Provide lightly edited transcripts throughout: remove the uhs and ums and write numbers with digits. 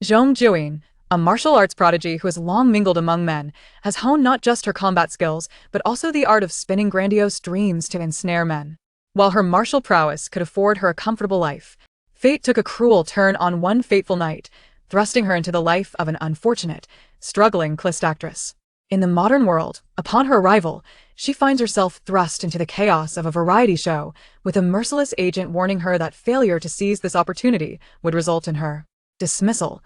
Zhong Jiuyin, a martial arts prodigy who has long mingled among men, has honed not just her combat skills, but also the art of spinning grandiose dreams to ensnare men. While her martial prowess could afford her a comfortable life, fate took a cruel turn on one fateful night, thrusting her into the life of an unfortunate, struggling Clist actress. In the modern world, upon her arrival, she finds herself thrust into the chaos of a variety show, with a merciless agent warning her that failure to seize this opportunity would result in her dismissal.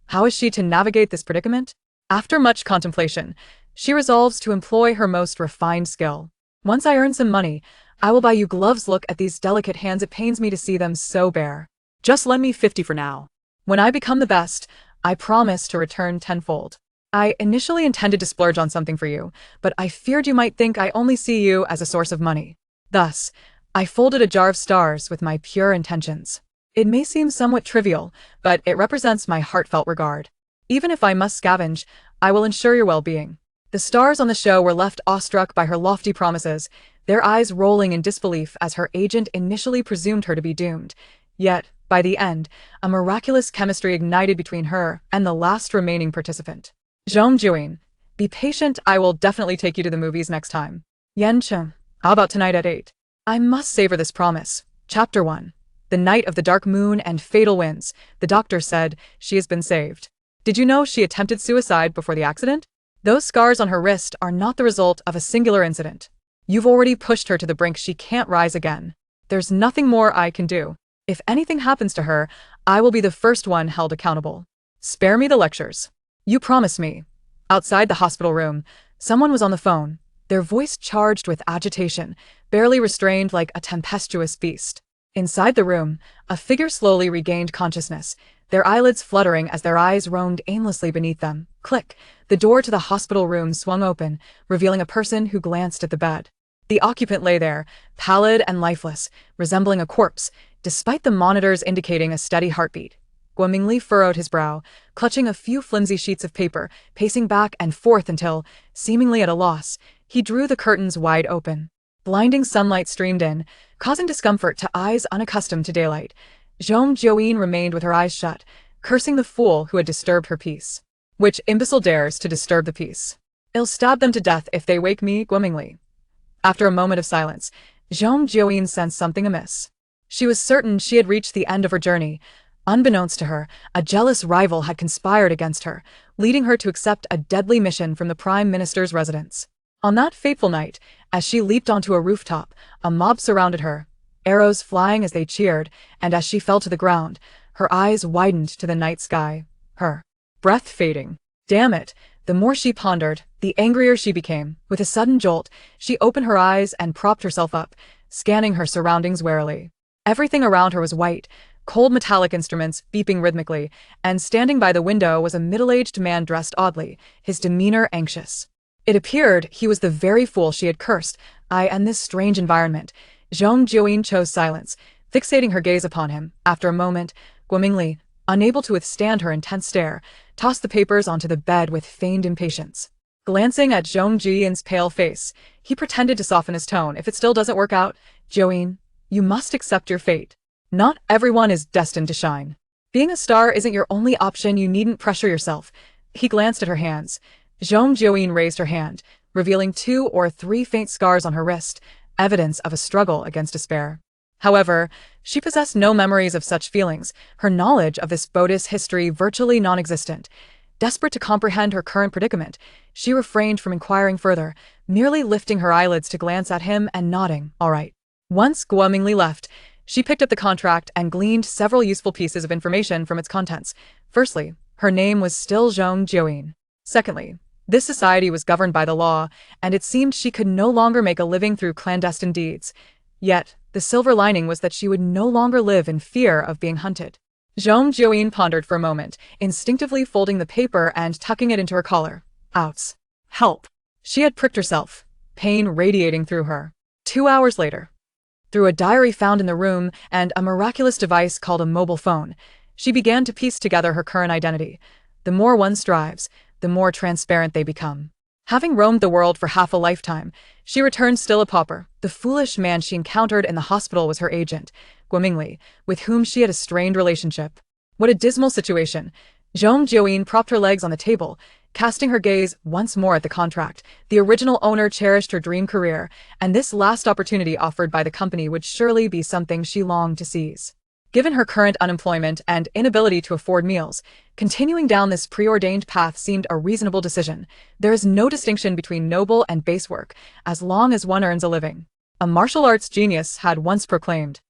How is she to navigate this predicament? After much contemplation, she resolves to employ her most refined skill. Once I earn some money, I will buy you gloves. Look at these delicate hands, it pains me to see them so bare. Just lend me 50 for now. When I become the best, I promise to return tenfold. I initially intended to splurge on something for you, but I feared you might think I only see you as a source of money. Thus, I folded a jar of stars with my pure intentions. It may seem somewhat trivial, but it represents my heartfelt regard. Even if I must scavenge, I will ensure your well-being. The stars on the show were left awestruck by her lofty promises, their eyes rolling in disbelief as her agent initially presumed her to be doomed. Yet, by the end, a miraculous chemistry ignited between her and the last remaining participant. Zhong Jiuyin, be patient, I will definitely take you to the movies next time. Yan Cheng, how about tonight at 8? I must savor this promise. Chapter 1. The night of the dark moon and fatal winds, the doctor said she has been saved. Did you know she attempted suicide before the accident? Those scars on her wrist are not the result of a singular incident. You've already pushed her to the brink, she can't rise again. There's nothing more I can do. If anything happens to her, I will be the first one held accountable. Spare me the lectures. You promised me. Outside the hospital room, someone was on the phone, their voice charged with agitation, barely restrained like a tempestuous beast. Inside the room, a figure slowly regained consciousness, their eyelids fluttering as their eyes roamed aimlessly beneath them. Click! The door to the hospital room swung open, revealing a person who glanced at the bed. The occupant lay there, pallid and lifeless, resembling a corpse, despite the monitors indicating a steady heartbeat. Guomingli furrowed his brow, clutching a few flimsy sheets of paper, pacing back and forth until, seemingly at a loss, he drew the curtains wide open. Blinding sunlight streamed in, causing discomfort to eyes unaccustomed to daylight. Zhong Jiuyin remained with her eyes shut, cursing the fool who had disturbed her peace. Which imbecile dares to disturb the peace? I'll stab them to death if they wake me, Guomingli. After a moment of silence, Zhong Jiuyin sensed something amiss. She was certain she had reached the end of her journey. Unbeknownst to her, a jealous rival had conspired against her, leading her to accept a deadly mission from the Prime Minister's residence. On that fateful night, as she leaped onto a rooftop, a mob surrounded her, arrows flying as they cheered, and as she fell to the ground, her eyes widened to the night sky, her breath fading. Damn it! The more she pondered, the angrier she became. With a sudden jolt, she opened her eyes and propped herself up, scanning her surroundings warily. Everything around her was white, cold metallic instruments beeping rhythmically, and standing by the window was a middle-aged man dressed oddly, his demeanor anxious. It appeared he was the very fool she had cursed. And this strange environment. Zhong Jiuyin chose silence, fixating her gaze upon him. After a moment, Guomingli, unable to withstand her intense stare, tossed the papers onto the bed with feigned impatience. Glancing at Zhong Jiyin's pale face, he pretended to soften his tone. If it still doesn't work out, Jiuyin, you must accept your fate. Not everyone is destined to shine. Being a star isn't your only option, you needn't pressure yourself. He glanced at her hands. Zhong Jiuyin raised her hand, revealing 2 or 3 faint scars on her wrist, evidence of a struggle against despair. However, she possessed no memories of such feelings, her knowledge of this Buddhist history virtually non-existent. Desperate to comprehend her current predicament, she refrained from inquiring further, merely lifting her eyelids to glance at him and nodding, all right. Once Guomingli left, she picked up the contract and gleaned several useful pieces of information from its contents. Firstly, her name was still Zhong Jiuyin. Secondly, this society was governed by the law, and it seemed she could no longer make a living through clandestine deeds. Yet, the silver lining was that she would no longer live in fear of being hunted. Zhong Jiuyin pondered for a moment, instinctively folding the paper and tucking it into her collar. Outs. Help. She had pricked herself, pain radiating through her. 2 hours later, through a diary found in the room and a miraculous device called a mobile phone, she began to piece together her current identity. The more one strives, the more transparent they become. Having roamed the world for half a lifetime, she returned still a pauper. The foolish man she encountered in the hospital was her agent, Guomingli, with whom she had a strained relationship. What a dismal situation. Zhong Jiuyin propped her legs on the table, casting her gaze once more at the contract. The original owner cherished her dream career, and this last opportunity offered by the company would surely be something she longed to seize. Given her current unemployment and inability to afford meals, continuing down this preordained path seemed a reasonable decision. There is no distinction between noble and base work, as long as one earns a living, a martial arts genius had once proclaimed.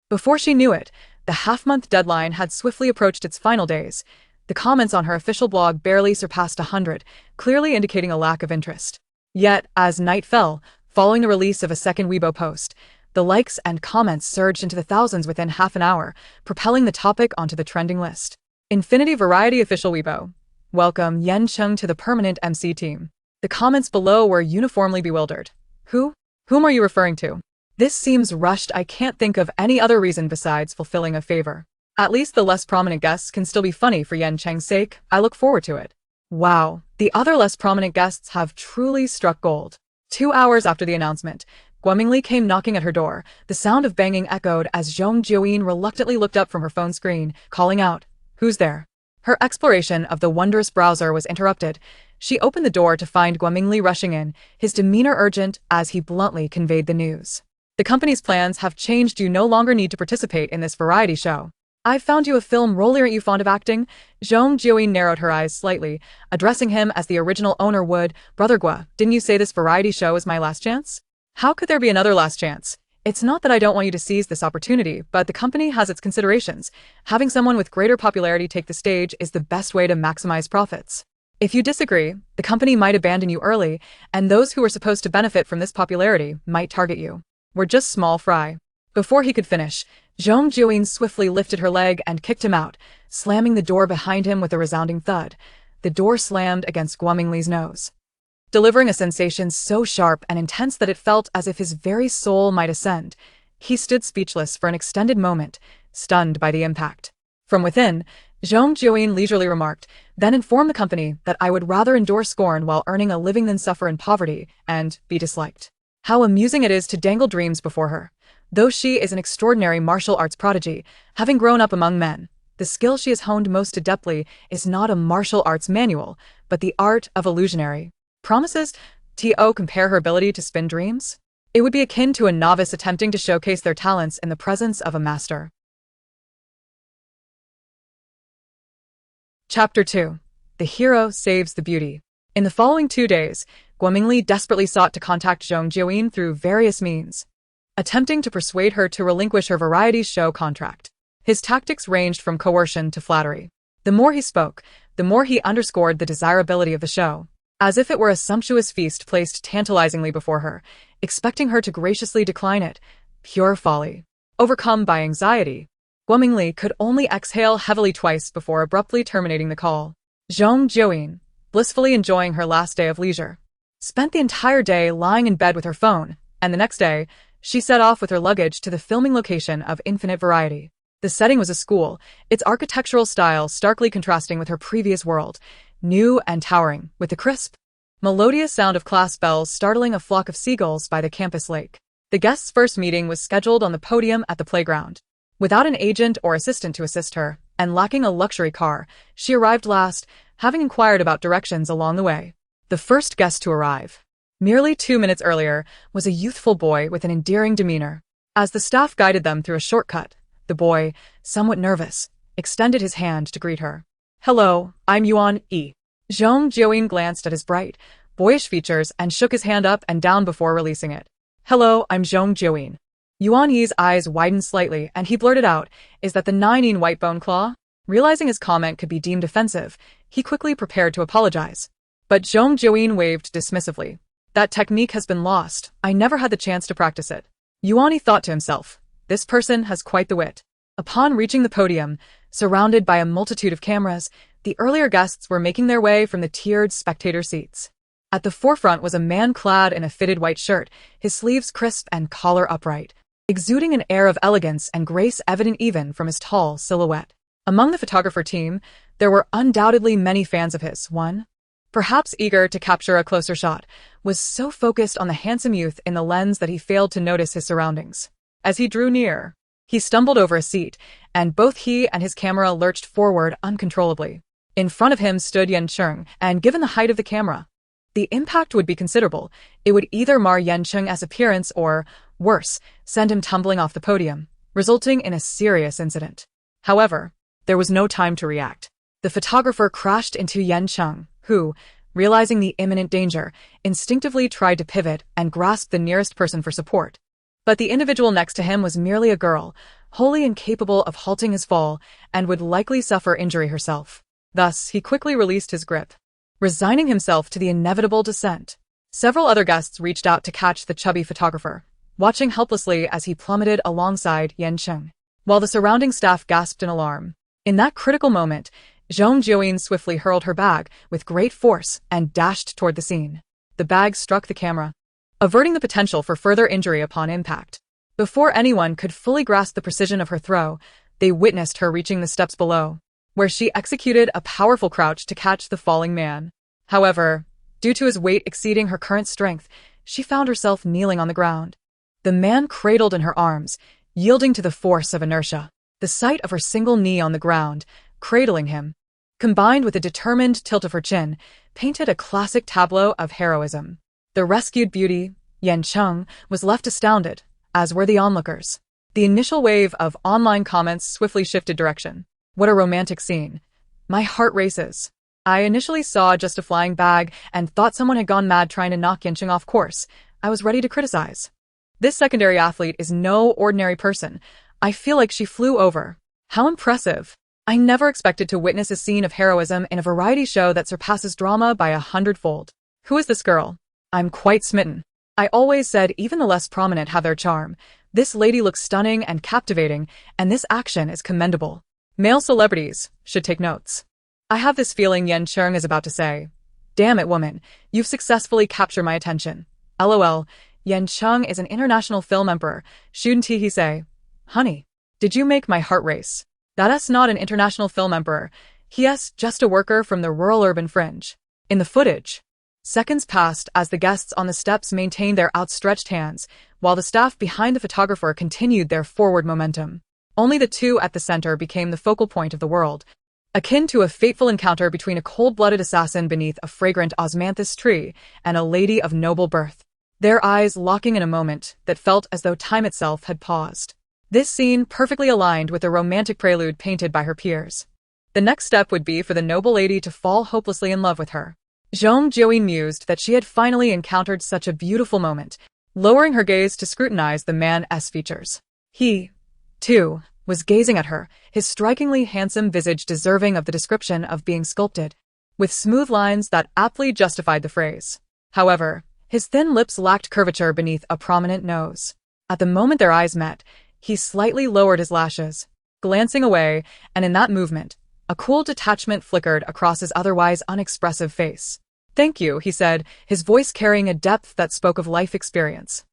Before she knew it, the half-month deadline had swiftly approached its final days. The comments on her official blog barely surpassed 100, clearly indicating a lack of interest. Yet, as night fell, following the release of a second Weibo post, the likes and comments surged into the thousands within half an hour, propelling the topic onto the trending list. Infinity Variety Official Weibo. Welcome Yan Cheng to the permanent MC team. The comments below were uniformly bewildered. Whom are you referring to? This seems rushed. I can't think of any other reason besides fulfilling a favor. At least the less prominent guests can still be funny for Yan Cheng's sake. I look forward to it. Wow, the other less prominent guests have truly struck gold. 2 hours after the announcement, Guomingli came knocking at her door. The sound of banging echoed as Zhong Jiuyin reluctantly looked up from her phone screen, calling out, "Who's there?" Her exploration of the wondrous browser was interrupted. She opened the door to find Guomingli rushing in, his demeanor urgent as he bluntly conveyed the news. "The company's plans have changed. You no longer need to participate in this variety show. I've found you a film role. Aren't you fond of acting?" Zhong Jiuyin narrowed her eyes slightly, addressing him as the original owner would. "Brother Gua, didn't you say this variety show is my last chance?" "How could there be another last chance? It's not that I don't want you to seize this opportunity, but the company has its considerations. Having someone with greater popularity take the stage is the best way to maximize profits. If you disagree, the company might abandon you early, and those who are supposed to benefit from this popularity might target you. We're just small fry." Before he could finish, Zhong Jiuyin swiftly lifted her leg and kicked him out, slamming the door behind him with a resounding thud. The door slammed against Guomingli's nose, delivering a sensation so sharp and intense that it felt as if his very soul might ascend. He stood speechless for an extended moment, stunned by the impact. From within, Zhong Jiuyin leisurely remarked, "Then inform the company that I would rather endure scorn while earning a living than suffer in poverty and be disliked." How amusing it is to dangle dreams before her. Though she is an extraordinary martial arts prodigy, having grown up among men, the skill she has honed most adeptly is not a martial arts manual, but the art of illusionary. Promises to compare her ability to spin dreams? It would be akin to a novice attempting to showcase their talents in the presence of a master. Chapter 2. The Hero Saves the Beauty. In the following 2 days, Guomingli desperately sought to contact Zhong Jiuyin through various means, attempting to persuade her to relinquish her variety show contract. His tactics ranged from coercion to flattery. The more he spoke, the more he underscored the desirability of the show, as if it were a sumptuous feast placed tantalizingly before her, expecting her to graciously decline it. Pure folly. Overcome by anxiety, Guomingli could only exhale heavily twice before abruptly terminating the call. Zhong Jiuyin, blissfully enjoying her last day of leisure, spent the entire day lying in bed with her phone, and the next day, she set off with her luggage to the filming location of Infinite Variety. The setting was a school, its architectural style starkly contrasting with her previous world, new and towering, with the crisp, melodious sound of class bells startling a flock of seagulls by the campus lake. The guests' first meeting was scheduled on the podium at the playground. Without an agent or assistant to assist her, and lacking a luxury car, she arrived last, having inquired about directions along the way. The first guest to arrive, merely 2 minutes earlier, was a youthful boy with an endearing demeanor. As the staff guided them through a shortcut, the boy, somewhat nervous, extended his hand to greet her. "Hello, I'm Yuan E." Zhong Jiuyin glanced at his bright, boyish features and shook his hand up and down before releasing it. "Hello, I'm Zhong Jiuyin." Yuan Yi's eyes widened slightly and he blurted out, "Is that the 9 white bone claw?" Realizing his comment could be deemed offensive, he quickly prepared to apologize. But Zhong Jiuyin waved dismissively. "That technique has been lost. I never had the chance to practice it." Yuan Yi thought to himself, "This person has quite the wit." Upon reaching the podium, surrounded by a multitude of cameras, the earlier guests were making their way from the tiered spectator seats. At the forefront was a man clad in a fitted white shirt, his sleeves crisp and collar upright, exuding an air of elegance and grace evident even from his tall silhouette. Among the photographer team, there were undoubtedly many fans of his. One, perhaps eager to capture a closer shot, was so focused on the handsome youth in the lens that he failed to notice his surroundings. As he drew near, he stumbled over a seat, and both he and his camera lurched forward uncontrollably. In front of him stood Yan Cheng, and given the height of the camera, the impact would be considerable. It would either mar Yan Cheng's appearance or, worse, send him tumbling off the podium, resulting in a serious incident. However, there was no time to react. The photographer crashed into Yan Cheng, who, realizing the imminent danger, instinctively tried to pivot and grasp the nearest person for support. But the individual next to him was merely a girl, wholly incapable of halting his fall, and would likely suffer injury herself. Thus, he quickly released his grip, resigning himself to the inevitable descent. Several other guests reached out to catch the chubby photographer, watching helplessly as he plummeted alongside Yan Cheng, while the surrounding staff gasped in alarm. In that critical moment, Zhong Jiuyin swiftly hurled her bag with great force and dashed toward the scene. The bag struck the camera, averting the potential for further injury upon impact. Before anyone could fully grasp the precision of her throw, they witnessed her reaching the steps below, where she executed a powerful crouch to catch the falling man. However, due to his weight exceeding her current strength, she found herself kneeling on the ground. The man cradled in her arms, yielding to the force of inertia. The sight of her single knee on the ground, cradling him, combined with a determined tilt of her chin, painted a classic tableau of heroism. The rescued beauty, Yan Cheng, was left astounded, as were the onlookers. The initial wave of online comments swiftly shifted direction. What a romantic scene. My heart races. I initially saw just a flying bag and thought someone had gone mad trying to knock Yan Cheng off course. I was ready to criticize. This secondary athlete is no ordinary person. I feel like she flew over. How impressive. I never expected to witness a scene of heroism in a variety show that surpasses drama by 100-fold. Who is this girl? I'm quite smitten. I always said even the less prominent have their charm. This lady looks stunning and captivating, and this action is commendable. Male celebrities should take notes. I have this feeling Yan Cheng is about to say, "Damn it, woman, you've successfully captured my attention." LOL, Yan Cheng is an international film emperor, shouldn't he say? Honey, did you make my heart race? That's not an international film emperor. He's just a worker from the rural urban fringe. In the footage, seconds passed as the guests on the steps maintained their outstretched hands, while the staff behind the photographer continued their forward momentum. Only the two at the center became the focal point of the world, akin to a fateful encounter between a cold-blooded assassin beneath a fragrant osmanthus tree and a lady of noble birth, their eyes locking in a moment that felt as though time itself had paused. This scene perfectly aligned with the romantic prelude painted by her peers. The next step would be for the noble lady to fall hopelessly in love with her. Zhong Jiuyin mused that she had finally encountered such a beautiful moment, lowering her gaze to scrutinize the man's features. He, too, was gazing at her, his strikingly handsome visage deserving of the description of being sculpted, with smooth lines that aptly justified the phrase. However, his thin lips lacked curvature beneath a prominent nose. At the moment their eyes met, he slightly lowered his lashes, glancing away, and in that movement, a cool detachment flickered across his otherwise unexpressive face. "Thank you," he said, his voice carrying a depth that spoke of life experience.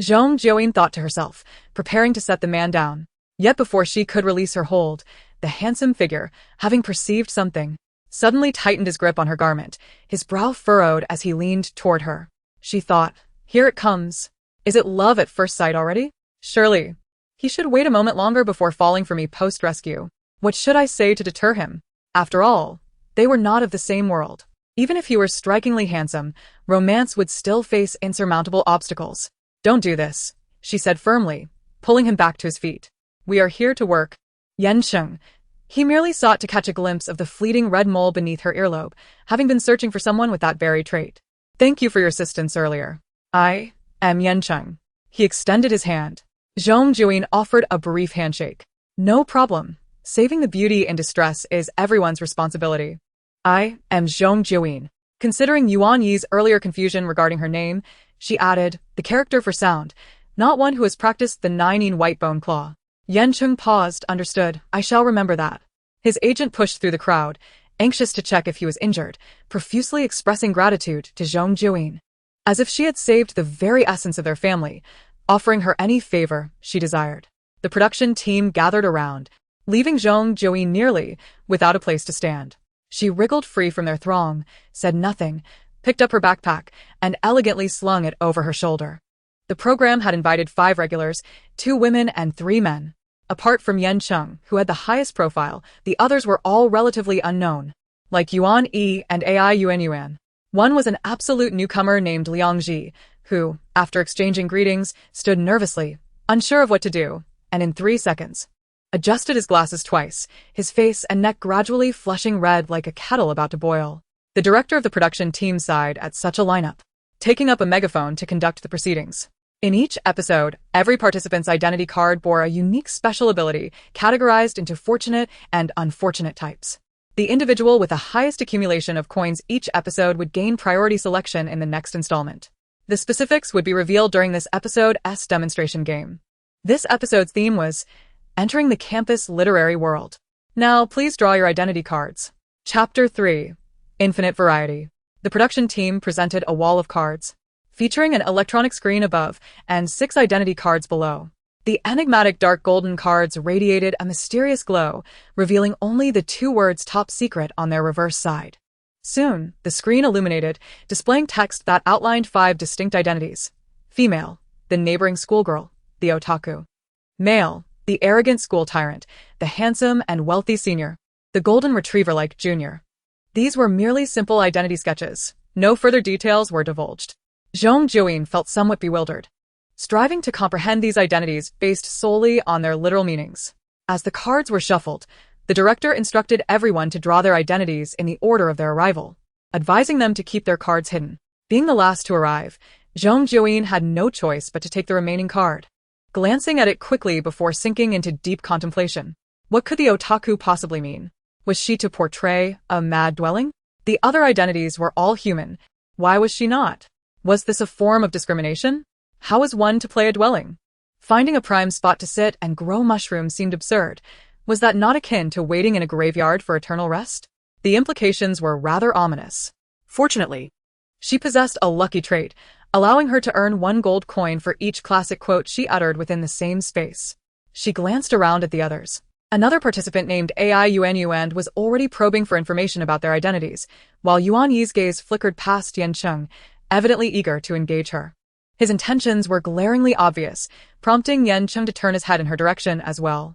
Zhong Jiuyin thought to herself, preparing to set the man down. Yet before she could release her hold, the handsome figure, having perceived something, suddenly tightened his grip on her garment, his brow furrowed as he leaned toward her. She thought, here it comes. Is it love at first sight already? Surely. He should wait a moment longer before falling for me post-rescue. What should I say to deter him? After all, they were not of the same world. Even if he were strikingly handsome, romance would still face insurmountable obstacles. Don't do this, she said firmly, pulling him back to his feet. We are here to work. Yan Cheng. He merely sought to catch a glimpse of the fleeting red mole beneath her earlobe, having been searching for someone with that very trait. Thank you for your assistance earlier. I am Yan Cheng. He extended his hand. Zhong Jiuyin offered a brief handshake. No problem. Saving the beauty in distress is everyone's responsibility. I am Zhong Jiuyin. Considering Yuan Yi's earlier confusion regarding her name, she added, the character for sound, not one who has practiced the 9-in white bone claw. Yan Cheng paused, understood. I shall remember that. His agent pushed through the crowd, anxious to check if he was injured, profusely expressing gratitude to Zhong Jiuyin, as if she had saved the very essence of their family, offering her any favor she desired. The production team gathered around, leaving Zhong Jiuyin nearly without a place to stand. She wriggled free from their throng, said nothing, picked up her backpack, and elegantly slung it over her shoulder. The program had invited 5 regulars, 2 women and 3 men. Apart from Yan Cheng, who had the highest profile, the others were all relatively unknown. like Yuan E and AI Yuan. One was an absolute newcomer named Liang Ji, who, after exchanging greetings, stood nervously, unsure of what to do, and in 3 seconds, adjusted his glasses twice, his face and neck gradually flushing red like a kettle about to boil. The director of the production team sighed at such a lineup, taking up a megaphone to conduct the proceedings. In each episode, every participant's identity card bore a unique special ability, categorized into fortunate and unfortunate types. The individual with the highest accumulation of coins each episode would gain priority selection in the next installment. The specifics would be revealed during this episode's demonstration game. This episode's theme was entering the campus literary world. Now, please draw your identity cards. Chapter 3. Infinite Variety. The production team presented a wall of cards, featuring an electronic screen above and 6 identity cards below. The enigmatic dark golden cards radiated a mysterious glow, revealing only the 2 words top secret on their reverse side. Soon, the screen illuminated, displaying text that outlined 5 distinct identities. Female, the neighboring schoolgirl, the otaku. Male, the arrogant school tyrant, the handsome and wealthy senior, the golden retriever-like junior. These were merely simple identity sketches. No further details were divulged. Zhong Jiuyin felt somewhat bewildered, striving to comprehend these identities based solely on their literal meanings. As the cards were shuffled, the director instructed everyone to draw their identities in the order of their arrival, advising them to keep their cards hidden. Being the last to arrive, Zhong Jiuyin had no choice but to take the remaining card, glancing at it quickly before sinking into deep contemplation. What could the otaku possibly mean? Was she to portray a mad dwelling? The other identities were all human. Why was she not? Was this a form of discrimination? How was one to play a dwelling? Finding a prime spot to sit and grow mushrooms seemed absurd. Was that not akin to waiting in a graveyard for eternal rest? The implications were rather ominous. Fortunately, she possessed a lucky trait, allowing her to earn 1 gold coin for each classic quote she uttered within the same space. She glanced around at the others. Another participant named AI Yuan was already probing for information about their identities, while Yuan Yi's gaze flickered past Yan Cheng, evidently eager to engage her. His intentions were glaringly obvious, prompting Yan Cheng to turn his head in her direction as well.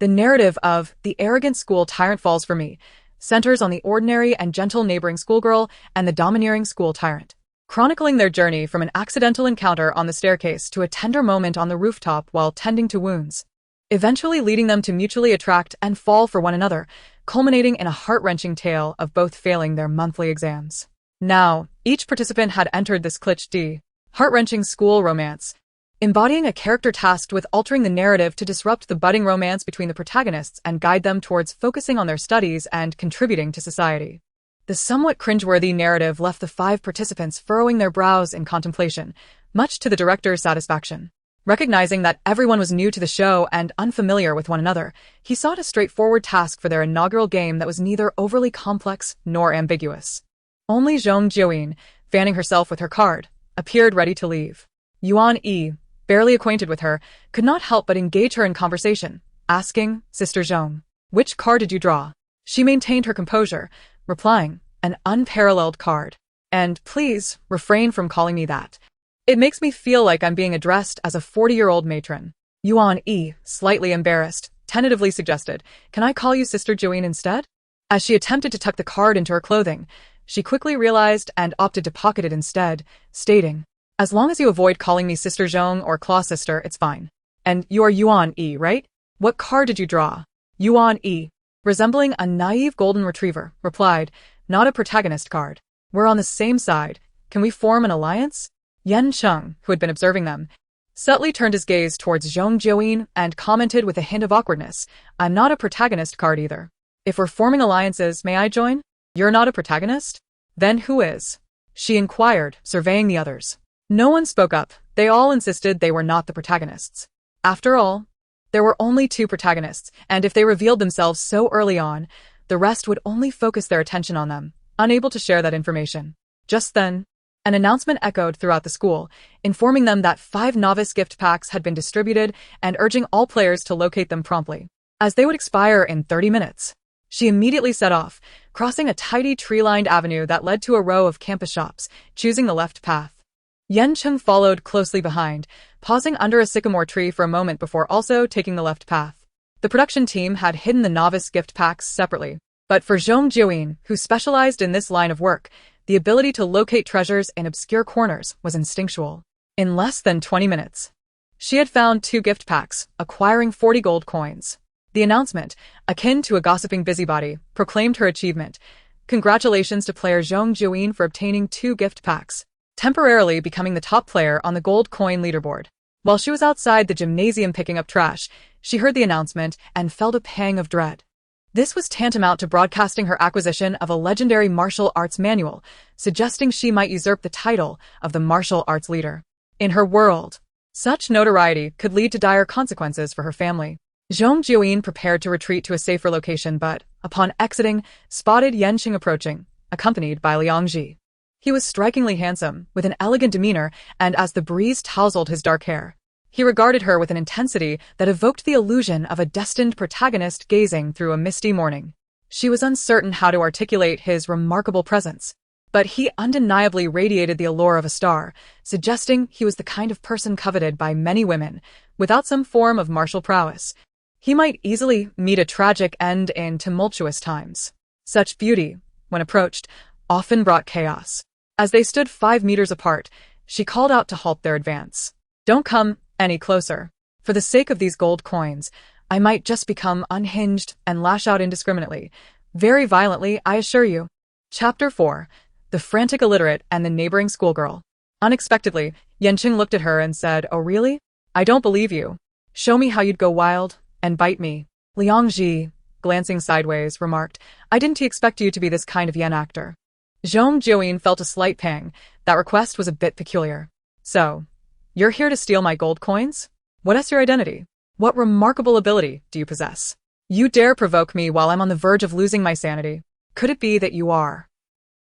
The narrative of The Arrogant School Tyrant Falls for Me centers on the ordinary and gentle neighboring schoolgirl and the domineering school tyrant, chronicling their journey from an accidental encounter on the staircase to a tender moment on the rooftop while tending to wounds, eventually leading them to mutually attract and fall for one another, culminating in a heart-wrenching tale of both failing their monthly exams. Now, each participant had entered this cliché, heart-wrenching school romance, embodying a character tasked with altering the narrative to disrupt the budding romance between the protagonists and guide them towards focusing on their studies and contributing to society. The somewhat cringeworthy narrative left the 5 participants furrowing their brows in contemplation, much to the director's satisfaction. Recognizing that everyone was new to the show and unfamiliar with one another, he sought a straightforward task for their inaugural game that was neither overly complex nor ambiguous. Only Zhong Jiuyin, fanning herself with her card, appeared ready to leave. Yuan E, barely acquainted with her, could not help but engage her in conversation, asking, "Sister Zhong, which card did you draw?" She maintained her composure, replying, "An unparalleled card. And please, refrain from calling me that. It makes me feel like I'm being addressed as a 40-year-old matron." Yuan E, slightly embarrassed, tentatively suggested, "Can I call you Sister Jiuyin instead?" As she attempted to tuck the card into her clothing, she quickly realized and opted to pocket it instead, stating, "As long as you avoid calling me Sister Zhong or Claw Sister, it's fine. And you're Yuan E, right? What card did you draw?" Yuan E, resembling a naive golden retriever, replied, "Not a protagonist card. We're on the same side. Can we form an alliance?" Yan Cheng, who had been observing them, subtly turned his gaze towards Zhong Jiuyin and commented with a hint of awkwardness, "I'm not a protagonist card either. If we're forming alliances, may I join? You're not a protagonist? Then who is?" she inquired, surveying the others. No one spoke up. They all insisted they were not the protagonists. After all, there were only 2 protagonists, and if they revealed themselves so early on, the rest would only focus their attention on them, unable to share that information. Just then, an announcement echoed throughout the school, informing them that 5 novice gift packs had been distributed and urging all players to locate them promptly, as they would expire in 30 minutes. She immediately set off, crossing a tidy tree-lined avenue that led to a row of campus shops, choosing the left path. Yan Cheng followed closely behind, pausing under a sycamore tree for a moment before also taking the left path. The production team had hidden the novice gift packs separately, But for Zhong Jiuyin, who specialized in this line of work, the ability to locate treasures in obscure corners was instinctual. In less than 20 minutes, she had found 2 gift packs, acquiring 40 gold coins. The announcement, akin to a gossiping busybody, proclaimed her achievement. Congratulations to player Zhong Jiuyin for obtaining 2 gift packs, temporarily becoming the top player on the gold coin leaderboard. While she was outside the gymnasium picking up trash, she heard the announcement and felt a pang of dread. This was tantamount to broadcasting her acquisition of a legendary martial arts manual, suggesting she might usurp the title of the martial arts leader. In her world, such notoriety could lead to dire consequences for her family. Zhong Jiuyin prepared to retreat to a safer location but, upon exiting, spotted Yan Cheng approaching, accompanied by Liang Ji. He was strikingly handsome, with an elegant demeanor, and as the breeze tousled his dark hair, he regarded her with an intensity that evoked the illusion of a destined protagonist gazing through a misty morning. She was uncertain how to articulate his remarkable presence, but he undeniably radiated the allure of a star, suggesting he was the kind of person coveted by many women. Without some form of martial prowess, he might easily meet a tragic end in tumultuous times. Such beauty, when approached, often brought chaos. As they stood 5 meters apart, she called out to halt their advance. "Don't come any closer. For the sake of these gold coins, I might just become unhinged and lash out indiscriminately. Very violently, I assure you." Chapter 4. The Frantic Illiterate and the Neighboring Schoolgirl. Unexpectedly, Yan Cheng looked at her and said, "Oh really? I don't believe you. Show me how you'd go wild and bite me." Liang Ji, glancing sideways, remarked, "I didn't expect you to be this kind of yen actor." Zhong Jiuyin felt a slight pang. That request was a bit peculiar. "So, you're here to steal my gold coins? What is your identity? What remarkable ability do you possess? You dare provoke me while I'm on the verge of losing my sanity. Could it be that you are?"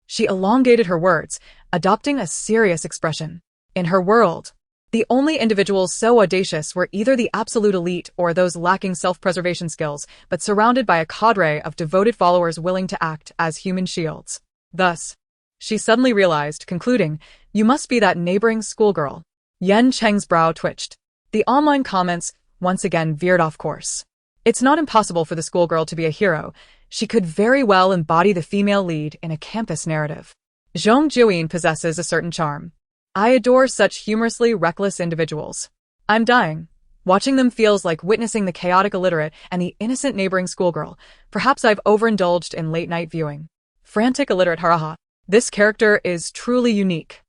She elongated her words, adopting a serious expression. In her world, the only individuals so audacious were either the absolute elite or those lacking self-preservation skills, but surrounded by a cadre of devoted followers willing to act as human shields. Thus, she suddenly realized, concluding, "You must be that neighboring schoolgirl." Yan Cheng's brow twitched. The online comments once again veered off course. It's not impossible for the schoolgirl to be a hero. She could very well embody the female lead in a campus narrative. Zhong Jiuyin possesses a certain charm. I adore such humorously reckless individuals. I'm dying. Watching them feels like witnessing the chaotic illiterate and the innocent neighboring schoolgirl. Perhaps I've overindulged in late-night viewing. Frantic illiterate haraha. This character is truly unique.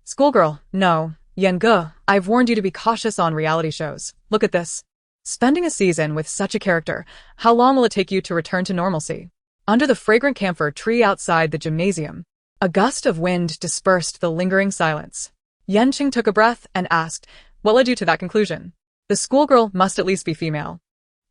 Schoolgirl, no. Yan Ge, I've warned you to be cautious on reality shows. Look at this. Spending a season with such a character, how long will it take you to return to normalcy? Under the fragrant camphor tree outside the gymnasium, a gust of wind dispersed the lingering silence. Yan Cheng took a breath and asked, "What led you to that conclusion?" "The schoolgirl must at least be female."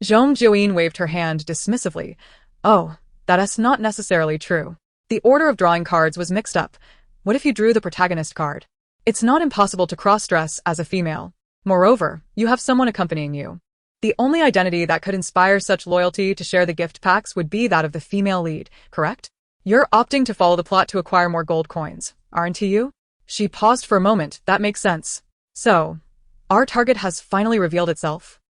Zhong Jiuyin waved her hand dismissively. "Oh, that is not necessarily true. The order of drawing cards was mixed up. What if you drew the protagonist card? It's not impossible to cross-dress as a female. Moreover, you have someone accompanying you. The only identity that could inspire such loyalty to share the gift packs would be that of the female lead, correct? You're opting to follow the plot to acquire more gold coins, aren't you?" She paused for a moment. "That makes sense. So, our target has finally revealed itself.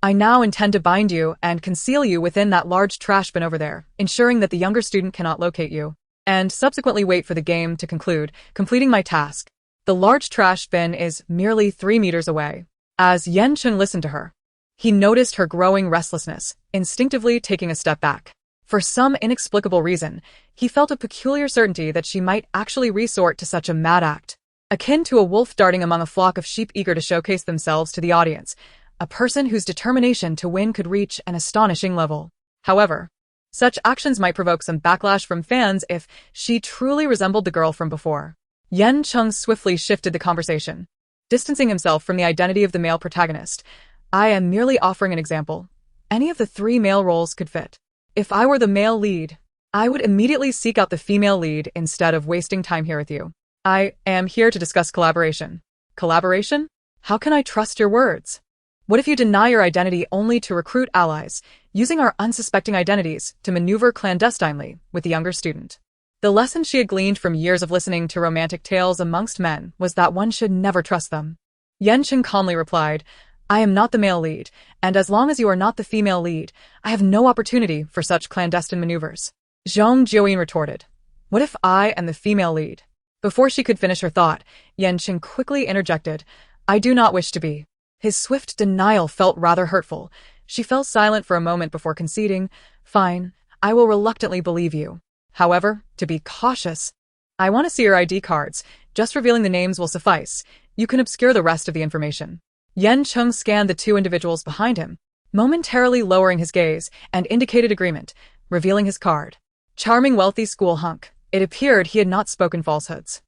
I now intend to bind you and conceal you within that large trash bin over there, ensuring that the younger student cannot locate you, and subsequently wait for the game to conclude, completing my task. The large trash bin is merely 3 meters away." As Yan Cheng listened to her, he noticed her growing restlessness, instinctively taking a step back. For some inexplicable reason, he felt a peculiar certainty that she might actually resort to such a mad act, akin to a wolf darting among a flock of sheep eager to showcase themselves to the audience, a person whose determination to win could reach an astonishing level. However, such actions might provoke some backlash from fans if she truly resembled the girl from before. Yan Cheng swiftly shifted the conversation, distancing himself from the identity of the male protagonist. "I am merely offering an example. Any of the 3 male roles could fit. If I were the male lead, I would immediately seek out the female lead instead of wasting time here with you. I am here to discuss collaboration." "Collaboration? How can I trust your words? What if you deny your identity only to recruit allies, using our unsuspecting identities to maneuver clandestinely with the younger student?" The lesson she had gleaned from years of listening to romantic tales amongst men was that one should never trust them. Yan Cheng calmly replied, "I am not the male lead, and as long as you are not the female lead, I have no opportunity for such clandestine maneuvers." Zhong Jiuyin retorted. What if I am the female lead? Before she could finish her thought, Yan Cheng quickly interjected, I do not wish to be. His swift denial felt rather hurtful. She fell silent for a moment before conceding, fine, I will reluctantly believe you. However, to be cautious, I want to see your ID cards. Just revealing the names will suffice. You can obscure the rest of the information. Yan Cheng scanned the two individuals behind him, momentarily lowering his gaze, and indicated agreement, revealing his card. Charming wealthy school hunk. It appeared he had not spoken falsehoods.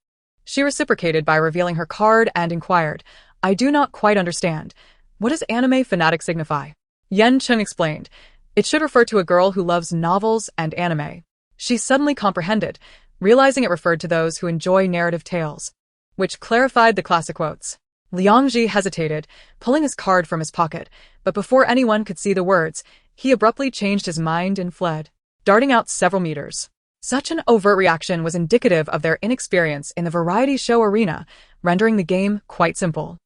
She reciprocated by revealing her card and inquired, I do not quite understand. What does anime fanatic signify? Yan Cheng explained, it should refer to a girl who loves novels and anime. She suddenly comprehended, realizing it referred to those who enjoy narrative tales, which clarified the classic quotes. Liangji hesitated, pulling his card from his pocket, but before anyone could see the words, he abruptly changed his mind and fled, darting out several meters. Such an overt reaction was indicative of their inexperience in the variety show arena, rendering the game quite simple.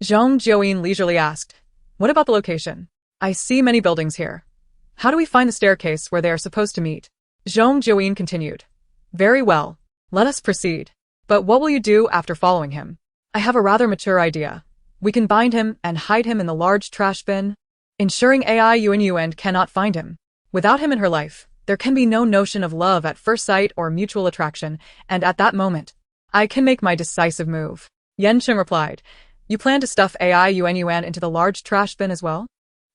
Zhong Jiuyin leisurely asked, what about the location? I see many buildings here. How do we find the staircase where they are supposed to meet? Zhong Jiuyin continued. Very well. Let us proceed. But what will you do after following him? I have a rather mature idea. We can bind him and hide him in the large trash bin, ensuring Yuan cannot find him. Without him in her life, there can be no notion of love at first sight or mutual attraction, and at that moment, I can make my decisive move. Yan Cheng replied, you plan to stuff Yuan into the large trash bin as well?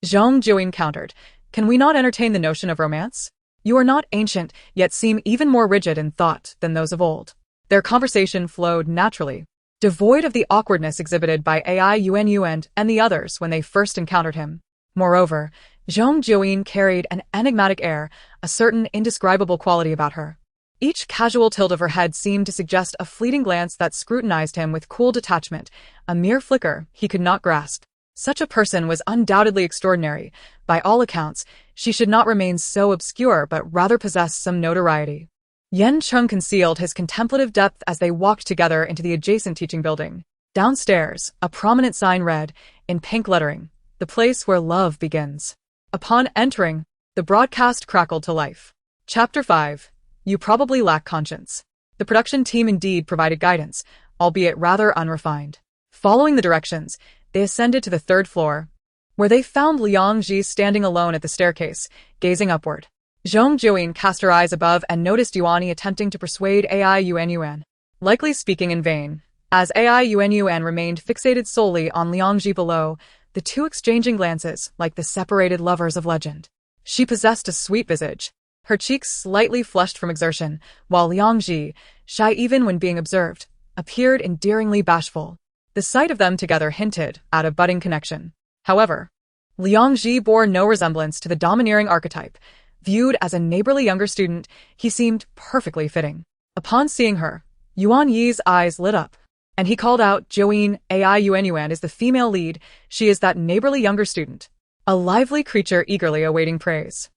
Zhong Jiuyin countered, can we not entertain the notion of romance? You are not ancient, yet seem even more rigid in thought than those of old. Their conversation flowed naturally, devoid of the awkwardness exhibited by Yuan and the others when they first encountered him. Moreover, Zhong Jiuyin carried an enigmatic air, a certain indescribable quality about her. Each casual tilt of her head seemed to suggest a fleeting glance that scrutinized him with cool detachment, a mere flicker he could not grasp. Such a person was undoubtedly extraordinary. By all accounts, she should not remain so obscure but rather possess some notoriety. Yan Cheng concealed his contemplative depth as they walked together into the adjacent teaching building. Downstairs, a prominent sign read, in pink lettering, the place where love begins. Upon entering, the broadcast crackled to life. Chapter 5. You probably lack conscience. The production team indeed provided guidance, albeit rather unrefined. Following the directions, they ascended to the third floor, where they found Liang Ji standing alone at the staircase, gazing upward. Zhong Jiuyin cast her eyes above and noticed Yuani attempting to persuade Yuan, likely speaking in vain. As Yuan remained fixated solely on Liang Ji below, the two exchanging glances like the separated lovers of legend. She possessed a sweet visage, her cheeks slightly flushed from exertion, while Liang Ji, shy even when being observed, appeared endearingly bashful. The sight of them together hinted at a budding connection. However, Liang Ji bore no resemblance to the domineering archetype. Viewed as a neighborly younger student, he seemed perfectly fitting. Upon seeing her, Yuan Yi's eyes lit up, and he called out, Jiuyin, Yuan is the female lead, she is that neighborly younger student. A lively creature eagerly awaiting praise.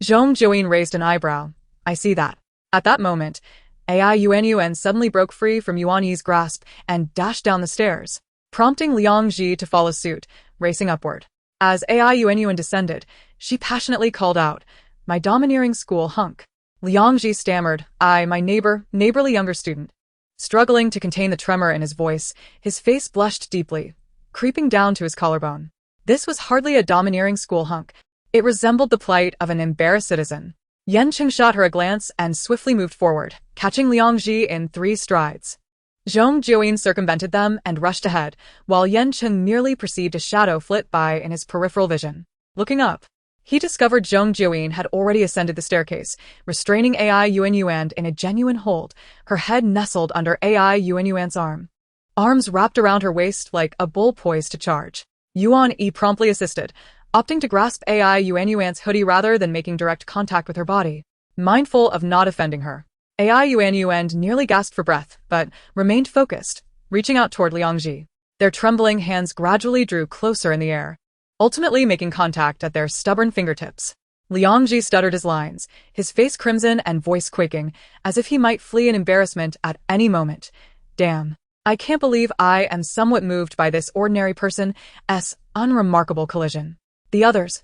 Zhong Jiuyin raised an eyebrow. I see that. At that moment, Yuan suddenly broke free from Yuan Yi's grasp and dashed down the stairs, prompting Liang Ji to follow suit, racing upward. As Yuan descended, she passionately called out, my domineering school hunk. Liang Ji stammered, my neighborly younger student. Struggling to contain the tremor in his voice, his face blushed deeply, creeping down to his collarbone. This was hardly a domineering school hunk. It resembled the plight of an embarrassed citizen. Yan Cheng shot her a glance and swiftly moved forward, catching Liang Ji in 3 strides. Zhong Jiuyin circumvented them and rushed ahead, while Yan Cheng merely perceived a shadow flit by in his peripheral vision. Looking up, he discovered Zhong Jiuyin had already ascended the staircase, restraining Yuan in a genuine hold, her head nestled under Yuan's arm. Arms wrapped around her waist like a bull poised to charge. Yuan Yi promptly assisted, opting to grasp Yuan's hoodie rather than making direct contact with her body. Mindful of not offending her, Yuan nearly gasped for breath, but remained focused, reaching out toward Liang Ji. Their trembling hands gradually drew closer in the air, ultimately making contact at their stubborn fingertips. Liang Ji stuttered his lines, his face crimson and voice quaking, as if he might flee in embarrassment at any moment. Damn. I can't believe I am somewhat moved by this ordinary person's unremarkable collision. The others,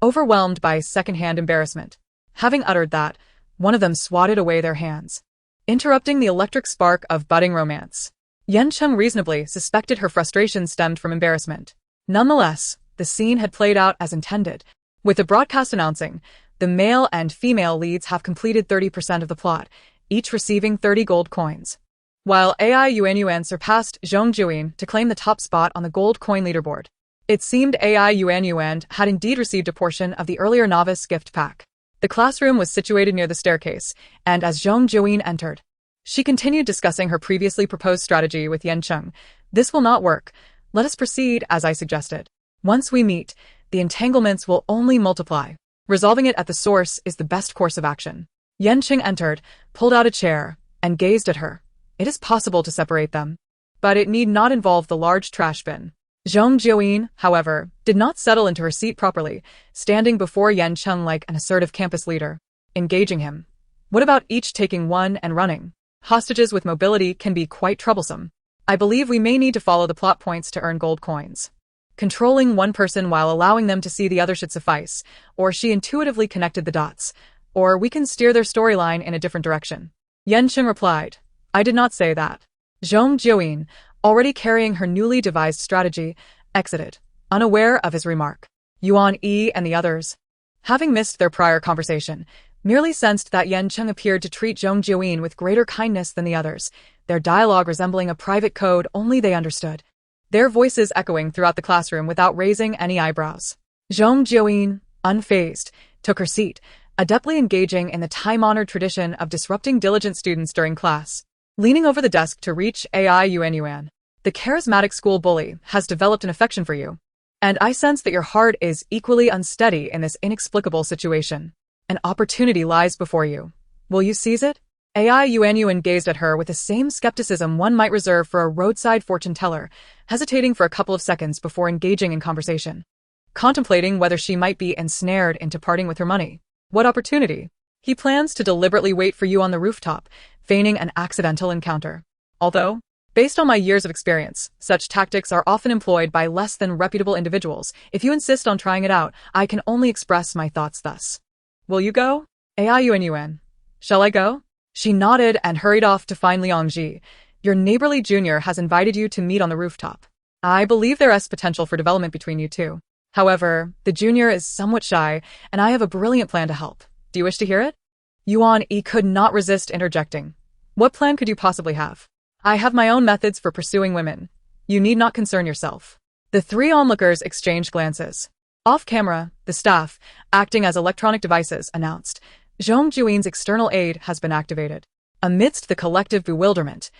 overwhelmed by second-hand embarrassment. Having uttered that, One of them swatted away their hands, interrupting the electric spark of budding romance. Yan Cheng reasonably suspected her frustration stemmed from embarrassment. Nonetheless, the scene had played out as intended, with the broadcast announcing, the male and female leads have completed 30% of the plot, each receiving 30 gold coins. While AI Yuan surpassed Zhong Jiuyin to claim the top spot on the gold coin leaderboard, it seemed AI Yuan had indeed received a portion of the earlier novice gift pack. The classroom was situated near the staircase, and as Zhong Jiuyin entered, she continued discussing her previously proposed strategy with Yan Cheng. This will not work. Let us proceed as I suggested. Once we meet, the entanglements will only multiply. Resolving it at the source is the best course of action. Yan Cheng entered, pulled out a chair, and gazed at her. It is possible to separate them, but it need not involve the large trash bin. Zhong Jiuyin, however, did not settle into her seat properly, standing before Yan Cheng like an assertive campus leader, engaging him. What about each taking one and running? Hostages with mobility can be quite troublesome. I believe we may need to follow the plot points to earn gold coins. Controlling one person while allowing them to see the other should suffice, or she intuitively connected the dots, or we can steer their storyline in a different direction. Yan Cheng replied, I did not say that. Zhong Jiuyin, already carrying her newly devised strategy, exited, unaware of his remark. Yuan Yi and the others, having missed their prior conversation, merely sensed that Yan Cheng appeared to treat Zhong Jiuyin with greater kindness than the others, their dialogue resembling a private code only they understood, their voices echoing throughout the classroom without raising any eyebrows. Zhong Jiuyin, unfazed, took her seat, adeptly engaging in the time-honored tradition of disrupting diligent students during class. Leaning over the desk to reach AI Yuan, the charismatic school bully has developed an affection for you, and I sense that your heart is equally unsteady in this inexplicable situation. An opportunity lies before you. Will you seize it? AI Yuan gazed at her with the same skepticism one might reserve for a roadside fortune teller, hesitating for a couple of seconds before engaging in conversation, contemplating whether she might be ensnared into parting with her money. What opportunity? He plans to deliberately wait for you on the rooftop, feigning an accidental encounter. Although, based on my years of experience, such tactics are often employed by less than reputable individuals. If you insist on trying it out, I can only express my thoughts thus. Will you go? AI Yuan. Shall I go? She nodded and hurried off to find Liang Ji. Your neighborly junior has invited you to meet on the rooftop. I believe there is potential for development between you two. However, the junior is somewhat shy, and I have a brilliant plan to help. Do you wish to hear it? Yuan Yi could not resist interjecting. What plan could you possibly have? I have my own methods for pursuing women. You need not concern yourself. The three onlookers exchanged glances. Off camera, the staff, acting as electronic devices, announced, Zhong Jiuyin's external aid has been activated. Amidst the collective bewilderment,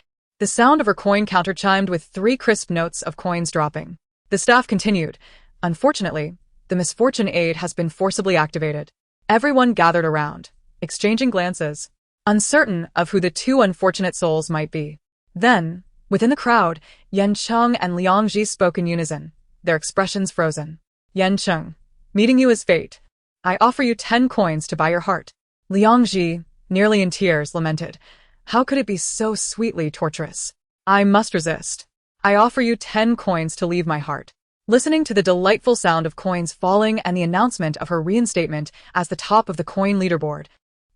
the sound of her coin counter chimed with 3 crisp notes of coins dropping. The staff continued, unfortunately, the misfortune aid has been forcibly activated. Everyone gathered around, exchanging glances, uncertain of who the 2 unfortunate souls might be. Then, within the crowd, Yan Cheng and Liang Ji spoke in unison, their expressions frozen. Yan Cheng, meeting you is fate. I offer you 10 coins to buy your heart. Liang Ji, nearly in tears, lamented. How could it be so sweetly torturous? I must resist. I offer you 10 coins to leave my heart. Listening to the delightful sound of coins falling and the announcement of her reinstatement as the top of the coin leaderboard,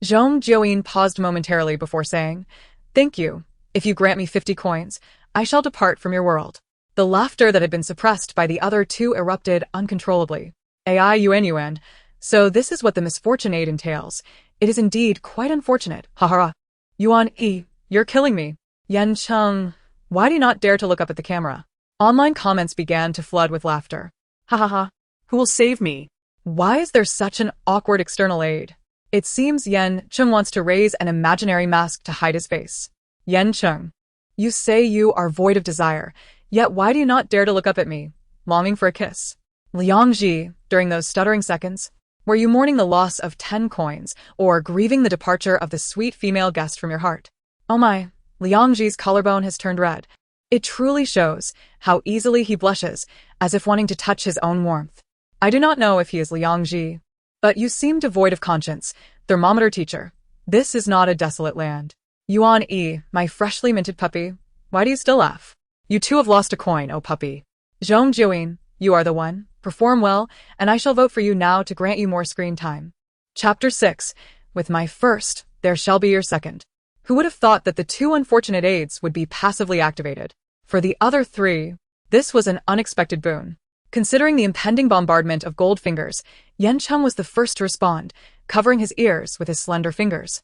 Zhong Jiuyin paused momentarily before saying, Thank you. If you grant me 50 coins, I shall depart from your world. The laughter that had been suppressed by the other 2 erupted uncontrollably. AI Yuan. So this is what the misfortune aid entails. It is indeed quite unfortunate. Ha ha. Yuan Yi, you're killing me. Yan Cheng, why do you not dare to look up at the camera? Online comments began to flood with laughter. Ha ha ha. Who will save me? Why is there such an awkward external aid? It seems Yan Cheng wants to raise an imaginary mask to hide his face. Yan Cheng, you say you are void of desire, yet why do you not dare to look up at me, longing for a kiss? Liang Ji, during those stuttering seconds, were you mourning the loss of 10 coins, or grieving the departure of the sweet female guest from your heart? Oh my, Liang Ji's collarbone has turned red. It truly shows how easily he blushes, as if wanting to touch his own warmth. I do not know if he is Liang Ji, but you seem devoid of conscience, thermometer teacher. This is not a desolate land. Yuan Yi, my freshly minted puppy, why do you still laugh? You too have lost a coin, oh puppy. Zhong Jiuyin, you are the one. Perform well, and I shall vote for you now to grant you more screen time. Chapter 6. With my first, there shall be your second. Who would have thought that the two unfortunate aides would be passively activated? For the other three, this was an unexpected boon. Considering the impending bombardment of gold fingers, Yan Cheng was the first to respond, covering his ears with his slender fingers.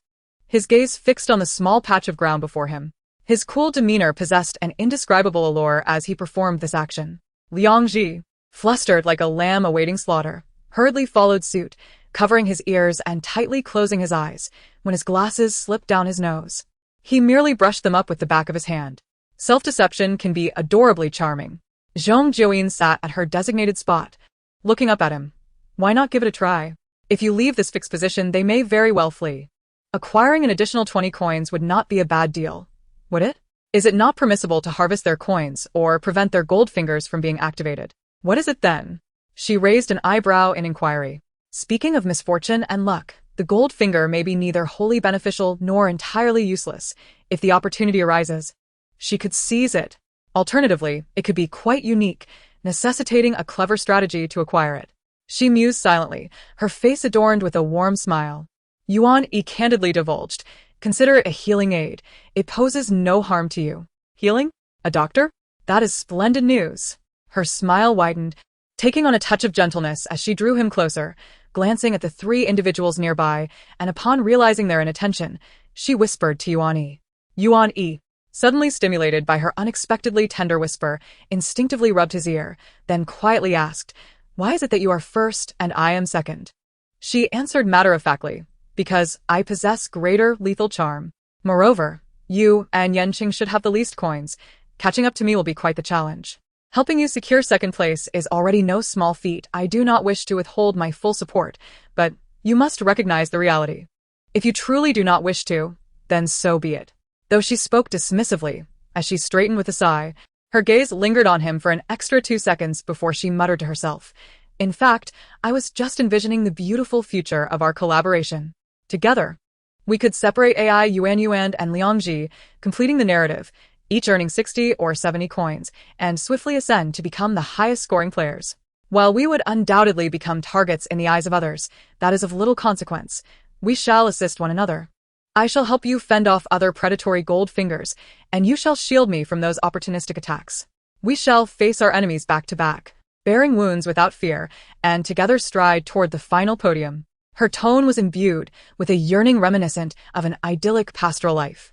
His gaze fixed on the small patch of ground before him. His cool demeanor possessed an indescribable allure as he performed this action. Liang Ji, flustered like a lamb awaiting slaughter, hurriedly followed suit, covering his ears and tightly closing his eyes when his glasses slipped down his nose. He merely brushed them up with the back of his hand. Self-deception can be adorably charming. Zhong Jiuyin sat at her designated spot, looking up at him. Why not give it a try? If you leave this fixed position, they may very well flee. Acquiring an additional 20 coins would not be a bad deal, would it? Is it not permissible to harvest their coins or prevent their gold fingers from being activated? What is it then? She raised an eyebrow in inquiry. Speaking of misfortune and luck, the gold finger may be neither wholly beneficial nor entirely useless. If the opportunity arises, she could seize it. Alternatively, it could be quite unique, necessitating a clever strategy to acquire it. She mused silently, her face adorned with a warm smile. Yuan Yi candidly divulged, consider it a healing aid. It poses no harm to you. Healing? A doctor? That is splendid news. Her smile widened, taking on a touch of gentleness as she drew him closer, glancing at the three individuals nearby, and upon realizing their inattention, she whispered to Yuan Yi. Yuan Yi, suddenly stimulated by her unexpectedly tender whisper, instinctively rubbed his ear, then quietly asked, why is it that you are first and I am second? She answered matter-of-factly, because I possess greater lethal charm. Moreover, you and Yan Cheng should have the least coins. Catching up to me will be quite the challenge. Helping you secure second place is already no small feat. I do not wish to withhold my full support, but you must recognize the reality. If you truly do not wish to, then so be it. Though she spoke dismissively, as she straightened with a sigh, her gaze lingered on him for an extra 2 seconds before she muttered to herself. In fact, I was just envisioning the beautiful future of our collaboration. Together, we could separate AI Yuan and Liang Ji, completing the narrative, each earning 60 or 70 coins, and swiftly ascend to become the highest-scoring players. While we would undoubtedly become targets in the eyes of others, that is of little consequence. We shall assist one another. I shall help you fend off other predatory gold fingers, and you shall shield me from those opportunistic attacks. We shall face our enemies back to back, bearing wounds without fear, and together stride toward the final podium. Her tone was imbued with a yearning reminiscent of an idyllic pastoral life,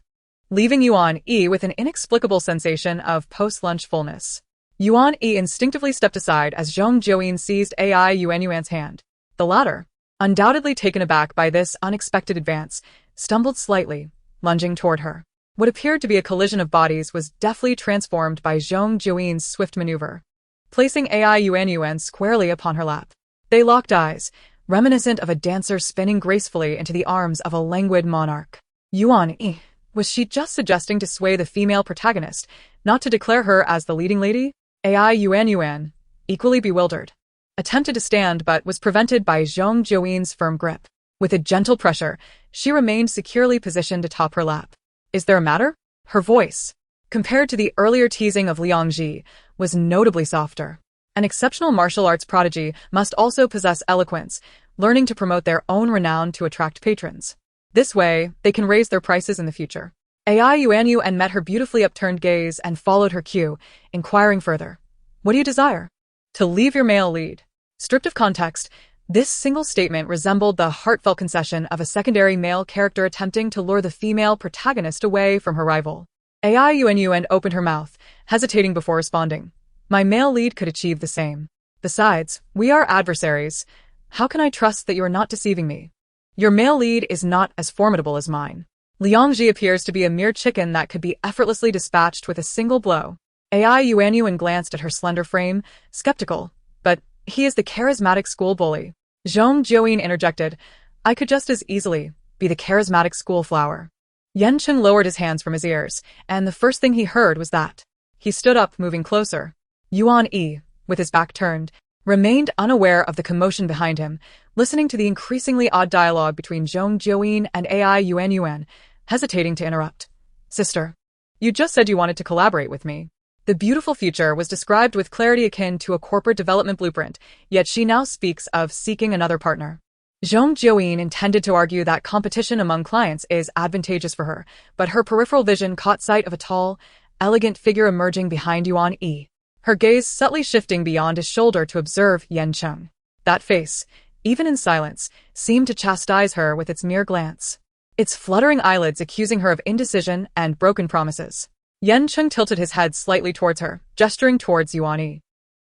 leaving Yuan Yi with an inexplicable sensation of post-lunch fullness. Yuan Yi instinctively stepped aside as Zhong Jiuyin seized AI Yuan's hand. The latter, undoubtedly taken aback by this unexpected advance, stumbled slightly, lunging toward her. What appeared to be a collision of bodies was deftly transformed by Zhong Jiuyin's swift maneuver, placing AI Yuan squarely upon her lap. They locked eyes, reminiscent of a dancer spinning gracefully into the arms of a languid monarch. Yuan Yi, was she just suggesting to sway the female protagonist, not to declare her as the leading lady? AI Yuan, equally bewildered, attempted to stand but was prevented by Zhong Jiuyin's firm grip. With a gentle pressure, she remained securely positioned atop her lap. Is there a matter? Her voice, compared to the earlier teasing of Liang Ji, was notably softer. An exceptional martial arts prodigy must also possess eloquence, learning to promote their own renown to attract patrons. This way, they can raise their prices in the future. AI Yuan met her beautifully upturned gaze and followed her cue, inquiring further. What do you desire? To leave your male lead. Stripped of context, this single statement resembled the heartfelt concession of a secondary male character attempting to lure the female protagonist away from her rival. AI Yuan opened her mouth, hesitating before responding. My male lead could achieve the same. Besides, we are adversaries. How can I trust that you are not deceiving me? Your male lead is not as formidable as mine. Liang Ji appears to be a mere chicken that could be effortlessly dispatched with a single blow. AI Yuan glanced at her slender frame, skeptical, but he is the charismatic school bully. Zhong Jiuyin interjected, I could just as easily be the charismatic school flower. Yan Cheng lowered his hands from his ears, and the first thing he heard was that. He stood up, moving closer. Yuan Yi, with his back turned, remained unaware of the commotion behind him, listening to the increasingly odd dialogue between Zhong Jiuyin and AI Yuan, hesitating to interrupt. Sister, you just said you wanted to collaborate with me. The beautiful future was described with clarity akin to a corporate development blueprint, yet she now speaks of seeking another partner. Zhong Jiuyin intended to argue that competition among clients is advantageous for her, but her peripheral vision caught sight of a tall, elegant figure emerging behind Yuan Yi, her gaze subtly shifting beyond his shoulder to observe Yan Cheng. That face, even in silence, seemed to chastise her with its mere glance, its fluttering eyelids accusing her of indecision and broken promises. Yan Cheng tilted his head slightly towards her, gesturing towards Yuan Yi.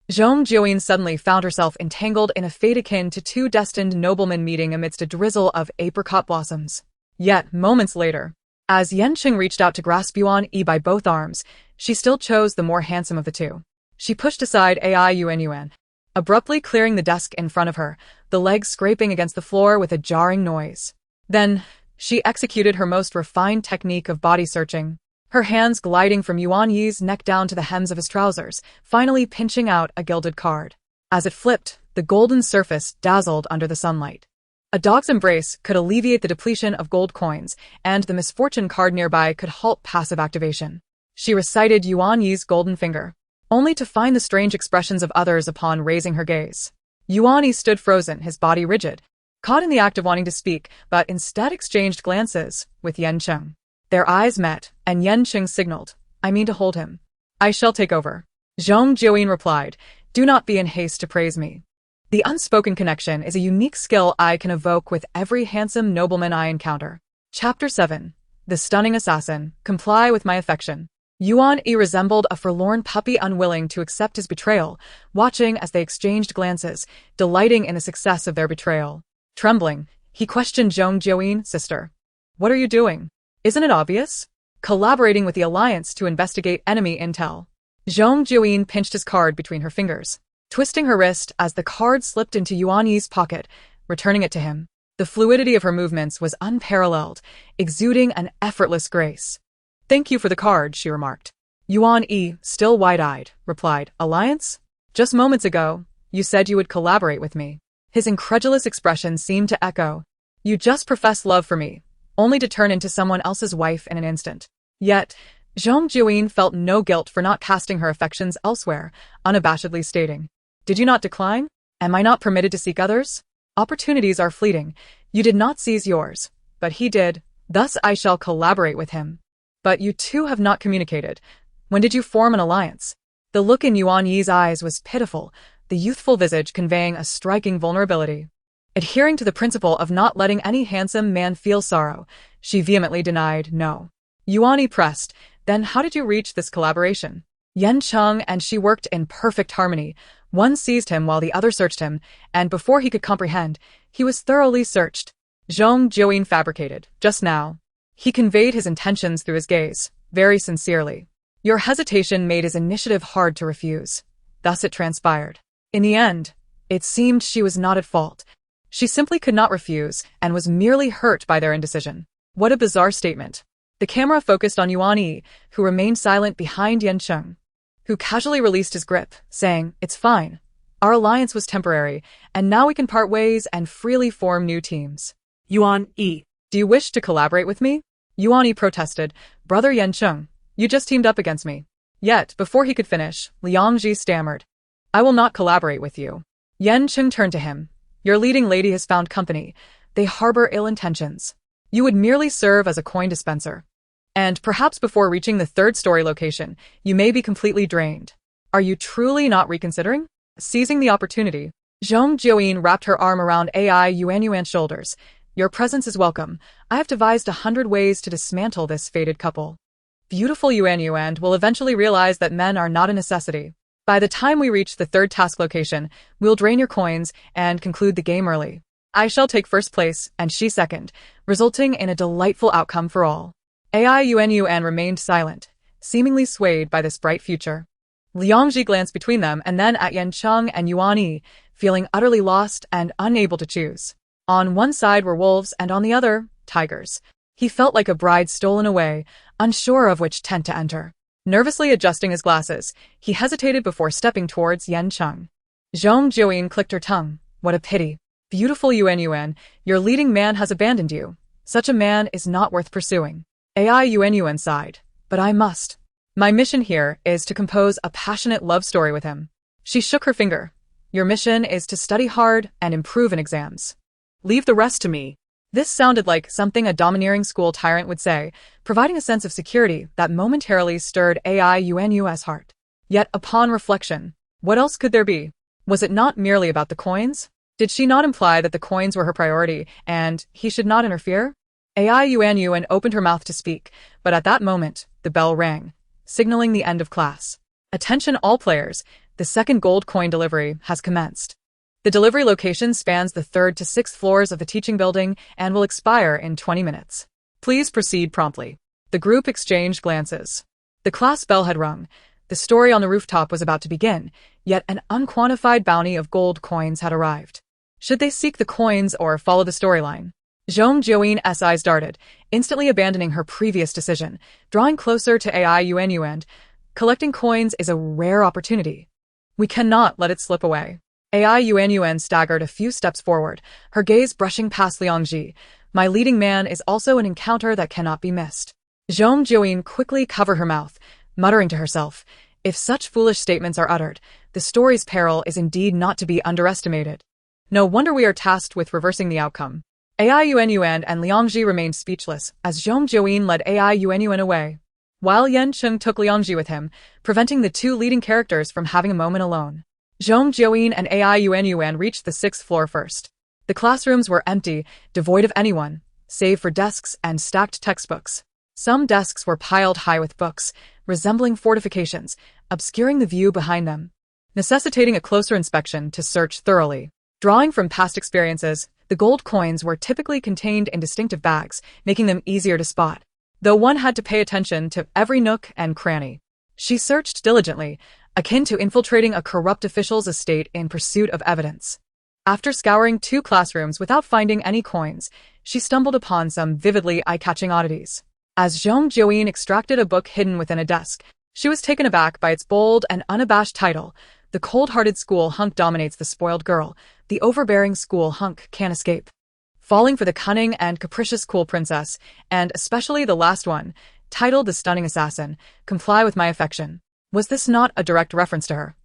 Zhong Jiuyin suddenly found herself entangled in a fate akin to two destined noblemen meeting amidst a drizzle of apricot blossoms. Yet, moments later, as Yan Cheng reached out to grasp Yuan Yi by both arms, she still chose the more handsome of the two. She pushed aside Yuan, abruptly clearing the desk in front of her, the legs scraping against the floor with a jarring noise. Then, she executed her most refined technique of body searching, her hands gliding from Yuan Yi's neck down to the hems of his trousers, finally pinching out a gilded card. As it flipped, the golden surface dazzled under the sunlight. A dog's embrace could alleviate the depletion of gold coins, and the misfortune card nearby could halt passive activation. She recited Yuan Yi's golden finger, only to find the strange expressions of others upon raising her gaze. Yuan Yi stood frozen, his body rigid, caught in the act of wanting to speak, but instead exchanged glances with Yan Cheng. Their eyes met, and Yan Cheng signaled, "I mean to hold him. I shall take over." Zhong Jiuyin replied, "Do not be in haste to praise me. The unspoken connection is a unique skill I can evoke with every handsome nobleman I encounter." Chapter 7. The Stunning Assassin. Comply with my affection. Yuan Yi resembled a forlorn puppy unwilling to accept his betrayal, watching as they exchanged glances, delighting in the success of their betrayal. Trembling, he questioned Zhong Jiuyin, "Sister, what are you doing? Isn't it obvious? Collaborating with the Alliance to investigate enemy intel." Zhong Jiuyin pinched his card between her fingers, twisting her wrist as the card slipped into Yuan Yi's pocket, returning it to him. The fluidity of her movements was unparalleled, exuding an effortless grace. "Thank you for the card," she remarked. Yuan Yi, still wide-eyed, replied, "Alliance? Just moments ago, you said you would collaborate with me." His incredulous expression seemed to echo, "You just professed love for me, only to turn into someone else's wife in an instant." Yet, Zhong Jiuyin felt no guilt for not casting her affections elsewhere, unabashedly stating, "Did you not decline? Am I not permitted to seek others? Opportunities are fleeting. You did not seize yours, but he did. Thus I shall collaborate with him." "But you two have not communicated. When did you form an alliance?" The look in Yuan Yi's eyes was pitiful, the youthful visage conveying a striking vulnerability. Adhering to the principle of not letting any handsome man feel sorrow, she vehemently denied, "No." Yuan Yi pressed, "Then how did you reach this collaboration?" Yan Cheng and she worked in perfect harmony. One seized him while the other searched him, and before he could comprehend, he was thoroughly searched. Zhong Jiuyin fabricated, "Just now." He conveyed his intentions through his gaze, very sincerely. Your hesitation made his initiative hard to refuse. Thus it transpired. In the end, it seemed she was not at fault. She simply could not refuse, and was merely hurt by their indecision. What a bizarre statement. The camera focused on Yuan Yi, who remained silent behind Yan Cheng, who casually released his grip, saying, "It's fine. Our alliance was temporary, and now we can part ways and freely form new teams." "Yuan Yi, do you wish to collaborate with me?" Yuan Yi protested, "Brother Yan Cheng, you just teamed up against me." Yet, before he could finish, Liang Ji stammered, "I will not collaborate with you." Yan Cheng turned to him. "Your leading lady has found company. They harbor ill intentions. You would merely serve as a coin dispenser. And perhaps before reaching the third-story location, you may be completely drained. Are you truly not reconsidering?" Seizing the opportunity, Zhong Jiuyin wrapped her arm around Yuan's shoulders. "Your presence is welcome. I have devised 100 ways to dismantle this fated couple." Beautiful Yuan will eventually realize that men are not a necessity. By the time we reach the third task location, we'll drain your coins and conclude the game early. I shall take first place, and she second, resulting in a delightful outcome for all. Yuan remained silent, seemingly swayed by this bright future. Liang Ji glanced between them and then at Yan Cheng and Yuan Yi, feeling utterly lost and unable to choose. On one side were wolves and on the other, tigers. He felt like a bride stolen away, unsure of which tent to enter. Nervously adjusting his glasses, he hesitated before stepping towards Yan Cheng. Zhong Jiuyin clicked her tongue. "What a pity. Beautiful Yuan, your leading man has abandoned you. Such a man is not worth pursuing." Yuan sighed. "But I must. My mission here is to compose a passionate love story with him." She shook her finger. "Your mission is to study hard and improve in exams. Leave the rest to me. This sounded like something a domineering school tyrant would say, providing a sense of security that momentarily stirred AI Yuan's heart. Yet, upon reflection, what else could there be? Was it not merely about the coins? Did she not imply that the coins were her priority, and he should not interfere? AI Yuan opened her mouth to speak, but at that moment, the bell rang, signaling the end of class. Attention all players, the second gold coin delivery has commenced. The delivery location spans the 3rd to 6th floors of the teaching building and will expire in 20 minutes. Please proceed promptly. The group exchanged glances. The class bell had rung. The story on the rooftop was about to begin, yet an unquantified bounty of gold coins had arrived. Should they seek the coins or follow the storyline? Zhong Jiuyin eyes darted, instantly abandoning her previous decision, drawing closer to AI Yuan. Collecting coins is a rare opportunity. We cannot let it slip away. AI Yuan staggered a few steps forward, her gaze brushing past Liangji. My leading man is also an encounter that cannot be missed. Zhong Jiuyin quickly covered her mouth, muttering to herself, if such foolish statements are uttered, the story's peril is indeed not to be underestimated. No wonder we are tasked with reversing the outcome. AI Yuan and Liangji remained speechless as Zhong Jiuyin led AI Yuan away, while Yan Cheng took Liangji with him, preventing the two leading characters from having a moment alone. Zhong Jiuyin and AI Yuan reached the 6th floor first. The classrooms were empty, devoid of anyone, save for desks and stacked textbooks. Some desks were piled high with books, resembling fortifications, obscuring the view behind them, necessitating a closer inspection to search thoroughly. Drawing from past experiences, the gold coins were typically contained in distinctive bags, making them easier to spot, though one had to pay attention to every nook and cranny. She searched diligently, akin to infiltrating a corrupt official's estate in pursuit of evidence. After scouring 2 classrooms without finding any coins, she stumbled upon some vividly eye-catching oddities. As Zhong Jiuyin extracted a book hidden within a desk, she was taken aback by its bold and unabashed title, The Cold-Hearted School Hunk Dominates the Spoiled Girl, the overbearing school hunk can't escape. Falling for the cunning and capricious cool princess, and especially the last one, titled The Stunning Assassin, Comply with My Affection. Was this not a direct reference to her?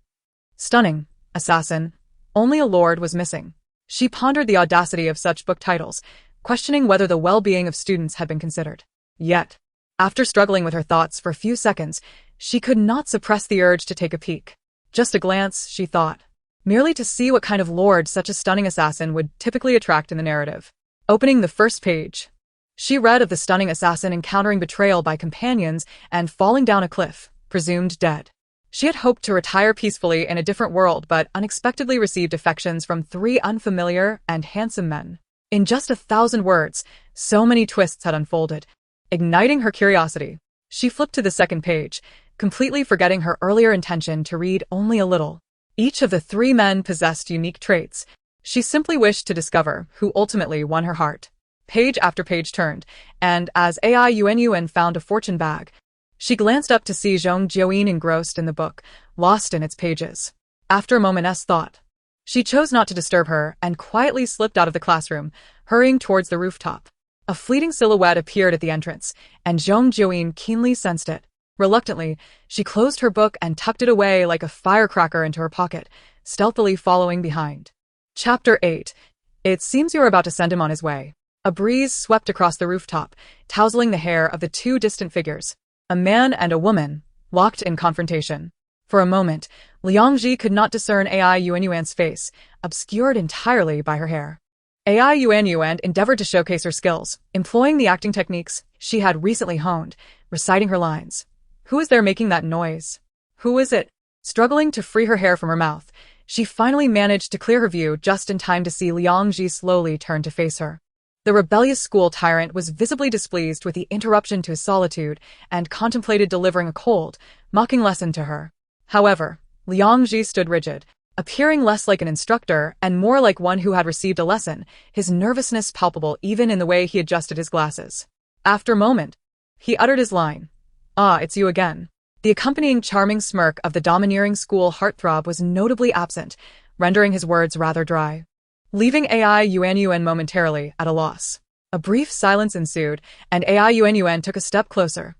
Stunning, assassin, only a lord was missing. She pondered the audacity of such book titles, questioning whether the well-being of students had been considered. Yet, after struggling with her thoughts for a few seconds, she could not suppress the urge to take a peek. Just a glance, she thought, merely to see what kind of lord such a stunning assassin would typically attract in the narrative. Opening the first page, she read of the stunning assassin encountering betrayal by companions and falling down a cliff, presumed dead. She had hoped to retire peacefully in a different world, but unexpectedly received affections from 3 unfamiliar and handsome men. In just 1,000 words, so many twists had unfolded. Igniting her curiosity, she flipped to the second page, completely forgetting her earlier intention to read only a little. Each of the 3 men possessed unique traits. She simply wished to discover who ultimately won her heart. Page after page turned, and as AI Yuan found a fortune bag, she glanced up to see Zhong Jiuyin engrossed in the book, lost in its pages. After a moment's thought, she chose not to disturb her and quietly slipped out of the classroom, hurrying towards the rooftop. A fleeting silhouette appeared at the entrance, and Zhong Jiuyin keenly sensed it. Reluctantly, she closed her book and tucked it away like a firecracker into her pocket, stealthily following behind. Chapter 8. It seems you're about to send him on his way. A breeze swept across the rooftop, tousling the hair of the 2 distant figures. A man and a woman, locked in confrontation. For a moment, Liangji could not discern AI Yuan's face, obscured entirely by her hair. AI Yuan endeavored to showcase her skills, employing the acting techniques she had recently honed, reciting her lines. Who is there making that noise? Who is it? Struggling to free her hair from her mouth, she finally managed to clear her view just in time to see Liangji slowly turn to face her. The rebellious school tyrant was visibly displeased with the interruption to his solitude and contemplated delivering a cold, mocking lesson to her. However, Liangji stood rigid, appearing less like an instructor and more like one who had received a lesson, his nervousness palpable even in the way he adjusted his glasses. After a moment, he uttered his line. Ah, it's you again. The accompanying charming smirk of the domineering school heartthrob was notably absent, rendering his words rather dry. Leaving AI Yuan momentarily at a loss. A brief silence ensued, and AI Yuan took a step closer.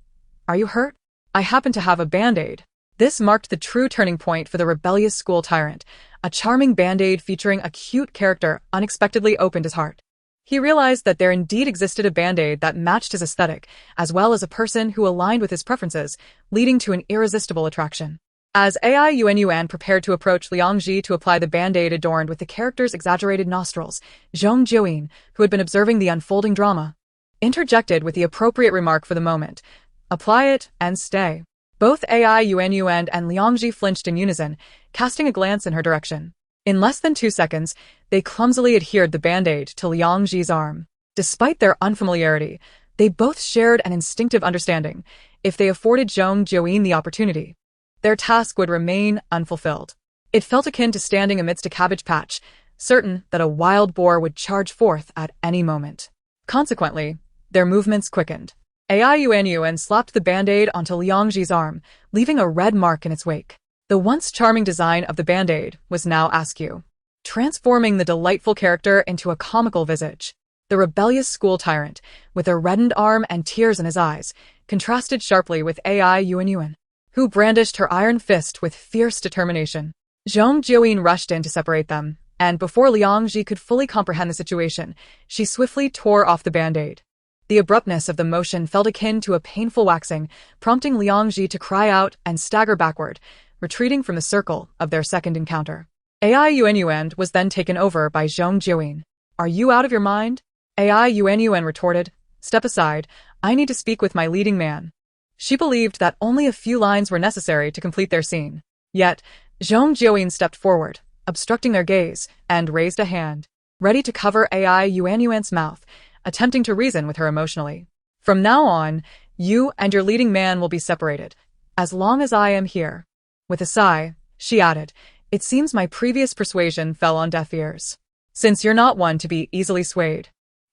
Are you hurt? I happen to have a band-aid. This marked the true turning point for the rebellious school tyrant. A charming band-aid featuring a cute character unexpectedly opened his heart. He realized that there indeed existed a band-aid that matched his aesthetic, as well as a person who aligned with his preferences, leading to an irresistible attraction. As Ai Yuan prepared to approach Liangji to apply the band-aid adorned with the character's exaggerated nostrils, Zhong Jiuyin, who had been observing the unfolding drama, interjected with the appropriate remark for the moment. Apply it and stay. Both Ai Yuan and Liangji flinched in unison, casting a glance in her direction. In less than 2 seconds, they clumsily adhered the band-aid to Liangji's arm. Despite their unfamiliarity, they both shared an instinctive understanding. If they afforded Zhong Jiuyin the opportunity, their task would remain unfulfilled. It felt akin to standing amidst a cabbage patch, certain that a wild boar would charge forth at any moment. Consequently, their movements quickened. Ai Yuan slapped the band-aid onto Liangji's arm, leaving a red mark in its wake. The once charming design of the band-aid was now askew, transforming the delightful character into a comical visage. The rebellious school tyrant, with a reddened arm and tears in his eyes, contrasted sharply with Ai Yuan, who brandished her iron fist with fierce determination. Zhong Jiuyin rushed in to separate them, and before Liangji could fully comprehend the situation, she swiftly tore off the band-aid. The abruptness of the motion felt akin to a painful waxing, prompting Liangji to cry out and stagger backward, retreating from the circle of their second encounter. Ai Yuan was then taken over by Zhong Jiuyin. "Are you out of your mind?" Ai Yuan retorted. "Step aside, I need to speak with my leading man." She believed that only a few lines were necessary to complete their scene. Yet, Zhong Jiuyin stepped forward, obstructing their gaze, and raised a hand, ready to cover Ai Yuan's mouth, attempting to reason with her emotionally. "From now on, you and your leading man will be separated, as long as I am here." With a sigh, she added, "It seems my previous persuasion fell on deaf ears. Since you're not one to be easily swayed,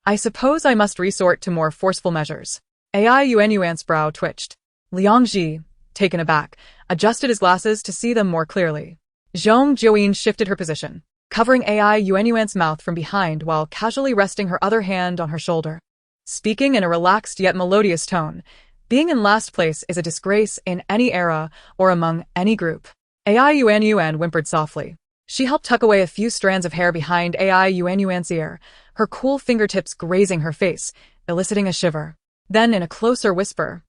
I suppose I must resort to more forceful measures." Ai Yuan's brow twitched. Liangji, taken aback, adjusted his glasses to see them more clearly. Zhong Jiuyin shifted her position, covering Ai Yuan's mouth from behind while casually resting her other hand on her shoulder. Speaking in a relaxed yet melodious tone, "Being in last place is a disgrace in any era or among any group." Ai Yuan whimpered softly. She helped tuck away a few strands of hair behind Ai Yuan's ear, her cool fingertips grazing her face, eliciting a shiver. Then, in a closer whisper,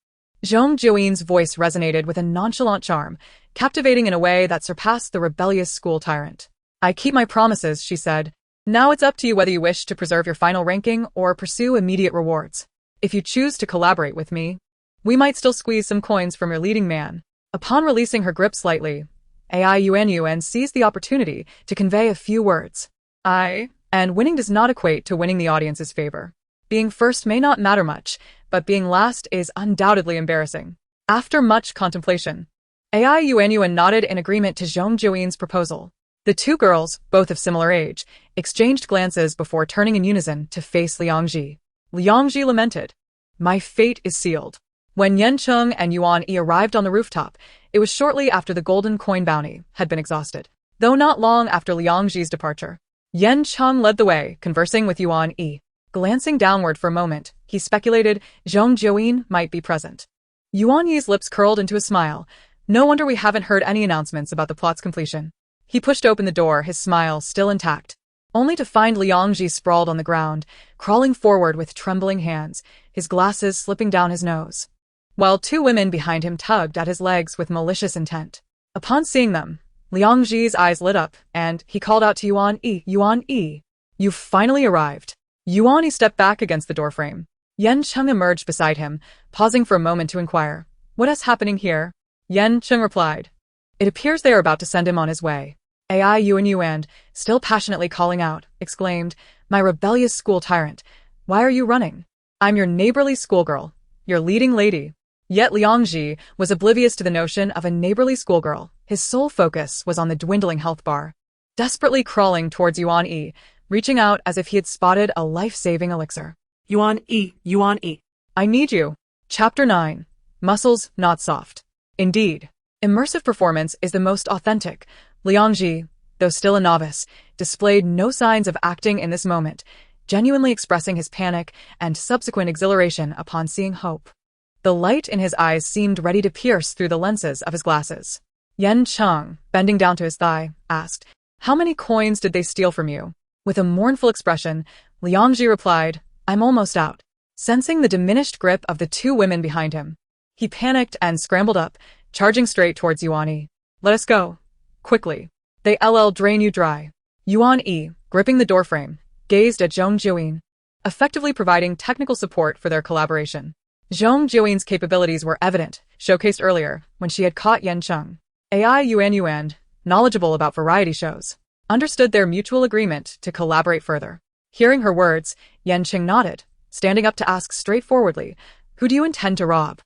Zhong Jiuyin's voice resonated with a nonchalant charm, captivating in a way that surpassed the rebellious school tyrant. "I keep my promises," she said. "Now it's up to you whether you wish to preserve your final ranking or pursue immediate rewards. If you choose to collaborate with me, we might still squeeze some coins from your leading man." Upon releasing her grip slightly, Ai Yuan seized the opportunity to convey a few words. And winning does not equate to winning the audience's favor. Being first may not matter much, but being last is undoubtedly embarrassing. After much contemplation, Ai Yuan nodded in agreement to Zhong Jiuyin's proposal. The two girls, both of similar age, exchanged glances before turning in unison to face Liangji. Liangji lamented, "My fate is sealed." When Yan Cheng and Yuan Yi arrived on the rooftop, it was shortly after the golden coin bounty had been exhausted. Though not long after Liangji's departure, Yan Cheng led the way, conversing with Yuan Yi. Glancing downward for a moment, he speculated Zhong Jiuyin might be present. Yuan Yi's lips curled into a smile. "No wonder we haven't heard any announcements about the plot's completion." He pushed open the door, his smile still intact, only to find Liangji sprawled on the ground, crawling forward with trembling hands, his glasses slipping down his nose, while two women behind him tugged at his legs with malicious intent. Upon seeing them, Liangji's eyes lit up, and he called out to Yuan Yi, "You've finally arrived." Yuan Yi stepped back against the doorframe. Yan Cheng emerged beside him, pausing for a moment to inquire, "What is happening here?" Yan Cheng replied, "It appears they are about to send him on his way." Ai Yuan, still passionately calling out, exclaimed, "My rebellious school tyrant, why are you running? I'm your neighborly schoolgirl, your leading lady." Yet Liangji was oblivious to the notion of a neighborly schoolgirl. His sole focus was on the dwindling health bar. Desperately crawling towards Yuan Yi, reaching out as if he had spotted a life-saving elixir. Yuan Yi. "I need you." Chapter 9. Muscles Not Soft. Indeed, immersive performance is the most authentic. Liangji, though still a novice, displayed no signs of acting in this moment, genuinely expressing his panic and subsequent exhilaration upon seeing hope. The light in his eyes seemed ready to pierce through the lenses of his glasses. Yan Cheng, bending down to his thigh, asked, "How many coins did they steal from you?" With a mournful expression, Liangji replied, "I'm almost out." Sensing the diminished grip of the two women behind him, he panicked and scrambled up, charging straight towards Yuan Yi. "Let us go. Quickly. They'll drain you dry." Yuan Yi, gripping the doorframe, gazed at Zhong Jiuyin, effectively providing technical support for their collaboration. Zhong Jiuyin's capabilities were evident, showcased earlier, when she had caught Yan Cheng. AI Yuan, knowledgeable about variety shows, understood their mutual agreement to collaborate further. Hearing her words, Yan Cheng nodded, standing up to ask straightforwardly, "Who do you intend to rob?"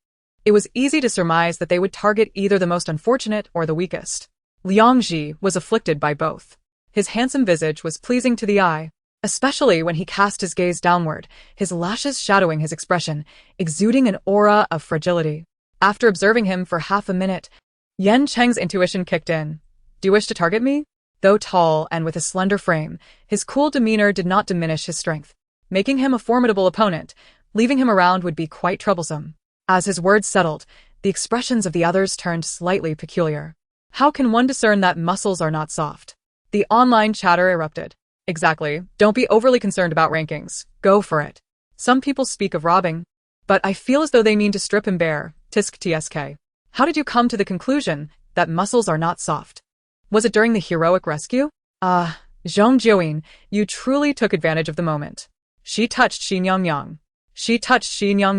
It was easy to surmise that they would target either the most unfortunate or the weakest. Liangji was afflicted by both. His handsome visage was pleasing to the eye, especially when he cast his gaze downward, his lashes shadowing his expression, exuding an aura of fragility. After observing him for half a minute, Yan Cheng's intuition kicked in. "Do you wish to target me?" Though tall and with a slender frame, his cool demeanor did not diminish his strength, making him a formidable opponent. Leaving him around would be quite troublesome. As his words settled, the expressions of the others turned slightly peculiar. How can one discern that muscles are not soft? The online chatter erupted. "Exactly. Don't be overly concerned about rankings. Go for it. Some people speak of robbing, but I feel as though they mean to strip him bare. Tisk tsk. How did you come to the conclusion that muscles are not soft? Was it during the heroic rescue?" Zhong Jiuyin, you truly took advantage of the moment." She touched Xin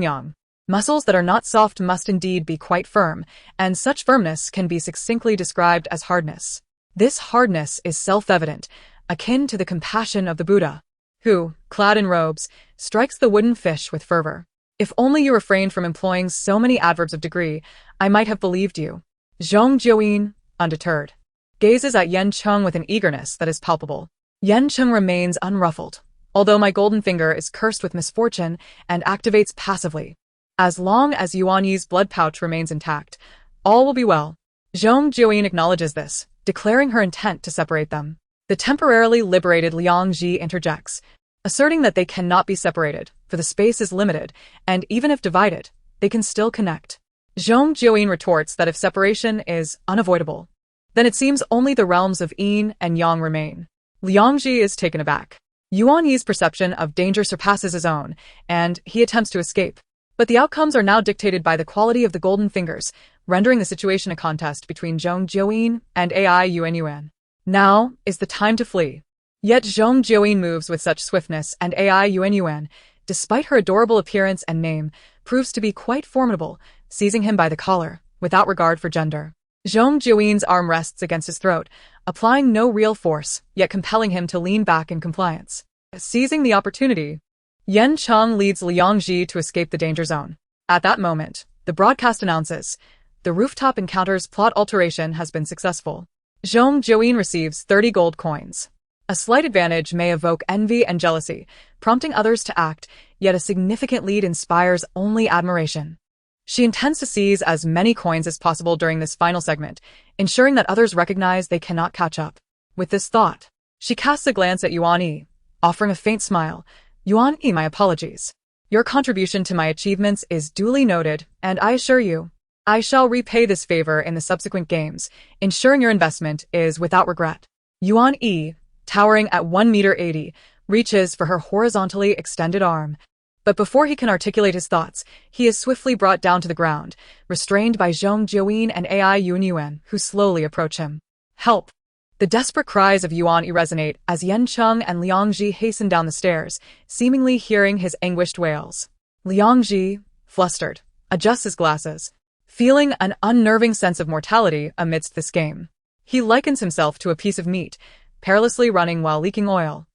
Yang. Muscles that are not soft must indeed be quite firm, and such firmness can be succinctly described as hardness. This hardness is self-evident, akin to the compassion of the Buddha, who, clad in robes, strikes the wooden fish with fervor. If only you refrained from employing so many adverbs of degree, I might have believed you. Zhong Jiuyin, undeterred, gazes at Yan Cheng with an eagerness that is palpable. Yan Cheng remains unruffled, although my golden finger is cursed with misfortune and activates passively. As long as Yuan Yi's blood pouch remains intact, all will be well. Zhong Jiuyin acknowledges this, declaring her intent to separate them. The temporarily liberated Liangji interjects, asserting that they cannot be separated, for the space is limited, and even if divided, they can still connect. Zhong Jiuyin retorts that if separation is unavoidable, then it seems only the realms of yin and yang remain. Liangji is taken aback. Yuan Yi's perception of danger surpasses his own, and he attempts to escape. But the outcomes are now dictated by the quality of the golden fingers, rendering the situation a contest between Zhong Jiuyin and AI Yuan. Now is the time to flee. Yet Zhong Jiuyin moves with such swiftness, and AI Yuan, despite her adorable appearance and name, proves to be quite formidable, seizing him by the collar, without regard for gender. Zhong Jiuyin's arm rests against his throat, applying no real force, yet compelling him to lean back in compliance. Seizing the opportunity, Yan Cheng leads Liangji to escape the danger zone. At that moment, the broadcast announces, "The rooftop encounter's plot alteration has been successful." Zhong Jiuyin receives 30 gold coins. A slight advantage may evoke envy and jealousy, prompting others to act, yet a significant lead inspires only admiration. She intends to seize as many coins as possible during this final segment, ensuring that others recognize they cannot catch up. With this thought, she casts a glance at Yuan Yi, offering a faint smile. "Yuan Yi, my apologies. Your contribution to my achievements is duly noted, and I assure you, I shall repay this favor in the subsequent games, ensuring your investment is without regret." Yuan Yi, towering at 1.80 meters, reaches for her horizontally extended arm. But before he can articulate his thoughts, he is swiftly brought down to the ground, restrained by Zhong Jiuyin and AI Yuan, who slowly approach him. "Help!" The desperate cries of Yuan Yi resonate as Yan Cheng and Liangji hasten down the stairs, seemingly hearing his anguished wails. Liangji, flustered, adjusts his glasses, feeling an unnerving sense of mortality amidst this game. He likens himself to a piece of meat, perilously running while leaking oil,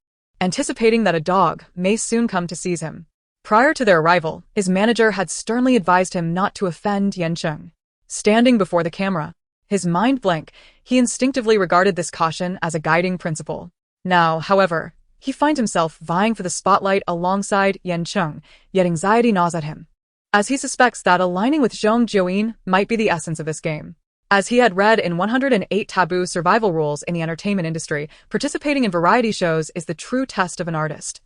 anticipating that a dog may soon come to seize him. Prior to their arrival, his manager had sternly advised him not to offend Yan Cheng. Standing before the camera, his mind blank, he instinctively regarded this caution as a guiding principle. Now, however, he finds himself vying for the spotlight alongside Yan Cheng, yet anxiety gnaws at him, as he suspects that aligning with Zhong Jiuyin might be the essence of this game. As he had read in 108 taboo survival rules in the entertainment industry, participating in variety shows is the true test of an artist,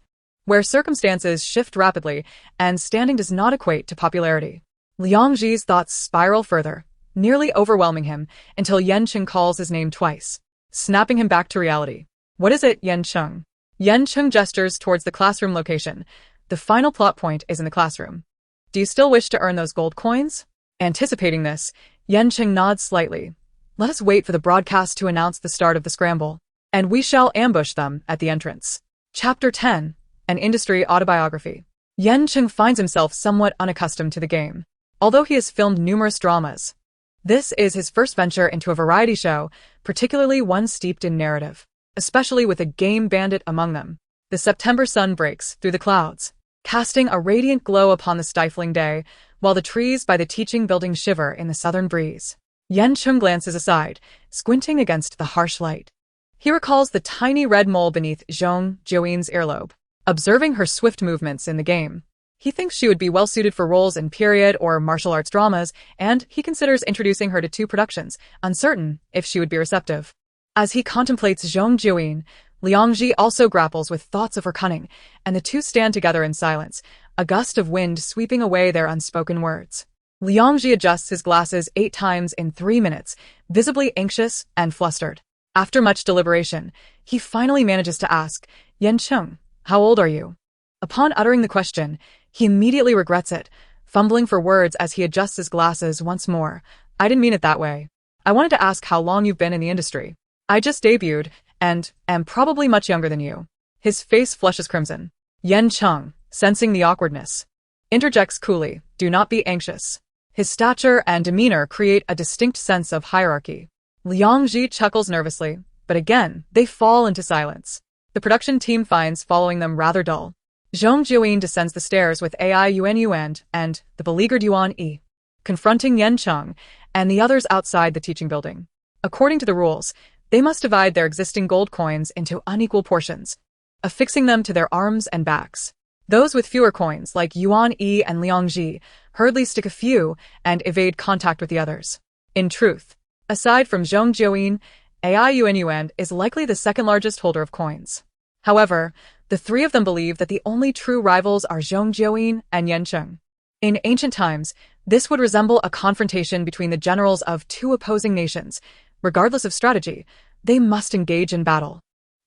where circumstances shift rapidly and standing does not equate to popularity. Liang Ji's thoughts spiral further, nearly overwhelming him until Yan Cheng calls his name twice, snapping him back to reality. What is it, Yan Cheng? Yan Cheng gestures towards the classroom location. The final plot point is in the classroom. Do you still wish to earn those gold coins? Anticipating this, Yan Cheng nods slightly. Let us wait for the broadcast to announce the start of the scramble, and we shall ambush them at the entrance. Chapter 10. An Industry Autobiography. Yan Cheng finds himself somewhat unaccustomed to the game. Although he has filmed numerous dramas, this is his first venture into a variety show, particularly one steeped in narrative, especially with a game bandit among them. The September sun breaks through the clouds, casting a radiant glow upon the stifling day, while the trees by the teaching building shiver in the southern breeze. Yan Cheng glances aside, squinting against the harsh light. He recalls the tiny red mole beneath Zhong Jiuyin's earlobe, observing her swift movements in the game. He thinks she would be well-suited for roles in period or martial arts dramas, and he considers introducing her to 2 productions, uncertain if she would be receptive. As he contemplates Zhong Jiuyin, Liang Ji also grapples with thoughts of her cunning, and the two stand together in silence, a gust of wind sweeping away their unspoken words. Liang Ji adjusts his glasses 8 times in 3 minutes, visibly anxious and flustered. After much deliberation, he finally manages to ask, Yan Cheng, how old are you? Upon uttering the question, he immediately regrets it, fumbling for words as he adjusts his glasses once more. I didn't mean it that way. I wanted to ask how long you've been in the industry. I just debuted, and am probably much younger than you. His face flushes crimson. Yan Cheng, sensing the awkwardness, interjects coolly, do not be anxious. His stature and demeanor create a distinct sense of hierarchy. Liang Ji chuckles nervously, but again, they fall into silence. The production team finds following them rather dull. Zhong Jiuyin descends the stairs with Yuan and the beleaguered Yuan Yi, confronting Yan Cheng and the others outside the teaching building. According to the rules, they must divide their existing gold coins into unequal portions, affixing them to their arms and backs. Those with fewer coins, like Yuan Yi and Liang Ji, hurriedly stick a few and evade contact with the others. In truth, aside from Zhong Jiuyin, Yuan is likely the second largest holder of coins. However, the 3 of them believe that the only true rivals are Zhong Jiuyin and Yan Cheng. In ancient times, this would resemble a confrontation between the generals of 2 opposing nations. Regardless of strategy, they must engage in battle.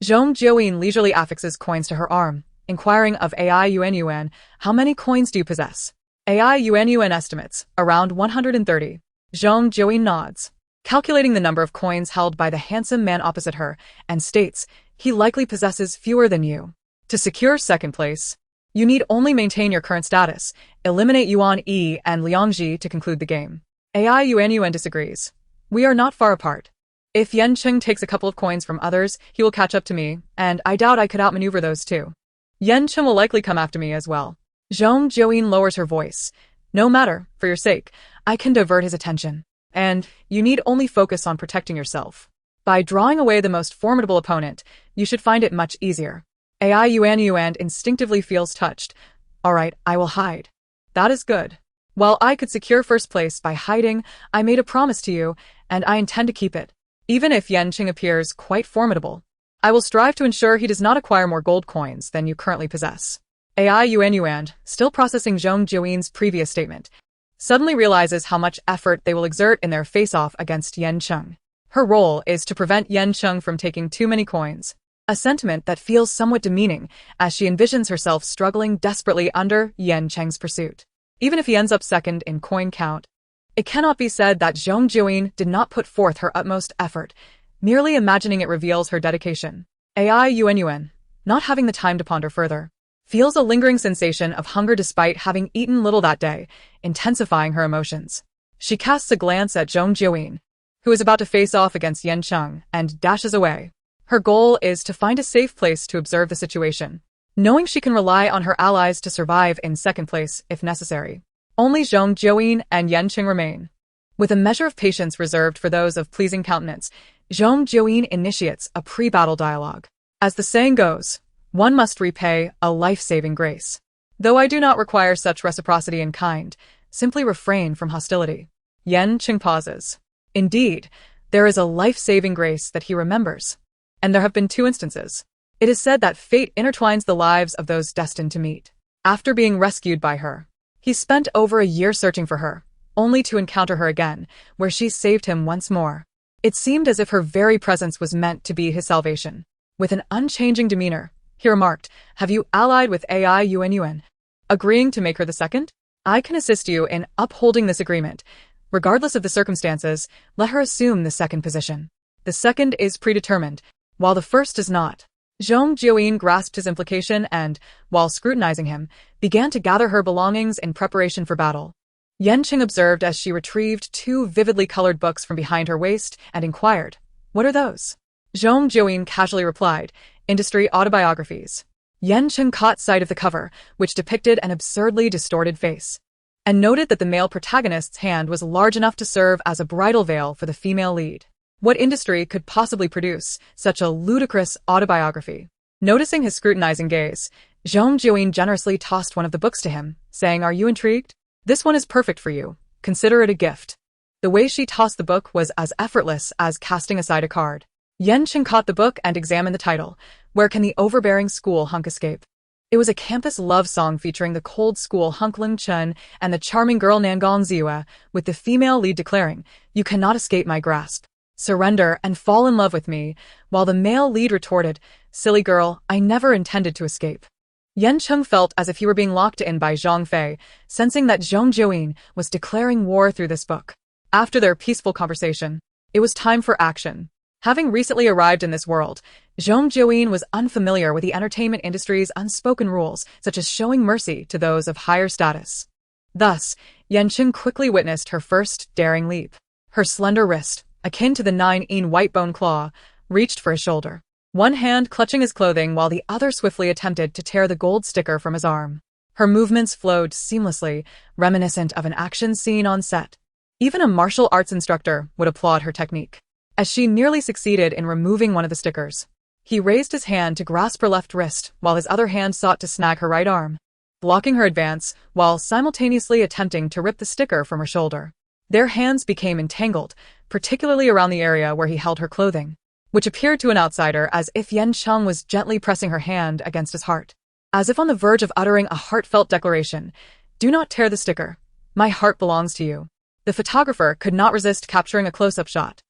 Zhong Jiuyin leisurely affixes coins to her arm, inquiring of Yuan, how many coins do you possess? Yuan estimates, around 130. Zhong Jiuyin nods, calculating the number of coins held by the handsome man opposite her, and states, he likely possesses fewer than you. To secure second place, you need only maintain your current status, eliminate Yuan Yi and Liang Ji to conclude the game. Yuan disagrees. We are not far apart. If Yan Cheng takes a couple of coins from others, he will catch up to me, and I doubt I could outmaneuver those 2. Yan Cheng will likely come after me as well. Zhong Jiuyin lowers her voice. No matter, for your sake, I can divert his attention. And you need only focus on protecting yourself. By drawing away the most formidable opponent, you should find it much easier. Yuan instinctively feels touched. All right, I will hide. That is good. While I could secure first place by hiding, I made a promise to you, and I intend to keep it. Even if Yan Cheng appears quite formidable, I will strive to ensure he does not acquire more gold coins than you currently possess. Yuan, still processing Zhong Jiuyin's previous statement, suddenly realizes how much effort they will exert in their face-off against Yan Cheng. Her role is to prevent Yan Cheng from taking too many coins, a sentiment that feels somewhat demeaning as she envisions herself struggling desperately under Yan Cheng's pursuit. Even if he ends up second in coin count, it cannot be said that Zhong Jiuyin did not put forth her utmost effort. Merely imagining it reveals her dedication. Yuan, not having the time to ponder further, feels a lingering sensation of hunger despite having eaten little that day, intensifying her emotions. She casts a glance at Zhong Jiuyin, who is about to face off against Yan Cheng, and dashes away. Her goal is to find a safe place to observe the situation, knowing she can rely on her allies to survive in second place if necessary. Only Zhong Jiuyin and Yan Cheng remain. With a measure of patience reserved for those of pleasing countenance, Zhong Jiuyin initiates a pre-battle dialogue. As the saying goes, one must repay a life-saving grace. Though I do not require such reciprocity in kind, simply refrain from hostility. Yan Cheng pauses. Indeed, there is a life-saving grace that he remembers. And there have been 2 instances. It is said that fate intertwines the lives of those destined to meet. After being rescued by her, He spent over a year searching for her, only to encounter her again, where she saved him once more. It seemed as if her very presence was meant to be his salvation. With an unchanging demeanor, he remarked, "Have you allied with AI Yuan? Agreeing to make her the second? I can assist you in upholding this agreement. Regardless of the circumstances, let her assume the second position. The second is predetermined, while the first is not." Zhong Jiuyin grasped his implication and, while scrutinizing him, began to gather her belongings in preparation for battle. Yan Cheng observed as she retrieved two vividly colored books from behind her waist and inquired, "What are those?" Zhong Jiuyin casually replied, "Industry autobiographies." Yan Cheng caught sight of the cover, which depicted an absurdly distorted face, and noted that the male protagonist's hand was large enough to serve as a bridal veil for the female lead. What industry could possibly produce such a ludicrous autobiography? Noticing his scrutinizing gaze, Zhong Jiuyin generously tossed one of the books to him, saying, "Are you intrigued? This one is perfect for you. Consider it a gift." The way she tossed the book was as effortless as casting aside a card. Yan Cheng caught the book and examined the title, "Where Can the Overbearing School Hunk Escape?" It was a campus love song featuring the cold school hunk Ling Chen and the charming girl Nangong Ziyue, with the female lead declaring, "You cannot escape my grasp. Surrender and fall in love with me," while the male lead retorted, "Silly girl, I never intended to escape." Yan Cheng felt as if he were being locked in by Zhang Fei, sensing that Zhong Jiuyin was declaring war through this book. After their peaceful conversation, it was time for action. Having recently arrived in this world, Zhong Jiuyin was unfamiliar with the entertainment industry's unspoken rules, such as showing mercy to those of higher status. Thus, Yan Cheng quickly witnessed her first daring leap. Her slender wrist, akin to the 9-in white bone claw, reached for his shoulder, one hand clutching his clothing while the other swiftly attempted to tear the gold sticker from his arm. Her movements flowed seamlessly, reminiscent of an action scene on set. Even a martial arts instructor would applaud her technique. As she nearly succeeded in removing one of the stickers, he raised his hand to grasp her left wrist while his other hand sought to snag her right arm, blocking her advance while simultaneously attempting to rip the sticker from her shoulder. Their hands became entangled, particularly around the area where he held her clothing, which appeared to an outsider as if Yan Cheng was gently pressing her hand against his heart, as if on the verge of uttering a heartfelt declaration, "Do not tear the sticker. My heart belongs to you." The photographer could not resist capturing a close-up shot.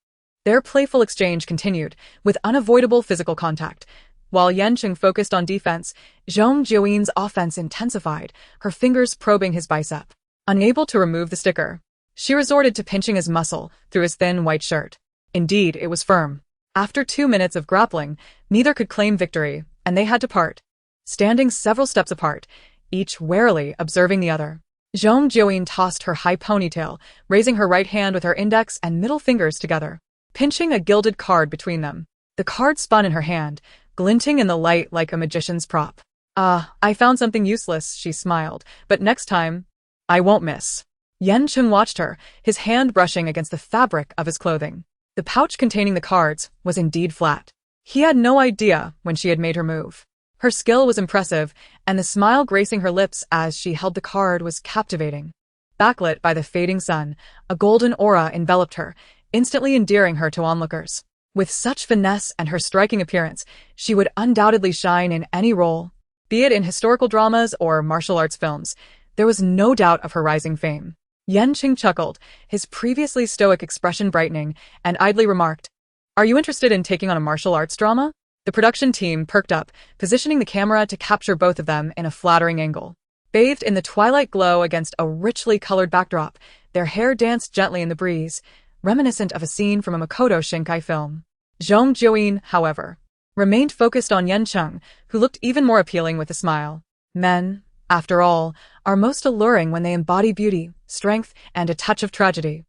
Their playful exchange continued, with unavoidable physical contact. While Yan Cheng focused on defense, Zhong Jiuyin's offense intensified, her fingers probing his bicep. Unable to remove the sticker, she resorted to pinching his muscle through his thin white shirt. Indeed, it was firm. After 2 minutes of grappling, neither could claim victory, and they had to part, standing several steps apart, each warily observing the other. Zhong Jiuyin tossed her high ponytail, raising her right hand with her index and middle fingers together, pinching a gilded card between them. The card spun in her hand, glinting in the light like a magician's prop. "Ah, I found something useless," she smiled, "but next time, I won't miss." Yan Cheng watched her, his hand brushing against the fabric of his clothing. The pouch containing the cards was indeed flat. He had no idea when she had made her move. Her skill was impressive, and the smile gracing her lips as she held the card was captivating. Backlit by the fading sun, a golden aura enveloped her, instantly endearing her to onlookers. With such finesse and her striking appearance, she would undoubtedly shine in any role, be it in historical dramas or martial arts films. There was no doubt of her rising fame. Yan Cheng chuckled, his previously stoic expression brightening, and idly remarked, "Are you interested in taking on a martial arts drama?" The production team perked up, positioning the camera to capture both of them in a flattering angle. Bathed in the twilight glow against a richly colored backdrop, their hair danced gently in the breeze, reminiscent of a scene from a Makoto Shinkai film. Zhong Jiuyin, however, remained focused on Yan Cheng, who looked even more appealing with a smile. Men, after all, are most alluring when they embody beauty, strength, and a touch of tragedy.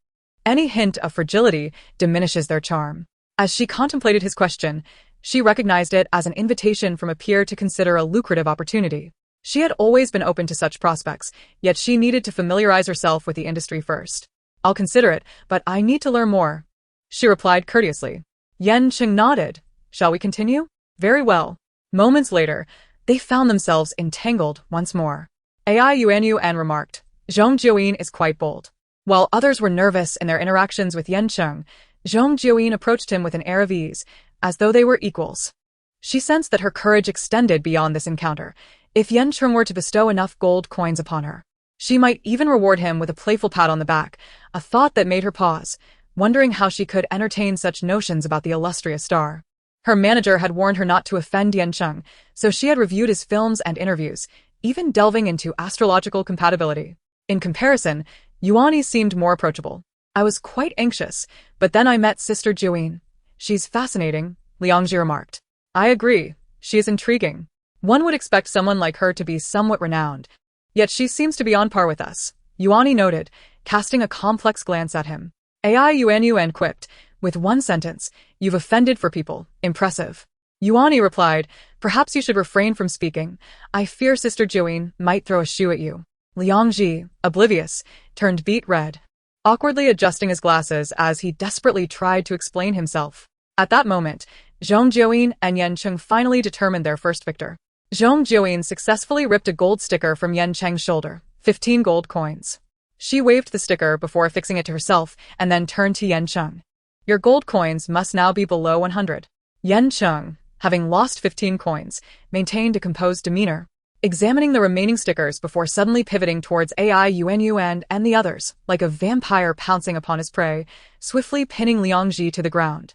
Any hint of fragility diminishes their charm. As she contemplated his question, she recognized it as an invitation from a peer to consider a lucrative opportunity. She had always been open to such prospects, yet she needed to familiarize herself with the industry first. "I'll consider it, but I need to learn more," she replied courteously. Yan Cheng nodded. "Shall we continue?" "Very well." Moments later, they found themselves entangled once more. AI Yuan remarked, "Zhong Jiuyin is quite bold." While others were nervous in their interactions with Yan Cheng, Zhong Jiuyin approached him with an air of ease, as though they were equals. She sensed that her courage extended beyond this encounter. If Yan Cheng were to bestow enough gold coins upon her, She might even reward him with a playful pat on the back, a thought that made her pause, wondering how she could entertain such notions about the illustrious star. Her manager had warned her not to offend Yan Cheng, so she had reviewed his films and interviews, even delving into astrological compatibility. In comparison, Yuani seemed more approachable. I was quite anxious, but then I met Sister Jiuyin. She's fascinating, Liangji remarked. I agree, she is intriguing. One would expect someone like her to be somewhat renowned. Yet she seems to be on par with us, Yuani noted, casting a complex glance at him. Yuan quipped, with one sentence, you've offended for people, impressive. Yuani replied, perhaps you should refrain from speaking. I fear Sister Jiuyin might throw a shoe at you. Liangji, oblivious, turned beet red, awkwardly adjusting his glasses as he desperately tried to explain himself. At that moment, Zhong Jiuyin and Yan Cheng finally determined their first victor. Zhong Jiuyin successfully ripped a gold sticker from Yan Cheng's shoulder, 15 gold coins. She waved the sticker before affixing it to herself and then turned to Yan Cheng. Your gold coins must now be below 100. Yan Cheng, having lost 15 coins, maintained a composed demeanor, examining the remaining stickers before suddenly pivoting towards Yuan and the others, like a vampire pouncing upon his prey, swiftly pinning Liangji to the ground.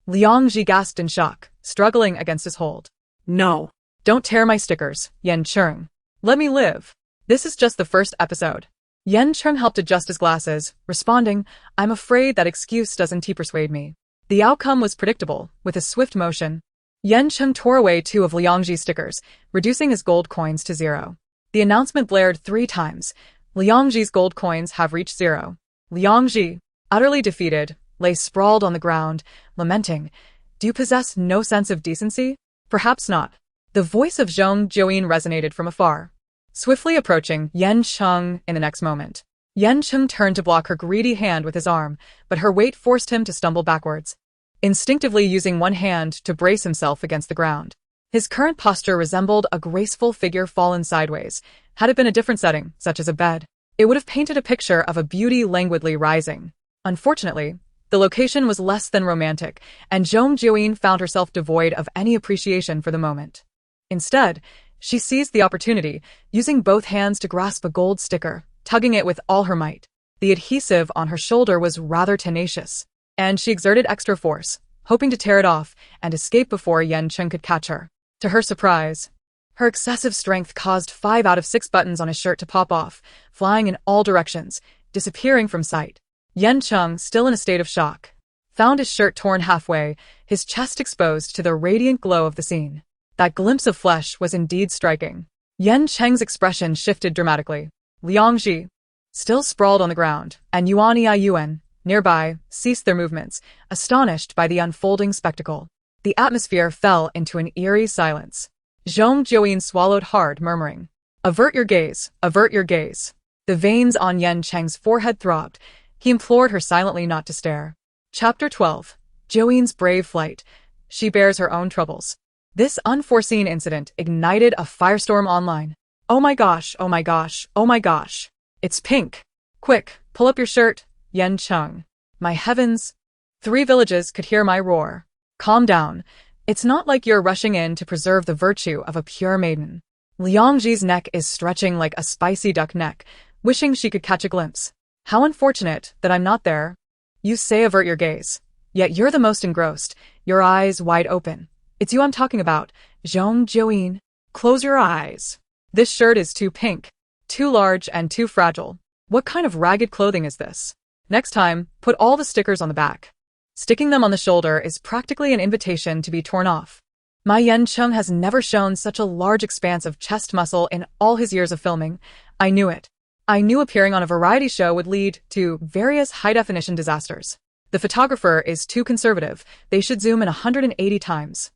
Liangji gasped in shock, struggling against his hold. No. Don't tear my stickers, Yan Cheng. Let me live. This is just the first episode. Yan Cheng helped adjust his glasses, responding, I'm afraid that excuse doesn't persuade me. The outcome was predictable, with a swift motion. Yan Cheng tore away 2 of Liangji's stickers, reducing his gold coins to 0. The announcement blared 3 times. Liangji's gold coins have reached 0. Liangji, utterly defeated, lay sprawled on the ground, lamenting, do you possess no sense of decency? Perhaps not. The voice of Zhong Jiuyin resonated from afar, swiftly approaching Yan Cheng in the next moment. Yan Cheng turned to block her greedy hand with his arm, but her weight forced him to stumble backwards, instinctively using one hand to brace himself against the ground. His current posture resembled a graceful figure fallen sideways. Had it been a different setting, such as a bed, it would have painted a picture of a beauty languidly rising. Unfortunately, the location was less than romantic, and Zhong Jiuyin found herself devoid of any appreciation for the moment. Instead, she seized the opportunity, using both hands to grasp a gold sticker, tugging it with all her might. The adhesive on her shoulder was rather tenacious, and she exerted extra force, hoping to tear it off and escape before Yan Cheng could catch her. To her surprise, her excessive strength caused 5 out of 6 buttons on his shirt to pop off, flying in all directions, disappearing from sight. Yan Cheng, still in a state of shock, found his shirt torn halfway, his chest exposed to the radiant glow of the scene. That glimpse of flesh was indeed striking. Yan Cheng's expression shifted dramatically. Liangji, still sprawled on the ground, and Yuan, nearby, ceased their movements, astonished by the unfolding spectacle. The atmosphere fell into an eerie silence. Zhong Jiuyin swallowed hard, murmuring, avert your gaze, avert your gaze. The veins on Yan Cheng's forehead throbbed. He implored her silently not to stare. Chapter 12. Jiuyin's brave flight. She bears her own troubles. This unforeseen incident ignited a firestorm online. Oh my gosh, oh my gosh, oh my gosh. It's pink. Quick, pull up your shirt, Yan Cheng. My heavens. 3 villages could hear my roar. Calm down. It's not like you're rushing in to preserve the virtue of a pure maiden. Liangji's neck is stretching like a spicy duck neck, wishing she could catch a glimpse. How unfortunate that I'm not there. You say avert your gaze, yet you're the most engrossed, your eyes wide open. It's you I'm talking about, Zhong Jiuyin. Close your eyes. This shirt is too pink, too large and too fragile. What kind of ragged clothing is this? Next time, put all the stickers on the back. Sticking them on the shoulder is practically an invitation to be torn off. My Yan Cheng has never shown such a large expanse of chest muscle in all his years of filming. I knew it. I knew appearing on a variety show would lead to various high-definition disasters. The photographer is too conservative. They should zoom in 180 times.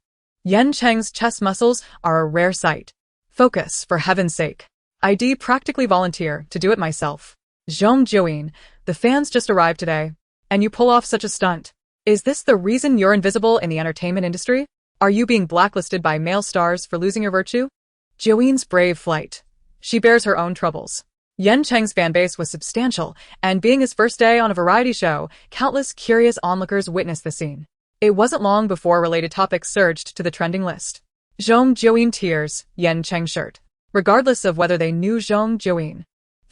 Yan Cheng's chest muscles are a rare sight. Focus, for heaven's sake. I'd practically volunteer to do it myself. Zhong Jiuyin, the fans just arrived today, and you pull off such a stunt. Is this the reason you're invisible in the entertainment industry? Are you being blacklisted by male stars for losing your virtue? Jiuyin's brave flight. She bears her own troubles. Yan Cheng's fanbase was substantial, and being his first day on a variety show, countless curious onlookers witnessed the scene. It wasn't long before related topics surged to the trending list. Zhong Jiuyin tears, Yan Cheng shirt. Regardless of whether they knew Zhong Jiuyin,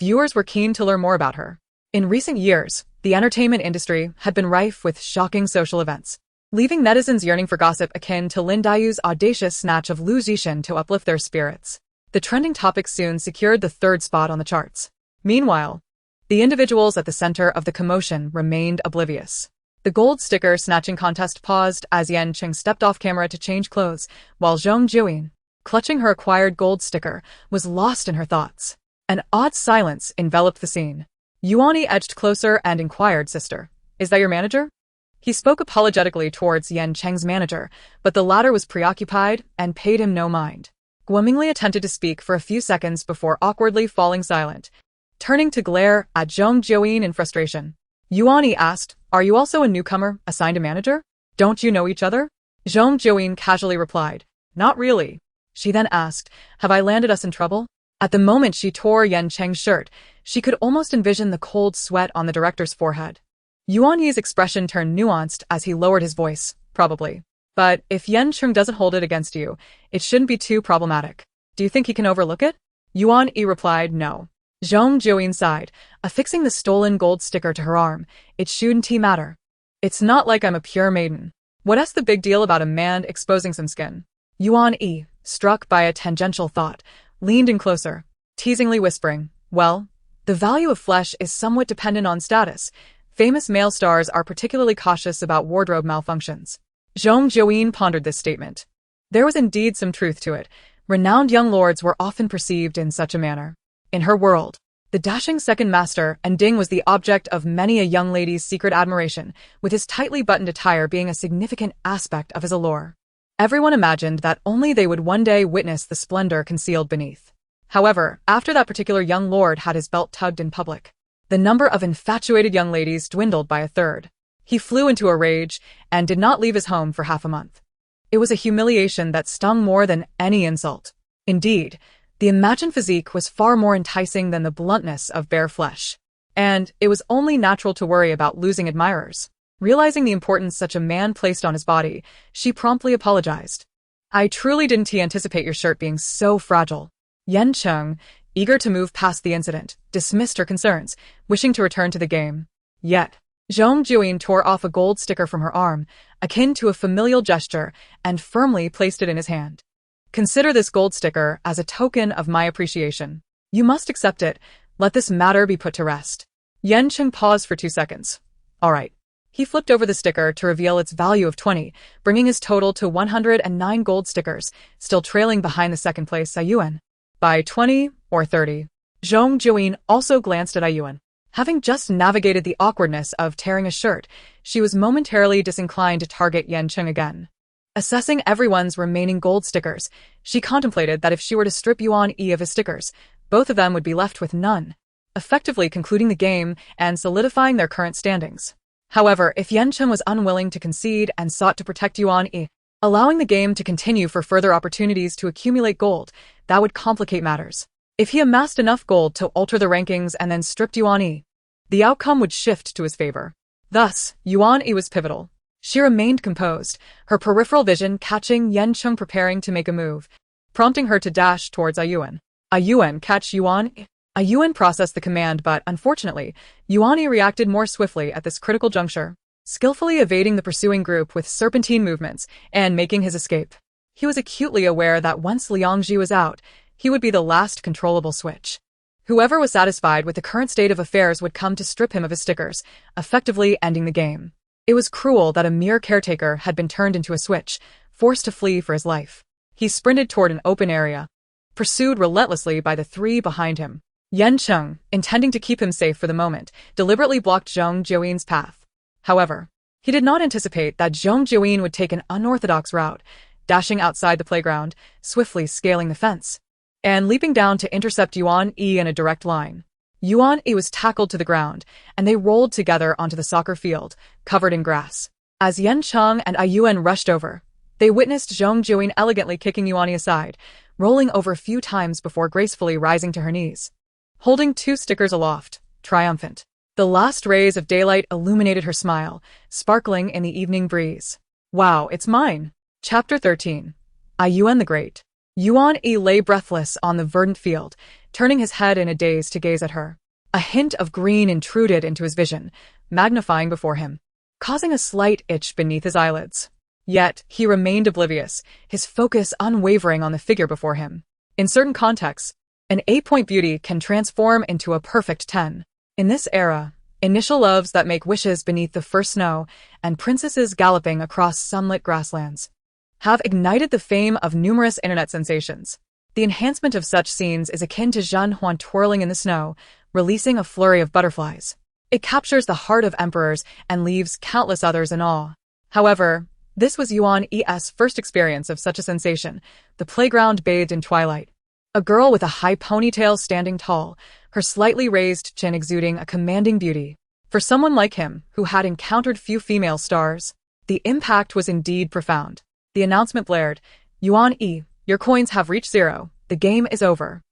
Viewers were keen to learn more about her. In recent years, the entertainment industry had been rife with shocking social events, leaving netizens yearning for gossip akin to Lin Dayu's audacious snatch of Lu Zixin to uplift their spirits. The trending topic soon secured the third spot on the charts. Meanwhile, the individuals at the center of the commotion remained oblivious. The gold sticker snatching contest paused as Yan Cheng stepped off camera to change clothes, while Zhong Jiuyin, clutching her acquired gold sticker, was lost in her thoughts. An odd silence enveloped the scene. Yuan edged closer and inquired, "Sister, is that your manager?" He spoke apologetically towards Yan Cheng's manager, but the latter was preoccupied and paid him no mind. Guomingli attempted to speak for a few seconds before awkwardly falling silent, turning to glare at Zhong Jiuyin in frustration. Yuan asked, "Are you also a newcomer, assigned a manager? Don't you know each other?" Zhong Jiuyin casually replied, "Not really." She then asked, "Have I landed us in trouble?" At the moment she tore Yan Cheng's shirt, she could almost envision the cold sweat on the director's forehead. Yuan Yi's expression turned nuanced as he lowered his voice, "Probably. But if Yan Cheng doesn't hold it against you, it shouldn't be too problematic. Do you think he can overlook it?" Yuan Yi replied, "No." Zhong Jiuyin sighed, affixing the stolen gold sticker to her arm. "It shouldn't matter. It's not like I'm a pure maiden. What's the big deal about a man exposing some skin?" Yuan Yi, struck by a tangential thought, leaned in closer, teasingly whispering, "Well, the value of flesh is somewhat dependent on status. Famous male stars are particularly cautious about wardrobe malfunctions." Zhong Jiuyin pondered this statement. There was indeed some truth to it. Renowned young lords were often perceived in such a manner. In her world, the dashing second master and Ding was the object of many a young lady's secret admiration, with his tightly buttoned attire being a significant aspect of his allure. Everyone imagined that only they would one day witness the splendor concealed beneath. However, after that particular young lord had his belt tugged in public, the number of infatuated young ladies dwindled by a third. He flew into a rage and did not leave his home for half a month. It was a humiliation that stung more than any insult. Indeed, the imagined physique was far more enticing than the bluntness of bare flesh. And it was only natural to worry about losing admirers. Realizing the importance such a man placed on his body, she promptly apologized. "I truly didn't anticipate your shirt being so fragile." Yan Cheng, eager to move past the incident, dismissed her concerns, wishing to return to the game. Yet, Zhong Jiuyin tore off a gold sticker from her arm, akin to a familial gesture, and firmly placed it in his hand. "Consider this gold sticker as a token of my appreciation. You must accept it. Let this matter be put to rest." Yan Cheng paused for 2 seconds. "All right." He flipped over the sticker to reveal its value of 20, bringing his total to 109 gold stickers, still trailing behind the second-place Aiyuan by 20 or 30. Zhong Jiuyin also glanced at Aiyuan. Having just navigated the awkwardness of tearing a shirt, she was momentarily disinclined to target Yan Cheng again. Assessing everyone's remaining gold stickers, she contemplated that if she were to strip Yuan Yi of his stickers, both of them would be left with none, effectively concluding the game and solidifying their current standings. However, if Yan Cheng was unwilling to concede and sought to protect Yuan Yi, allowing the game to continue for further opportunities to accumulate gold, that would complicate matters. If he amassed enough gold to alter the rankings and then stripped Yuan Yi, the outcome would shift to his favor. Thus, Yuan Yi was pivotal. She remained composed, her peripheral vision catching Yan Cheng preparing to make a move, prompting her to dash towards Aiyuan. "Aiyuan, catch Yuan Yi." Aiyuan processed the command, but unfortunately, Yuan Yi reacted more swiftly at this critical juncture, skillfully evading the pursuing group with serpentine movements and making his escape. He was acutely aware that once Liangji was out, he would be the last controllable switch. Whoever was satisfied with the current state of affairs would come to strip him of his stickers, effectively ending the game. It was cruel that a mere caretaker had been turned into a switch, forced to flee for his life. He sprinted toward an open area, pursued relentlessly by the three behind him. Yan Cheng, intending to keep him safe for the moment, deliberately blocked Zhong Jiuyin's path. However, he did not anticipate that Zhong Jiuyin would take an unorthodox route, dashing outside the playground, swiftly scaling the fence, and leaping down to intercept Yuan Yi in a direct line. Yuan Yi was tackled to the ground, and they rolled together onto the soccer field, covered in grass. As Yan Cheng and Aiyuan rushed over, they witnessed Zhong Jiuyin elegantly kicking Yuan Yi aside, rolling over a few times before gracefully rising to her knees, holding 2 stickers aloft, triumphant. The last rays of daylight illuminated her smile, sparkling in the evening breeze. "Wow, it's mine!" Chapter 13. Aiyuan the Great. Yuan Yi lay breathless on the verdant field, turning his head in a daze to gaze at her. A hint of green intruded into his vision, magnifying before him, causing a slight itch beneath his eyelids. Yet, he remained oblivious, his focus unwavering on the figure before him. In certain contexts, an 8-point beauty can transform into a perfect 10. In this era, initial loves that make wishes beneath the first snow and princesses galloping across sunlit grasslands have ignited the fame of numerous internet sensations. The enhancement of such scenes is akin to Zhen Huan twirling in the snow, releasing a flurry of butterflies. It captures the heart of emperors and leaves countless others in awe. However, this was Yuan E's first experience of such a sensation, the playground bathed in twilight. A girl with a high ponytail standing tall, her slightly raised chin exuding a commanding beauty. For someone like him, who had encountered few female stars, the impact was indeed profound. The announcement blared, "Yuan E, your coins have reached 0. The game is over."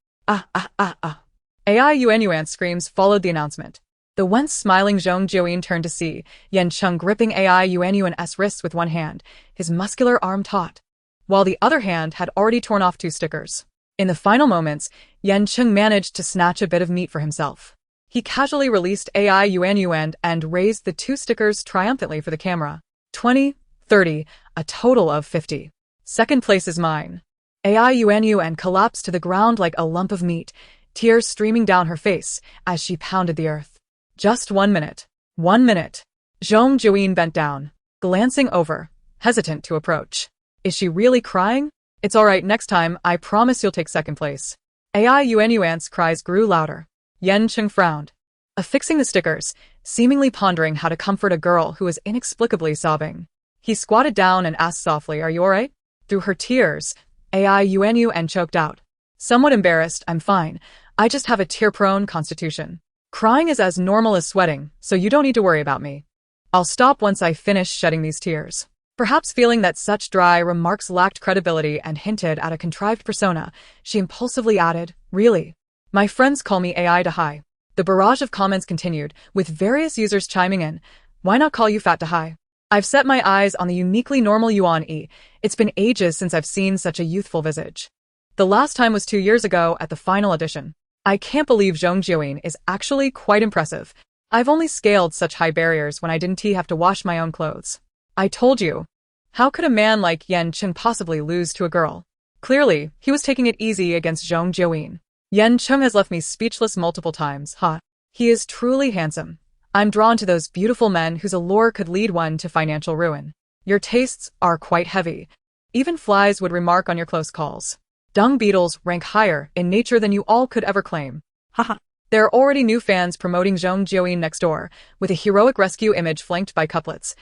AI Yuan screams followed the announcement. The once smiling Zhong Jiuyin turned to see Yan Cheng gripping AI Yuan's wrists with one hand, his muscular arm taut, while the other hand had already torn off 2 stickers. In the final moments, Yan Cheng managed to snatch a bit of meat for himself. He casually released AI Yuan and raised the 2 stickers triumphantly for the camera. 20, 30, a total of 50. Second place is mine. AI Yuan collapsed to the ground like a lump of meat, tears streaming down her face as she pounded the earth. Just 1 minute. 1 minute. Zhong Jiuyin bent down, glancing over, hesitant to approach. Is she really crying? It's alright, next time, I promise you'll take second place. AI Yuan's cries grew louder. Yan Cheng frowned, affixing the stickers, seemingly pondering how to comfort a girl who was inexplicably sobbing. He squatted down and asked softly, "Are you alright?" Through her tears, AI Yuan choked out, "Somewhat embarrassed, I'm fine. I just have a tear-prone constitution. Crying is as normal as sweating, so you don't need to worry about me. I'll stop once I finish shedding these tears." Perhaps feeling that such dry remarks lacked credibility and hinted at a contrived persona, she impulsively added, "Really? My friends call me AI to hi." The barrage of comments continued, with various users chiming in. "Why not call you Fat to hi? I've set my eyes on the uniquely normal Yuan E. It's been ages since I've seen such a youthful visage. The last time was 2 years ago at the final audition. I can't believe Zhong Jiuyin is actually quite impressive. I've only scaled such high barriers when I didn't have to wash my own clothes. I told you. How could a man like Yan Cheng possibly lose to a girl?" Clearly, he was taking it easy against Zhong Jiuyin. "Yan Cheng has left me speechless multiple times, huh? He is truly handsome. I'm drawn to those beautiful men whose allure could lead one to financial ruin. Your tastes are quite heavy. Even flies would remark on your close calls. Dung beetles rank higher in nature than you all could ever claim. Haha." There are already new fans promoting Zhong Jiuyin next door, with a heroic rescue image flanked by couplets.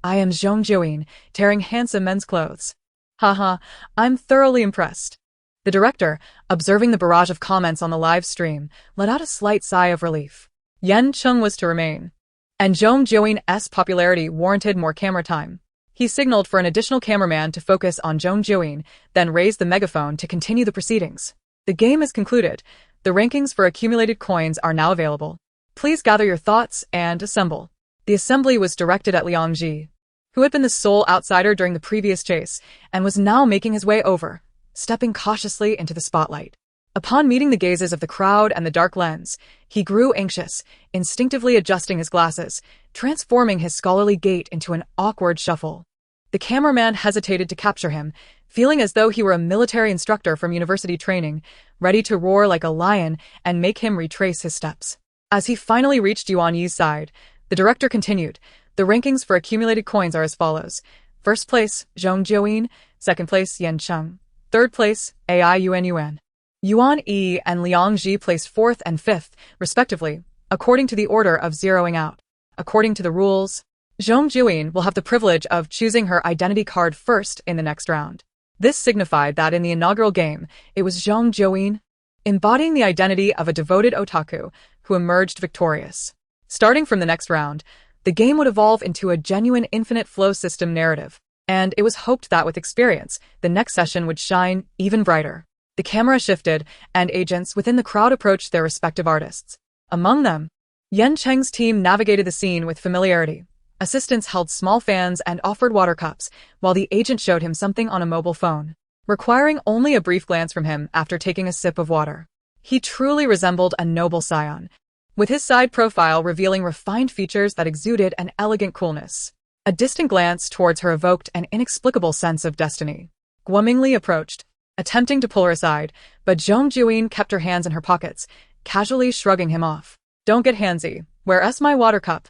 "I am Zhong Jiuyin, tearing handsome men's clothes. Haha, I'm thoroughly impressed." The director, observing the barrage of comments on the live stream, let out a slight sigh of relief. Yan Cheng was to remain, and Zhong Jiuyin's popularity warranted more camera time. He signaled for an additional cameraman to focus on Zhong Jiuyin, then raised the megaphone to continue the proceedings. "The game is concluded. The rankings for accumulated coins are now available. Please gather your thoughts and assemble." The assembly was directed at Liang Ji, who had been the sole outsider during the previous chase and was now making his way over, stepping cautiously into the spotlight. Upon meeting the gazes of the crowd and the dark lens, he grew anxious, instinctively adjusting his glasses, transforming his scholarly gait into an awkward shuffle. The cameraman hesitated to capture him, feeling as though he were a military instructor from university training, ready to roar like a lion and make him retrace his steps. As he finally reached Yuan Yi's side, the director continued, "The rankings for accumulated coins are as follows. First place, Zhong Jiuyin. Second place, Yan Cheng. Third place, AI Yuan. Yuan E and Liang Ji placed 4th and 5th, respectively, according to the order of zeroing out. According to the rules, Zhong Jiuyin will have the privilege of choosing her identity card first in the next round. This signified that in the inaugural game, it was Zhong Jiuyin, embodying the identity of a devoted otaku, who emerged victorious. Starting from the next round, the game would evolve into a genuine infinite flow system narrative, and it was hoped that with experience, the next session would shine even brighter. The camera shifted, and agents within the crowd approached their respective artists. Among them, Yan Cheng's team navigated the scene with familiarity. Assistants held small fans and offered water cups, while the agent showed him something on a mobile phone, requiring only a brief glance from him after taking a sip of water. He truly resembled a noble scion, with his side profile revealing refined features that exuded an elegant coolness. A distant glance towards her evoked an inexplicable sense of destiny. Guo Mingli approached, attempting to pull her aside, but Zhong Jiuyin kept her hands in her pockets, casually shrugging him off. Don't get handsy. Where's my water cup?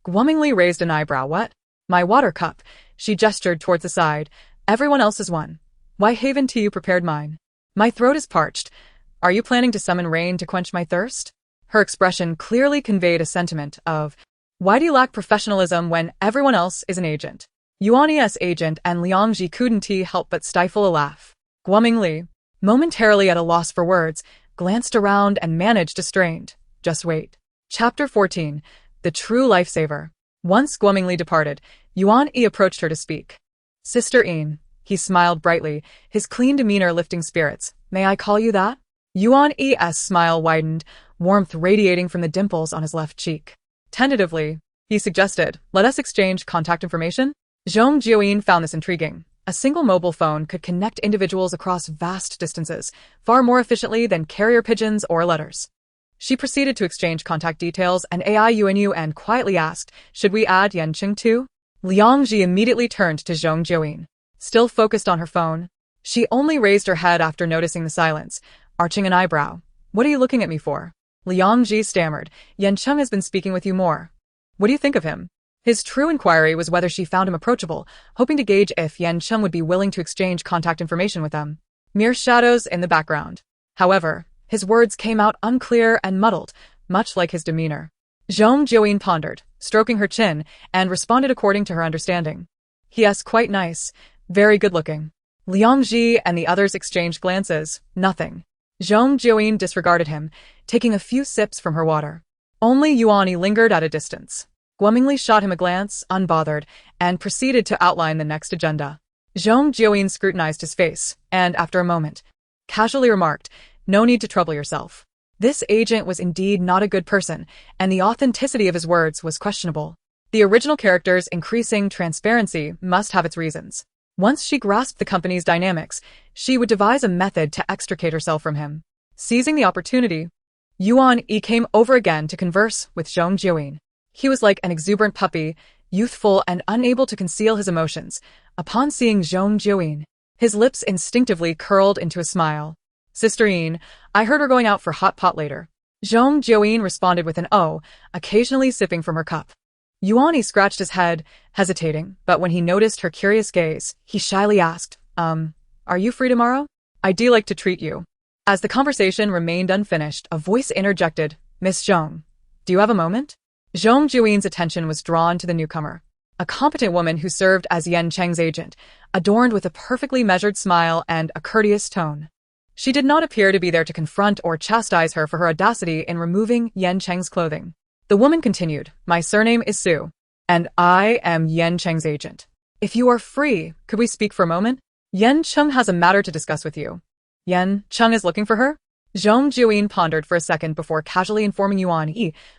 Guo Mingli raised an eyebrow. What? My water cup. She gestured towards the side. Everyone else's one. Why haven't you prepared mine? My throat is parched. Are you planning to summon rain to quench my thirst? Her expression clearly conveyed a sentiment of, why do you lack professionalism when everyone else is an agent? Yuan's agent and Liangji couldn't help but stifle a laugh. Guo Mingli, momentarily at a loss for words, glanced around and managed a strained, just wait. Chapter 14, The True Lifesaver. Once Guo Mingli departed, Yuan approached her to speak. Sister Yin, he smiled brightly, his clean demeanor lifting spirits. May I call you that? Yuan's smile widened, warmth radiating from the dimples on his left cheek. Tentatively, he suggested, let us exchange contact information? Zhong Jiuyin found this intriguing. A single mobile phone could connect individuals across vast distances, far more efficiently than carrier pigeons or letters. She proceeded to exchange contact details and Yuan quietly asked, should we add Yan Cheng too? Liangji immediately turned to Zhong Jiuyin. Still focused on her phone, she only raised her head after noticing the silence, arching an eyebrow. What are you looking at me for? Liangji stammered. Yan Cheng has been speaking with you more. What do you think of him? His true inquiry was whether she found him approachable, hoping to gauge if Yan Cheng would be willing to exchange contact information with them. Mere shadows in the background. However, his words came out unclear and muddled, much like his demeanor. Zhong Jiuyin pondered, stroking her chin, and responded according to her understanding. Yes, quite nice. Very good-looking. Liangji and the others exchanged glances. Nothing. Zhong Jiuyin disregarded him, taking a few sips from her water. Only Yuan lingered at a distance. Guo Mingli shot him a glance, unbothered, and proceeded to outline the next agenda. Zhong Jiuyin scrutinized his face, and after a moment, casually remarked, no need to trouble yourself. This agent was indeed not a good person, and the authenticity of his words was questionable. The original character's increasing transparency must have its reasons. Once she grasped the company's dynamics, she would devise a method to extricate herself from him. Seizing the opportunity, Yuan came over again to converse with Zhong Jiuyin. He was like an exuberant puppy, youthful and unable to conceal his emotions. Upon seeing Zhong Jiuyin, his lips instinctively curled into a smile. Sister Yin, I heard we're going out for hot pot later. Zhong Jiuyin responded with an "oh," occasionally sipping from her cup. Yuan scratched his head, hesitating, but when he noticed her curious gaze, he shyly asked, are you free tomorrow? I'd like to treat you. As the conversation remained unfinished, a voice interjected, Miss Zhong, do you have a moment? Zhong Jiuyin's attention was drawn to the newcomer, a competent woman who served as Yan Cheng's agent, adorned with a perfectly measured smile and a courteous tone. She did not appear to be there to confront or chastise her for her audacity in removing Yan Cheng's clothing. The woman continued, my surname is Su, and I am Yan Cheng's agent. If you are free, could we speak for a moment? Yan Cheng has a matter to discuss with you. Yan Cheng is looking for her? Zhong Jiuyin pondered for a second before casually informing Yuan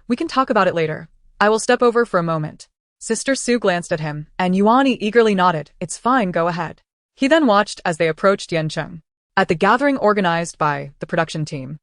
we can talk about it later. I will step over for a moment. Sister Su glanced at him, and Yuan eagerly nodded, it's fine, go ahead. He then watched as they approached Yan Cheng. At the gathering organized by the production team,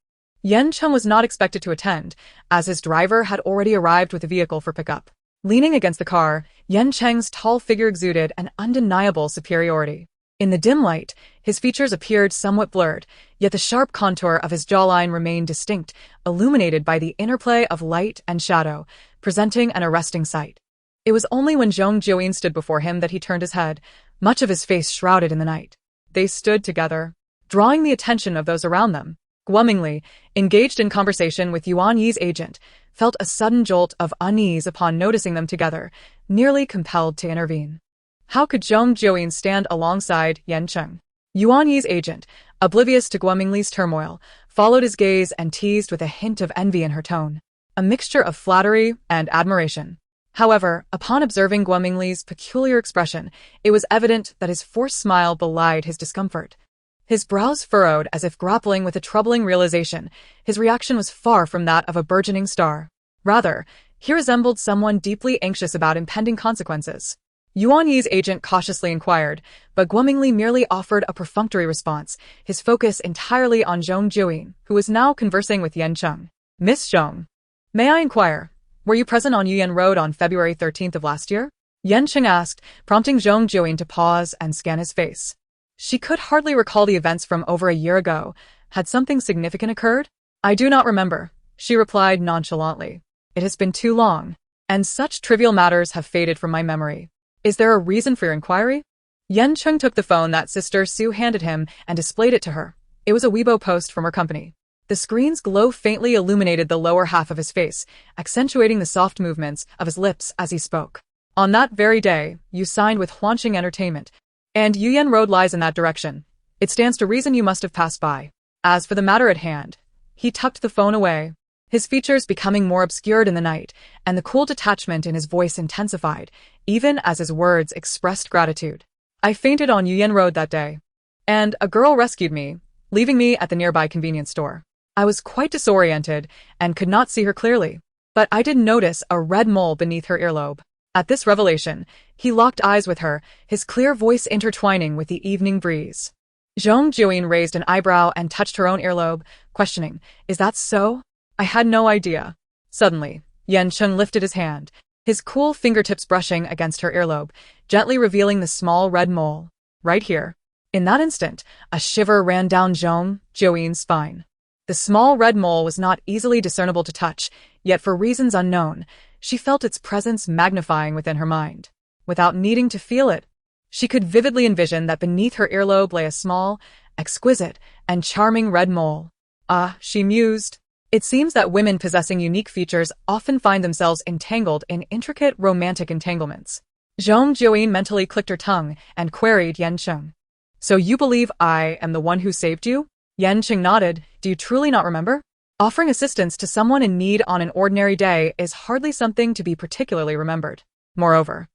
Yan Cheng was not expected to attend, as his driver had already arrived with a vehicle for pickup. Leaning against the car, Yan Cheng's tall figure exuded an undeniable superiority. In the dim light, his features appeared somewhat blurred, yet the sharp contour of his jawline remained distinct, illuminated by the interplay of light and shadow, presenting an arresting sight. It was only when Zhong Jiuyin stood before him that he turned his head, much of his face shrouded in the night. They stood together, drawing the attention of those around them. Guo Mingli, engaged in conversation with Yuan Yi's agent, felt a sudden jolt of unease upon noticing them together, nearly compelled to intervene. How could Zhong Jiuyin stand alongside Yan Cheng? Yuan Yi's agent, oblivious to Guo Mingli's turmoil, followed his gaze and teased with a hint of envy in her tone, a mixture of flattery and admiration. However, upon observing Guo Mingli's peculiar expression, it was evident that his forced smile belied his discomfort. His brows furrowed as if grappling with a troubling realization. His reaction was far from that of a burgeoning star. Rather, he resembled someone deeply anxious about impending consequences. Yuan Yi's agent cautiously inquired, but Guomingli merely offered a perfunctory response, his focus entirely on Zhong Jiuyin, who was now conversing with Yan Cheng. Miss Zhong, may I inquire, were you present on Yuyan Road on February 13th of last year? Yan Cheng asked, prompting Zhong Jiuyin to pause and scan his face. She could hardly recall the events from over a year ago. Had something significant occurred? I do not remember, she replied nonchalantly. It has been too long, and such trivial matters have faded from my memory. Is there a reason for your inquiry? Yan Cheng took the phone that Sister Sue handed him and displayed it to her. It was a Weibo post from her company. The screen's glow faintly illuminated the lower half of his face, accentuating the soft movements of his lips as he spoke. On that very day, you signed with Huanqing Entertainment, and Yuyan Road lies in that direction. It stands to reason you must have passed by. As for the matter at hand, he tucked the phone away, his features becoming more obscured in the night, and the cool detachment in his voice intensified, even as his words expressed gratitude. I fainted on Yuyan Road that day, and a girl rescued me, leaving me at the nearby convenience store. I was quite disoriented and could not see her clearly, but I did notice a red mole beneath her earlobe. At this revelation, he locked eyes with her, his clear voice intertwining with the evening breeze. Zhong Jiuyin raised an eyebrow and touched her own earlobe, questioning, is that so? I had no idea. Suddenly, Yan Cheng lifted his hand, his cool fingertips brushing against her earlobe, gently revealing the small red mole. Right here. In that instant, a shiver ran down Zhong Jiuyin's spine. The small red mole was not easily discernible to touch, yet for reasons unknown, she felt its presence magnifying within her mind. Without needing to feel it, she could vividly envision that beneath her earlobe lay a small, exquisite, and charming red mole. Ah, she mused. It seems that women possessing unique features often find themselves entangled in intricate romantic entanglements. Zhong Jiuyin mentally clicked her tongue and queried Yan Cheng. So you believe I am the one who saved you? Yan Cheng nodded. Do you truly not remember? Offering assistance to someone in need on an ordinary day is hardly something to be particularly remembered. Moreover,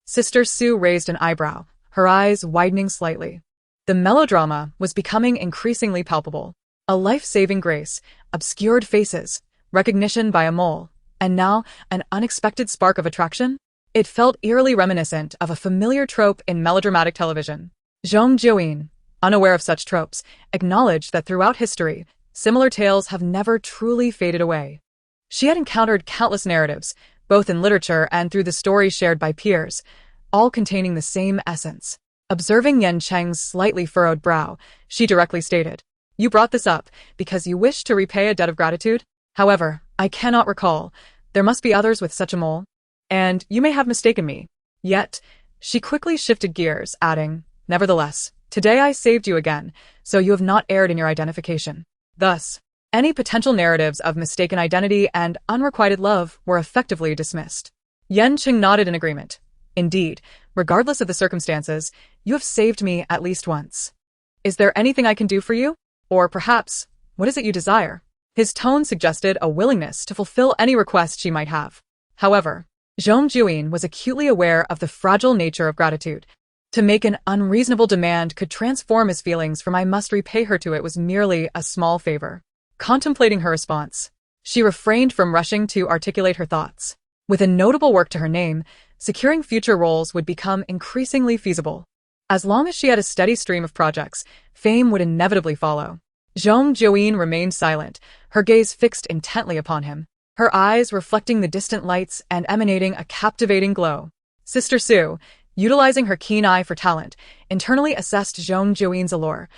Sister Sue raised an eyebrow, her eyes widening slightly. The melodrama was becoming increasingly palpable. A life-saving grace, obscured faces, recognition by a mole, and now an unexpected spark of attraction? It felt eerily reminiscent of a familiar trope in melodramatic television. Zhong Jiuyin, unaware of such tropes, acknowledged that throughout history, similar tales have never truly faded away. She had encountered countless narratives, both in literature and through the stories shared by peers, all containing the same essence. Observing Yan Cheng's slightly furrowed brow, she directly stated, you brought this up because you wish to repay a debt of gratitude? However, I cannot recall. There must be others with such a mole. And you may have mistaken me. Yet, she quickly shifted gears, adding, nevertheless, today I saved you again, so you have not erred in your identification. Thus, any potential narratives of mistaken identity and unrequited love were effectively dismissed. Yan Cheng nodded in agreement. Indeed, regardless of the circumstances, you have saved me at least once. Is there anything I can do for you? Or perhaps, what is it you desire? His tone suggested a willingness to fulfill any request she might have. However, Zhong Jiuyin was acutely aware of the fragile nature of gratitude. To make an unreasonable demand could transform his feelings from I must repay her to it was merely a small favor. Contemplating her response, she refrained from rushing to articulate her thoughts. With a notable work to her name, securing future roles would become increasingly feasible. As long as she had a steady stream of projects, fame would inevitably follow. Zhong Jiuyin remained silent, her gaze fixed intently upon him, her eyes reflecting the distant lights and emanating a captivating glow. Sister Sue, utilizing her keen eye for talent, internally assessed Zhong Jiuyin's allure,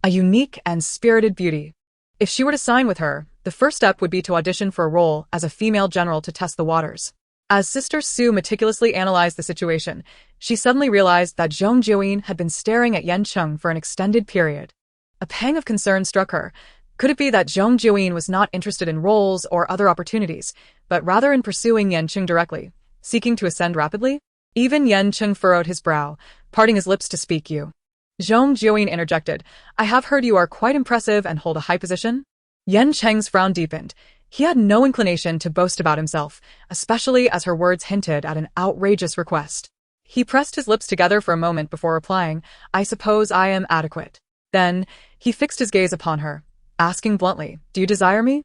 a unique and spirited beauty. If she were to sign with her, the first step would be to audition for a role as a female general to test the waters. As Sister Sue meticulously analyzed the situation, she suddenly realized that Zhong Jiuyin had been staring at Yan Cheng for an extended period. A pang of concern struck her. Could it be that Zhong Jiuyin was not interested in roles or other opportunities, but rather in pursuing Yan Cheng directly, seeking to ascend rapidly? Even Yan Cheng furrowed his brow, parting his lips to speak you. Zhong Jiuyin interjected, I have heard you are quite impressive and hold a high position. Yan Cheng's frown deepened. He had no inclination to boast about himself, especially as her words hinted at an outrageous request. He pressed his lips together for a moment before replying, I suppose I am adequate. Then, he fixed his gaze upon her, asking bluntly, do you desire me?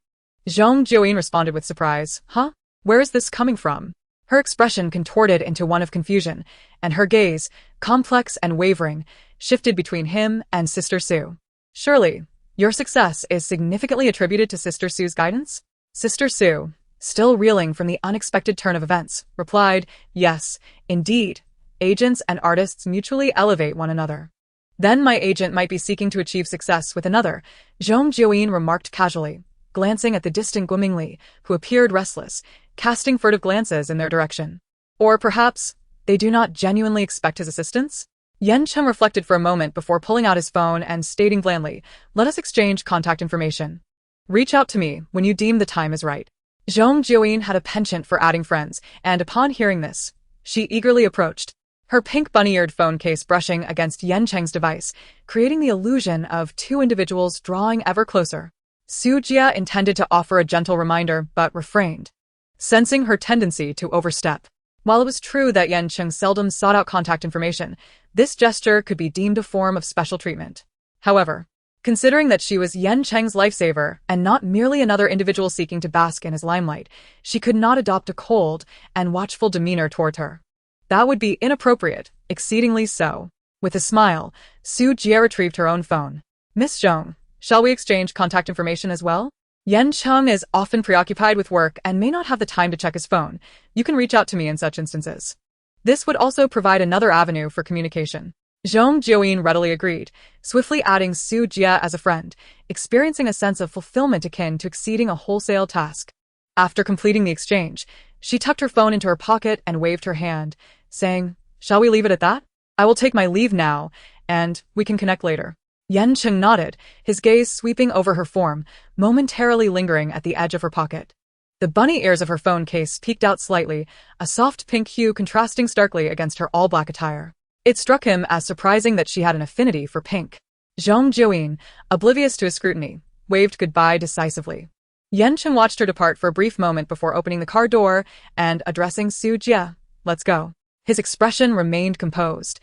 Zhong Jiuyin responded with surprise, huh? Where is this coming from? Her expression contorted into one of confusion, and her gaze, complex and wavering, shifted between him and Sister Sue. Surely, your success is significantly attributed to Sister Sue's guidance? Sister Sue, still reeling from the unexpected turn of events, replied, yes, indeed. Agents and artists mutually elevate one another. Then my agent might be seeking to achieve success with another, Zhong Jiuyin remarked casually, glancing at the distant Guomingli, who appeared restless, casting furtive glances in their direction. Or perhaps, they do not genuinely expect his assistance? Yan Cheng reflected for a moment before pulling out his phone and stating blandly, let us exchange contact information. Reach out to me when you deem the time is right. Zhong Jiuyin had a penchant for adding friends, and upon hearing this, she eagerly approached, her pink bunny-eared phone case brushing against Yan Cheng's device, creating the illusion of two individuals drawing ever closer. Su Jia intended to offer a gentle reminder, but refrained, sensing her tendency to overstep. While it was true that Yan Cheng seldom sought out contact information, this gesture could be deemed a form of special treatment. However, considering that she was Yan Cheng's lifesaver and not merely another individual seeking to bask in his limelight, she could not adopt a cold and watchful demeanor toward her. That would be inappropriate, exceedingly so. With a smile, Su Jia retrieved her own phone. Miss Zhong, shall we exchange contact information as well? Yan Cheng is often preoccupied with work and may not have the time to check his phone. You can reach out to me in such instances. This would also provide another avenue for communication. Zhong Jiuyin readily agreed, swiftly adding Su Jia as a friend, experiencing a sense of fulfillment akin to exceeding a wholesale task. After completing the exchange, she tucked her phone into her pocket and waved her hand, saying, shall we leave it at that? I will take my leave now, and we can connect later. Yan Cheng nodded, his gaze sweeping over her form, momentarily lingering at the edge of her pocket. The bunny ears of her phone case peeked out slightly, a soft pink hue contrasting starkly against her all-black attire. It struck him as surprising that she had an affinity for pink. Zhong Jiuyin, oblivious to his scrutiny, waved goodbye decisively. Yan Cheng watched her depart for a brief moment before opening the car door and addressing Su Jia, let's go. His expression remained composed,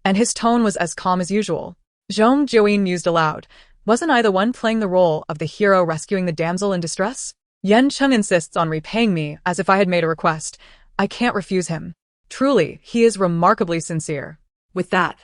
and his tone was as calm as usual. Zhong Jiuyin mused aloud, wasn't I the one playing the role of the hero rescuing the damsel in distress? Yan Cheng insists on repaying me as if I had made a request. I can't refuse him. Truly, he is remarkably sincere. With that,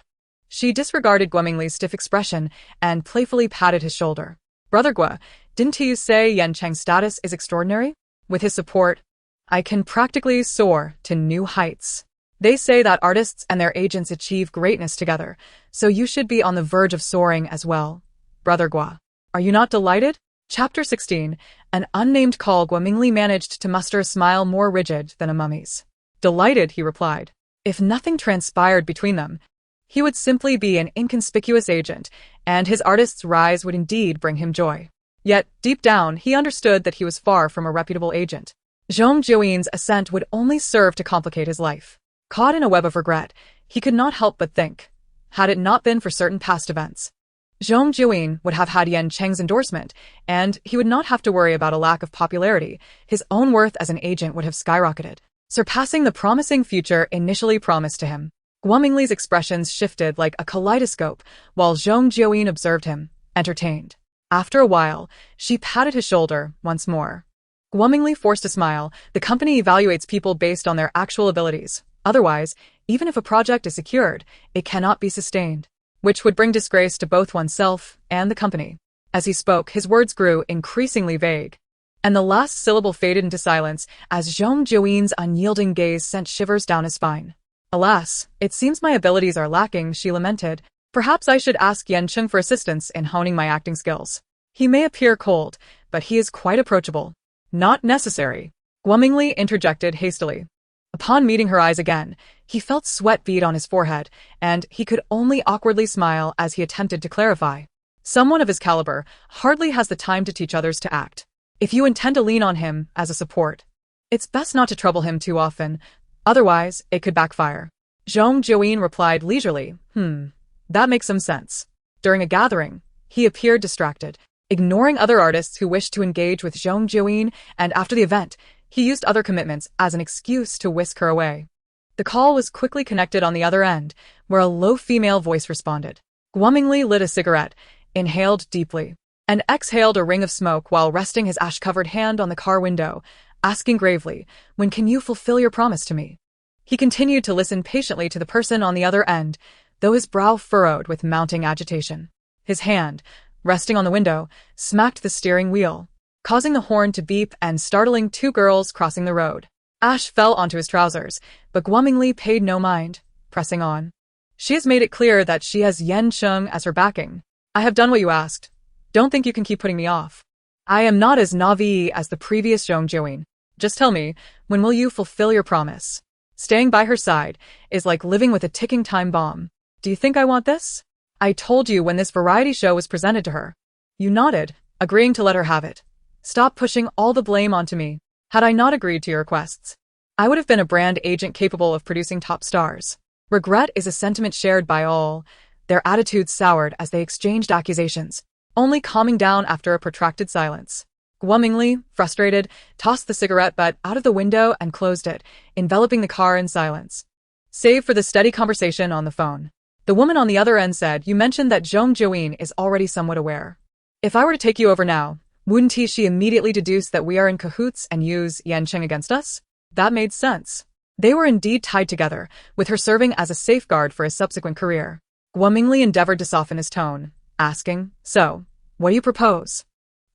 she disregarded Guomingli's stiff expression and playfully patted his shoulder. Brother Guo, didn't you say Yan Cheng's status is extraordinary? With his support, I can practically soar to new heights. They say that artists and their agents achieve greatness together, so you should be on the verge of soaring as well. Brother Guo, are you not delighted? Chapter 16, an unnamed call. Guomingli managed to muster a smile more rigid than a mummy's. Delighted, he replied. If nothing transpired between them, he would simply be an inconspicuous agent, and his artist's rise would indeed bring him joy. Yet, deep down, he understood that he was far from a reputable agent. Zhong Jiuyin's assent would only serve to complicate his life. Caught in a web of regret, he could not help but think, had it not been for certain past events, Zhong Jiuyin would have had Yan Cheng's endorsement, and he would not have to worry about a lack of popularity. His own worth as an agent would have skyrocketed, surpassing the promising future initially promised to him. Guomingli's expressions shifted like a kaleidoscope, while Zhong Jiuyin observed him, entertained. After a while, she patted his shoulder once more. Guomingli forced a smile. The company evaluates people based on their actual abilities. Otherwise, even if a project is secured, it cannot be sustained, which would bring disgrace to both oneself and the company. As he spoke, his words grew increasingly vague, and the last syllable faded into silence as Zhong Jiuyin's unyielding gaze sent shivers down his spine. Alas, it seems my abilities are lacking, she lamented. Perhaps I should ask Yan Cheng for assistance in honing my acting skills. He may appear cold, but he is quite approachable. Not necessary, Guomingli interjected hastily. Upon meeting her eyes again, he felt sweat bead on his forehead, and he could only awkwardly smile as he attempted to clarify. Someone of his caliber hardly has the time to teach others to act. If you intend to lean on him as a support, it's best not to trouble him too often, otherwise it could backfire. Zhong Jiuyin replied leisurely, that makes some sense. During a gathering, he appeared distracted, ignoring other artists who wished to engage with Zhong Jiuyin, and after the event, he used other commitments as an excuse to whisk her away. The call was quickly connected on the other end, where a low female voice responded. Guomingli lit a cigarette, inhaled deeply, and exhaled a ring of smoke while resting his ash-covered hand on the car window. asking gravely, "When can you fulfill your promise to me?" He continued to listen patiently to the person on the other end, though his brow furrowed with mounting agitation. His hand, resting on the window, smacked the steering wheel, causing the horn to beep and startling two girls crossing the road. Ash fell onto his trousers, but Guomingli paid no mind, pressing on. "She has made it clear that she has Yan Cheng as her backing. I have done what you asked. Don't think you can keep putting me off. I am not as naive as the previous Zhong Jiuyin. Just tell me, when will you fulfill your promise?" Staying by her side is like living with a ticking time bomb. "Do you think I want this? I told you when this variety show was presented to her." You nodded, agreeing to let her have it. "Stop pushing all the blame onto me. Had I not agreed to your requests, I would have been a brand agent capable of producing top stars." Regret is a sentiment shared by all. Their attitudes soured as they exchanged accusations, only calming down after a protracted silence. Guomingli, frustrated, tossed the cigarette butt out of the window and closed it, enveloping the car in silence. Save for the steady conversation on the phone. The woman on the other end said, "You mentioned that Zhong Jiuyin is already somewhat aware. If I were to take you over now, wouldn't she immediately deduce that we are in cahoots and use Yan Cheng against us?" That made sense. They were indeed tied together, with her serving as a safeguard for his subsequent career. Guomingli endeavored to soften his tone, asking, "So, what do you propose?"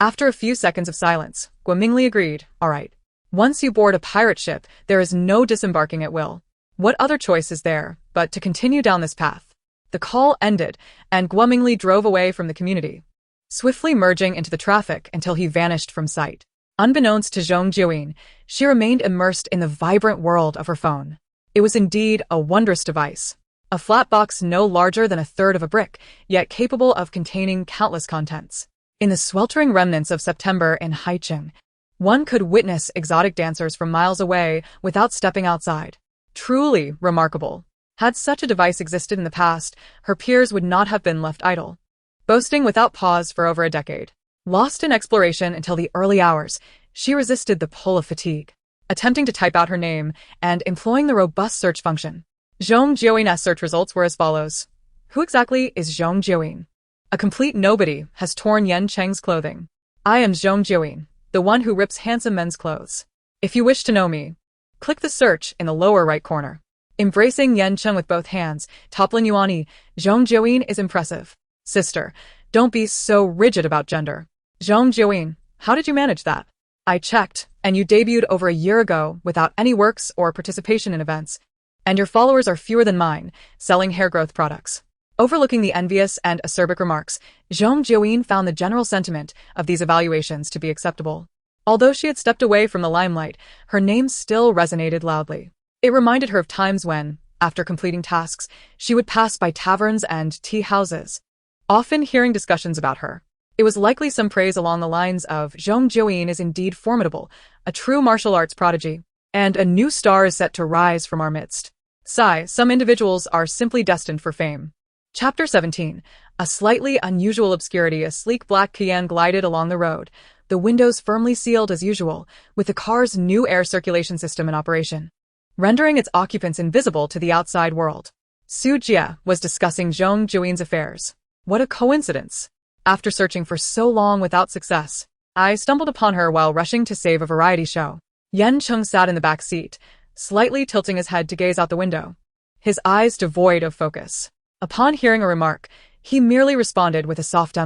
After a few seconds of silence, Guomingli agreed, "All right. Once you board a pirate ship, there is no disembarking at will. What other choice is there but to continue down this path?" The call ended, and Guomingli drove away from the community, swiftly merging into the traffic until he vanished from sight. Unbeknownst to Zhong Jiuyin, she remained immersed in the vibrant world of her phone. It was indeed a wondrous device. A flat box no larger than a third of a brick, yet capable of containing countless contents. In the sweltering remnants of September in Haicheng, one could witness exotic dancers from miles away without stepping outside. Truly remarkable. Had such a device existed in the past, her peers would not have been left idle, boasting without pause for over a decade. Lost in exploration until the early hours, she resisted the pull of fatigue, attempting to type out her name and employing the robust search function. Zhong Jiuyin's search results were as follows. Who exactly is Zhong Jiuyin? A complete nobody has torn Yan Cheng's clothing. I am Zhong Jiuyin, the one who rips handsome men's clothes. If you wish to know me, click the search in the lower right corner. Embracing Yan Cheng with both hands, toppling Yuani, Zhong Jiuyin is impressive. Sister, don't be so rigid about gender. Zhong Jiuyin, how did you manage that? I checked, and you debuted over a year ago without any works or participation in events, and your followers are fewer than mine, selling hair growth products. Overlooking the envious and acerbic remarks, Zhong Jiuyin found the general sentiment of these evaluations to be acceptable. Although she had stepped away from the limelight, her name still resonated loudly. It reminded her of times when, after completing tasks, she would pass by taverns and tea houses, often hearing discussions about her. It was likely some praise along the lines of, "Zhong Jiuyin is indeed formidable, a true martial arts prodigy, and a new star is set to rise from our midst." Sigh, some individuals are simply destined for fame. Chapter 17. A slightly unusual obscurity. A sleek black Cayenne glided along the road, the windows firmly sealed as usual, with the car's new air circulation system in operation, rendering its occupants invisible to the outside world. Su Jie was discussing Zhong Jiuyin's affairs. What a coincidence! After searching for so long without success, I stumbled upon her while rushing to save a variety show. Yan Cheng sat in the back seat, slightly tilting his head to gaze out the window, his eyes devoid of focus. Upon hearing a remark, he merely responded with a soft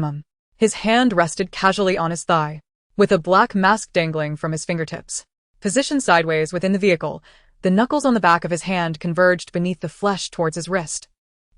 His hand rested casually on his thigh, with a black mask dangling from his fingertips. Positioned sideways within the vehicle, the knuckles on the back of his hand converged beneath the flesh towards his wrist,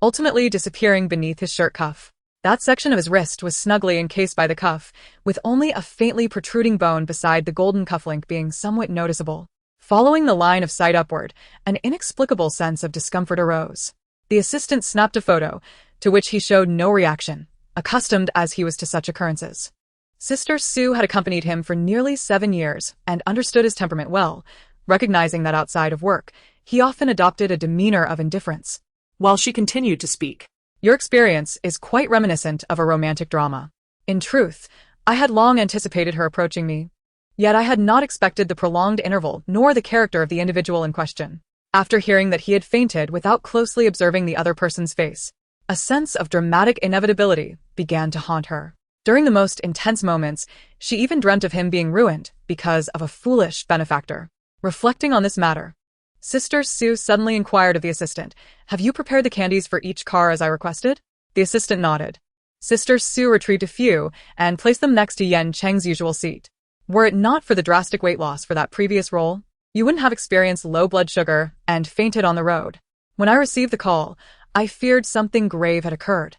ultimately disappearing beneath his shirt cuff. That section of his wrist was snugly encased by the cuff, with only a faintly protruding bone beside the golden cufflink being somewhat noticeable. Following the line of sight upward, an inexplicable sense of discomfort arose. The assistant snapped a photo, to which he showed no reaction, accustomed as he was to such occurrences. Sister Su had accompanied him for nearly 7 years and understood his temperament well, recognizing that outside of work, he often adopted a demeanor of indifference. While she continued to speak, "Your experience is quite reminiscent of a romantic drama. In truth, I had long anticipated her approaching me, yet I had not expected the prolonged interval nor the character of the individual in question." After hearing that he had fainted without closely observing the other person's face, a sense of dramatic inevitability began to haunt her. During the most intense moments, she even dreamt of him being ruined because of a foolish benefactor. Reflecting on this matter, Sister Sue suddenly inquired of the assistant, "Have you prepared the candies for each car as I requested?" The assistant nodded. Sister Sue retrieved a few and placed them next to Yan Cheng's usual seat. Were it not for the drastic weight loss for that previous role, you wouldn't have experienced low blood sugar and fainted on the road. When I received the call, I feared something grave had occurred,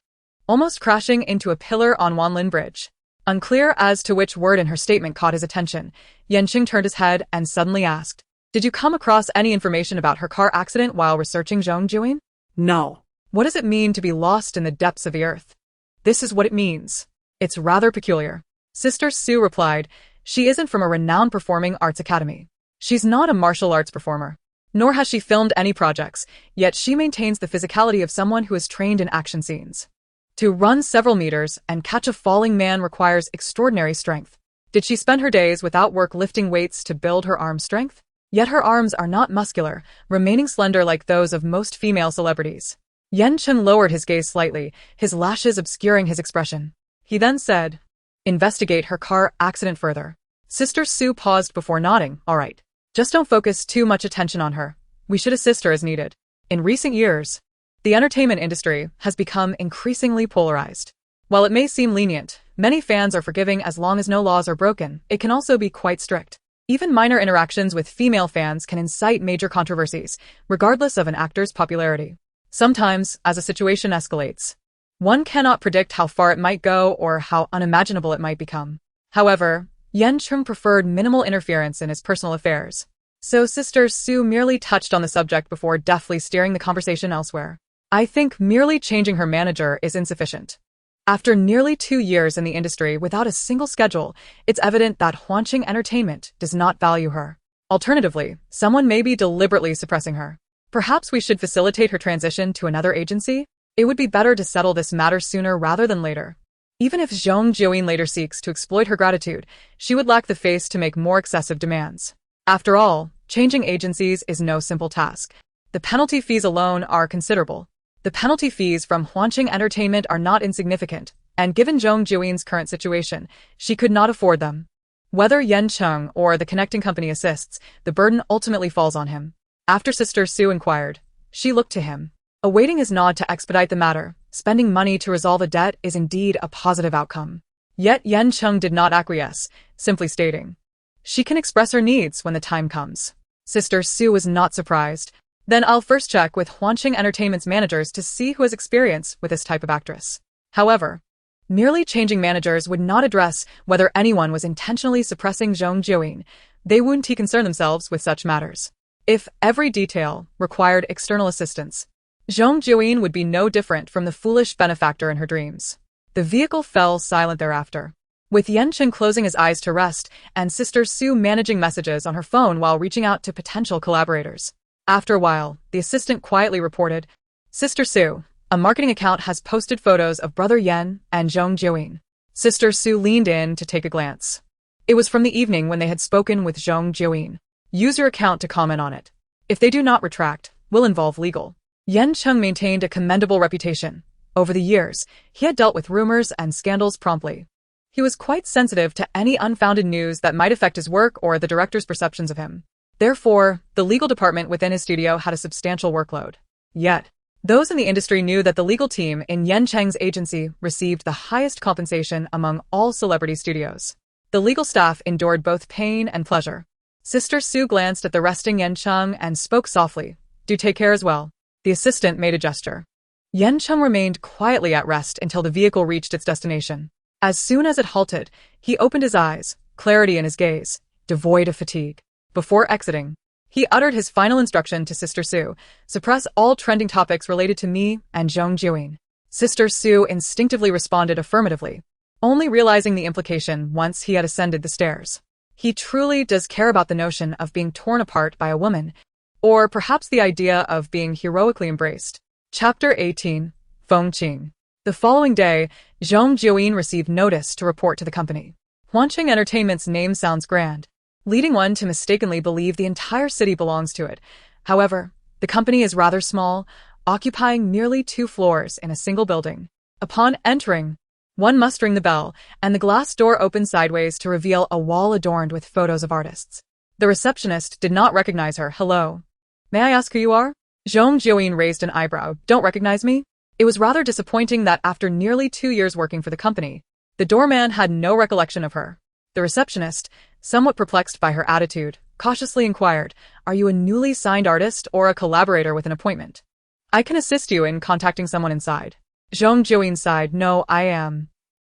almost crashing into a pillar on Wanlin Bridge. Unclear as to which word in her statement caught his attention, Yan Cheng turned his head and suddenly asked, "Did you come across any information about her car accident while researching Zhong Jiuyin?" No. What does it mean to be lost in the depths of the earth? This is what it means. It's rather peculiar. Sister Sue replied, "She isn't from a renowned performing arts academy. She's not a martial arts performer, nor has she filmed any projects, yet she maintains the physicality of someone who is trained in action scenes. To run several meters and catch a falling man requires extraordinary strength. Did she spend her days without work lifting weights to build her arm strength? Yet her arms are not muscular, remaining slender like those of most female celebrities." Yan Cheng lowered his gaze slightly, his lashes obscuring his expression. He then said, "Investigate her car accident further." Sister Sue paused before nodding. "All right. Just don't focus too much attention on her. We should assist her as needed." In recent years, the entertainment industry has become increasingly polarized. While it may seem lenient, many fans are forgiving as long as no laws are broken. It can also be quite strict. Even minor interactions with female fans can incite major controversies, regardless of an actor's popularity. Sometimes, as a situation escalates, one cannot predict how far it might go or how unimaginable it might become. However, Yan Cheng preferred minimal interference in his personal affairs, so Sister Sue merely touched on the subject before deftly steering the conversation elsewhere. "I think merely changing her manager is insufficient. After nearly 2 years in the industry without a single schedule, it's evident that Huanqing Entertainment does not value her. Alternatively, someone may be deliberately suppressing her. Perhaps we should facilitate her transition to another agency? It would be better to settle this matter sooner rather than later." Even if Zhong Jiuyin later seeks to exploit her gratitude, she would lack the face to make more excessive demands. After all, changing agencies is no simple task. The penalty fees alone are considerable. The penalty fees from Huanqing Entertainment are not insignificant, and given Zhong Jiuyin's current situation, she could not afford them. Whether Yan Cheng or the connecting company assists, the burden ultimately falls on him. After Sister Sue inquired, she looked to him, awaiting his nod to expedite the matter. Spending money to resolve a debt is indeed a positive outcome. Yet Yan Cheng did not acquiesce, simply stating, "She can express her needs when the time comes." Sister Sue was not surprised. "Then I'll first check with Huanqing Entertainment's managers to see who has experience with this type of actress." However, merely changing managers would not address whether anyone was intentionally suppressing Zhong Jiuyin. They wouldn't concern themselves with such matters. If every detail required external assistance, Zhong Jiuyin would be no different from the foolish benefactor in her dreams. The vehicle fell silent thereafter, with Yan Cheng closing his eyes to rest and Sister Sue managing messages on her phone while reaching out to potential collaborators. After a while, the assistant quietly reported, "Sister Sue, a marketing account has posted photos of Brother Yan and Zhong Jiuyin." Sister Sue leaned in to take a glance. It was from the evening when they had spoken with Zhong Jiuyin. "Use your account to comment on it. If they do not retract, will involve legal." Yan Cheng maintained a commendable reputation. Over the years, he had dealt with rumors and scandals promptly. He was quite sensitive to any unfounded news that might affect his work or the director's perceptions of him. Therefore, the legal department within his studio had a substantial workload. Yet, those in the industry knew that the legal team in Yan Cheng's agency received the highest compensation among all celebrity studios. The legal staff endured both pain and pleasure. Sister Sue glanced at the resting Yan Cheng and spoke softly, "Do take care as well." The assistant made a gesture. Yan Cheng remained quietly at rest until the vehicle reached its destination. As soon as it halted, he opened his eyes, clarity in his gaze, devoid of fatigue. Before exiting, he uttered his final instruction to Sister Sue, "Suppress all trending topics related to me and Zhong Jiuyin." Sister Sue instinctively responded affirmatively, only realizing the implication once he had ascended the stairs. He truly does care about the notion of being torn apart by a woman, or perhaps the idea of being heroically embraced. Chapter 18. Feng Qing. The following day, Zhong Jiuyin received notice to report to the company. Huanqing Entertainment's name sounds grand, leading one to mistakenly believe the entire city belongs to it. However, the company is rather small, occupying merely 2 floors in a single building. Upon entering, One must ring the bell, and the glass door opened sideways to reveal a wall adorned with photos of artists. The receptionist did not recognize her. Hello. May I ask who you are? Zhong Jiuyin raised an eyebrow. Don't recognize me? It was rather disappointing that after nearly 2 years working for the company, the doorman had no recollection of her. The receptionist, somewhat perplexed by her attitude, cautiously inquired, "Are you a newly signed artist or a collaborator with an appointment? I can assist you in contacting someone inside." Zhong Jiuyin sighed. "No, I am."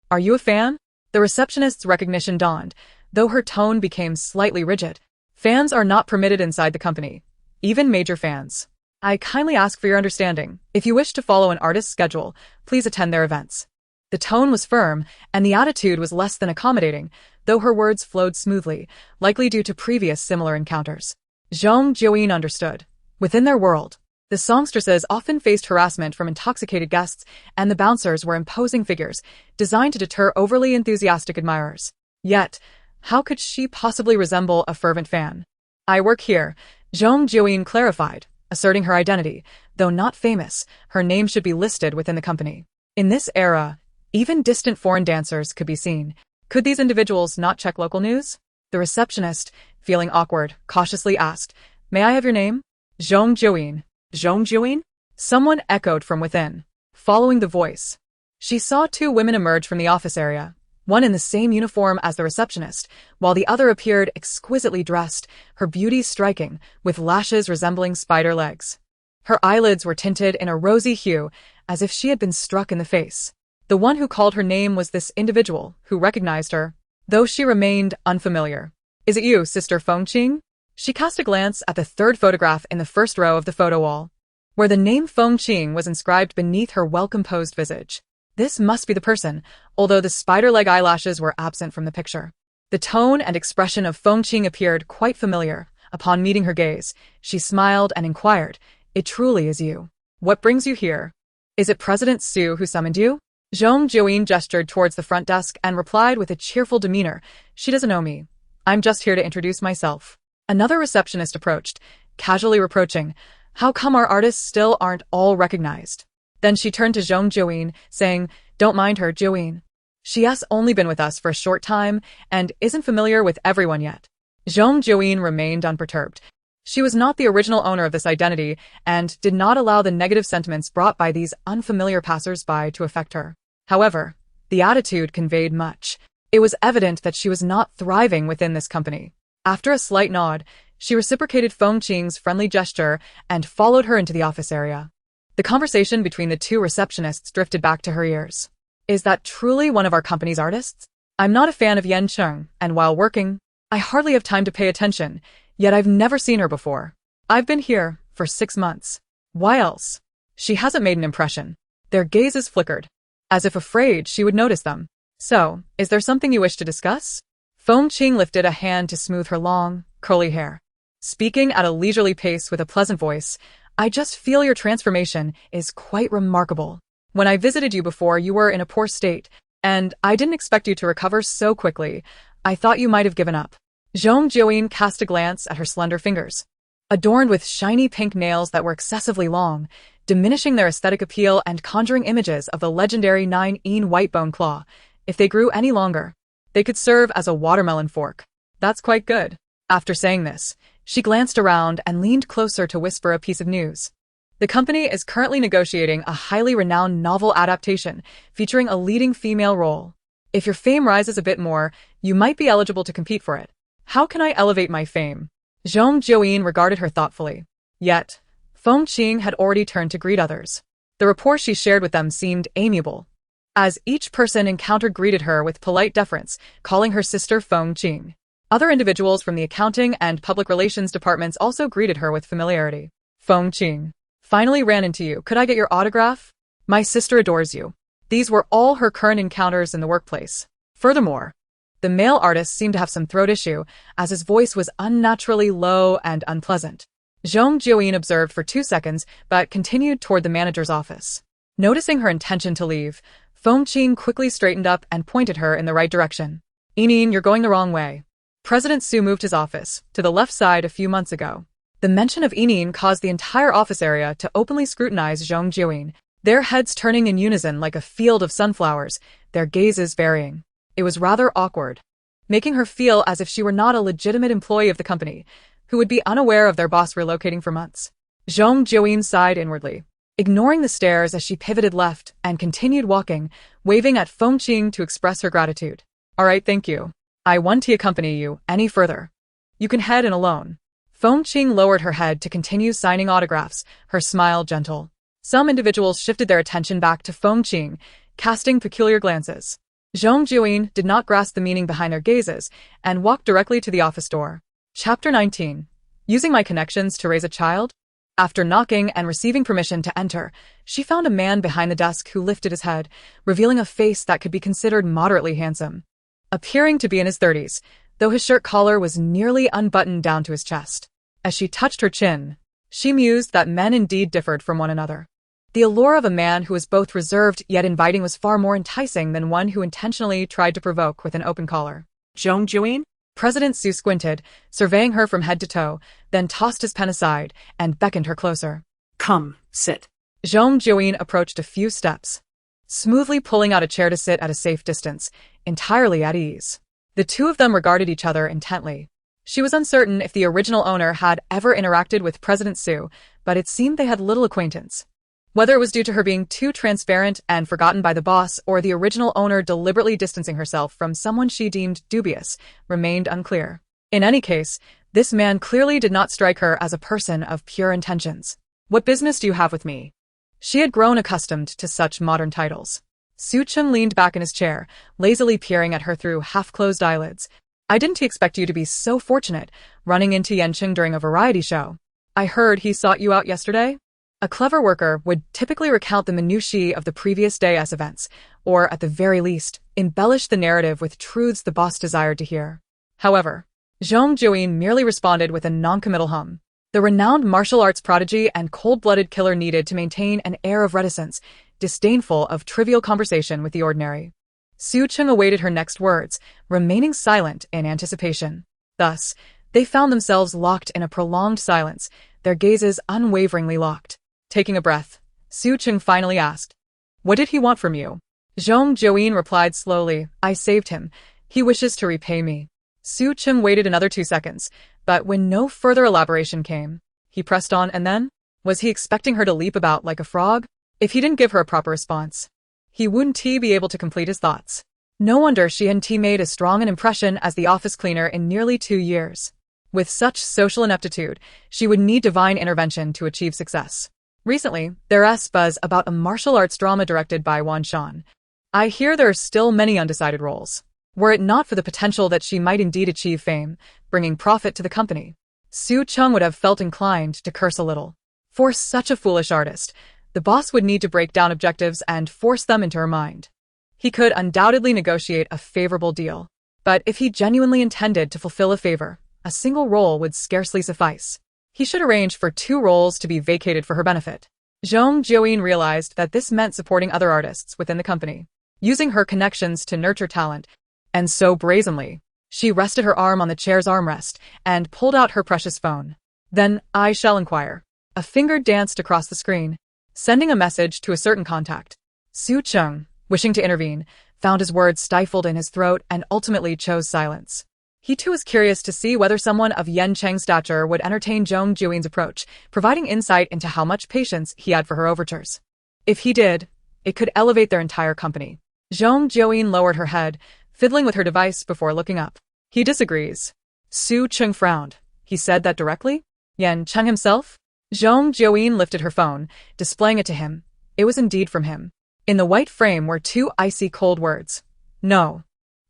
"Are you a fan?" The receptionist's recognition dawned, though her tone became slightly rigid. "Fans are not permitted inside the company, even major fans. I kindly ask for your understanding. If you wish to follow an artist's schedule, please attend their events." The tone was firm, and the attitude was less than accommodating, though her words flowed smoothly, likely due to previous similar encounters. Zhong Jiuyin understood. Within their world, the songstresses often faced harassment from intoxicated guests, and the bouncers were imposing figures, designed to deter overly enthusiastic admirers. Yet, how could she possibly resemble a fervent fan? "I work here," Zhong Jiuyin clarified, asserting her identity. Though not famous, her name should be listed within the company. In this era, even distant foreign dancers could be seen. Could these individuals not check local news? The receptionist, feeling awkward, cautiously asked, "May I have your name?" "Zhong Jiuyin." "Zhong Jiuyin?" Someone echoed from within. Following the voice, she saw 2 women emerge from the office area, one in the same uniform as the receptionist, while the other appeared exquisitely dressed, her beauty striking, with lashes resembling spider legs. Her eyelids were tinted in a rosy hue, as if she had been struck in the face. The one who called her name was this individual, who recognized her, though she remained unfamiliar. "Is it you, Sister Fengqing?" She cast a glance at the 3rd photograph in the first row of the photo wall, where the name Fengqing was inscribed beneath her well-composed visage. This must be the person, although the spider-leg eyelashes were absent from the picture. The tone and expression of Fengqing appeared quite familiar. Upon meeting her gaze, she smiled and inquired, "It truly is you. What brings you here? Is it President Su who summoned you?" Zhong Jiuyin gestured towards the front desk and replied with a cheerful demeanor, "She doesn't know me. I'm just here to introduce myself." Another receptionist approached, casually reproaching, "How come our artists still aren't all recognized?" Then she turned to Zhong Jiuyin, saying, "Don't mind her, Jiuyin. She has only been with us for a short time and isn't familiar with everyone yet." Zhong Jiuyin remained unperturbed. She was not the original owner of this identity and did not allow the negative sentiments brought by these unfamiliar passers-by to affect her. However, the attitude conveyed much. It was evident that she was not thriving within this company. After a slight nod, she reciprocated Fengqing's friendly gesture and followed her into the office area. The conversation between the 2 receptionists drifted back to her ears. "Is that truly one of our company's artists? I'm not a fan of Yan Cheng, and while working, I hardly have time to pay attention, yet I've never seen her before. I've been here for 6 months. Why else? She hasn't made an impression." Their gazes flickered, as if afraid she would notice them. "So, is there something you wish to discuss?" Fengqing lifted a hand to smooth her long, curly hair. Speaking at a leisurely pace with a pleasant voice, "I just feel your transformation is quite remarkable. When I visited you before, you were in a poor state, and I didn't expect you to recover so quickly. I thought you might have given up." Zhong Jiuyin cast a glance at her slender fingers, adorned with shiny pink nails that were excessively long, diminishing their aesthetic appeal and conjuring images of the legendary 9-yin white bone claw. If they grew any longer, they could serve as a watermelon fork. "That's quite good." After saying this, she glanced around and leaned closer to whisper a piece of news. "The company is currently negotiating a highly renowned novel adaptation featuring a leading female role. If your fame rises a bit more, you might be eligible to compete for it." "How can I elevate my fame?" Zhong Jiuyin regarded her thoughtfully. Yet, Fengqing had already turned to greet others. The rapport she shared with them seemed amiable, as each person encountered greeted her with polite deference, calling her Sister Fengqing. Other individuals from the accounting and public relations departments also greeted her with familiarity. "Fengqing, finally ran into you. Could I get your autograph? My sister adores you." These were all her current encounters in the workplace. Furthermore, the male artist seemed to have some throat issue, as his voice was unnaturally low and unpleasant. Zhong Jiuyin observed for 2 seconds, but continued toward the manager's office. Noticing her intention to leave, Fengqing quickly straightened up and pointed her in the right direction. "Inin, you're going the wrong way. President Su moved his office to the left side a few months ago." The mention of Inin caused the entire office area to openly scrutinize Zhong Jiuyin. their heads turning in unison like a field of sunflowers, their gazes varying. It was rather awkward, making her feel as if she were not a legitimate employee of the company, who would be unaware of their boss relocating for months. Zhong Jiuyin sighed inwardly, ignoring the stares as she pivoted left and continued walking, waving at Feng Qing to express her gratitude. All right, thank you. I won't accompany you any further. You can head in alone. Feng Qing lowered her head to continue signing autographs, her smile gentle. Some individuals shifted their attention back to Feng Qing, casting peculiar glances. Zhong Jiuyin did not grasp the meaning behind their gazes and walked directly to the office door. Chapter 19. Using my connections to raise a child? After knocking and receiving permission to enter, she found a man behind the desk who lifted his head, revealing a face that could be considered moderately handsome. Appearing to be in his 30s, though his shirt collar was nearly unbuttoned down to his chest. As she touched her chin, she mused that men indeed differed from one another. The allure of a man who was both reserved yet inviting was far more enticing than one who intentionally tried to provoke with an open collar. Zhong Jiuyin? President Su squinted, surveying her from head to toe, then tossed his pen aside and beckoned her closer. Come, sit. Zhong Jiuyin approached a few steps, smoothly pulling out a chair to sit at a safe distance, entirely at ease. The two of them regarded each other intently. She was uncertain if the original owner had ever interacted with President Su, but it seemed they had little acquaintance. Whether it was due to her being too transparent and forgotten by the boss or the original owner deliberately distancing herself from someone she deemed dubious remained unclear. In any case, this man clearly did not strike her as a person of pure intentions. What business do you have with me? She had grown accustomed to such modern titles. Su Cheng leaned back in his chair, lazily peering at her through half-closed eyelids. I didn't expect you to be so fortunate, running into Yan Cheng during a variety show. I heard he sought you out yesterday? A clever worker would typically recount the minutiae of the previous day's events, or at the very least, embellish the narrative with truths the boss desired to hear. However, Zhong Jiuyin merely responded with a non-committal hum. The renowned martial arts prodigy and cold-blooded killer needed to maintain an air of reticence, disdainful of trivial conversation with the ordinary. Su Cheng awaited her next words, remaining silent in anticipation. Thus, they found themselves locked in a prolonged silence, their gazes unwaveringly locked. Taking a breath, Su Cheng finally asked, "What did he want from you?" Zhong Jiuyin replied slowly, "I saved him. He wishes to repay me." Su Cheng waited another 2 seconds, but when no further elaboration came, he pressed on. And then? Was he expecting her to leap about like a frog? If he didn't give her a proper response, he wouldn't be able to complete his thoughts. No wonder she hadn't made as strong an impression as the office cleaner in nearly 2 years. With such social ineptitude, she would need divine intervention to achieve success. Recently, there's buzz about a martial arts drama directed by Wan Shan. I hear there are still many undecided roles. Were it not for the potential that she might indeed achieve fame, bringing profit to the company, Su Cheng would have felt inclined to curse a little. For such a foolish artist, the boss would need to break down objectives and force them into her mind. He could undoubtedly negotiate a favorable deal, but if he genuinely intended to fulfill a favor, a single role would scarcely suffice. He should arrange for 2 roles to be vacated for her benefit. Zhong Jiuyin realized that this meant supporting other artists within the company, using her connections to nurture talent, and so brazenly, she rested her arm on the chair's armrest and pulled out her precious phone. Then, I shall inquire. A finger danced across the screen, sending a message to a certain contact. Su Cheng, wishing to intervene, found his words stifled in his throat and ultimately chose silence. He too was curious to see whether someone of Yan Cheng's stature would entertain Zhong Jiuyin's approach, providing insight into how much patience he had for her overtures. If he did, it could elevate their entire company. Zhong Jiuyin lowered her head, fiddling with her device before looking up. He disagrees. Su Cheng frowned. He said that directly? Yan Cheng himself? Zhong Jiuyin lifted her phone, displaying it to him. It was indeed from him. In the white frame were 2 icy cold words. No.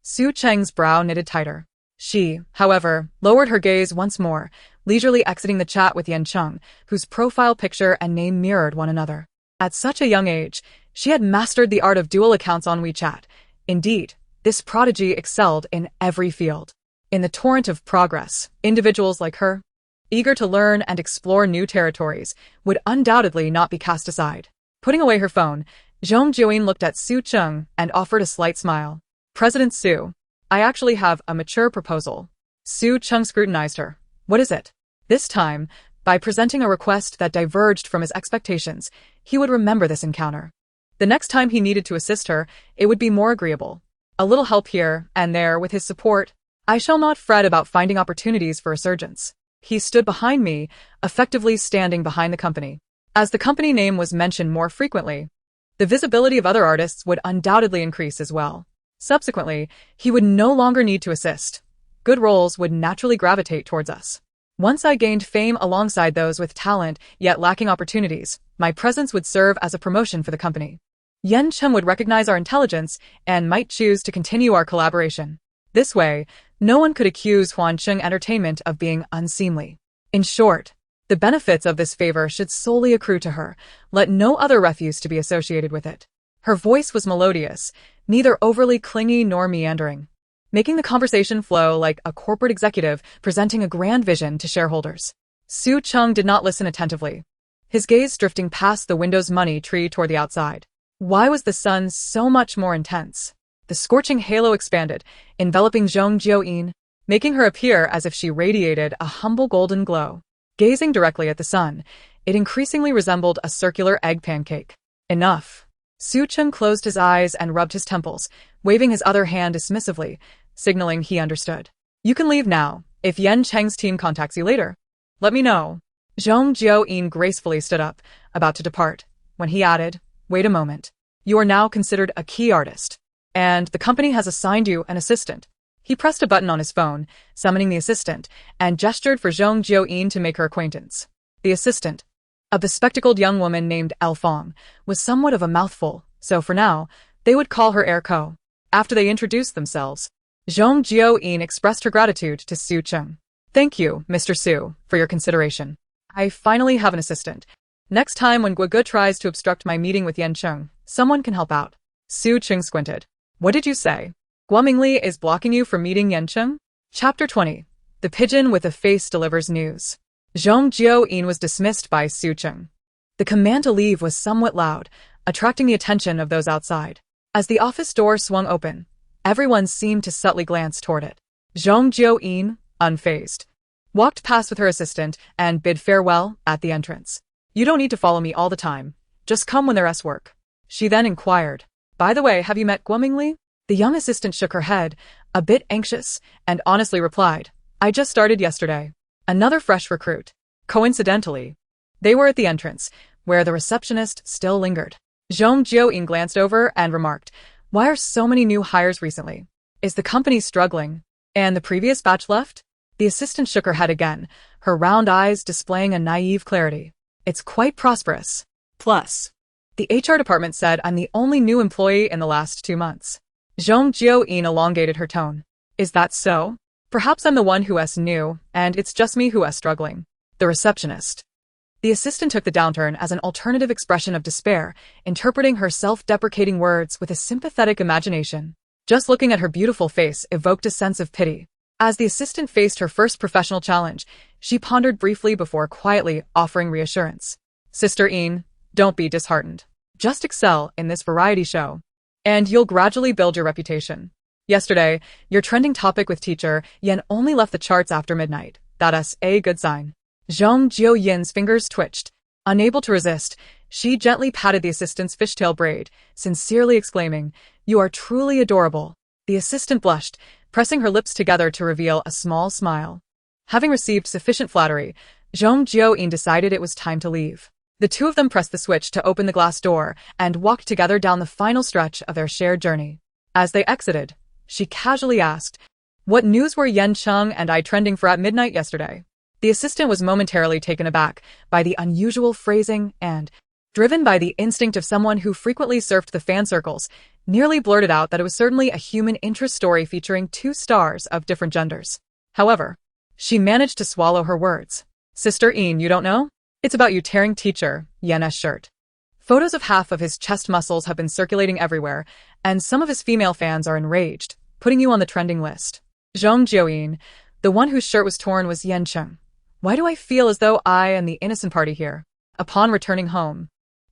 Su Cheng's brow knitted tighter. She, however, lowered her gaze once more, leisurely exiting the chat with Yan Cheng, whose profile picture and name mirrored one another. At such a young age, she had mastered the art of dual accounts on WeChat. Indeed, this prodigy excelled in every field. In the torrent of progress, individuals like her, eager to learn and explore new territories, would undoubtedly not be cast aside. Putting away her phone, Zhong Jiuyin looked at Su Cheng and offered a slight smile. President Su, I actually have a mature proposal. Su Cheng scrutinized her. What is it? This time, By presenting a request that diverged from his expectations, he would remember this encounter. The next time he needed to assist her, it would be more agreeable. A little help here and there with his support. I shall not fret about finding opportunities for resurgence. He stood behind me, effectively standing behind the company. As the company name was mentioned more frequently, the visibility of other artists would undoubtedly increase as well. Subsequently, he would no longer need to assist. Good roles would naturally gravitate towards us. Once I gained fame alongside those with talent yet lacking opportunities, my presence would serve as a promotion for the company. Yan Cheng would recognize our intelligence and might choose to continue our collaboration. This way, no one could accuse Huancheng Entertainment of being unseemly. In short, the benefits of this favor should solely accrue to her. Let no other refuse to be associated with it. Her voice was melodious, neither overly clingy nor meandering, making the conversation flow like a corporate executive presenting a grand vision to shareholders. Su Cheng did not listen attentively, his gaze drifting past the window's money tree toward the outside. Why was the sun so much more intense? The scorching halo expanded, enveloping Zhong Jiuyin, making her appear as if she radiated a humble golden glow. Gazing directly at the sun, it increasingly resembled a circular egg pancake. Enough. Su Cheng closed his eyes and rubbed his temples, waving his other hand dismissively, signaling he understood. You can leave now. If Yan Cheng's team contacts you later, let me know. Zhong Jiuyin gracefully stood up, about to depart, when he added, wait a moment. You are now considered a key artist, and the company has assigned you an assistant. He pressed a button on his phone, summoning the assistant, and gestured for Zhong Jiuyin to make her acquaintance. The assistant, a bespectacled young woman named El Fong, was somewhat of a mouthful, so for now, they would call her Erko. After they introduced themselves, Zhong Jiuyin expressed her gratitude to Su Cheng. Thank you, Mr. Su, for your consideration. I finally have an assistant. Next time when Guoge tries to obstruct my meeting with Yan Cheng, someone can help out. Su Cheng squinted. What did you say? Guomingli is blocking you from meeting Yan Cheng? Chapter 20. The pigeon with a face delivers news. Zhong Jiuyin was dismissed by Su Cheng. The command to leave was somewhat loud, attracting the attention of those outside. As the office door swung open, everyone seemed to subtly glance toward it. Zhong Jiuyin, unfazed, walked past with her assistant and bid farewell at the entrance. You don't need to follow me all the time. Just come when there's work. She then inquired. By the way, have you met Guomingli? The young assistant shook her head, a bit anxious, and honestly replied, I just started yesterday. Another fresh recruit. Coincidentally, they were at the entrance, where the receptionist still lingered. Zhong Jiuyin glanced over and remarked, why are so many new hires recently? Is the company struggling? And the previous batch left? The assistant shook her head again, her round eyes displaying a naive clarity. It's quite prosperous. Plus, the HR department said I'm the only new employee in the last 2 months. Zhong Jiuyin elongated her tone. Is that so? Perhaps I'm the one who's new, and it's just me who's struggling. The receptionist. The assistant took the downturn as an alternative expression of despair, interpreting her self-deprecating words with a sympathetic imagination. Just looking at her beautiful face evoked a sense of pity. As the assistant faced her first professional challenge, she pondered briefly before quietly offering reassurance. Sister Yin, don't be disheartened. Just excel in this variety show, and you'll gradually build your reputation. Yesterday, your trending topic with teacher Yan only left the charts after midnight. That's a good sign. Zhong Jiuyin's fingers twitched. Unable to resist, she gently patted the assistant's fishtail braid, sincerely exclaiming, You are truly adorable. The assistant blushed, pressing her lips together to reveal a small smile. Having received sufficient flattery, Zhong Jiuyin decided it was time to leave. The two of them pressed the switch to open the glass door and walked together down the final stretch of their shared journey. As they exited, she casually asked, What news were Yan Cheng and I trending for at midnight yesterday? The assistant was momentarily taken aback by the unusual phrasing and, driven by the instinct of someone who frequently surfed the fan circles, nearly blurted out that it was certainly a human interest story featuring 2 stars of different genders. However, she managed to swallow her words. Sister Yin, you don't know? It's about you tearing teacher Yan's shirt. Photos of half of his chest muscles have been circulating everywhere, and some of his female fans are enraged, putting you on the trending list. Zhong Jiuyin, the one whose shirt was torn was Yan Cheng. Why do I feel as though I am the innocent party here? Upon returning home,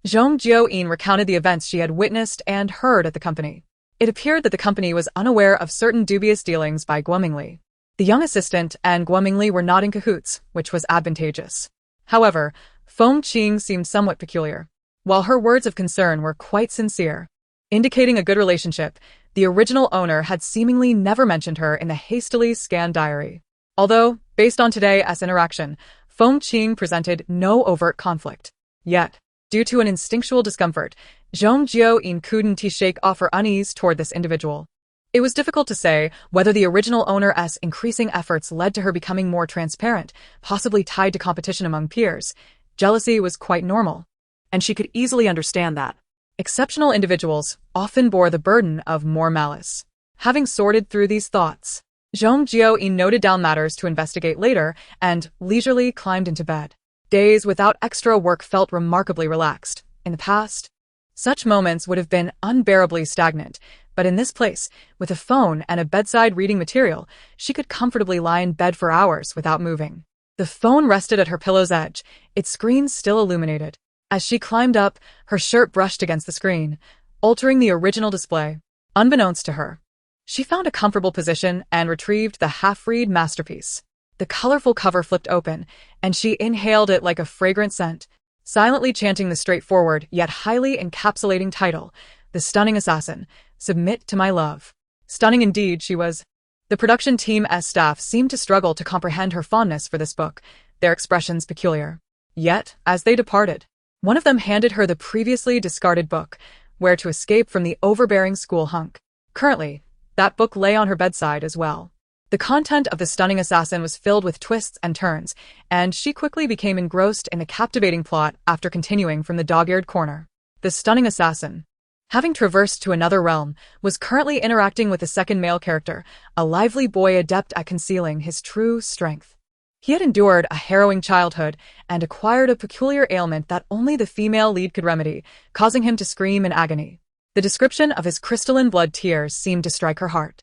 Zhong Jiuyin recounted the events she had witnessed and heard at the company. It appeared that the company was unaware of certain dubious dealings by Guomingli. The young assistant and Guomingli were not in cahoots, which was advantageous. However, Feng Qing seemed somewhat peculiar. While her words of concern were quite sincere, indicating a good relationship, the original owner had seemingly never mentioned her in the hastily scanned diary. Although, based on today's interaction, Feng Qing presented no overt conflict. Yet, due to an instinctual discomfort, Zhong Jiuyin couldn't shake off her unease toward this individual. It was difficult to say whether the original owner's increasing efforts led to her becoming more transparent, possibly tied to competition among peers. Jealousy was quite normal, And she could easily understand that. exceptional individuals often bore the burden of more malice. Having sorted through these thoughts, Zhong Jiuyin noted down matters to investigate later and leisurely climbed into bed. Days without extra work felt remarkably relaxed. In the past, such moments would have been unbearably stagnant, but in this place, with a phone and a bedside reading material, she could comfortably lie in bed for hours without moving. The phone rested at her pillow's edge, its screen still illuminated. As she climbed up, her shirt brushed against the screen, altering the original display. Unbeknownst to her, she found a comfortable position and retrieved the half-read masterpiece. The colorful cover flipped open, and she inhaled it like a fragrant scent, silently chanting the straightforward yet highly encapsulating title, The Stunning Assassin, Submit to My Love. Stunning indeed she was. The production team's staff seemed to struggle to comprehend her fondness for this book, their expressions peculiar. Yet, as they departed, one of them handed her the previously discarded book, Where to Escape from the Overbearing School Hunk. Currently, that book lay on her bedside as well. The content of The Stunning Assassin was filled with twists and turns, and she quickly became engrossed in the captivating plot after continuing from the dog-eared corner. The Stunning Assassin, having traversed to another realm, was currently interacting with a second male character, a lively boy adept at concealing his true strength. He had endured a harrowing childhood and acquired a peculiar ailment that only the female lead could remedy, causing him to scream in agony. The description of his crystalline blood tears seemed to strike her heart.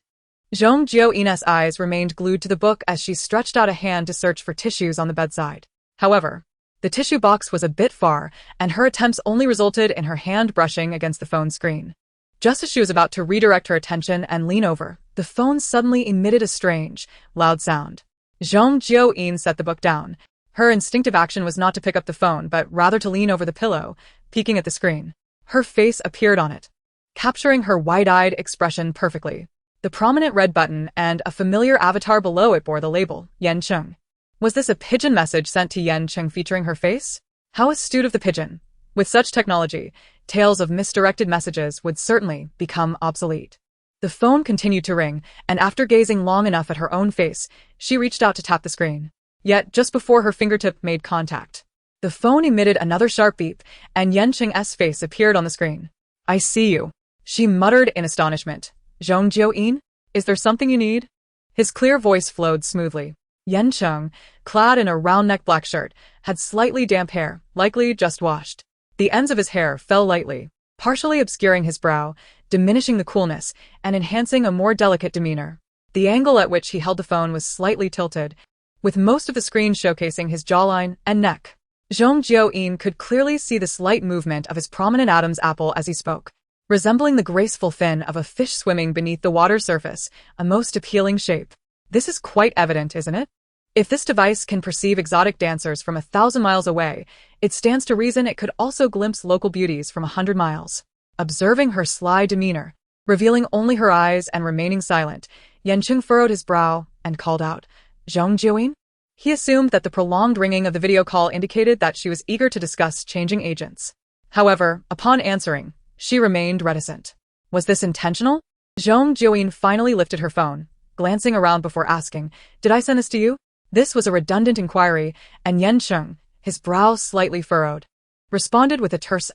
Zhong Jiuyin's eyes remained glued to the book as she stretched out a hand to search for tissues on the bedside. However, the tissue box was a bit far, and her attempts only resulted in her hand brushing against the phone screen. Just as she was about to redirect her attention and lean over, the phone suddenly emitted a strange, loud sound. Zhong Jiuyin set the book down. Her instinctive action was not to pick up the phone, but rather to lean over the pillow, peeking at the screen. Her face appeared on it, capturing her wide-eyed expression perfectly. The prominent red button and a familiar avatar below it bore the label, Yan Cheng. Was this a pigeon message sent to Yan Cheng featuring her face? How astute of the pigeon! With such technology, tales of misdirected messages would certainly become obsolete. The phone continued to ring, and after gazing long enough at her own face, she reached out to tap the screen. Yet, just before her fingertip made contact, the phone emitted another sharp beep, and Yan Cheng's face appeared on the screen. I see you, she muttered in astonishment. Zhong Jiuyin, is there something you need? His clear voice flowed smoothly. Yan Cheng, clad in a round-neck black shirt, had slightly damp hair, likely just washed. The ends of his hair fell lightly, partially obscuring his brow, diminishing the coolness, and enhancing a more delicate demeanor. The angle at which he held the phone was slightly tilted, with most of the screen showcasing his jawline and neck. Zhong Jiuyin could clearly see the slight movement of his prominent Adam's apple as he spoke, resembling the graceful fin of a fish swimming beneath the water's surface, a most appealing shape. This is quite evident, isn't it? If this device can perceive exotic dancers from 1,000 miles away, it stands to reason it could also glimpse local beauties from 100 miles. Observing her sly demeanor, revealing only her eyes and remaining silent, Yan Cheng furrowed his brow and called out, Zhong Jiuyin? He assumed that the prolonged ringing of the video call indicated that she was eager to discuss changing agents. However, upon answering, she remained reticent. Was this intentional? Zhong Jiuyin finally lifted her phone, glancing around before asking, Did I send this to you? This was a redundant inquiry, and Yan Cheng, his brow slightly furrowed, responded with a terse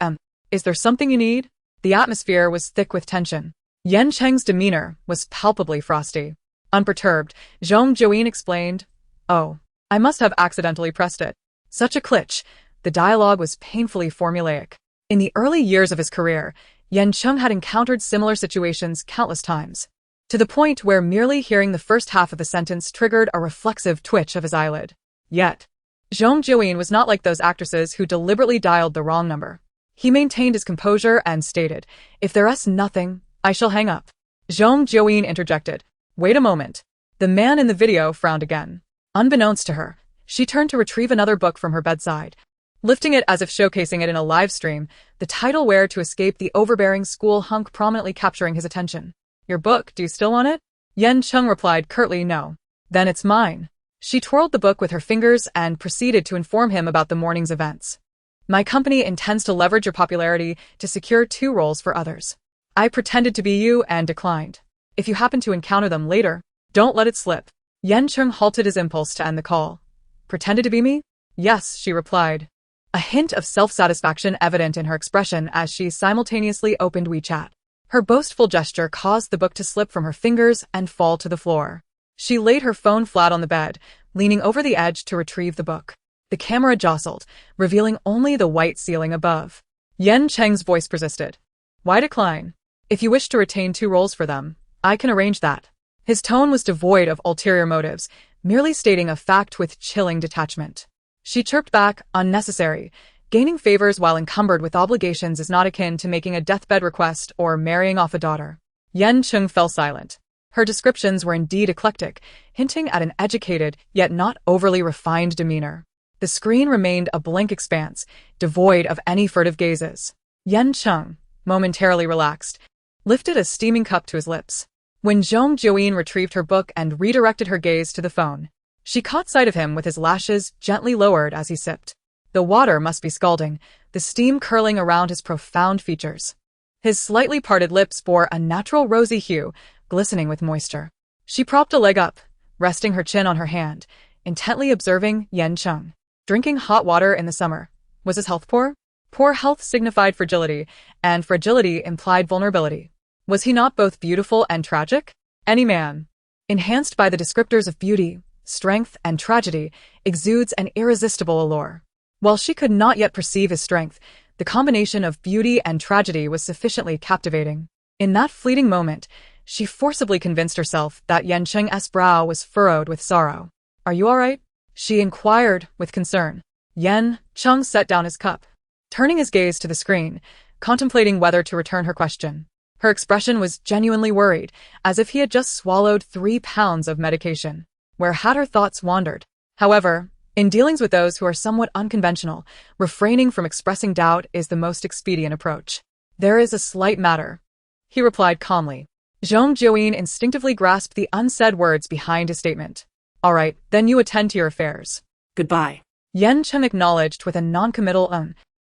Is there something you need? The atmosphere was thick with tension. Yan Cheng's demeanor was palpably frosty. Unperturbed, Zhong Jiuyin explained, Oh, I must have accidentally pressed it. Such a glitch. The dialogue was painfully formulaic. In the early years of his career, Yan Cheng had encountered similar situations countless times, to the point where merely hearing the first half of the sentence triggered a reflexive twitch of his eyelid. Yet, Zhong Jiuyin was not like those actresses who deliberately dialed the wrong number. He maintained his composure and stated, If there's nothing, I shall hang up. Zhong Jiuyin interjected, Wait a moment. The man in the video frowned again. Unbeknownst to her, She turned to retrieve another book from her bedside, lifting it as if showcasing it in a live stream, the title "Where to Escape the Overbearing School Hunk" prominently capturing his attention. "Your book, do you still want it?" Yan Cheng replied curtly, "No." "Then it's mine." She twirled the book with her fingers and proceeded to inform him about the morning's events. "My company intends to leverage your popularity to secure 2 roles for others. I pretended to be you and declined. If you happen to encounter them later, don't let it slip." Yan Cheng halted his impulse to end the call. "Pretended to be me?" "Yes," she replied, a hint of self-satisfaction evident in her expression as she simultaneously opened WeChat. Her boastful gesture caused the book to slip from her fingers and fall to the floor. She laid her phone flat on the bed, leaning over the edge to retrieve the book. The camera jostled, revealing only the white ceiling above. Yan Cheng's voice persisted. "Why decline? If you wish to retain 2 roles for them, I can arrange that." His tone was devoid of ulterior motives, merely stating a fact with chilling detachment. She chirped back, "Unnecessary. Gaining favors while encumbered with obligations is not akin to making a deathbed request or marrying off a daughter." Yan Cheng fell silent. Her descriptions were indeed eclectic, hinting at an educated, yet not overly refined demeanor. The screen remained a blank expanse, devoid of any furtive gazes. Yan Cheng, momentarily relaxed, lifted a steaming cup to his lips. When Zhong Jiuyin retrieved her book and redirected her gaze to the phone, she caught sight of him with his lashes gently lowered as he sipped. The water must be scalding, the steam curling around his profound features. His slightly parted lips bore a natural rosy hue, glistening with moisture. She propped a leg up, resting her chin on her hand, intently observing Yan Cheng. Drinking hot water in the summer. Was his health poor? Poor health signified fragility, and fragility implied vulnerability. Was he not both beautiful and tragic? Any man, enhanced by the descriptors of beauty, strength, and tragedy, exudes an irresistible allure. While she could not yet perceive his strength, the combination of beauty and tragedy was sufficiently captivating. In that fleeting moment, she forcibly convinced herself that Yan Cheng's brow was furrowed with sorrow. "Are you all right?" she inquired with concern. Yan Cheng set down his cup, turning his gaze to the screen, contemplating whether to return her question. Her expression was genuinely worried, as if he had just swallowed 3 pounds of medication. Where had her thoughts wandered? However, in dealings with those who are somewhat unconventional, refraining from expressing doubt is the most expedient approach. "There is a slight matter," he replied calmly. Zhong Jiuyin instinctively grasped the unsaid words behind his statement. "All right, then you attend to your affairs." Goodbye. Yan Cheng acknowledged with a non-committal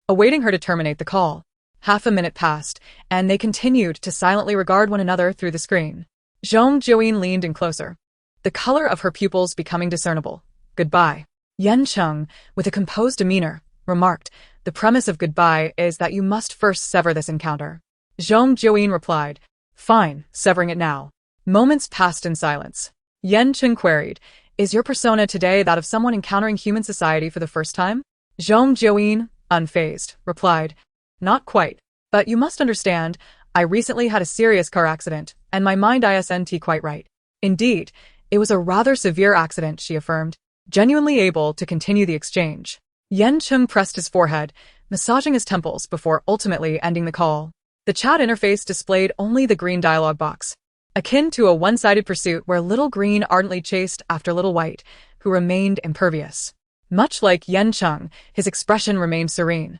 awaiting her to terminate the call. Half a minute passed, and they continued to silently regard one another through the screen. Zhong Jiuyin leaned in closer, the color of her pupils becoming discernible. "Goodbye." Yan Cheng, with a composed demeanor, remarked, "The premise of goodbye is that you must first sever this encounter." Zhong Jiuyin replied, "Fine, severing it now." Moments passed in silence. Yan Cheng queried, "Is your persona today that of someone encountering human society for the first time?" Zhong Jiuyin, unfazed, replied, "Not quite. But you must understand, I recently had a serious car accident, and my mind isn't quite right." "Indeed, it was a rather severe accident," she affirmed, genuinely able to continue the exchange. Yan Cheng pressed his forehead, massaging his temples before ultimately ending the call. The chat interface displayed only the green dialog box, akin to a one-sided pursuit where little green ardently chased after little white, who remained impervious. Much like Yan Cheng, his expression remained serene,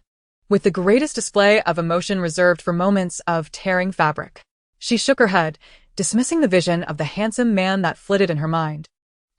with the greatest display of emotion reserved for moments of tearing fabric. She shook her head, dismissing the vision of the handsome man that flitted in her mind,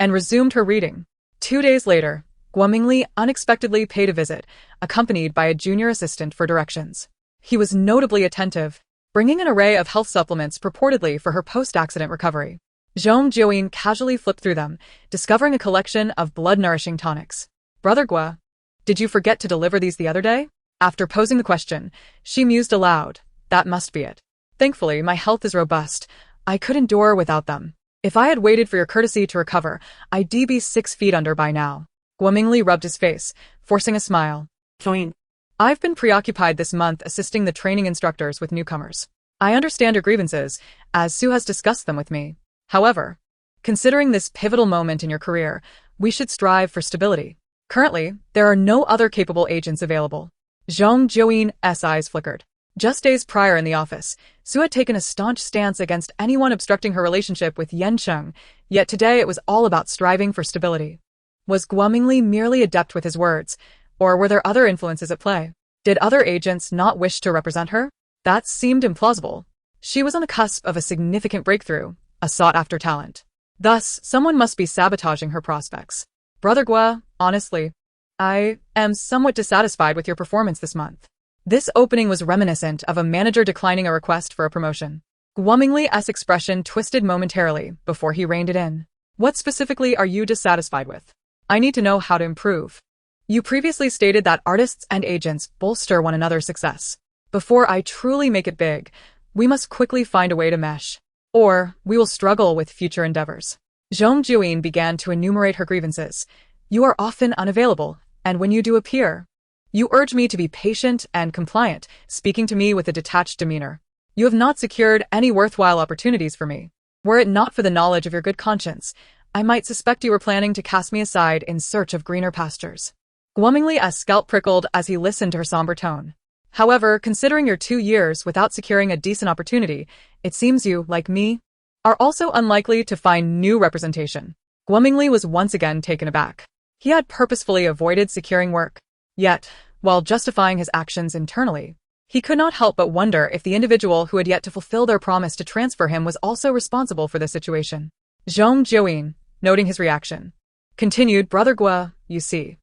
and resumed her reading. 2 days later, Guomingli unexpectedly paid a visit, accompanied by a junior assistant for directions. He was notably attentive, bringing an array of health supplements purportedly for her post-accident recovery. Zhong Jiuyin casually flipped through them, discovering a collection of blood-nourishing tonics. "Brother Gua, did you forget to deliver these the other day?" After posing the question, she mused aloud, "That must be it. Thankfully, my health is robust. I could endure without them. If I had waited for your courtesy to recover, I'd be 6 feet under by now." Guomingli rubbed his face, forcing a smile. Join. "I've been preoccupied this month assisting the training instructors with newcomers. I understand your grievances, as Sue has discussed them with me. However, considering this pivotal moment in your career, we should strive for stability. Currently, there are no other capable agents available." Zhong Jiuyin's eyes flickered. Just days prior in the office, Sue had taken a staunch stance against anyone obstructing her relationship with Yan Cheng, yet today it was all about striving for stability. Was Guomingli merely adept with his words, or were there other influences at play? Did other agents not wish to represent her? That seemed implausible. She was on the cusp of a significant breakthrough, a sought-after talent. Thus, someone must be sabotaging her prospects. Brother Gua, honestly, I am somewhat dissatisfied with your performance this month. This opening was reminiscent of a manager declining a request for a promotion. Guomingli's expression twisted momentarily before he reined it in. What specifically are you dissatisfied with? I need to know how to improve. You previously stated that artists and agents bolster one another's success. Before I truly make it big, we must quickly find a way to mesh, or we will struggle with future endeavors. Zhong Jiuyin began to enumerate her grievances. You are often unavailable, and when you do appear, you urge me to be patient and compliant, speaking to me with a detached demeanor. You have not secured any worthwhile opportunities for me. Were it not for the knowledge of your good conscience, I might suspect you were planning to cast me aside in search of greener pastures. Guomingli's scalp prickled as he listened to her somber tone. However, considering your 2 years without securing a decent opportunity, it seems you, like me, are also unlikely to find new representation. Guomingli was once again taken aback. He had purposefully avoided securing work. Yet, while justifying his actions internally, he could not help but wonder if the individual who had yet to fulfill their promise to transfer him was also responsible for this situation. Zhong Jiuyin, noting his reaction, continued, Brother Gua, you see.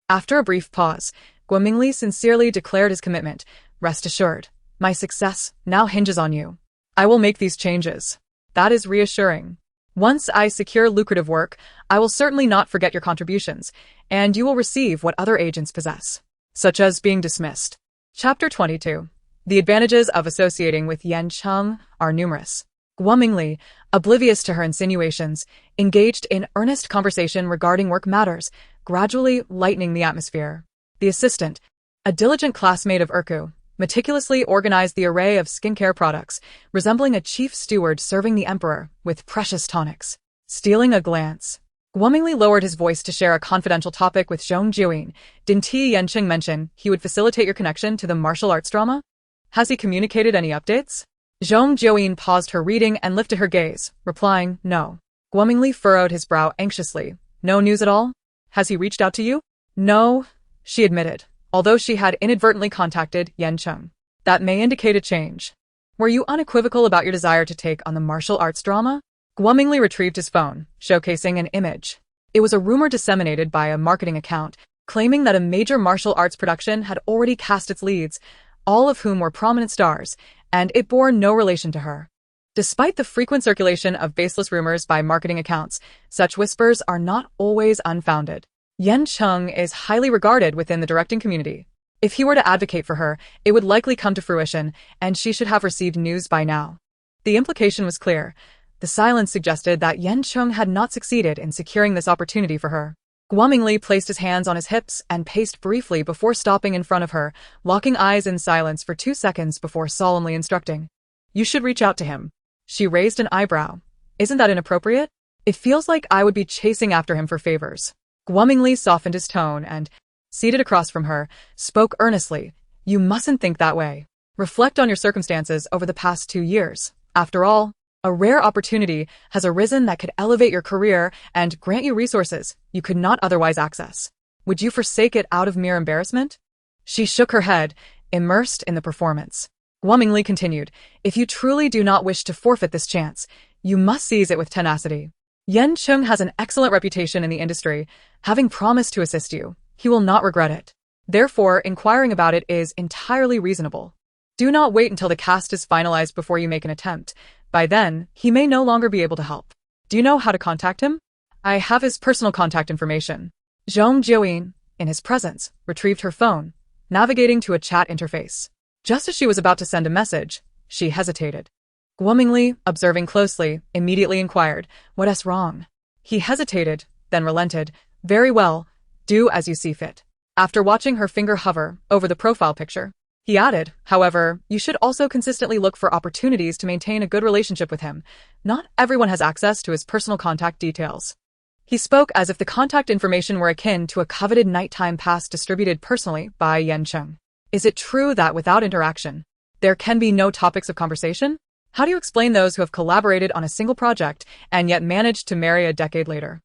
After a brief pause, Guomingli sincerely declared his commitment. Rest assured, my success now hinges on you. I will make these changes. That is reassuring. Once I secure lucrative work, I will certainly not forget your contributions, and you will receive what other agents possess, such as being dismissed. Chapter 22. The advantages of associating with Yan Cheng are numerous. Guomingli, oblivious to her insinuations, engaged in earnest conversation regarding work matters, gradually lightening the atmosphere. The assistant, a diligent classmate of Urku, meticulously organized the array of skincare products, resembling a chief steward serving the emperor with precious tonics. Stealing a glance, Guomingli lowered his voice to share a confidential topic with Zhong Jiuyin. Didn't Yan Cheng mention he would facilitate your connection to the martial arts drama? Has he communicated any updates? Zhong Jiuyin paused her reading and lifted her gaze, replying, no. Guomingli furrowed his brow anxiously. No news at all? Has he reached out to you? No, she admitted, although she had inadvertently contacted Yan Cheng. That may indicate a change. Were you unequivocal about your desire to take on the martial arts drama? Guomingli retrieved his phone, showcasing an image. It was a rumor disseminated by a marketing account, claiming that a major martial arts production had already cast its leads, all of whom were prominent stars, and it bore no relation to her. Despite the frequent circulation of baseless rumors by marketing accounts, such whispers are not always unfounded. Yan Cheng is highly regarded within the directing community. If he were to advocate for her, it would likely come to fruition, and she should have received news by now. The implication was clear. The silence suggested that Yan Cheng had not succeeded in securing this opportunity for her. Guomingli placed his hands on his hips and paced briefly before stopping in front of her, locking eyes in silence for 2 seconds before solemnly instructing. You should reach out to him. She raised an eyebrow. Isn't that inappropriate? It feels like I would be chasing after him for favors. Guomingli softened his tone and, seated across from her, spoke earnestly. You mustn't think that way. Reflect on your circumstances over the past 2 years. After all, a rare opportunity has arisen that could elevate your career and grant you resources you could not otherwise access. Would you forsake it out of mere embarrassment? She shook her head, immersed in the performance. Guomingli continued, if you truly do not wish to forfeit this chance, you must seize it with tenacity. Yan Cheng has an excellent reputation in the industry. Having promised to assist you, he will not regret it. Therefore, inquiring about it is entirely reasonable. Do not wait until the cast is finalized before you make an attempt. By then, he may no longer be able to help. Do you know how to contact him? I have his personal contact information. Zhong Jiuyin, in his presence, retrieved her phone, navigating to a chat interface. Just as she was about to send a message, she hesitated. Guomingli, observing closely, immediately inquired, what's wrong? He hesitated, then relented. Very well, do as you see fit. After watching her finger hover over the profile picture, he added, however, you should also consistently look for opportunities to maintain a good relationship with him. Not everyone has access to his personal contact details. He spoke as if the contact information were akin to a coveted nighttime pass distributed personally by Yan Cheng. Is it true that without interaction, there can be no topics of conversation? How do you explain those who have collaborated on a single project and yet managed to marry a decade later?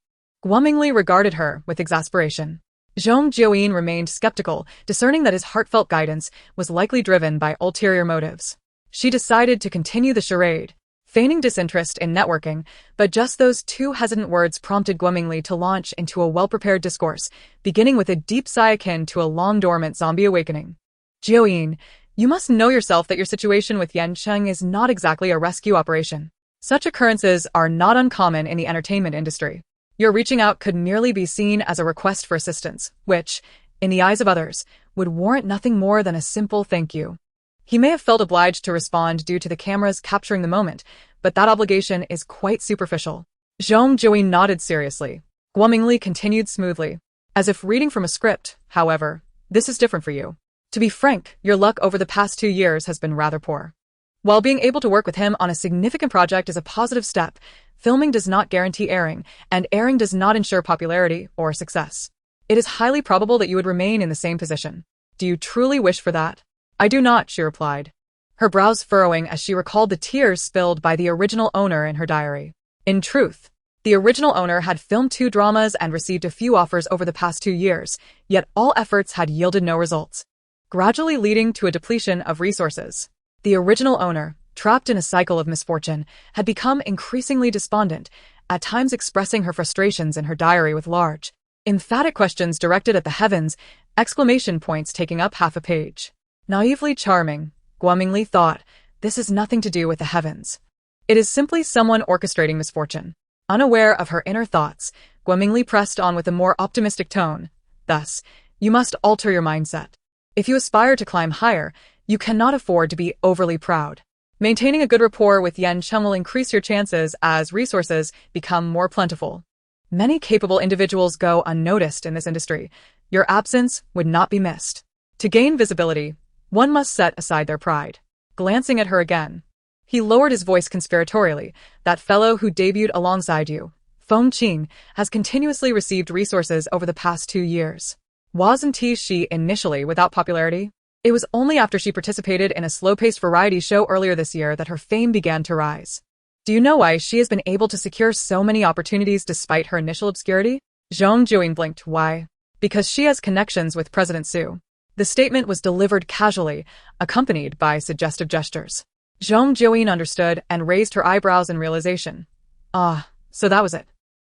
glumingly regarded her with exasperation. Zhong Jiuyin remained skeptical, discerning that his heartfelt guidance was likely driven by ulterior motives. She decided to continue the charade, feigning disinterest in networking, but just those two hesitant words prompted glumingly to launch into a well-prepared discourse, beginning with a deep sigh akin to a long-dormant zombie awakening. Jiuyin, you must know yourself that your situation with Yan Cheng is not exactly a rescue operation. Such occurrences are not uncommon in the entertainment industry. Your reaching out could merely be seen as a request for assistance, which, in the eyes of others, would warrant nothing more than a simple thank you. He may have felt obliged to respond due to the cameras capturing the moment, but that obligation is quite superficial. Zhong Jiuyin nodded seriously. Glumingly continued smoothly, as if reading from a script. However, this is different for you. To be frank, your luck over the past 2 years has been rather poor. While being able to work with him on a significant project is a positive step, filming does not guarantee airing, and airing does not ensure popularity or success. It is highly probable that you would remain in the same position. Do you truly wish for that? I do not, she replied, her brows furrowing as she recalled the tears spilled by the original owner in her diary. In truth, the original owner had filmed 2 dramas and received a few offers over the past 2 years, yet all efforts had yielded no results, gradually leading to a depletion of resources. The original owner, trapped in a cycle of misfortune, had become increasingly despondent, at times expressing her frustrations in her diary with large, emphatic questions directed at the heavens, exclamation points taking up half a page. Naively charming, glumingly thought, this has nothing to do with the heavens. It is simply someone orchestrating misfortune. Unaware of her inner thoughts, glumingly pressed on with a more optimistic tone. Thus, you must alter your mindset. If you aspire to climb higher, you cannot afford to be overly proud. Maintaining a good rapport with Yan Cheng will increase your chances as resources become more plentiful. Many capable individuals go unnoticed in this industry. Your absence would not be missed. To gain visibility, one must set aside their pride. Glancing at her again, he lowered his voice conspiratorially. That fellow who debuted alongside you, Feng Qing, has continuously received resources over the past 2 years. Wasn't she initially without popularity? It was only after she participated in a slow-paced variety show earlier this year that her fame began to rise. Do you know why she has been able to secure so many opportunities despite her initial obscurity? Zhong Jiuyin blinked. Why? Because she has connections with President Su. The statement was delivered casually, accompanied by suggestive gestures. Zhong Jiuyin understood and raised her eyebrows in realization. Ah, so that was it.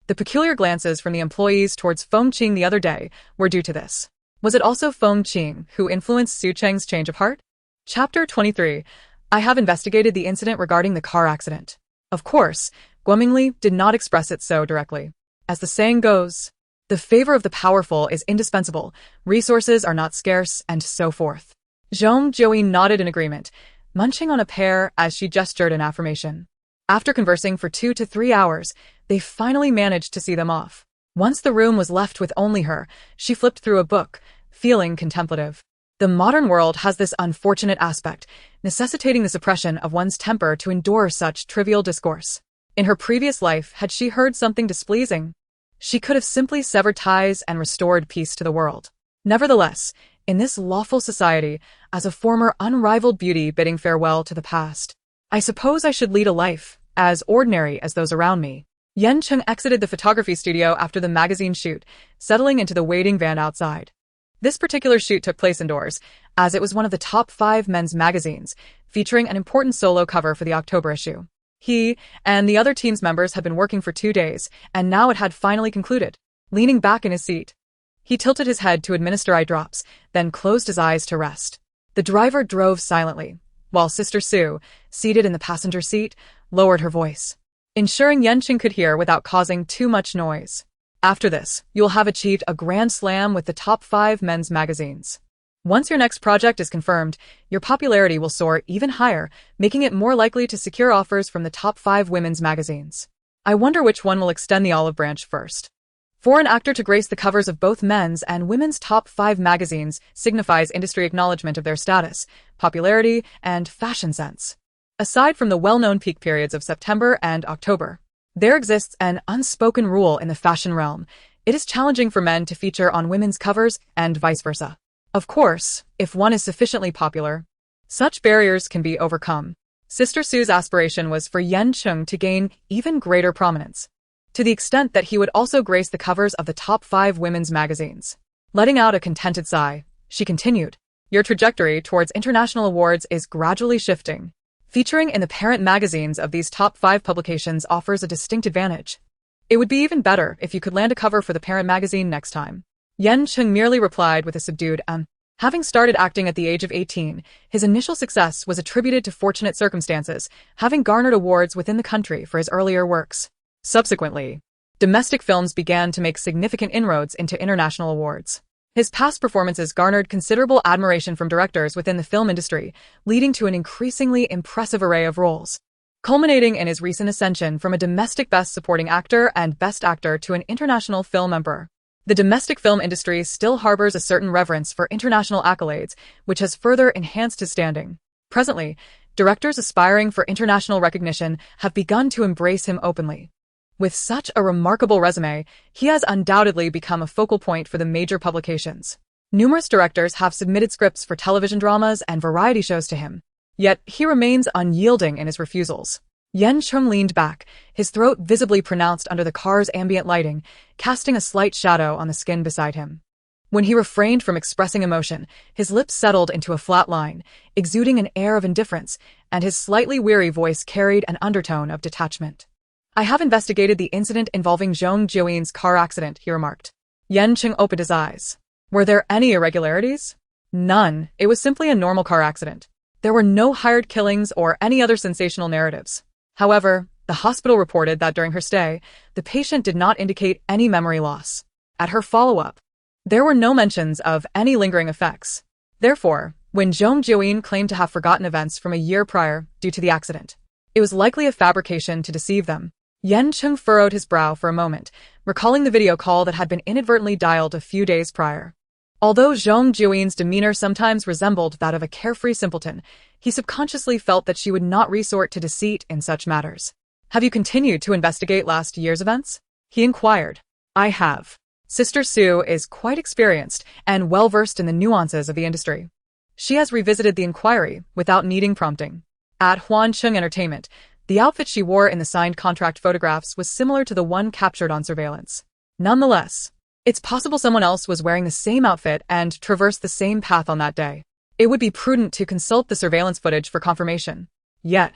The peculiar glances from the employees towards Feng Qing the other day were due to this. Was it also Feng Qing who influenced Su Cheng's change of heart? Chapter 23. I have investigated the incident regarding the car accident. Of course, glumingly did not express it so directly. As the saying goes, the favor of the powerful is indispensable, resources are not scarce, and so forth. Zhong Jiuyin nodded in agreement, munching on a pear as she gestured in affirmation. After conversing for 2 to 3 hours, they finally managed to see them off. Once the room was left with only her, she flipped through a book, feeling contemplative. The modern world has this unfortunate aspect, necessitating the suppression of one's temper to endure such trivial discourse. In her previous life, had she heard something displeasing, she could have simply severed ties and restored peace to the world. Nevertheless, in this lawful society, as a former unrivaled beauty bidding farewell to the past, I suppose I should lead a life as ordinary as those around me. Yan Cheng exited the photography studio after the magazine shoot, settling into the waiting van outside. This particular shoot took place indoors, as it was one of the top 5 men's magazines, featuring an important solo cover for the October issue. He and the other team's members had been working for 2 days, and now it had finally concluded. Leaning back in his seat, he tilted his head to administer eye drops, then closed his eyes to rest. The driver drove silently, while Sister Su, seated in the passenger seat, lowered her voice, ensuring Yan Cheng could hear without causing too much noise. After this, you'll have achieved a grand slam with the top 5 men's magazines. Once your next project is confirmed, your popularity will soar even higher, making it more likely to secure offers from the top 5 women's magazines. I wonder which one will extend the olive branch first. For an actor to grace the covers of both men's and women's top 5 magazines signifies industry acknowledgement of their status, popularity, and fashion sense. Aside from the well-known peak periods of September and October, there exists an unspoken rule in the fashion realm. It is challenging for men to feature on women's covers and vice versa. Of course, if one is sufficiently popular, such barriers can be overcome. Sister Su's aspiration was for Yan Cheng to gain even greater prominence. to the extent that he would also grace the covers of the top 5 women's magazines. Letting out a contented sigh, she continued, "Your trajectory towards international awards is gradually shifting. Featuring in the parent magazines of these top 5 publications offers a distinct advantage. It would be even better if you could land a cover for the parent magazine next time." Yan Cheng merely replied with a subdued Having started acting at the age of 18, his initial success was attributed to fortunate circumstances, having garnered awards within the country for his earlier works. Subsequently, domestic films began to make significant inroads into international awards. His past performances garnered considerable admiration from directors within the film industry, leading to an increasingly impressive array of roles, culminating in his recent ascension from a domestic Best Supporting Actor and Best Actor to an international film emperor. The domestic film industry still harbors a certain reverence for international accolades, which has further enhanced his standing. Presently, directors aspiring for international recognition have begun to embrace him openly. With such a remarkable resume, he has undoubtedly become a focal point for the major publications. Numerous directors have submitted scripts for television dramas and variety shows to him, yet he remains unyielding in his refusals. Yan Cheng leaned back, his throat visibly pronounced under the car's ambient lighting, casting a slight shadow on the skin beside him. When he refrained from expressing emotion, his lips settled into a flat line, exuding an air of indifference, and his slightly weary voice carried an undertone of detachment. "I have investigated the incident involving Zhong Jiuyin's car accident," he remarked. Yan Cheng opened his eyes. "Were there any irregularities?" "None. It was simply a normal car accident. There were no hired killings or any other sensational narratives. However, the hospital reported that during her stay, the patient did not indicate any memory loss. At her follow-up, there were no mentions of any lingering effects. Therefore, when Zhong Jiuyin claimed to have forgotten events from a year prior due to the accident, it was likely a fabrication to deceive them." Yan Cheng furrowed his brow for a moment, recalling the video call that had been inadvertently dialed a few days prior. Although Zhong Jiuyin's demeanor sometimes resembled that of a carefree simpleton, he subconsciously felt that she would not resort to deceit in such matters. "Have you continued to investigate last year's events?" he inquired. "I have. Sister Sue is quite experienced and well-versed in the nuances of the industry. She has revisited the inquiry without needing prompting. At Huancheng Entertainment, the outfit she wore in the signed contract photographs was similar to the one captured on surveillance. Nonetheless, it's possible someone else was wearing the same outfit and traversed the same path on that day. It would be prudent to consult the surveillance footage for confirmation. Yet,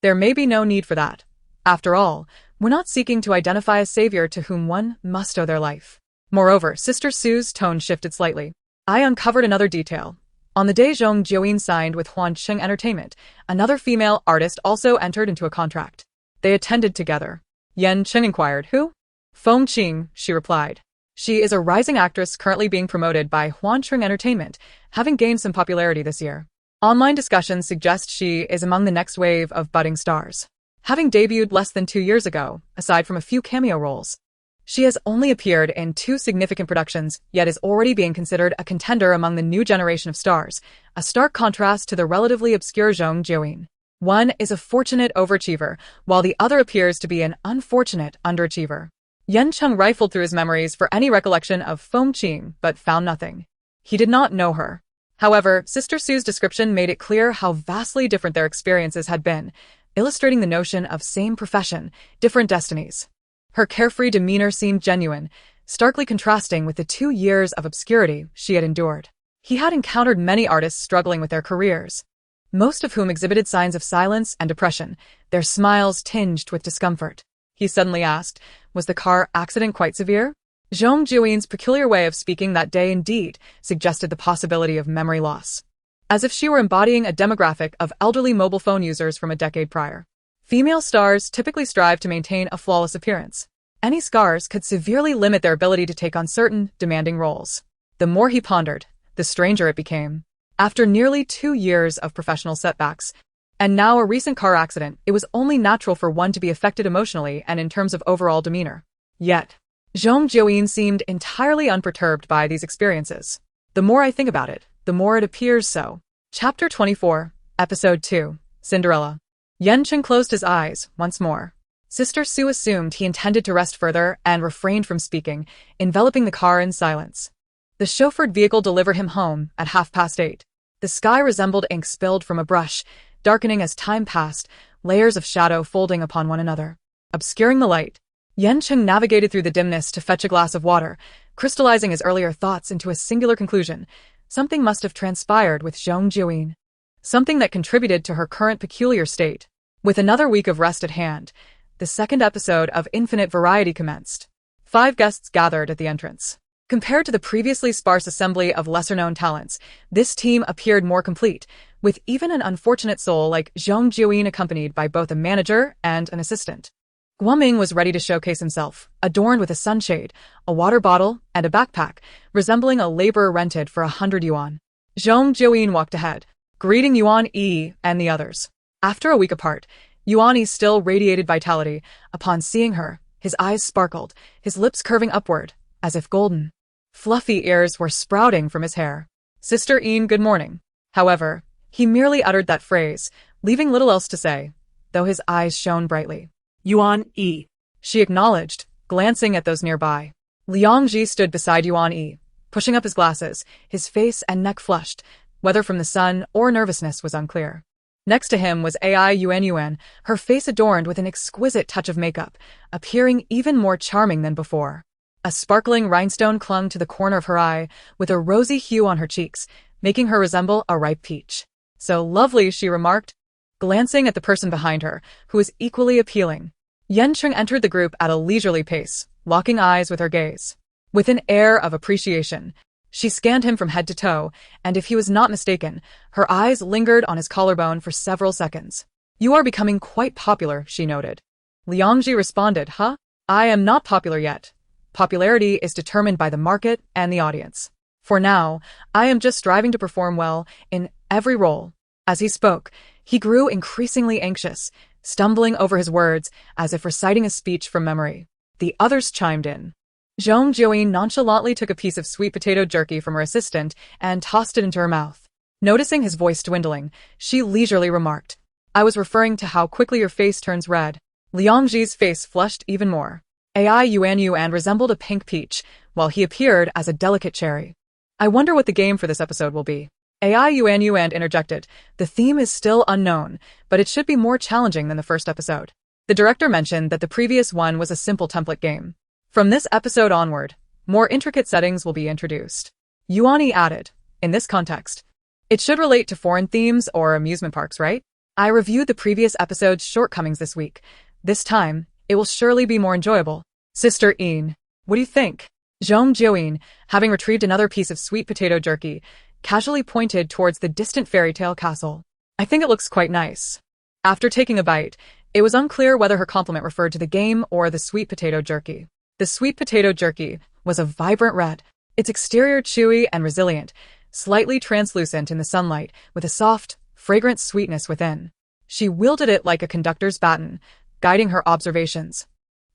there may be no need for that. After all, we're not seeking to identify a savior to whom one must owe their life." Moreover, Sister Sue's tone shifted slightly. "I uncovered another detail. On the day Zhong Jiuyin signed with Huancheng Entertainment, another female artist also entered into a contract. They attended together." Yan Cheng inquired, "Who?" "Feng Qing," she replied. "She is a rising actress currently being promoted by Huancheng Entertainment, having gained some popularity this year. Online discussions suggest she is among the next wave of budding stars. Having debuted less than 2 years ago, aside from a few cameo roles, she has only appeared in 2 significant productions, yet is already being considered a contender among the new generation of stars, a stark contrast to the relatively obscure Zhong Jiuyin. One is a fortunate overachiever, while the other appears to be an unfortunate underachiever." Yan Cheng rifled through his memories for any recollection of Feng Qing, but found nothing. He did not know her. However, Sister Sue's description made it clear how vastly different their experiences had been, illustrating the notion of same profession, different destinies. Her carefree demeanor seemed genuine, starkly contrasting with the 2 years of obscurity she had endured. He had encountered many artists struggling with their careers, most of whom exhibited signs of silence and depression, their smiles tinged with discomfort. He suddenly asked, "Was the car accident quite severe?" Zhong Jiuyin's peculiar way of speaking that day indeed suggested the possibility of memory loss, as if she were embodying a demographic of elderly mobile phone users from a decade prior. Female stars typically strive to maintain a flawless appearance. Any scars could severely limit their ability to take on certain, demanding roles. The more he pondered, the stranger it became. After nearly 2 years of professional setbacks, and now a recent car accident, it was only natural for one to be affected emotionally and in terms of overall demeanor. Yet, Zhong Jiuyin seemed entirely unperturbed by these experiences. The more I think about it, the more it appears so. Chapter 24, Episode 2, Cinderella. Yan Cheng closed his eyes once more. Sister Sue assumed he intended to rest further and refrained from speaking, enveloping the car in silence. The chauffeured vehicle delivered him home at 8:30. The sky resembled ink spilled from a brush, darkening as time passed, layers of shadow folding upon one another, obscuring the light. Yan Cheng navigated through the dimness to fetch a glass of water, crystallizing his earlier thoughts into a singular conclusion. Something must have transpired with Zhong Jiuyin. Something that contributed to her current peculiar state. With another week of rest at hand, the second episode of Infinite Variety commenced. 5 guests gathered at the entrance. Compared to the previously sparse assembly of lesser-known talents, this team appeared more complete, with even an unfortunate soul like Zhong Jiuyin accompanied by both a manager and an assistant. Guoming was ready to showcase himself, adorned with a sunshade, a water bottle, and a backpack, resembling a laborer rented for 100 yuan. Zhong Jiuyin walked ahead, greeting Yuan Yi and the others. After a week apart, Yuan Yi still radiated vitality. Upon seeing her, his eyes sparkled, his lips curving upward, as if golden. Fluffy ears were sprouting from his hair. Sister Yin, good morning. However, he merely uttered that phrase, leaving little else to say, though his eyes shone brightly. Yuan Yi, She acknowledged, glancing at those nearby. Liang Ji stood beside Yuan Yi, pushing up his glasses, his face and neck flushed, whether from the sun or nervousness was unclear. Next to him was Ai Yuan, her face adorned with an exquisite touch of makeup, appearing even more charming than before. A sparkling rhinestone clung to the corner of her eye, with a rosy hue on her cheeks, making her resemble a ripe peach. So lovely, she remarked, glancing at the person behind her, who was equally appealing. Yan Cheng entered the group at a leisurely pace, locking eyes with her gaze. With an air of appreciation, she scanned him from head to toe, and if he was not mistaken, her eyes lingered on his collarbone for several seconds. You are becoming quite popular, she noted. Liang Ji responded, Huh? I am not popular yet. Popularity is determined by the market and the audience. For now, I am just striving to perform well in every role. As he spoke, he grew increasingly anxious, stumbling over his words as if reciting a speech from memory. The others chimed in. Zhong Jiuyin nonchalantly took a piece of sweet potato jerky from her assistant and tossed it into her mouth. Noticing his voice dwindling, she leisurely remarked, I was referring to how quickly your face turns red. Liang Ji's face flushed even more. Ai Yuan resembled a pink peach, while he appeared as a delicate cherry. I wonder what the game for this episode will be. Ai Yuan interjected, the theme is still unknown, but it should be more challenging than the first episode. The director mentioned that the previous one was a simple template game. From this episode onward, more intricate settings will be introduced. Yuan Yi added, in this context, it should relate to foreign themes or amusement parks, right? I reviewed the previous episode's shortcomings this week. This time, it will surely be more enjoyable. Sister Yin, what do you think? Zhong Jiuyin, having retrieved another piece of sweet potato jerky, casually pointed towards the distant fairy tale castle. I think it looks quite nice. After taking a bite, it was unclear whether her compliment referred to the game or the sweet potato jerky. The sweet potato jerky was a vibrant red, its exterior chewy and resilient, slightly translucent in the sunlight, with a soft, fragrant sweetness within. She wielded it like a conductor's baton, guiding her observations,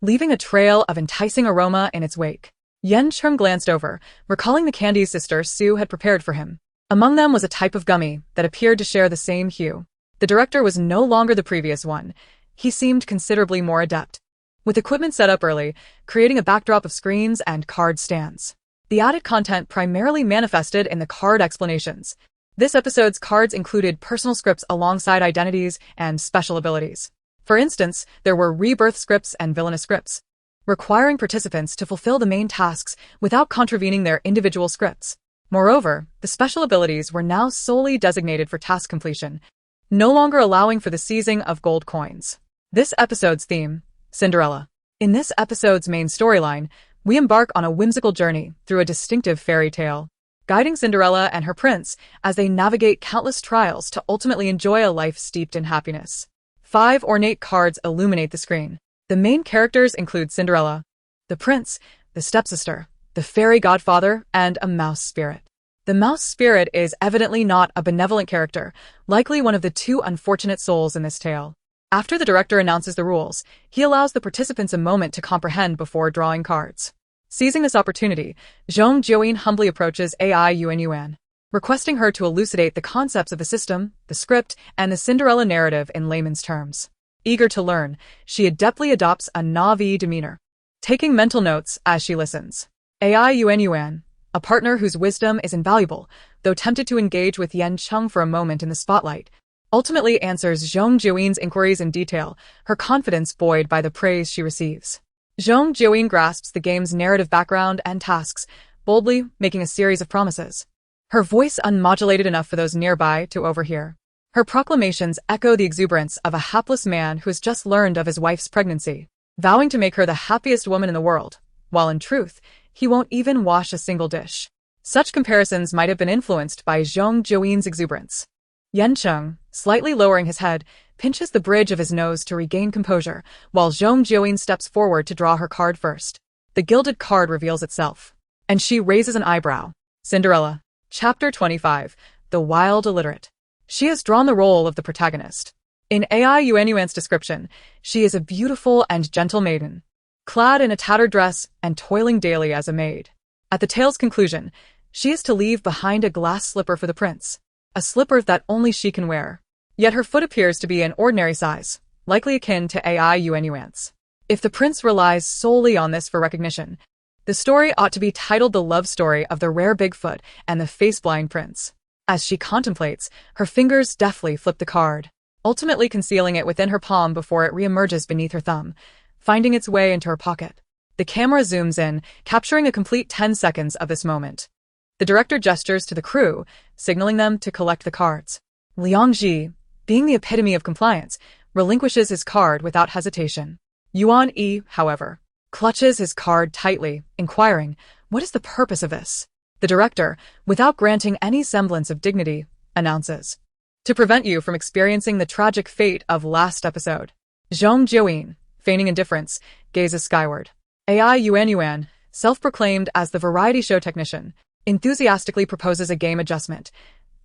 leaving a trail of enticing aroma in its wake. Yan Cheng glanced over, recalling the candies Sister Su had prepared for him. Among them was a type of gummy that appeared to share the same hue. The director was no longer the previous one. He seemed considerably more adept, with equipment set up early, creating a backdrop of screens and card stands. The added content primarily manifested in the card explanations. This episode's cards included personal scripts alongside identities and special abilities. For instance, there were rebirth scripts and villainous scripts, requiring participants to fulfill the main tasks without contravening their individual scripts. Moreover, the special abilities were now solely designated for task completion, no longer allowing for the seizing of gold coins. This episode's theme, Cinderella. In this episode's main storyline, we embark on a whimsical journey through a distinctive fairy tale, guiding Cinderella and her prince as they navigate countless trials to ultimately enjoy a life steeped in happiness. 5 ornate cards illuminate the screen. The main characters include Cinderella, the prince, the stepsister, the fairy godfather, and a mouse spirit. The mouse spirit is evidently not a benevolent character, likely one of the 2 unfortunate souls in this tale. After the director announces the rules, he allows the participants a moment to comprehend before drawing cards. Seizing this opportunity, Zhong Jiuyin humbly approaches Ai Yuan, requesting her to elucidate the concepts of the system, the script, and the Cinderella narrative in layman's terms. Eager to learn, she adeptly adopts a Na'vi demeanor, taking mental notes as she listens. Ai Yuan, a partner whose wisdom is invaluable, though tempted to engage with Yan Cheng for a moment in the spotlight, ultimately answers Zhong Jiuyin's inquiries in detail, her confidence buoyed by the praise she receives. Zhong Jiuyin grasps the game's narrative background and tasks, boldly making a series of promises. Her voice unmodulated enough for those nearby to overhear. Her proclamations echo the exuberance of a hapless man who has just learned of his wife's pregnancy, vowing to make her the happiest woman in the world, while in truth, he won't even wash a single dish. Such comparisons might have been influenced by Zhong Jiuyin's exuberance. Yan Cheng, slightly lowering his head, pinches the bridge of his nose to regain composure, while Zhong Jiuyin steps forward to draw her card first. The gilded card reveals itself, and she raises an eyebrow. Cinderella. Chapter 25. The Wild Illiterate. She has drawn the role of the protagonist. In AI Yuanyuan's description, she is a beautiful and gentle maiden, clad in a tattered dress and toiling daily as a maid. At the tale's conclusion, she is to leave behind a glass slipper for the prince, a slipper that only she can wear. Yet her foot appears to be an ordinary size, likely akin to AI Yuanyuan's. If the prince relies solely on this for recognition, the story ought to be titled The Love Story of the Rare Bigfoot and the Face-Blind Prince. As she contemplates, her fingers deftly flip the card, ultimately concealing it within her palm before it reemerges beneath her thumb, finding its way into her pocket. The camera zooms in, capturing a complete 10 seconds of this moment. The director gestures to the crew, signaling them to collect the cards. Liang Ji, being the epitome of compliance, relinquishes his card without hesitation. Yuan Yi, however, clutches his card tightly, inquiring, "What is the purpose of this?" The director, without granting any semblance of dignity, announces, "To prevent you from experiencing the tragic fate of last episode." Zhong Jiuyin, feigning indifference, gazes skyward. AI Yuanyuan, self-proclaimed as the variety show technician, enthusiastically proposes a game adjustment.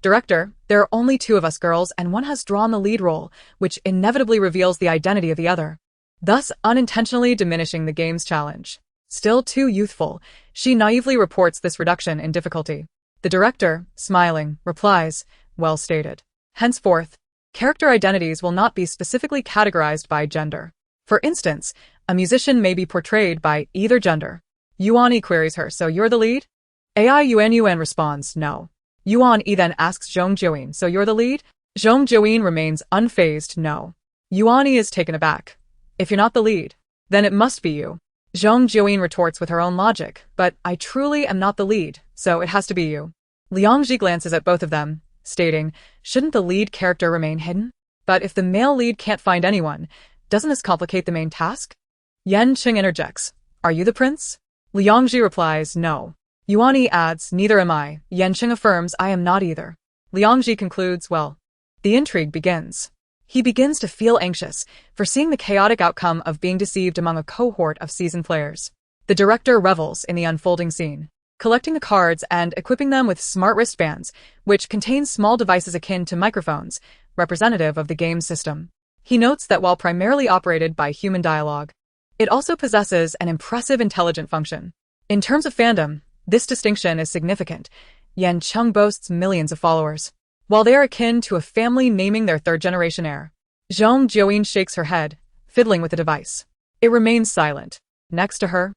"Director, there are only two of us girls and one has drawn the lead role, which inevitably reveals the identity of the other, thus unintentionally diminishing the game's challenge." Still too youthful, she naively reports this reduction in difficulty. The director, smiling, replies, "Well stated. Henceforth, character identities will not be specifically categorized by gender. For instance, a musician may be portrayed by either gender." Yuan Yi queries her, "So you're the lead?" AI Yuanyuan responds, "No." Yuan Yi then asks Zhong Jiuyin, "So you're the lead?" Zhong Jiuyin remains unfazed, "No." Yuan Yi is taken aback. "If you're not the lead, then it must be you." Zhong Jiuyin retorts with her own logic, "But I truly am not the lead, so it has to be you." Liang Ji glances at both of them, stating, "Shouldn't the lead character remain hidden? But if the male lead can't find anyone, doesn't this complicate the main task?" Yan Cheng interjects, "Are you the prince?" Liang Ji replies, "No." Yuan Yi adds, "Neither am I." Yan Cheng affirms, "I am not either." Liang Ji concludes, "Well." The intrigue begins. He begins to feel anxious, foreseeing the chaotic outcome of being deceived among a cohort of seasoned players. The director revels in the unfolding scene, collecting the cards and equipping them with smart wristbands, which contain small devices akin to microphones, representative of the game's system. He notes that while primarily operated by human dialogue, it also possesses an impressive intelligent function. In terms of fandom, this distinction is significant. Yan Cheng boasts millions of followers, while they are akin to a family naming their third-generation heir. Zhong Jiuyin shakes her head, fiddling with the device. It remains silent. Next to her,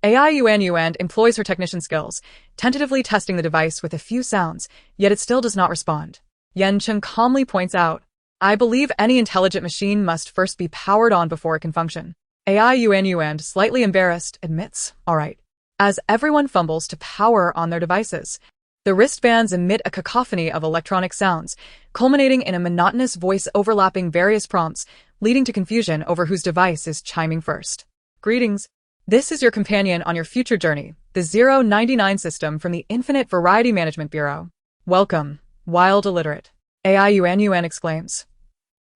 AI Yuanyuan employs her technician skills, tentatively testing the device with a few sounds, yet it still does not respond. Yan Cheng calmly points out, "I believe any intelligent machine must first be powered on before it can function." AI Yuanyuan, slightly embarrassed, admits, "All right." As everyone fumbles to power on their devices, the wristbands emit a cacophony of electronic sounds, culminating in a monotonous voice overlapping various prompts, leading to confusion over whose device is chiming first. "Greetings. This is your companion on your future journey, the 099 system from the Infinite Variety Management Bureau. Welcome, wild illiterate." AI Yuanyuan exclaims.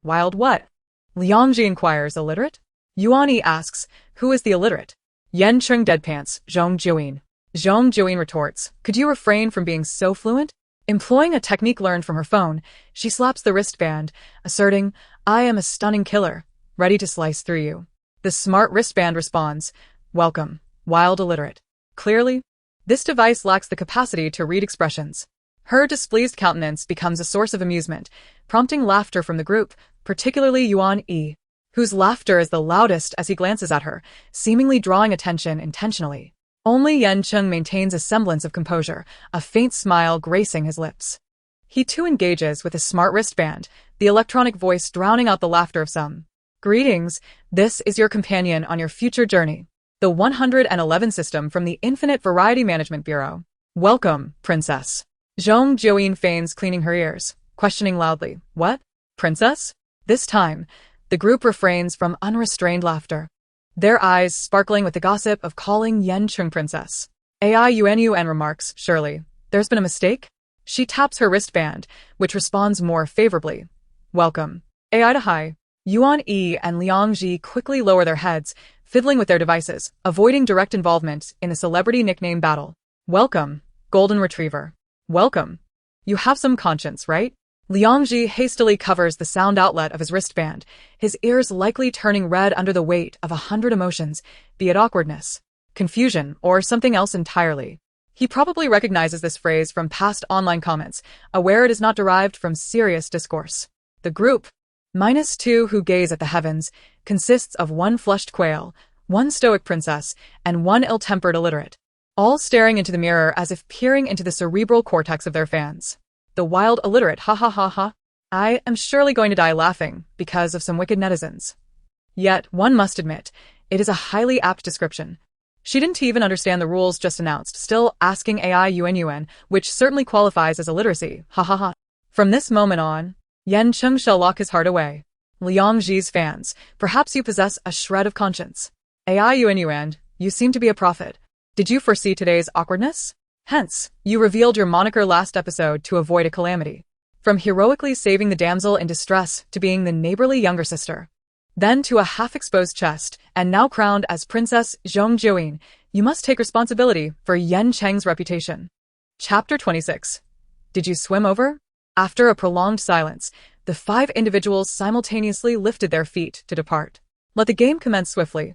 "Wild what?" Liang Ji inquires, "Illiterate?" Yuan Yi asks, "Who is the illiterate?" Yan Cheng deadpants, "Zhong Jiuyin." Zhong Jiuyin retorts, "Could you refrain from being so fluent?" Employing a technique learned from her phone, she slaps the wristband, asserting, "I am a stunning killer, ready to slice through you." The smart wristband responds, "Welcome, wild illiterate." Clearly, this device lacks the capacity to read expressions. Her displeased countenance becomes a source of amusement, prompting laughter from the group, particularly Yuan Yi, whose laughter is the loudest as he glances at her, seemingly drawing attention intentionally. Only Yan Cheng maintains a semblance of composure, a faint smile gracing his lips. He too engages with his smart wristband, the electronic voice drowning out the laughter of some. "Greetings, this is your companion on your future journey, the 111 system from the Infinite Variety Management Bureau. Welcome, princess. Zhong Jiuyin feigns cleaning her ears, questioning loudly, what? Princess? This time, the group refrains from unrestrained laughter, their eyes sparkling with the gossip of calling Yan Cheng princess. Aiyun remarks, surely, there's been a mistake? She taps her wristband, which responds more favorably. Welcome. Ai to hi. Yuan Yi and Liang Ji quickly lower their heads, fiddling with their devices, avoiding direct involvement in the celebrity nickname battle. Welcome, Golden Retriever. Welcome. You have some conscience, right? Liang Ji hastily covers the sound outlet of his wristband, his ears likely turning red under the weight of 100 emotions, be it awkwardness, confusion, or something else entirely. He probably recognizes this phrase from past online comments, aware it is not derived from serious discourse. The group, -2 who gaze at the heavens, consists of one flushed quail, one stoic princess, and one ill-tempered illiterate, all staring into the mirror as if peering into the cerebral cortex of their fans. The wild illiterate, ha ha ha ha. I am surely going to die laughing because of some wicked netizens. Yet, one must admit, it is a highly apt description. She didn't even understand the rules just announced, still asking Aiyun, which certainly qualifies as illiteracy, ha ha ha. From this moment on, Yan Cheng shall lock his heart away. Liang Ji's fans, perhaps you possess a shred of conscience. Aiyun, you seem to be a prophet. Did you foresee today's awkwardness? Hence, you revealed your moniker last episode to avoid a calamity. From heroically saving the damsel in distress to being the neighborly younger sister, then to a half-exposed chest, and now crowned as Princess Zhong Jiuyin, you must take responsibility for Yan Cheng's reputation. Chapter 26. Did you swim over? After a prolonged silence, the 5 individuals simultaneously lifted their feet to depart. Let the game commence swiftly.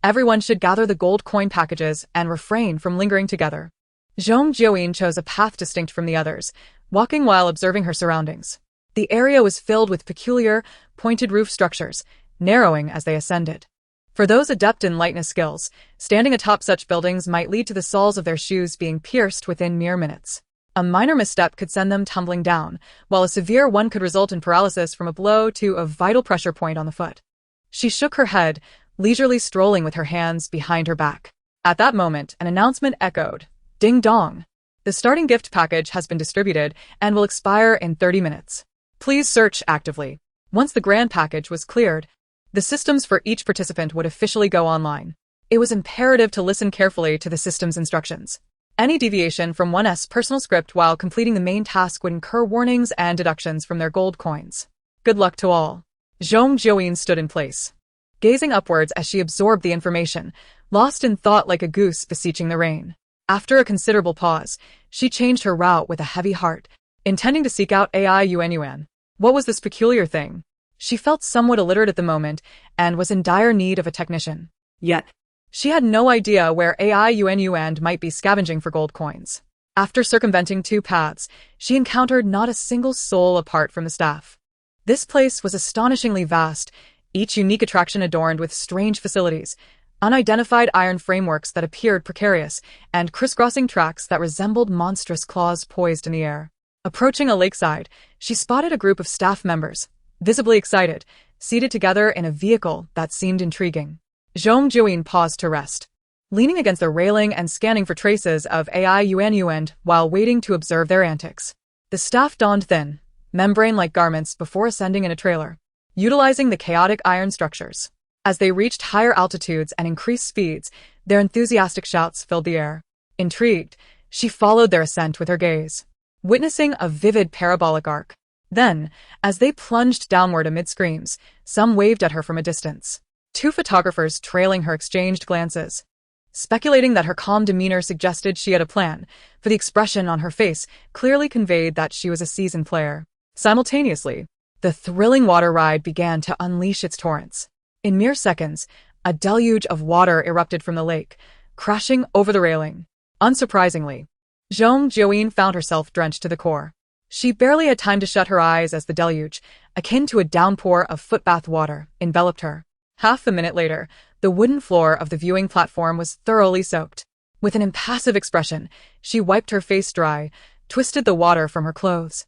Everyone should gather the gold coin packages and refrain from lingering together. Zhong Jiuyin chose a path distinct from the others, walking while observing her surroundings. The area was filled with peculiar, pointed roof structures, narrowing as they ascended. For those adept in lightness skills, standing atop such buildings might lead to the soles of their shoes being pierced within mere minutes. A minor misstep could send them tumbling down, while a severe one could result in paralysis from a blow to a vital pressure point on the foot. She shook her head, leisurely strolling with her hands behind her back. At that moment, an announcement echoed. Ding dong. The starting gift package has been distributed and will expire in 30 minutes. Please search actively. Once the grand package was cleared, the systems for each participant would officially go online. It was imperative to listen carefully to the system's instructions. Any deviation from one's personal script while completing the main task would incur warnings and deductions from their gold coins. Good luck to all. Zhong Jiuyin stood in place, gazing upwards as she absorbed the information, lost in thought like a goose beseeching the rain. After a considerable pause, she changed her route with a heavy heart, intending to seek out Aiyun. What was this peculiar thing? She felt somewhat illiterate at the moment and was in dire need of a technician. Yet, she had no idea where Aiyun might be scavenging for gold coins. After circumventing 2 paths, she encountered not a single soul apart from the staff. This place was astonishingly vast, each unique attraction adorned with strange facilities, unidentified iron frameworks that appeared precarious, and crisscrossing tracks that resembled monstrous claws poised in the air. Approaching a lakeside, she spotted a group of staff members, visibly excited, seated together in a vehicle that seemed intriguing. Zhong Jiuyin paused to rest, leaning against the railing and scanning for traces of Aiyun while waiting to observe their antics. The staff donned thin, membrane-like garments before ascending in a trailer, utilizing the chaotic iron structures. As they reached higher altitudes and increased speeds, their enthusiastic shouts filled the air. Intrigued, she followed their ascent with her gaze, witnessing a vivid parabolic arc. Then, as they plunged downward amid screams, some waved at her from a distance. 2 photographers trailing her exchanged glances, speculating that her calm demeanor suggested she had a plan, for the expression on her face clearly conveyed that she was a seasoned player. Simultaneously, the thrilling water ride began to unleash its torrents. In mere seconds, a deluge of water erupted from the lake, crashing over the railing. Unsurprisingly, Zhong Jiuyin found herself drenched to the core. She barely had time to shut her eyes as the deluge, akin to a downpour of footbath water, enveloped her. Half a minute later, the wooden floor of the viewing platform was thoroughly soaked. With an impassive expression, she wiped her face dry, twisted the water from her clothes,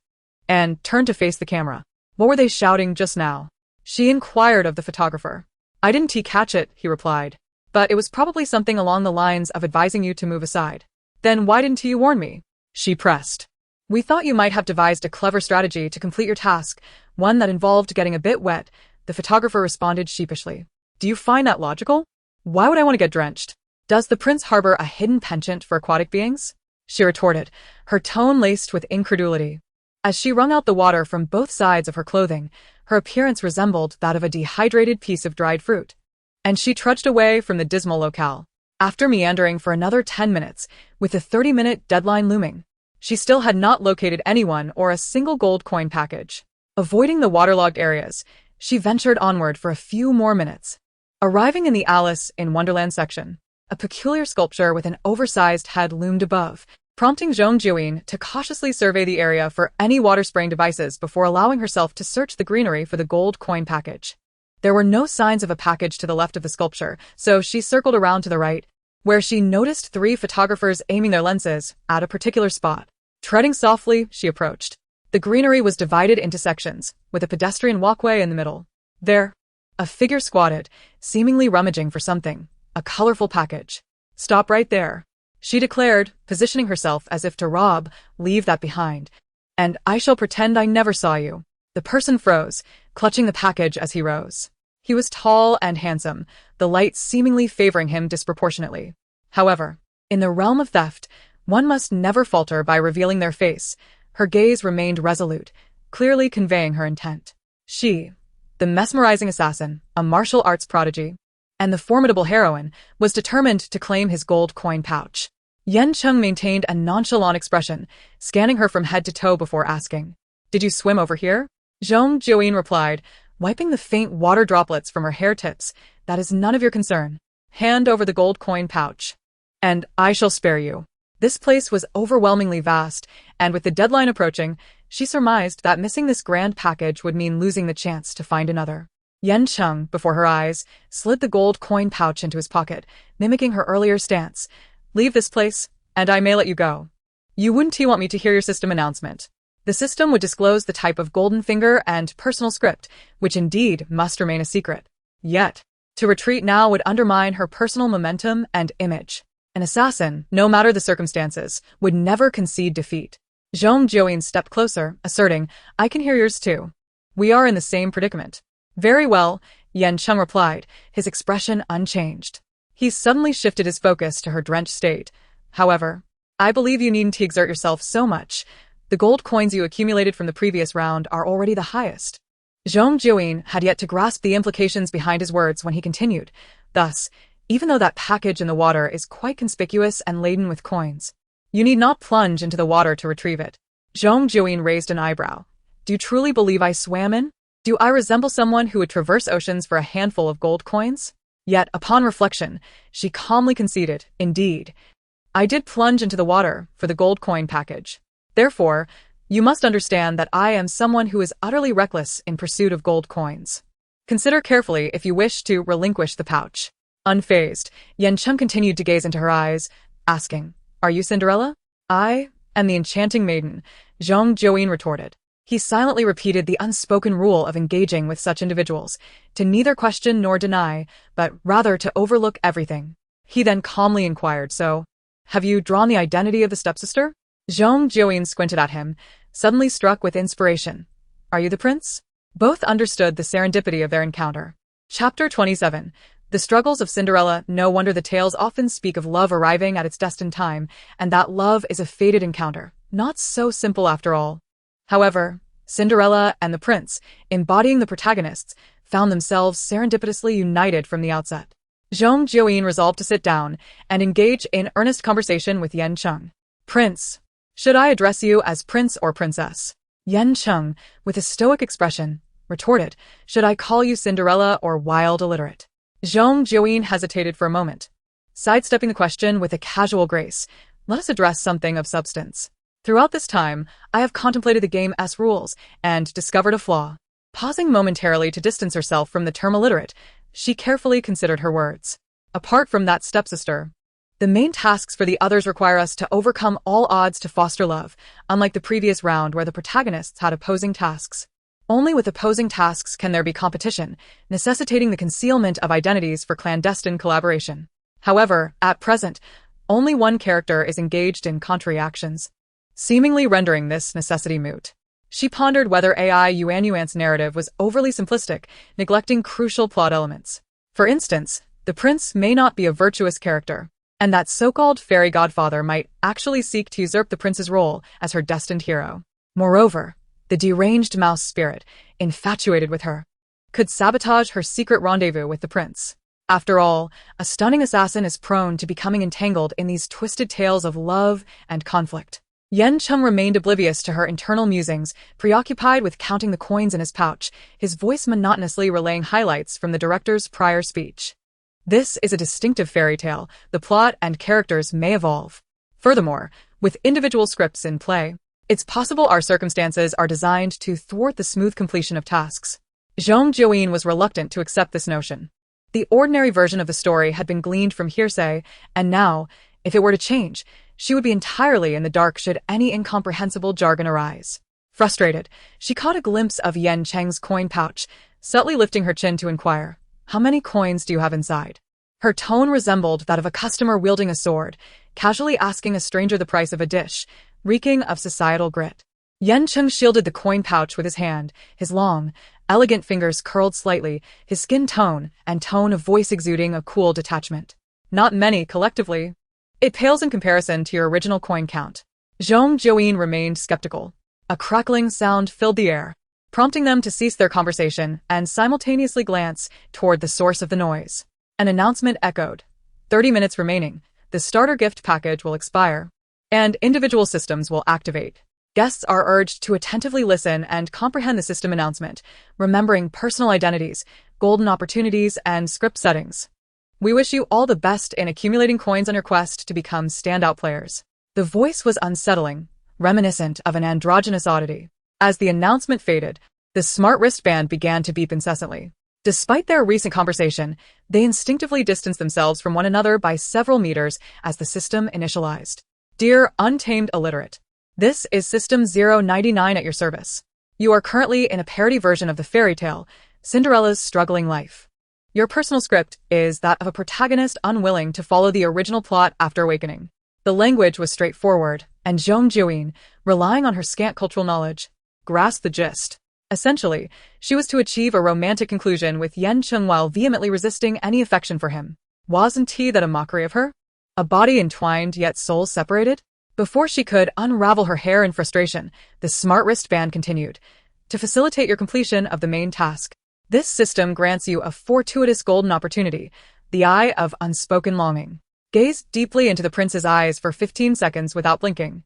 and turned to face the camera. What were they shouting just now? She inquired of the photographer. I didn't catch it, he replied. but it was probably something along the lines of advising you to move aside. Then why didn't you warn me? She pressed. We thought you might have devised a clever strategy to complete your task, one that involved getting a bit wet, the photographer responded sheepishly. Do you find that logical? Why would I want to get drenched? Does the prince harbor a hidden penchant for aquatic beings? She retorted, her tone laced with incredulity. As she wrung out the water from both sides of her clothing, her appearance resembled that of a dehydrated piece of dried fruit. And she trudged away from the dismal locale. After meandering for another 10 minutes, with the 30-minute deadline looming, she still had not located anyone or a single gold coin package. Avoiding the waterlogged areas, she ventured onward for a few more minutes. Arriving in the Alice in Wonderland section, a peculiar sculpture with an oversized head loomed above, prompting Zhong Jiuyin to cautiously survey the area for any water-spraying devices before allowing herself to search the greenery for the gold coin package. There were no signs of a package to the left of the sculpture, so she circled around to the right, where she noticed 3 photographers aiming their lenses at a particular spot. Treading softly, she approached. The greenery was divided into sections, with a pedestrian walkway in the middle. There, a figure squatted, seemingly rummaging for something, a colorful package. Stop right there, she declared, positioning herself as if to leave that behind. And I shall pretend I never saw you. The person froze, clutching the package as he rose. He was tall and handsome, the light seemingly favoring him disproportionately. However, in the realm of theft, one must never falter by revealing their face. Her gaze remained resolute, clearly conveying her intent. She, the mesmerizing assassin, a martial arts prodigy, and the formidable heroine, was determined to claim his gold coin pouch. Yan Cheng maintained a nonchalant expression, scanning her from head to toe before asking, "Did you swim over here?" Zhong Jiuyin replied, wiping the faint water droplets from her hair tips. "That is none of your concern. Hand over the gold coin pouch, and I shall spare you." This place was overwhelmingly vast, and with the deadline approaching, she surmised that missing this grand package would mean losing the chance to find another. Yan Cheng, before her eyes, slid the gold coin pouch into his pocket, mimicking her earlier stance. "Leave this place, and I may let you go. You wouldn't want me to hear your system announcement." The system would disclose the type of golden finger and personal script, which indeed must remain a secret. Yet, to retreat now would undermine her personal momentum and image. An assassin, no matter the circumstances, would never concede defeat. Zhong Jiuyin stepped closer, asserting, "I can hear yours too. We are in the same predicament." "Very well," Yan Cheng replied, his expression unchanged. He suddenly shifted his focus to her drenched state. "However, I believe you needn't exert yourself so much. The gold coins you accumulated from the previous round are already the highest." Zhong Jiuyin had yet to grasp the implications behind his words when he continued. "Thus, even though that package in the water is quite conspicuous and laden with coins, you need not plunge into the water to retrieve it." Zhong Jiuyin raised an eyebrow. "Do you truly believe I swam in? Do I resemble someone who would traverse oceans for a handful of gold coins?" Yet, upon reflection, she calmly conceded, "Indeed, I did plunge into the water for the gold coin package. Therefore, you must understand that I am someone who is utterly reckless in pursuit of gold coins. Consider carefully if you wish to relinquish the pouch." Unfazed, Yan Cheng continued to gaze into her eyes, asking, "Are you Cinderella?" "I am the enchanting maiden," Zhong Jiuyin retorted. He silently repeated the unspoken rule of engaging with such individuals, to neither question nor deny, but rather to overlook everything. He then calmly inquired, "So, have you drawn the identity of the stepsister?" Zhong Jiuyin squinted at him, suddenly struck with inspiration. "Are you the prince?" Both understood the serendipity of their encounter. Chapter 27. The struggles of Cinderella. No wonder the tales often speak of love arriving at its destined time, and that love is a fated encounter. Not so simple after all. However, Cinderella and the prince, embodying the protagonists, found themselves serendipitously united from the outset. Zhong Jiuyin resolved to sit down and engage in earnest conversation with Yan Cheng. "Prince, should I address you as prince or princess?" Yan Cheng, with a stoic expression, retorted, "Should I call you Cinderella or wild illiterate?" Zhong Jiuyin hesitated for a moment, sidestepping the question with a casual grace. "Let us address something of substance. Throughout this time, I have contemplated the game's rules and discovered a flaw." Pausing momentarily to distance herself from the term illiterate, she carefully considered her words. "Apart from that stepsister, the main tasks for the others require us to overcome all odds to foster love, unlike the previous round where the protagonists had opposing tasks. Only with opposing tasks can there be competition, necessitating the concealment of identities for clandestine collaboration. However, at present, only one character is engaged in contrary actions, seemingly rendering this necessity moot. She pondered whether AI Yuan's narrative was overly simplistic, neglecting crucial plot elements. For instance, the prince may not be a virtuous character, and that so-called fairy godfather might actually seek to usurp the prince's role as her destined hero. Moreover, the deranged mouse spirit, infatuated with her, could sabotage her secret rendezvous with the prince. After all, a stunning assassin is prone to becoming entangled in these twisted tales of love and conflict. Yan Cheng remained oblivious to her internal musings, preoccupied with counting the coins in his pouch, his voice monotonously relaying highlights from the director's prior speech. This is a distinctive fairy tale. The plot and characters may evolve. Furthermore, with individual scripts in play, it's possible our circumstances are designed to thwart the smooth completion of tasks. Zhong Jiuyin was reluctant to accept this notion. The ordinary version of the story had been gleaned from hearsay, and now, if it were to change, she would be entirely in the dark should any incomprehensible jargon arise. Frustrated, she caught a glimpse of Yan Cheng's coin pouch, subtly lifting her chin to inquire, "How many coins do you have inside?" Her tone resembled that of a customer wielding a sword, casually asking a stranger the price of a dish, reeking of societal grit. Yan Cheng shielded the coin pouch with his hand, his long, elegant fingers curled slightly, his skin tone and tone of voice exuding a cool detachment. "Not many, collectively. It pales in comparison to your original coin count." Zhong Jiuyin remained skeptical. A crackling sound filled the air, prompting them to cease their conversation and simultaneously glance toward the source of the noise. An announcement echoed. 30 minutes remaining. The starter gift package will expire, and individual systems will activate. Guests are urged to attentively listen and comprehend the system announcement, remembering personal identities, golden opportunities, and script settings. We wish you all the best in accumulating coins on your quest to become standout players. The voice was unsettling, reminiscent of an androgynous oddity. As the announcement faded, the smart wristband began to beep incessantly. Despite their recent conversation, they instinctively distanced themselves from one another by several meters as the system initialized. "Dear untamed illiterate, this is System 099 at your service. You are currently in a parody version of the fairy tale, Cinderella's Struggling Life. Your personal script is that of a protagonist unwilling to follow the original plot after awakening." The language was straightforward, and Zhong Jiuyin, relying on her scant cultural knowledge, grasped the gist. Essentially, she was to achieve a romantic conclusion with Yan Cheng while vehemently resisting any affection for him. Wasn't he that a mockery of her? A body entwined yet souls separated? Before she could unravel her hair in frustration, the smart wristband continued. "To facilitate your completion of the main task, this system grants you a fortuitous golden opportunity, the eye of unspoken longing. Gaze deeply into the prince's eyes for 15 seconds without blinking,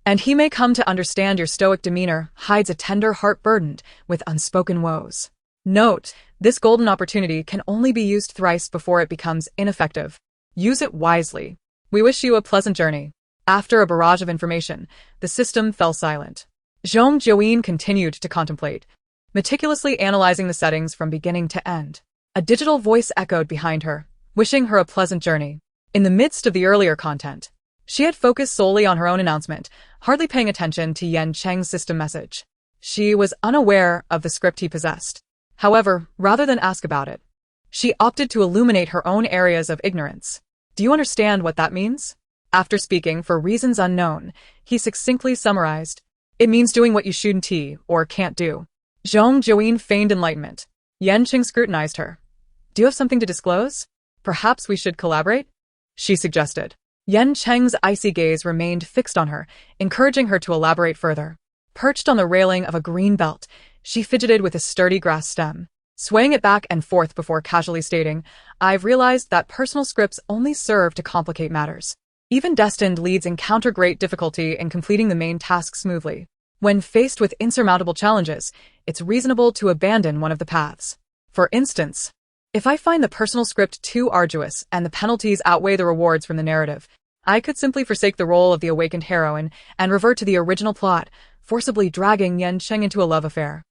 and he may come to understand your stoic demeanor hides a tender heart burdened with unspoken woes. Note, this golden opportunity can only be used thrice before it becomes ineffective. Use it wisely. We wish you a pleasant journey." After a barrage of information, the system fell silent. Zhong Jiuyin continued to contemplate, meticulously analyzing the settings from beginning to end. A digital voice echoed behind her, wishing her a pleasant journey. In the midst of the earlier content, she had focused solely on her own announcement, hardly paying attention to Yan Cheng's system message. She was unaware of the script he possessed. However, rather than ask about it, she opted to illuminate her own areas of ignorance. "Do you understand what that means?" After speaking for reasons unknown, he succinctly summarized, "It means doing what you shouldn't or can't do." Zhong Jiuyin feigned enlightenment. Yan Cheng scrutinized her. "Do you have something to disclose? Perhaps we should collaborate?" she suggested. Yan Cheng's icy gaze remained fixed on her, encouraging her to elaborate further. Perched on the railing of a green belt, she fidgeted with a sturdy grass stem, swaying it back and forth before casually stating, "I've realized that personal scripts only serve to complicate matters. Even destined leads encounter great difficulty in completing the main task smoothly. When faced with insurmountable challenges, it's reasonable to abandon one of the paths. For instance, if I find the personal script too arduous and the penalties outweigh the rewards from the narrative, I could simply forsake the role of the awakened heroine and revert to the original plot, forcibly dragging Yan Cheng into a love affair.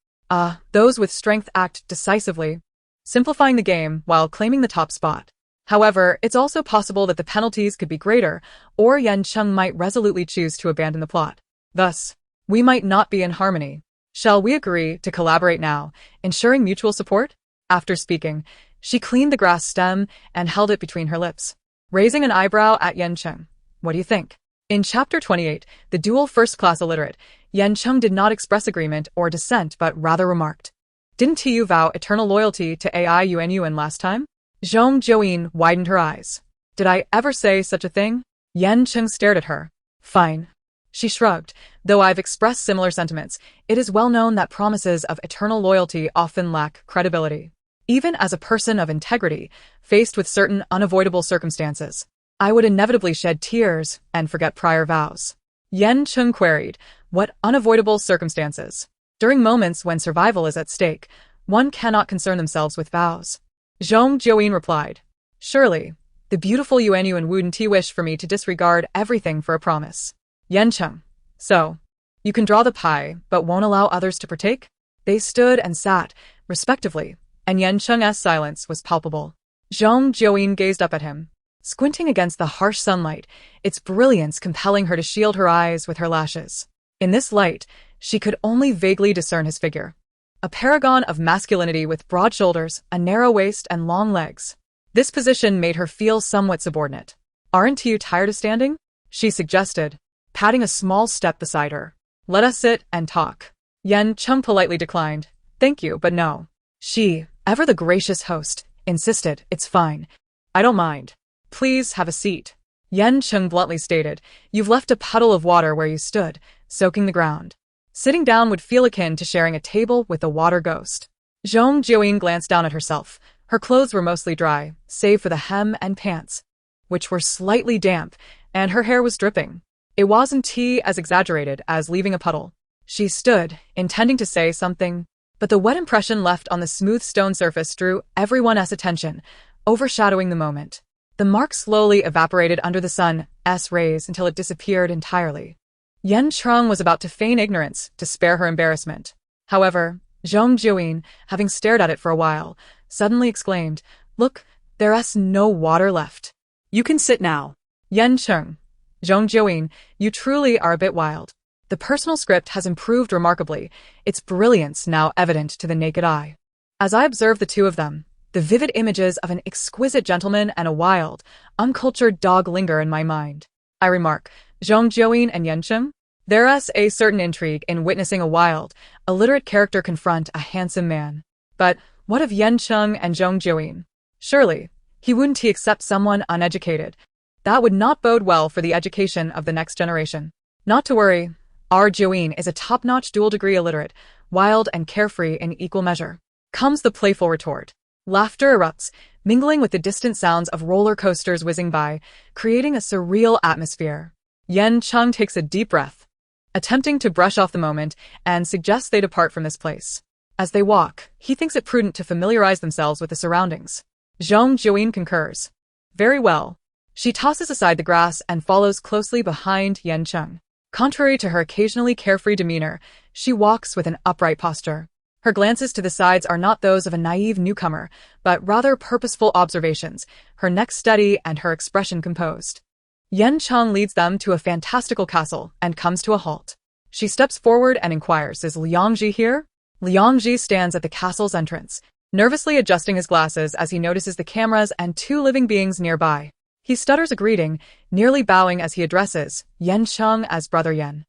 Those with strength act decisively, simplifying the game while claiming the top spot. However, it's also possible that the penalties could be greater, or Yan Cheng might resolutely choose to abandon the plot. Thus, we might not be in harmony." Shall we agree to collaborate now, ensuring mutual support? After speaking, she cleaned the grass stem and held it between her lips, raising an eyebrow at Yan Cheng. What do you think? In Chapter 28, the dual first-class illiterate, Yan Cheng did not express agreement or dissent but rather remarked, "Didn't you vow eternal loyalty to AI Yuan last time?" Zhong Jiuyin widened her eyes. "Did I ever say such a thing?" Yan Cheng stared at her. "Fine." She shrugged. "Though I've expressed similar sentiments, it is well known that promises of eternal loyalty often lack credibility. Even as a person of integrity, faced with certain unavoidable circumstances, I would inevitably shed tears and forget prior vows." Yan Cheng queried, "What unavoidable circumstances?" "During moments when survival is at stake, one cannot concern themselves with vows." Zhong Jiuyin replied, "Surely, the beautiful Yuan wouldn't wish for me to disregard everything for a promise." Yan Cheng, "So, you can draw the pie, but won't allow others to partake?" They stood and sat, respectively, and Yan Cheng's silence was palpable. Zhong Jiuyin gazed up at him, squinting against the harsh sunlight, its brilliance compelling her to shield her eyes with her lashes. In this light, she could only vaguely discern his figure. A paragon of masculinity with broad shoulders, a narrow waist, and long legs. This position made her feel somewhat subordinate. "Aren't you tired of standing?" she suggested, patting a small step beside her. "Let us sit and talk." Yan Cheng politely declined. "Thank you, but no." She, ever the gracious host, insisted, "It's fine. I don't mind. Please have a seat." Yan Cheng bluntly stated, "You've left a puddle of water where you stood, soaking the ground. Sitting down would feel akin to sharing a table with a water ghost." Zhong Jiuyin glanced down at herself. Her clothes were mostly dry, save for the hem and pants, which were slightly damp, and her hair was dripping. It wasn't as exaggerated as leaving a puddle. She stood, intending to say something, but the wet impression left on the smooth stone surface drew everyone's attention, overshadowing the moment. The mark slowly evaporated under the sun's rays until it disappeared entirely. Yan Cheng was about to feign ignorance to spare her embarrassment. However, Zhong Jiuyin, having stared at it for a while, suddenly exclaimed, "Look, there's no water left." You can sit now. Yan Cheng, Zhong Jiuyin, you truly are a bit wild. The personal script has improved remarkably, its brilliance now evident to the naked eye. As I observe the two of them, the vivid images of an exquisite gentleman and a wild, uncultured dog linger in my mind. I remark, "Zhong Jiuyin and Yan Cheng? There's a certain intrigue in witnessing a wild, illiterate character confront a handsome man. But what of Yan Cheng and Zhong Jiuyin? Surely, he wouldn't accept someone uneducated. That would not bode well for the education of the next generation." "Not to worry. Our Jiuyin is a top-notch dual-degree illiterate, wild and carefree in equal measure," comes the playful retort. Laughter erupts, mingling with the distant sounds of roller coasters whizzing by, creating a surreal atmosphere. Yan Cheng takes a deep breath, attempting to brush off the moment, and suggests they depart from this place. As they walk, he thinks it prudent to familiarize themselves with the surroundings. Zhong Jiuyin concurs. "Very well." She tosses aside the grass and follows closely behind Yan Cheng. Contrary to her occasionally carefree demeanor, she walks with an upright posture. Her glances to the sides are not those of a naive newcomer, but rather purposeful observations, her neck steady and her expression composed. Yan Cheng leads them to a fantastical castle and comes to a halt. She steps forward and inquires, "Is Liangji here?" Liangji stands at the castle's entrance, nervously adjusting his glasses as he notices the cameras and two living beings nearby. He stutters a greeting, nearly bowing as he addresses Yan Cheng as Brother Yan.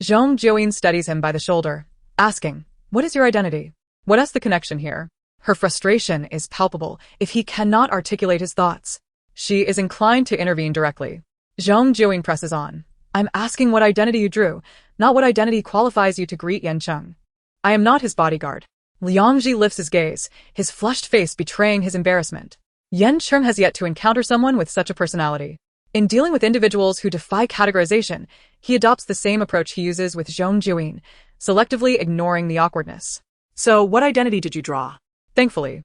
Zhong Jiuyin steadies him by the shoulder, asking, "What is your identity? What's the connection here?" Her frustration is palpable if he cannot articulate his thoughts. She is inclined to intervene directly. Zhong Jiuyin presses on. "I'm asking what identity you drew, not what identity qualifies you to greet Yan Cheng. I am not his bodyguard." Liangji lifts his gaze, his flushed face betraying his embarrassment. Yan Cheng has yet to encounter someone with such a personality. In dealing with individuals who defy categorization, he adopts the same approach he uses with Zhong Jiuyin, selectively ignoring the awkwardness. "So, what identity did you draw?" Thankfully,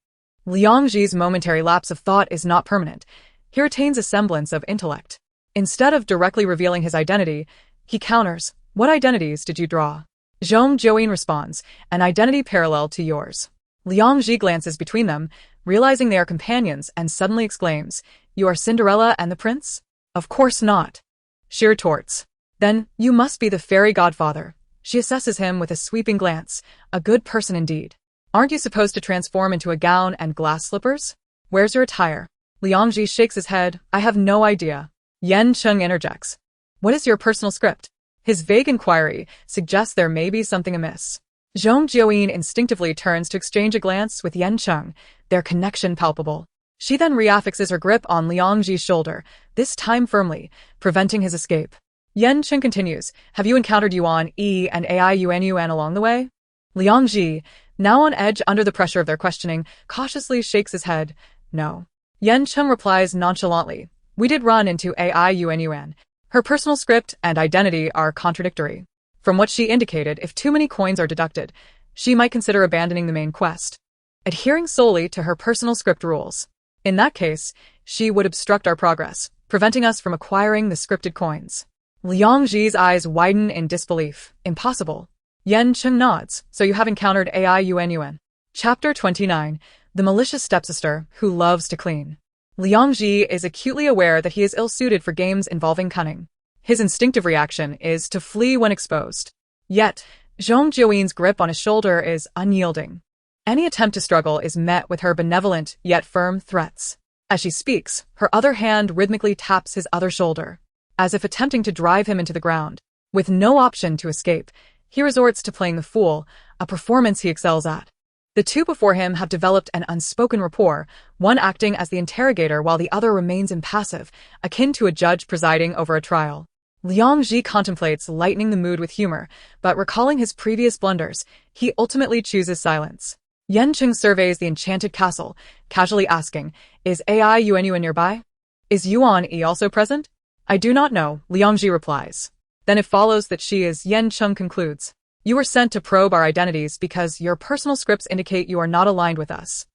Liangji's momentary lapse of thought is not permanent. He retains a semblance of intellect. Instead of directly revealing his identity, he counters, "What identities did you draw?" Zhong Jiuyin responds, "An identity parallel to yours." Liangji glances between them, realizing they are companions, and suddenly exclaims, "You are Cinderella and the prince?" "Of course not," she retorts. "Then, you must be the fairy godfather. She assesses him with a sweeping glance. A good person indeed. Aren't you supposed to transform into a gown and glass slippers? Where's your attire? Liangji shakes his head. I have no idea. Yan Cheng interjects. What is your personal script? His vague inquiry suggests there may be something amiss. Zhong Jiuyin instinctively turns to exchange a glance with Yan Cheng, their connection palpable. She then reaffixes her grip on Liangji's shoulder, this time firmly, preventing his escape. Yan Cheng continues, have you encountered Yuan E and AI Yuan along the way? Liangji, now on edge under the pressure of their questioning, cautiously shakes his head. No. Yan Cheng replies nonchalantly. We did run into AI Yuan. Her personal script and identity are contradictory. From what she indicated, if too many coins are deducted, she might consider abandoning the main quest, adhering solely to her personal script rules. In that case, she would obstruct our progress, preventing us from acquiring the scripted coins. Liangji's eyes widen in disbelief. Impossible. Yan Cheng nods. So you have encountered AI Yuan. Chapter 29. The malicious stepsister who loves to clean. Liangji is acutely aware that he is ill-suited for games involving cunning. His instinctive reaction is to flee when exposed. Yet, Zhong Jiuyin's grip on his shoulder is unyielding. Any attempt to struggle is met with her benevolent yet firm threats. As she speaks, her other hand rhythmically taps his other shoulder, as if attempting to drive him into the ground. With no option to escape, he resorts to playing the fool, a performance he excels at. The two before him have developed an unspoken rapport, one acting as the interrogator while the other remains impassive, akin to a judge presiding over a trial. Liangji contemplates lightening the mood with humor, but recalling his previous blunders, he ultimately chooses silence. Yan Cheng surveys the enchanted castle, casually asking, is AI Yuan nearby? Is Yuan E also present? I do not know, Liangji replies. Then it follows that she is. Yan Cheng concludes. You were sent to probe our identities because your personal scripts indicate you are not aligned with us.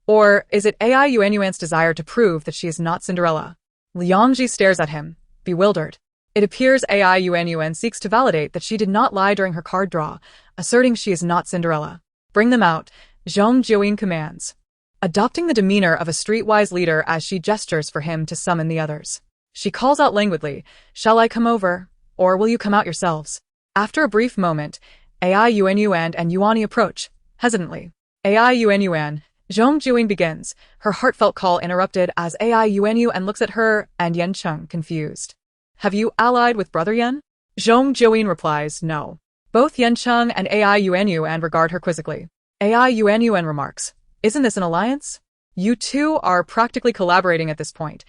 Or is it AI Yuan's desire to prove that she is not Cinderella? Liangji stares at him, bewildered. It appears AI Yuan seeks to validate that she did not lie during her card draw, asserting she is not Cinderella. Bring them out, Zhong Jiuyin commands, adopting the demeanor of a streetwise leader as she gestures for him to summon the others. She calls out languidly, shall I come over, or will you come out yourselves? After a brief moment, AI Yuan and Yuani approach, hesitantly. AI Yuan, Zhong Jiuyin begins, her heartfelt call interrupted as AI Yuan looks at her and Yan Cheng, confused. Have you allied with Brother Yan? Zhong Jiuyin replies, no. Both Yan Cheng and AI Yuan regard her quizzically. AI Yuan remarks, isn't this an alliance? You two are practically collaborating at this point.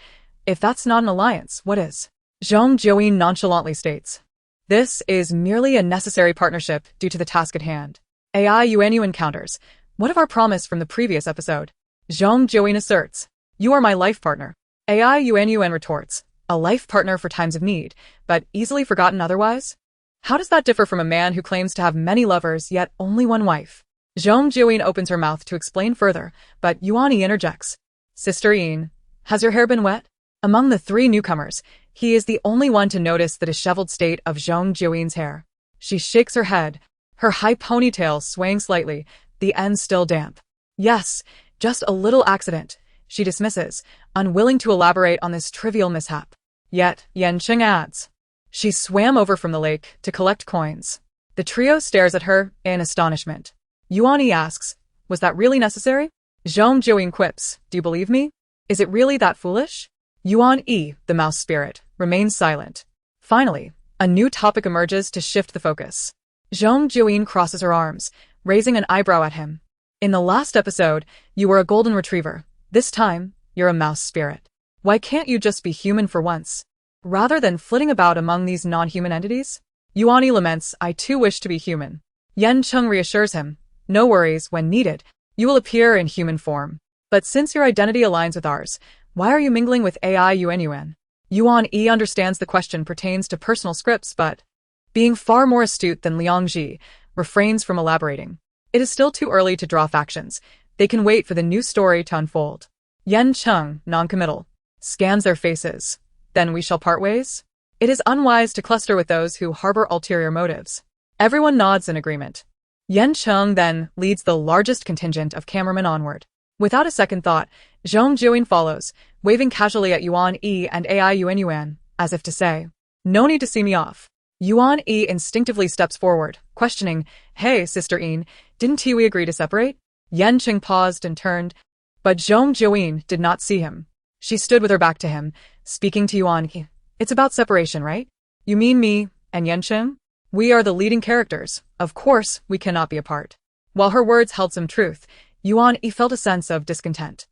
If that's not an alliance, what is? Zhong Jiuyin nonchalantly states. This is merely a necessary partnership due to the task at hand. AI Yuan counters. What of our promise from the previous episode? Zhong Jiuyin asserts. You are my life partner. AI Yuan retorts. A life partner for times of need, but easily forgotten otherwise? How does that differ from a man who claims to have many lovers yet only one wife? Zhong Jiuyin opens her mouth to explain further, but Yuani interjects. Sister Yin, has your hair been wet? Among the three newcomers, he is the only one to notice the disheveled state of Zhong Jiuyin's hair. She shakes her head, her high ponytail swaying slightly, the ends still damp. Yes, just a little accident, she dismisses, unwilling to elaborate on this trivial mishap. Yet, Yan Cheng adds. She swam over from the lake to collect coins. The trio stares at her in astonishment. Yuani asks, was that really necessary? Zhong Jiuyin quips, do you believe me? Is it really that foolish? Yuan E, the mouse spirit, remains silent. Finally, a new topic emerges to shift the focus. Zhong Jiuyin crosses her arms, raising an eyebrow at him. In the last episode, you were a golden retriever. This time, you're a mouse spirit. Why can't you just be human for once, rather than flitting about among these non-human entities? Yuani laments, I too wish to be human. Yan Cheng reassures him, no worries, when needed, you will appear in human form. But since your identity aligns with ours, why are you mingling with AI Yuan? Yuan E understands the question pertains to personal scripts, but, being far more astute than Liangji, refrains from elaborating. It is still too early to draw factions. They can wait for the new story to unfold. Yan Cheng, non-committal, scans their faces. Then we shall part ways? It is unwise to cluster with those who harbor ulterior motives. Everyone nods in agreement. Yan Cheng then leads the largest contingent of cameramen onward. Without a second thought, Zhong Jiuyin follows, waving casually at Yuan E and AI Yuan, as if to say, no need to see me off. Yuan E instinctively steps forward, questioning, "Hey, Sister Yin, didn't we agree to separate?" Yan Cheng paused and turned, but Zhong Jiuyin did not see him. She stood with her back to him, speaking to Yuan E. "It's about separation, right? You mean me and Yan Cheng? We are the leading characters. Of course, we cannot be apart." While her words held some truth, Yuan E felt a sense of discontent.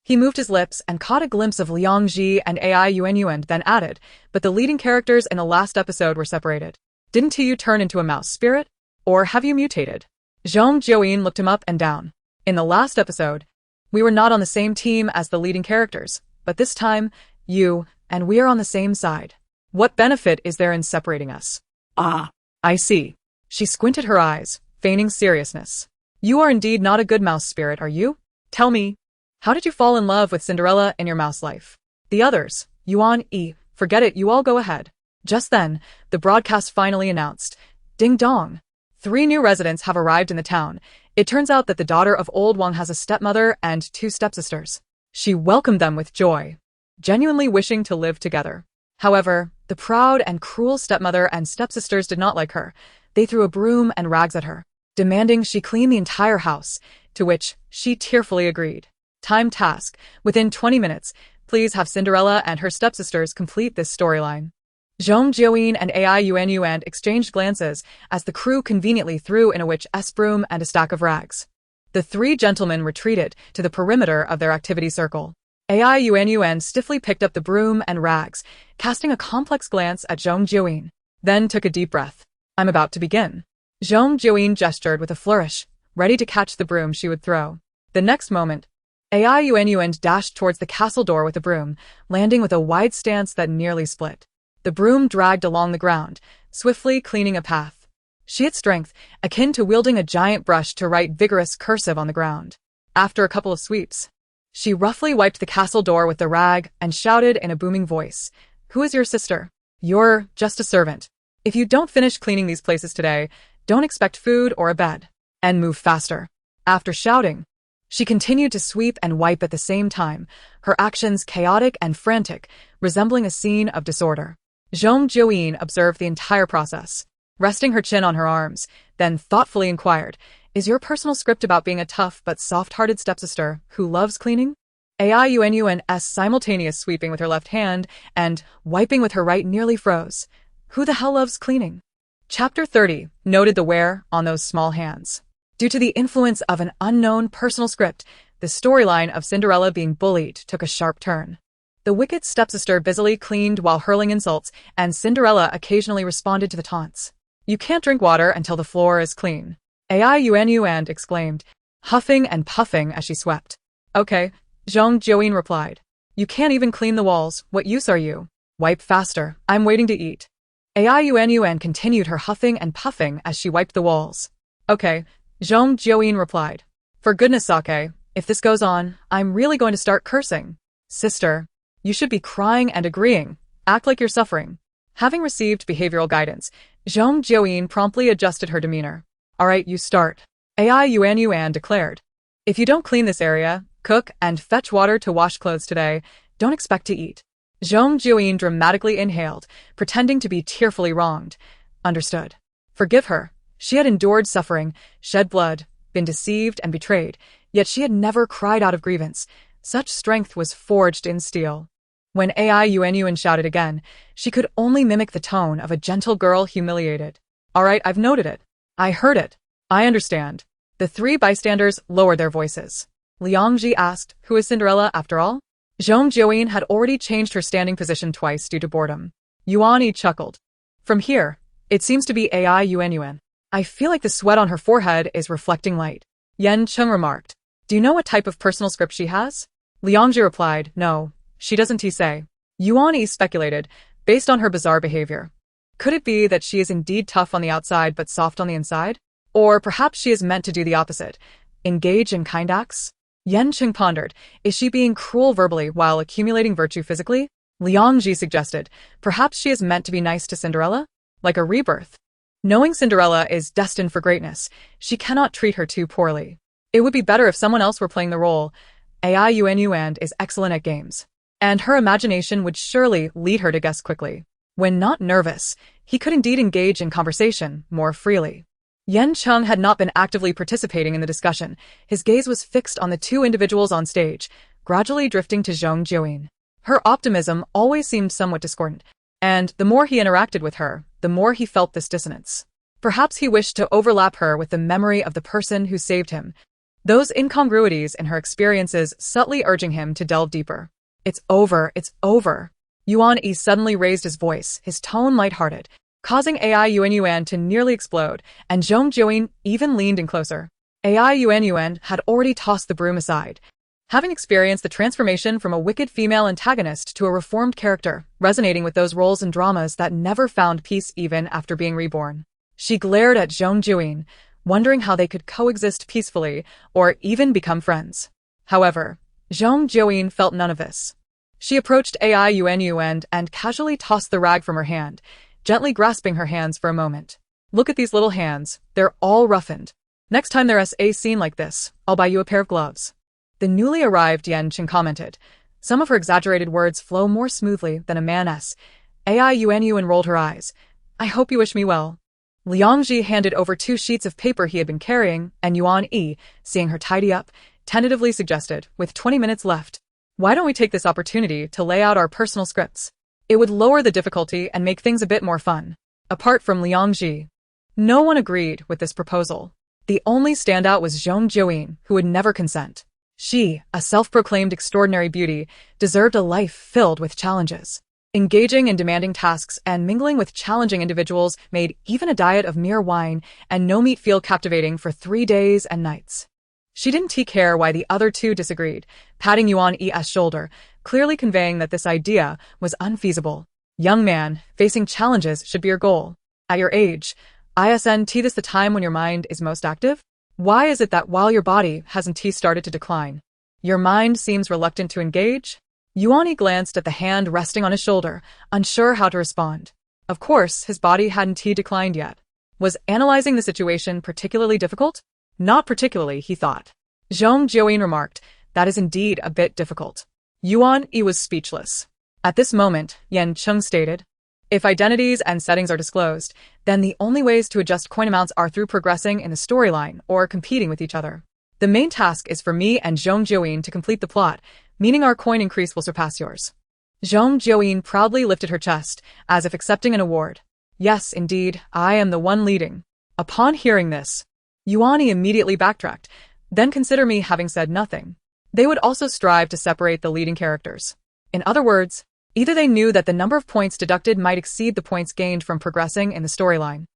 He moved his lips and caught a glimpse of Liang Ji and Ai Yuan, then added, "But the leading characters in the last episode were separated. Didn't you turn into a mouse spirit? Or have you mutated?" Zhong Jiuyin looked him up and down. "In the last episode, we were not on the same team as the leading characters, but this time, you and we are on the same side. What benefit is there in separating us?" Ah, "I see." She squinted her eyes, feigning seriousness. "You are indeed not a good mouse spirit, are you? Tell me, how did you fall in love with Cinderella in your mouse life?" "The others, Yuan E, forget it, you all go ahead." Just then, the broadcast finally announced, "Ding dong. 3 new residents have arrived in the town. It turns out that the daughter of old Wang has a stepmother and 2 stepsisters." She welcomed them with joy, genuinely wishing to live together. However, the proud and cruel stepmother and stepsisters did not like her. They threw a broom and rags at her, demanding she clean the entire house, to which she tearfully agreed. Time task: within 20 minutes, please have Cinderella and her stepsisters complete this storyline. Zhong Jiuyin and Ai Yuan exchanged glances as the crew conveniently threw in a witch's broom and a stack of rags. The 3 gentlemen retreated to the perimeter of their activity circle. Ai Yuan stiffly picked up the broom and rags, casting a complex glance at Zhong Jiuyin, then took a deep breath. "I'm about to begin." Zhong Jiuyin gestured with a flourish, ready to catch the broom she would throw. The next moment, Ai Yuan dashed towards the castle door with the broom, landing with a wide stance that nearly split. The broom dragged along the ground, swiftly cleaning a path. She had strength, akin to wielding a giant brush to write vigorous cursive on the ground. After a couple of sweeps, she roughly wiped the castle door with the rag and shouted in a booming voice, "Who is your sister? You're just a servant. If you don't finish cleaning these places today, don't expect food or a bed. And move faster." After shouting, she continued to sweep and wipe at the same time, her actions chaotic and frantic, resembling a scene of disorder. Zhong Jiuyin observed the entire process, resting her chin on her arms, then thoughtfully inquired, "Is your personal script about being a tough but soft-hearted stepsister who loves cleaning?" Ai Yuan's simultaneous sweeping with her left hand and wiping with her right nearly froze. Who the hell loves cleaning? Chapter 30 noted the wear on those small hands. Due to the influence of an unknown personal script, the storyline of Cinderella being bullied took a sharp turn. The wicked stepsister busily cleaned while hurling insults, and Cinderella occasionally responded to the taunts. "You can't drink water until the floor is clean," Ai Yuan exclaimed, huffing and puffing as she swept. "Okay," Zhong Jiuyin replied. "You can't even clean the walls, what use are you? Wipe faster, I'm waiting to eat." Ai Yuan continued her huffing and puffing as she wiped the walls. "Okay," Zhong Jiuyin replied. "For goodness sake, if this goes on, I'm really going to start cursing." "Sister, you should be crying and agreeing. Act like you're suffering." Having received behavioral guidance, Zhong Jiuyin promptly adjusted her demeanor. "All right, you start," Ai Yuan declared. "If you don't clean this area, cook, and fetch water to wash clothes today, don't expect to eat." Zhong Jiuyin dramatically inhaled, pretending to be tearfully wronged. Understood. Forgive her. She had endured suffering, shed blood, been deceived and betrayed, yet she had never cried out of grievance. Such strength was forged in steel. When Ai Yuan shouted again, she could only mimic the tone of a gentle girl humiliated. "All right, I've noted it. I heard it. I understand." The 3 bystanders lowered their voices. Liang Ji asked, "Who is Cinderella after all?" Zhong Jiuyin had already changed her standing position twice due to boredom. Yuan Yi chuckled. "From here, it seems to be Ai Yuan. I feel like the sweat on her forehead is reflecting light." Yan Cheng remarked. "Do you know what type of personal script she has?" Liang Ji replied, "No, she doesn't say." Yuan Yi speculated, based on her bizarre behavior. Could it be that she is indeed tough on the outside but soft on the inside? Or perhaps she is meant to do the opposite, engage in kind acts? Yan Cheng pondered, is she being cruel verbally while accumulating virtue physically? Liang Ji suggested, perhaps she is meant to be nice to Cinderella? Like a rebirth. Knowing Cinderella is destined for greatness, she cannot treat her too poorly. It would be better if someone else were playing the role. Ai Yuan is excellent at games, and her imagination would surely lead her to guess quickly. When not nervous, he could indeed engage in conversation more freely. Yan Cheng had not been actively participating in the discussion. His gaze was fixed on the two individuals on stage, gradually drifting to Zhong Jiuyin. Her optimism always seemed somewhat discordant, and the more he interacted with her, the more he felt this dissonance. Perhaps he wished to overlap her with the memory of the person who saved him, those incongruities in her experiences subtly urging him to delve deeper. It's over, it's over. Yuan Yi suddenly raised his voice, his tone lighthearted, causing AI Yuan to nearly explode, and Zhong Jiuyin even leaned in closer. AI Yuan had already tossed the broom aside, having experienced the transformation from a wicked female antagonist to a reformed character, resonating with those roles in dramas that never found peace even after being reborn. She glared at Zhong Jiuyin, wondering how they could coexist peacefully or even become friends. However, Zhong Jiuyin felt none of this. She approached AI Yuan and casually tossed the rag from her hand, gently grasping her hands for a moment. Look at these little hands, they're all roughened. Next time there's a scene like this, I'll buy you a pair of gloves. The newly arrived Yan Cheng commented. Some of her exaggerated words flow more smoothly than a man's. AI Yuan rolled her eyes. I hope you wish me well. Liangji handed over 2 sheets of paper he had been carrying, and Yuan Yi, seeing her tidy up, tentatively suggested, with 20 minutes left, why don't we take this opportunity to lay out our personal scripts? It would lower the difficulty and make things a bit more fun. Apart from Liangji, no one agreed with this proposal. The only standout was Zhong Jiuyin, who would never consent. She, a self-proclaimed extraordinary beauty, deserved a life filled with challenges. Engaging in demanding tasks and mingling with challenging individuals made even a diet of mere wine and no meat feel captivating for 3 days and nights. She didn't care why the other two disagreed, patting Yuan Yi's shoulder, clearly conveying that this idea was unfeasible. Young man, facing challenges should be your goal. At your age, isn't this the time when your mind is most active? Why is it that while your body hasn't started to decline, your mind seems reluctant to engage? Yuan Yi glanced at the hand resting on his shoulder, unsure how to respond. Of course, his body hadn't declined yet. Was analyzing the situation particularly difficult? Not particularly, he thought. Zhong Jiuyin remarked, that is indeed a bit difficult. Yuan Yi was speechless. At this moment, Yan Cheng stated, if identities and settings are disclosed, then the only ways to adjust coin amounts are through progressing in the storyline or competing with each other. The main task is for me and Zhong Jiuyin to complete the plot, meaning our coin increase will surpass yours. Zhong Jiuyin proudly lifted her chest, as if accepting an award. Yes, indeed, I am the one leading. Upon hearing this, Yuan Yi immediately backtracked, then consider me having said nothing. They would also strive to separate the leading characters. In other words, either they knew that the number of points deducted might exceed the points gained from progressing in the storyline,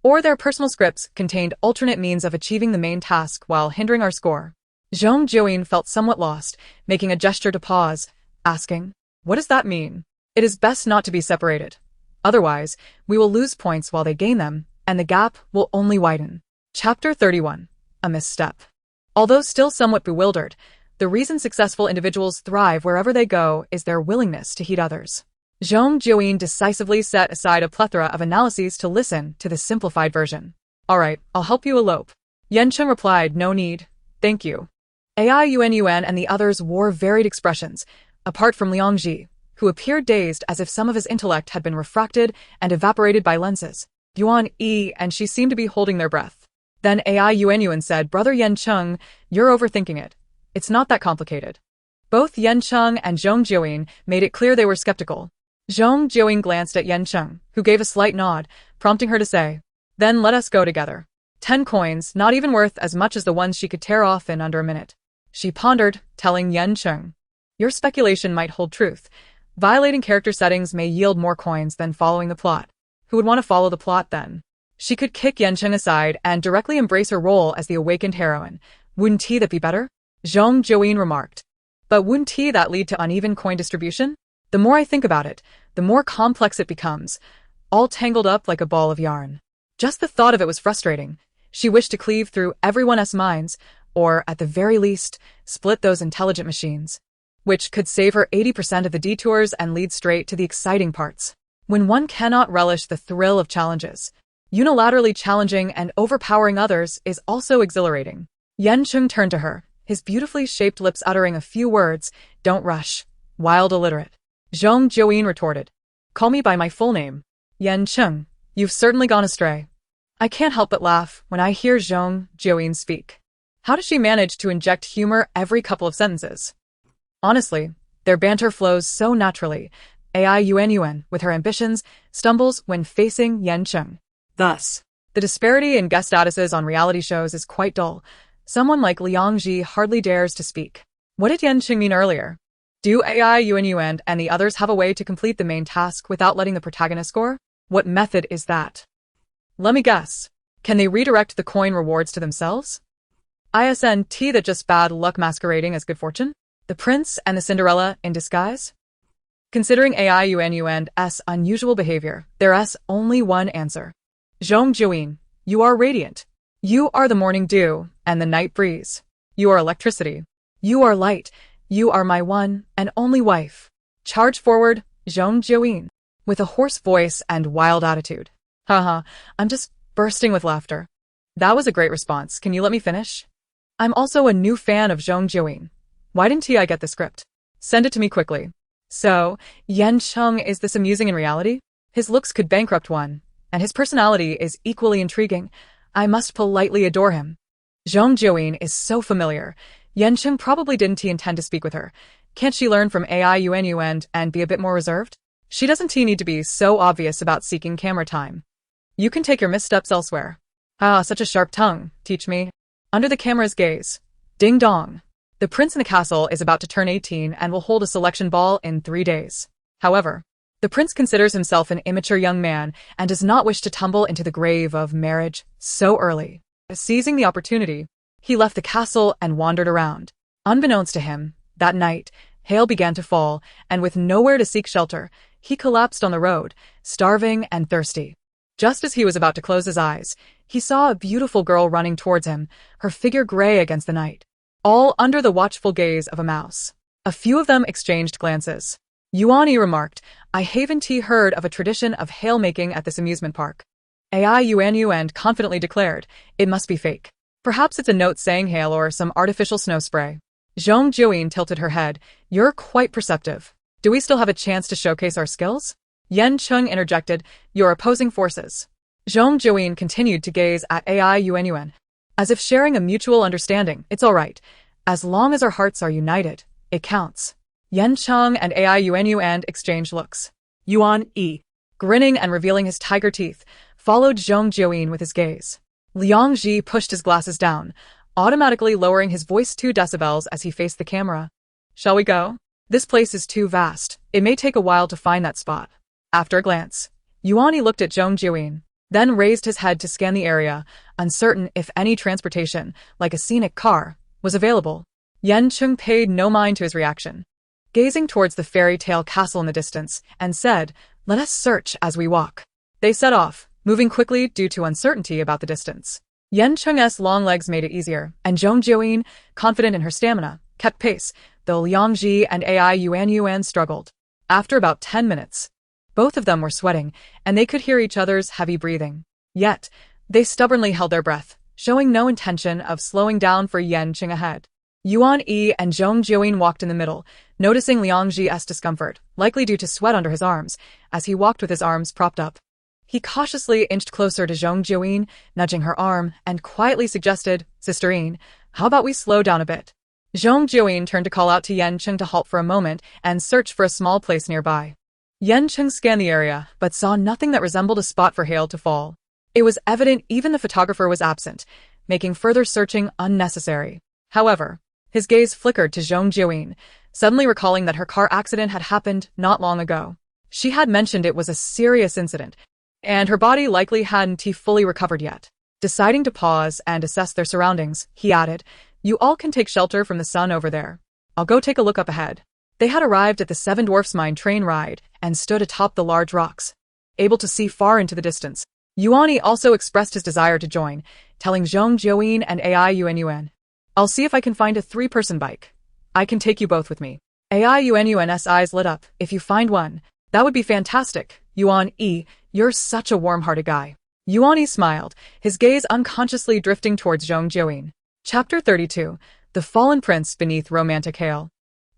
or their personal scripts contained alternate means of achieving the main task while hindering our score. Zhong Jiuyin felt somewhat lost, making a gesture to pause, asking, what does that mean? It is best not to be separated. Otherwise, we will lose points while they gain them, and the gap will only widen. Chapter 31. A Misstep. Although still somewhat bewildered, the reason successful individuals thrive wherever they go is their willingness to heed others. Zhong Jiuyin decisively set aside a plethora of analyses to listen to the simplified version. All right, I'll help you elope. Yan Cheng replied, no need, thank you. AI Yuan and the others wore varied expressions, apart from Liangji, who appeared dazed as if some of his intellect had been refracted and evaporated by lenses. Yuan Yi and she seemed to be holding their breath. Then AI Yuan said, Brother Yan Cheng, you're overthinking it. It's not that complicated. Both Yan Cheng and Zhong Jiuyin made it clear they were skeptical. Zhong Jiuyin glanced at Yan Cheng, who gave a slight nod, prompting her to say, then let us go together. 10 coins, not even worth as much as the ones she could tear off in under a minute. She pondered, telling Yan Cheng, your speculation might hold truth. Violating character settings may yield more coins than following the plot. Who would want to follow the plot then? She could kick Yan Cheng aside and directly embrace her role as the awakened heroine. Wouldn't that be better? Zhong Jiuyin remarked. But wouldn't that lead to uneven coin distribution? The more I think about it, the more complex it becomes, all tangled up like a ball of yarn. Just the thought of it was frustrating. She wished to cleave through everyone's minds, or, at the very least, split those intelligent machines, which could save her 80% of the detours and lead straight to the exciting parts. When one cannot relish the thrill of challenges, unilaterally challenging and overpowering others is also exhilarating. Yan Cheng turned to her, his beautifully shaped lips uttering a few words, don't rush, wild illiterate. Zhong Jiuyin retorted, call me by my full name. Yan Cheng, You've certainly gone astray. I can't help but laugh when I hear Zhong Jiuyin speak. How does she manage to inject humor every couple of sentences? Honestly, their banter flows so naturally. Ai Yuan, with her ambitions, stumbles when facing Yan Cheng. Thus, The disparity in guest statuses on reality shows is quite dull. Someone like Liang Ji hardly dares to speak. What did Yan Cheng mean earlier? Do Ai Yuan and the others have a way to complete the main task without letting the protagonist score? What method is that? Let me guess. Can they redirect the coin rewards to themselves? ISNT that just bad luck masquerading as good fortune? The prince and the Cinderella in disguise? Considering Ai Yuan's unusual behavior, there's only one answer. Zhong Jiuyin, you are radiant. You are the morning dew and the night breeze. You are electricity. You are light. You are my one and only wife. Charge forward, Zhong Jiuyin, with a hoarse voice and wild attitude. Haha, I'm just bursting with laughter. That was a great response. Can you let me finish? I'm also a new fan of Zhong Jiuyin. Why didn't I get the script? Send it to me quickly. So, Yan Cheng is this amusing in reality? His looks could bankrupt one, and his personality is equally intriguing. I must politely adore him. Zhong Jiuyin is so familiar. Yan Cheng probably didn't intend to speak with her. Can't she learn from Ai Yuan and be a bit more reserved? She doesn't need to be so obvious about seeking camera time. You can take your missteps elsewhere. Ah, such a sharp tongue. Teach me. Under the camera's gaze. Ding dong. The prince in the castle is about to turn 18 and will hold a selection ball in 3 days. However, the prince considers himself an immature young man and does not wish to tumble into the grave of marriage so early. Seizing the opportunity, he left the castle and wandered around. Unbeknownst to him, that night, hail began to fall, and with nowhere to seek shelter, he collapsed on the road, starving and thirsty. Just as he was about to close his eyes, he saw a beautiful girl running towards him, her figure gray against the night, all under the watchful gaze of a mouse. A few of them exchanged glances. Yuani remarked, I haven't heard of a tradition of hail-making at this amusement park. Ai Yuan confidently declared, it must be fake. Perhaps it's a note saying hail or some artificial snow spray. Zhong Jiuyin tilted her head. You're quite perceptive. Do we still have a chance to showcase our skills? Yan Cheng interjected, your opposing forces. Zhong Jiuyin continued to gaze at Ai Yuan, as if sharing a mutual understanding. It's all right. As long as our hearts are united, it counts. Yan Cheng and Ai Yuan exchanged looks. Yuan E, Grinning and revealing his tiger teeth, followed Zhong Jiuyin with his gaze. Liang Ji pushed his glasses down, automatically lowering his voice 2 decibels as he faced the camera. Shall we go? This place is too vast. It may take a while to find that spot. After a glance, Yuani looked at Zhong Jiuyin, then raised his head to scan the area, uncertain if any transportation, like a scenic car, was available. Yan Cheng paid no mind to his reaction, gazing towards the fairy tale castle in the distance, and said, let us search as we walk. They set off, moving quickly due to uncertainty about the distance. Yan Cheng's long legs made it easier, and Zhong Jiuyin, confident in her stamina, kept pace, though Liang Ji and Ai Yuan struggled. After about 10 minutes, both of them were sweating, and they could hear each other's heavy breathing. Yet, they stubbornly held their breath, showing no intention of slowing down for Yan Cheng ahead. Yuan E and Zhong Jiuyin walked in the middle, noticing Liang Ji's discomfort, likely due to sweat under his arms, as he walked with his arms propped up. He cautiously inched closer to Zhong Jiuyin, nudging her arm, and quietly suggested, Sisterine, how about we slow down a bit? Zhong Jiuyin turned to call out to Yan Cheng to halt for a moment and search for a small place nearby. Yan Cheng scanned the area, but saw nothing that resembled a spot for hail to fall. It was evident even the photographer was absent, making further searching unnecessary. However, his gaze flickered to Zhong Jiuyin, suddenly recalling that her car accident had happened not long ago. She had mentioned it was a serious incident, and her body likely hadn't fully recovered yet. Deciding to pause and assess their surroundings, he added, you all can take shelter from the sun over there. I'll go take a look up ahead. They had arrived at the Seven Dwarfs Mine train ride and stood atop the large rocks, able to see far into the distance. Yuani also expressed his desire to join, telling Zhong Jiuyin and Ai Yuan, I'll see if I can find a 3-person bike. I can take you both with me. Ai Yuan's eyes lit up. If you find one, that would be fantastic. Yuan E, you're such a warm-hearted guy. Yuani smiled, his gaze unconsciously drifting towards Zhong Jiuyin. Chapter 32, The Fallen Prince Beneath Romantic Hail.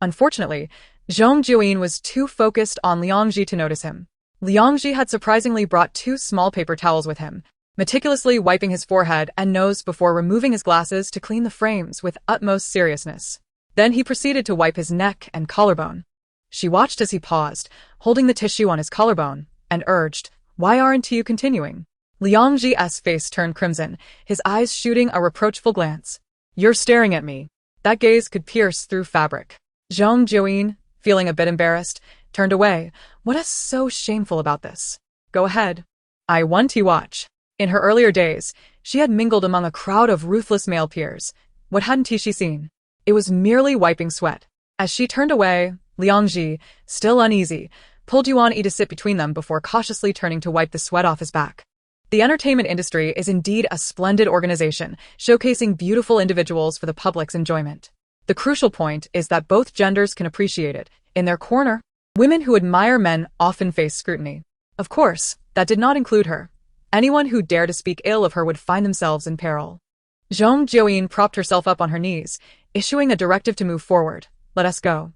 Unfortunately, Zhong Jiuyin was too focused on Liang Ji to notice him. Liangji had surprisingly brought 2 small paper towels with him, meticulously wiping his forehead and nose before removing his glasses to clean the frames with utmost seriousness. Then he proceeded to wipe his neck and collarbone. She watched as he paused, holding the tissue on his collarbone, and urged, "Why aren't you continuing?" Liangji's face turned crimson, his eyes shooting a reproachful glance. "You're staring at me." That gaze could pierce through fabric. Zhong Jiuyin, feeling a bit embarrassed, turned away. What is so shameful about this? Go ahead. I want to watch. In her earlier days, she had mingled among a crowd of ruthless male peers. What hadn't she seen? It was merely wiping sweat. As she turned away, Liangji, still uneasy, pulled Yuan Yi to sit between them before cautiously turning to wipe the sweat off his back. The entertainment industry is indeed a splendid organization, showcasing beautiful individuals for the public's enjoyment. The crucial point is that both genders can appreciate it. In their corner, women who admire men often face scrutiny. Of course, that did not include her. Anyone who dared to speak ill of her would find themselves in peril. Zhong Jiuyin propped herself up on her knees, issuing a directive to move forward. Let us go.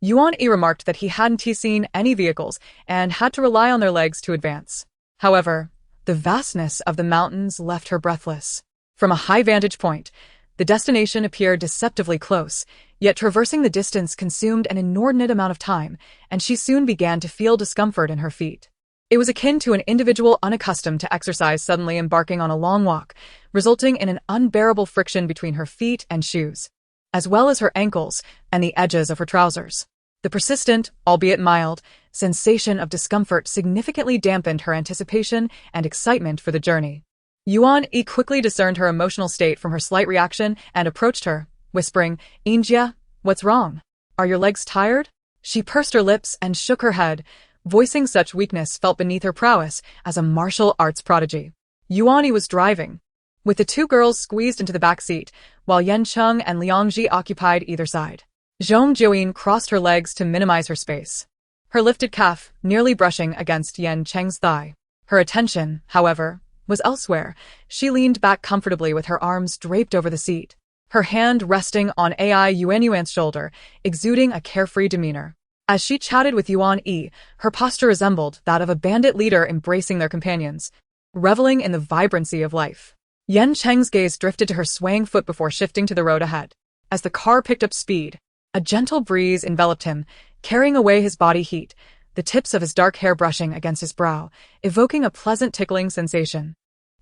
Yuan Yi remarked that he hadn't seen any vehicles and had to rely on their legs to advance. However, the vastness of the mountains left her breathless. From a high vantage point, the destination appeared deceptively close, yet traversing the distance consumed an inordinate amount of time, and she soon began to feel discomfort in her feet. It was akin to an individual unaccustomed to exercise suddenly embarking on a long walk, resulting in an unbearable friction between her feet and shoes, as well as her ankles and the edges of her trousers. The persistent, albeit mild, sensation of discomfort significantly dampened her anticipation and excitement for the journey. Yuan Yi quickly discerned her emotional state from her slight reaction and approached her, whispering, "Injia, what's wrong? Are your legs tired?" She pursed her lips and shook her head, voicing such weakness felt beneath her prowess as a martial arts prodigy. Yuan Yi was driving, with the 2 girls squeezed into the back seat, while Yan Cheng and Liangji occupied either side. Zhong Jiuyin crossed her legs to minimize her space, her lifted calf nearly brushing against Yan Cheng's thigh. Her attention, however, was elsewhere. She leaned back comfortably with her arms draped over the seat, her hand resting on Yuan's shoulder, exuding a carefree demeanor. As she chatted with Yuan Yi, her posture resembled that of a bandit leader embracing their companions, reveling in the vibrancy of life. Yan Cheng's gaze drifted to her swaying foot before shifting to the road ahead. As the car picked up speed, a gentle breeze enveloped him, carrying away his body heat, the tips of his dark hair brushing against his brow, evoking a pleasant tickling sensation.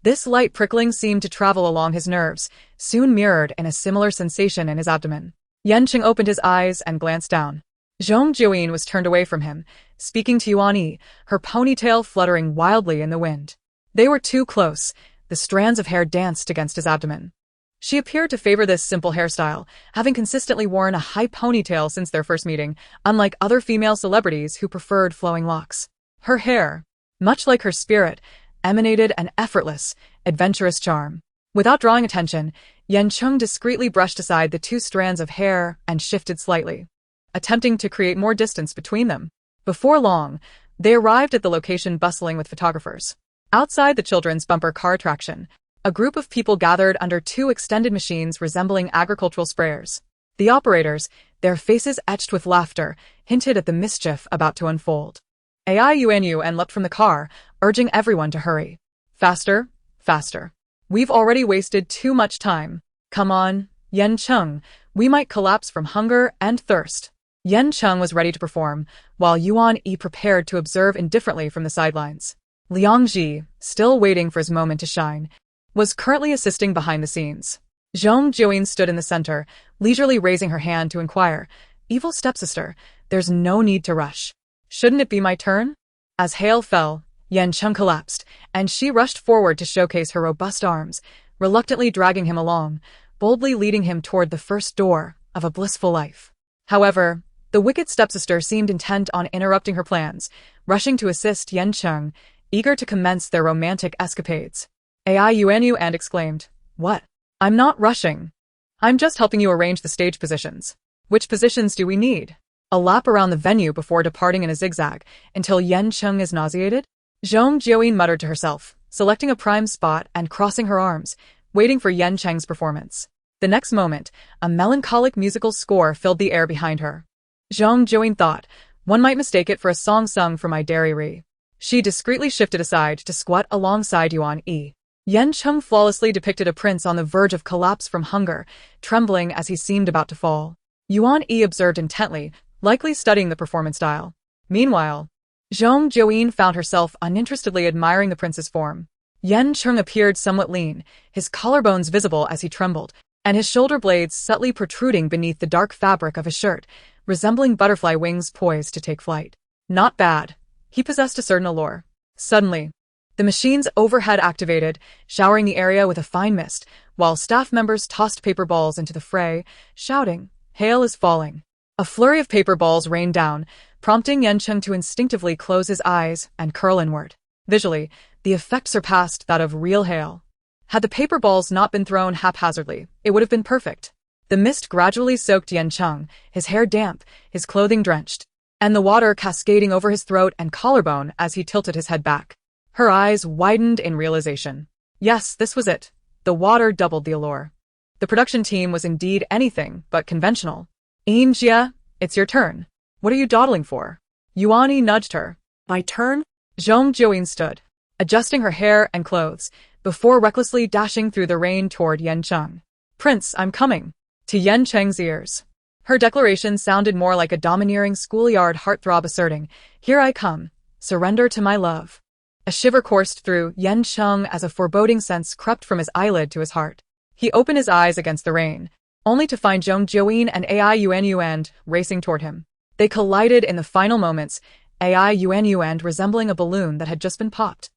This light prickling seemed to travel along his nerves, soon mirrored in a similar sensation in his abdomen. Yan Cheng opened his eyes and glanced down. Zhong Jiuyin was turned away from him, speaking to Yuan Yi, her ponytail fluttering wildly in the wind. They were too close. The strands of hair danced against his abdomen. She appeared to favor this simple hairstyle, having consistently worn a high ponytail since their first meeting, unlike other female celebrities who preferred flowing locks. Her hair, much like her spirit, emanated an effortless, adventurous charm. Without drawing attention, Yan Cheng discreetly brushed aside the 2 strands of hair and shifted slightly, attempting to create more distance between them. Before long, they arrived at the location bustling with photographers. Outside the children's bumper car attraction, a group of people gathered under 2 extended machines resembling agricultural sprayers. The operators, their faces etched with laughter, hinted at the mischief about to unfold. Yuan leapt from the car, urging everyone to hurry. Faster, faster. We've already wasted too much time. Come on, Yan Cheng, we might collapse from hunger and thirst. Yan Cheng was ready to perform, while Yuan Yi prepared to observe indifferently from the sidelines. Liangji, still waiting for his moment to shine, was currently assisting behind the scenes. Zhong Jiuyin stood in the center, leisurely raising her hand to inquire, "Evil stepsister, there's no need to rush. Shouldn't it be my turn?" As hail fell, Yan Cheng collapsed, and she rushed forward to showcase her robust arms, reluctantly dragging him along, boldly leading him toward the first door of a blissful life. However, the wicked stepsister seemed intent on interrupting her plans, rushing to assist Yan Cheng, eager to commence their romantic escapades. Yuan exclaimed, "What? I'm not rushing. I'm just helping you arrange the stage positions. Which positions do we need?" A lap around the venue before departing in a zigzag, until Yan Cheng is nauseated? Zhong Jiuyin muttered to herself, selecting a prime spot and crossing her arms, waiting for Yan Cheng's performance. The next moment, a melancholic musical score filled the air behind her. Zhong Jiuyin thought, one might mistake it for a song sung for my diary. She discreetly shifted aside to squat alongside Yuan Yi. Yan Cheng flawlessly depicted a prince on the verge of collapse from hunger, trembling as he seemed about to fall. Yuan Yi observed intently, likely studying the performance style. Meanwhile, Zhong Jiuyin found herself uninterestedly admiring the prince's form. Yan Cheng appeared somewhat lean, his collarbones visible as he trembled, and his shoulder blades subtly protruding beneath the dark fabric of his shirt, resembling butterfly wings poised to take flight. Not bad. He possessed a certain allure. Suddenly, the machines overhead activated, showering the area with a fine mist, while staff members tossed paper balls into the fray, shouting, "Hail is falling." A flurry of paper balls rained down, prompting Yan Cheng to instinctively close his eyes and curl inward. Visually, the effect surpassed that of real hail. Had the paper balls not been thrown haphazardly, it would have been perfect. The mist gradually soaked Yan Cheng, his hair damp, his clothing drenched, and the water cascading over his throat and collarbone as he tilted his head back. Her eyes widened in realization. Yes, this was it. The water doubled the allure. The production team was indeed anything but conventional. Jia, it's your turn. What are you dawdling for? Yuan Yi nudged her. My turn? Zhong Jiuyin stood, adjusting her hair and clothes, before recklessly dashing through the rain toward Yan Cheng. Prince, I'm coming. To Yan Cheng's ears. Her declaration sounded more like a domineering schoolyard heartthrob asserting, "Here I come. Surrender to my love." A shiver coursed through Yan Cheng as a foreboding sense crept from his eyelid to his heart. He opened his eyes against the rain, only to find Zhong Jiuyin and Ai Yuan racing toward him. They collided in the final moments, Ai Yuan resembling a balloon that had just been popped,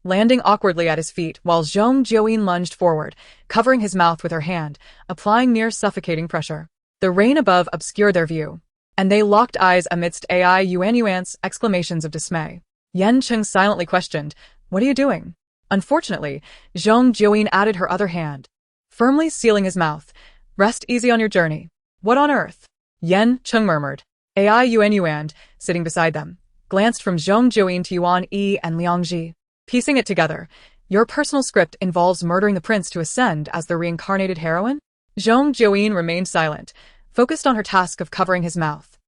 landing awkwardly at his feet while Zhong Jiuyin lunged forward, covering his mouth with her hand, applying near suffocating pressure. The rain above obscured their view, and they locked eyes amidst Ai Yuan's exclamations of dismay. Yan Cheng silently questioned, "What are you doing?" Unfortunately, Zhong Jiuyin added her other hand, firmly sealing his mouth. "Rest easy on your journey." "What on earth?" Yan Cheng murmured. Ai Yuan, sitting beside them, glanced from Zhong Jiuyin to Yuan Yi and Liang Ji. Piecing it together, "Your personal script involves murdering the prince to ascend as the reincarnated heroine?" Zhong Jiuyin remained silent, focused on her task of covering his mouth.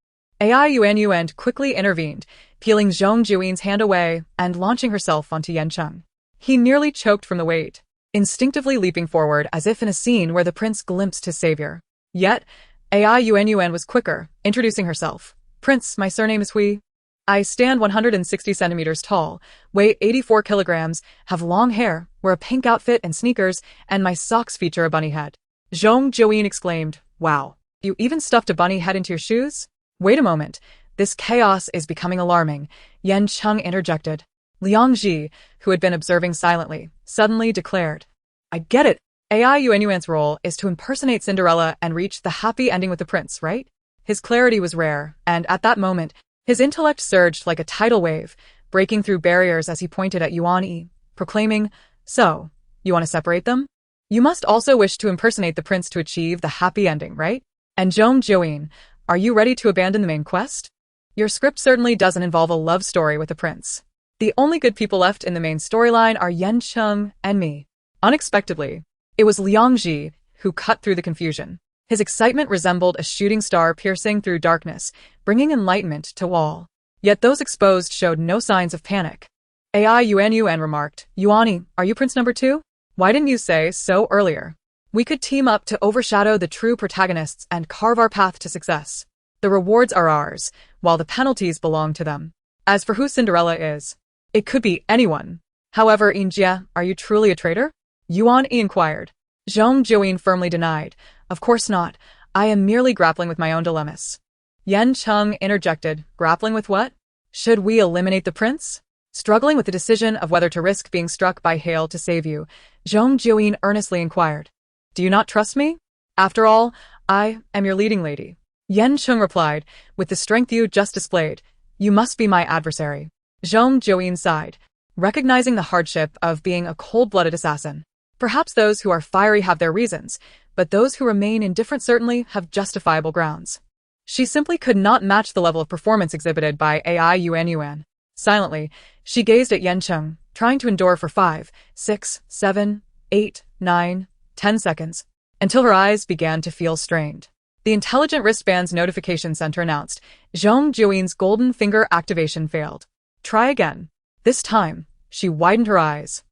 Ai Yuan quickly intervened, peeling Zhong Jiuyin's hand away and launching herself onto Yan Cheng. He nearly choked from the weight, instinctively leaping forward as if in a scene where the prince glimpsed his savior. Yet, Ai Yuan was quicker, introducing herself. "Prince, my surname is Hui. I stand 160 centimeters tall, weigh 84 kilograms, have long hair, wear a pink outfit and sneakers, and my socks feature a bunny head." Zhong Jiuyin exclaimed, "Wow, you even stuffed a bunny head into your shoes?" "Wait a moment, this chaos is becoming alarming," Yan Cheng interjected. Liang Ji, who had been observing silently, suddenly declared, "I get it. Ai Yuan's role is to impersonate Cinderella and reach the happy ending with the prince, right?" His clarity was rare, and at that moment, his intellect surged like a tidal wave, breaking through barriers as he pointed at Yuan Yi, proclaiming, "So, you want to separate them? You must also wish to impersonate the prince to achieve the happy ending, right? And Zhong Jiuyin, are you ready to abandon the main quest? Your script certainly doesn't involve a love story with the prince. The only good people left in the main storyline are Yan Cheng and me." Unexpectedly, it was Liang Ji who cut through the confusion. His excitement resembled a shooting star piercing through darkness, bringing enlightenment to all. Yet those exposed showed no signs of panic. Ai Yuan remarked, "Yuani, are you prince number 2? Why didn't you say so earlier? We could team up to overshadow the true protagonists and carve our path to success. The rewards are ours, while the penalties belong to them. As for who Cinderella is, it could be anyone. However, Jia, are you truly a traitor?" Yuan Yi inquired. Zhong Jiuyin firmly denied, "Of course not. I am merely grappling with my own dilemmas." Yan Cheng interjected, "Grappling with what? Should we eliminate the prince?" Struggling with the decision of whether to risk being struck by hail to save you, Zhong Jiuyin earnestly inquired, "Do you not trust me? After all, I am your leading lady." Yan Cheng replied, "With the strength you just displayed, you must be my adversary." Zhong Jiuyin sighed, recognizing the hardship of being a cold-blooded assassin. Perhaps those who are fiery have their reasons, but those who remain indifferent certainly have justifiable grounds. She simply could not match the level of performance exhibited by Ai Yuan. Silently, she gazed at Yan Cheng, trying to endure for 5, 6, 7, 8, 9, 10 seconds, until her eyes began to feel strained. The intelligent wristband's notification center announced, Zhong Jiuyin's golden finger activation failed. Try again. This time, she widened her eyes,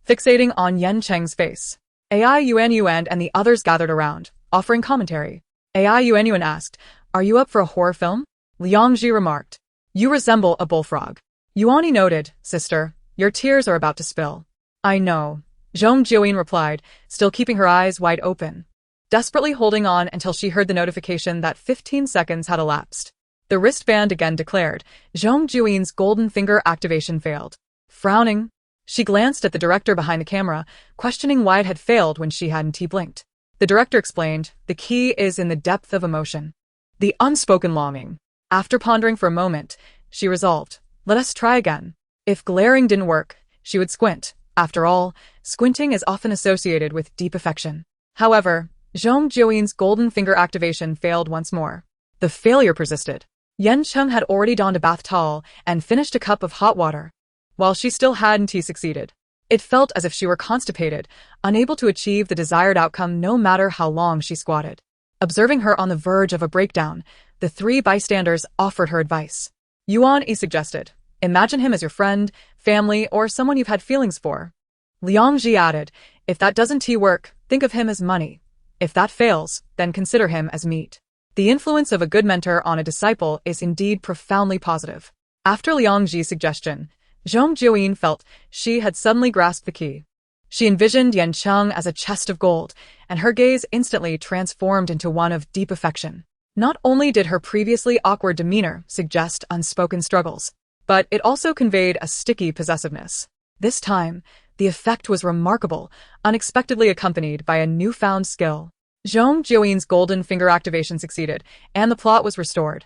fixating on Yan Cheng's face. AI Yuan and the others gathered around, offering commentary. AI Yuan asked, "Are you up for a horror film?" Liang Ji remarked, "You resemble a bullfrog." Yuani noted, "Sister, your tears are about to spill." "I know," Zhong Jiuyin replied, still keeping her eyes wide open, desperately holding on until she heard the notification that 15 seconds had elapsed. The wristband again declared, Zhong Jiuyin's golden finger activation failed. Frowning, she glanced at the director behind the camera, questioning why it had failed when she hadn't blinked. The director explained, "The key is in the depth of emotion, the unspoken longing." After pondering for a moment, she resolved, "Let us try again." If glaring didn't work, she would squint. After all, squinting is often associated with deep affection. However, Zhong Jiuyin's golden finger activation failed once more. The failure persisted. Yan Cheng had already donned a bath towel and finished a cup of hot water, while she still hadn't succeeded. It felt as if she were constipated, unable to achieve the desired outcome no matter how long she squatted. Observing her on the verge of a breakdown, the three bystanders offered her advice. Yuan suggested, "Imagine him as your friend, family, or someone you've had feelings for." Liang Ji added, "If that doesn't work, think of him as money. If that fails, then consider him as meat." The influence of a good mentor on a disciple is indeed profoundly positive. After Liang Ji's suggestion, Zhong Jiuyin felt she had suddenly grasped the key. She envisioned Yan Cheng as a chest of gold, and her gaze instantly transformed into one of deep affection. Not only did her previously awkward demeanor suggest unspoken struggles, but it also conveyed a sticky possessiveness. This time, the effect was remarkable, unexpectedly accompanied by a newfound skill. Zhong Jiuyin's golden finger activation succeeded, and the plot was restored.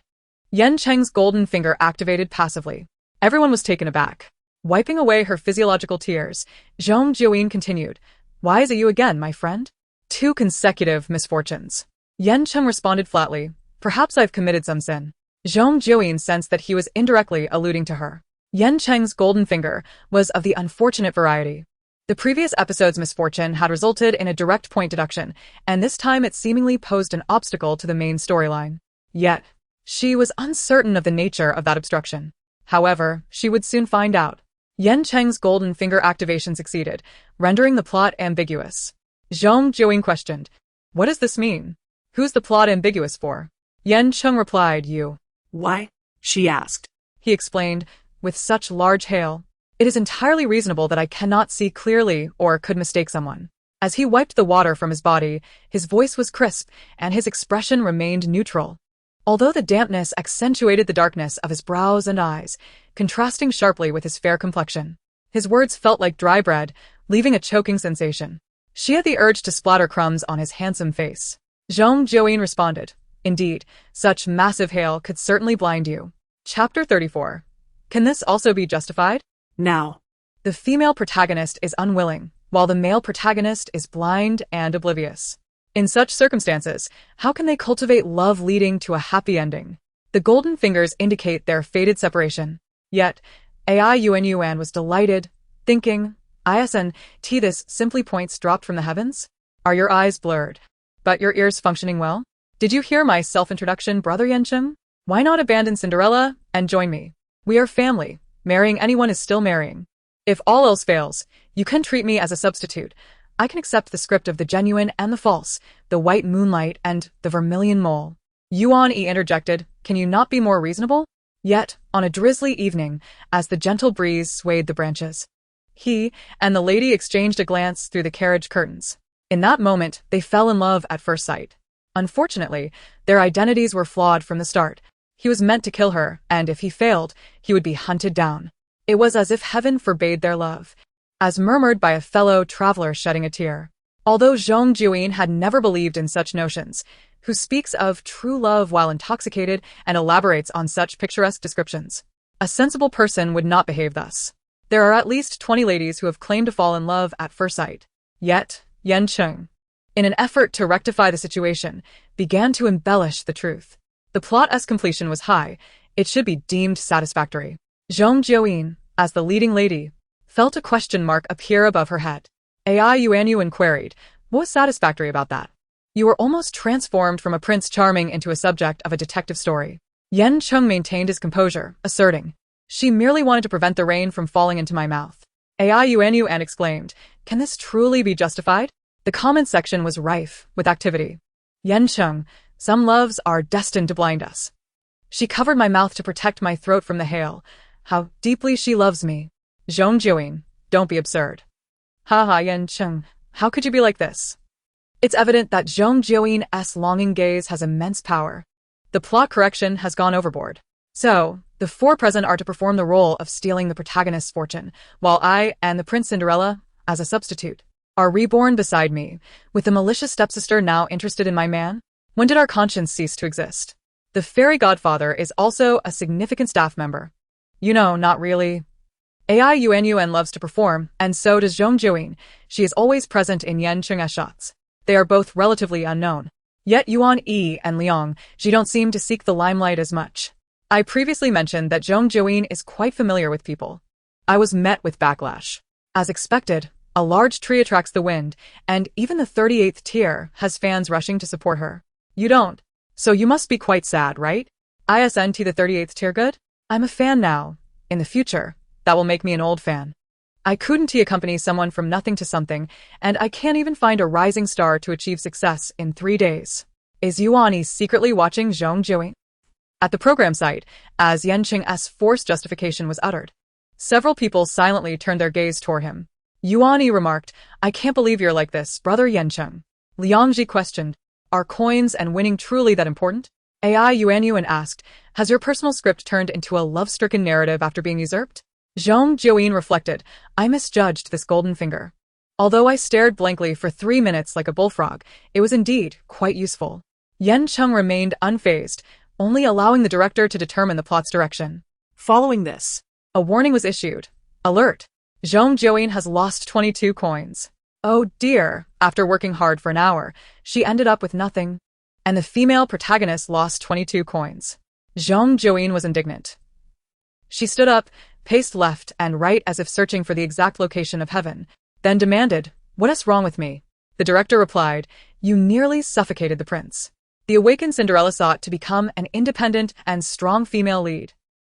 Yan Cheng's golden finger activated passively. Everyone was taken aback. Wiping away her physiological tears, Zhong Jiuyin continued, "Why is it you again, my friend?" "2 consecutive misfortunes." Yan Cheng responded flatly, "Perhaps I've committed some sin." Zhong Jiuyin sensed that he was indirectly alluding to her. Yan Cheng's golden finger was of the unfortunate variety. The previous episode's misfortune had resulted in a direct point deduction, and this time it seemingly posed an obstacle to the main storyline. Yet, she was uncertain of the nature of that obstruction. However, she would soon find out. Yan Cheng's golden finger activation succeeded, rendering the plot ambiguous. Zhong Jiuyin questioned, "What does this mean? Who's the plot ambiguous for?" Yan Cheng replied, "You." "Why?" she asked. He explained, with such large hail, "It is entirely reasonable that I cannot see clearly or could mistake someone." As he wiped the water from his body, his voice was crisp and his expression remained neutral. Although the dampness accentuated the darkness of his brows and eyes, contrasting sharply with his fair complexion. His words felt like dry bread, leaving a choking sensation. She had the urge to splatter crumbs on his handsome face. Zhong Jiuyin responded, "Indeed, such massive hail could certainly blind you." Chapter 34. Can this also be justified? Now, the female protagonist is unwilling, while the male protagonist is blind and oblivious. In such circumstances, how can they cultivate love leading to a happy ending? The golden fingers indicate their fated separation. Yet, AI Yuan was delighted, thinking, "Isn't this simply points dropped from the heavens? Are your eyes blurred? But your ears functioning well? Did you hear my self-introduction, Brother Yan Cheng? Why not abandon Cinderella and join me? We are family. Marrying anyone is still marrying. If all else fails, you can treat me as a substitute. I can accept the script of the genuine and the false, the white moonlight and the vermilion mole." Yuan interjected, "Can you not be more reasonable?" Yet, on a drizzly evening, as the gentle breeze swayed the branches, he and the lady exchanged a glance through the carriage curtains. In that moment, they fell in love at first sight. Unfortunately, their identities were flawed from the start. He was meant to kill her, and if he failed, he would be hunted down. It was as if heaven forbade their love, as murmured by a fellow traveler shedding a tear. Although Zhong Jiuyin had never believed in such notions, who speaks of true love while intoxicated and elaborates on such picturesque descriptions. A sensible person would not behave thus. There are at least 20 ladies who have claimed to fall in love at first sight. Yet, Yan Cheng, in an effort to rectify the situation, began to embellish the truth. The plot's completion was high. It should be deemed satisfactory. Zhong Jiuyin, as the leading lady, felt a question mark appear above her head. AI Yuan queried, "What was satisfactory about that? You were almost transformed from a prince charming into a subject of a detective story." Yan Cheng maintained his composure, asserting, She merely wanted to prevent the rain from falling into my mouth. AI Yuan exclaimed, "Can this truly be justified?" The comment section was rife with activity. Yan Cheng, some loves are destined to blind us. She covered my mouth to protect my throat from the hail. How deeply she loves me. Zhong Jiuyin, don't be absurd. Haha, Yan Cheng, how could you be like this? It's evident that Zhong Jiuyin's longing gaze has immense power. The plot correction has gone overboard. So, the four present are to perform the role of stealing the protagonist's fortune, while I and the Prince Cinderella, as a substitute, are reborn beside me, with the malicious stepsister now interested in my man? When did our conscience cease to exist? The fairy godfather is also a significant staff member. You know, not really. AI Yuan loves to perform, and so does Zhong Jiuyin. She is always present in Yan Cheng's shots. They are both relatively unknown. Yet Yuan Yi and Liang Ji don't seem to seek the limelight as much. I previously mentioned that Zhong Jiuyin is quite familiar with people. I was met with backlash. As expected, a large tree attracts the wind, and even the 38th tier has fans rushing to support her. You don't. So you must be quite sad, right? ISNT the 38th tier good? I'm a fan now. In the future, that will make me an old fan. I couldn't accompany someone from nothing to something, and I can't even find a rising star to achieve success in 3 days. Is Yuan secretly watching Zhong Jiuyin? At the program site, as Yan Cheng's forced justification was uttered, several people silently turned their gaze toward him. Yuan remarked, "I can't believe you're like this, brother Yan Cheng." Liang Ji questioned, "Are coins and winning truly that important?" AI Yuan asked, "Has your personal script turned into a love-stricken narrative after being usurped?" Zhong Jiuyin reflected, "I misjudged this golden finger. Although I stared blankly for 3 minutes like a bullfrog, it was indeed quite useful." Yan Cheng remained unfazed, only allowing the director to determine the plot's direction. Following this, a warning was issued. Alert! Zhong Jiuyin has lost 22 coins. Oh dear, after working hard for an hour, she ended up with nothing. And the female protagonist lost 22 coins. Zhong Jiuyin was indignant. She stood up, paced left and right as if searching for the exact location of heaven, then demanded, "What's wrong with me?" The director replied, "You nearly suffocated the prince." The awakened Cinderella sought to become an independent and strong female lead,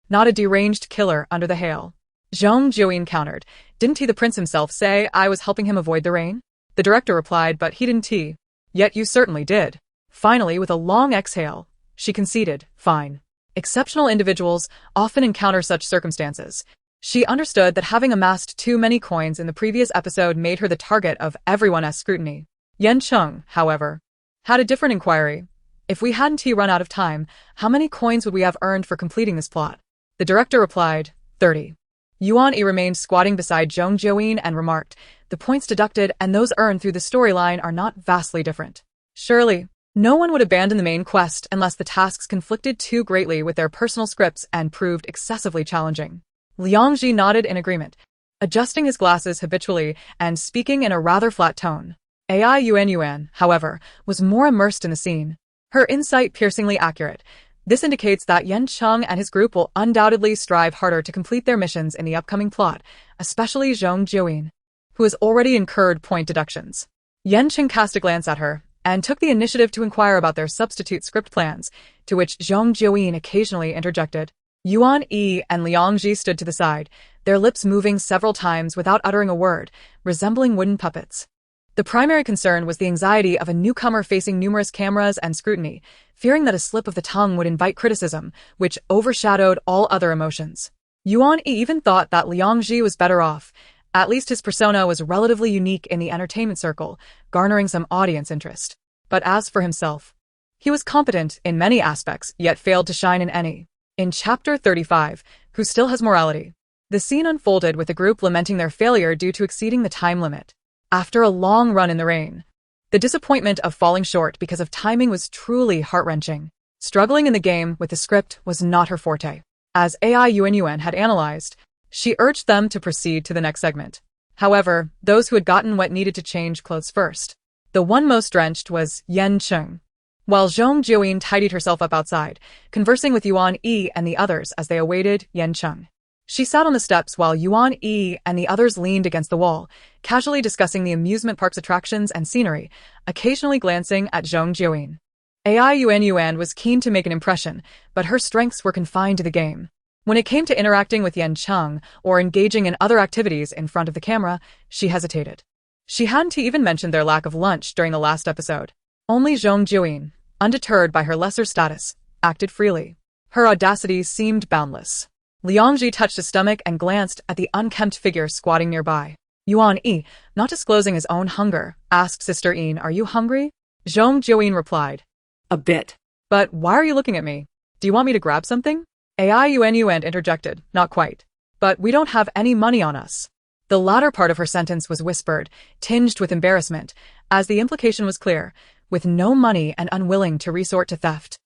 not a deranged killer under the hail. Zhong Jiuyin countered, "Didn't the prince himself say I was helping him avoid the rain?" The director replied, "But he didn't. Yet you certainly did." Finally, with a long exhale, she conceded, "Fine. Exceptional individuals often encounter such circumstances." She understood that having amassed too many coins in the previous episode made her the target of everyone's scrutiny. Yan Cheng, however, had a different inquiry. If we hadn't run out of time, how many coins would we have earned for completing this plot? The director replied, 30. Yuan remained squatting beside Zhong Jiuyin and remarked, "The points deducted and those earned through the storyline are not vastly different. Surely, no one would abandon the main quest unless the tasks conflicted too greatly with their personal scripts and proved excessively challenging." Liang Ji nodded in agreement, adjusting his glasses habitually and speaking in a rather flat tone. AI Yuan, however, was more immersed in the scene. Her insight piercingly accurate. This indicates that Yan Cheng and his group will undoubtedly strive harder to complete their missions in the upcoming plot, especially Zhong Jiuyin, who has already incurred point deductions. Yan Cheng cast a glance at her and took the initiative to inquire about their substitute script plans, to which Zhong Jiuyin occasionally interjected. Yuan and Liang Ji stood to the side, their lips moving several times without uttering a word, resembling wooden puppets. The primary concern was the anxiety of a newcomer facing numerous cameras and scrutiny, fearing that a slip of the tongue would invite criticism, which overshadowed all other emotions. Yuan even thought that Liang Ji was better off. At least his persona was relatively unique in the entertainment circle, garnering some audience interest. But as for himself, he was competent in many aspects, yet failed to shine in any. In Chapter 35, Who Still Has Morality? The scene unfolded with the group lamenting their failure due to exceeding the time limit. After a long run in the rain, the disappointment of falling short because of timing was truly heart-wrenching. Struggling in the game with the script was not her forte. As AI Yuan had analyzed, she urged them to proceed to the next segment. However, those who had gotten wet needed to change clothes first. The one most drenched was Yan Cheng. While Zhong Jiuyin tidied herself up outside, conversing with Yuan and the others as they awaited Yan Cheng. She sat on the steps while Yuan and the others leaned against the wall, casually discussing the amusement park's attractions and scenery, occasionally glancing at Zhong Jiuyin. AI Yuan was keen to make an impression, but her strengths were confined to the game. When it came to interacting with Yan Cheng or engaging in other activities in front of the camera, she hesitated. She hadn't even mentioned their lack of lunch during the last episode. Only Zhong Jiuyin, undeterred by her lesser status, acted freely. Her audacity seemed boundless. Liangji touched his stomach and glanced at the unkempt figure squatting nearby. Yuan Yi, not disclosing his own hunger, asked Sister Yin, "Are you hungry?" Zhong Jiuyin replied, "A bit." "But why are you looking at me? Do you want me to grab something?" Yuan interjected, "Not quite. But we don't have any money on us." The latter part of her sentence was whispered, tinged with embarrassment, as the implication was clear, with no money and unwilling to resort to theft.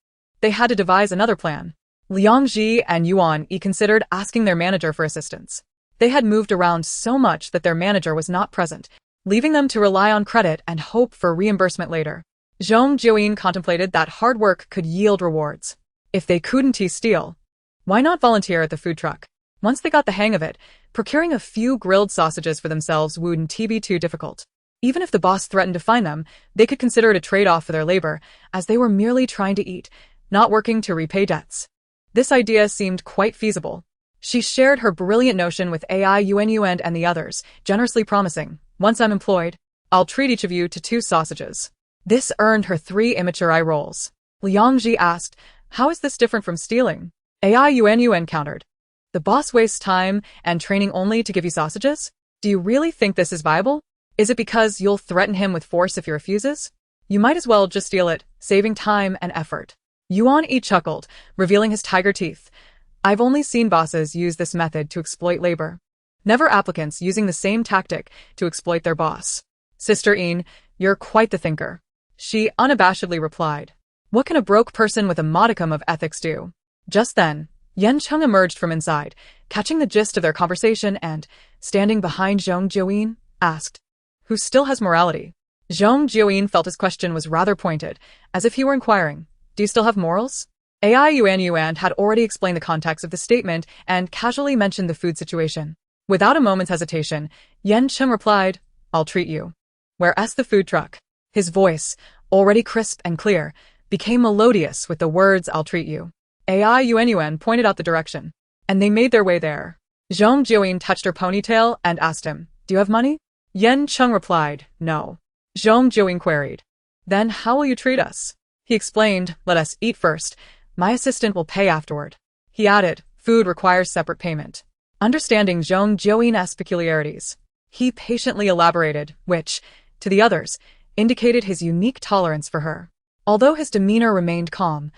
They had to devise another plan. Liangji and Yuan Yi considered asking their manager for assistance. They had moved around so much that their manager was not present, leaving them to rely on credit and hope for reimbursement later. Zhong Jiuyin contemplated that hard work could yield rewards. If they couldn't steal, why not volunteer at the food truck? Once they got the hang of it, procuring a few grilled sausages for themselves wouldn't be too difficult. Even if the boss threatened to fine them, they could consider it a trade-off for their labor, as they were merely trying to eat, not working to repay debts. This idea seemed quite feasible. She shared her brilliant notion with Yuan and the others, generously promising, "Once I'm employed, I'll treat each of you to 2 sausages." This earned her 3 immature eye rolls. Liangji asked, "How is this different from stealing?" Yuan countered, "The boss wastes time and training only to give you sausages? Do you really think this is viable? Is it because you'll threaten him with force if he refuses? You might as well just steal it, saving time and effort." Yuan Yi chuckled, revealing his tiger teeth. "I've only seen bosses use this method to exploit labor. Never applicants using the same tactic to exploit their boss." "Sister Yin, you're quite the thinker," she unabashedly replied. "What can a broke person with a modicum of ethics do?" Just then, Yan Cheng emerged from inside, catching the gist of their conversation and, standing behind Zhong Jiuyin, asked, "Who still has morality?" Zhong Jiuyin felt his question was rather pointed, as if he were inquiring, "Do you still have morals?" Yuan had already explained the context of the statement and casually mentioned the food situation. Without a moment's hesitation, Yan Cheng replied, "I'll treat you." "Where's the food truck?" His voice, already crisp and clear, became melodious with the words, "I'll treat you." Yuan pointed out the direction, and they made their way there. Zhong Jiuyin touched her ponytail and asked him, "Do you have money?" Yan Cheng replied, "No." Zhong Jiuyin queried, "Then how will you treat us?" He explained, "Let us eat first. My assistant will pay afterward." He added, "Food requires separate payment." Understanding Zhong Jiuyin's peculiarities, he patiently elaborated, which, to the others, indicated his unique tolerance for her. Although his demeanor remained calm,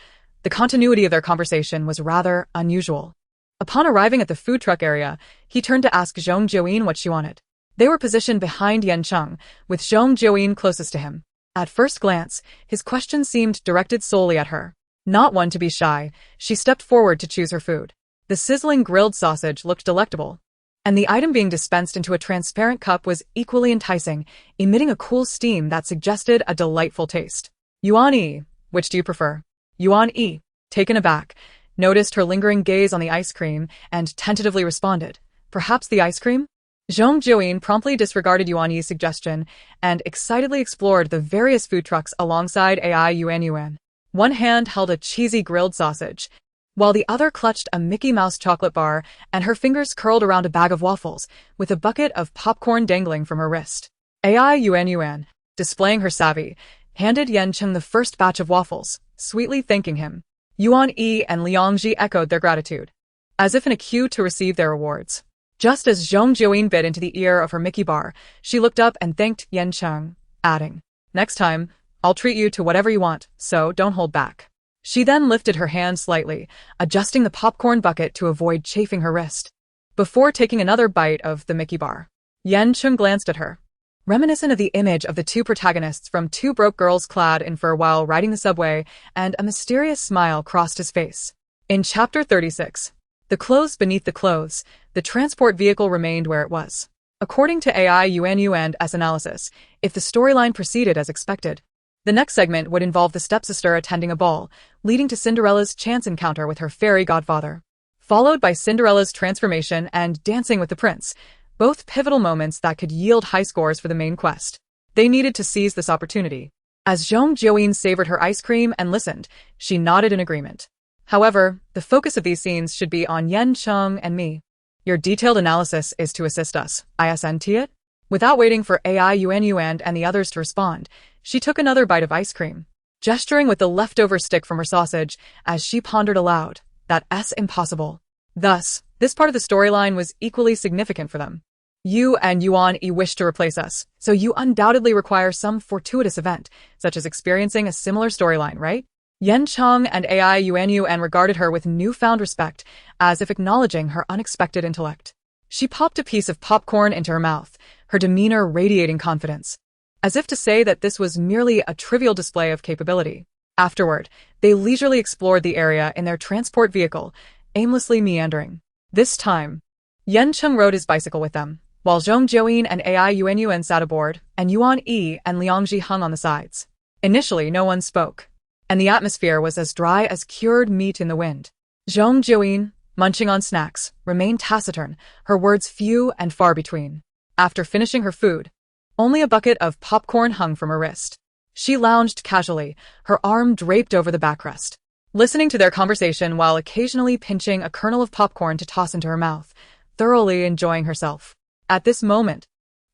the continuity of their conversation was rather unusual. Upon arriving at the food truck area, he turned to ask Zhong Jiuyin what she wanted. They were positioned behind Yan Cheng, with Zhong Jiuyin closest to him. At first glance, his question seemed directed solely at her. Not one to be shy, she stepped forward to choose her food. The sizzling grilled sausage looked delectable, and the item being dispensed into a transparent cup was equally enticing, emitting a cool steam that suggested a delightful taste. "Yuan Yi, which do you prefer?" Yuan Yi, taken aback, noticed her lingering gaze on the ice cream and tentatively responded, "Perhaps the ice cream?" Zhong Jiuyin promptly disregarded Yuan Yi's suggestion and excitedly explored the various food trucks alongside Yuan. One hand held a cheesy grilled sausage, while the other clutched a Mickey Mouse chocolate bar and her fingers curled around a bag of waffles, with a bucket of popcorn dangling from her wrist. Yuan, displaying her savvy, handed Yan Cheng the first batch of waffles, sweetly thanking him. Yuan Yi and Liangji echoed their gratitude, as if in a queue to receive their rewards. Just as Zhong Jiuyin bit into the ear of her Mickey bar, she looked up and thanked Yan Cheng, adding, "Next time, I'll treat you to whatever you want, so don't hold back." She then lifted her hand slightly, adjusting the popcorn bucket to avoid chafing her wrist. Before taking another bite of the Mickey bar, Yan Cheng glanced at her, reminiscent of the image of the 2 protagonists from 2 broke girls clad in fur while riding the subway, and a mysterious smile crossed his face. In Chapter 36, The Clothes Beneath the Clothes, the transport vehicle remained where it was. According to Yuan's analysis, if the storyline proceeded as expected, the next segment would involve the stepsister attending a ball, leading to Cinderella's chance encounter with her fairy godfather, followed by Cinderella's transformation and dancing with the prince, both pivotal moments that could yield high scores for the main quest. They needed to seize this opportunity. As Zhong Jiuyin savored her ice cream and listened, she nodded in agreement. However, the focus of these scenes should be on Yan Cheng and me. Your detailed analysis is to assist us. ISNT it? Without waiting for AI Yuan and the others to respond, she took another bite of ice cream, gesturing with the leftover stick from her sausage as she pondered aloud, that's impossible. Thus, this part of the storyline was equally significant for them. You and Yuan wish to replace us, so you undoubtedly require some fortuitous event, such as experiencing a similar storyline, right? Yan Cheng and AI Yuan regarded her with newfound respect, as if acknowledging her unexpected intellect. She popped a piece of popcorn into her mouth, her demeanor radiating confidence, as if to say that this was merely a trivial display of capability. Afterward, they leisurely explored the area in their transport vehicle, aimlessly meandering. This time, Yan Cheng rode his bicycle with them, while Zhong Jiuyin and AI Yuan sat aboard, and Yuan and Liangji hung on the sides. Initially, no one spoke, and the atmosphere was as dry as cured meat in the wind. Zhong Jiuyin, munching on snacks, remained taciturn, her words few and far between. After finishing her food, only a bucket of popcorn hung from her wrist. She lounged casually, her arm draped over the backrest, listening to their conversation while occasionally pinching a kernel of popcorn to toss into her mouth, thoroughly enjoying herself. At this moment,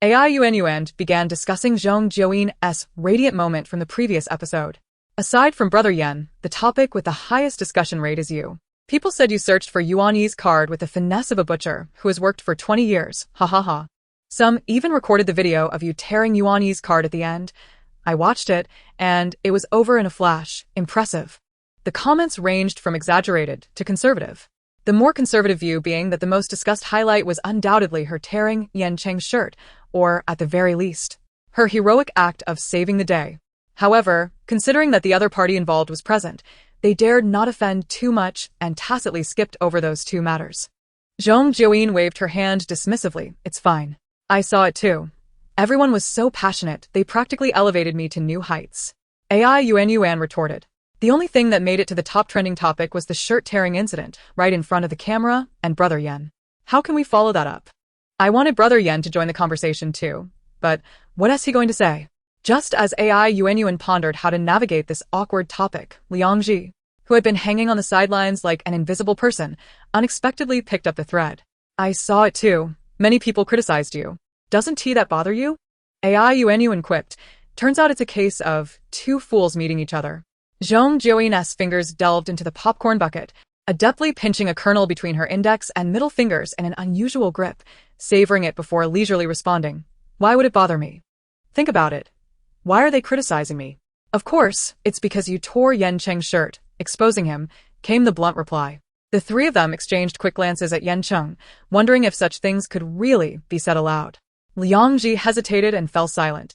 AI Yuan began discussing Zhong Jiuyin's radiant moment from the previous episode. Aside from Brother Yan, the topic with the highest discussion rate is you. People said you searched for Yuan Yi's card with the finesse of a butcher who has worked for 20 years, ha ha ha. Some even recorded the video of you tearing Yuan Yi's card at the end. I watched it, and it was over in a flash. Impressive. The comments ranged from exaggerated to conservative. The more conservative view being that the most discussed highlight was undoubtedly her tearing Yan Cheng's shirt, or, at the very least, her heroic act of saving the day. However, considering that the other party involved was present, they dared not offend too much and tacitly skipped over those two matters. Zhong Jiuyin waved her hand dismissively. It's fine. I saw it too. Everyone was so passionate, they practically elevated me to new heights. AI Yuan retorted. The only thing that made it to the top trending topic was the shirt-tearing incident, right in front of the camera, and Brother Yan. How can we follow that up? I wanted Brother Yan to join the conversation too, but what is he going to say? Just as AI Yuan pondered how to navigate this awkward topic, Liangji, who had been hanging on the sidelines like an invisible person, unexpectedly picked up the thread. I saw it too. Many people criticized you. Doesn't that bother you? AI Yuan quipped. Turns out it's a case of two fools meeting each other. Zhong Jiuyin's fingers delved into the popcorn bucket, adeptly pinching a kernel between her index and middle fingers in an unusual grip, savoring it before leisurely responding. Why would it bother me? Think about it. Why are they criticizing me? Of course, it's because you tore Yan Cheng's shirt, exposing him, came the blunt reply. The three of them exchanged quick glances at Yan Cheng, wondering if such things could really be said aloud. Liangji hesitated and fell silent,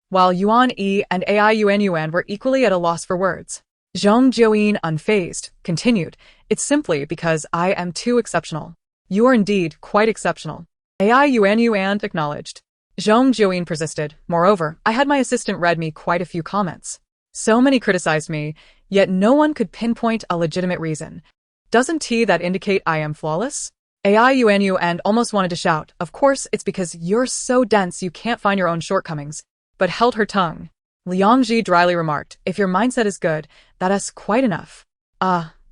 while Yuan and AI Yuan were equally at a loss for words. Zhong Jiuyin, unfazed, continued, It's simply because I am too exceptional. You are indeed quite exceptional. AI Yuan acknowledged. Zhong Jiuyin persisted. Moreover, I had my assistant read me quite a few comments. So many criticized me, yet no one could pinpoint a legitimate reason. Doesn't that indicate I am flawless? AI Yuan almost wanted to shout, Of course, it's because you're so dense you can't find your own shortcomings, but held her tongue. Liangji dryly remarked, If your mindset is good, that's quite enough.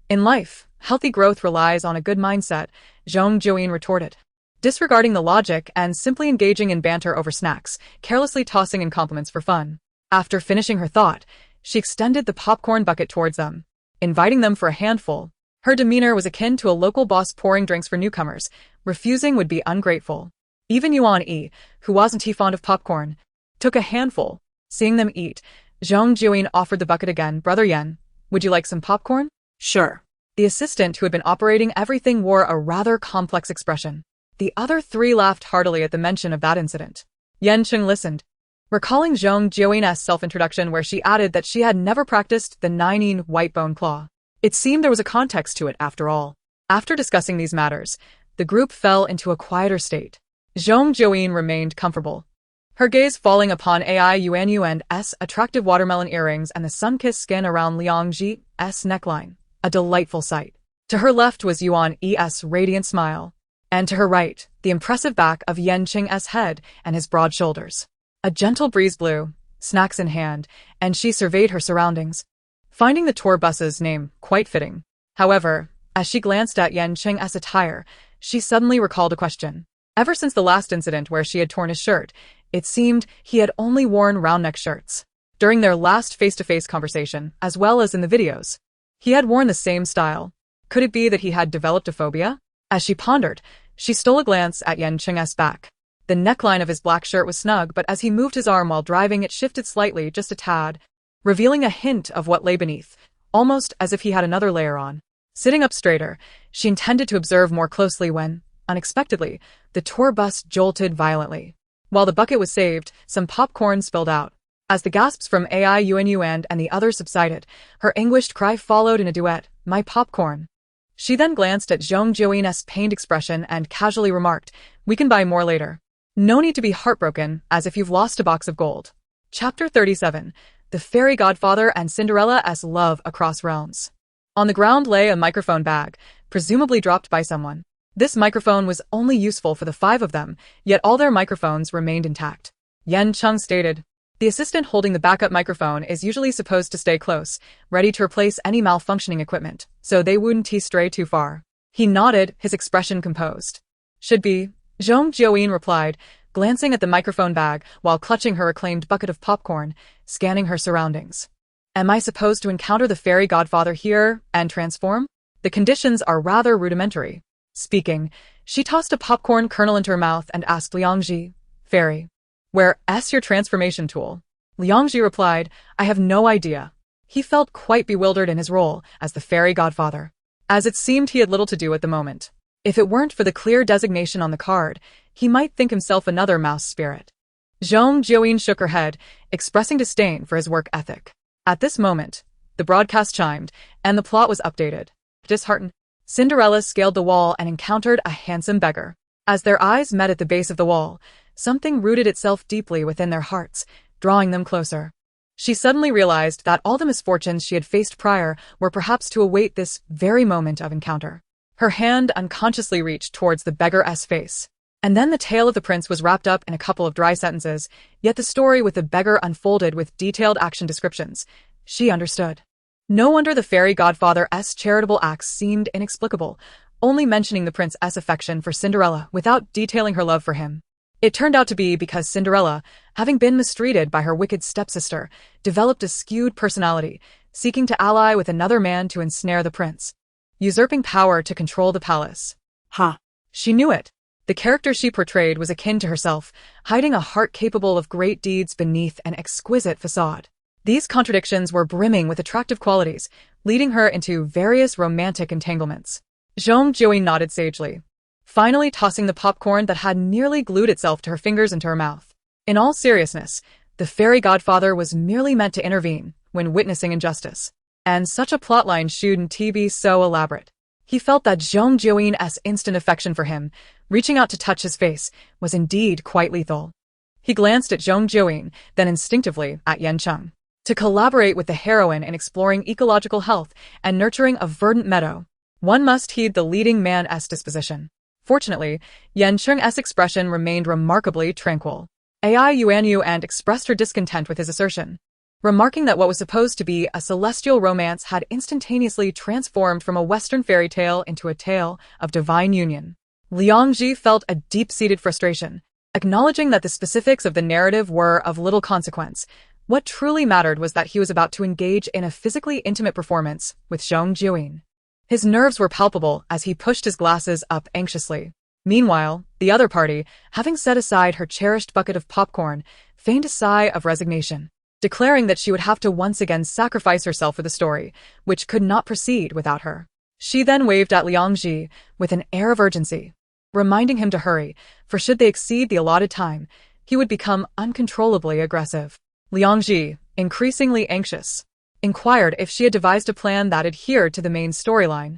In life, healthy growth relies on a good mindset, Zhong Jiuyin retorted. Disregarding the logic and simply engaging in banter over snacks, carelessly tossing in compliments for fun. After finishing her thought, she extended the popcorn bucket towards them, inviting them for a handful. Her demeanor was akin to a local boss pouring drinks for newcomers. Refusing would be ungrateful. Even Yuan who wasn't fond of popcorn, took a handful. Seeing them eat, Zhong Jiuyin offered the bucket again. Brother Yan, would you like some popcorn? Sure. The assistant who had been operating everything wore a rather complex expression. The other three laughed heartily at the mention of that incident. Yan Cheng listened, recalling Zhong Jiuyin's self-introduction where she added that she had never practiced the 9 white bone claw. It seemed there was a context to it after all. After discussing these matters, the group fell into a quieter state. Zhong Jiuyin remained comfortable, her gaze falling upon AI Yuan's attractive watermelon earrings and the sun-kissed skin around Liangji's neckline, a delightful sight. To her left was Yuan's radiant smile, and to her right, the impressive back of Yan Cheng's head and his broad shoulders. A gentle breeze blew, snacks in hand, and she surveyed her surroundings, finding the tour bus's name quite fitting. However, as she glanced at Yan Cheng's attire, she suddenly recalled a question. Ever since the last incident where she had torn his shirt, it seemed he had only worn round-neck shirts. During their last face-to-face conversation, as well as in the videos, he had worn the same style. Could it be that he had developed a phobia? As she pondered, she stole a glance at Yan Cheng's back. The neckline of his black shirt was snug, but as he moved his arm while driving, it shifted slightly, just a tad, revealing a hint of what lay beneath, almost as if he had another layer on. Sitting up straighter, she intended to observe more closely when, unexpectedly, the tour bus jolted violently. While the bucket was saved, some popcorn spilled out. As the gasps from Yuan and the others subsided, her anguished cry followed in a duet, "My popcorn." She then glanced at Zhong Jiuyin's pained expression and casually remarked, "We can buy more later. No need to be heartbroken, as if you've lost a box of gold." Chapter 37. The Fairy Godfather and Cinderella's Love Across Realms. On the ground lay a microphone bag, presumably dropped by someone. This microphone was only useful for the 5 of them, yet all their microphones remained intact. Yan Cheng stated, "The assistant holding the backup microphone is usually supposed to stay close, ready to replace any malfunctioning equipment, so they wouldn't stray too far." He nodded, his expression composed. "Should be," Zhong Jiuyin replied, glancing at the microphone bag while clutching her reclaimed bucket of popcorn, scanning her surroundings. "Am I supposed to encounter the fairy godfather here and transform? The conditions are rather rudimentary." Speaking, she tossed a popcorn kernel into her mouth and asked Liangji, "Fairy, where's your transformation tool?" Liangji replied, "I have no idea." He felt quite bewildered in his role as the fairy godfather, as it seemed he had little to do at the moment. If it weren't for the clear designation on the card, he might think himself another mouse spirit. Zhong Jiuyin shook her head, expressing disdain for his work ethic. At this moment, the broadcast chimed, and the plot was updated. Disheartened, Cinderella scaled the wall and encountered a handsome beggar. As their eyes met at the base of the wall, something rooted itself deeply within their hearts, drawing them closer. She suddenly realized that all the misfortunes she had faced prior were perhaps to await this very moment of encounter. Her hand unconsciously reached towards the beggar's face. And then the tale of the prince was wrapped up in a couple of dry sentences, yet the story with the beggar unfolded with detailed action descriptions. She understood. No wonder the fairy godfather's charitable acts seemed inexplicable, only mentioning the prince's affection for Cinderella without detailing her love for him. It turned out to be because Cinderella, having been mistreated by her wicked stepsister, developed a skewed personality, seeking to ally with another man to ensnare the prince, usurping power to control the palace. She knew it. The character she portrayed was akin to herself, hiding a heart capable of great deeds beneath an exquisite facade. These contradictions were brimming with attractive qualities, leading her into various romantic entanglements. Zhong Jiuyin nodded sagely, finally tossing the popcorn that had nearly glued itself to her fingers into her mouth. In all seriousness, the fairy godfather was merely meant to intervene when witnessing injustice. And such a plotline shouldn't be so elaborate. He felt that Zhong Jiuyin's instant affection for him, reaching out to touch his face, was indeed quite lethal. He glanced at Zhong Jiuyin, then instinctively at Yan Cheng. To collaborate with the heroine in exploring ecological health and nurturing a verdant meadow, one must heed the leading man's disposition. Fortunately, Yan Cheng's expression remained remarkably tranquil. Yuan expressed her discontent with his assertion, remarking that what was supposed to be a celestial romance had instantaneously transformed from a Western fairy tale into a tale of divine union. Liangji felt a deep-seated frustration, acknowledging that the specifics of the narrative were of little consequence. What truly mattered was that he was about to engage in a physically intimate performance with Zhong Jiuyin. His nerves were palpable as he pushed his glasses up anxiously. Meanwhile, the other party, having set aside her cherished bucket of popcorn, feigned a sigh of resignation, declaring that she would have to once again sacrifice herself for the story, which could not proceed without her. She then waved at Liangji with an air of urgency, reminding him to hurry, for should they exceed the allotted time, he would become uncontrollably aggressive. Liangji, increasingly anxious, inquired if she had devised a plan that adhered to the main storyline,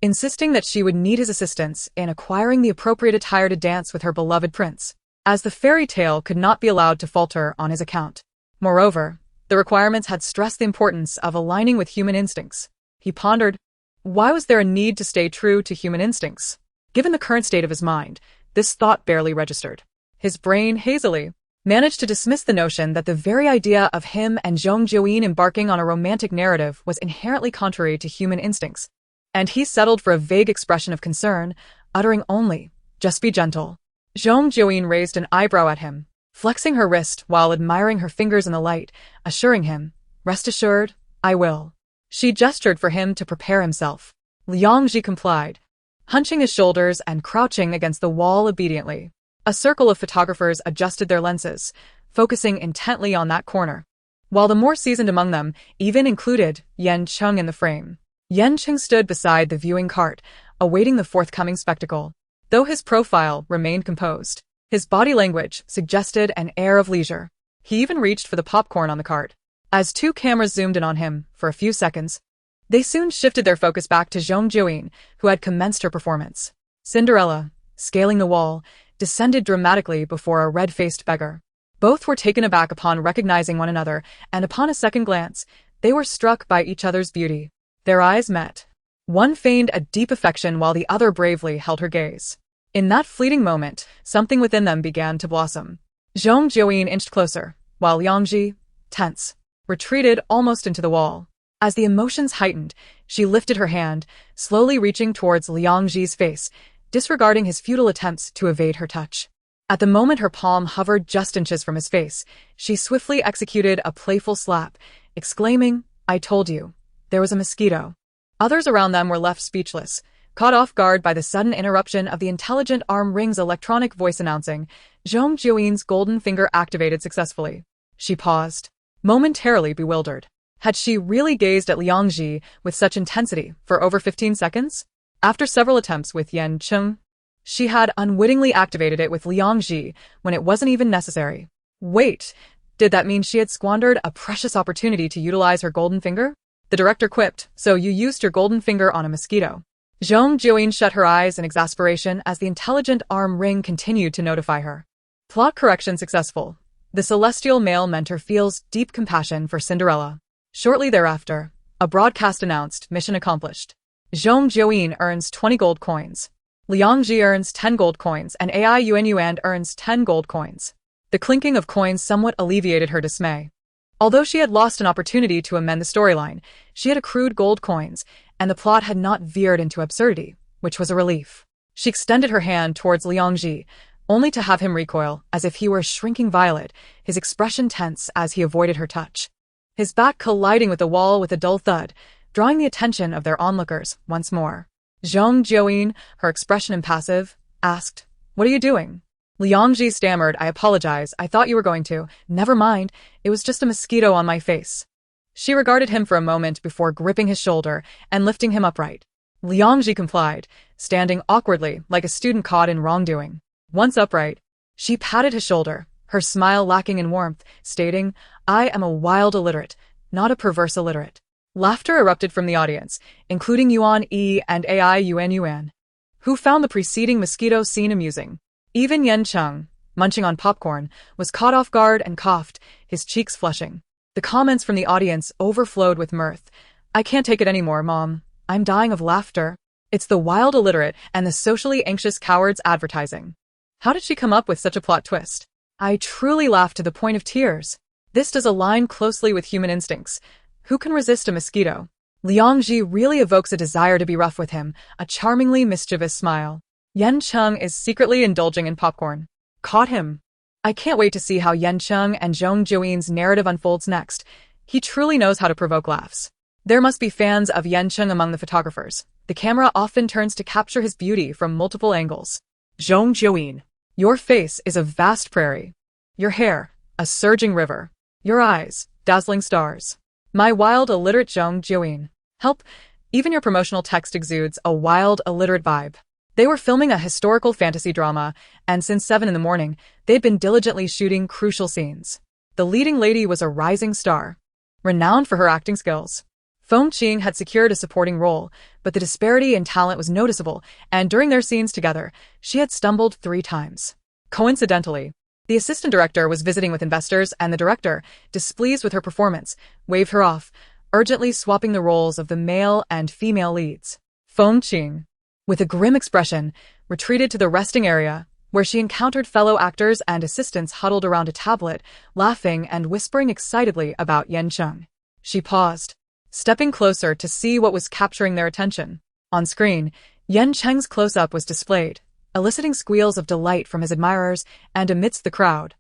insisting that she would need his assistance in acquiring the appropriate attire to dance with her beloved prince, as the fairy tale could not be allowed to falter on his account. Moreover, the requirements had stressed the importance of aligning with human instincts. He pondered, why was there a need to stay true to human instincts? Given the current state of his mind, this thought barely registered. His brain hazily managed to dismiss the notion that the very idea of him and Zhong Jiuyin embarking on a romantic narrative was inherently contrary to human instincts. and he settled for a vague expression of concern, uttering only, "Just be gentle." Zhong Jiuyin raised an eyebrow at him, flexing her wrist while admiring her fingers in the light, assuring him, "Rest assured, I will." She gestured for him to prepare himself. Liangji complied, hunching his shoulders and crouching against the wall obediently. A circle of photographers adjusted their lenses, focusing intently on that corner, while the more seasoned among them even included Yan Cheng in the frame. Yan Cheng stood beside the viewing cart, awaiting the forthcoming spectacle. Though his profile remained composed, his body language suggested an air of leisure. He even reached for the popcorn on the cart. As two cameras zoomed in on him for a few seconds, they soon shifted their focus back to Zhong Jiuyin, who had commenced her performance. Cinderella, scaling the wall, descended dramatically before a red-faced beggar. Both were taken aback upon recognizing one another, and upon a second glance, they were struck by each other's beauty. Their eyes met. One feigned a deep affection while the other bravely held her gaze. In that fleeting moment, something within them began to blossom. Zhong Jiuyin inched closer, while Liangji, tense, retreated almost into the wall. As the emotions heightened, she lifted her hand, slowly reaching towards Liangji's face, disregarding his futile attempts to evade her touch. At the moment her palm hovered just inches from his face, she swiftly executed a playful slap, exclaiming, "I told you, there was a mosquito." Others around them were left speechless, caught off guard by the sudden interruption of the intelligent arm ring's electronic voice announcing, "Zhong Jiuyin's golden finger activated successfully." She paused, momentarily bewildered. Had she really gazed at Liangji with such intensity for over 15 seconds? After several attempts with Yan Cheng, she had unwittingly activated it with Liangji when it wasn't even necessary. Wait, did that mean she had squandered a precious opportunity to utilize her golden finger? The director quipped, "So you used your golden finger on a mosquito." Zhong Jiuyin shut her eyes in exasperation as the intelligent arm ring continued to notify her. Plot correction successful. The celestial male mentor feels deep compassion for Cinderella. Shortly thereafter, a broadcast announced, "Mission accomplished." Zhong Jiuyin earns 20 gold coins. Liangji earns 10 gold coins and AI Yuan earns 10 gold coins. The clinking of coins somewhat alleviated her dismay. Although she had lost an opportunity to amend the storyline, she had accrued gold coins, and the plot had not veered into absurdity, which was a relief. She extended her hand towards Liangji, only to have him recoil as if he were a shrinking violet, his expression tense as he avoided her touch. His back colliding with the wall with a dull thud, drawing the attention of their onlookers once more. Zhong Jiuyin, her expression impassive, asked, "What are you doing?" Liangji stammered, "I apologize, I thought you were going to." "Never mind, it was just a mosquito on my face." She regarded him for a moment before gripping his shoulder and lifting him upright. Liangji complied, standing awkwardly like a student caught in wrongdoing. Once upright, she patted his shoulder, her smile lacking in warmth, stating, "I am a wild illiterate, not a perverse illiterate." Laughter erupted from the audience, including Yuan E and AI Yuan, who found the preceding mosquito scene amusing. Even Yan Cheng, munching on popcorn, was caught off guard and coughed, his cheeks flushing. The comments from the audience overflowed with mirth. "I can't take it anymore, Mom. I'm dying of laughter. It's the wild illiterate and the socially anxious cowards advertising. How did she come up with such a plot twist? I truly laughed to the point of tears. This does align closely with human instincts. Who can resist a mosquito?" Liangji really evokes a desire to be rough with him, a charmingly mischievous smile. Yan Cheng is secretly indulging in popcorn. Caught him. I can't wait to see how Yan Cheng and Zhong Jiuyin's narrative unfolds next. He truly knows how to provoke laughs. There must be fans of Yan Cheng among the photographers. The camera often turns to capture his beauty from multiple angles. Zhong Jiuyin, your face is a vast prairie. Your hair, a surging river. Your eyes, dazzling stars. My wild illiterate Zhong Jiuyin. Help, even your promotional text exudes a wild illiterate vibe. They were filming a historical fantasy drama, and since 7 in the morning, they'd been diligently shooting crucial scenes. The leading lady was a rising star, renowned for her acting skills. Feng Qing had secured a supporting role, but the disparity in talent was noticeable, and during their scenes together, she had stumbled 3 times. Coincidentally, the assistant director was visiting with investors, and the director, displeased with her performance, waved her off, urgently swapping the roles of the male and female leads. Feng Qing, with a grim expression, retreated to the resting area, where she encountered fellow actors and assistants huddled around a tablet, laughing and whispering excitedly about Yan Cheng. She paused, stepping closer to see what was capturing their attention. On screen, Yan Cheng's close-up was displayed, eliciting squeals of delight from his admirers, and amidst the crowd,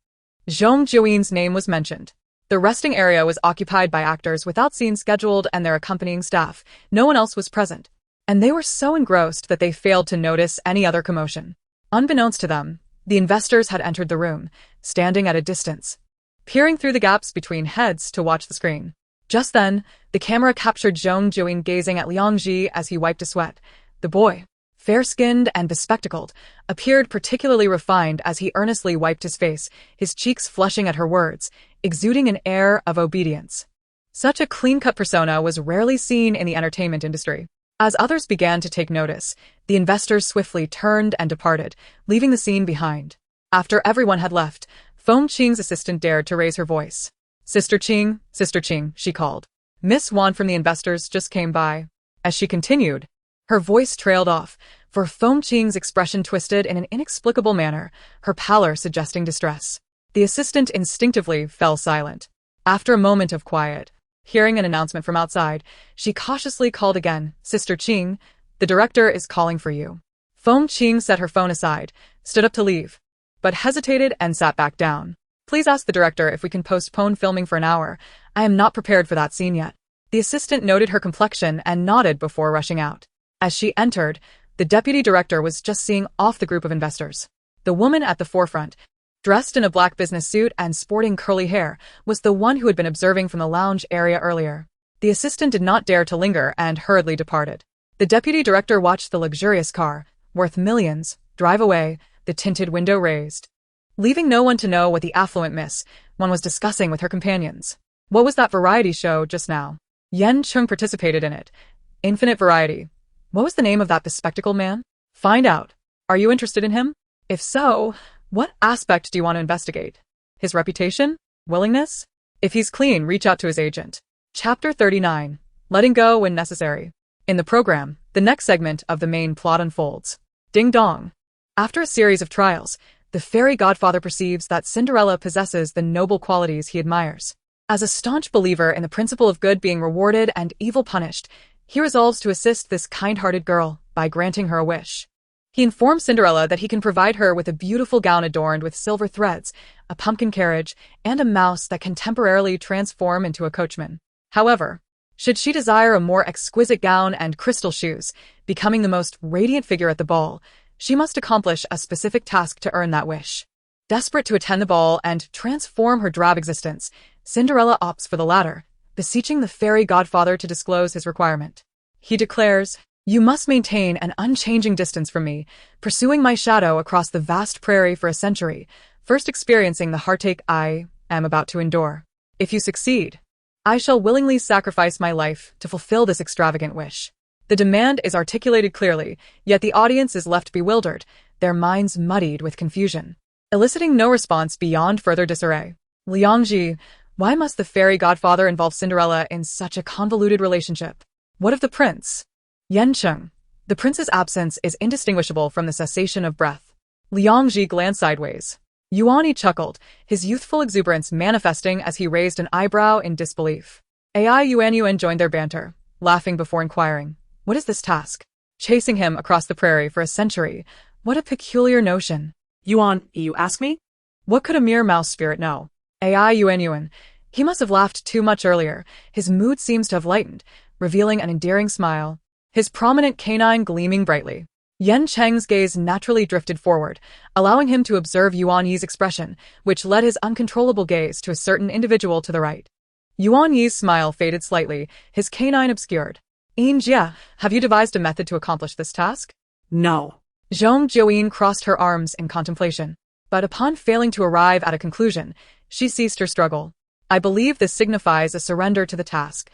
Zhong Jiuyin's name was mentioned. The resting area was occupied by actors without scenes scheduled and their accompanying staff. No one else was present, and they were so engrossed that they failed to notice any other commotion. Unbeknownst to them, the investors had entered the room, standing at a distance, peering through the gaps between heads to watch the screen. Just then, the camera captured Zhong Jiuyin gazing at Liang Ji as he wiped a sweat. The boy, fair-skinned and bespectacled, appeared particularly refined as he earnestly wiped his face, his cheeks flushing at her words, exuding an air of obedience. Such a clean-cut persona was rarely seen in the entertainment industry. As others began to take notice, the investors swiftly turned and departed, leaving the scene behind. After everyone had left, Feng Qing's assistant dared to raise her voice. Sister Qing, she called. Miss Wan from the investors just came by. As she continued, her voice trailed off, for Feng Qing's expression twisted in an inexplicable manner, her pallor suggesting distress. The assistant instinctively fell silent. After a moment of quiet, hearing an announcement from outside, she cautiously called again, Sister Qing, the director is calling for you. Feng Qing set her phone aside, stood up to leave, but hesitated and sat back down. Please ask the director if we can postpone filming for an hour. I am not prepared for that scene yet. The assistant noted her complexion and nodded before rushing out. As she entered, the deputy director was just seeing off the group of investors. The woman at the forefront, dressed in a black business suit and sporting curly hair, was the one who had been observing from the lounge area earlier. The assistant did not dare to linger and hurriedly departed. The deputy director watched the luxurious car, worth millions, drive away, the tinted window raised, leaving no one to know what the affluent Miss One was discussing with her companions. What was that variety show just now? Yan Cheng participated in it. Infinite Variety. What was the name of that bespectacled man? Find out. Are you interested in him? If so, what aspect do you want to investigate? His reputation? Willingness? If he's clean, reach out to his agent. Chapter 39. Letting go when necessary. In the program, the next segment of the main plot unfolds. Ding dong. After a series of trials, the fairy godfather perceives that Cinderella possesses the noble qualities he admires. As a staunch believer in the principle of good being rewarded and evil punished, he resolves to assist this kind-hearted girl by granting her a wish. He informs Cinderella that he can provide her with a beautiful gown adorned with silver threads, a pumpkin carriage, and a mouse that can temporarily transform into a coachman. However, should she desire a more exquisite gown and crystal shoes, becoming the most radiant figure at the ball, she must accomplish a specific task to earn that wish. Desperate to attend the ball and transform her drab existence, Cinderella opts for the latter, beseeching the fairy godfather to disclose his requirement. He declares, "You must maintain an unchanging distance from me, pursuing my shadow across the vast prairie for a century, first experiencing the heartache I am about to endure. If you succeed, I shall willingly sacrifice my life to fulfill this extravagant wish." The demand is articulated clearly, yet the audience is left bewildered, their minds muddied with confusion, eliciting no response beyond further disarray. Liang Ji, why must the fairy godfather involve Cinderella in such a convoluted relationship? What of the prince? Yan Cheng. The prince's absence is indistinguishable from the cessation of breath. Liang Ji glanced sideways. Yuan chuckled, his youthful exuberance manifesting as he raised an eyebrow in disbelief. Yuan joined their banter, laughing before inquiring, "What is this task? Chasing him across the prairie for a century? What a peculiar notion." Yuan, you ask me? What could a mere mouse spirit know? Yuan. He must have laughed too much earlier. His mood seems to have lightened, revealing an endearing smile, his prominent canine gleaming brightly. Yan Cheng's gaze naturally drifted forward, allowing him to observe Yuan Yi's expression, which led his uncontrollable gaze to a certain individual to the right. Yuan Yi's smile faded slightly, his canine obscured. Jia, have you devised a method to accomplish this task? No. Zhong Jiuyin crossed her arms in contemplation, but upon failing to arrive at a conclusion, she ceased her struggle. I believe this signifies a surrender to the task,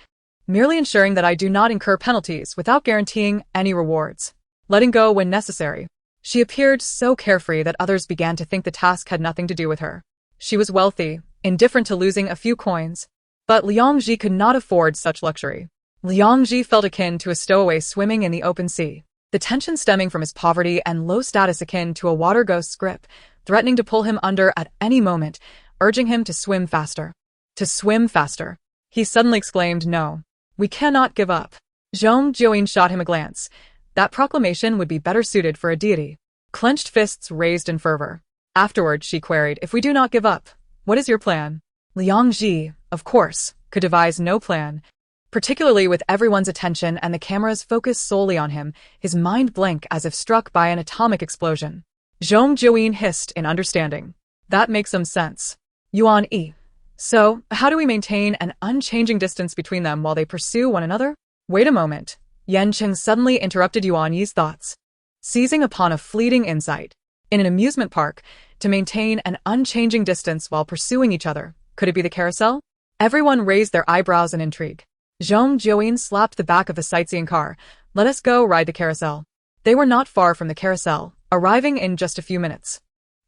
merely ensuring that I do not incur penalties without guaranteeing any rewards. Letting go when necessary. She appeared so carefree that others began to think the task had nothing to do with her. She was wealthy, indifferent to losing a few coins, but Liang Ji could not afford such luxury. Liang Ji felt akin to a stowaway swimming in the open sea, the tension stemming from his poverty and low status akin to a water ghost's grip, threatening to pull him under at any moment, urging him to swim faster. To swim faster. He suddenly exclaimed, "No. We cannot give up." Zhong Jiuyin shot him a glance, That proclamation would be better suited for a deity. Clenched fists raised in fervor. Afterward, she queried, if we do not give up, what is your plan? Liang Ji, of course, could devise no plan. Particularly with everyone's attention and the cameras focused solely on him, his mind blank as if struck by an atomic explosion. Zhong Jiuyin hissed in understanding. That makes some sense. Yuan Yi. So, how do we maintain an unchanging distance between them while they pursue one another? Wait a moment. Yan Cheng suddenly interrupted Yuan Yi's thoughts, seizing upon a fleeting insight. In an amusement park, to maintain an unchanging distance while pursuing each other, could it be the carousel? Everyone raised their eyebrows in intrigue. Zhong Jiuyin slapped the back of the sightseeing car. Let us go ride the carousel. They were not far from the carousel, arriving in just a few minutes.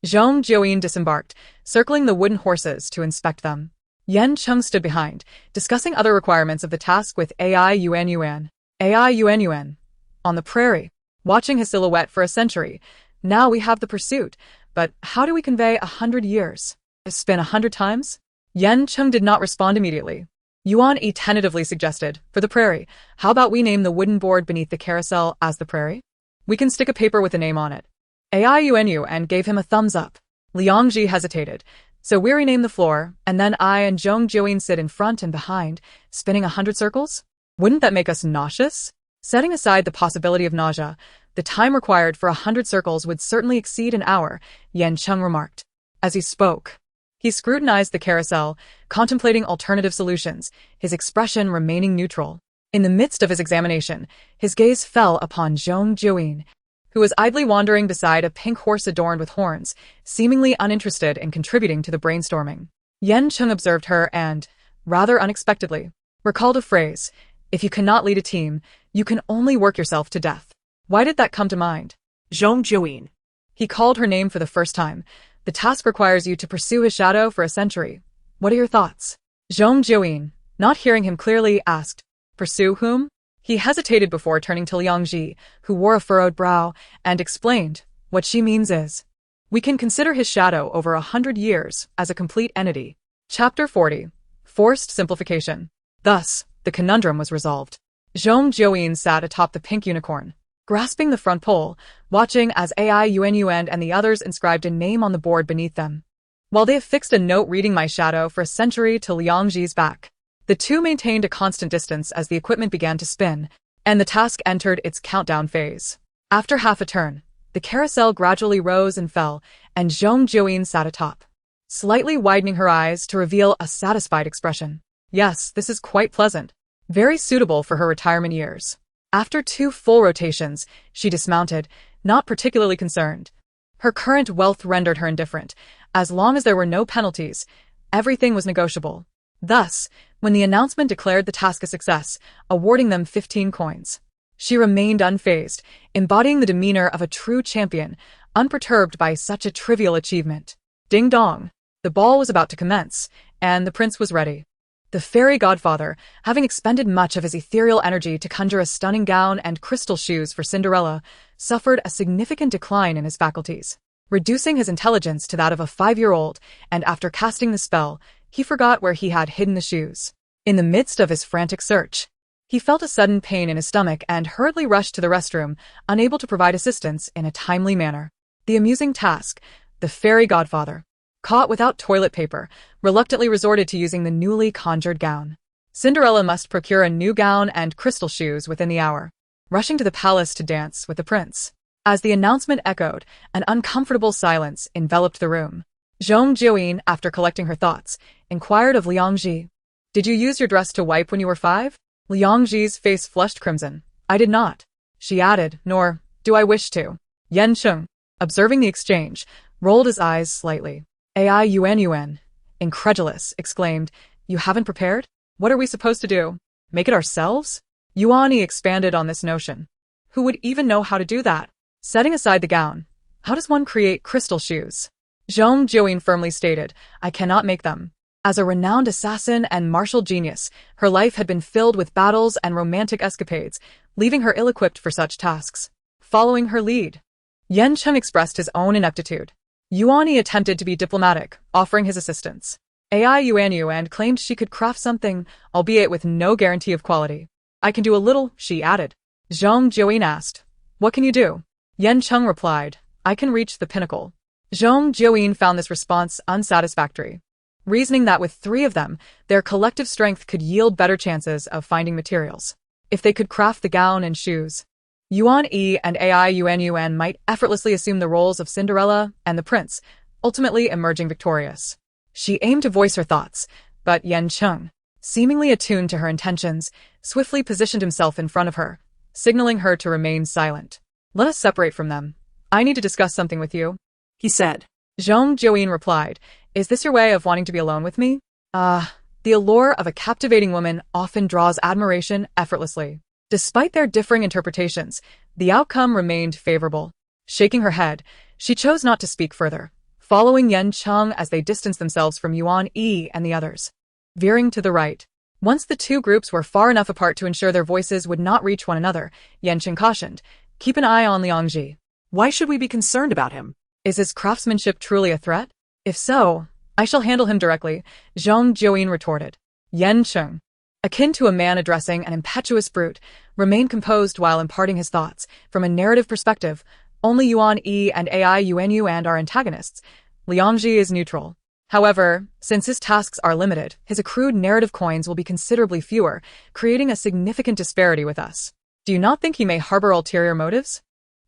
Zhong Jiuyin disembarked, circling the wooden horses to inspect them. Yan Cheng stood behind, discussing other requirements of the task with AI Yuan. AI Yuan. On the prairie, watching his silhouette for a century. Now we have the pursuit, but how do we convey 100 years? Spin 100 times? Yan Cheng did not respond immediately. Yuan Yi tentatively suggested, for the prairie, how about we name the wooden board beneath the carousel as the prairie? We can stick a paper with a name on it. AI Yuan gave him a thumbs up. Liang Ji hesitated. So we rename the floor, and then I and Zhong Jiuyin sit in front and behind, spinning 100 circles? Wouldn't that make us nauseous? Setting aside the possibility of nausea, the time required for 100 circles would certainly exceed an hour, Yan Cheng remarked. As he spoke, he scrutinized the carousel, contemplating alternative solutions, his expression remaining neutral. In the midst of his examination, his gaze fell upon Zhong Jiuyin, who was idly wandering beside a pink horse adorned with horns, seemingly uninterested in contributing to the brainstorming. Yan Cheng observed her and, rather unexpectedly, recalled a phrase, if you cannot lead a team, you can only work yourself to death. Why did that come to mind? Zhong Jiuyin. He called her name for the first time. The task requires you to pursue his shadow for a century. What are your thoughts? Zhong Jiuyin, not hearing him clearly, asked, pursue whom? He hesitated before turning to Liang Ji, who wore a furrowed brow, and explained, what she means is, we can consider his shadow over 100 years as a complete entity. Chapter 40. Forced Simplification. Thus, the conundrum was resolved. Zhong Jiuyin sat atop the pink unicorn, grasping the front pole, watching as AI Yuan and the others inscribed a name on the board beneath them. While they affixed a note reading my shadow for a century to Liang Ji's back, the two maintained a constant distance as the equipment began to spin, and the task entered its countdown phase. After half a turn, the carousel gradually rose and fell, and Zhong Jiuyin sat atop, slightly widening her eyes to reveal a satisfied expression. Yes, this is quite pleasant. Very suitable for her retirement years. After 2 full rotations, she dismounted, not particularly concerned. Her current wealth rendered her indifferent. As long as there were no penalties, everything was negotiable. Thus, when the announcement declared the task a success, awarding them 15 coins, she remained unfazed, embodying the demeanor of a true champion, unperturbed by such a trivial achievement. Ding dong! The ball was about to commence, and the prince was ready. The fairy godfather, having expended much of his ethereal energy to conjure a stunning gown and crystal shoes for Cinderella, suffered a significant decline in his faculties, reducing his intelligence to that of a 5-year-old, and after casting the spell, he forgot where he had hidden the shoes. In the midst of his frantic search, he felt a sudden pain in his stomach and hurriedly rushed to the restroom, unable to provide assistance in a timely manner. The amusing task, the fairy godfather, caught without toilet paper, reluctantly resorted to using the newly conjured gown. Cinderella must procure a new gown and crystal shoes within the hour, rushing to the palace to dance with the prince. As the announcement echoed, an uncomfortable silence enveloped the room. Zhong Jiuyin, after collecting her thoughts, inquired of Liang Ji, did you use your dress to wipe when you were 5? Liang Ji's face flushed crimson. I did not. She added, nor do I wish to. Yan Cheng, observing the exchange, rolled his eyes slightly. AI Yuan, incredulous, exclaimed, you haven't prepared? What are we supposed to do? Make it ourselves? Yuan expanded on this notion. Who would even know how to do that? Setting aside the gown, how does one create crystal shoes? Zhong Jiuyin firmly stated, I cannot make them. As a renowned assassin and martial genius, her life had been filled with battles and romantic escapades, leaving her ill-equipped for such tasks. Following her lead, Yan Cheng expressed his own ineptitude. Yuan attempted to be diplomatic, offering his assistance. AI Yuan claimed she could craft something, albeit with no guarantee of quality. I can do a little, she added. Zhong Jiuyin asked, What can you do? Yan Cheng replied, I can reach the pinnacle. Zhong Jiuyin found this response unsatisfactory, reasoning that with three of them, their collective strength could yield better chances of finding materials. If they could craft the gown and shoes, Yuan Yi and Ai Yuan might effortlessly assume the roles of Cinderella and the prince, ultimately emerging victorious. She aimed to voice her thoughts, but Yan Cheng, seemingly attuned to her intentions, swiftly positioned himself in front of her, signaling her to remain silent. Let us separate from them. I need to discuss something with you, he said. Zhong Jiuyin replied, Is this your way of wanting to be alone with me? The allure of a captivating woman often draws admiration effortlessly. Despite their differing interpretations, the outcome remained favorable. Shaking her head, she chose not to speak further, following Yan Cheng as they distanced themselves from Yuan Yi and the others. Veering to the right. Once the two groups were far enough apart to ensure their voices would not reach one another, Yan Cheng cautioned, Keep an eye on Liangji. Why should we be concerned about him? Is his craftsmanship truly a threat? If so, I shall handle him directly, Zhong Jiuyin retorted. Yan Cheng, akin to a man addressing an impetuous brute, remained composed while imparting his thoughts. From a narrative perspective, only Yuan Yi and Ai Yuan are antagonists. Liangji is neutral. However, since his tasks are limited, his accrued narrative coins will be considerably fewer, creating a significant disparity with us. Do you not think he may harbor ulterior motives?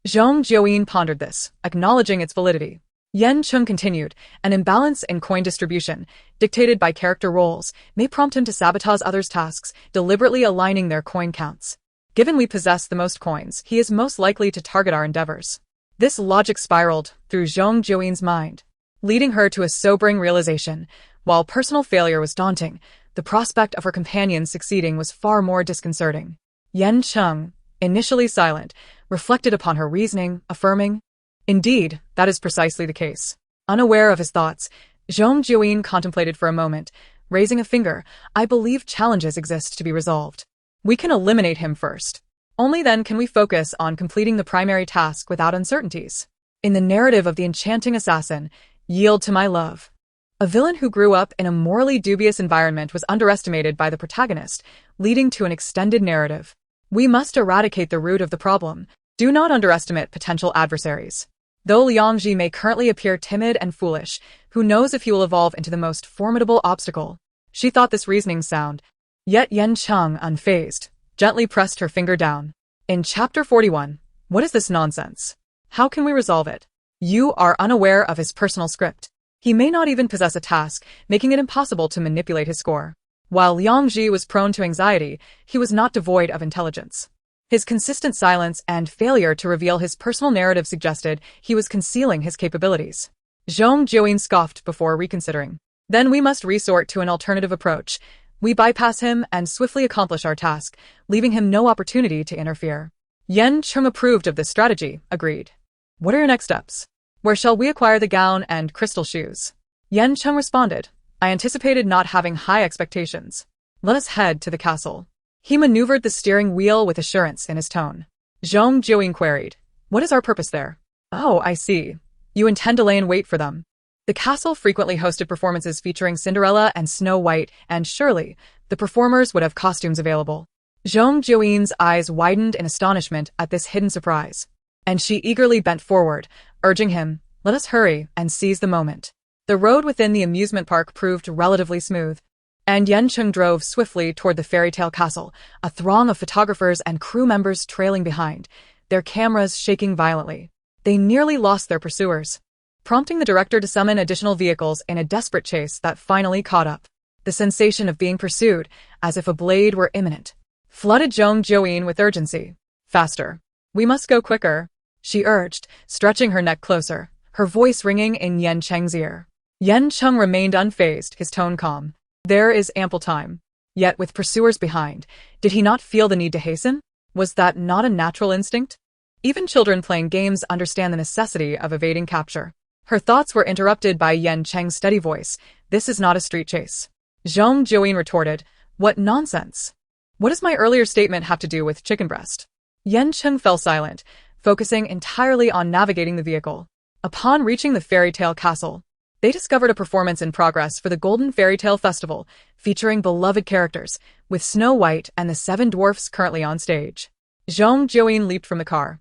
Zhong Jiuyin pondered this, acknowledging its validity. Yan Cheng continued, an imbalance in coin distribution, dictated by character roles, may prompt him to sabotage others' tasks, deliberately aligning their coin counts. Given we possess the most coins, he is most likely to target our endeavors. This logic spiraled through Zhong Jiuyin's mind, leading her to a sobering realization. While personal failure was daunting, the prospect of her companion succeeding was far more disconcerting. Yan Cheng, initially silent, reflected upon her reasoning, affirming, Indeed, that is precisely the case. Unaware of his thoughts, Zhong Jiuyin contemplated for a moment, raising a finger. I believe challenges exist to be resolved. We can eliminate him first. Only then can we focus on completing the primary task without uncertainties. In the narrative of the enchanting assassin, Yield to My Love, a villain who grew up in a morally dubious environment was underestimated by the protagonist, leading to an extended narrative. We must eradicate the root of the problem. Do not underestimate potential adversaries. Though Liangji may currently appear timid and foolish, who knows if he will evolve into the most formidable obstacle? She thought this reasoning sound. Yet Yan Cheng, unfazed, gently pressed her finger down. In Chapter 41, what is this nonsense? How can we resolve it? You are unaware of his personal script. He may not even possess a task, making it impossible to manipulate his score. While Liangji was prone to anxiety, he was not devoid of intelligence. His consistent silence and failure to reveal his personal narrative suggested he was concealing his capabilities. Zhong Jiuyin scoffed before reconsidering. Then we must resort to an alternative approach. We bypass him and swiftly accomplish our task, leaving him no opportunity to interfere. Yan Cheng approved of this strategy, agreed. What are your next steps? Where shall we acquire the gown and crystal shoes? Yan Cheng responded. I anticipated not having high expectations. Let us head to the castle. He maneuvered the steering wheel with assurance in his tone. Zhong Jiuyin queried, What is our purpose there? Oh, I see. You intend to lay in wait for them. The castle frequently hosted performances featuring Cinderella and Snow White, and surely, the performers would have costumes available. Zhong Jiuyin's eyes widened in astonishment at this hidden surprise, and she eagerly bent forward, urging him, Let us hurry and seize the moment. The road within the amusement park proved relatively smooth, and Yan Cheng drove swiftly toward the fairy tale castle, a throng of photographers and crew members trailing behind, their cameras shaking violently. They nearly lost their pursuers, prompting the director to summon additional vehicles in a desperate chase that finally caught up. The sensation of being pursued, as if a blade were imminent, flooded Zhong Jiuyin with urgency. Faster. We must go quicker, she urged, stretching her neck closer, her voice ringing in Yan Cheng's ear. Yan Cheng remained unfazed, his tone calm. There is ample time. Yet with pursuers behind, did he not feel the need to hasten? Was that not a natural instinct? Even children playing games understand the necessity of evading capture. Her thoughts were interrupted by Yan Cheng's steady voice. This is not a street chase. Zhong Jiuyin retorted. What nonsense. What does my earlier statement have to do with chicken breast? Yan Cheng fell silent, focusing entirely on navigating the vehicle. Upon reaching the fairy tale castle, they discovered a performance in progress for the Golden Fairy Tale Festival, featuring beloved characters, with Snow White and the 7 dwarfs currently on stage. Zhong Jiuyin leaped from the car,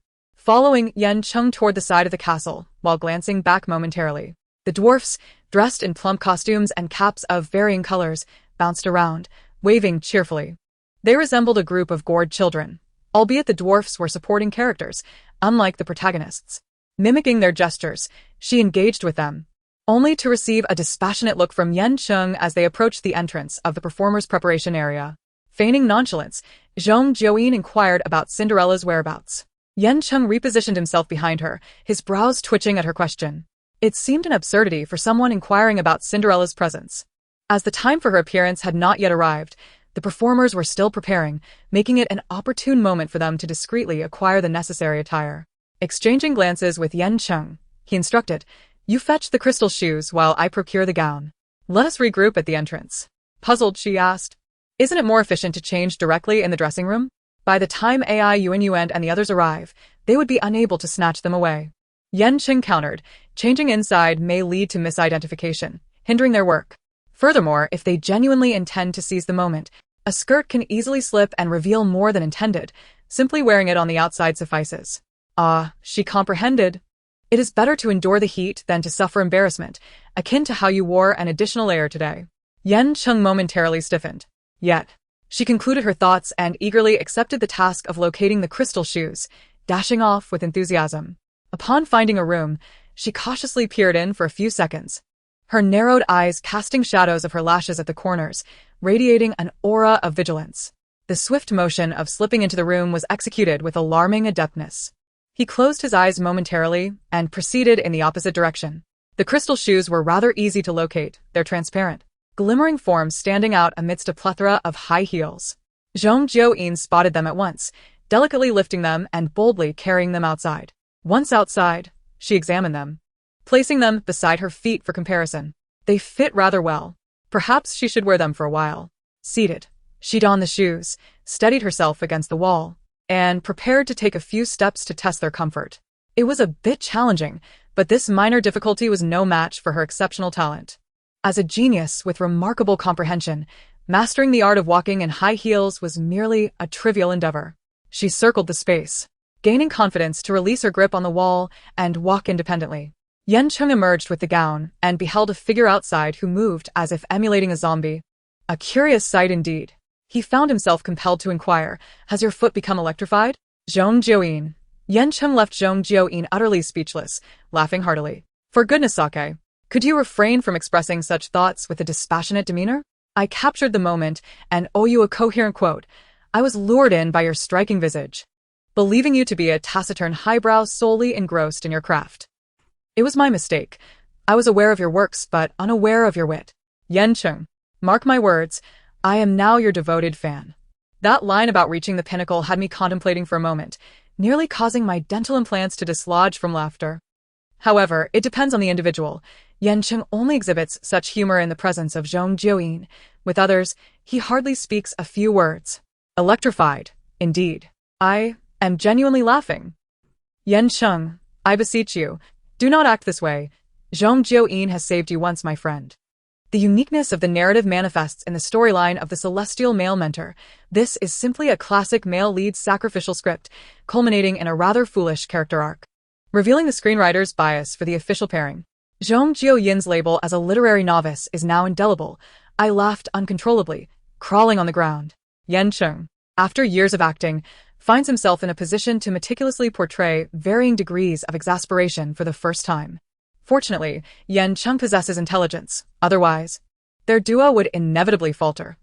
following Yan Cheng toward the side of the castle, while glancing back momentarily. The dwarfs, dressed in plump costumes and caps of varying colors, bounced around, waving cheerfully. They resembled a group of gored children, albeit the dwarfs were supporting characters, unlike the protagonists. Mimicking their gestures, she engaged with them, only to receive a dispassionate look from Yan Cheng as they approached the entrance of the performer's preparation area. Feigning nonchalance, Zhong Jiuyin inquired about Cinderella's whereabouts. Yan Cheng repositioned himself behind her, his brows twitching at her question. It seemed an absurdity for someone inquiring about Cinderella's presence. As the time for her appearance had not yet arrived, the performers were still preparing, making it an opportune moment for them to discreetly acquire the necessary attire. Exchanging glances with Yan Cheng, he instructed, "You fetch the crystal shoes while I procure the gown. Let us regroup at the entrance." Puzzled, she asked, "Isn't it more efficient to change directly in the dressing room? By the time Yuan and the others arrive, they would be unable to snatch them away." Yan Cheng countered, "Changing inside may lead to misidentification, hindering their work. Furthermore, if they genuinely intend to seize the moment, a skirt can easily slip and reveal more than intended. Simply wearing it on the outside suffices." Ah, she comprehended. It is better to endure the heat than to suffer embarrassment, akin to how you wore an additional layer today. Yan Cheng momentarily stiffened. Yet, she concluded her thoughts and eagerly accepted the task of locating the crystal shoes, dashing off with enthusiasm. Upon finding a room, she cautiously peered in for a few seconds, her narrowed eyes casting shadows of her lashes at the corners, radiating an aura of vigilance. The swift motion of slipping into the room was executed with alarming adeptness. He closed his eyes momentarily and proceeded in the opposite direction. The crystal shoes were rather easy to locate, their transparent, glimmering forms standing out amidst a plethora of high heels. Zhong Jiuyin spotted them at once, delicately lifting them and boldly carrying them outside. Once outside, she examined them, placing them beside her feet for comparison. They fit rather well. Perhaps she should wear them for a while. Seated, she donned the shoes, steadied herself against the wall, and prepared to take a few steps to test their comfort. It was a bit challenging, but this minor difficulty was no match for her exceptional talent. As a genius with remarkable comprehension, mastering the art of walking in high heels was merely a trivial endeavor. She circled the space, gaining confidence to release her grip on the wall and walk independently. Yan Cheng emerged with the gown and beheld a figure outside who moved as if emulating a zombie. A curious sight indeed. He found himself compelled to inquire, "Has your foot become electrified?" Zhong Jiuyin. Yan Cheng left Zhong Jiuyin utterly speechless, laughing heartily. "For goodness sake, could you refrain from expressing such thoughts with a dispassionate demeanor? I captured the moment and owe you a coherent quote. I was lured in by your striking visage, believing you to be a taciturn highbrow solely engrossed in your craft. It was my mistake. I was aware of your works, but unaware of your wit. Yan Cheng, mark my words, I am now your devoted fan." That line about reaching the pinnacle had me contemplating for a moment, nearly causing my dental implants to dislodge from laughter. However, it depends on the individual. Yan Cheng only exhibits such humor in the presence of Zhong Jiuyin. With others, he hardly speaks a few words. Electrified, indeed. I am genuinely laughing. Yan Cheng, I beseech you, do not act this way. Zhong Jiuyin has saved you once, my friend. The uniqueness of the narrative manifests in the storyline of the celestial male mentor. This is simply a classic male lead sacrificial script, culminating in a rather foolish character arc, revealing the screenwriter's bias for the official pairing. Zhong Jiuyin's label as a literary novice is now indelible. I laughed uncontrollably, crawling on the ground. Yan Cheng, after years of acting, finds himself in a position to meticulously portray varying degrees of exasperation for the first time. Fortunately, Yan Cheng possesses intelligence. Otherwise, their duo would inevitably falter.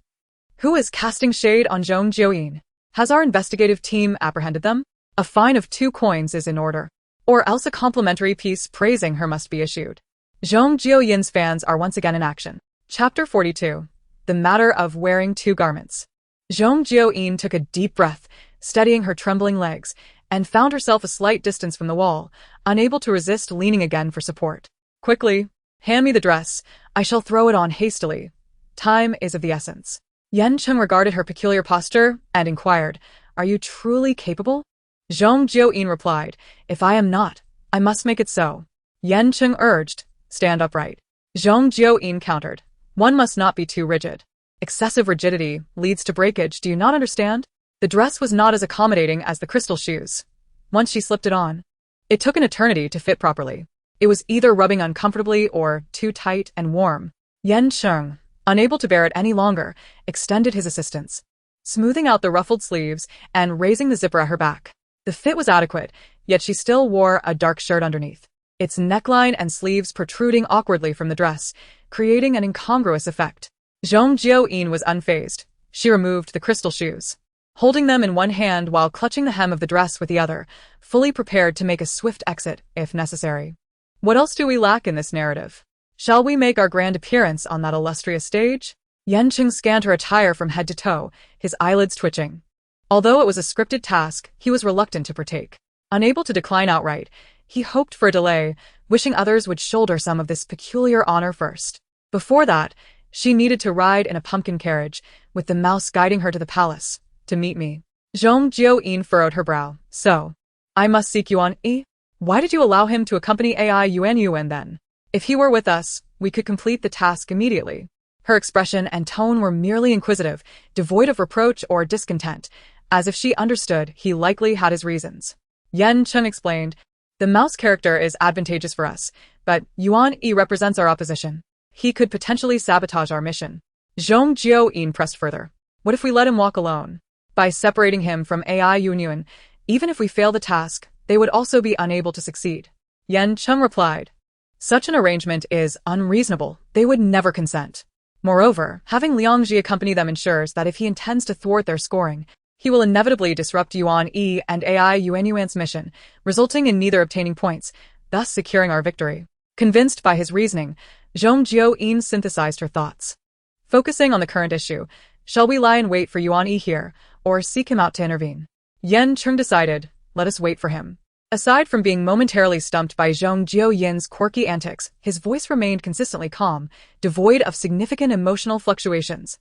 Who is casting shade on Zhong Jiuyin? Has our investigative team apprehended them? A fine of 2 coins is in order, or else a complimentary piece praising her must be issued. Zhong Jiuyin's fans are once again in action. Chapter 42. The Matter of Wearing 2 Garments. Zhong Jiuyin took a deep breath, steadying her trembling legs, and found herself a slight distance from the wall, unable to resist leaning again for support. "Quickly, hand me the dress. I shall throw it on hastily. Time is of the essence." Yan Cheng regarded her peculiar posture and inquired, "Are you truly capable?" Zhong Jiuyin replied, "If I am not, I must make it so." Yan Cheng urged, "Stand upright." Zhong Jiuyin countered, "One must not be too rigid. Excessive rigidity leads to breakage, do you not understand?" The dress was not as accommodating as the crystal shoes. once she slipped it on. It took an eternity to fit properly. It was either rubbing uncomfortably or too tight and warm. Yan Cheng, unable to bear it any longer, extended his assistance, smoothing out the ruffled sleeves and raising the zipper at her back. The fit was adequate, yet she still wore a dark shirt underneath, its neckline and sleeves protruding awkwardly from the dress, creating an incongruous effect. Zhong Jiuyin was unfazed. She removed the crystal shoes, holding them in one hand while clutching the hem of the dress with the other, fully prepared to make a swift exit if necessary. What else do we lack in this narrative? Shall we make our grand appearance on that illustrious stage? Yan Cheng scanned her attire from head to toe, his eyelids twitching. Although it was a scripted task, he was reluctant to partake. Unable to decline outright, he hoped for a delay, wishing others would shoulder some of this peculiar honor first. Before that, she needed to ride in a pumpkin carriage, with the mouse guiding her to the palace, to meet me. Zhong Jiuyin furrowed her brow. So, I must seek Yuan-yi? Why did you allow him to accompany AI Yuan then? If he were with us, we could complete the task immediately. Her expression and tone were merely inquisitive, devoid of reproach or discontent, as if she understood he likely had his reasons. Yan Cheng explained, the mouse character is advantageous for us, but Yuan-yi represents our opposition. He could potentially sabotage our mission. Zhong Jiuyin pressed further. What if we let him walk alone? By separating him from AI Yuan, even if we fail the task, they would also be unable to succeed. Yan Cheng replied, such an arrangement is unreasonable. They would never consent. Moreover, having Liangji accompany them ensures that if he intends to thwart their scoring, he will inevitably disrupt Yuan-yi and AI Yuan's mission, resulting in neither obtaining points, thus securing our victory. Convinced by his reasoning, Zhong Jiuyin synthesized her thoughts. Focusing on the current issue, shall we lie in wait for Yuan-yi here, or seek him out to intervene? Yan Cheng decided, let us wait for him. Aside from being momentarily stumped by Zhong Jiuyin's quirky antics, his voice remained consistently calm, devoid of significant emotional fluctuations,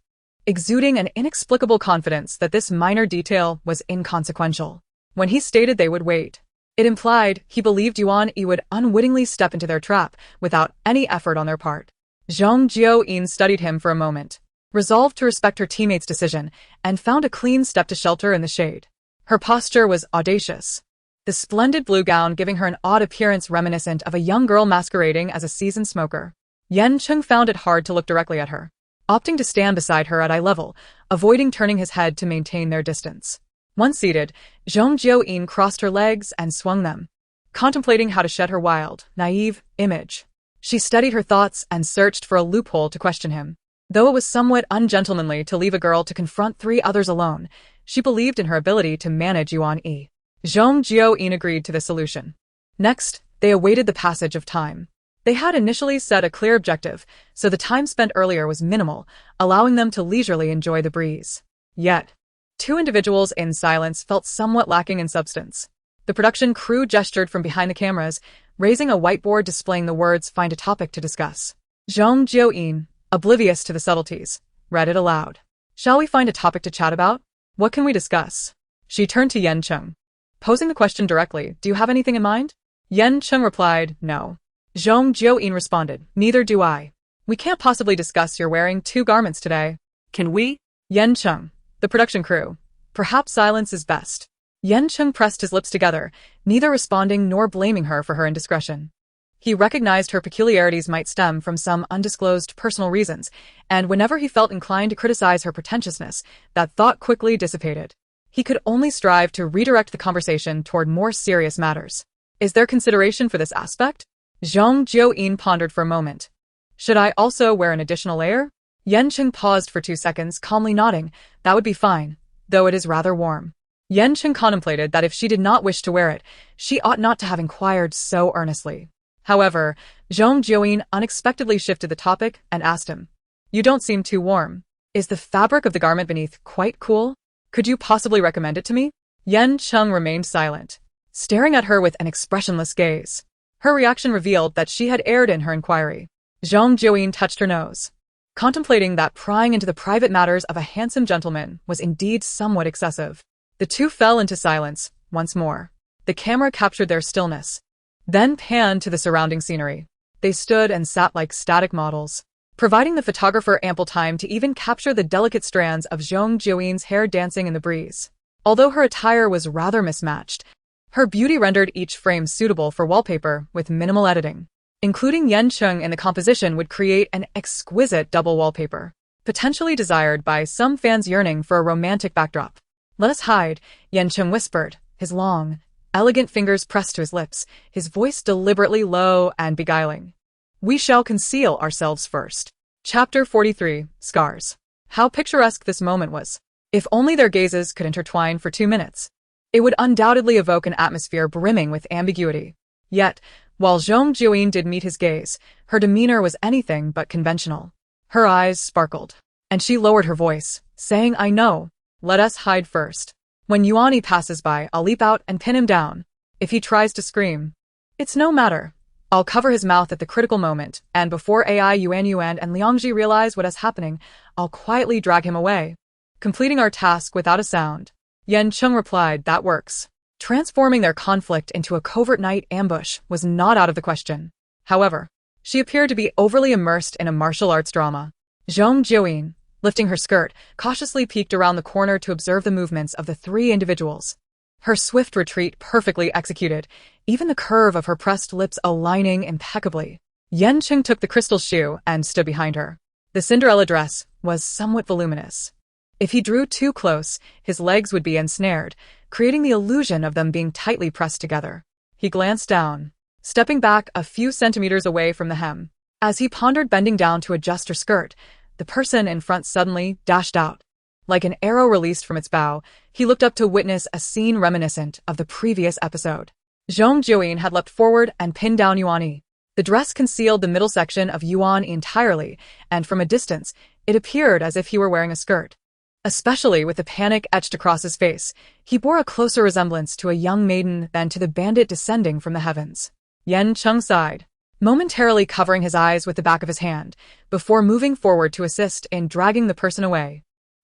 exuding an inexplicable confidence that this minor detail was inconsequential. When he stated they would wait, it implied he believed Yuan-yi would unwittingly step into their trap without any effort on their part. Zhong Jiuyin studied him for a moment, resolved to respect her teammate's decision, and found a clean step to shelter in the shade. Her posture was audacious, the splendid blue gown giving her an odd appearance reminiscent of a young girl masquerading as a seasoned smoker. Yan Cheng found it hard to look directly at her, opting to stand beside her at eye level, avoiding turning his head to maintain their distance. Once seated, Zhong Jiuyin crossed her legs and swung them, contemplating how to shed her wild, naive image. She steadied her thoughts and searched for a loophole to question him. Though it was somewhat ungentlemanly to leave a girl to confront 3 others alone, she believed in her ability to manage Yuan-yi. Zhong Jiuyin agreed to the solution. Next, they awaited the passage of time. They had initially set a clear objective, so the time spent earlier was minimal, allowing them to leisurely enjoy the breeze. Yet, 2 individuals in silence felt somewhat lacking in substance. The production crew gestured from behind the cameras, raising a whiteboard displaying the words "Find a topic to discuss." Zhong Jiuyin, oblivious to the subtleties, read it aloud. Shall we find a topic to chat about? What can we discuss? She turned to Yan Cheng, posing the question directly, do you have anything in mind? Yan Cheng replied, no. Zhong Jiuyin responded, neither do I. We can't possibly discuss your wearing 2 garments today. Can we? Yan Cheng, the production crew. Perhaps silence is best. Yan Cheng pressed his lips together, neither responding nor blaming her for her indiscretion. He recognized her peculiarities might stem from some undisclosed personal reasons, and whenever he felt inclined to criticize her pretentiousness, that thought quickly dissipated. He could only strive to redirect the conversation toward more serious matters. Is there consideration for this aspect? Zhong Jiuyin pondered for a moment. Should I also wear an additional layer? Yan Cheng paused for 2 seconds, calmly nodding. That would be fine, though it is rather warm. Yan Cheng contemplated that if she did not wish to wear it, she ought not to have inquired so earnestly. However, Zhong Jiuyin unexpectedly shifted the topic and asked him, you don't seem too warm. Is the fabric of the garment beneath quite cool? Could you possibly recommend it to me? Yan Cheng remained silent, staring at her with an expressionless gaze. Her reaction revealed that she had erred in her inquiry. Zhong Jiuyin touched her nose, contemplating that prying into the private matters of a handsome gentleman was indeed somewhat excessive. The 2 fell into silence once more. The camera captured their stillness, then panned to the surrounding scenery. They stood and sat like static models, providing the photographer ample time to even capture the delicate strands of Zhong Jiuyin's hair dancing in the breeze. Although her attire was rather mismatched, Her beauty rendered each frame suitable for wallpaper with minimal editing. Including Yan Cheng in the composition would create an exquisite double wallpaper, potentially desired by some fans yearning for a romantic backdrop. "Let us hide," Yan Cheng whispered, his long, elegant fingers pressed to his lips, his voice deliberately low and beguiling. "We shall conceal ourselves first." Chapter 43, Scars. How picturesque this moment was. If only their gazes could intertwine for 2 minutes. It would undoubtedly evoke an atmosphere brimming with ambiguity. Yet, while Zhong Jiuyin did meet his gaze, her demeanor was anything but conventional. Her eyes sparkled, and she lowered her voice, saying, "I know. Let us hide first. When Yuani passes by, I'll leap out and pin him down. If he tries to scream, it's no matter. I'll cover his mouth at the critical moment, and before Yuan and Liangji realize what is happening, I'll quietly drag him away, completing our task without a sound." Yan Cheng replied, "That works." Transforming their conflict into a covert night ambush was not out of the question. However, she appeared to be overly immersed in a martial arts drama. Zhong Jiuyin, lifting her skirt, cautiously peeked around the corner to observe the movements of the 3 individuals. Her swift retreat perfectly executed, even the curve of her pressed lips aligning impeccably. Yan Cheng took the crystal shoe and stood behind her. The Cinderella dress was somewhat voluminous. If he drew too close, his legs would be ensnared, creating the illusion of them being tightly pressed together. He glanced down, stepping back a few centimeters away from the hem. As he pondered bending down to adjust her skirt, the person in front suddenly dashed out. Like an arrow released from its bow, he looked up to witness a scene reminiscent of the previous episode. Zhong Jiuyin had leapt forward and pinned down Yuan. The dress concealed the middle section of Yuan entirely, and from a distance, it appeared as if he were wearing a skirt. Especially with the panic etched across his face, he bore a closer resemblance to a young maiden than to the bandit descending from the heavens. Yan Cheng sighed, momentarily covering his eyes with the back of his hand, before moving forward to assist in dragging the person away.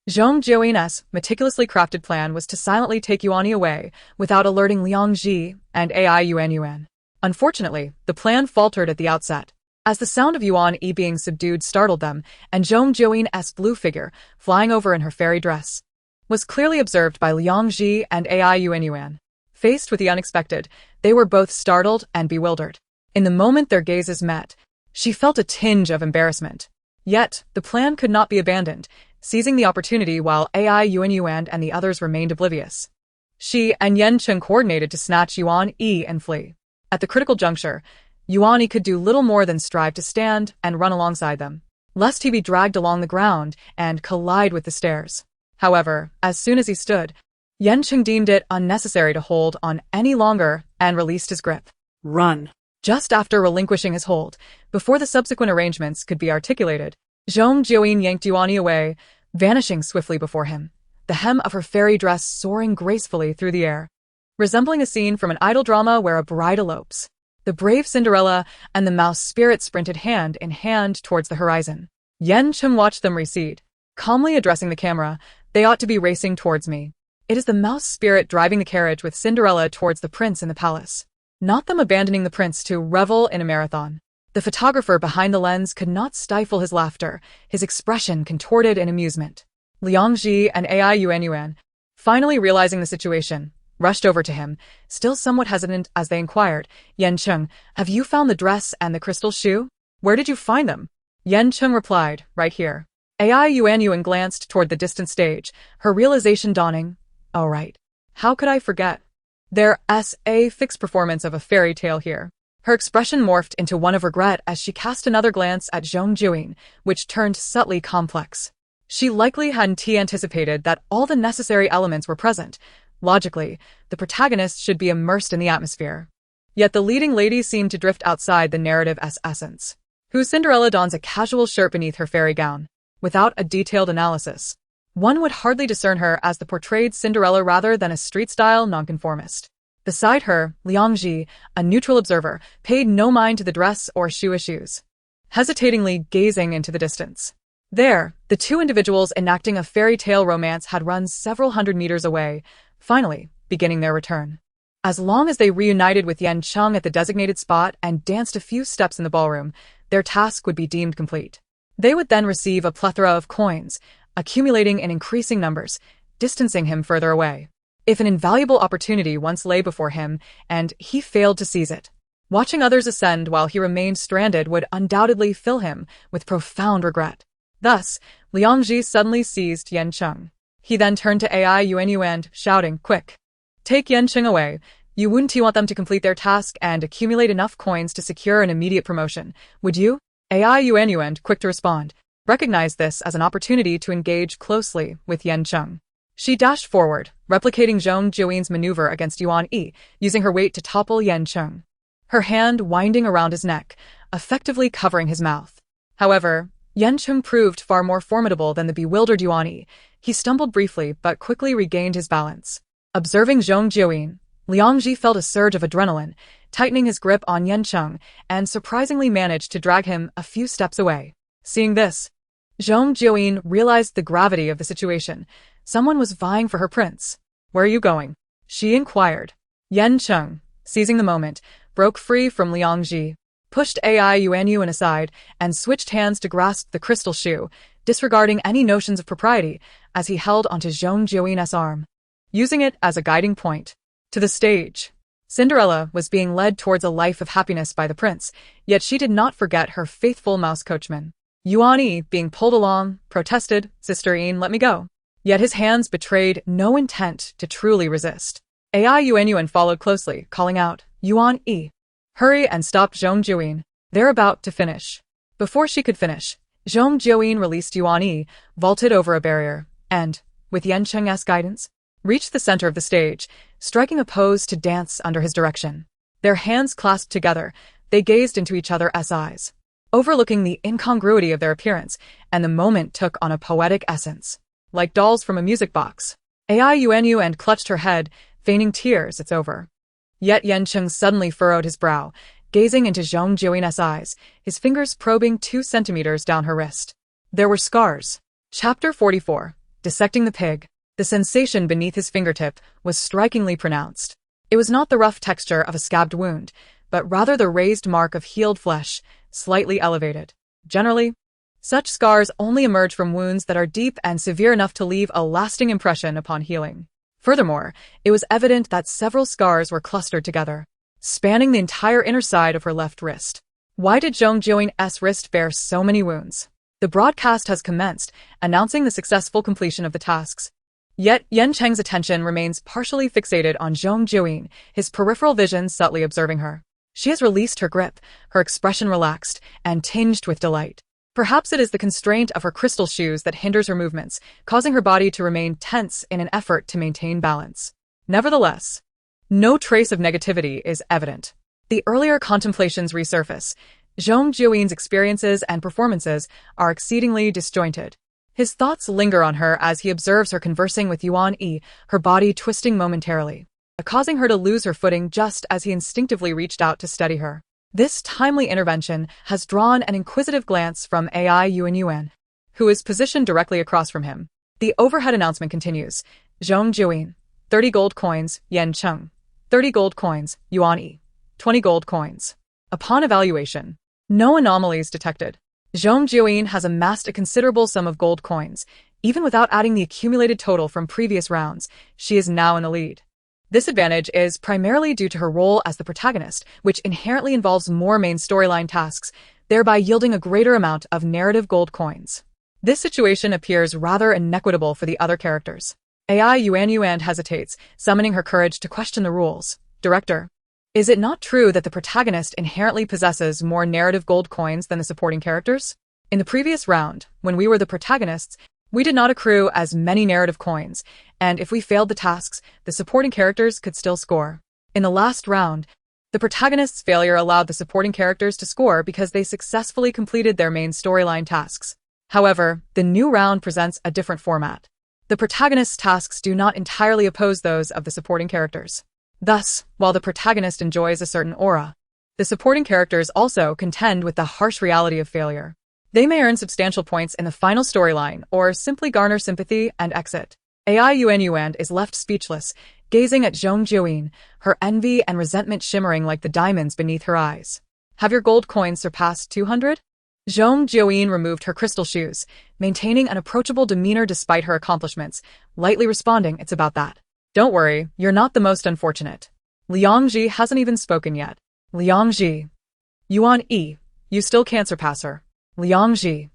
Zhong Jiuyin's meticulously crafted plan was to silently take Yuan away without alerting Liangji and Yuan. Unfortunately, the plan faltered at the outset, as the sound of Yuan being subdued startled them, and Zhong Jiuyin's blue figure, flying over in her fairy dress, was clearly observed by Liangji and Yuan. Faced with the unexpected, they were both startled and bewildered. In the moment their gazes met, she felt a tinge of embarrassment. Yet, the plan could not be abandoned, seizing the opportunity while Yuan and the others remained oblivious. She and Yan Cheng coordinated to snatch Yuan and flee. At the critical juncture, Yuan could do little more than strive to stand and run alongside them, lest he be dragged along the ground and collide with the stairs. However, as soon as he stood, Yan Cheng deemed it unnecessary to hold on any longer and released his grip. "Run." Just after relinquishing his hold, before the subsequent arrangements could be articulated, Zhong Jiuyin yanked Yuan away, vanishing swiftly before him, the hem of her fairy dress soaring gracefully through the air, resembling a scene from an idol drama where a bride elopes. The brave Cinderella and the mouse spirit sprinted hand in hand towards the horizon. Yan Cheng watched them recede, calmly addressing the camera, "They ought to be racing towards me. It is the mouse spirit driving the carriage with Cinderella towards the prince in the palace, not them abandoning the prince to revel in a marathon." The photographer behind the lens could not stifle his laughter, his expression contorted in amusement. Liangji and Yuan, finally realizing the situation, rushed over to him, still somewhat hesitant as they inquired, "Yan Cheng, have you found the dress and the crystal shoe? Where did you find them?" Yan Cheng replied, "Right here." Yuan glanced toward the distant stage, her realization dawning. "Oh right. How could I forget? There's a fixed performance of a fairy tale here." Her expression morphed into one of regret as she cast another glance at Zhong Jiuyin, which turned subtly complex. She likely hadn't anticipated that all the necessary elements were present. Logically, the protagonist should be immersed in the atmosphere. Yet the leading lady seemed to drift outside the narrative's essence. Whose Cinderella dons a casual shirt beneath her fairy gown, without a detailed analysis. One would hardly discern her as the portrayed Cinderella rather than a street-style nonconformist. Beside her, Liangji, a neutral observer, paid no mind to the dress or shoe issues, hesitatingly gazing into the distance. There, the 2 individuals enacting a fairy tale romance had run several hundred meters away, finally beginning their return. As long as they reunited with Yan Cheng at the designated spot and danced a few steps in the ballroom, their task would be deemed complete. They would then receive a plethora of coins, accumulating in increasing numbers, distancing him further away. If an invaluable opportunity once lay before him, and he failed to seize it. Watching others ascend while he remained stranded would undoubtedly fill him with profound regret. Thus, Liang Ji suddenly seized Yan Cheng. He then turned to Ai Yuanyuan, shouting, "Quick! Take Yan Cheng away. You wouldn't want them to complete their task and accumulate enough coins to secure an immediate promotion, would you?" Ai Yuanyuan, quick to respond, recognized this as an opportunity to engage closely with Yan Cheng. She dashed forward, replicating Zhong Jiuyin's maneuver against Yuan Yi, using her weight to topple Yan Cheng. Her hand winding around his neck, effectively covering his mouth. However, Yan Cheng proved far more formidable than the bewildered Yuan Yi. He stumbled briefly but quickly regained his balance. Observing Zhong Jiuyin, Liang Ji felt a surge of adrenaline, tightening his grip on Yan Cheng, and surprisingly managed to drag him a few steps away. Seeing this, Zhong Jiuyin realized the gravity of the situation. Someone was vying for her prince. "Where are you going?" she inquired. Yan Cheng, seizing the moment, broke free from Liang Ji, pushed Ai Yuanyuan aside, and switched hands to grasp the crystal shoe, disregarding any notions of propriety as he held onto Zhong Jiuyin's arm, using it as a guiding point. To the stage. Cinderella was being led towards a life of happiness by the prince, yet she did not forget her faithful mouse coachman. Yuan Yi, being pulled along, protested, "Sisterine, let me go." Yet his hands betrayed no intent to truly resist. Ai Yuanyuan followed closely, calling out, "Yuan Yi, hurry and stop Zhong Jiuyin. They're about to finish." Before she could finish, Zhong Jiuyin released Yuan Yi, vaulted over a barrier, and, with Yan Cheng's guidance, reached the center of the stage, striking a pose to dance under his direction. Their hands clasped together, they gazed into each other's eyes, overlooking the incongruity of their appearance, and the moment took on a poetic essence. Like dolls from a music box, Ai Yuanyuan clutched her head, feigning tears. "It's over." Yet Yan Cheng suddenly furrowed his brow, gazing into Zhong Jiuyin's eyes, his fingers probing 2 centimeters down her wrist. There were scars. Chapter 44. Dissecting the Pig. The sensation beneath his fingertip was strikingly pronounced. It was not the rough texture of a scabbed wound, but rather the raised mark of healed flesh, slightly elevated. Generally, such scars only emerge from wounds that are deep and severe enough to leave a lasting impression upon healing. Furthermore, it was evident that several scars were clustered together, spanning the entire inner side of her left wrist. Why did Zhong Jiuyin's wrist bear so many wounds? The broadcast has commenced, announcing the successful completion of the tasks. Yet Yan Cheng's attention remains partially fixated on Zhong Jiuyin, his peripheral vision subtly observing her. She has released her grip, her expression relaxed and tinged with delight. Perhaps it is the constraint of her crystal shoes that hinders her movements, causing her body to remain tense in an effort to maintain balance. Nevertheless, no trace of negativity is evident. The earlier contemplations resurface. Zhong Jiuyin's experiences and performances are exceedingly disjointed. His thoughts linger on her as he observes her conversing with Yuan Yi, her body twisting momentarily, causing her to lose her footing just as he instinctively reached out to steady her. This timely intervention has drawn an inquisitive glance from Ai Yuanyuan, who is positioned directly across from him. The overhead announcement continues. Zhong Jiuyin, 30 gold coins, Yan Cheng, 30 gold coins, Yuan Yi, 20 gold coins. Upon evaluation, no anomalies detected. Zhong Jiuyin has amassed a considerable sum of gold coins. Even without adding the accumulated total from previous rounds, she is now in the lead. This advantage is primarily due to her role as the protagonist, which inherently involves more main storyline tasks, thereby yielding a greater amount of narrative gold coins. This situation appears rather inequitable for the other characters. Ai Yuanyuan hesitates, summoning her courage to question the rules. "Director, is it not true that the protagonist inherently possesses more narrative gold coins than the supporting characters? In the previous round, when we were the protagonists, we did not accrue as many narrative coins, and if we failed the tasks, the supporting characters could still score. In the last round, the protagonist's failure allowed the supporting characters to score because they successfully completed their main storyline tasks. However, the new round presents a different format. The protagonist's tasks do not entirely oppose those of the supporting characters. Thus, while the protagonist enjoys a certain aura, the supporting characters also contend with the harsh reality of failure. They may earn substantial points in the final storyline or simply garner sympathy and exit. Ai Yuanyuan is left speechless, gazing at Zhong Jiuyin, her envy and resentment shimmering like the diamonds beneath her eyes. "Have your gold coins surpassed 200? Zhong Jiuyin removed her crystal shoes, maintaining an approachable demeanor despite her accomplishments, lightly responding, "It's about that." Don't worry, you're not the most unfortunate. Liang Ji hasn't even spoken yet. Liang Ji. Yuan Yi, you still can't surpass her. Liang Ji.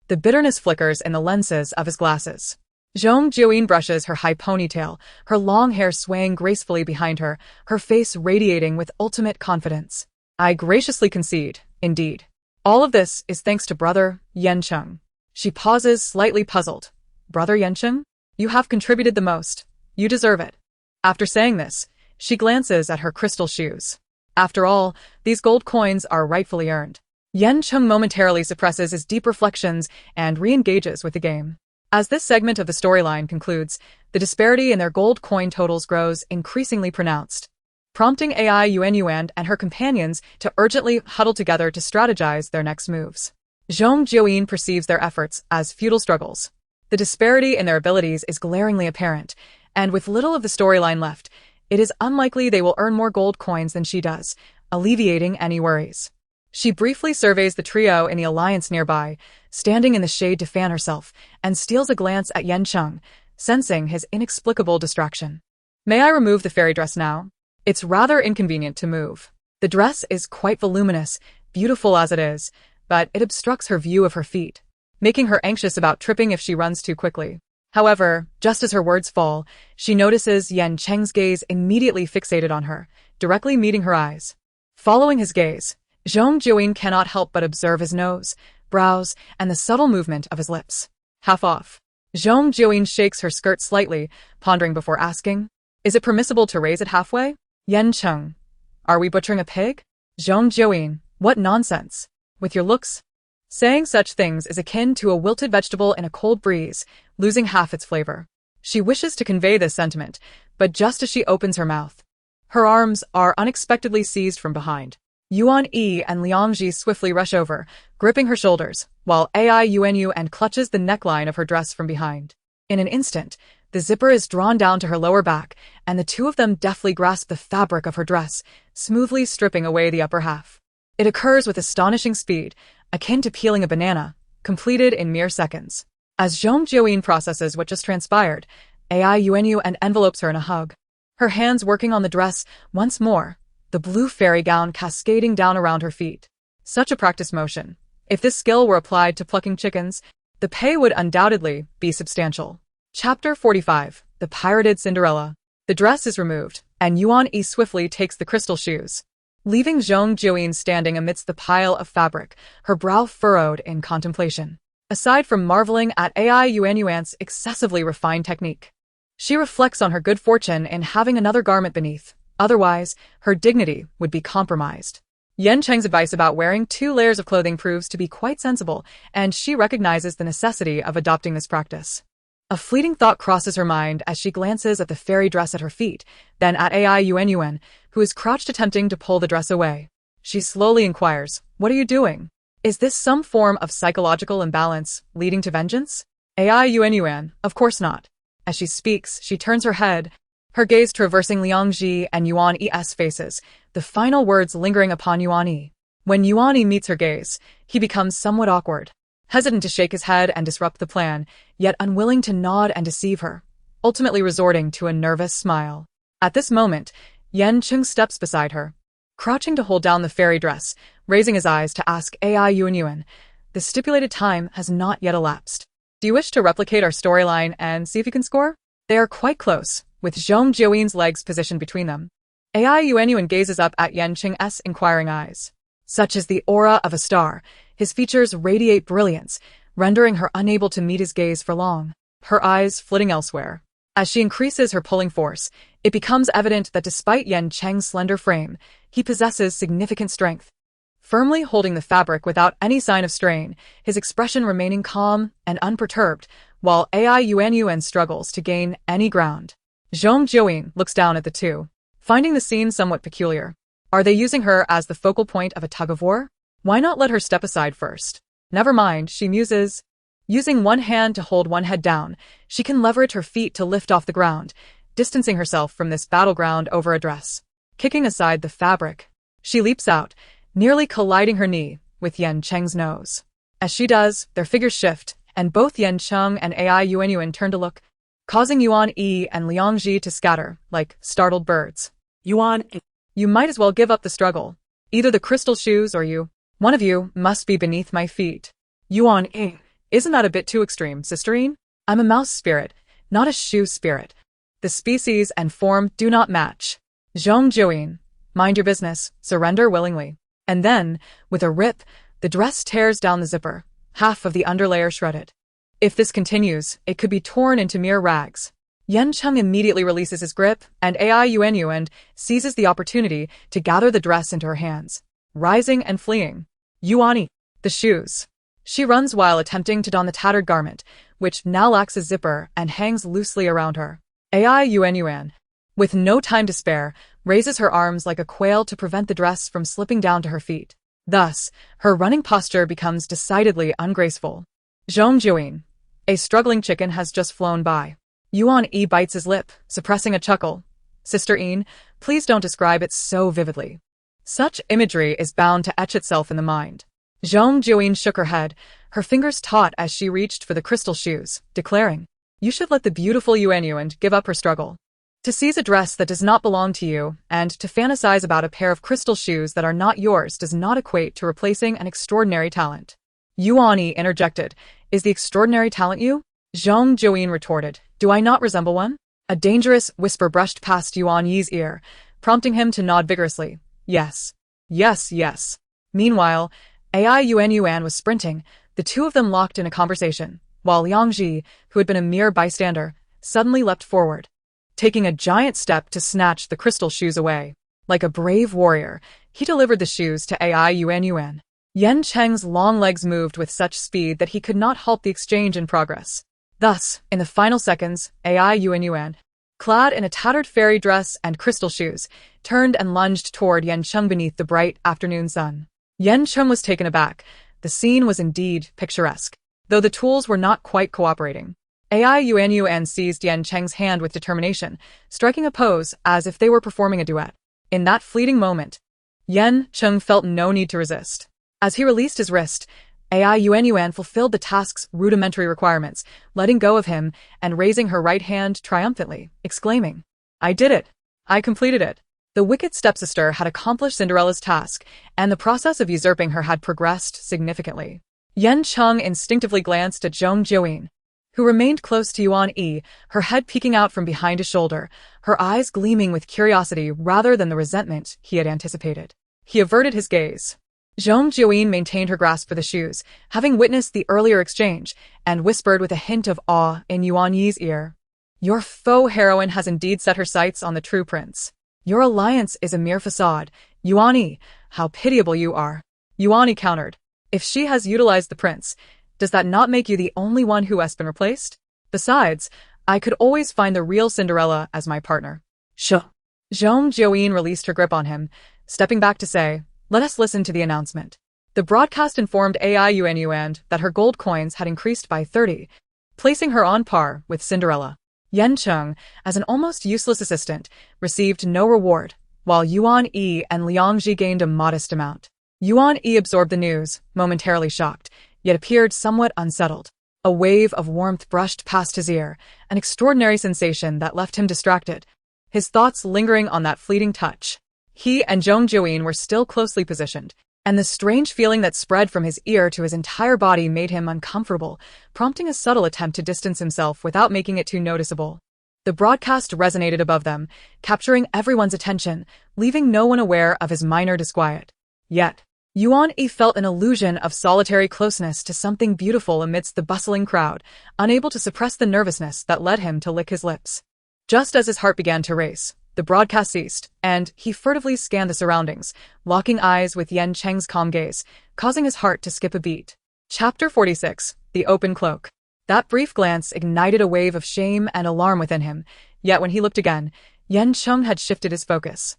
The bitterness flickers in the lenses of his glasses. Zhong Jiuyin brushes her high ponytail, her long hair swaying gracefully behind her, her face radiating with ultimate confidence. I graciously concede, indeed. All of this is thanks to brother Yan Cheng. She pauses, slightly puzzled. Brother Yan Cheng? You have contributed the most. You deserve it. After saying this, she glances at her crystal shoes. After all, these gold coins are rightfully earned. Yan Cheng momentarily suppresses his deep reflections and re-engages with the game. As this segment of the storyline concludes, the disparity in their gold coin totals grows increasingly pronounced, prompting AI Yuan and her companions to urgently huddle together to strategize their next moves. Zhong Jiuyin perceives their efforts as futile struggles. The disparity in their abilities is glaringly apparent, and with little of the storyline left, it is unlikely they will earn more gold coins than she does, alleviating any worries. She briefly surveys the trio in the alliance nearby, standing in the shade to fan herself, and steals a glance at Yan Cheng, sensing his inexplicable distraction. May I remove the fairy dress now? It's rather inconvenient to move. The dress is quite voluminous, beautiful as it is, but it obstructs her view of her feet, making her anxious about tripping if she runs too quickly. However, just as her words fall, she notices Yan Cheng's gaze immediately fixated on her, directly meeting her eyes. Following his gaze, Zhong Jiuyin cannot help but observe his nose, brows, and the subtle movement of his lips. Half off. Zhong Jiuyin shakes her skirt slightly, pondering before asking, is it permissible to raise it halfway? Yan Cheng. Are we butchering a pig? Zhong Jiuyin, what nonsense. With your looks? Saying such things is akin to a wilted vegetable in a cold breeze, losing half its flavor. She wishes to convey this sentiment, but just as she opens her mouth, her arms are unexpectedly seized from behind. Yuan Yi and Liang Ji swiftly rush over, gripping her shoulders, while AI Yuan clutches the neckline of her dress from behind. In an instant, the zipper is drawn down to her lower back, and the two of them deftly grasp the fabric of her dress, smoothly stripping away the upper half. It occurs with astonishing speed, akin to peeling a banana, completed in mere seconds. As Zhong Jiuyin processes what just transpired, AI Yuan envelopes her in a hug. Her hands working on the dress once more, the blue fairy gown cascading down around her feet. Such a practice motion. If this skill were applied to plucking chickens, the pay would undoubtedly be substantial. Chapter 45. The Pirated Cinderella. The dress is removed, and Yuan Yi swiftly takes the crystal shoes, leaving Zhong Jiuyin standing amidst the pile of fabric, her brow furrowed in contemplation. Aside from marveling at AI Yuan's excessively refined technique, she reflects on her good fortune in having another garment beneath. Otherwise, her dignity would be compromised. Yan Cheng's advice about wearing 2 layers of clothing proves to be quite sensible, and she recognizes the necessity of adopting this practice. A fleeting thought crosses her mind as she glances at the fairy dress at her feet, then at AI Yuan, who is crouched attempting to pull the dress away. She slowly inquires, "What are you doing? Is this some form of psychological imbalance leading to vengeance?" AI Yuan, of course not. As she speaks, she turns her head, her gaze traversing Liang Ji and Yuan Yi's faces, the final words lingering upon Yuan Yi. When Yuan Yi meets her gaze, he becomes somewhat awkward, hesitant to shake his head and disrupt the plan, yet unwilling to nod and deceive her, ultimately resorting to a nervous smile. At this moment, Yan Cheng steps beside her, crouching to hold down the fairy dress, raising his eyes to ask AI Yuan, "The stipulated time has not yet elapsed. Do you wish to replicate our storyline and see if you can score?" They are quite close, with Zhong Jiuyin's legs positioned between them. AI Yuan gazes up at Yan Cheng's inquiring eyes. Such is the aura of a star, his features radiate brilliance, rendering her unable to meet his gaze for long, her eyes flitting elsewhere. As she increases her pulling force, it becomes evident that despite Yan Cheng's slender frame, he possesses significant strength. Firmly holding the fabric without any sign of strain, his expression remaining calm and unperturbed, while AI Yuan struggles to gain any ground. Zhong Jiuyin looks down at the two, finding the scene somewhat peculiar. Are they using her as the focal point of a tug-of-war? Why not let her step aside first? Never mind, she muses. Using one hand to hold one head down, she can leverage her feet to lift off the ground, distancing herself from this battleground over a dress. Kicking aside the fabric, she leaps out, nearly colliding her knee with Yan Cheng's nose. As she does, their figures shift, and both Yan Cheng and AI Yuan turn to look. causing Yuan Yi and Liang Ji to scatter like startled birds. Yuan. You might as well give up the struggle. Either the crystal shoes or you. One of you must be beneath my feet. Yuan Yi. Isn't that a bit too extreme, sisterine? I'm a mouse spirit, not a shoe spirit. The species and form do not match. Zhong Jiuyin. Mind your business, surrender willingly. And then, with a rip, the dress tears down the zipper, half of the underlayer shredded. If this continues, it could be torn into mere rags. Yan Cheng immediately releases his grip, and Yuan seizes the opportunity to gather the dress into her hands, rising and fleeing. Yuan, the shoes. She runs while attempting to don the tattered garment, which now lacks a zipper and hangs loosely around her. Yuan, with no time to spare, raises her arms like a quail to prevent the dress from slipping down to her feet. Thus, her running posture becomes decidedly ungraceful. Zhong Jiuyin. A struggling chicken has just flown by. Yuan Yi bites his lip, suppressing a chuckle. Sister Yin, please don't describe it so vividly. Such imagery is bound to etch itself in the mind. Zhong Jiuyin shook her head, her fingers taut as she reached for the crystal shoes, declaring, "You should let the beautiful Yuan give up her struggle. To seize a dress that does not belong to you, and to fantasize about a pair of crystal shoes that are not yours does not equate to replacing an extraordinary talent." Yuan Yi interjected, "Is the extraordinary talent you?" Zhong Jiuyin retorted, "Do I not resemble one?" A dangerous whisper brushed past Yuan Yi's ear, prompting him to nod vigorously. Yes. Yes, yes. Meanwhile, Yuan was sprinting, the two of them locked in a conversation, while Liang Ji, who had been a mere bystander, suddenly leapt forward, taking a giant step to snatch the crystal shoes away. Like a brave warrior, he delivered the shoes to Yuan. Yan Cheng's long legs moved with such speed that he could not halt the exchange in progress. Thus, in the final seconds, Yuan, clad in a tattered fairy dress and crystal shoes, turned and lunged toward Yan Cheng beneath the bright afternoon sun. Yan Cheng was taken aback. The scene was indeed picturesque, though the tools were not quite cooperating. Yuan seized Yan Cheng's hand with determination, striking a pose as if they were performing a duet. In that fleeting moment, Yan Cheng felt no need to resist. As he released his wrist, Yuan fulfilled the task's rudimentary requirements, letting go of him and raising her right hand triumphantly, exclaiming, "I did it! I completed it!" The wicked stepsister had accomplished Cinderella's task, and the process of usurping her had progressed significantly. Yan Cheng instinctively glanced at Zhong Jiuyin, who remained close to Yuan Yi, her head peeking out from behind his shoulder, her eyes gleaming with curiosity rather than the resentment he had anticipated. He averted his gaze. Zhong Jiuyin maintained her grasp for the shoes, having witnessed the earlier exchange, and whispered with a hint of awe in Yuan Yi's ear, "Your faux heroine has indeed set her sights on the true prince. Your alliance is a mere facade. Yuan Yi, how pitiable you are." Yuan Yi countered, "If she has utilized the prince, does that not make you the only one who has been replaced? Besides, I could always find the real Cinderella as my partner." Zhong Jiuyin released her grip on him, stepping back to say, "Let us listen to the announcement." The broadcast informed Yuan that her gold coins had increased by 30, placing her on par with Cinderella. Yan Cheng, as an almost useless assistant, received no reward, while Yuan Yi and Liang Ji gained a modest amount. Yuan Yi absorbed the news, momentarily shocked, yet appeared somewhat unsettled. A wave of warmth brushed past his ear, an extraordinary sensation that left him distracted, his thoughts lingering on that fleeting touch. He and Zhong Jiuyin were still closely positioned, and the strange feeling that spread from his ear to his entire body made him uncomfortable, prompting a subtle attempt to distance himself without making it too noticeable. The broadcast resonated above them, capturing everyone's attention, leaving no one aware of his minor disquiet. Yet, Yuan Yi felt an illusion of solitary closeness to something beautiful amidst the bustling crowd, unable to suppress the nervousness that led him to lick his lips. Just as his heart began to race, the broadcast ceased, and he furtively scanned the surroundings, locking eyes with Yan Cheng's calm gaze, causing his heart to skip a beat. Chapter 46, The Open Cloak. That brief glance ignited a wave of shame and alarm within him, yet when he looked again, Yan Cheng had shifted his focus.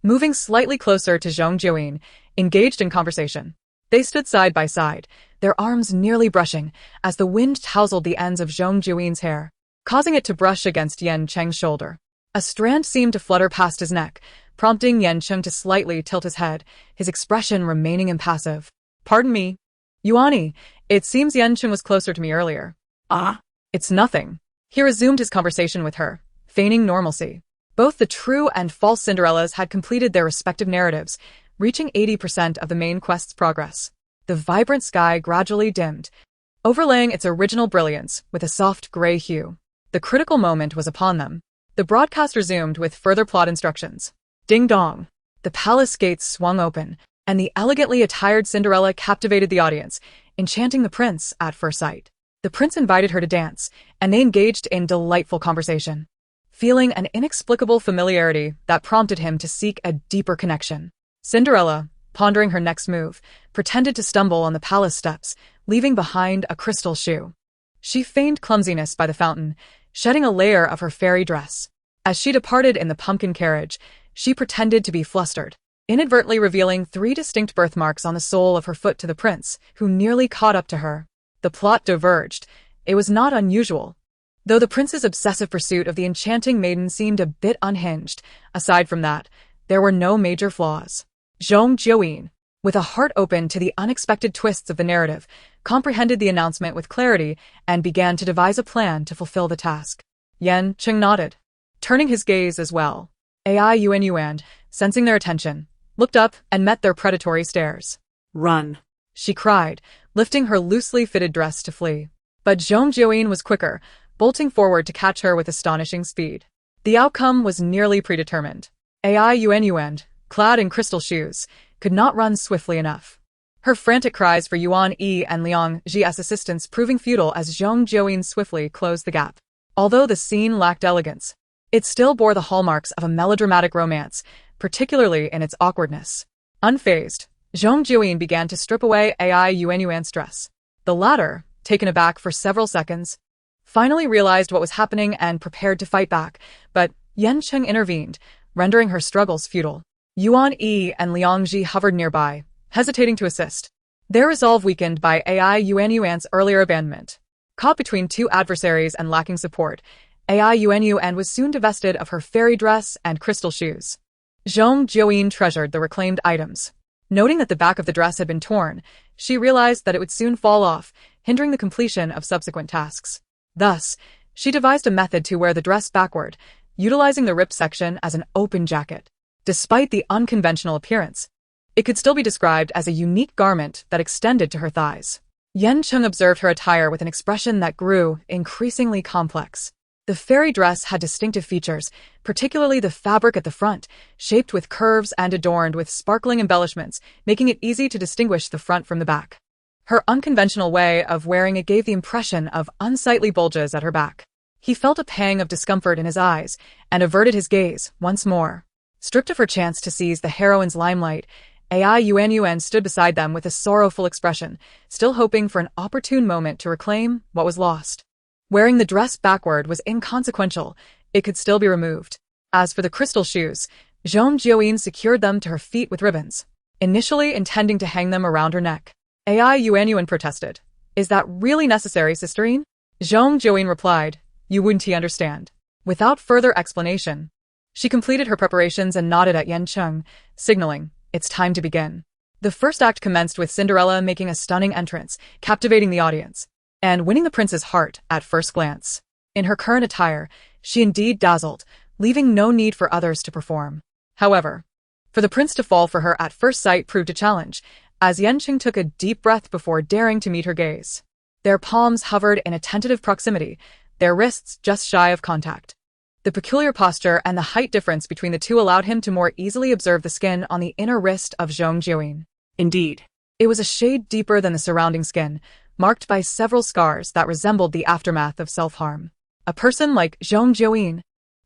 Moving slightly closer to Zhong Jiuyin, engaged in conversation. They stood side by side, their arms nearly brushing, as the wind tousled the ends of Zhong Jiuyin's hair, causing it to brush against Yan Cheng's shoulder. A strand seemed to flutter past his neck, prompting Yan Cheng to slightly tilt his head, his expression remaining impassive. "Pardon me. Yuan Yi, it seems Yan Cheng was closer to me earlier." "Ah, it's nothing." He resumed his conversation with her, feigning normalcy. Both the true and false Cinderellas had completed their respective narratives, reaching 80% of the main quest's progress. The vibrant sky gradually dimmed, overlaying its original brilliance with a soft gray hue. The critical moment was upon them. The broadcast resumed with further plot instructions. Ding dong! The palace gates swung open, and the elegantly attired Cinderella captivated the audience, enchanting the prince at first sight. The prince invited her to dance, and they engaged in delightful conversation, feeling an inexplicable familiarity that prompted him to seek a deeper connection. Cinderella, pondering her next move, pretended to stumble on the palace steps, leaving behind a crystal shoe. She feigned clumsiness by the fountain, shedding a layer of her fairy dress. As she departed in the pumpkin carriage, she pretended to be flustered, inadvertently revealing 3 distinct birthmarks on the sole of her foot to the prince, who nearly caught up to her. The plot diverged. It was not unusual, though the prince's obsessive pursuit of the enchanting maiden seemed a bit unhinged. Aside from that, there were no major flaws. Zhong Jiuyin, with a heart open to the unexpected twists of the narrative, comprehended the announcement with clarity and began to devise a plan to fulfill the task. Yan Cheng nodded, turning his gaze as well. Yuan, sensing their attention, looked up and met their predatory stares. Run, she cried, lifting her loosely fitted dress to flee. But Zhong Jiuyin was quicker, bolting forward to catch her with astonishing speed. The outcome was nearly predetermined. Yuan, clad in crystal shoes, could not run swiftly enough. Her frantic cries for Yuan Yi and Liang Ji's assistance proving futile as Zhong Jiuyin swiftly closed the gap. Although the scene lacked elegance, it still bore the hallmarks of a melodramatic romance, particularly in its awkwardness. Unfazed, Zhong Jiuyin began to strip away Yuan's dress. The latter, taken aback for several seconds, finally realized what was happening and prepared to fight back, but Yan Cheng intervened, rendering her struggles futile. Yuan Yi and Liang Ji hovered nearby, hesitating to assist, their resolve weakened by Yuan's earlier abandonment. Caught between 2 adversaries and lacking support, Yuan was soon divested of her fairy dress and crystal shoes. Zhong Jiuyin treasured the reclaimed items. Noting that the back of the dress had been torn, she realized that it would soon fall off, hindering the completion of subsequent tasks. Thus, she devised a method to wear the dress backward, utilizing the ripped section as an open jacket. Despite the unconventional appearance, it could still be described as a unique garment that extended to her thighs. Yan Cheng observed her attire with an expression that grew increasingly complex. The fairy dress had distinctive features, particularly the fabric at the front, shaped with curves and adorned with sparkling embellishments, making it easy to distinguish the front from the back. Her unconventional way of wearing it gave the impression of unsightly bulges at her back. He felt a pang of discomfort in his eyes and averted his gaze once more. Stripped of her chance to seize the heroine's limelight, Yuan stood beside them with a sorrowful expression, still hoping for an opportune moment to reclaim what was lost. Wearing the dress backward was inconsequential. It could still be removed. As for the crystal shoes, Zhong Jiuyin secured them to her feet with ribbons, initially intending to hang them around her neck. Yuan protested. "Is that really necessary, sisterine?" Zhong Jiuyin replied, "You wouldn't understand." Without further explanation, she completed her preparations and nodded at Yan Cheng, signaling, "It's time to begin." The first act commenced with Cinderella making a stunning entrance, captivating the audience, and winning the prince's heart at first glance. In her current attire, she indeed dazzled, leaving no need for others to perform. However, for the prince to fall for her at first sight proved a challenge, as Yan Cheng took a deep breath before daring to meet her gaze. Their palms hovered in a tentative proximity, their wrists just shy of contact. The peculiar posture and the height difference between the two allowed him to more easily observe the skin on the inner wrist of Zhong Jiuyin. Indeed, it was a shade deeper than the surrounding skin, marked by several scars that resembled the aftermath of self-harm. A person like Zhong Jiuyin,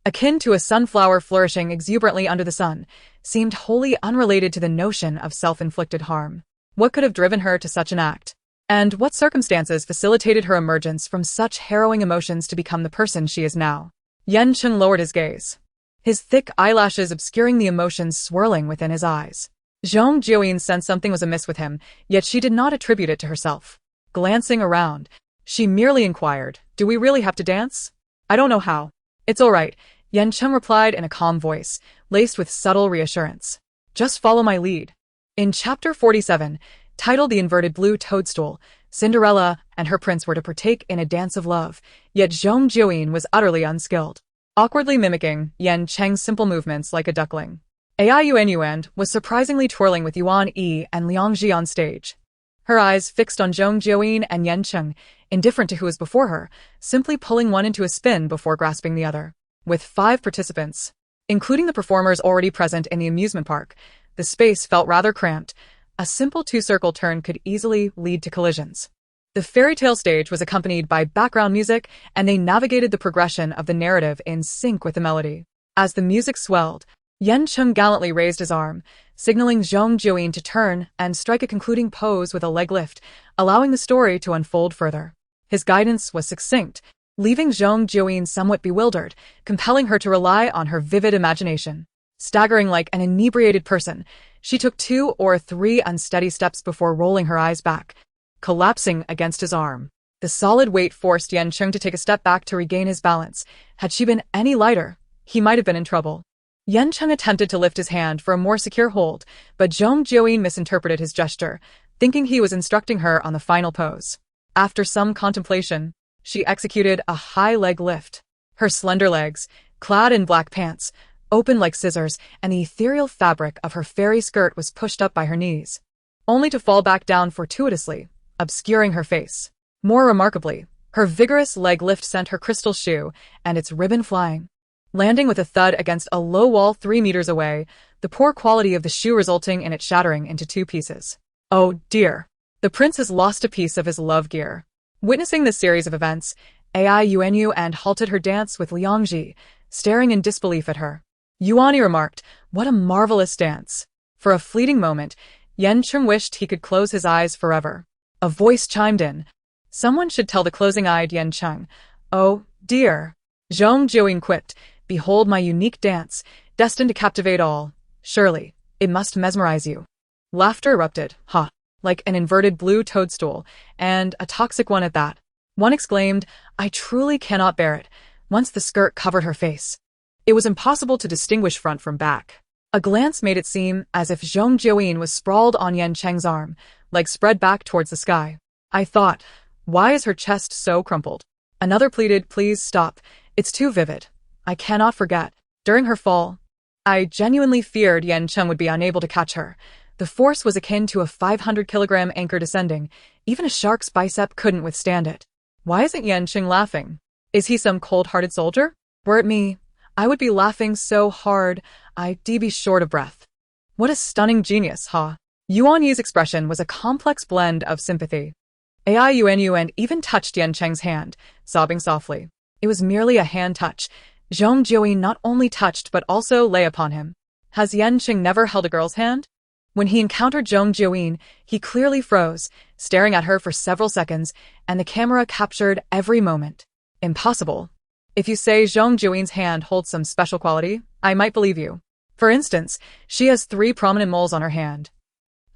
akin to a sunflower flourishing exuberantly under the sun, seemed wholly unrelated to the notion of self-inflicted harm. What could have driven her to such an act? And what circumstances facilitated her emergence from such harrowing emotions to become the person she is now? Yan Cheng lowered his gaze, his thick eyelashes obscuring the emotions swirling within his eyes. Zhong Jiuyin sensed something was amiss with him, yet she did not attribute it to herself. Glancing around, she merely inquired, "Do we really have to dance?" "I don't know how." "It's all right," Yan Cheng replied in a calm voice, laced with subtle reassurance. "Just follow my lead." In Chapter 47, titled The Inverted Blue Toadstool, Cinderella and her prince were to partake in a dance of love, yet Zhong Jiuyin was utterly unskilled, awkwardly mimicking Yan Cheng's simple movements like a duckling. Ai Yuan was surprisingly twirling with Yuan Yi and Liang Ji on stage, her eyes fixed on Zhong Jiuyin and Yan Cheng, indifferent to who was before her, simply pulling one into a spin before grasping the other. With 5 participants, including the performers already present in the amusement park, the space felt rather cramped. A simple 2-circle turn could easily lead to collisions. The fairy tale stage was accompanied by background music, and they navigated the progression of the narrative in sync with the melody. As the music swelled, Yan Cheng gallantly raised his arm, signaling Zhong Jiuyin to turn and strike a concluding pose with a leg lift, allowing the story to unfold further. His guidance was succinct, leaving Zhong Jiuyin somewhat bewildered, compelling her to rely on her vivid imagination. Staggering like an inebriated person, she took 2 or 3 unsteady steps before rolling her eyes back, collapsing against his arm. The solid weight forced Yan Cheng to take a step back to regain his balance. Had she been any lighter, he might have been in trouble. Yan Cheng attempted to lift his hand for a more secure hold, but Zhong Jiuyin misinterpreted his gesture, thinking he was instructing her on the final pose. After some contemplation, she executed a high leg lift. Her slender legs, clad in black pants, opened like scissors, and the ethereal fabric of her fairy skirt was pushed up by her knees, only to fall back down fortuitously, obscuring her face. More remarkably, her vigorous leg lift sent her crystal shoe and its ribbon flying, landing with a thud against a low wall 3 meters away, the poor quality of the shoe resulting in it shattering into 2 pieces. Oh dear. The prince has lost a piece of his love gear. Witnessing this series of events, Ai Yuan halted her dance with Liang Ji, staring in disbelief at her. Yuan remarked, "What a marvelous dance." For a fleeting moment, Yan Cheng wished he could close his eyes forever. A voice chimed in. Someone should tell the closing-eyed Yan Cheng. "Oh, dear." Zhong Jiuyin quipped, "Behold my unique dance, destined to captivate all. Surely, it must mesmerize you." Laughter erupted, ha, like an inverted blue toadstool, and a toxic one at that. One exclaimed, "I truly cannot bear it," once the skirt covered her face. It was impossible to distinguish front from back. A glance made it seem as if Zhong Jiuyin was sprawled on Yan Cheng's arm, legs spread back towards the sky. I thought, why is her chest so crumpled? Another pleaded, "Please stop. It's too vivid. I cannot forget." During her fall, I genuinely feared Yan Cheng would be unable to catch her. The force was akin to a 500-kilogram anchor descending. Even a shark's bicep couldn't withstand it. Why isn't Yan Cheng laughing? Is he some cold-hearted soldier? Were it me, I would be laughing so hard, I'd be short of breath. What a stunning genius, huh? Yuan Yi's expression was a complex blend of sympathy. Ai Yuan even touched Yan Cheng's hand, sobbing softly. It was merely a hand touch. Zhong Jiuyin not only touched but also lay upon him. Has Yan Cheng never held a girl's hand? When he encountered Zhong Jiuyin, he clearly froze, staring at her for several seconds, and the camera captured every moment. Impossible. If you say Zhong Jiuyin's hand holds some special quality, I might believe you. For instance, she has 3 prominent moles on her hand.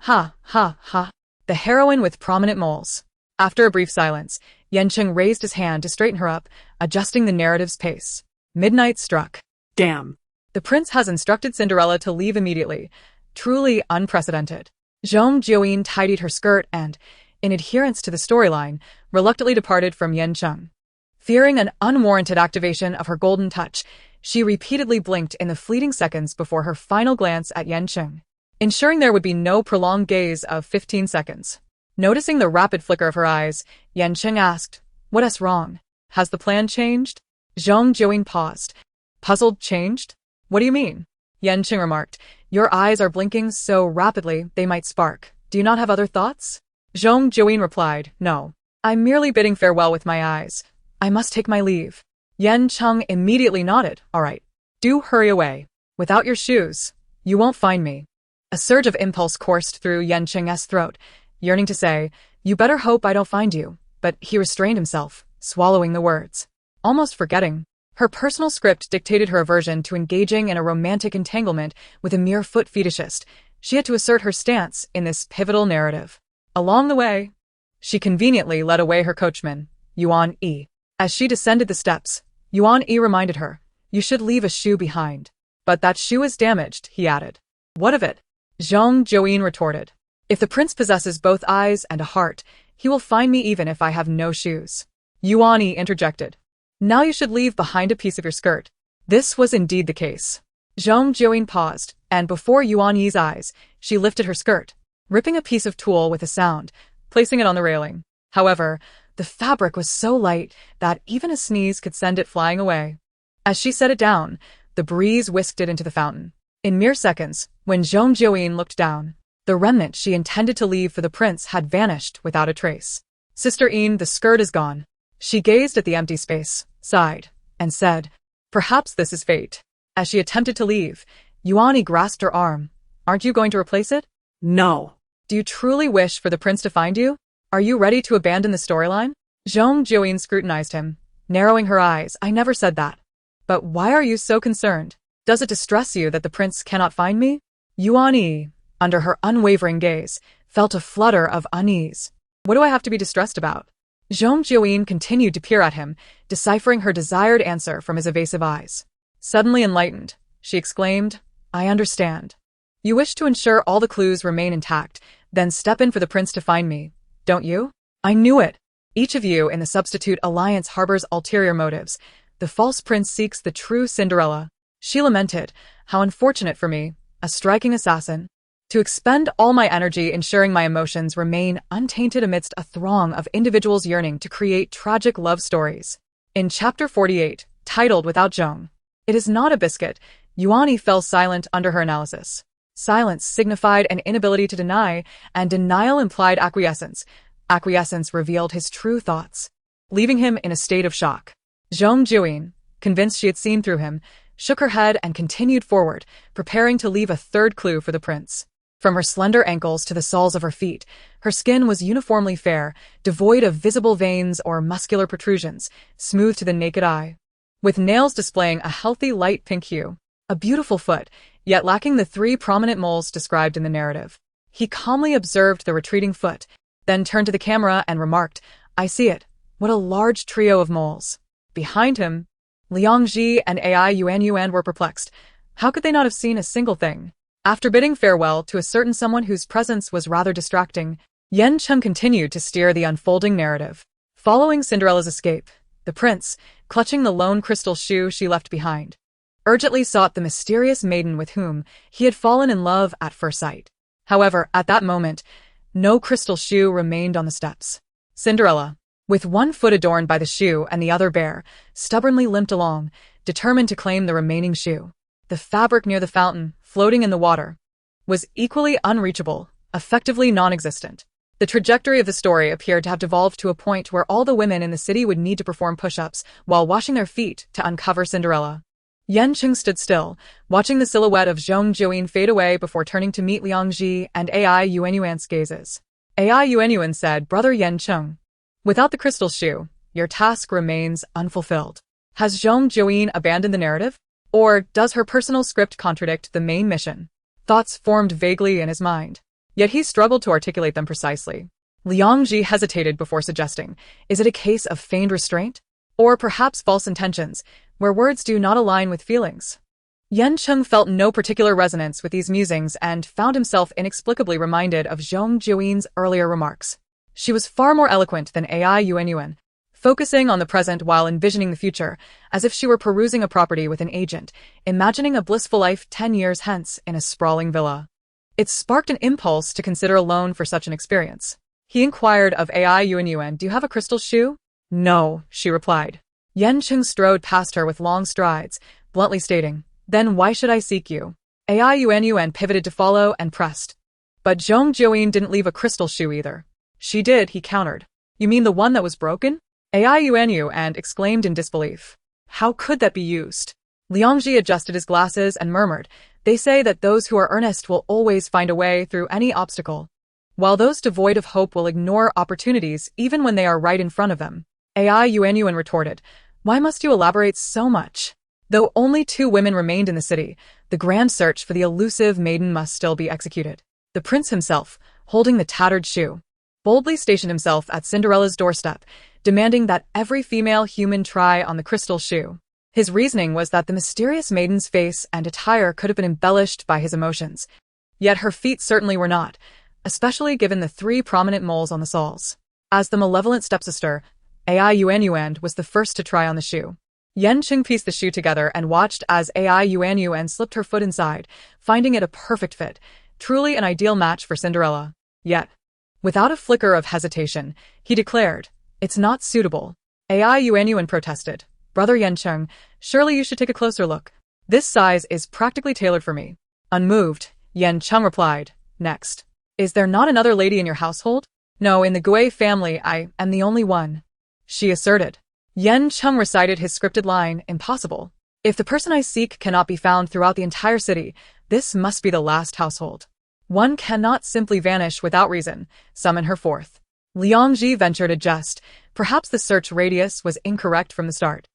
Ha, ha, ha. The heroine with prominent moles. After a brief silence, Yan Cheng raised his hand to straighten her up, adjusting the narrative's pace. Midnight struck. Damn. The prince has instructed Cinderella to leave immediately. Truly unprecedented. Zhong Jiuyin tidied her skirt and, in adherence to the storyline, reluctantly departed from Yan Cheng. Fearing an unwarranted activation of her golden touch, she repeatedly blinked in the fleeting seconds before her final glance at Yan Cheng, ensuring there would be no prolonged gaze of 15 seconds. Noticing the rapid flicker of her eyes, Yan Cheng asked, "What's wrong? Has the plan changed?" Zhong Jiuyin paused. Puzzled, "Changed? What do you mean?" Yan Cheng remarked, "Your eyes are blinking so rapidly they might spark. Do you not have other thoughts?" Zhong Jiuyin replied, "No. I'm merely bidding farewell with my eyes. I must take my leave." Yan Cheng immediately nodded. "All right. Do hurry away. Without your shoes, you won't find me." A surge of impulse coursed through Yan Cheng's throat, yearning to say, "You better hope I don't find you," but he restrained himself, swallowing the words. Almost forgetting. Her personal script dictated her aversion to engaging in a romantic entanglement with a mere foot fetishist. She had to assert her stance in this pivotal narrative. Along the way, she conveniently led away her coachman, Yuan Yi. As she descended the steps, Yuan Yi reminded her, "You should leave a shoe behind." "But that shoe is damaged," he added. "What of it?" Zhong Jiuyin retorted. "If the prince possesses both eyes and a heart, He will find me even if I have no shoes. Yuan interjected. Now you should leave behind a piece of your skirt. This was indeed the case. Zhong Jiuyin paused, and before Yuan Yi's eyes, she lifted her skirt, ripping a piece of tulle with a sound, placing it on the railing. However, the fabric was so light that even a sneeze could send it flying away. As she set it down, the breeze whisked it into the fountain. In mere seconds, when Zhong Jiuyin looked down, the remnant she intended to leave for the prince had vanished without a trace. Sister Yin, the skirt is gone. She gazed at the empty space, sighed, and said, perhaps this is fate. As she attempted to leave, Yuan grasped her arm. Aren't you going to replace it? No. Do you truly wish for the prince to find you? Are you ready to abandon the storyline? Zhong Jiuyin scrutinized him, narrowing her eyes. I never said that. But why are you so concerned? Does it distress you that the prince cannot find me? Yuan, under her unwavering gaze, felt a flutter of unease. What do I have to be distressed about? Zhong Jiuyin continued to peer at him, deciphering her desired answer from his evasive eyes. Suddenly enlightened, she exclaimed, I understand. You wish to ensure all the clues remain intact, then step in for the prince to find me, don't you? I knew it. Each of you in the substitute alliance harbors ulterior motives. The false prince seeks the true Cinderella. She lamented, how unfortunate for me, a striking assassin. To expend all my energy ensuring my emotions remain untainted amidst a throng of individuals yearning to create tragic love stories. In chapter 48, titled Without Zhong, it is not a biscuit, Yuan fell silent under her analysis. Silence signified an inability to deny, and denial implied acquiescence. Acquiescence revealed his true thoughts, leaving him in a state of shock. Zhong Jiuyin, convinced she had seen through him, shook her head and continued forward, preparing to leave a third clue for the prince. From her slender ankles to the soles of her feet, her skin was uniformly fair, devoid of visible veins or muscular protrusions, smooth to the naked eye, with nails displaying a healthy light pink hue. A beautiful foot, yet lacking the 3 prominent moles described in the narrative. He calmly observed the retreating foot, then turned to the camera and remarked, I see it. What a large trio of moles. Behind him, Liang Ji and Ai Yuan were perplexed. How could they not have seen a single thing? After bidding farewell to a certain someone whose presence was rather distracting, Yan Cheng continued to steer the unfolding narrative. Following Cinderella's escape, the prince, clutching the lone crystal shoe she left behind, urgently sought the mysterious maiden with whom he had fallen in love at first sight. However, at that moment, no crystal shoe remained on the steps. Cinderella, with one foot adorned by the shoe and the other bare, stubbornly limped along, determined to claim the remaining shoe. The fabric near the fountain, floating in the water, was equally unreachable, effectively non-existent. The trajectory of the story appeared to have devolved to a point where all the women in the city would need to perform push-ups while washing their feet to uncover Cinderella. Yan Cheng stood still, watching the silhouette of Zhong Jiuyin fade away before turning to meet Liang Ji and Ai Yuan's gazes. Ai Yuan said, Brother Yan Cheng, without the crystal shoe, your task remains unfulfilled. Has Zhong Jiuyin abandoned the narrative? Or does her personal script contradict the main mission? Thoughts formed vaguely in his mind, yet he struggled to articulate them precisely. Liang Ji hesitated before suggesting, is it a case of feigned restraint? Or perhaps false intentions, where words do not align with feelings? Yan Cheng felt no particular resonance with these musings and found himself inexplicably reminded of Zhong Jiuyin's earlier remarks. She was far more eloquent than Ai Yuan, focusing on the present while envisioning the future, as if she were perusing a property with an agent, imagining a blissful life 10 years hence in a sprawling villa. It sparked an impulse to consider a loan for such an experience. He inquired of Ai Yuan, do you have a crystal shoe? No, she replied. Yan Cheng strode past her with long strides, bluntly stating, then why should I seek you? Ai Yuan pivoted to follow and pressed. But Zhong Jiuyin didn't leave a crystal shoe either. She did, he countered. You mean the one that was broken? Ai Yuan exclaimed in disbelief. How could that be used? Liang Ji adjusted his glasses and murmured, they say that those who are earnest will always find a way through any obstacle, while those devoid of hope will ignore opportunities even when they are right in front of them. Ai Yuan retorted, why must you elaborate so much? Though only 2 women remained in the city, the grand search for the elusive maiden must still be executed. The prince himself, holding the tattered shoe, boldly stationed himself at Cinderella's doorstep, demanding that every female human try on the crystal shoe. His reasoning was that the mysterious maiden's face and attire could have been embellished by his emotions, yet her feet certainly were not, especially given the 3 prominent moles on the soles. As the malevolent stepsister, Ai Yuan was the first to try on the shoe. Yan Cheng pieced the shoe together and watched as Ai Yuan slipped her foot inside, finding it a perfect fit, truly an ideal match for Cinderella. Yet, without a flicker of hesitation, he declared, "It's not suitable." Ai Yuan protested, "Brother Yan Cheng, surely you should take a closer look. This size is practically tailored for me." Unmoved, Yan Cheng replied, "Next. Is there not another lady in your household?" "No, in the Gui family I am the only one," she asserted. Yan Cheng recited his scripted line, "Impossible. If the person I seek cannot be found throughout the entire city, this must be the last household. One cannot simply vanish without reason. Summon her forth." Liangji ventured a jest. Perhaps the search radius was incorrect from the start.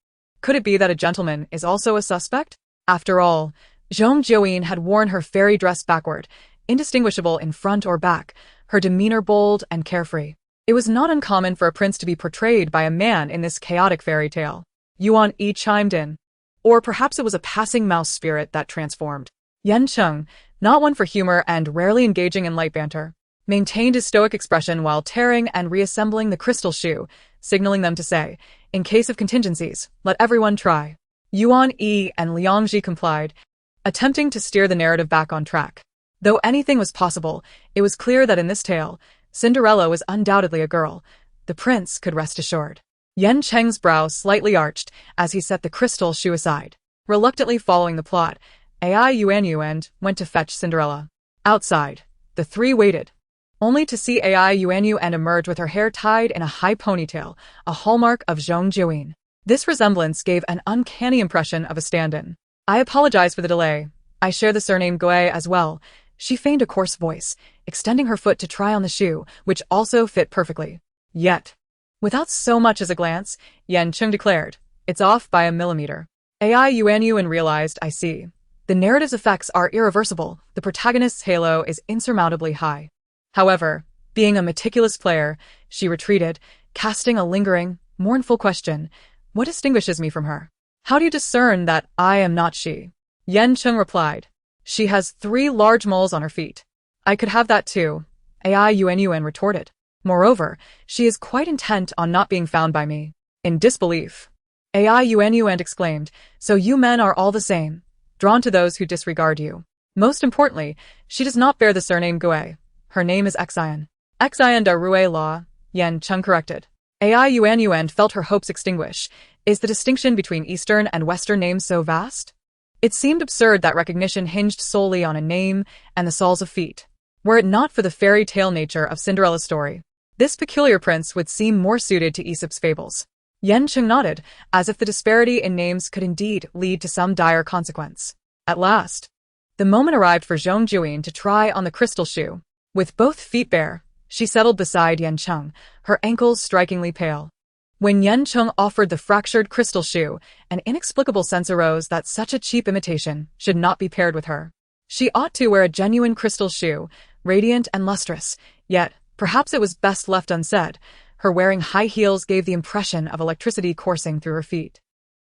Could it be that a gentleman is also a suspect? After all, Zhong Jiuyin had worn her fairy dress backward, indistinguishable in front or back, her demeanor bold and carefree. It was not uncommon for a prince to be portrayed by a man in this chaotic fairy tale. Yuan Yi chimed in. Or perhaps it was a passing mouse spirit that transformed. Yan Cheng, not one for humor and rarely engaging in light banter, maintained his stoic expression while tearing and reassembling the crystal shoe, signaling them to say, "In case of contingencies, let everyone try." Yuan Yi and Liangji complied, attempting to steer the narrative back on track. Though anything was possible, it was clear that in this tale, Cinderella was undoubtedly a girl. The prince could rest assured. Yan Cheng's brow slightly arched as he set the crystal shoe aside. Reluctantly following the plot, Ai Yuan went to fetch Cinderella. Outside, the three waited, only to see Ai Yuan emerge with her hair tied in a high ponytail, a hallmark of Zhong Jiuyin. This resemblance gave an uncanny impression of a stand-in. "I apologize for the delay. I share the surname Gui as well." She feigned a coarse voice, extending her foot to try on the shoe, which also fit perfectly. Yet, without so much as a glance, Yan Cheng declared, "It's off by a millimeter." Ai Yuan realized, "I see. The narrative's effects are irreversible. The protagonist's halo is insurmountably high." However, being a meticulous player, she retreated, casting a lingering, mournful question. "What distinguishes me from her? How do you discern that I am not she?" Yan Cheng replied, "She has 3 large moles on her feet." "I could have that too," Ai Yuan retorted. "Moreover, she is quite intent on not being found by me." In disbelief, Ai Yuan exclaimed, "So you men are all the same, drawn to those who disregard you. Most importantly, she does not bear the surname Gui. Her name is Xian." "Xian da Rue La," Yan Cheng corrected. Ai Yuan felt her hopes extinguish. Is the distinction between Eastern and Western names so vast? It seemed absurd that recognition hinged solely on a name and the soles of feet. Were it not for the fairy tale nature of Cinderella's story, this peculiar prince would seem more suited to Aesop's fables. Yan Cheng nodded, as if the disparity in names could indeed lead to some dire consequence. At last, the moment arrived for Zhong Jiuyin to try on the crystal shoe. With both feet bare, she settled beside Yan Cheng, her ankles strikingly pale. When Yan Cheng offered the fractured crystal shoe, an inexplicable sense arose that such a cheap imitation should not be paired with her. She ought to wear a genuine crystal shoe, radiant and lustrous, yet perhaps it was best left unsaid. Her wearing high heels gave the impression of electricity coursing through her feet.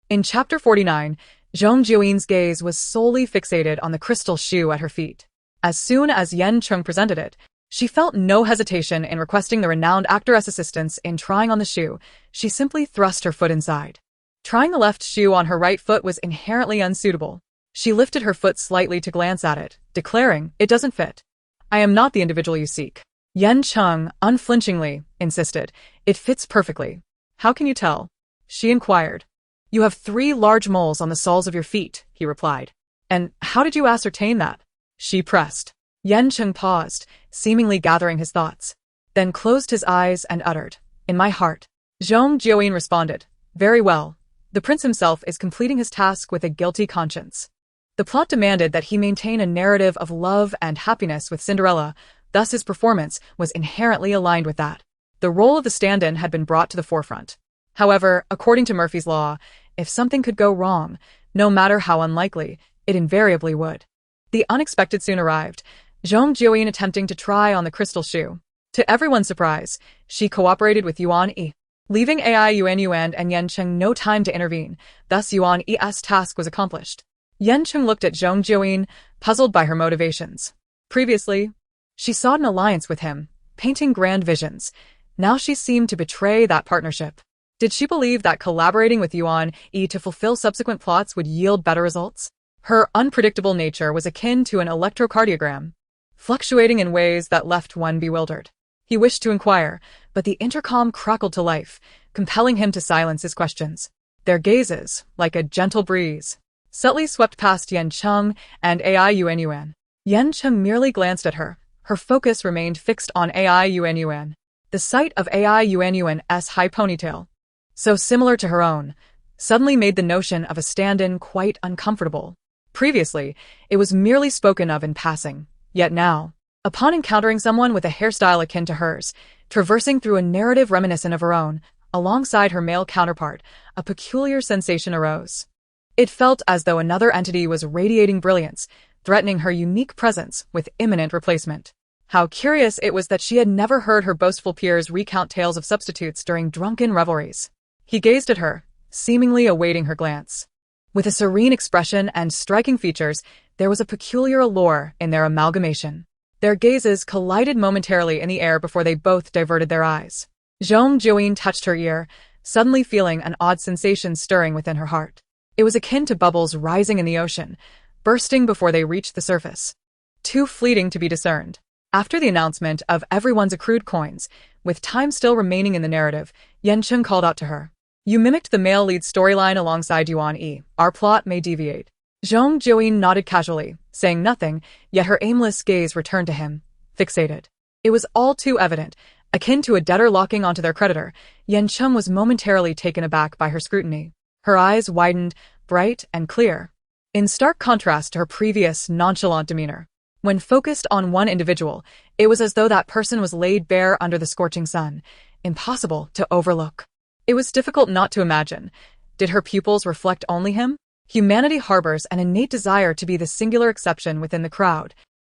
In Chapter 49, Zhong Jiuyin's gaze was solely fixated on the crystal shoe at her feet. As soon as Yan Cheng presented it, she felt no hesitation in requesting the renowned actress' assistance in trying on the shoe. She simply thrust her foot inside. Trying the left shoe on her right foot was inherently unsuitable. She lifted her foot slightly to glance at it, declaring, "It doesn't fit. I am not the individual you seek." Yan Cheng, unflinchingly, insisted, "It fits perfectly." "How can you tell?" she inquired. "You have 3 large moles on the soles of your feet," he replied. "And how did you ascertain that?" she pressed. Yan Cheng paused, seemingly gathering his thoughts, then closed his eyes and uttered, "In my heart." Zhong Jiuyin responded, "Very well. The prince himself is completing his task with a guilty conscience." The plot demanded that he maintain a narrative of love and happiness with Cinderella, thus his performance was inherently aligned with that. The role of the stand-in had been brought to the forefront. However, according to Murphy's Law, if something could go wrong, no matter how unlikely, it invariably would. The unexpected soon arrived, Zhong Jiuyin attempting to try on the crystal shoe. To everyone's surprise, she cooperated with Yuan Yi, leaving Ai Yuan and Yan Cheng no time to intervene. Thus Yuan Yi's task was accomplished. Yan Cheng looked at Zhong Jiuyin, puzzled by her motivations. Previously, she sought an alliance with him, painting grand visions. Now she seemed to betray that partnership. Did she believe that collaborating with Yuan Yi to fulfill subsequent plots would yield better results? Her unpredictable nature was akin to an electrocardiogram, fluctuating in ways that left one bewildered. He wished to inquire, but the intercom crackled to life, compelling him to silence his questions. Their gazes, like a gentle breeze, subtly swept past Yan Cheng and Ai Yuan. Yan Cheng merely glanced at her. Her focus remained fixed on Ai Yuan. The sight of Ai Yuan's high ponytail, so similar to her own, suddenly made the notion of a stand-in quite uncomfortable. Previously, it was merely spoken of in passing, yet now, upon encountering someone with a hairstyle akin to hers, traversing through a narrative reminiscent of her own, alongside her male counterpart, a peculiar sensation arose. It felt as though another entity was radiating brilliance, threatening her unique presence with imminent replacement. How curious it was that she had never heard her boastful peers recount tales of substitutes during drunken revelries. He gazed at her, seemingly awaiting her glance. With a serene expression and striking features, there was a peculiar allure in their amalgamation. Their gazes collided momentarily in the air before they both diverted their eyes. Zhong Jiuyin touched her ear, suddenly feeling an odd sensation stirring within her heart. It was akin to bubbles rising in the ocean, bursting before they reached the surface. Too fleeting to be discerned. After the announcement of everyone's accrued coins, with time still remaining in the narrative, Yan Cheng called out to her. You mimicked the male lead storyline alongside Yuan Yi. Our plot may deviate. Zhong Jiuyin nodded casually, saying nothing, yet her aimless gaze returned to him, fixated. It was all too evident. Akin to a debtor locking onto their creditor, Yan Cheng was momentarily taken aback by her scrutiny. Her eyes widened, bright and clear, in stark contrast to her previous nonchalant demeanor. When focused on one individual, it was as though that person was laid bare under the scorching sun, impossible to overlook. It was difficult not to imagine. Did her pupils reflect only him? Humanity harbors an innate desire to be the singular exception within the crowd,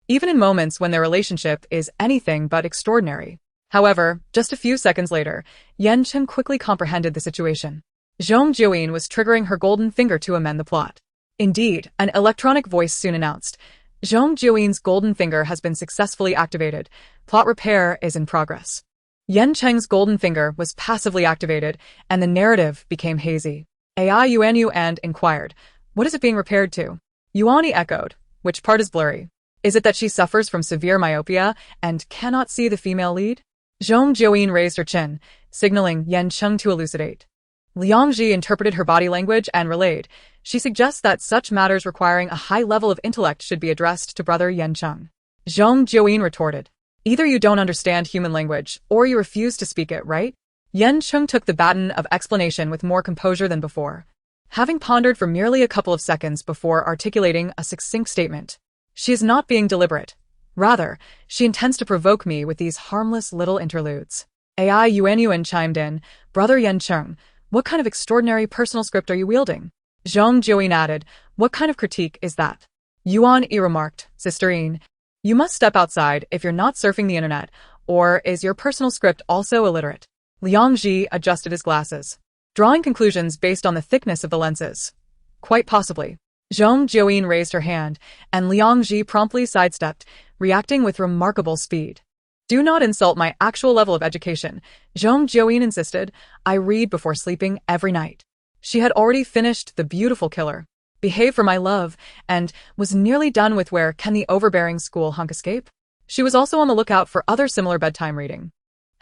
even in moments when their relationship is anything but extraordinary. However, just a few seconds later, Yan Cheng quickly comprehended the situation. Zhong Jiuyin was triggering her golden finger to amend the plot. Indeed, an electronic voice soon announced, Zhong Jiuyin's golden finger has been successfully activated. Plot repair is in progress. Yan Cheng's golden finger was passively activated, and the narrative became hazy. Ai Yuan inquired, what is it being repaired to? Yuani echoed, which part is blurry? Is it that she suffers from severe myopia and cannot see the female lead? Zhong Jiuyin raised her chin, signaling Yan Cheng to elucidate. Liang Ji interpreted her body language and relayed. She suggests that such matters requiring a high level of intellect should be addressed to brother Yan Cheng. Zhong Jiuyin retorted. Either you don't understand human language, or you refuse to speak it, right? Yan Cheng took the baton of explanation with more composure than before, having pondered for merely a couple of seconds before articulating a succinct statement. She is not being deliberate. Rather, she intends to provoke me with these harmless little interludes. Ai Yuan chimed in, Brother Yan Cheng, what kind of extraordinary personal script are you wielding? Zhong Jiuyin added, what kind of critique is that? Yuan Yi remarked, Sisterine, you must step outside if you're not surfing the internet, or is your personal script also illiterate? Liang Ji adjusted his glasses, drawing conclusions based on the thickness of the lenses. Quite possibly. Zhong Jiuyin raised her hand, and Liang Ji promptly sidestepped, reacting with remarkable speed. Do not insult my actual level of education, Zhong Jiuyin insisted. I read before sleeping every night. She had already finished The Beautiful Killer, Behave for My Love, and was nearly done with Where Can the Overbearing School Hunk Escape? She was also on the lookout for other similar bedtime reading.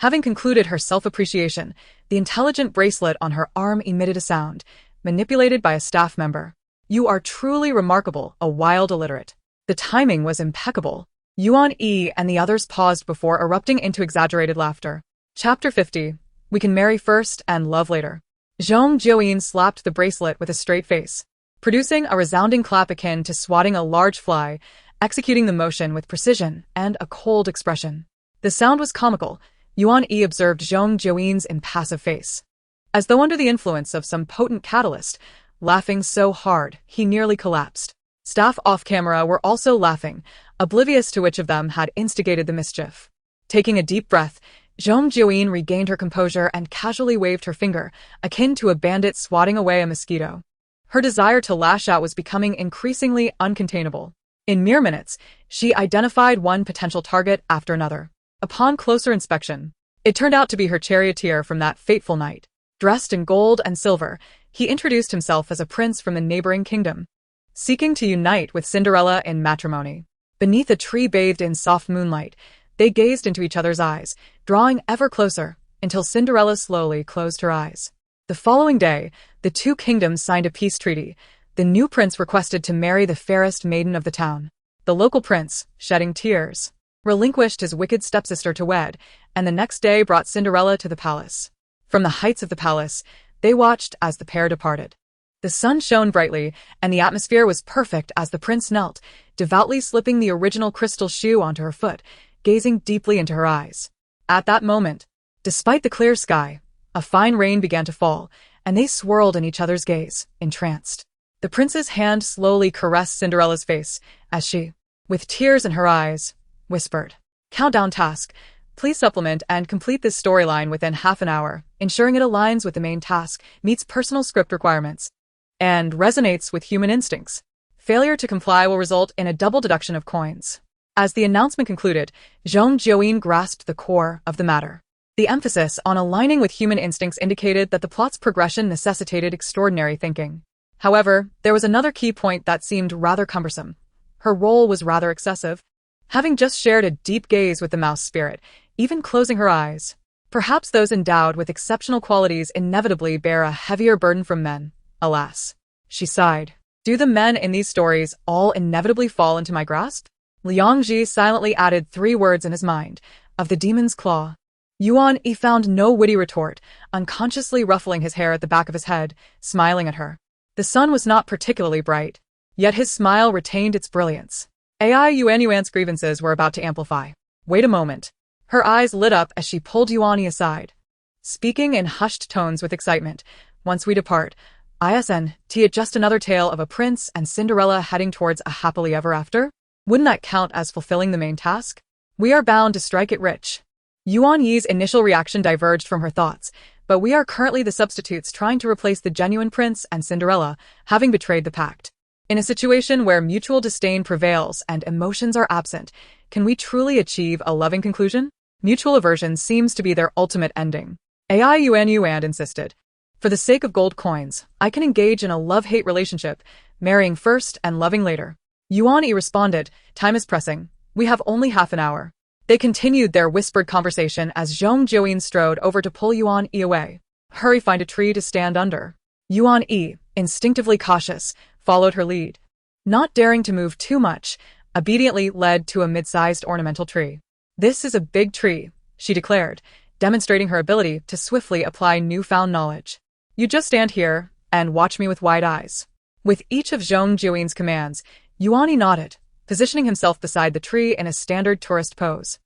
Having concluded her self-appreciation, the intelligent bracelet on her arm emitted a sound, manipulated by a staff member. You are truly remarkable, a wild illiterate. The timing was impeccable. Yuan Yi and the others paused before erupting into exaggerated laughter. Chapter 50. We can marry first and love later. Zhong Jiuyin slapped the bracelet with a straight face, producing a resounding clap akin to swatting a large fly, executing the motion with precision and a cold expression. The sound was comical. Yuan Yi observed Zhong Jiuyin's impassive face, as though under the influence of some potent catalyst, laughing so hard he nearly collapsed. Staff off-camera were also laughing, oblivious to which of them had instigated the mischief. Taking a deep breath, Zhong Jiuyin regained her composure and casually waved her finger, akin to a bandit swatting away a mosquito. Her desire to lash out was becoming increasingly uncontainable. In mere minutes, she identified one potential target after another. Upon closer inspection, It turned out to be her charioteer from that fateful night. Dressed in gold and silver, he introduced himself as a prince from the neighboring kingdom, seeking to unite with Cinderella in matrimony. Beneath a tree bathed in soft moonlight, they gazed into each other's eyes, drawing ever closer, until Cinderella slowly closed her eyes. The following day, the two kingdoms signed a peace treaty. The new prince requested to marry the fairest maiden of the town. The local prince, shedding tears, relinquished his wicked stepsister to wed, and the next day brought Cinderella to the palace. From the heights of the palace, they watched as the pair departed. The sun shone brightly, and the atmosphere was perfect as the prince knelt, devoutly slipping the original crystal shoe onto her foot, gazing deeply into her eyes. At that moment, despite the clear sky, a fine rain began to fall, and they swirled in each other's gaze, entranced. The prince's hand slowly caressed Cinderella's face, as she, with tears in her eyes, whispered, "Countdown task. Please supplement and complete this storyline within half an hour, ensuring it aligns with the main task, meets personal script requirements, and resonates with human instincts. Failure to comply will result in a double deduction of coins." As the announcement concluded, Zhong Jiuyin grasped the core of the matter. The emphasis on aligning with human instincts indicated that the plot's progression necessitated extraordinary thinking. However, there was another key point that seemed rather cumbersome. Her role was rather excessive. Having just shared a deep gaze with the mouse spirit, even closing her eyes. Perhaps those endowed with exceptional qualities inevitably bear a heavier burden from men. Alas. She sighed. Do the men in these stories all inevitably fall into my grasp? Liang Ji silently added 3 words in his mind, of the demon's claw. Yuan Yi found no witty retort, unconsciously ruffling his hair at the back of his head, smiling at her. The sun was not particularly bright, yet his smile retained its brilliance. Yuan's grievances were about to amplify. Wait a moment. Her eyes lit up as she pulled Yuan Yi aside. Speaking in hushed tones with excitement, once we depart, isn't just another tale of a prince and Cinderella heading towards a happily ever after? Wouldn't that count as fulfilling the main task? We are bound to strike it rich. Yuan Yi's initial reaction diverged from her thoughts, but we are currently the substitutes trying to replace the genuine prince and Cinderella, having betrayed the pact. In a situation where mutual disdain prevails and emotions are absent, can we truly achieve a loving conclusion? Mutual aversion seems to be their ultimate ending. Yuan insisted. For the sake of gold coins, I can engage in a love-hate relationship, marrying first and loving later. Yuan Yi responded, time is pressing. We have only half an hour. They continued their whispered conversation as Zhong Jiuyin strode over to pull Yuan Yi away. Hurry, find a tree to stand under. Yuan Yi, instinctively cautious, followed her lead. Not daring to move too much, obediently led to a mid-sized ornamental tree. This is a big tree, she declared, demonstrating her ability to swiftly apply newfound knowledge. You just stand here and watch me with wide eyes. With each of Zhong Jiuyin's commands, Yuan Yi nodded, positioning himself beside the tree in a standard tourist pose,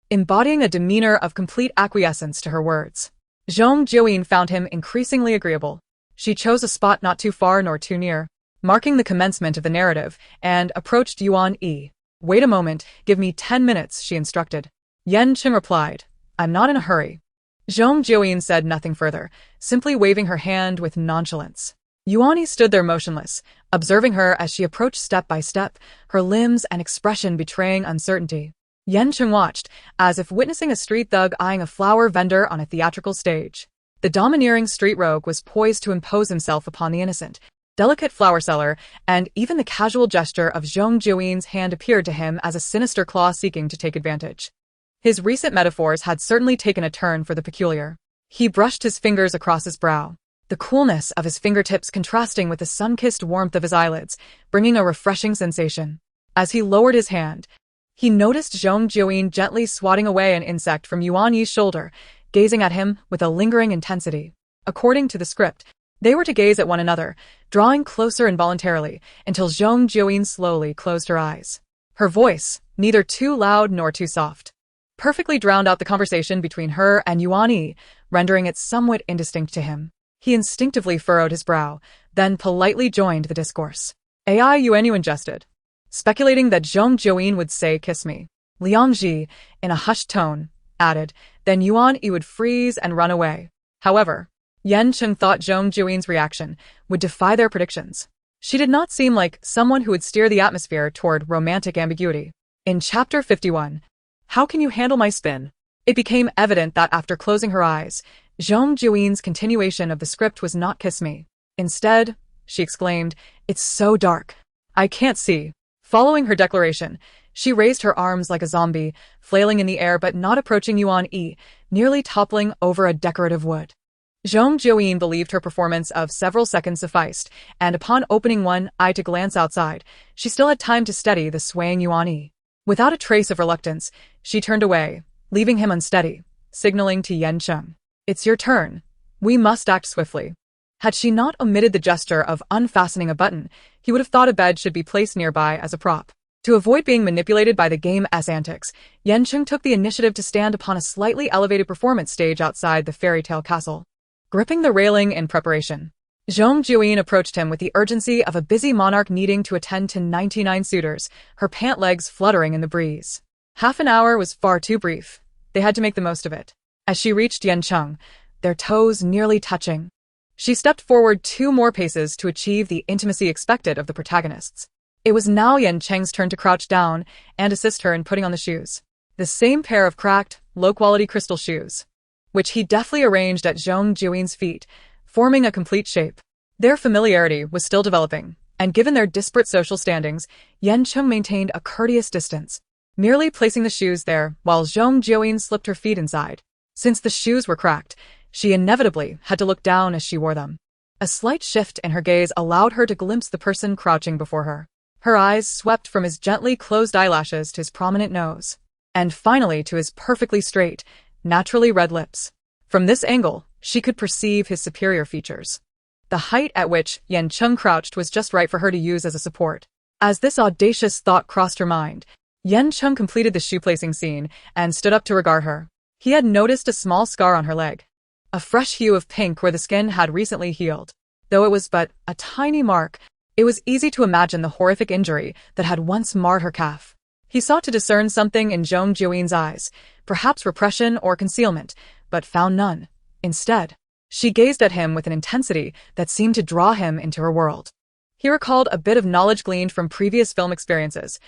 embodying a demeanor of complete acquiescence to her words. Zhong Jiuyin found him increasingly agreeable. She chose a spot not too far nor too near, marking the commencement of the narrative, and approached Yuan Yi. Wait a moment, give me 10 minutes, she instructed. Yan Cheng replied, I'm not in a hurry. Zhong Jiuyin said nothing further, simply waving her hand with nonchalance. Yuan Yi stood there motionless, observing her as she approached step by step, her limbs and expression betraying uncertainty. Yan Cheng watched, as if witnessing a street thug eyeing a flower vendor on a theatrical stage. The domineering street rogue was poised to impose himself upon the innocent, delicate flower seller, and even the casual gesture of Zhong Jiuyin's hand appeared to him as a sinister claw seeking to take advantage. His recent metaphors had certainly taken a turn for the peculiar. He brushed his fingers across his brow, the coolness of his fingertips contrasting with the sun-kissed warmth of his eyelids, bringing a refreshing sensation. As he lowered his hand, he noticed Zhong Jiuyin gently swatting away an insect from Yuan Yi's shoulder, gazing at him with a lingering intensity. According to the script, they were to gaze at one another, drawing closer involuntarily, until Zhong Jiuyin slowly closed her eyes. Her voice, neither too loud nor too soft, perfectly drowned out the conversation between her and Yuan Yi, rendering it somewhat indistinct to him. He instinctively furrowed his brow, then politely joined the discourse. Yuan jested, speculating that Zhong Jiuyin would say, kiss me. Liang Ji, in a hushed tone, added, then Yuan Yi would freeze and run away. However, Yan Cheng thought Zhong Jiuyin's reaction would defy their predictions. She did not seem like someone who would steer the atmosphere toward romantic ambiguity. In Chapter 51, How Can You Handle My Spin? It became evident that after closing her eyes, Zhong Jiuyin's continuation of the script was not "kiss me." Instead, she exclaimed, "It's so dark. I can't see." Following her declaration, she raised her arms like a zombie, flailing in the air but not approaching Yuan-yi, nearly toppling over a decorative wood. Zhong Jiuyin believed her performance of several seconds sufficed, and upon opening one eye to glance outside, she still had time to steady the swaying Yuan-yi. Without a trace of reluctance, she turned away, leaving him unsteady, signaling to Yan Cheng, "It's your turn. We must act swiftly." Had she not omitted the gesture of unfastening a button, he would have thought a bed should be placed nearby as a prop. To avoid being manipulated by the game's antics, Yan Cheng took the initiative to stand upon a slightly elevated performance stage outside the fairy tale castle. Gripping the railing in preparation, Zhong Jiuyin approached him with the urgency of a busy monarch needing to attend to 99 suitors, her pant legs fluttering in the breeze. Half an hour was far too brief. They had to make the most of it. As she reached Yan Cheng, their toes nearly touching, she stepped forward 2 more paces to achieve the intimacy expected of the protagonists. It was now Yan Cheng's turn to crouch down and assist her in putting on the shoes. The same pair of cracked, low-quality crystal shoes, which he deftly arranged at Zhong Jiuyin's feet, forming a complete shape. Their familiarity was still developing, and given their disparate social standings, Yan Cheng maintained a courteous distance, merely placing the shoes there while Zhong Jiuyin slipped her feet inside. Since the shoes were cracked, she inevitably had to look down as she wore them. A slight shift in her gaze allowed her to glimpse the person crouching before her. Her eyes swept from his gently closed eyelashes to his prominent nose, and finally to his perfectly straight, naturally red lips. From this angle, she could perceive his superior features. The height at which Yan Cheng crouched was just right for her to use as a support. As this audacious thought crossed her mind, Yan Cheng completed the shoe-placing scene and stood up to regard her. He had noticed a small scar on her leg, a fresh hue of pink where the skin had recently healed. Though it was but a tiny mark, it was easy to imagine the horrific injury that had once marred her calf. He sought to discern something in Zhong Jiuyin's eyes, perhaps repression or concealment, but found none. Instead, she gazed at him with an intensity that seemed to draw him into her world. He recalled a bit of knowledge gleaned from previous film experiences.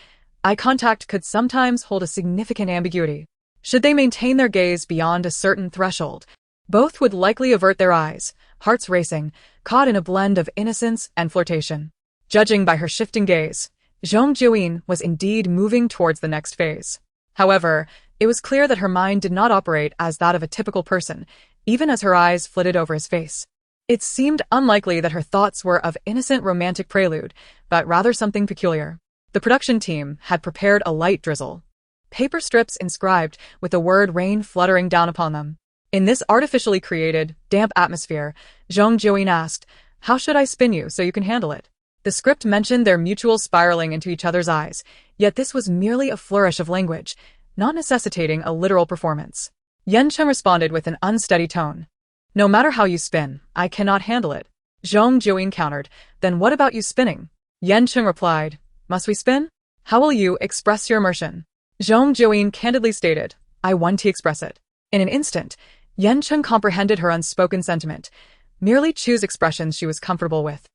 Eye contact could sometimes hold a significant ambiguity. Should they maintain their gaze beyond a certain threshold, both would likely avert their eyes, hearts racing, caught in a blend of innocence and flirtation. Judging by her shifting gaze, Zhong Jiuyin was indeed moving towards the next phase. However, it was clear that her mind did not operate as that of a typical person, even as her eyes flitted over his face. It seemed unlikely that her thoughts were of innocent romantic prelude, but rather something peculiar. The production team had prepared a light drizzle, paper strips inscribed with the word rain fluttering down upon them. In this artificially created, damp atmosphere, Zhong Jiuyin asked, "How should I spin you so you can handle it?" The script mentioned their mutual spiraling into each other's eyes, yet this was merely a flourish of language, not necessitating a literal performance. Yan Cheng responded with an unsteady tone. "No matter how you spin, I cannot handle it." Zhong Jiuyin countered, "Then what about you spinning?" Yan Cheng replied, "Must we spin? How will you express your immersion?" Zhong Jiuyin candidly stated, "I want to express it." In an instant, Yan Cheng comprehended her unspoken sentiment, merely choose expressions she was comfortable with,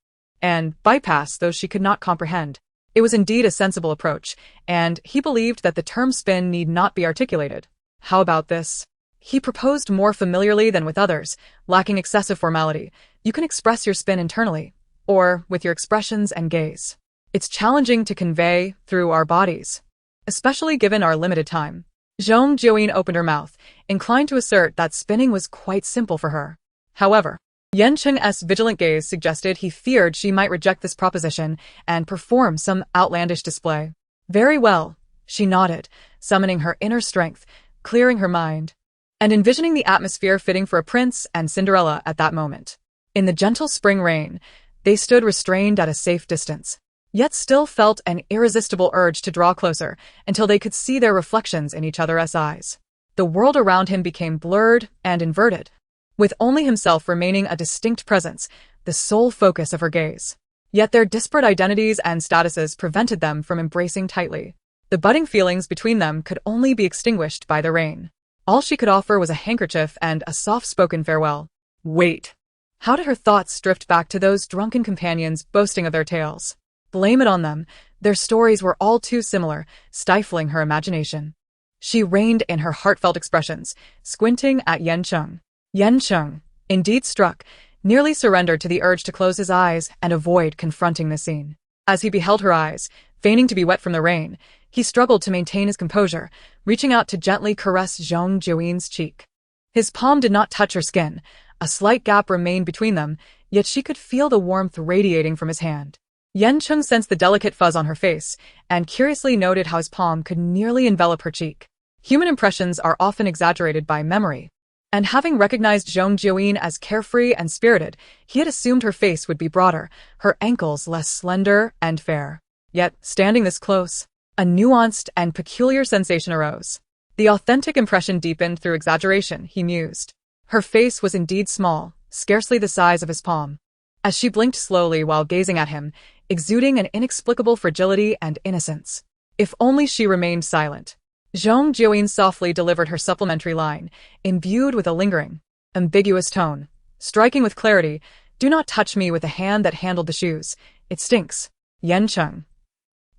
and bypass those she could not comprehend. It was indeed a sensible approach, and he believed that the term spin need not be articulated. "How about this?" He proposed more familiarly than with others, lacking excessive formality. "You can express your spin internally, or with your expressions and gaze. It's challenging to convey through our bodies, especially given our limited time." Zhong Jiuyin opened her mouth, inclined to assert that spinning was quite simple for her. However, Yan Cheng's vigilant gaze suggested he feared she might reject this proposition and perform some outlandish display. "Very well," she nodded, summoning her inner strength, clearing her mind, and envisioning the atmosphere fitting for a prince and Cinderella at that moment. In the gentle spring rain, they stood restrained at a safe distance, yet still felt an irresistible urge to draw closer until they could see their reflections in each other's eyes. The world around him became blurred and inverted, with only himself remaining a distinct presence, the sole focus of her gaze. Yet their disparate identities and statuses prevented them from embracing tightly. The budding feelings between them could only be extinguished by the rain. All she could offer was a handkerchief and a soft-spoken farewell. Wait! How did her thoughts drift back to those drunken companions boasting of their tales? Blame it on them. Their stories were all too similar, stifling her imagination. She reined in her heartfelt expressions, squinting at Yan Cheng. Yan Cheng, indeed struck, nearly surrendered to the urge to close his eyes and avoid confronting the scene. As he beheld her eyes, feigning to be wet from the rain, he struggled to maintain his composure, reaching out to gently caress Zhong Jiuyin's cheek. His palm did not touch her skin. A slight gap remained between them, yet she could feel the warmth radiating from his hand. Yan Cheng sensed the delicate fuzz on her face, and curiously noted how his palm could nearly envelop her cheek. Human impressions are often exaggerated by memory. And having recognized Zhong Jiuyin as carefree and spirited, he had assumed her face would be broader, her ankles less slender and fair. Yet, standing this close, a nuanced and peculiar sensation arose. The authentic impression deepened through exaggeration, he mused. Her face was indeed small, scarcely the size of his palm. As she blinked slowly while gazing at him, exuding an inexplicable fragility and innocence. If only she remained silent. Zhong Jiuyin softly delivered her supplementary line, imbued with a lingering, ambiguous tone. Striking with clarity, "Do not touch me with the hand that handled the shoes. It stinks." Yan Cheng.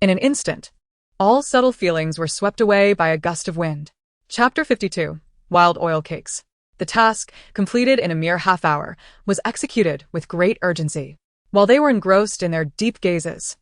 In an instant, all subtle feelings were swept away by a gust of wind. Chapter 52. Wild Oil Cakes. The task, completed in a mere half-hour, was executed with great urgency. While they were engrossed in their deep gazes,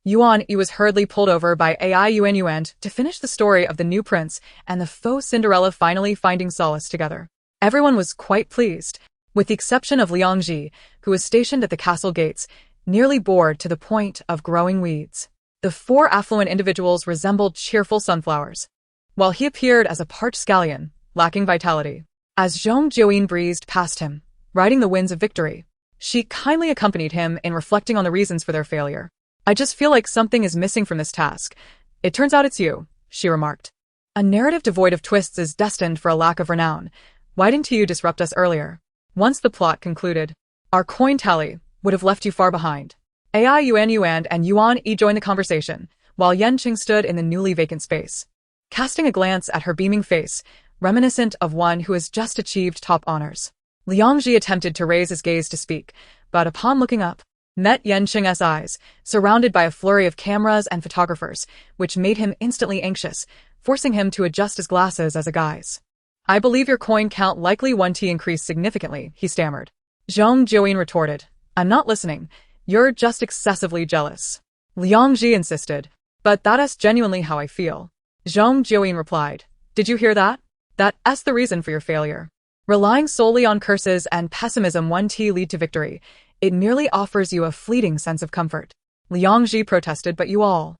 Yuan Yi was hurriedly pulled over by Yuan to finish the story of the new prince and the faux Cinderella finally finding solace together. Everyone was quite pleased, with the exception of Liang Ji, who was stationed at the castle gates, nearly bored to the point of growing weeds. The four affluent individuals resembled cheerful sunflowers, while he appeared as a parched scallion, lacking vitality. As Zhong Jiuyin breezed past him, riding the winds of victory, she kindly accompanied him in reflecting on the reasons for their failure. "I just feel like something is missing from this task. It turns out it's you," she remarked. "A narrative devoid of twists is destined for a lack of renown. Why didn't you disrupt us earlier?" Once the plot concluded, "Our coin tally would have left you far behind." Yuan and Yuan Yi joined the conversation, while Yan Cheng stood in the newly vacant space, casting a glance at her beaming face, reminiscent of one who has just achieved top honors. Liang Ji attempted to raise his gaze to speak, but upon looking up, met Yan Cheng's eyes, surrounded by a flurry of cameras and photographers, which made him instantly anxious, forcing him to adjust his glasses as a guise. "I believe your coin count likely 1T increased significantly," he stammered. Zhong Jiuyin retorted, "I'm not listening. You're just excessively jealous." Liang Ji insisted, "But that's genuinely how I feel." Zhong Jiuyin replied, "Did you hear that? That's the reason for your failure. Relying solely on curses and pessimism 1T lead to victory. It merely offers you a fleeting sense of comfort." Liang Ji protested, "But you all."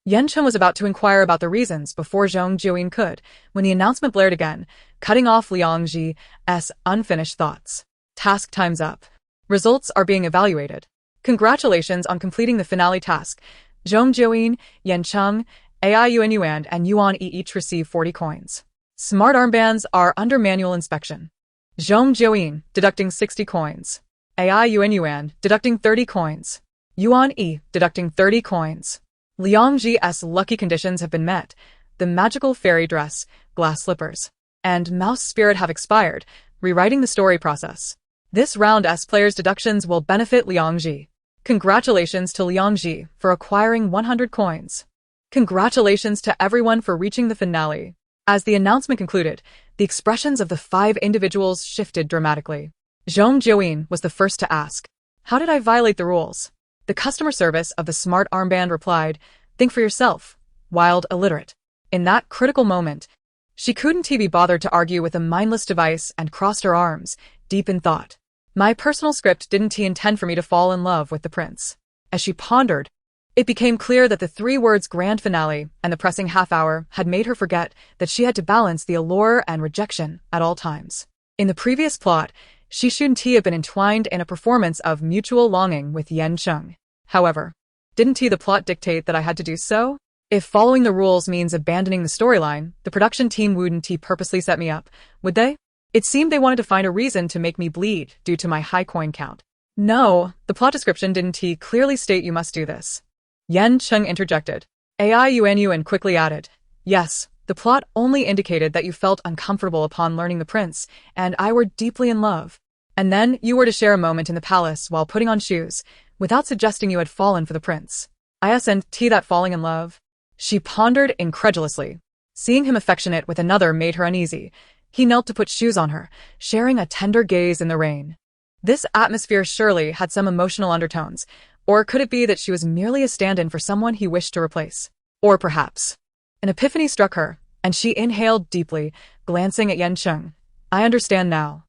Yan Cheng was about to inquire about the reasons before Zhong Jiuyin could, when the announcement blared again, cutting off Liang Ji's unfinished thoughts. "Task time's up. Results are being evaluated. Congratulations on completing the finale task. Zhong Jiuyin, Yan Cheng, Yuan and Yuan Yi each receive 40 coins. Smart armbands are under manual inspection. Zhong Jiuyin, deducting 60 coins. Yuan, deducting 30 coins. Yuan Yi, deducting 30 coins. Liang Ji's lucky conditions have been met. The magical fairy dress, glass slippers, and mouse spirit have expired, rewriting the story process. This round's players' deductions will benefit Liang Ji. Congratulations to Liang Ji for acquiring 100 coins. Congratulations to everyone for reaching the finale." As the announcement concluded, the expressions of the 5 individuals shifted dramatically. Zhong Jiuyin was the first to ask, "How did I violate the rules?" The customer service of the smart armband replied, "Think for yourself, wild illiterate." In that critical moment, she couldn't be bothered to argue with a mindless device and crossed her arms, deep in thought. "My personal script didn't intend for me to fall in love with the prince." As she pondered, it became clear that the 3 words grand finale and the pressing half-hour had made her forget that she had to balance the allure and rejection at all times. In the previous plot, she shouldn't have been entwined in a performance of mutual longing with Yan Cheng. However, didn't the plot dictate that I had to do so? If following the rules means abandoning the storyline, the production team wouldn't purposely set me up, would they? It seemed they wanted to find a reason to make me bleed due to my high coin count. "No, the plot description didn't clearly state you must do this." Yan Cheng interjected. Yuan quickly added, "Yes, the plot only indicated that you felt uncomfortable upon learning the prince, and I were deeply in love. And then you were to share a moment in the palace while putting on shoes, without suggesting you had fallen for the prince. Isn't that falling in love?" She pondered incredulously. Seeing him affectionate with another made her uneasy. He knelt to put shoes on her, sharing a tender gaze in the rain. This atmosphere surely had some emotional undertones, or could it be that she was merely a stand-in for someone he wished to replace? Or perhaps... An epiphany struck her, and she inhaled deeply, glancing at Yan Cheng. I understand now.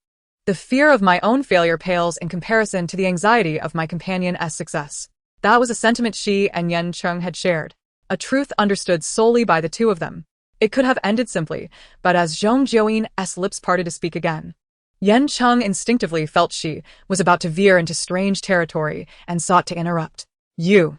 The fear of my own failure pales in comparison to the anxiety of my companion's success. That was a sentiment she and Yan Cheng had shared, a truth understood solely by the two of them. It could have ended simply, but as Zhong Jiuyin's lips parted to speak again, Yan Cheng instinctively felt she was about to veer into strange territory and sought to interrupt. You.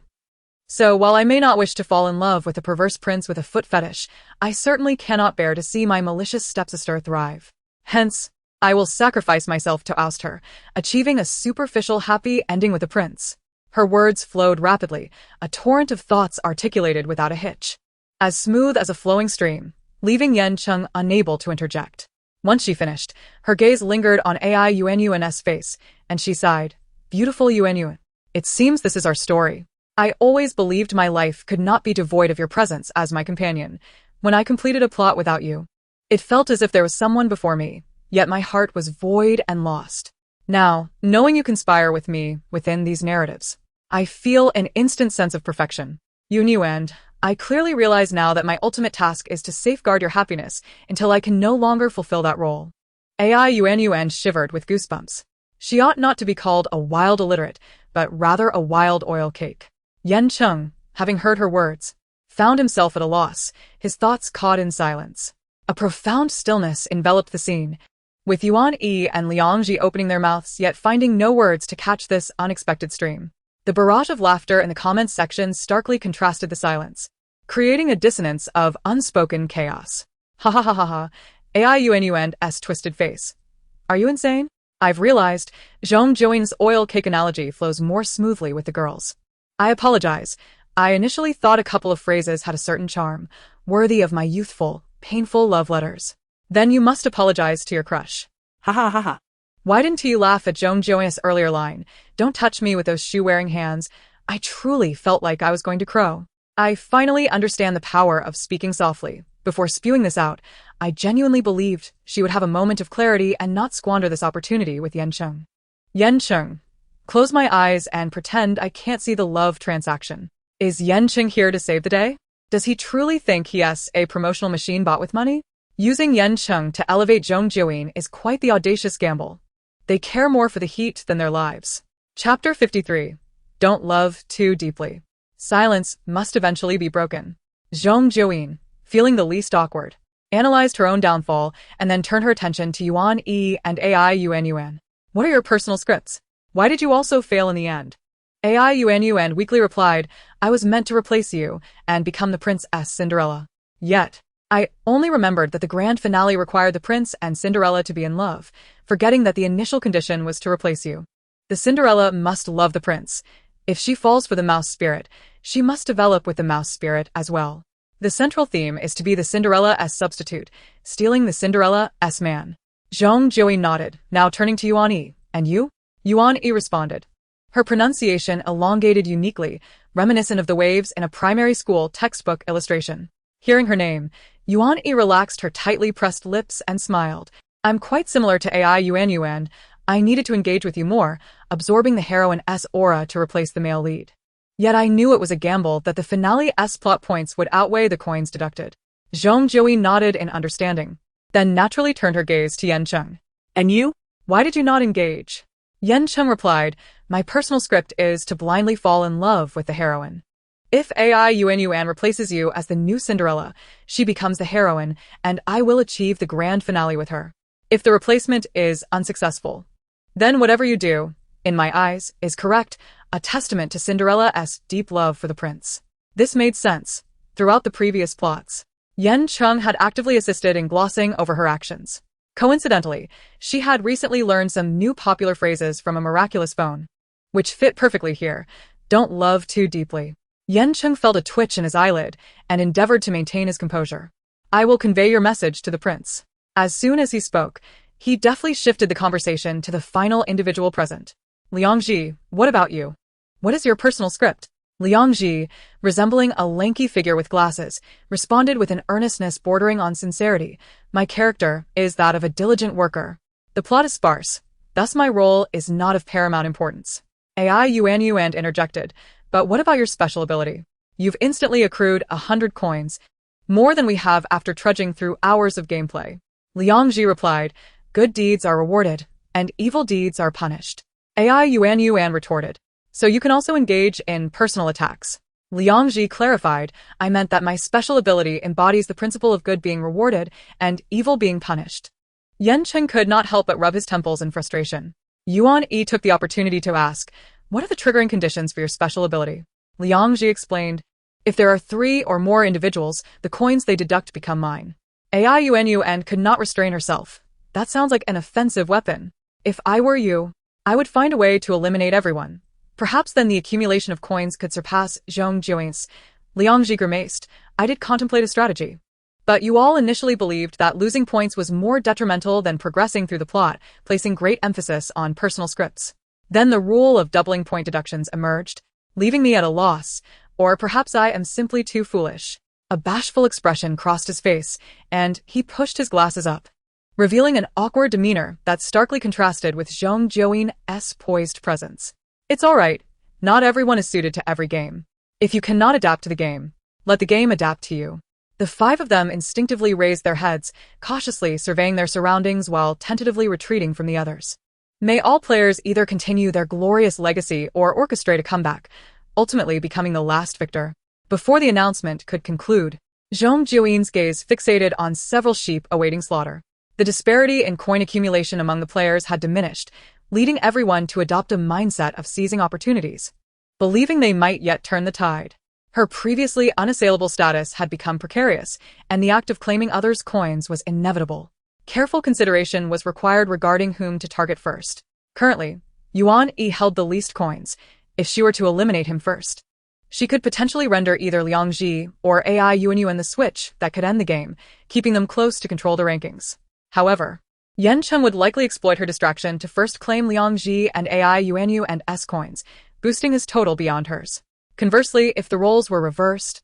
So while I may not wish to fall in love with a perverse prince with a foot fetish, I certainly cannot bear to see my malicious stepsister thrive. Hence, I will sacrifice myself to oust her, achieving a superficial happy ending with the prince. Her words flowed rapidly, a torrent of thoughts articulated without a hitch, as smooth as a flowing stream, leaving Yan Cheng unable to interject. Once she finished, her gaze lingered on Ai Yuanyuan's face, and she sighed. Beautiful Yuanyuan. It seems this is our story. I always believed my life could not be devoid of your presence as my companion. When I completed a plot without you, it felt as if there was someone before me, yet my heart was void and lost. Now, knowing you conspire with me within these narratives, I feel an instant sense of perfection. Yuanyuan, I clearly realize now that my ultimate task is to safeguard your happiness until I can no longer fulfill that role. Ai Yuanyuan shivered with goosebumps. She ought not to be called a wild illiterate, but rather a wild oil cake. Yan Cheng, having heard her words, found himself at a loss, his thoughts caught in silence. A profound stillness enveloped the scene, with Yuan Yi and Liang Ji opening their mouths yet finding no words to catch this unexpected stream. The barrage of laughter in the comments section starkly contrasted the silence, creating a dissonance of unspoken chaos. Ha ha ha ha ha, Ai Yuanyuan's twisted face. Are you insane? I've realized Zhong Jiuyin's oil cake analogy flows more smoothly with the girls. I apologize. I initially thought a couple of phrases had a certain charm, worthy of my youthful, painful love letters. Then you must apologize to your crush. Ha ha ha ha. Why didn't you laugh at Zhong Jiuyin's earlier line? Don't touch me with those shoe-wearing hands. I truly felt like I was going to crow. I finally understand the power of speaking softly. Before spewing this out, I genuinely believed she would have a moment of clarity and not squander this opportunity with Yan Cheng. Yan Cheng. Close my eyes and pretend I can't see the love transaction. Is Yan Cheng here to save the day? Does he truly think he has a promotional machine bought with money? Using Yan Cheng to elevate Zhong Jiuyin is quite the audacious gamble. They care more for the heat than their lives. Chapter 53. Don't love too deeply. Silence must eventually be broken. Zhong Jiuyin, feeling the least awkward, analyzed her own downfall and then turned her attention to Yuan Yi and Ai Yuanyuan. What are your personal scripts? Why did you also fail in the end? Ai Yuanyuan weakly replied, I was meant to replace you and become the Princess Cinderella. Yet, I only remembered that the grand finale required the prince and Cinderella to be in love, forgetting that the initial condition was to replace you. The Cinderella must love the prince. If she falls for the mouse spirit, she must develop with the mouse spirit as well. The central theme is to be the Cinderella's substitute, stealing the Cinderella's man. Zhong Jiuyin nodded, now turning to Yuan Yi. And you? Yuan Yi responded. Her pronunciation elongated uniquely, reminiscent of the waves in a primary school textbook illustration. Hearing her name, Yuan Yi relaxed her tightly pressed lips and smiled. I'm quite similar to Ai Yuanyuan. I needed to engage with you more, absorbing the heroine's aura to replace the male lead. Yet I knew it was a gamble that the finale's plot points would outweigh the coins deducted. Zhong Jiuyin nodded in understanding, then naturally turned her gaze to Yan Cheng. And you? Why did you not engage? Yan Cheng replied, my personal script is to blindly fall in love with the heroine. If Ai Yuanyuan replaces you as the new Cinderella, she becomes the heroine, and I will achieve the grand finale with her. If the replacement is unsuccessful, then whatever you do, in my eyes, is correct, a testament to Cinderella's deep love for the prince. This made sense. Throughout the previous plots, Yan Cheng had actively assisted in glossing over her actions. Coincidentally, she had recently learned some new popular phrases from a miraculous phone, which fit perfectly here. Don't love too deeply. Yan Cheng felt a twitch in his eyelid and endeavored to maintain his composure. I will convey your message to the prince. As soon as he spoke, he deftly shifted the conversation to the final individual present. Liang Ji, what about you? What is your personal script? Liang Ji, resembling a lanky figure with glasses, responded with an earnestness bordering on sincerity. My character is that of a diligent worker. The plot is sparse, thus my role is not of paramount importance. AI Yuan interjected, but what about your special ability? You've instantly accrued 100 coins, more than we have after trudging through hours of gameplay. Liang Ji replied, good deeds are rewarded, and evil deeds are punished. AI Yuan retorted, so you can also engage in personal attacks. Liang Ji clarified, I meant that my special ability embodies the principle of good being rewarded and evil being punished. Yan Cheng could not help but rub his temples in frustration. Yuan Yi took the opportunity to ask, what are the triggering conditions for your special ability? Liang Ji explained, if there are 3 or more individuals, the coins they deduct become mine. AI Yuan could not restrain herself. That sounds like an offensive weapon. If I were you, I would find a way to eliminate everyone. Perhaps then the accumulation of coins could surpass Zhong Jiuyin's. Liang Ji grimaced, I did contemplate a strategy. But you all initially believed that losing points was more detrimental than progressing through the plot, placing great emphasis on personal scripts. Then the rule of doubling point deductions emerged, leaving me at a loss, or perhaps I am simply too foolish. A bashful expression crossed his face, and he pushed his glasses up, revealing an awkward demeanor that starkly contrasted with Zhong Jiuyin's poised presence. It's all right. Not everyone is suited to every game. If you cannot adapt to the game, let the game adapt to you. The 5 of them instinctively raised their heads, cautiously surveying their surroundings while tentatively retreating from the others. May all players either continue their glorious legacy or orchestrate a comeback, ultimately becoming the last victor. Before the announcement could conclude, Zhong Jiuyin's gaze fixated on several sheep awaiting slaughter. The disparity in coin accumulation among the players had diminished, leading everyone to adopt a mindset of seizing opportunities, believing they might yet turn the tide. Her previously unassailable status had become precarious, and the act of claiming others' coins was inevitable. Careful consideration was required regarding whom to target first. Currently, Yuan Yi held the least coins. If she were to eliminate him first, she could potentially render either Liang Ji or AI Yuan the switch that could end the game, keeping them close to control the rankings. However, Yan Cheng would likely exploit her distraction to first claim Liang Ji and AI Yuan and S coins, boosting his total beyond hers. Conversely, if the roles were reversed,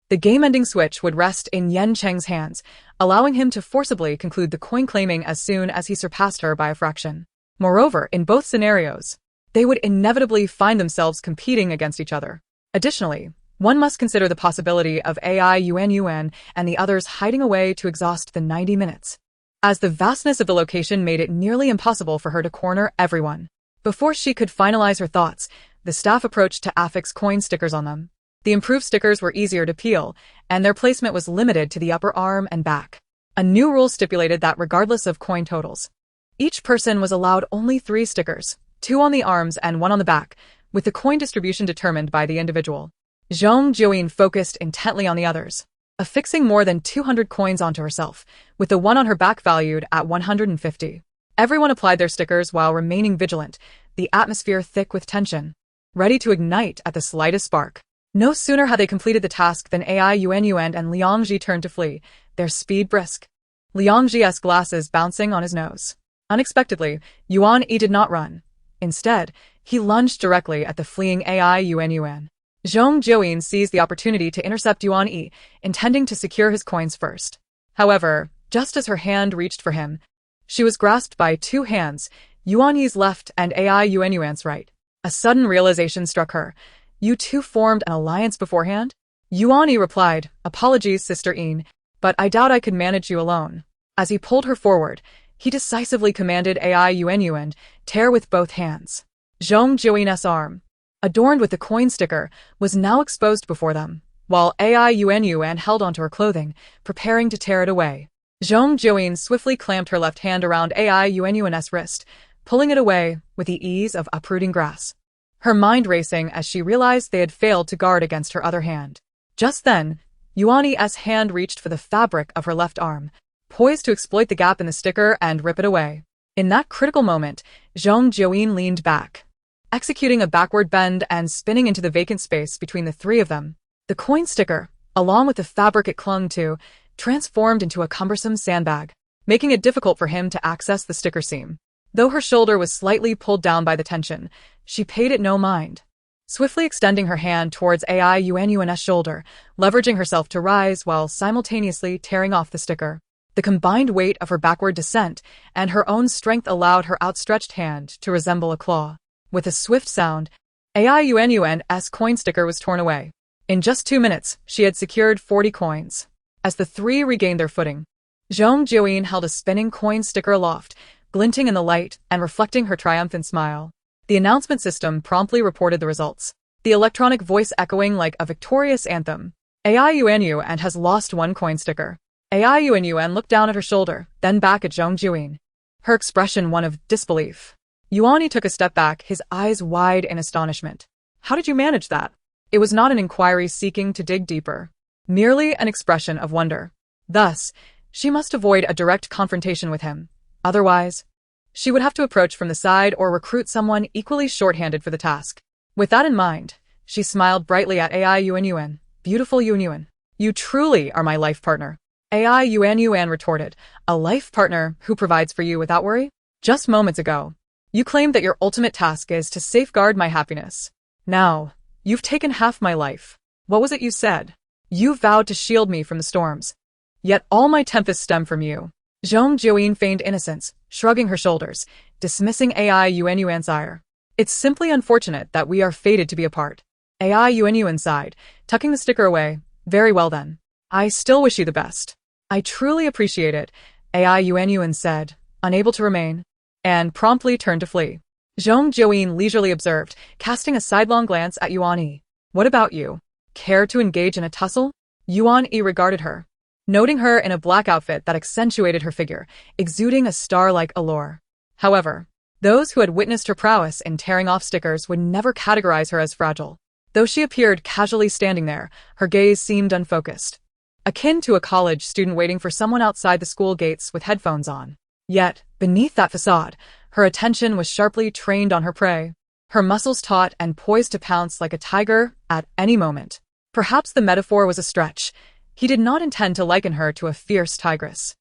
the game-ending switch would rest in Yan Cheng's hands, allowing him to forcibly conclude the coin claiming as soon as he surpassed her by a fraction. Moreover, in both scenarios, they would inevitably find themselves competing against each other. Additionally, one must consider the possibility of AI Yuan and the others hiding away to exhaust the 90 minutes, as the vastness of the location made it nearly impossible for her to corner everyone. Before she could finalize her thoughts, the staff approached to affix coin stickers on them. The improved stickers were easier to peel, and their placement was limited to the upper arm and back. A new rule stipulated that regardless of coin totals, each person was allowed only 3 stickers, 2 on the arms and 1 on the back, with the coin distribution determined by the individual. Zhong Jiuyin focused intently on the others, affixing more than 200 coins onto herself, with the one on her back valued at 150. Everyone applied their stickers while remaining vigilant, the atmosphere thick with tension, ready to ignite at the slightest spark. No sooner had they completed the task than AI Yuan and Liang Ji turned to flee, their speed brisk. Liang Ji's glasses bouncing on his nose. Unexpectedly, Yuan Yi did not run. Instead, he lunged directly at the fleeing AI Yuan. Zhong Jiuyin seized the opportunity to intercept Yuan Yi, intending to secure his coins first. However, just as her hand reached for him, she was grasped by 2 hands, Yuan Yi's left and AI Yuan's right. A sudden realization struck her. You two formed an alliance beforehand? Yuan Yi replied, apologies, Sister Yin, but I doubt I could manage you alone. As he pulled her forward, he decisively commanded AI Yuan, tear with both hands. Zhong Jiuyin's arm, adorned with the coin sticker, was now exposed before them, while AI Yuan held onto her clothing, preparing to tear it away. Zhong Jiuyin swiftly clamped her left hand around AI Yuan's wrist, pulling it away with the ease of uprooting grass. Her mind racing as she realized they had failed to guard against her other hand. Just then, Yuan's hand reached for the fabric of her left arm, poised to exploit the gap in the sticker and rip it away. In that critical moment, Zhong Jiuyin leaned back, executing a backward bend and spinning into the vacant space between the 3 of them. The coin sticker, along with the fabric it clung to, transformed into a cumbersome sandbag, making it difficult for him to access the sticker seam. Though her shoulder was slightly pulled down by the tension, she paid it no mind. swiftly extending her hand towards AI Yuanyuan's shoulder, leveraging herself to rise while simultaneously tearing off the sticker. The combined weight of her backward descent and her own strength allowed her outstretched hand to resemble a claw. With a swift sound, AI Yuanyuan's coin sticker was torn away. In just 2 minutes, she had secured 40 coins. As the three regained their footing, Zhong Jiuyin held a spinning coin sticker aloft, glinting in the light and reflecting her triumphant smile. The announcement system promptly reported the results, the electronic voice echoing like a victorious anthem. AI Yuanyuan has lost 1 coin sticker. AI Yuanyuan looked down at her shoulder, then back at Zhong Jiuyin, her expression one of disbelief. Yuani took a step back, his eyes wide in astonishment. How did you manage that? It was not an inquiry seeking to dig deeper, merely an expression of wonder. Thus, she must avoid a direct confrontation with him. Otherwise, she would have to approach from the side or recruit someone equally short-handed for the task. With that in mind, she smiled brightly at AI Yuanyuan. Beautiful Yuanyuan, you truly are my life partner. AI Yuanyuan retorted, a life partner who provides for you without worry? Just moments ago, you claimed that your ultimate task is to safeguard my happiness. Now, you've taken half my life. What was it you said? You vowed to shield me from the storms. Yet all my tempests stem from you. Zhong Jiuyin feigned innocence, shrugging her shoulders, dismissing AI Yuanyuan's ire. It's simply unfortunate that we are fated to be apart. AI Yuanyuan sighed, tucking the sticker away. Very well then. I still wish you the best. I truly appreciate it, AI Yuanyuan said, unable to remain, and promptly turned to flee. Zhong Jiuyin leisurely observed, casting a sidelong glance at Yuan Yi. What about you? Care to engage in a tussle? Yuan Yi regarded her, noting her in a black outfit that accentuated her figure, exuding a star-like allure. However, those who had witnessed her prowess in tearing off stickers would never categorize her as fragile. Though she appeared casually standing there, her gaze seemed unfocused, akin to a college student waiting for someone outside the school gates with headphones on. Yet, beneath that facade, her attention was sharply trained on her prey, her muscles taut and poised to pounce like a tiger at any moment. Perhaps the metaphor was a stretch. He did not intend to liken her to a fierce tigress.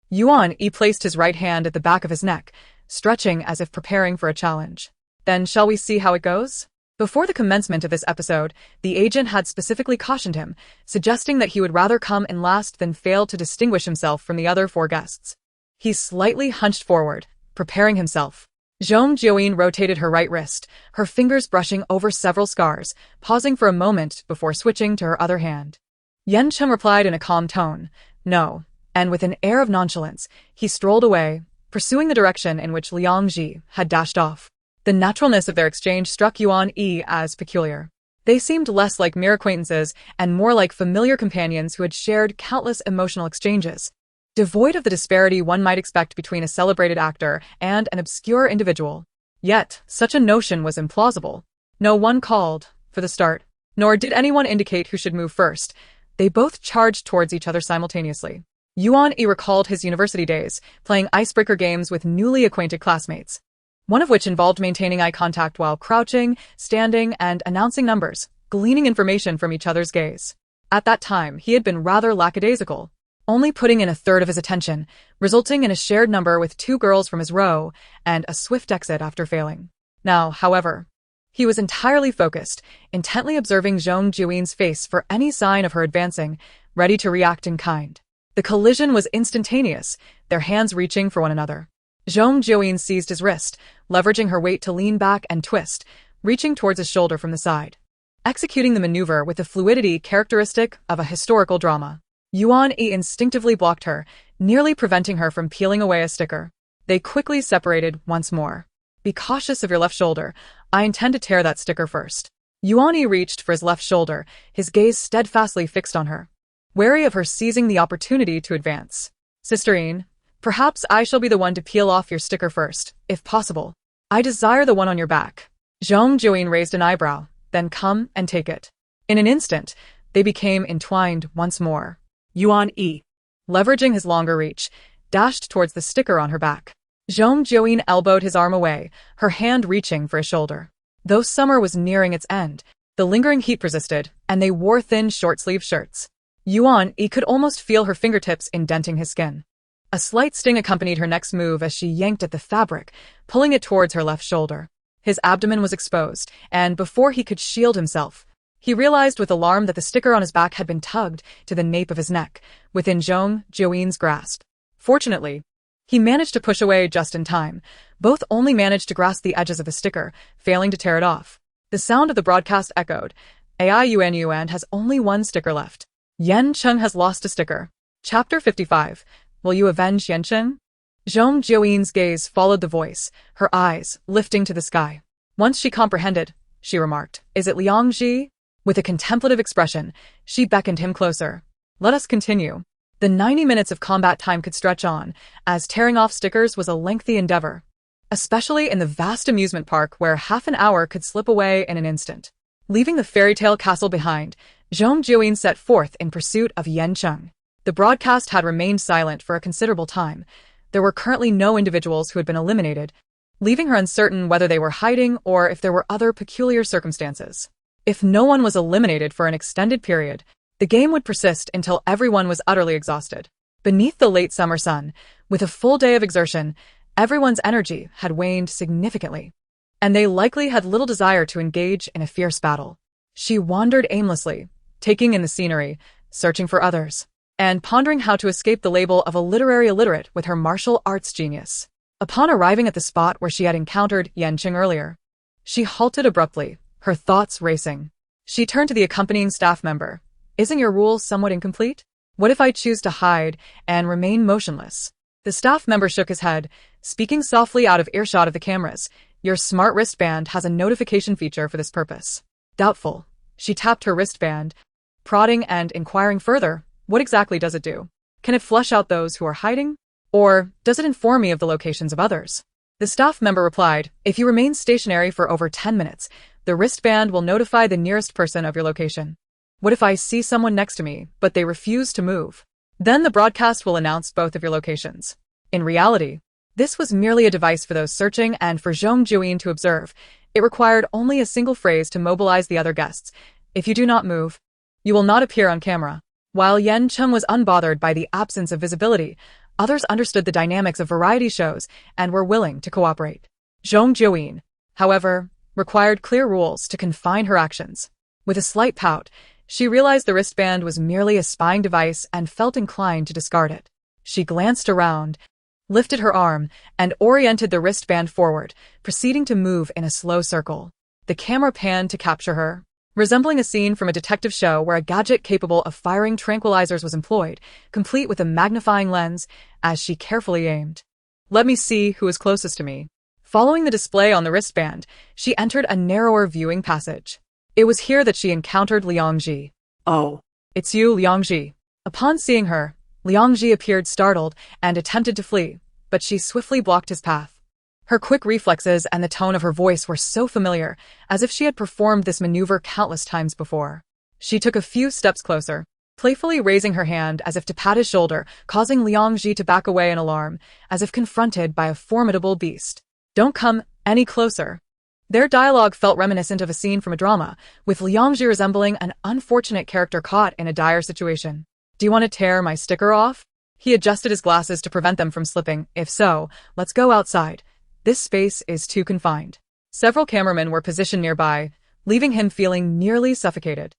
Yuan Yi placed his right hand at the back of his neck, stretching as if preparing for a challenge. Then shall we see how it goes? Before the commencement of this episode, the agent had specifically cautioned him, suggesting that he would rather come in last than fail to distinguish himself from the other 4 guests. He slightly hunched forward, preparing himself. Zhong Jiuyin rotated her right wrist, her fingers brushing over several scars, pausing for a moment before switching to her other hand. Yan Cheng replied in a calm tone, no, and with an air of nonchalance, he strolled away, pursuing the direction in which Liang Ji had dashed off. The naturalness of their exchange struck Yuan Yi as peculiar. They seemed less like mere acquaintances and more like familiar companions who had shared countless emotional exchanges, devoid of the disparity one might expect between a celebrated actor and an obscure individual. Yet, such a notion was implausible. No one called for the start, nor did anyone indicate who should move first. They both charged towards each other simultaneously. Yuan Yi recalled his university days, playing icebreaker games with newly acquainted classmates, one of which involved maintaining eye contact while crouching, standing, and announcing numbers, gleaning information from each other's gaze. At that time, he had been rather lackadaisical, only putting in a third of his attention, resulting in a shared number with 2 girls from his row and a swift exit after failing. Now, however, he was entirely focused, intently observing Zhong Jiuyin's face for any sign of her advancing, ready to react in kind. The collision was instantaneous, their hands reaching for one another. Zhong Jiuyin seized his wrist, leveraging her weight to lean back and twist, reaching towards his shoulder from the side, executing the maneuver with the fluidity characteristic of a historical drama. Yuan Yi instinctively blocked her, nearly preventing her from peeling away a sticker. They quickly separated once more. Be cautious of your left shoulder. I intend to tear that sticker first. Yuan Yi reached for his left shoulder, his gaze steadfastly fixed on her, wary of her seizing the opportunity to advance. Sisterine, perhaps I shall be the one to peel off your sticker first, if possible. I desire the one on your back. Zhong Jiuyin raised an eyebrow, then come and take it. In an instant, they became entwined once more. Yuan Yi, leveraging his longer reach, dashed towards the sticker on her back. Zhong Jiuyin elbowed his arm away, her hand reaching for his shoulder. Though summer was nearing its end, the lingering heat persisted, and they wore thin short-sleeve shirts. Yuan Yi could almost feel her fingertips indenting his skin. A slight sting accompanied her next move as she yanked at the fabric, pulling it towards her left shoulder. His abdomen was exposed, and before he could shield himself, he realized with alarm that the sticker on his back had been tugged to the nape of his neck, within Zhong Jiuyin's grasp. Fortunately, he managed to push away just in time. Both only managed to grasp the edges of the sticker, failing to tear it off. The sound of the broadcast echoed. Yuan has only one sticker left. Yan Cheng has lost a sticker. Chapter 55. Will you avenge Yan Cheng? Zhong Jiuyin's gaze followed the voice, her eyes lifting to the sky. Once she comprehended, she remarked, "Is it Liang Ji?" With a contemplative expression, she beckoned him closer. "Let us continue." The 90 minutes of combat time could stretch on, as tearing off stickers was a lengthy endeavor, especially in the vast amusement park where half an hour could slip away in an instant. Leaving the fairy tale castle behind, Zhong Jiuyin set forth in pursuit of Yan Cheng. The broadcast had remained silent for a considerable time. There were currently no individuals who had been eliminated, leaving her uncertain whether they were hiding or if there were other peculiar circumstances. If no one was eliminated for an extended period, the game would persist until everyone was utterly exhausted. Beneath the late summer sun, with a full day of exertion, everyone's energy had waned significantly, and they likely had little desire to engage in a fierce battle. She wandered aimlessly, taking in the scenery, searching for others, and pondering how to escape the label of a literary illiterate with her martial arts genius. Upon arriving at the spot where she had encountered Yan Cheng earlier, she halted abruptly, her thoughts racing. She turned to the accompanying staff member. "Isn't your rule somewhat incomplete? What if I choose to hide and remain motionless?" The staff member shook his head, speaking softly out of earshot of the cameras. "Your smart wristband has a notification feature for this purpose." Doubtful, she tapped her wristband, prodding and inquiring further, "What exactly does it do? Can it flush out those who are hiding? Or does it inform me of the locations of others?" The staff member replied, "If you remain stationary for over 10 minutes, the wristband will notify the nearest person of your location. What if I see someone next to me, but they refuse to move? Then the broadcast will announce both of your locations." In reality, this was merely a device for those searching and for Zhong Jiuyin to observe. It required only a single phrase to mobilize the other guests. "If you do not move, you will not appear on camera." While Yan Cheng was unbothered by the absence of visibility, others understood the dynamics of variety shows and were willing to cooperate. Zhong Jiuyin, however, required clear rules to confine her actions. With a slight pout, she realized the wristband was merely a spying device and felt inclined to discard it. She glanced around, lifted her arm, and oriented the wristband forward, proceeding to move in a slow circle. The camera panned to capture her, resembling a scene from a detective show where a gadget capable of firing tranquilizers was employed, complete with a magnifying lens, as she carefully aimed. "Let me see who is closest to me." Following the display on the wristband, she entered a narrower viewing passage. It was here that she encountered Liang Ji. "Oh, "It's you, Liang Ji." Upon seeing her, Liang Ji appeared startled and attempted to flee, but she swiftly blocked his path. Her quick reflexes and the tone of her voice were so familiar, as if she had performed this maneuver countless times before. She took a few steps closer, playfully raising her hand as if to pat his shoulder, causing Liang Ji to back away in alarm, as if confronted by a formidable beast. "Don't come any closer." Their dialogue felt reminiscent of a scene from a drama, with Liang Ji resembling an unfortunate character caught in a dire situation. "Do you want to tear my sticker off?" He adjusted his glasses to prevent them from slipping. "If so, let's go outside. This space is too confined." Several cameramen were positioned nearby, leaving him feeling nearly suffocated.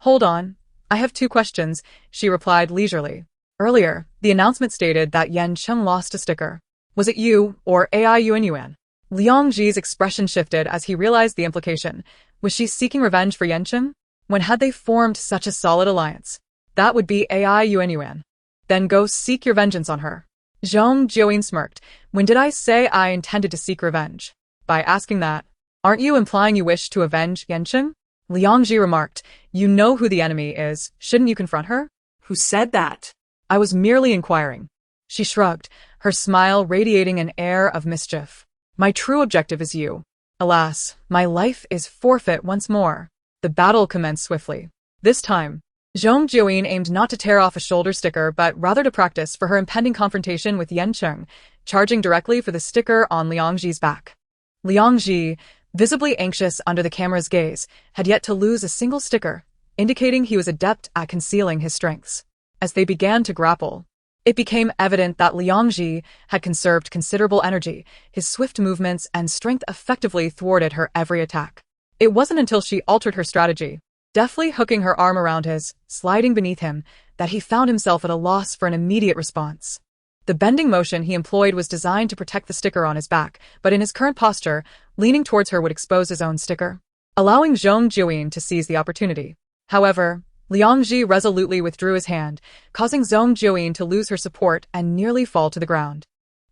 "Hold on. I have 2 questions," she replied leisurely. "Earlier, the announcement stated that Yan Cheng lost a sticker. Was it you or Yuan? Liang Ji's expression shifted as he realized the implication. Was she seeking revenge for Yan Cheng? When had they formed such a solid alliance? That would be Yuan. Then go seek your vengeance on her. Zhong Jiuyin smirked. "When did I say I intended to seek revenge? By asking that, aren't you implying you wish to avenge Yan Cheng?" Liang Ji remarked. "You know who the enemy is. Shouldn't you confront her?" who said that? "I was merely inquiring." She shrugged, her smile radiating an air of mischief. "My true objective is you. Alas, my life is forfeit once more." The battle commenced swiftly. This time, Zhong Jiuyin aimed not to tear off a shoulder sticker but rather to practice for her impending confrontation with Yan Cheng, charging directly for the sticker on Liang Ji's back. Liang Ji, visibly anxious under the camera's gaze, had yet to lose a single sticker, indicating he was adept at concealing his strengths. As they began to grapple, It became evident that Liang Ji had conserved considerable energy. His swift movements and strength effectively thwarted her every attack. It wasn't until she altered her strategy, deftly hooking her arm around his, sliding beneath him, that he found himself at a loss for an immediate response. The bending motion he employed was designed to protect the sticker on his back, but in his current posture, leaning towards her would expose his own sticker, allowing Zhong Jiuyin to seize the opportunity. However, Liang Ji resolutely withdrew his hand, causing Zhong Jiuyin to lose her support and nearly fall to the ground.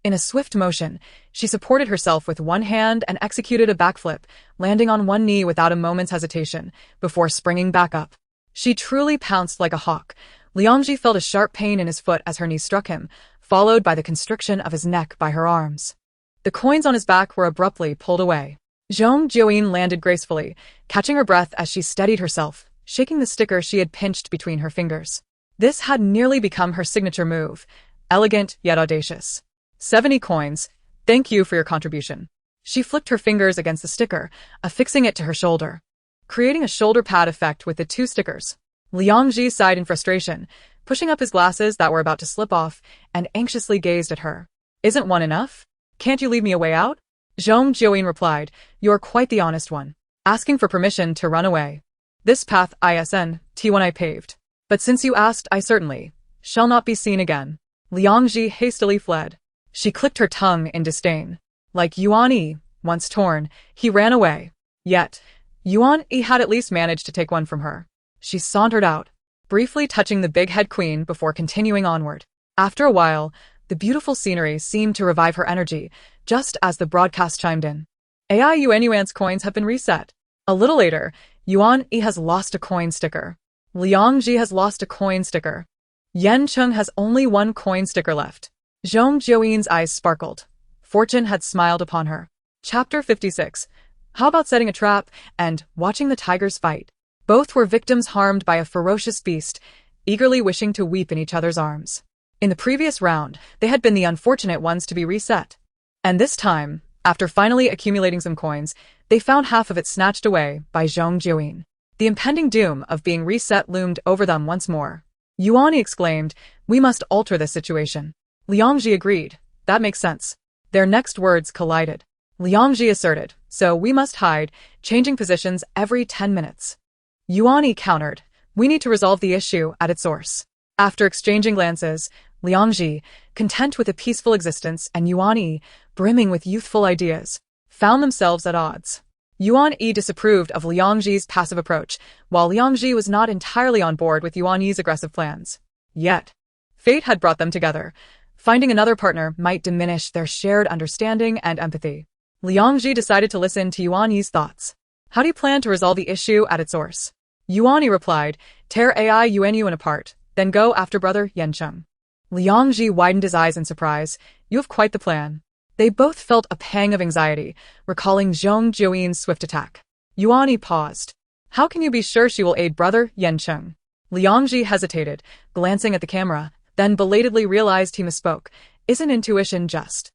In a swift motion, she supported herself with one hand and executed a backflip, landing on one knee without a moment's hesitation, before springing back up. She truly pounced like a hawk. Liang Ji felt a sharp pain in his foot as her knee struck him, followed by the constriction of his neck by her arms. The coins on his back were abruptly pulled away. Zhong Jiuyin landed gracefully, catching her breath as she steadied herself, shaking the sticker she had pinched between her fingers. This had nearly become her signature move, elegant yet audacious. 70 coins, thank you for your contribution. She flicked her fingers against the sticker, affixing it to her shoulder, creating a shoulder pad effect with the two stickers. Liang Ji sighed in frustration, pushing up his glasses that were about to slip off, and anxiously gazed at her. Isn't one enough? Can't you leave me a way out? Zhong Jiuyin replied, you're quite the honest one, asking for permission to run away. This path T1 I paved. But since you asked, I certainly shall not be seen again. Liang Ji hastily fled. She clicked her tongue in disdain. Like Yuan Yi, once torn, he ran away. Yet, Yuan Yi had at least managed to take one from her. She sauntered out, briefly touching the big head queen before continuing onward. After a while, the beautiful scenery seemed to revive her energy, just as the broadcast chimed in. AI Yuan's coins have been reset. A little later, Yuan Yi has lost a coin sticker. Liang Ji has lost a coin sticker. Yan Cheng has only one coin sticker left. Zhong Jiuyin's eyes sparkled. Fortune had smiled upon her. Chapter 56. How about setting a trap and watching the tigers fight? Both were victims harmed by a ferocious beast, eagerly wishing to weep in each other's arms. In the previous round, they had been the unfortunate ones to be reset. And this time, after finally accumulating some coins, they found half of it snatched away by Zhong Jiuyin. The impending doom of being reset loomed over them once more. Yuan exclaimed, we must alter this situation. Liang Ji agreed, that makes sense. Their next words collided. Liang Ji asserted, so we must hide, changing positions every 10 minutes. Yuan countered, we need to resolve the issue at its source. After exchanging glances, Liang Ji, content with a peaceful existence, and Yuan, brimming with youthful ideas, found themselves at odds. Yuan disapproved of Liang Ji's passive approach, while Liang Ji was not entirely on board with Yuan's aggressive plans. Yet, fate had brought them together. Finding another partner might diminish their shared understanding and empathy. Liang Ji decided to listen to Yuan's thoughts. How do you plan to resolve the issue at its source? Yuan replied, tear AI Yuan apart, then go after brother Yan Cheng. Liang Ji widened his eyes in surprise. You have quite the plan. They both felt a pang of anxiety, recalling Zhong Jiuyin's swift attack. Yuan paused. How can you be sure she will aid brother Yan Cheng? Liang Ji hesitated, glancing at the camera, then belatedly realized he misspoke. Isn't intuition just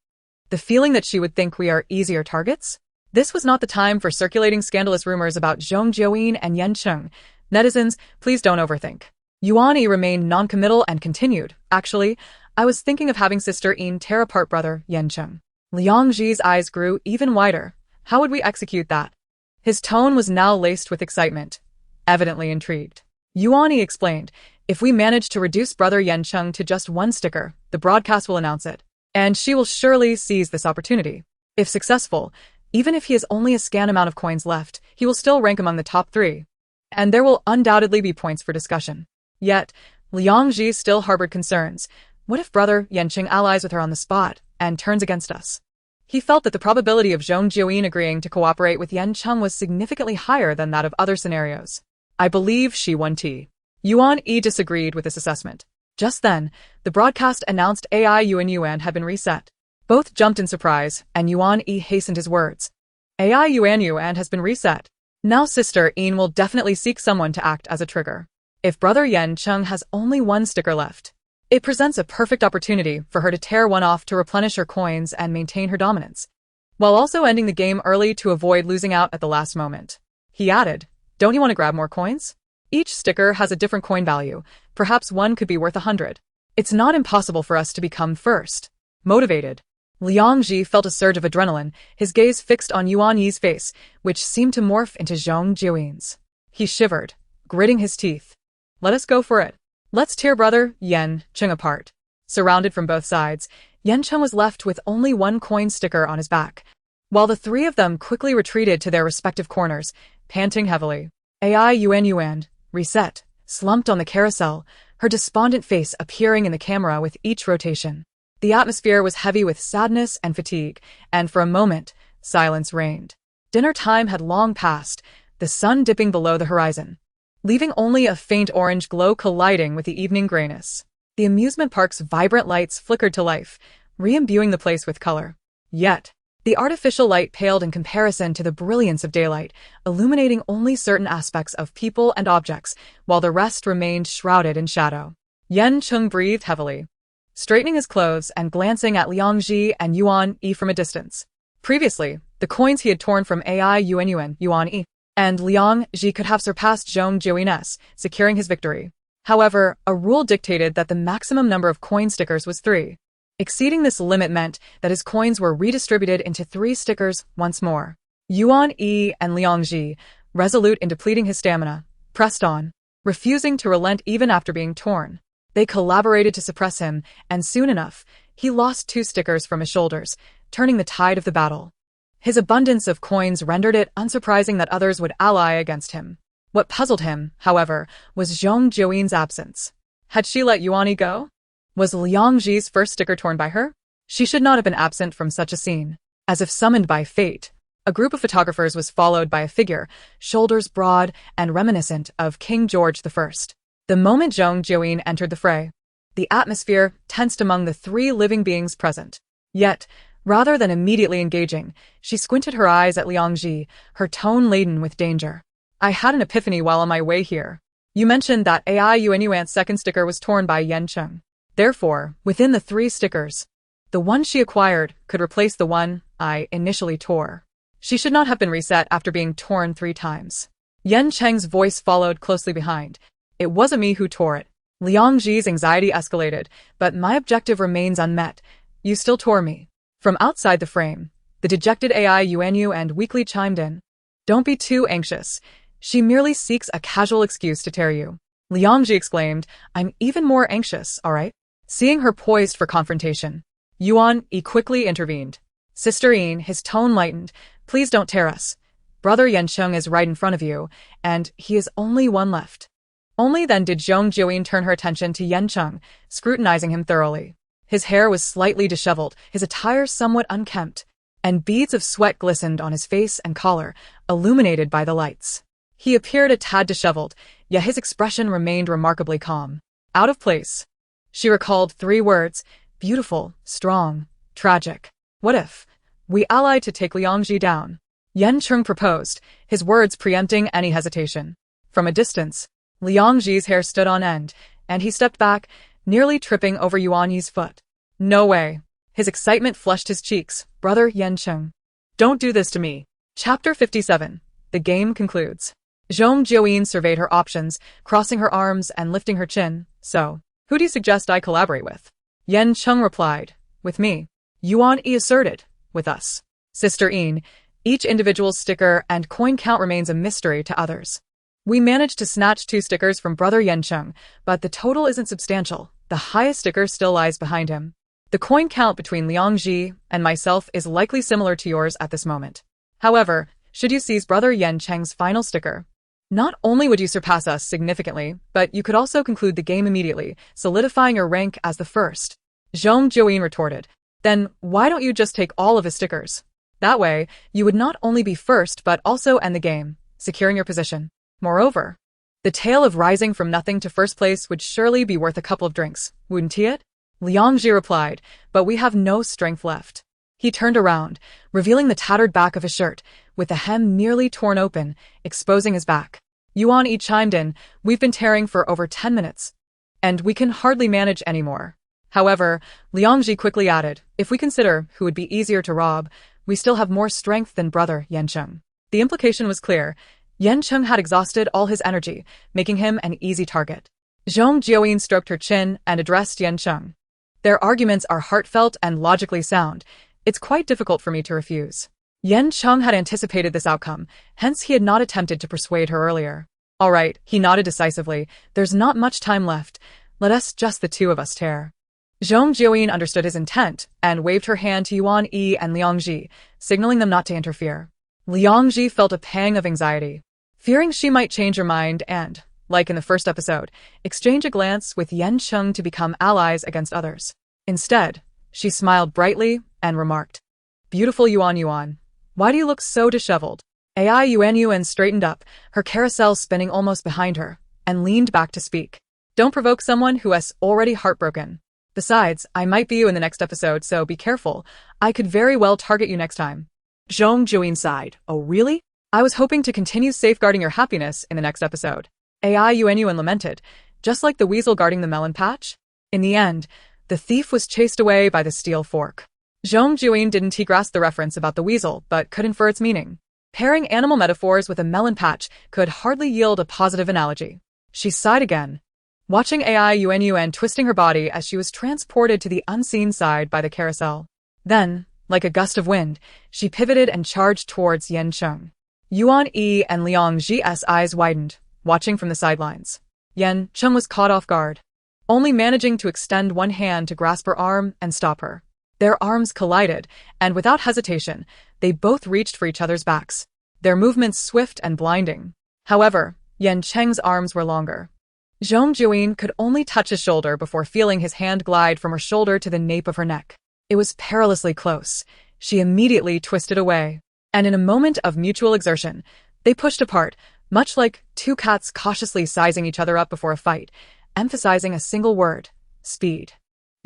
the feeling that she would think we are easier targets? This was not the time for circulating scandalous rumors about Zhong Jiuyin and Yan Cheng. Netizens, please don't overthink. Yuan remained non-committal and continued, actually, I was thinking of having sister Yin tear apart brother Yan Cheng. Liang Ji's eyes grew even wider. How would we execute that? His tone was now laced with excitement, evidently intrigued. Yuan explained, if we manage to reduce brother Yan Cheng to just one sticker, the broadcast will announce it. And she will surely seize this opportunity. If successful, even if he has only a scant amount of coins left, he will still rank among the top 3. And there will undoubtedly be points for discussion. Yet, Liang Ji still harbored concerns. What if brother Yan Cheng allies with her on the spot and turns against us? He felt that the probability of Zhong Jiuyin agreeing to cooperate with Yan Cheng was significantly higher than that of other scenarios. I believe she won T. Yuan disagreed with this assessment. Just then, the broadcast announced AI Yuan had been reset. Both jumped in surprise, and Yuan hastened his words. AI Yuan has been reset. Now sister Yin will definitely seek someone to act as a trigger. If brother Yan Cheng has only one sticker left, it presents a perfect opportunity for her to tear one off to replenish her coins and maintain her dominance, while also ending the game early to avoid losing out at the last moment. He added, don't you want to grab more coins? Each sticker has a different coin value. Perhaps one could be worth 100. It's not impossible for us to become first. Motivated. Liang Ji felt a surge of adrenaline, his gaze fixed on Yuan Yi's face, which seemed to morph into Zhong Jiuyin's. He shivered, gritting his teeth. Let us go for it. Let's tear brother Yan Cheng apart. Surrounded from both sides, Yan Cheng was left with only one coin sticker on his back, while the three of them quickly retreated to their respective corners, panting heavily. Yuan, reset, slumped on the carousel, her despondent face appearing in the camera with each rotation. The atmosphere was heavy with sadness and fatigue, and for a moment, silence reigned. Dinner time had long passed, the sun dipping below the horizon, leaving only a faint orange glow colliding with the evening grayness. The amusement park's vibrant lights flickered to life, re-imbuing the place with color. Yet, the artificial light paled in comparison to the brilliance of daylight, illuminating only certain aspects of people and objects, while the rest remained shrouded in shadow. Yan Cheng breathed heavily, straightening his clothes and glancing at Liang Ji and Yuan Yi from a distance. Previously, the coins he had torn from Yuan Yi, and Liang Ji could have surpassed Zhong Jiuyin's, securing his victory. However, a rule dictated that the maximum number of coin stickers was 3. Exceeding this limit meant that his coins were redistributed into 3 stickers once more. Yuan Yi and Liang Ji, resolute in depleting his stamina, pressed on, refusing to relent even after being torn. They collaborated to suppress him, and soon enough, he lost 2 stickers from his shoulders, turning the tide of the battle. His abundance of coins rendered it unsurprising that others would ally against him. What puzzled him, however, was Zhong Jiuyin's absence. Had she let Yuan Yi go? Was Liang Ji's first sticker torn by her? She should not have been absent from such a scene. As if summoned by fate, a group of photographers was followed by a figure, shoulders broad and reminiscent of King George I. The moment Zhong Jiuyin entered the fray, the atmosphere tensed among the 3 living beings present. Yet, rather than immediately engaging, she squinted her eyes at Liang Ji, her tone laden with danger. I had an epiphany while on my way here. You mentioned that Yuan's second sticker was torn by Yan Cheng. Therefore, within the 3 stickers, the one she acquired could replace the one I initially tore. She should not have been reset after being torn 3 times. Yan Cheng's voice followed closely behind. It wasn't me who tore it. Liang Ji's anxiety escalated, but my objective remains unmet. You still tore me. From outside the frame, the dejected Yuan and weakly chimed in. Don't be too anxious. She merely seeks a casual excuse to tear you. Liang Ji exclaimed, I'm even more anxious, all right? Seeing her poised for confrontation, Yuan Yi quickly intervened. Sister Yin, his tone lightened, please don't tear us. Brother Yan Cheng is right in front of you, and he is only one left. Only then did Zhong Jiuyin turn her attention to Yan Cheng, scrutinizing him thoroughly. His hair was slightly disheveled, his attire somewhat unkempt, and beads of sweat glistened on his face and collar, illuminated by the lights. He appeared a tad disheveled, yet his expression remained remarkably calm. Out of place. She recalled 3 words, beautiful, strong, tragic. What if we allied to take Liang Ji down? Yan Cheng proposed, his words preempting any hesitation. From a distance, Liang Ji's hair stood on end, and he stepped back, nearly tripping over Yuan Yi's foot. No way. His excitement flushed his cheeks. Brother Yan Cheng. Don't do this to me. Chapter 57. The game concludes. Zhong Jiuyin surveyed her options, crossing her arms and lifting her chin. So, who do you suggest I collaborate with? Yan Cheng replied. With me. Yuan Yi asserted. With us. Sister Yin, each individual's sticker and coin count remains a mystery to others. We managed to snatch 2 stickers from Brother Yan Cheng, but the total isn't substantial. The highest sticker still lies behind him. The coin count between Liang Ji and myself is likely similar to yours at this moment. However, should you seize Brother Yan Cheng's final sticker, not only would you surpass us significantly, but you could also conclude the game immediately, solidifying your rank as the first. Zhong Jiuyin retorted. Then why don't you just take all of his stickers? That way, you would not only be first but also end the game, securing your position. Moreover, the tale of rising from nothing to first place would surely be worth a couple of drinks, wouldn't it? Liang Ji replied, but we have no strength left. He turned around, revealing the tattered back of his shirt, with the hem nearly torn open, exposing his back. Yuan Yi chimed in, we've been tearing for over 10 minutes, and we can hardly manage anymore. However, Liang Ji quickly added, if we consider who would be easier to rob, we still have more strength than Brother Yan Cheng. The implication was clear. Yan Cheng had exhausted all his energy, making him an easy target. Zhong Jiuyin stroked her chin and addressed Yan Cheng. Their arguments are heartfelt and logically sound. It's quite difficult for me to refuse. Yan Cheng had anticipated this outcome, hence he had not attempted to persuade her earlier. All right, he nodded decisively. There's not much time left. Let us just the two of us tear. Zhong Jiuyin understood his intent and waved her hand to Yuan Yi and Liang Ji, signaling them not to interfere. Liang Ji felt a pang of anxiety, fearing she might change her mind and, like in the first episode, exchange a glance with Yan Cheng to become allies against others. Instead, she smiled brightly and remarked, "Beautiful Yuan, why do you look so disheveled?" AI Yuan straightened up, her carousel spinning almost behind her, and leaned back to speak. "Don't provoke someone who is already heartbroken. Besides, I might be you in the next episode, so be careful. I could very well target you next time." Zhong Jiuyin sighed. Oh, really? "I was hoping to continue safeguarding your happiness in the next episode." AI Yuan lamented, just like the weasel guarding the melon patch. In the end, the thief was chased away by the steel fork. Zhong Jiuyin didn't grasp the reference about the weasel, but could infer its meaning. Pairing animal metaphors with a melon patch could hardly yield a positive analogy. She sighed again, watching AI Yuan twisting her body as she was transported to the unseen side by the carousel. Then, like a gust of wind, she pivoted and charged towards Yan Cheng. Yuan Yi and Liang Ji's eyes widened, watching from the sidelines. Yan Cheng was caught off guard, only managing to extend one hand to grasp her arm and stop her. Their arms collided, and without hesitation, they both reached for each other's backs, their movements swift and blinding. However, Yan Cheng's arms were longer. Zhong Jiuyin could only touch his shoulder before feeling his hand glide from her shoulder to the nape of her neck. It was perilously close. She immediately twisted away, and in a moment of mutual exertion, they pushed apart, much like two cats cautiously sizing each other up before a fight, emphasizing a single word: speed.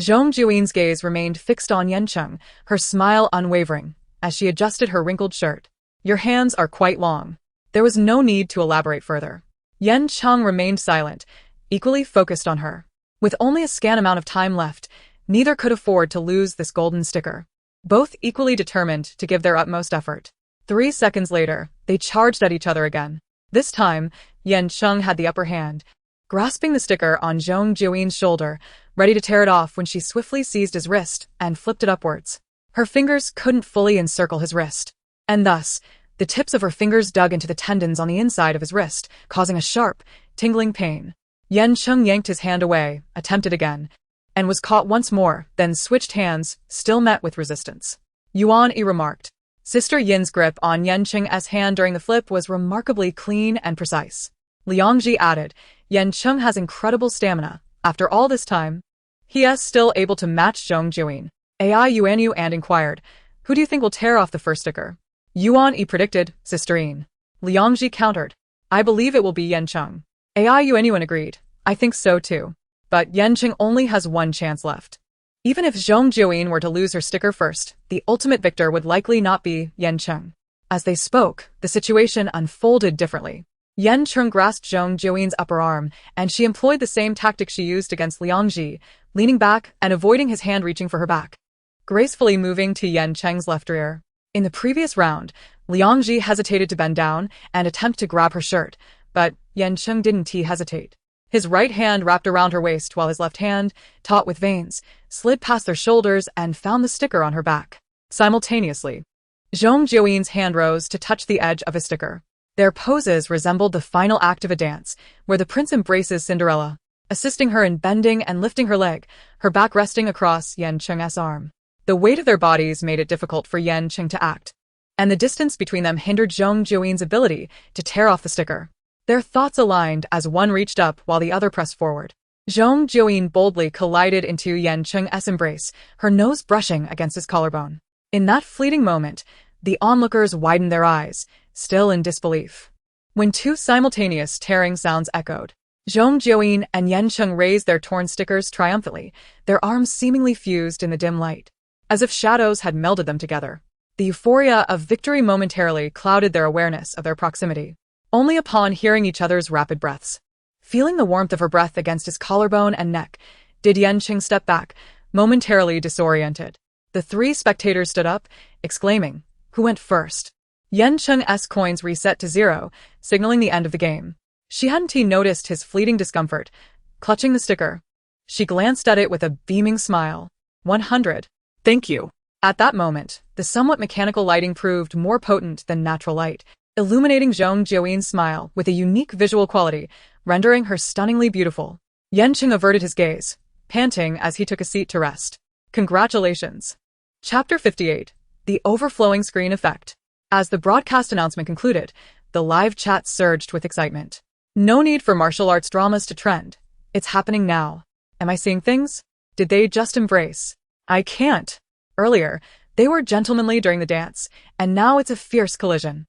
Zhong Jiuyin's gaze remained fixed on Yan Cheng, her smile unwavering, as she adjusted her wrinkled shirt. "Your hands are quite long." There was no need to elaborate further. Yan Cheng remained silent, equally focused on her. With only a scant amount of time left, neither could afford to lose this golden sticker. Both equally determined to give their utmost effort. 3 seconds later, they charged at each other again. This time, Yan Cheng had the upper hand, grasping the sticker on Zhong Jiuyin's shoulder, ready to tear it off when she swiftly seized his wrist and flipped it upwards. Her fingers couldn't fully encircle his wrist, and thus, the tips of her fingers dug into the tendons on the inside of his wrist, causing a sharp, tingling pain. Yan Cheng yanked his hand away, attempted again, and was caught once more, then switched hands, still met with resistance. Yuan Yi remarked. Sister Yin's grip on Yan Cheng's hand during the flip was remarkably clean and precise. Liang Ji added, Yan Cheng has incredible stamina. After all this time, he is still able to match Zhong Jiuyin. AI Yuan and inquired, who do you think will tear off the first sticker? Yuan Yi predicted, Sister Yin. Liang Ji countered, I believe it will be Yan Cheng. AI Yuan agreed, I think so too. But Yan Cheng only has one chance left. Even if Zhong Jiuyin were to lose her sticker first, the ultimate victor would likely not be Yan Cheng. As they spoke, the situation unfolded differently. Yan Cheng grasped Zhong Jiuyin's upper arm, and she employed the same tactic she used against Liang Ji, leaning back and avoiding his hand reaching for her back, gracefully moving to Yan Cheng's left rear. In the previous round, Liang Ji hesitated to bend down and attempt to grab her shirt, but Yan Cheng didn't hesitate. His right hand wrapped around her waist while his left hand, taut with veins, slid past their shoulders and found the sticker on her back. Simultaneously, Zhong Jiuyin's hand rose to touch the edge of his sticker. Their poses resembled the final act of a dance, where the prince embraces Cinderella, assisting her in bending and lifting her leg, her back resting across Yan Cheng's arm. The weight of their bodies made it difficult for Yan Cheng to act, and the distance between them hindered Zhong Jiuyin's ability to tear off the sticker. Their thoughts aligned as one reached up while the other pressed forward. Zhong Jiuyin boldly collided into Yan Cheng's embrace, her nose brushing against his collarbone. In that fleeting moment, the onlookers widened their eyes, still in disbelief. When two simultaneous tearing sounds echoed, Zhong Jiuyin and Yan Cheng raised their torn stickers triumphantly, their arms seemingly fused in the dim light, as if shadows had melded them together. The euphoria of victory momentarily clouded their awareness of their proximity. Only upon hearing each other's rapid breaths, feeling the warmth of her breath against his collarbone and neck, did Yan Cheng step back, momentarily disoriented. The three spectators stood up, exclaiming, Who went first? Yan Cheng's coins reset to 0, signaling the end of the game. She hadn't noticed his fleeting discomfort, clutching the sticker. She glanced at it with a beaming smile. 100. Thank you. At that moment, the somewhat mechanical lighting proved more potent than natural light, illuminating Zhong Jiuyin's smile with a unique visual quality, rendering her stunningly beautiful. Yan Cheng averted his gaze, panting as he took a seat to rest. Congratulations. Chapter 58. The Overflowing Screen Effect. As the broadcast announcement concluded, the live chat surged with excitement. No need for martial arts dramas to trend. It's happening now. Am I seeing things? Did they just embrace? I can't. Earlier, they were gentlemanly during the dance, and now it's a fierce collision.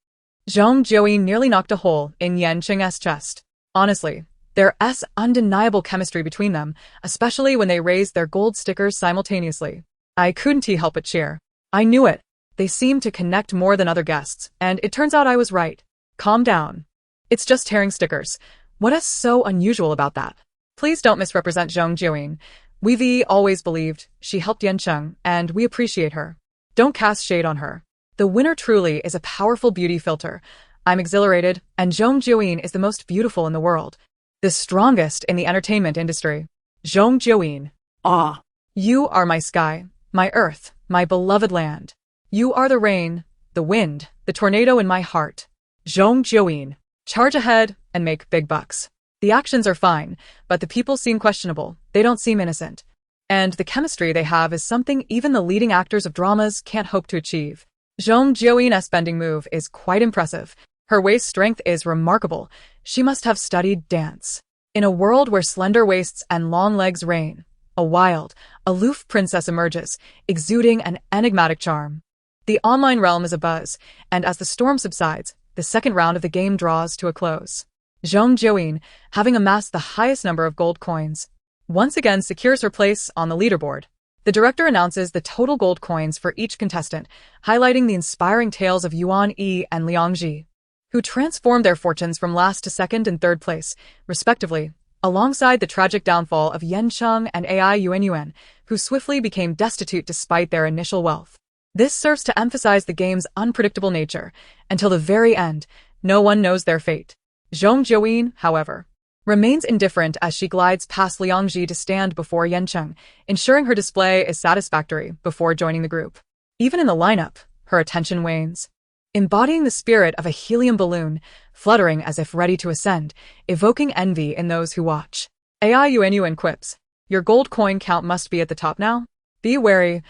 Zhong Jiuyin nearly knocked a hole in Yan Cheng's chest. Honestly, there's undeniable chemistry between them, especially when they raised their gold stickers simultaneously. I couldn't help but cheer. I knew it. They seemed to connect more than other guests, and it turns out I was right. Calm down. It's just tearing stickers. What is so unusual about that? Please don't misrepresent Zhong Jiuyin. We've always believed she helped Yan Cheng, and we appreciate her. Don't cast shade on her. The winner truly is a powerful beauty filter. I'm exhilarated, and Zhong Jiuyin is the most beautiful in the world. The strongest in the entertainment industry. Zhong Jiuyin. Ah. You are my sky, my earth, my beloved land. You are the rain, the wind, the tornado in my heart. Zhong Jiuyin. Charge ahead and make big bucks. The actions are fine, but the people seem questionable. They don't seem innocent. And the chemistry they have is something even the leading actors of dramas can't hope to achieve. Zhong Jiuyin's bending move is quite impressive. Her waist strength is remarkable. She must have studied dance. In a world where slender waists and long legs reign, a wild, aloof princess emerges, exuding an enigmatic charm. The online realm is abuzz, and as the storm subsides, the second round of the game draws to a close. Zhong Jiuyin, having amassed the highest number of gold coins, once again secures her place on the leaderboard. The director announces the total gold coins for each contestant, highlighting the inspiring tales of Yuan Yi and Liang Ji, who transformed their fortunes from last to second and third place, respectively, alongside the tragic downfall of Yan Cheng and Ai Yuan, who swiftly became destitute despite their initial wealth. This serves to emphasize the game's unpredictable nature. Until the very end, no one knows their fate. Zhong Jiuyin, however, remains indifferent as she glides past Liang Ji to stand before Yan Cheng, ensuring her display is satisfactory before joining the group. Even in the lineup, her attention wanes. Embodying the spirit of a helium balloon, fluttering as if ready to ascend, evoking envy in those who watch. Ai Yuan quips, "Your gold coin count must be at the top now? Be wary,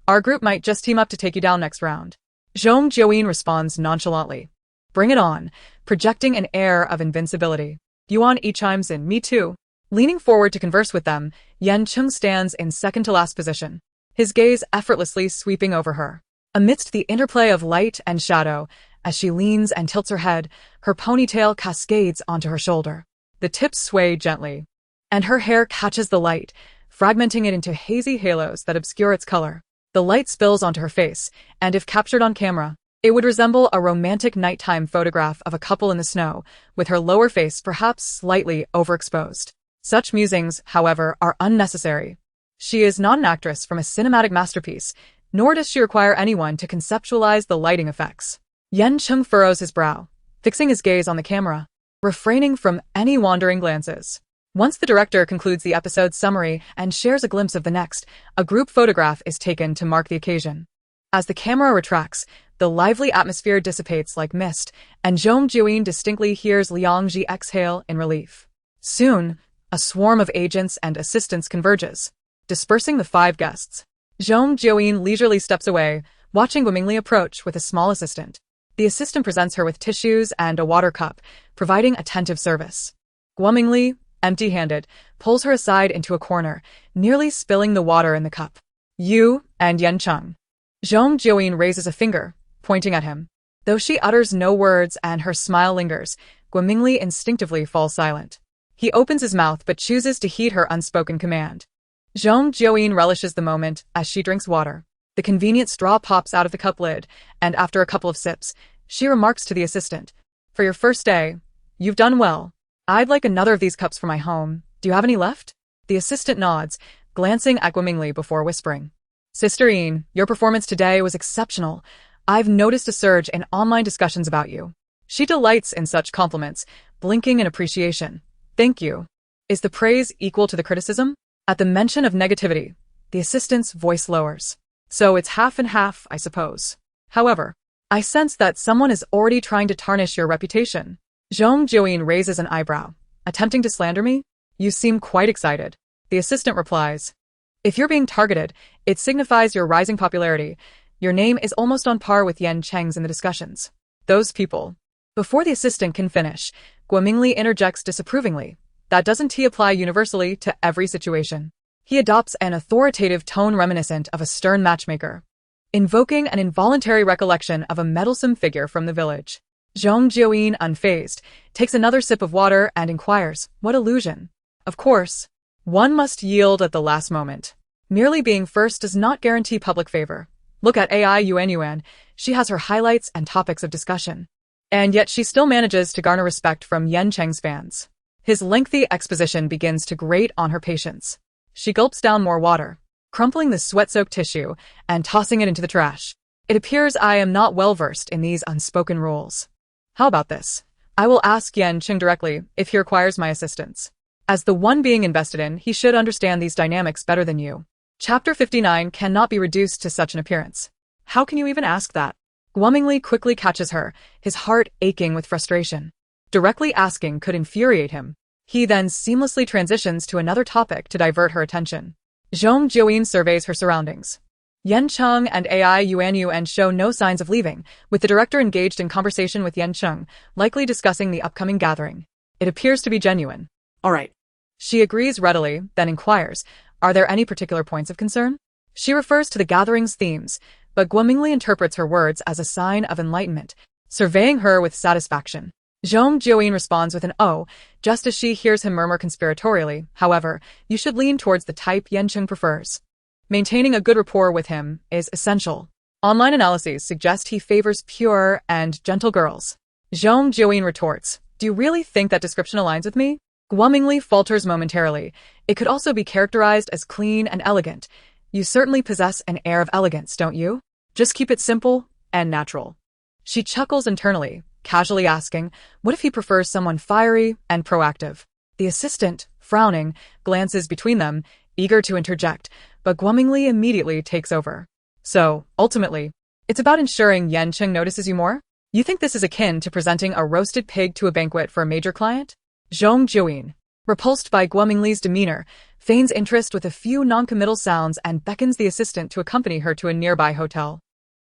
our group might just team up to take you down next round." Zhong Jiuyin responds nonchalantly. "Bring it on," projecting an air of invincibility. Yuan Yi chimes in, "Me too." Leaning forward to converse with them, Yan Cheng stands in second-to-last position, his gaze effortlessly sweeping over her. Amidst the interplay of light and shadow, as she leans and tilts her head, her ponytail cascades onto her shoulder. The tips sway gently, and her hair catches the light, fragmenting it into hazy halos that obscure its color. The light spills onto her face, and if captured on camera, it would resemble a romantic nighttime photograph of a couple in the snow, with her lower face perhaps slightly overexposed. Such musings, however, are unnecessary. She is not an actress from a cinematic masterpiece, nor does she require anyone to conceptualize the lighting effects. Yan Cheng furrows his brow, fixing his gaze on the camera, refraining from any wandering glances. Once the director concludes the episode's summary and shares a glimpse of the next, a group photograph is taken to mark the occasion. As the camera retracts, the lively atmosphere dissipates like mist, and Zhong Jiuyin distinctly hears Liang Ji exhale in relief. Soon, a swarm of agents and assistants converges, dispersing the 5 guests. Zhong Jiuyin leisurely steps away, watching Guomingli approach with a small assistant. The assistant presents her with tissues and a water cup, providing attentive service. Guomingli, empty-handed, pulls her aside into a corner, nearly spilling the water in the cup. "You and Yan Cheng." Zhong Jiuyin raises a finger, pointing at him. Though she utters no words and her smile lingers, Guomingli instinctively falls silent. He opens his mouth but chooses to heed her unspoken command. Zhong Jiuyin relishes the moment as she drinks water. The convenient straw pops out of the cup lid, and after a couple of sips, she remarks to the assistant, "For your first day, you've done well. I'd like another of these cups for my home. Do you have any left?" The assistant nods, glancing at Guomingli before whispering, "Sister Yin, your performance today was exceptional. I've noticed a surge in online discussions about you." She delights in such compliments, blinking in appreciation. "Thank you." Is the praise equal to the criticism? At the mention of negativity, the assistant's voice lowers. So it's half and half, I suppose. However, I sense that someone is already trying to tarnish your reputation. Zhong Jiuyin raises an eyebrow. Attempting to slander me? You seem quite excited. The assistant replies. If you're being targeted, it signifies your rising popularity. Your name is almost on par with Yan Cheng's in the discussions. Those people. Before the assistant can finish, Guomingli interjects disapprovingly. That doesn't apply universally to every situation. He adopts an authoritative tone reminiscent of a stern matchmaker, invoking an involuntary recollection of a meddlesome figure from the village. Zhong Jiuyin, unfazed, takes another sip of water and inquires, what illusion? Of course, one must yield at the last moment. Merely being first does not guarantee public favor. Look at AI Yuan. She has her highlights and topics of discussion. And yet she still manages to garner respect from Yan Cheng's fans. His lengthy exposition begins to grate on her patience. She gulps down more water, crumpling the sweat-soaked tissue and tossing it into the trash. It appears I am not well-versed in these unspoken rules. How about this? I will ask Yan Cheng directly if he requires my assistance. As the one being invested in, he should understand these dynamics better than you. Chapter 59 cannot be reduced to such an appearance. How can you even ask that? Guomingli quickly catches her, his heart aching with frustration. Directly asking could infuriate him. He then seamlessly transitions to another topic to divert her attention. Zhong Jiuyin surveys her surroundings. Yan Cheng and AI Yuan show no signs of leaving, with the director engaged in conversation with Yan Cheng, likely discussing the upcoming gathering. It appears to be genuine. All right. She agrees readily, then inquires, are there any particular points of concern? She refers to the gathering's themes, but Guomingli interprets her words as a sign of enlightenment, surveying her with satisfaction. Zhong Jiuyin responds with an "oh," just as she hears him murmur conspiratorially, however, you should lean towards the type Yan Cheng prefers. Maintaining a good rapport with him is essential. Online analyses suggest he favors pure and gentle girls. Zhong Jiuyin retorts, do you really think that description aligns with me? Guomingli falters momentarily. It could also be characterized as clean and elegant. You certainly possess an air of elegance, don't you? Just keep it simple and natural. She chuckles internally, casually asking, what if he prefers someone fiery and proactive? The assistant, frowning, glances between them, eager to interject, but Guomingli immediately takes over. So, ultimately, it's about ensuring Yan Cheng notices you more? You think this is akin to presenting a roasted pig to a banquet for a major client? Zhong Jiuyin, repulsed by Guomingli's demeanor, feigns interest with a few non-committal sounds and beckons the assistant to accompany her to a nearby hotel.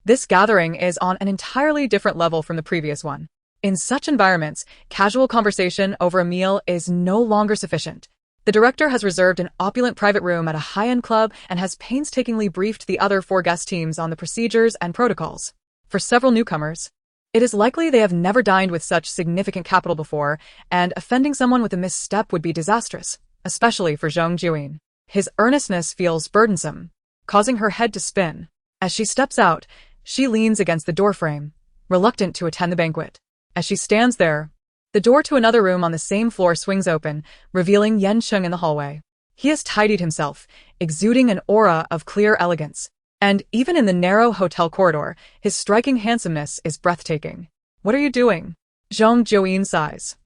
This gathering is on an entirely different level from the previous one. In such environments, casual conversation over a meal is no longer sufficient. The director has reserved an opulent private room at a high-end club and has painstakingly briefed the other 4 guest teams on the procedures and protocols. For several newcomers, it is likely they have never dined with such significant capital before, and offending someone with a misstep would be disastrous, especially for Zhong Jiuyin. His earnestness feels burdensome, causing her head to spin. As she steps out, she leans against the doorframe, reluctant to attend the banquet. As she stands there, the door to another room on the same floor swings open, revealing Yan Cheng in the hallway. He has tidied himself, exuding an aura of clear elegance. And even in the narrow hotel corridor, his striking handsomeness is breathtaking. What are you doing? Zhong Jiuyin sighs,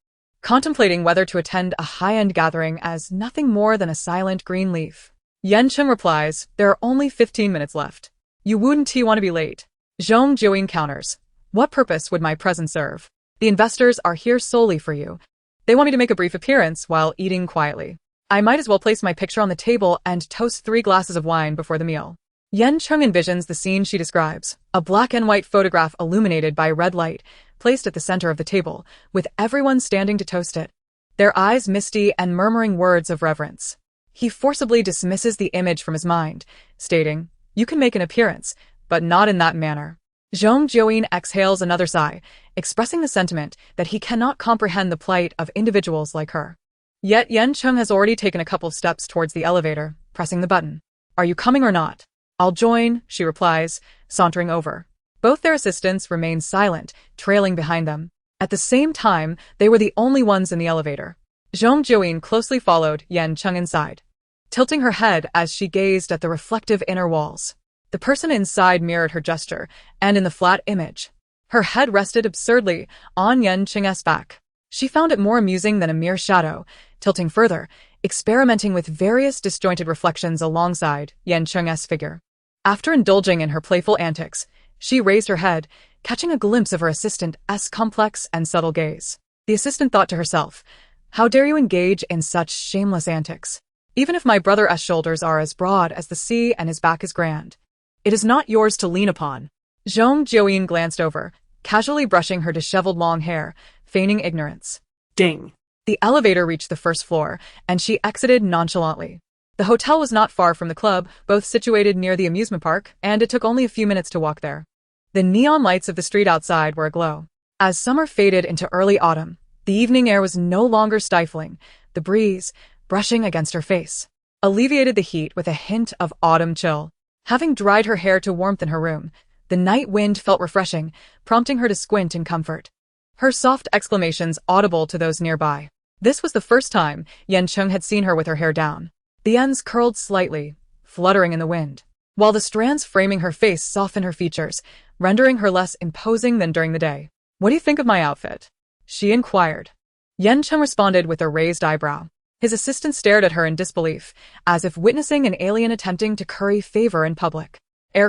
contemplating whether to attend a high-end gathering as nothing more than a silent green leaf. Yan Cheng replies, there are only 15 minutes left. You wouldn't want to be late. Zhong Jiuyin counters, what purpose would my presence serve? The investors are here solely for you. They want me to make a brief appearance while eating quietly. I might as well place my picture on the table and toast 3 glasses of wine before the meal. Yan Cheng envisions the scene she describes, a black and white photograph illuminated by red light, placed at the center of the table, with everyone standing to toast it, their eyes misty and murmuring words of reverence. He forcibly dismisses the image from his mind, stating, you can make an appearance, but not in that manner. Zhong Jiuyin exhales another sigh, expressing the sentiment that he cannot comprehend the plight of individuals like her. Yet Yan Cheng has already taken a couple steps towards the elevator, pressing the button. Are you coming or not? I'll join, she replies, sauntering over. Both their assistants remain silent, trailing behind them. At the same time, they were the only ones in the elevator. Zhong Jiuyin closely followed Yan Cheng inside, tilting her head as she gazed at the reflective inner walls. The person inside mirrored her gesture, and in the flat image, her head rested absurdly on Yan Cheng's back. She found it more amusing than a mere shadow, tilting further, experimenting with various disjointed reflections alongside Yan Cheng's figure. After indulging in her playful antics, she raised her head, catching a glimpse of her assistant's complex and subtle gaze. The assistant thought to herself, "How dare you engage in such shameless antics? Even if my brother's shoulders are as broad as the sea and his back is grand, it is not yours to lean upon." Zhong Jiuyin glanced over, casually brushing her disheveled long hair, feigning ignorance. Ding. The elevator reached the first floor, and she exited nonchalantly. The hotel was not far from the club, both situated near the amusement park, and it took only a few minutes to walk there. The neon lights of the street outside were aglow. As summer faded into early autumn, the evening air was no longer stifling. The breeze, brushing against her face, alleviated the heat with a hint of autumn chill. Having dried her hair to warmth in her room, the night wind felt refreshing, prompting her to squint in comfort. Her soft exclamations audible to those nearby. This was the first time Yan Cheng had seen her with her hair down. The ends curled slightly, fluttering in the wind, while the strands framing her face softened her features, rendering her less imposing than during the day. "What do you think of my outfit?" she inquired. Yan Cheng responded with a raised eyebrow. His assistant stared at her in disbelief, as if witnessing an alien attempting to curry favor in public.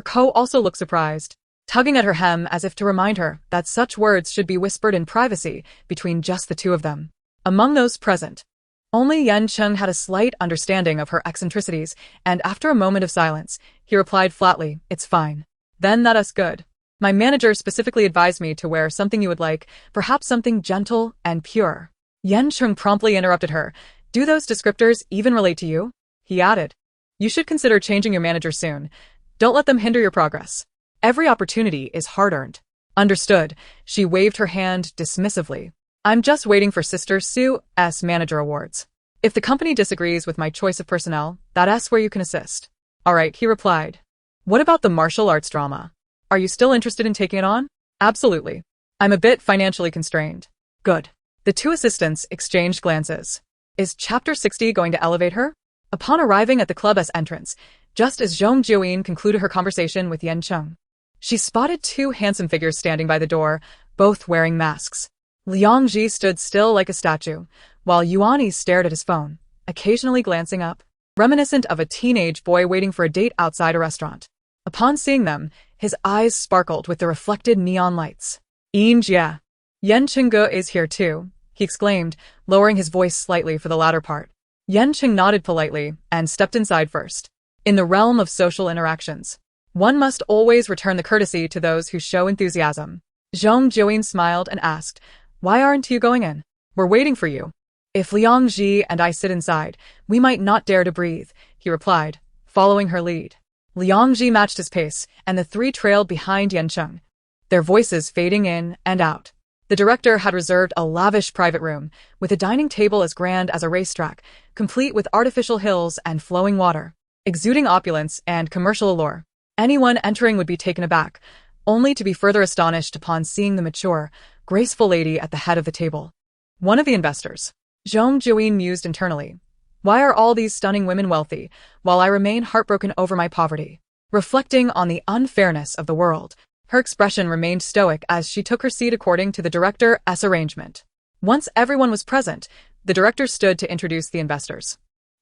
Ko also looked surprised, tugging at her hem as if to remind her that such words should be whispered in privacy between just the two of them. Among those present, only Yan Cheng had a slight understanding of her eccentricities, and after a moment of silence, he replied flatly, "It's fine." "Then that's good. My manager specifically advised me to wear something you would like, perhaps something gentle and pure." Yan Cheng promptly interrupted her. "Do those descriptors even relate to you?" He added, "You should consider changing your manager soon. Don't let them hinder your progress. Every opportunity is hard-earned." "Understood." She waved her hand dismissively. "I'm just waiting for Sister Sue's manager awards. If the company disagrees with my choice of personnel, that's where you can assist." "All right," he replied. "What about the martial arts drama? Are you still interested in taking it on?" "Absolutely. I'm a bit financially constrained." "Good." The two assistants exchanged glances. Is Chapter 60 going to elevate her? Upon arriving at the club's entrance, just as Zhong Jiuyin concluded her conversation with Yan Cheng, she spotted two handsome figures standing by the door, both wearing masks. Liang Ji stood still like a statue, while Yuani stared at his phone, occasionally glancing up, reminiscent of a teenage boy waiting for a date outside a restaurant. Upon seeing them, his eyes sparkled with the reflected neon lights. "Jia, Yan Cheng is here too," he exclaimed, lowering his voice slightly for the latter part. Yan Cheng nodded politely and stepped inside first. In the realm of social interactions, one must always return the courtesy to those who show enthusiasm. Zhong Jiuyin smiled and asked, "Why aren't you going in?" "We're waiting for you. If Liang Ji and I sit inside, we might not dare to breathe," he replied, following her lead. Liang Ji matched his pace, and the three trailed behind Yan Cheng, their voices fading in and out. The director had reserved a lavish private room, with a dining table as grand as a racetrack, complete with artificial hills and flowing water, exuding opulence and commercial allure. Anyone entering would be taken aback, only to be further astonished upon seeing the mature, graceful lady at the head of the table. One of the investors. Zhong Jiuyin mused internally. Why are all these stunning women wealthy, while I remain heartbroken over my poverty? Reflecting on the unfairness of the world, her expression remained stoic as she took her seat according to the director's arrangement. Once everyone was present, the director stood to introduce the investors.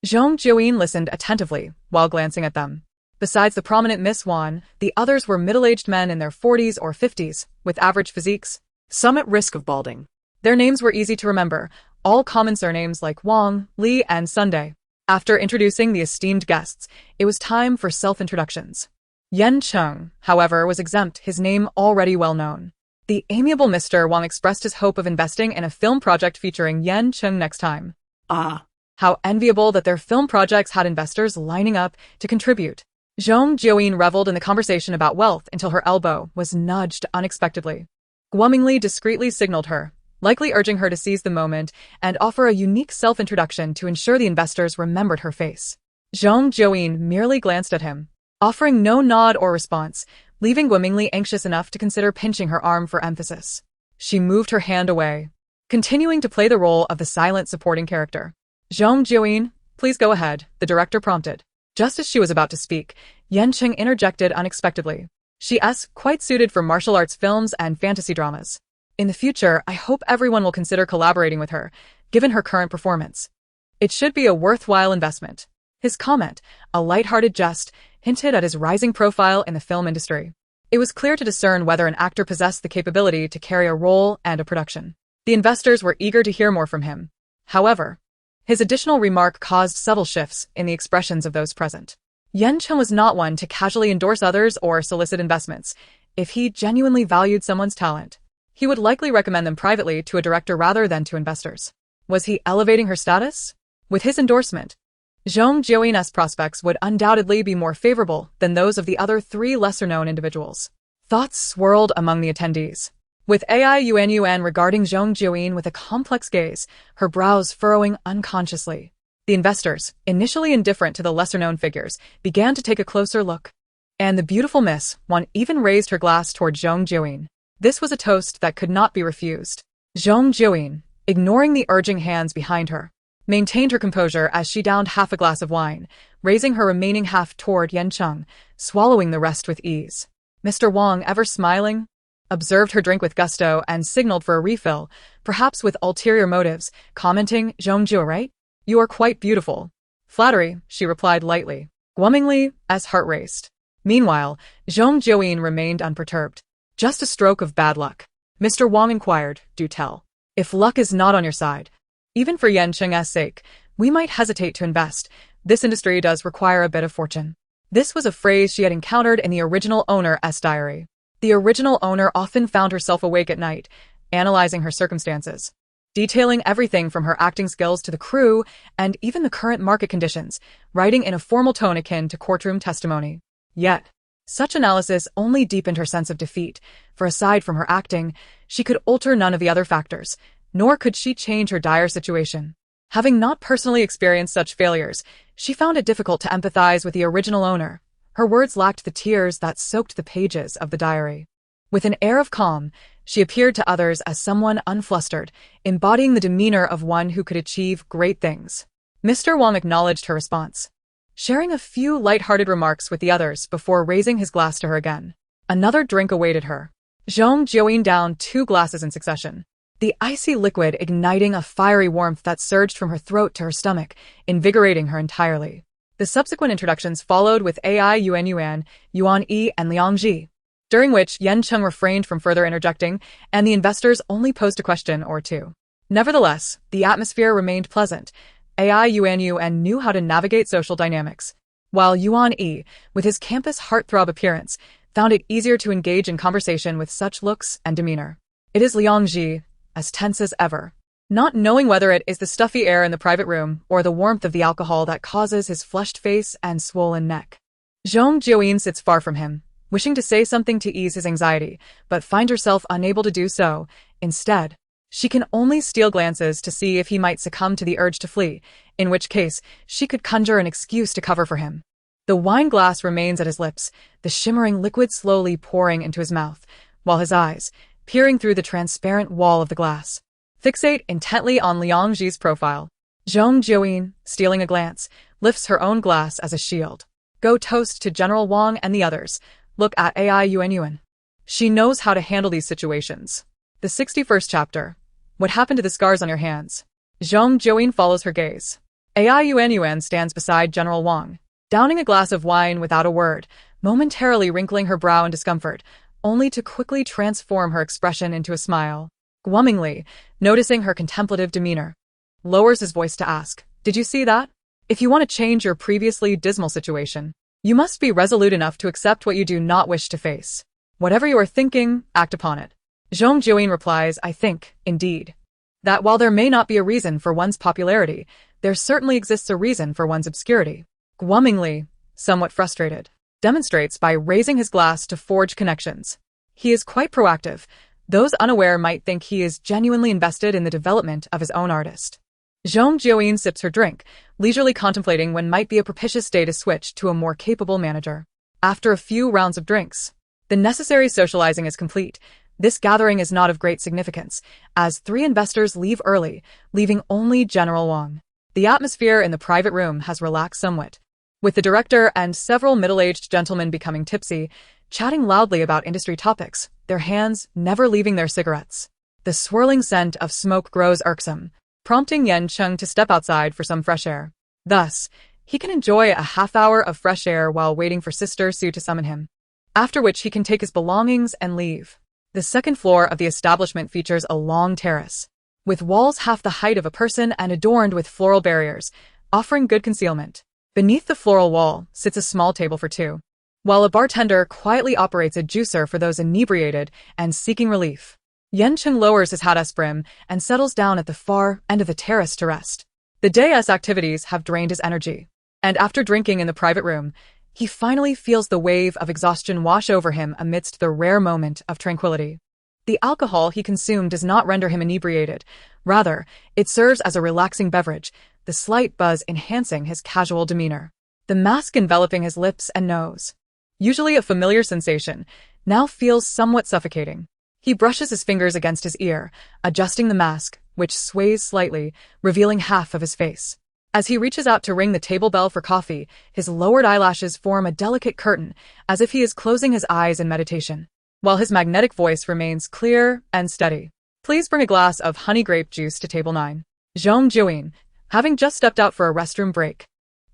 Zhong Jiuyin listened attentively while glancing at them. Besides the prominent Miss Wan, the others were middle-aged men in their 40s or 50s, with average physiques, some at risk of balding. Their names were easy to remember, all common surnames like Wang, Li, and Sunday. After introducing the esteemed guests, it was time for self-introductions. Yan Cheng, however, was exempt, his name already well known. The amiable Mr. Wang expressed his hope of investing in a film project featuring Yan Cheng next time. Ah, how enviable that their film projects had investors lining up to contribute. Zhong Jiuyin reveled in the conversation about wealth until her elbow was nudged unexpectedly. Guomingly discreetly signaled her, likely urging her to seize the moment and offer a unique self-introduction to ensure the investors remembered her face. Zhong Jiuyin merely glanced at him, offering no nod or response, leaving Guomingly anxious enough to consider pinching her arm for emphasis. She moved her hand away, continuing to play the role of the silent supporting character. Zhong Jiuyin, please go ahead, the director prompted. Just as she was about to speak, Yan Cheng interjected unexpectedly. She's quite suited for martial arts films and fantasy dramas. In the future, I hope everyone will consider collaborating with her, given her current performance. It should be a worthwhile investment. His comment, a light-hearted jest, hinted at his rising profile in the film industry. It was clear to discern whether an actor possessed the capability to carry a role and a production. The investors were eager to hear more from him. However, his additional remark caused subtle shifts in the expressions of those present. Yan Cheng was not one to casually endorse others or solicit investments. If he genuinely valued someone's talent, he would likely recommend them privately to a director rather than to investors. Was he elevating her status? With his endorsement, Zhong Jiuyin's prospects would undoubtedly be more favorable than those of the other three lesser-known individuals. Thoughts swirled among the attendees, with Yuan regarding Zhong Jiuyin with a complex gaze, her brows furrowing unconsciously. The investors, initially indifferent to the lesser-known figures, began to take a closer look. And the beautiful Miss One even raised her glass toward Zhong Jiuyin. This was a toast that could not be refused. Zhong Jiuyin, ignoring the urging hands behind her, maintained her composure as she downed half a glass of wine, raising her remaining half toward Yan Cheng, swallowing the rest with ease. Mr. Wong, ever smiling, observed her drink with gusto and signaled for a refill, perhaps with ulterior motives, commenting, "Zhong Jiuyin, right? You are quite beautiful." "Flattery," she replied lightly, glumingly, as heart raced. Meanwhile, Zhong Jiuyin remained unperturbed. "Just a stroke of bad luck." Mr. Wong inquired, "Do tell. If luck is not on your side, even for Yan Cheng's sake, we might hesitate to invest. This industry does require a bit of fortune." This was a phrase she had encountered in the original owner's diary. The original owner often found herself awake at night, analyzing her circumstances, detailing everything from her acting skills to the crew and even the current market conditions, writing in a formal tone akin to courtroom testimony. Yet, such analysis only deepened her sense of defeat, for aside from her acting, she could alter none of the other factors, nor could she change her dire situation. Having not personally experienced such failures, she found it difficult to empathize with the original owner. Her words lacked the tears that soaked the pages of the diary. With an air of calm, she appeared to others as someone unflustered, embodying the demeanor of one who could achieve great things. Mr. Wong acknowledged her response, sharing a few light-hearted remarks with the others before raising his glass to her again. Another drink awaited her. Zhong Jiuyin downed 2 glasses in succession, the icy liquid igniting a fiery warmth that surged from her throat to her stomach, invigorating her entirely. The subsequent introductions followed with Yuan, Yuan Yi, and Liang Ji, during which Yan Cheng refrained from further interjecting, and the investors only posed a question or two. Nevertheless, the atmosphere remained pleasant. Yuan knew how to navigate social dynamics, while Yuan Yi, with his campus heartthrob appearance, found it easier to engage in conversation with such looks and demeanor. It is Liang Ji, as tense as ever, not knowing whether it is the stuffy air in the private room or the warmth of the alcohol that causes his flushed face and swollen neck. Zhong Jiuyin sits far from him, wishing to say something to ease his anxiety, but finds herself unable to do so. Instead, she can only steal glances to see if he might succumb to the urge to flee, in which case she could conjure an excuse to cover for him. The wine glass remains at his lips, the shimmering liquid slowly pouring into his mouth, while his eyes, peering through the transparent wall of the glass, fixate intently on Liang Ji's profile. Zhong Jiuyin, stealing a glance, lifts her own glass as a shield. "Go toast to General Wong and the others. Look at Yuan. She knows how to handle these situations." The 61st chapter. What happened to the scars on your hands? Zhong Jiuyin follows her gaze. Yuan stands beside General Wong, downing a glass of wine without a word, momentarily wrinkling her brow in discomfort, only to quickly transform her expression into a smile. Glumingly, noticing her contemplative demeanor, lowers his voice to ask, "Did you see that? If you want to change your previously dismal situation, you must be resolute enough to accept what you do not wish to face. Whatever you are thinking, act upon it." Zhong Jiuyin replies, "I think, indeed, that while there may not be a reason for one's popularity, there certainly exists a reason for one's obscurity." Glumingly, somewhat frustrated, demonstrates by raising his glass to forge connections. He is quite proactive. Those unaware might think he is genuinely invested in the development of his own artist. Zhong Jiuyin sips her drink, leisurely contemplating when might be a propitious day to switch to a more capable manager. After a few rounds of drinks, the necessary socializing is complete. This gathering is not of great significance, as 3 investors leave early, leaving only General Wong. The atmosphere in the private room has relaxed somewhat, with the director and several middle-aged gentlemen becoming tipsy, chatting loudly about industry topics, their hands never leaving their cigarettes. The swirling scent of smoke grows irksome, prompting Yan Cheng to step outside for some fresh air. Thus, he can enjoy a half-hour of fresh air while waiting for Sister Sue to summon him, after which he can take his belongings and leave. The second floor of the establishment features a long terrace, with walls half the height of a person and adorned with floral barriers, offering good concealment. Beneath the floral wall sits a small table for two, while a bartender quietly operates a juicer for those inebriated and seeking relief. Yan Cheng lowers his hat-s brim and settles down at the far end of the terrace to rest. The day's activities have drained his energy, and after drinking in the private room, he finally feels the wave of exhaustion wash over him amidst the rare moment of tranquility. The alcohol he consumed does not render him inebriated. Rather, it serves as a relaxing beverage, the slight buzz enhancing his casual demeanor. The mask enveloping his lips and nose, usually a familiar sensation, now feels somewhat suffocating. He brushes his fingers against his ear, adjusting the mask, which sways slightly, revealing half of his face. As he reaches out to ring the table bell for coffee, his lowered eyelashes form a delicate curtain, as if he is closing his eyes in meditation, while his magnetic voice remains clear and steady. Please bring a glass of honey grape juice to table 9. Zhong Jiuyin, having just stepped out for a restroom break,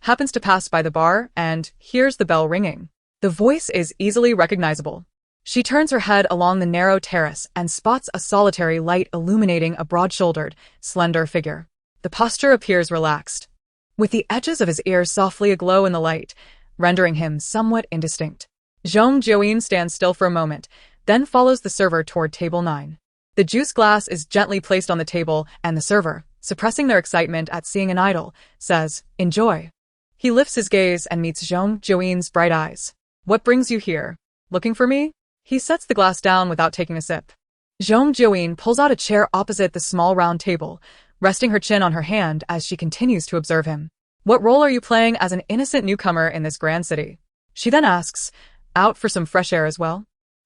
happens to pass by the bar and hears the bell ringing. The voice is easily recognizable. She turns her head along the narrow terrace and spots a solitary light illuminating a broad-shouldered, slender figure. The posture appears relaxed, with the edges of his ears softly aglow in the light, rendering him somewhat indistinct. Zhong Jiuyin stands still for a moment, then follows the server toward table 9. The juice glass is gently placed on the table, and the server, suppressing their excitement at seeing an idol, says, "Enjoy." He lifts his gaze and meets Zhong Jiuyin's bright eyes. "What brings you here? Looking for me?" He sets the glass down without taking a sip. Zhong Jiuyin pulls out a chair opposite the small round table, resting her chin on her hand as she continues to observe him. "What role are you playing as an innocent newcomer in this grand city?" She then asks, "Out for some fresh air as well?"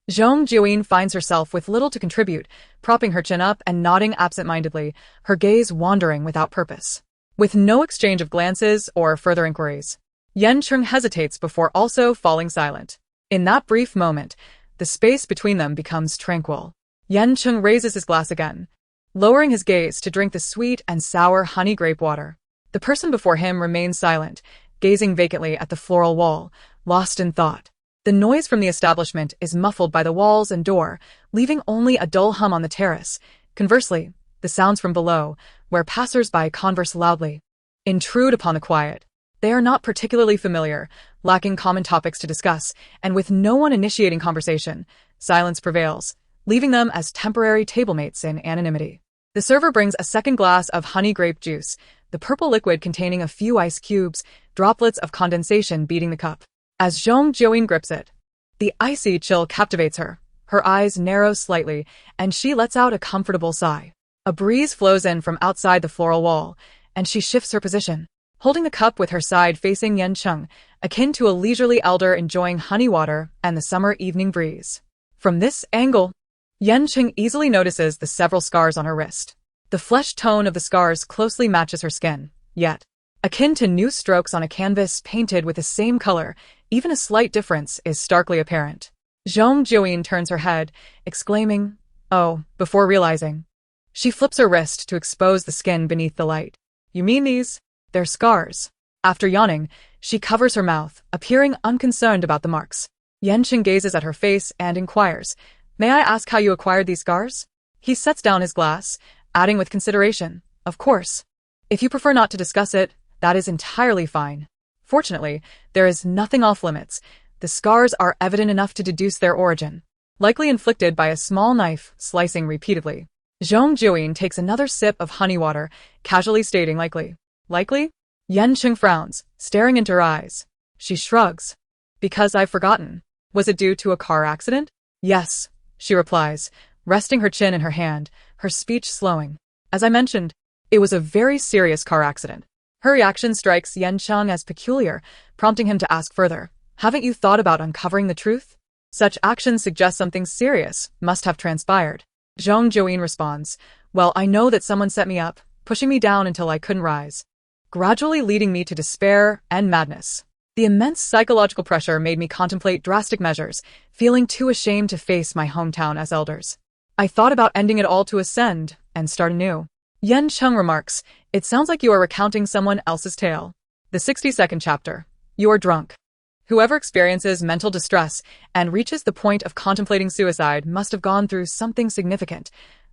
Zhong Jiuyin finds herself with little to contribute, propping her chin up and nodding absent-mindedly, her gaze wandering without purpose. With no exchange of glances or further inquiries, Yan Cheng hesitates before also falling silent. In that brief moment, the space between them becomes tranquil. Yan Cheng raises his glass again, lowering his gaze to drink the sweet and sour honey grape water. The person before him remains silent, gazing vacantly at the floral wall, lost in thought. The noise from the establishment is muffled by the walls and door, leaving only a dull hum on the terrace. Conversely, the sounds from below, where passers-by converse loudly, intrude upon the quiet. They are not particularly familiar, lacking common topics to discuss, and with no one initiating conversation, silence prevails, leaving them as temporary tablemates in anonymity. The server brings a second glass of honey grape juice, the purple liquid containing a few ice cubes, droplets of condensation beating the cup. As Zhong Jiuyin grips it, the icy chill captivates her. Her eyes narrow slightly, and she lets out a comfortable sigh. A breeze flows in from outside the floral wall, and she shifts her position, holding the cup with her side facing Yan Cheng, akin to a leisurely elder enjoying honey water and the summer evening breeze. From this angle, Yan Cheng easily notices the several scars on her wrist. The flesh tone of the scars closely matches her skin, yet, akin to new strokes on a canvas painted with the same color, even a slight difference is starkly apparent. Zhong Jiuyin turns her head, exclaiming, "Oh," before realizing. She flips her wrist to expose the skin beneath the light. "You mean these? They're scars." After yawning, she covers her mouth, appearing unconcerned about the marks. Yan Cheng gazes at her face and inquires, "May I ask how you acquired these scars?" He sets down his glass, adding with consideration, "Of course. If you prefer not to discuss it, that is entirely fine. Fortunately, there is nothing off-limits. The scars are evident enough to deduce their origin, likely inflicted by a small knife slicing repeatedly." Zhong Jiuyin takes another sip of honey water, casually stating likely. "Likely?" Yan Cheng frowns, staring into her eyes. She shrugs. "Because I've forgotten. Was it due to a car accident?" "Yes," she replies, resting her chin in her hand, her speech slowing. "As I mentioned, it was a very serious car accident." Her reaction strikes Yan Cheng as peculiar, prompting him to ask further, "Haven't you thought about uncovering the truth? Such actions suggest something serious must have transpired." Zhong Jiuyin responds, "Well, I know that someone set me up, pushing me down until I couldn't rise, gradually leading me to despair and madness. The immense psychological pressure made me contemplate drastic measures, feeling too ashamed to face my hometown as elders. I thought about ending it all to ascend and start anew. Yan Cheng remarks, "It sounds like you are recounting someone else's tale." The 62nd chapter. You're drunk. Whoever experiences mental distress and reaches the point of contemplating suicide must have gone through something significant.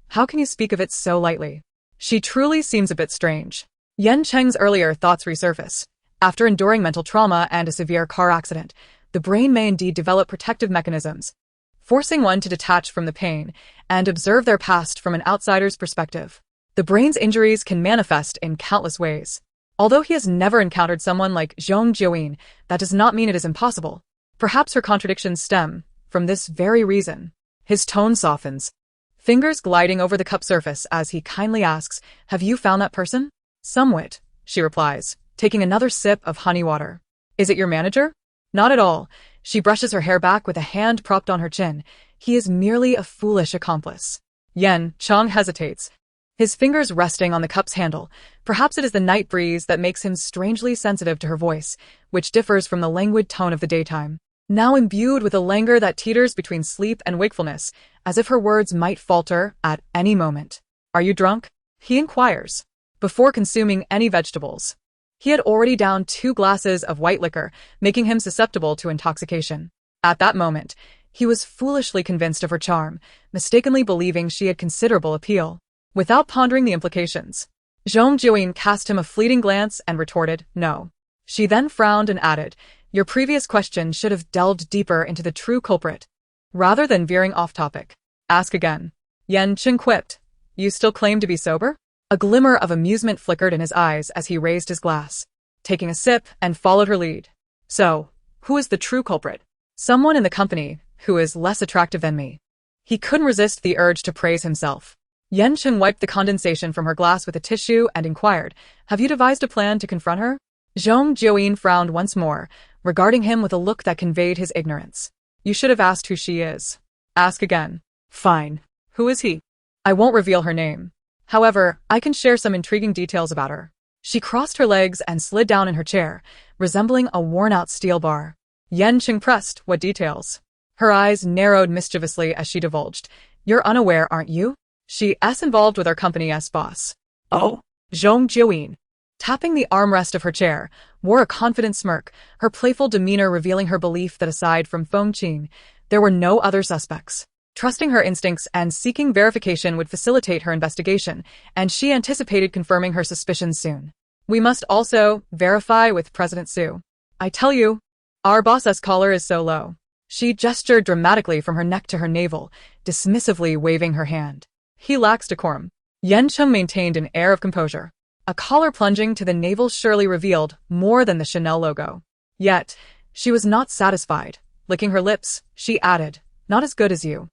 How can you speak of it so lightly? She truly seems a bit strange. Yan Cheng's earlier thoughts resurface. After enduring mental trauma and a severe car accident, the brain may indeed develop protective mechanisms, forcing one to detach from the pain and observe their past from an outsider's perspective. The brain's injuries can manifest in countless ways. Although he has never encountered someone like Zhong Jiuyin, that does not mean it is impossible. Perhaps her contradictions stem from this very reason. His tone softens, fingers gliding over the cup surface as he kindly asks, "Have you found that person?" "Somewhat," she replies, taking another sip of honey water. "Is it your manager?" "Not at all." She brushes her hair back with a hand propped on her chin. "He is merely a foolish accomplice." Yan Cheng hesitates, his fingers resting on the cup's handle. Perhaps it is the night breeze that makes him strangely sensitive to her voice, which differs from the languid tone of the daytime. Now imbued with a languor that teeters between sleep and wakefulness, as if her words might falter at any moment. "Are you drunk?" he inquires, before consuming any vegetables. He had already downed 2 glasses of white liquor, making him susceptible to intoxication. At that moment, he was foolishly convinced of her charm, mistakenly believing she had considerable appeal. Without pondering the implications, Zhong Jiuyin cast him a fleeting glance and retorted, "No." She then frowned and added, "Your previous question should have delved deeper into the true culprit, rather than veering off topic. Ask again." Yan Cheng quipped, "You still claim to be sober?" A glimmer of amusement flickered in his eyes as he raised his glass, taking a sip and followed her lead. "So, who is the true culprit?" "Someone in the company who is less attractive than me." He couldn't resist the urge to praise himself. Yan Cheng wiped the condensation from her glass with a tissue and inquired, "Have you devised a plan to confront her?" Zhong Jiuyin frowned once more, regarding him with a look that conveyed his ignorance. "You should have asked who she is." "Ask again." "Fine. Who is he?" "I won't reveal her name. However, I can share some intriguing details about her." She crossed her legs and slid down in her chair, resembling a worn-out steel bar. Yan Cheng pressed, "What details?" Her eyes narrowed mischievously as she divulged, "You're unaware, aren't you? She's involved with our company's boss." "Oh?" Zhong Jiuyin, tapping the armrest of her chair, wore a confident smirk, her playful demeanor revealing her belief that aside from Feng Qing, there were no other suspects. Trusting her instincts and seeking verification would facilitate her investigation, and she anticipated confirming her suspicions soon. "We must also verify with President Su. I tell you, our boss's collar is so low." She gestured dramatically from her neck to her navel, dismissively waving her hand. "He lacks decorum." Yan Cheng maintained an air of composure. A collar plunging to the navel surely revealed more than the Chanel logo. Yet, she was not satisfied. Licking her lips, she added, "Not as good as you."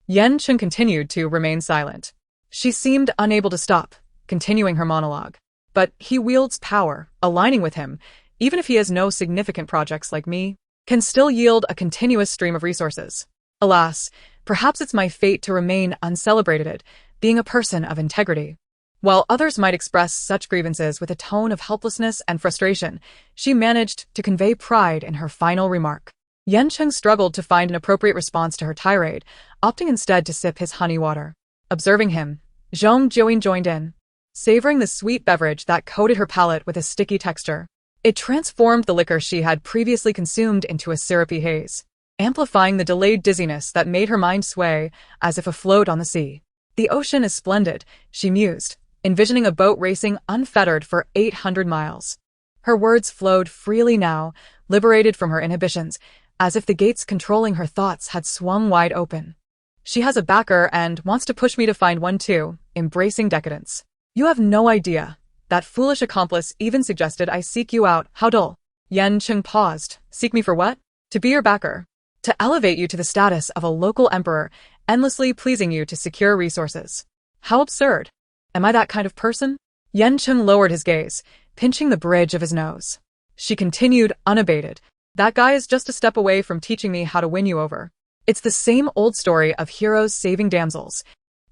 Yan Cheng continued to remain silent. She seemed unable to stop, continuing her monologue. "But he wields power. Aligning with him, even if he has no significant projects like me, can still yield a continuous stream of resources. Alas, perhaps it's my fate to remain uncelebrated, being a person of integrity." While others might express such grievances with a tone of helplessness and frustration, she managed to convey pride in her final remark. Yan Cheng struggled to find an appropriate response to her tirade, opting instead to sip his honey water. Observing him, Zhong Jiuyin joined in, savoring the sweet beverage that coated her palate with a sticky texture. It transformed the liquor she had previously consumed into a syrupy haze, amplifying the delayed dizziness that made her mind sway as if afloat on the sea. "The ocean is splendid," she mused, envisioning a boat racing unfettered for 800 miles. Her words flowed freely now, liberated from her inhibitions, as if the gates controlling her thoughts had swung wide open. "She has a backer and wants to push me to find one too," embracing decadence. "You have no idea. That foolish accomplice even suggested I seek you out. How dull." Yan Cheng paused. "Seek me for what?" "To be your backer. To elevate you to the status of a local emperor, endlessly pleasing you to secure resources." "How absurd. Am I that kind of person?" Yan Cheng lowered his gaze, pinching the bridge of his nose. She continued, unabated, "That guy is just a step away from teaching me how to win you over. It's the same old story of heroes saving damsels.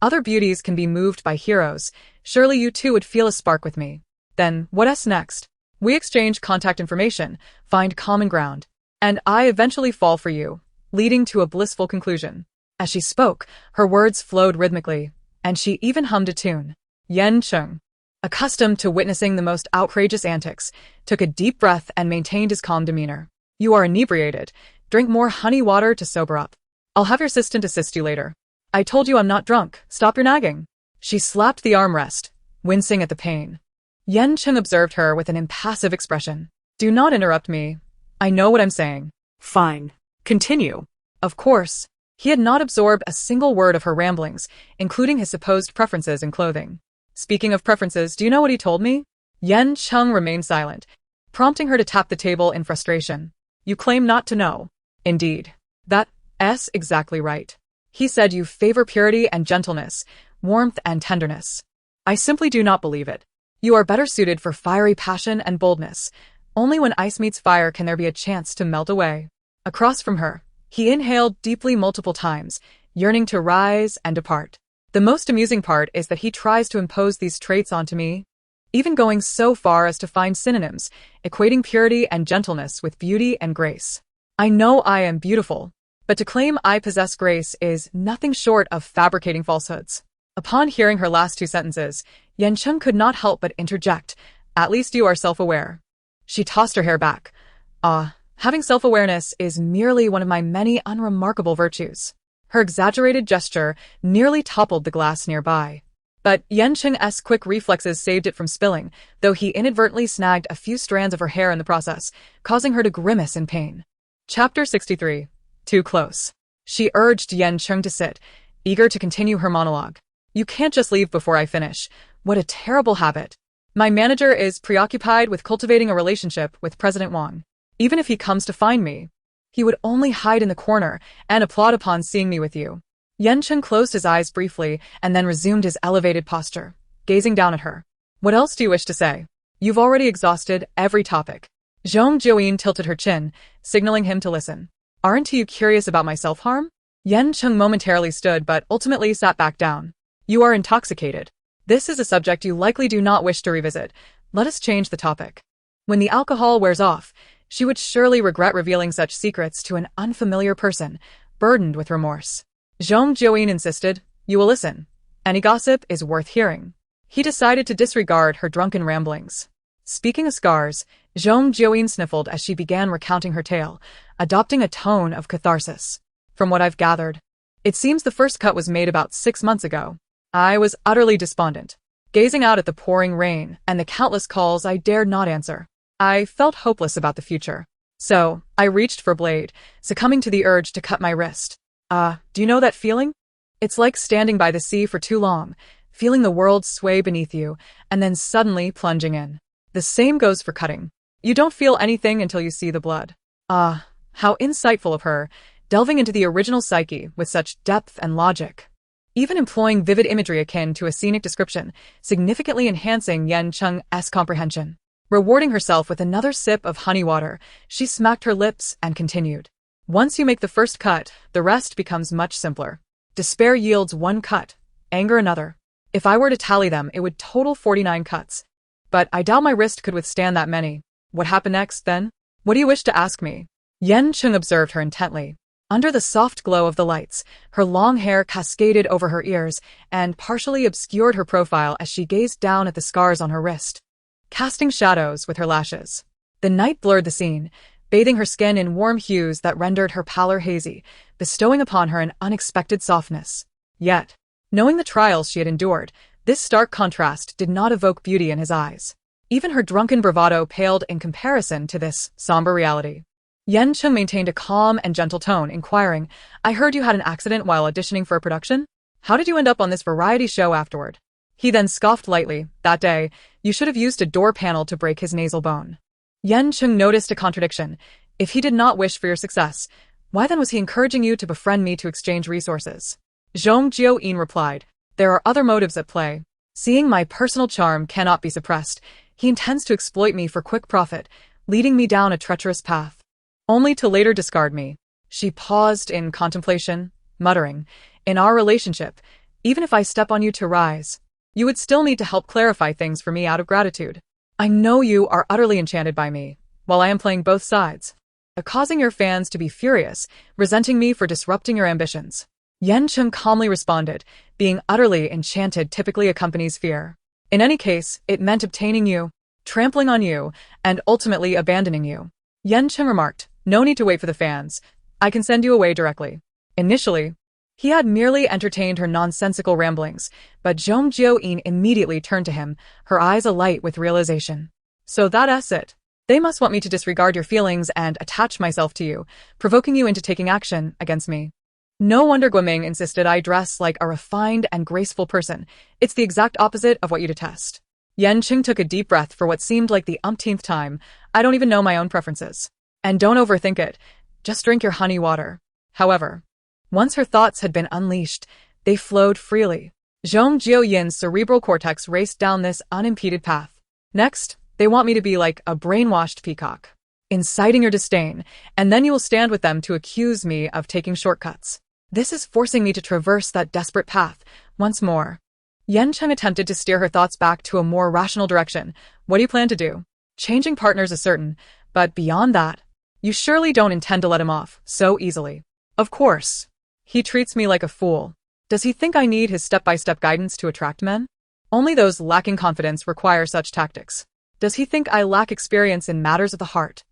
Other beauties can be moved by heroes. Surely you too would feel a spark with me. Then, what's next? We exchange contact information, find common ground, and I eventually fall for you, leading to a blissful conclusion." As she spoke, her words flowed rhythmically, and she even hummed a tune. Yan Cheng, accustomed to witnessing the most outrageous antics, took a deep breath and maintained his calm demeanor. You are inebriated. Drink more honey water to sober up. I'll have your assistant assist you later. I told you I'm not drunk. Stop your nagging. She slapped the armrest, wincing at the pain. Yan Cheng observed her with an impassive expression. Do not interrupt me. I know what I'm saying. Fine. Continue. Of course. He had not absorbed a single word of her ramblings, including his supposed preferences in clothing. Speaking of preferences, do you know what he told me? Yan Cheng remained silent, prompting her to tap the table in frustration. You claim not to know. Indeed. That's exactly right. He said you favor purity and gentleness, warmth and tenderness. I simply do not believe it. You are better suited for fiery passion and boldness. Only when ice meets fire can there be a chance to melt away. Across from her, he inhaled deeply multiple times, yearning to rise and depart. The most amusing part is that he tries to impose these traits onto me, even going so far as to find synonyms, equating purity and gentleness with beauty and grace. I know I am beautiful, but to claim I possess grace is nothing short of fabricating falsehoods. Upon hearing her last two sentences, Yan Cheng could not help but interject, at least you are self-aware. She tossed her hair back. Having self-awareness is merely one of my many unremarkable virtues. Her exaggerated gesture nearly toppled the glass nearby. But Yan Cheng's quick reflexes saved it from spilling, though he inadvertently snagged a few strands of her hair in the process, causing her to grimace in pain. Chapter 63. Too close. She urged Yan Cheng to sit, eager to continue her monologue. You can't just leave before I finish. What a terrible habit. My manager is preoccupied with cultivating a relationship with President Wang. Even if he comes to find me, he would only hide in the corner and applaud upon seeing me with you. Yan Cheng closed his eyes briefly and then resumed his elevated posture, gazing down at her. What else do you wish to say? You've already exhausted every topic. Zhong Jiuyin tilted her chin, signaling him to listen. Aren't you curious about my self-harm? Yan Cheng momentarily stood but ultimately sat back down. You are intoxicated. This is a subject you likely do not wish to revisit. Let us change the topic. When the alcohol wears off, she would surely regret revealing such secrets to an unfamiliar person, burdened with remorse. Zhong Jiuyin insisted, you will listen. Any gossip is worth hearing. He decided to disregard her drunken ramblings. Speaking of scars, Zhong Jiuyin sniffled as she began recounting her tale, adopting a tone of catharsis. From what I've gathered, it seems the first cut was made about 6 months ago. I was utterly despondent, gazing out at the pouring rain and the countless calls I dared not answer. I felt hopeless about the future. So, I reached for a blade, succumbing to the urge to cut my wrist. Do you know that feeling? It's like standing by the sea for too long, feeling the world sway beneath you, and then suddenly plunging in. The same goes for cutting. You don't feel anything until you see the blood. How insightful of her, delving into the original psyche with such depth and logic. Even employing vivid imagery akin to a scenic description, significantly enhancing Yan Cheng's comprehension. Rewarding herself with another sip of honey water, she smacked her lips and continued. Once you make the first cut, the rest becomes much simpler. Despair yields 1 cut, anger another. If I were to tally them, it would total 49 cuts. But I doubt my wrist could withstand that many. What happened next, then? What do you wish to ask me? Yan Cheng observed her intently. Under the soft glow of the lights, her long hair cascaded over her ears and partially obscured her profile as she gazed down at the scars on her wrist, casting shadows with her lashes. The night blurred the scene, bathing her skin in warm hues that rendered her pallor hazy, bestowing upon her an unexpected softness. Yet, knowing the trials she had endured, this stark contrast did not evoke beauty in his eyes. Even her drunken bravado paled in comparison to this somber reality. Yan Cheng maintained a calm and gentle tone, inquiring, I heard you had an accident while auditioning for a production? How did you end up on this variety show afterward? He then scoffed lightly. That day, you should have used a door panel to break his nasal bone. Yan Cheng noticed a contradiction. If he did not wish for your success, why then was he encouraging you to befriend me to exchange resources? Zhong Jiuyin replied, there are other motives at play. Seeing my personal charm cannot be suppressed, he intends to exploit me for quick profit, leading me down a treacherous path, only to later discard me. She paused in contemplation, muttering, in our relationship, even if I step on you to rise, you would still need to help clarify things for me out of gratitude. I know you are utterly enchanted by me, while I am playing both sides, causing your fans to be furious, resenting me for disrupting your ambitions. Yan Cheng calmly responded, being utterly enchanted typically accompanies fear. In any case, it meant obtaining you, trampling on you, and ultimately abandoning you. Yan Cheng remarked, no need to wait for the fans. I can send you away directly. Initially, he had merely entertained her nonsensical ramblings, but Zhong Jiuyin immediately turned to him, her eyes alight with realization. So that's it. They must want me to disregard your feelings and attach myself to you, provoking you into taking action against me. No wonder Guoming insisted I dress like a refined and graceful person. It's the exact opposite of what you detest. Yan Cheng took a deep breath for what seemed like the umpteenth time. I don't even know my own preferences. And don't overthink it. Just drink your honey water. However, once her thoughts had been unleashed, they flowed freely. Zhong Jiuyin's cerebral cortex raced down this unimpeded path. Next, they want me to be like a brainwashed peacock, inciting your disdain, and then you will stand with them to accuse me of taking shortcuts. This is forcing me to traverse that desperate path once more. Yan Cheng attempted to steer her thoughts back to a more rational direction. What do you plan to do? Changing partners is certain, but beyond that, you surely don't intend to let him off so easily. Of course. He treats me like a fool. Does he think I need his step-by-step guidance to attract men? Only those lacking confidence require such tactics. Does he think I lack experience in matters of the heart?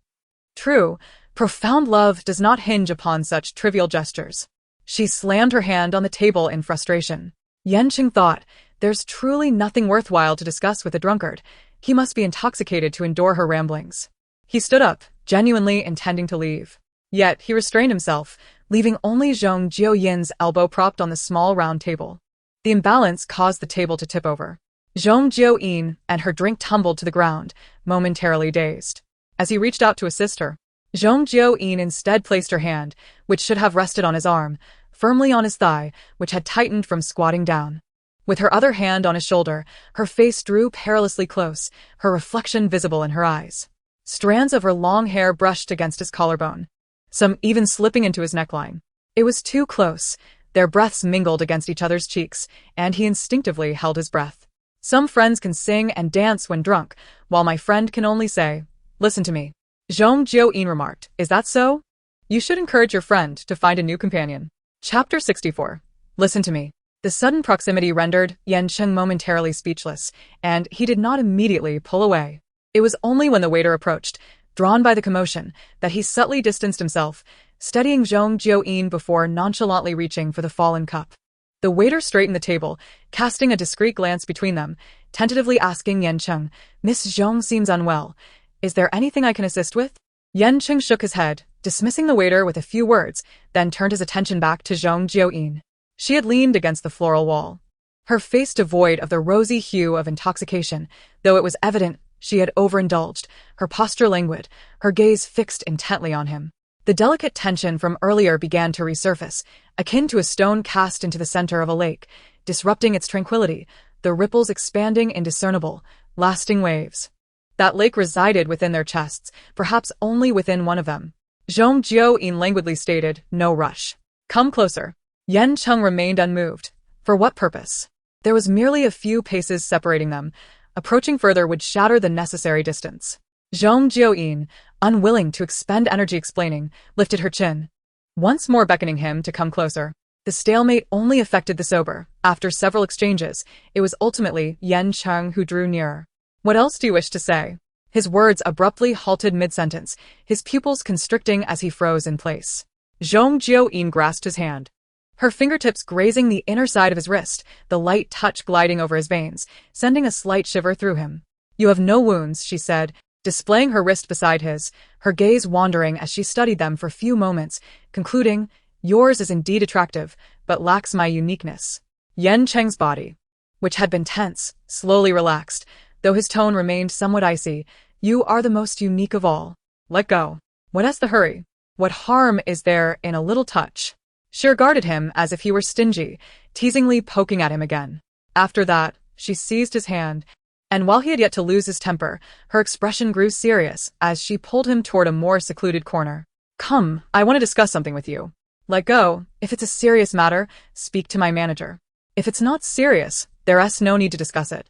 True, profound love does not hinge upon such trivial gestures. She slammed her hand on the table in frustration. Yan Cheng thought, there's truly nothing worthwhile to discuss with a drunkard. He must be intoxicated to endure her ramblings. He stood up, genuinely intending to leave. Yet he restrained himself, leaving only Zhong Jiuyin's elbow propped on the small round table. The imbalance caused the table to tip over. Zhong Jiuyin and her drink tumbled to the ground, momentarily dazed. As he reached out to assist her, Zhong Jiuyin instead placed her hand, which should have rested on his arm, firmly on his thigh, which had tightened from squatting down. With her other hand on his shoulder, her face drew perilously close, her reflection visible in her eyes. Strands of her long hair brushed against his collarbone, some even slipping into his neckline. It was too close. Their breaths mingled against each other's cheeks, and he instinctively held his breath. Some friends can sing and dance when drunk, while my friend can only say, listen to me. Zhong Jiuyin remarked, is that so? You should encourage your friend to find a new companion. Chapter 64. Listen to me. The sudden proximity rendered Yan Cheng momentarily speechless, and he did not immediately pull away. It was only when the waiter approached, drawn by the commotion, that he subtly distanced himself, steadying Zhong Jiuyin before nonchalantly reaching for the fallen cup. The waiter straightened the table, casting a discreet glance between them, tentatively asking Yan Cheng, Miss Zhong seems unwell. Is there anything I can assist with? Yan Cheng shook his head, dismissing the waiter with a few words, then turned his attention back to Zhong Jiuyin. She had leaned against the floral wall, her face devoid of the rosy hue of intoxication, though it was evident she had overindulged, her posture languid, her gaze fixed intently on him. The delicate tension from earlier began to resurface, akin to a stone cast into the center of a lake, disrupting its tranquility, the ripples expanding in discernible, lasting waves. That lake resided within their chests, perhaps only within one of them. Zhong Jiuyin languidly stated, no rush. Come closer. Yan Cheng remained unmoved. For what purpose? There was merely a few paces separating them. Approaching further would shatter the necessary distance. Zhong Jiuyin, unwilling to expend energy explaining, lifted her chin, once more beckoning him to come closer. The stalemate only affected the sober. After several exchanges, it was ultimately Yan Cheng who drew nearer. What else do you wish to say? His words abruptly halted mid-sentence, his pupils constricting as he froze in place. Zhong Jiuyin grasped his hand, her fingertips grazing the inner side of his wrist, the light touch gliding over his veins, sending a slight shiver through him. You have no wounds, she said, displaying her wrist beside his, her gaze wandering as she studied them for a few moments, concluding, yours is indeed attractive, but lacks my uniqueness. Yan Cheng's body, which had been tense, slowly relaxed, though his tone remained somewhat icy. You are the most unique of all. Let go. What is the hurry? What harm is there in a little touch? She regarded him as if he were stingy, teasingly poking at him again. After that, she seized his hand, and while he had yet to lose his temper, her expression grew serious as she pulled him toward a more secluded corner. Come, I want to discuss something with you. Let go. If it's a serious matter, speak to my manager. If it's not serious, there's no need to discuss it.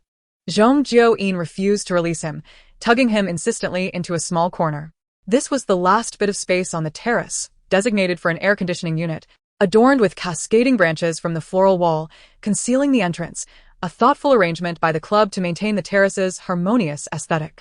Zhong Jiuyin refused to release him, tugging him insistently into a small corner. This was the last bit of space on the terrace, designated for an air conditioning unit, adorned with cascading branches from the floral wall, concealing the entrance, a thoughtful arrangement by the club to maintain the terrace's harmonious aesthetic.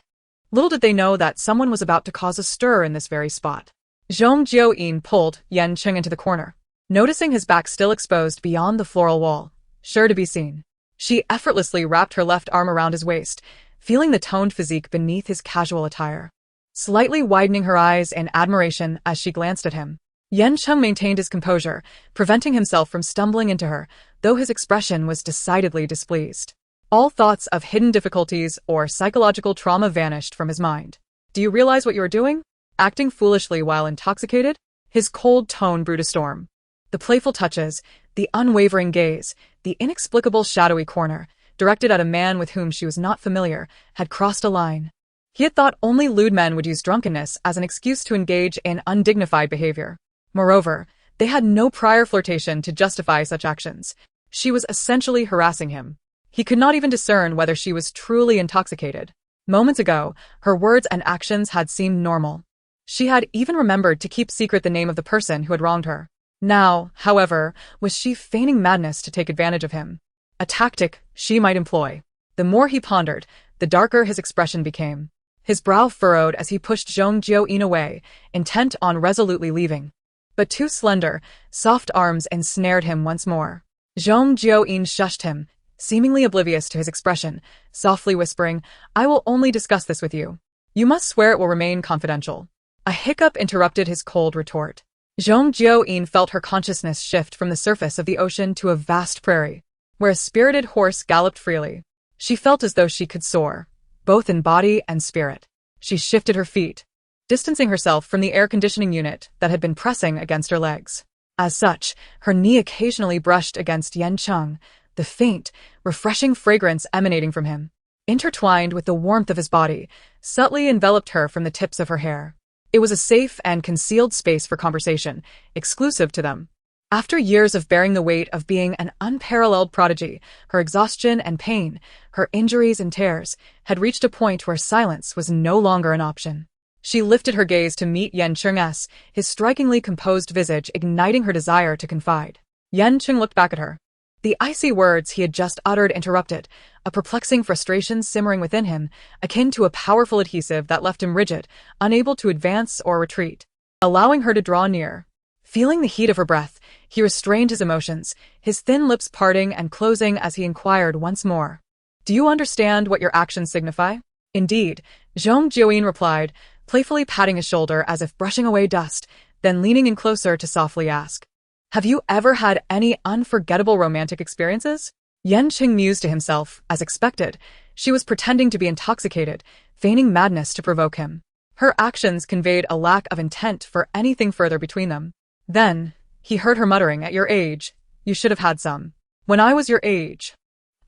Little did they know that someone was about to cause a stir in this very spot. Zhong Jiuyin pulled Yan Cheng into the corner, noticing his back still exposed beyond the floral wall, sure to be seen. She effortlessly wrapped her left arm around his waist, feeling the toned physique beneath his casual attire, slightly widening her eyes in admiration as she glanced at him. Yan Cheng maintained his composure, preventing himself from stumbling into her, though his expression was decidedly displeased. All thoughts of hidden difficulties or psychological trauma vanished from his mind. "Do you realize what you are doing? Acting foolishly while intoxicated?" His cold tone brewed a storm. The playful touches, the unwavering gaze, the inexplicable shadowy corner, directed at a man with whom she was not familiar, had crossed a line. He had thought only lewd men would use drunkenness as an excuse to engage in undignified behavior. Moreover, they had no prior flirtation to justify such actions. She was essentially harassing him. He could not even discern whether she was truly intoxicated. Moments ago, her words and actions had seemed normal. She had even remembered to keep secret the name of the person who had wronged her. Now, however, was she feigning madness to take advantage of him? A tactic she might employ. The more he pondered, the darker his expression became. His brow furrowed as he pushed Zhong Jiuyin away, intent on resolutely leaving. But two slender, soft arms ensnared him once more. Zhong Jiuyin shushed him, seemingly oblivious to his expression, softly whispering, "I will only discuss this with you. You must swear it will remain confidential." A hiccup interrupted his cold retort. Zhong Jiuyin felt her consciousness shift from the surface of the ocean to a vast prairie, where a spirited horse galloped freely. She felt as though she could soar, both in body and spirit. She shifted her feet, distancing herself from the air conditioning unit that had been pressing against her legs. As such, her knee occasionally brushed against Yan Cheng, the faint, refreshing fragrance emanating from him, intertwined with the warmth of his body, subtly enveloped her from the tips of her hair. It was a safe and concealed space for conversation, exclusive to them. After years of bearing the weight of being an unparalleled prodigy, her exhaustion and pain, her injuries and tears, had reached a point where silence was no longer an option. She lifted her gaze to meet Yan Cheng's, his strikingly composed visage igniting her desire to confide. Yan Cheng looked back at her. The icy words he had just uttered interrupted, a perplexing frustration simmering within him, akin to a powerful adhesive that left him rigid, unable to advance or retreat. Allowing her to draw near, feeling the heat of her breath, he restrained his emotions, his thin lips parting and closing as he inquired once more. "Do you understand what your actions signify?" "Indeed," Zhong Jiuyin replied, playfully patting his shoulder as if brushing away dust, then leaning in closer to softly ask, "Have you ever had any unforgettable romantic experiences?" Yan Cheng mused to himself, as expected. She was pretending to be intoxicated, feigning madness to provoke him. Her actions conveyed a lack of intent for anything further between them. Then, he heard her muttering, "At your age, you should have had some. When I was your age,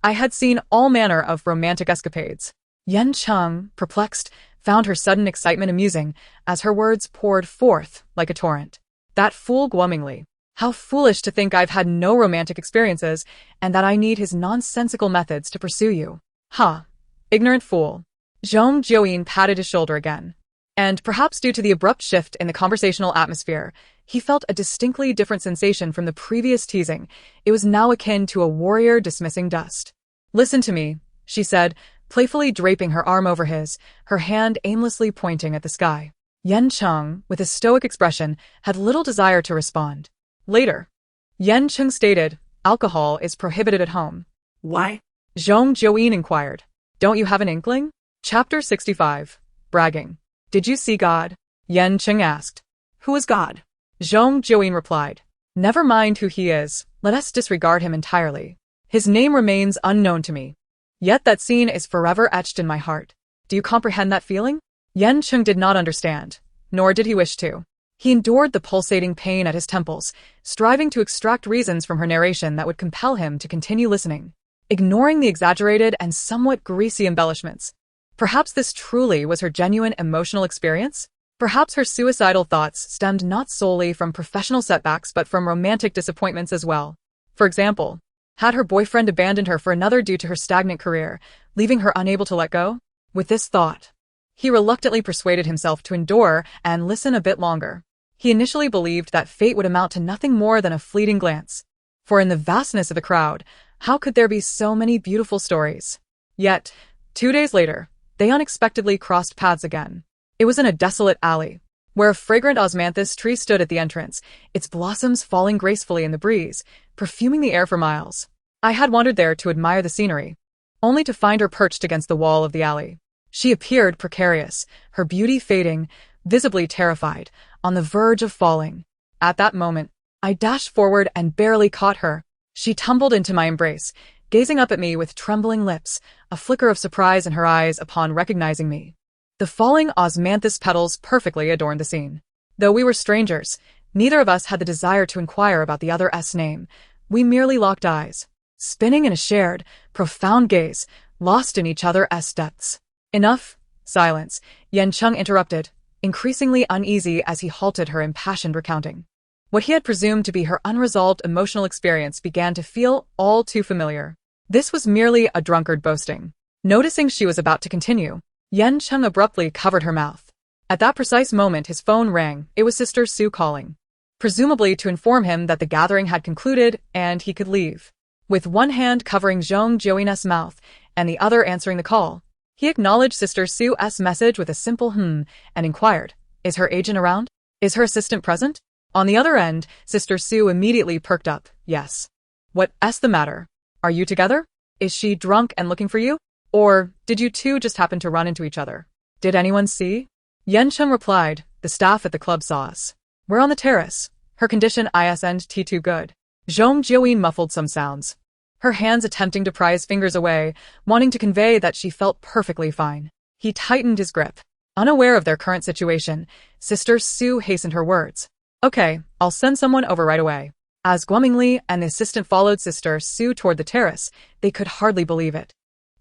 I had seen all manner of romantic escapades." Yan Cheng, perplexed, found her sudden excitement amusing, as her words poured forth like a torrent. "That fool Guomingli. How foolish to think I've had no romantic experiences, and that I need his nonsensical methods to pursue you. Ha! Ignorant fool." Zhong Jiuyin patted his shoulder again. And perhaps due to the abrupt shift in the conversational atmosphere, he felt a distinctly different sensation from the previous teasing. It was now akin to a warrior dismissing dust. "Listen to me," she said, playfully draping her arm over his, her hand aimlessly pointing at the sky. Yan Cheng, with a stoic expression, had little desire to respond. Later, Yan Cheng stated, "Alcohol is prohibited at home." Why? Zhong Jiuyin inquired. "Don't you have an inkling?" Chapter 65. Bragging. "Did you see God?" Yan Cheng asked. Who is God? Zhong Jiuyin replied. "Never mind who he is, let us disregard him entirely. His name remains unknown to me. Yet that scene is forever etched in my heart. Do you comprehend that feeling?" Yan Cheng did not understand, nor did he wish to. He endured the pulsating pain at his temples, striving to extract reasons from her narration that would compel him to continue listening, ignoring the exaggerated and somewhat greasy embellishments. Perhaps this truly was her genuine emotional experience? Perhaps her suicidal thoughts stemmed not solely from professional setbacks but from romantic disappointments as well. For example, had her boyfriend abandoned her for another due to her stagnant career, leaving her unable to let go? With this thought, he reluctantly persuaded himself to endure and listen a bit longer. He initially believed that fate would amount to nothing more than a fleeting glance, for in the vastness of the crowd, How could there be so many beautiful stories? Yet, 2 days later, they unexpectedly crossed paths again. It was in a desolate alley, where a fragrant osmanthus tree stood at the entrance, its blossoms falling gracefully in the breeze, perfuming the air for miles. I had wandered there to admire the scenery, only to find her perched against the wall of the alley. She appeared precarious, her beauty fading, visibly terrified, on the verge of falling. At that moment, I dashed forward and barely caught her. She tumbled into my embrace, gazing up at me with trembling lips, a flicker of surprise in her eyes upon recognizing me. The falling osmanthus petals perfectly adorned the scene. Though we were strangers, neither of us had the desire to inquire about the other's name. We merely locked eyes, spinning in a shared, profound gaze, lost in each other's depths. Enough. Silence. Yan Cheng interrupted, increasingly uneasy as he halted her impassioned recounting. What he had presumed to be her unresolved emotional experience began to feel all too familiar. This was merely a drunkard boasting. Noticing she was about to continue, Yan Cheng abruptly covered her mouth. At that precise moment his phone rang. It was Sister Su calling, presumably to inform him that the gathering had concluded and he could leave. With one hand covering Zhong Jiuyin's mouth and the other answering the call, he acknowledged Sister Su's message with a simple and inquired, "Is her agent around? Is her assistant present?" On the other end, Sister Su immediately perked up. "Yes." "What's the matter? Are you together? Is she drunk and looking for you? Or did you two just happen to run into each other? Did anyone see?" Yan Cheng replied, "The staff at the club saw us. We're on the terrace. Her condition isn't too good." Zhong Jiuyin muffled some sounds, her hands attempting to pry his fingers away, wanting to convey that she felt perfectly fine. He tightened his grip. Unaware of their current situation, Sister Su hastened her words. "Okay, I'll send someone over right away." As Guoming Li and the assistant followed Sister Su toward the terrace, they could hardly believe it.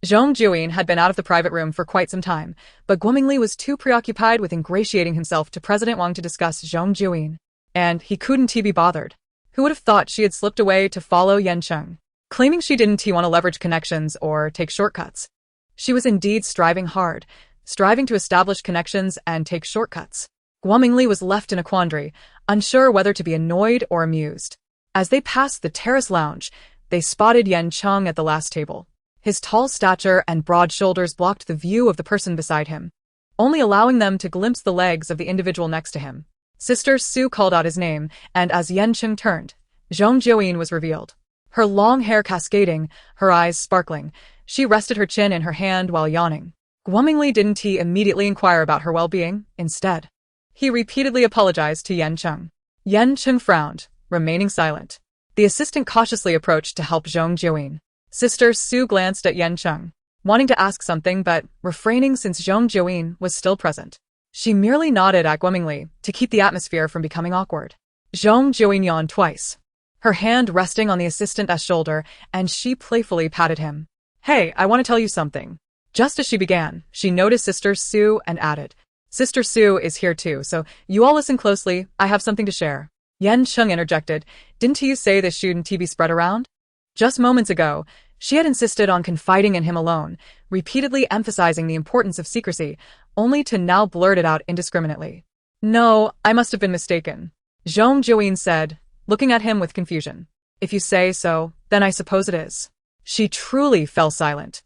Zhong Jiuyin had been out of the private room for quite some time, but Guoming Li was too preoccupied with ingratiating himself to President Wang to discuss Zhong Jiuyin, and he couldn't be bothered. Who would have thought she had slipped away to follow Yan Cheng, claiming she didn't want to leverage connections or take shortcuts. She was indeed striving hard, striving to establish connections and take shortcuts. Guoming Li was left in a quandary, unsure whether to be annoyed or amused. As they passed the terrace lounge, they spotted Yan Cheng at the last table. His tall stature and broad shoulders blocked the view of the person beside him, only allowing them to glimpse the legs of the individual next to him. Sister Su called out his name, and as Yan Cheng turned, Zhong Jiuyin was revealed. Her long hair cascading, her eyes sparkling, she rested her chin in her hand while yawning. Guoming Li didn't immediately inquire about her well-being. Instead, he repeatedly apologized to Yan Cheng. Yan Cheng frowned, remaining silent. The assistant cautiously approached to help Zhong Jiuyin. Sister Su glanced at Yan Cheng, wanting to ask something but refraining since Zhong Jiuyin was still present. She merely nodded at Guoming Li to keep the atmosphere from becoming awkward. Zhong Jiuyin yawned twice, her hand resting on the assistant's shoulder, and she playfully patted him. "Hey, I want to tell you something." Just as she began, she noticed Sister Su and added, "Sister Su is here too, so you all listen closely, I have something to share." Yan Cheng interjected, "Didn't you say this shouldn't be spread around?" Just moments ago, she had insisted on confiding in him alone, repeatedly emphasizing the importance of secrecy, only to now blurt it out indiscriminately. "No, I must have been mistaken," Zhong Jiuyin said, looking at him with confusion. "If you say so, then I suppose it is." She truly fell silent.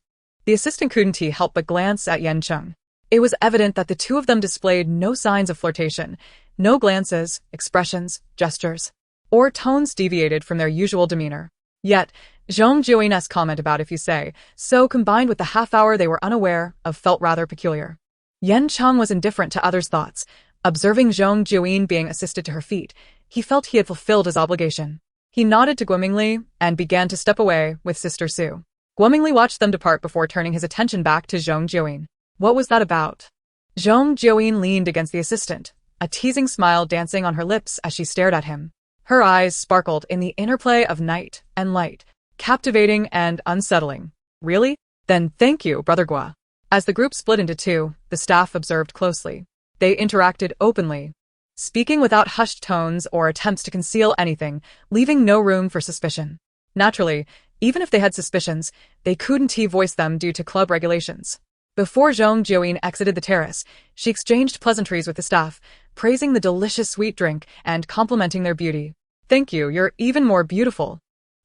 The assistant couldn't help but glance at Yan Cheng. It was evident that the two of them displayed no signs of flirtation, no glances, expressions, gestures, or tones deviated from their usual demeanor. Yet, Zhong Jiuyin's comment about "if you say so" combined with the half-hour they were unaware of felt rather peculiar. Yan Cheng was indifferent to others' thoughts. Observing Zhong Jiuyin being assisted to her feet, he felt he had fulfilled his obligation. He nodded to Guoming Li and began to step away with Sister Su. Guoming Li watched them depart before turning his attention back to Zhong Jiuyin. "What was that about?" Zhong Jiuyin leaned against the assistant, a teasing smile dancing on her lips as she stared at him. Her eyes sparkled in the interplay of night and light, captivating and unsettling. "Really? Then thank you, Brother Gua." As the group split into two, the staff observed closely. They interacted openly, speaking without hushed tones or attempts to conceal anything, leaving no room for suspicion. Naturally, even if they had suspicions, they couldn't voice them due to club regulations. Before Zhong Jiuyin exited the terrace, she exchanged pleasantries with the staff, praising the delicious sweet drink and complimenting their beauty. "Thank you, you're even more beautiful."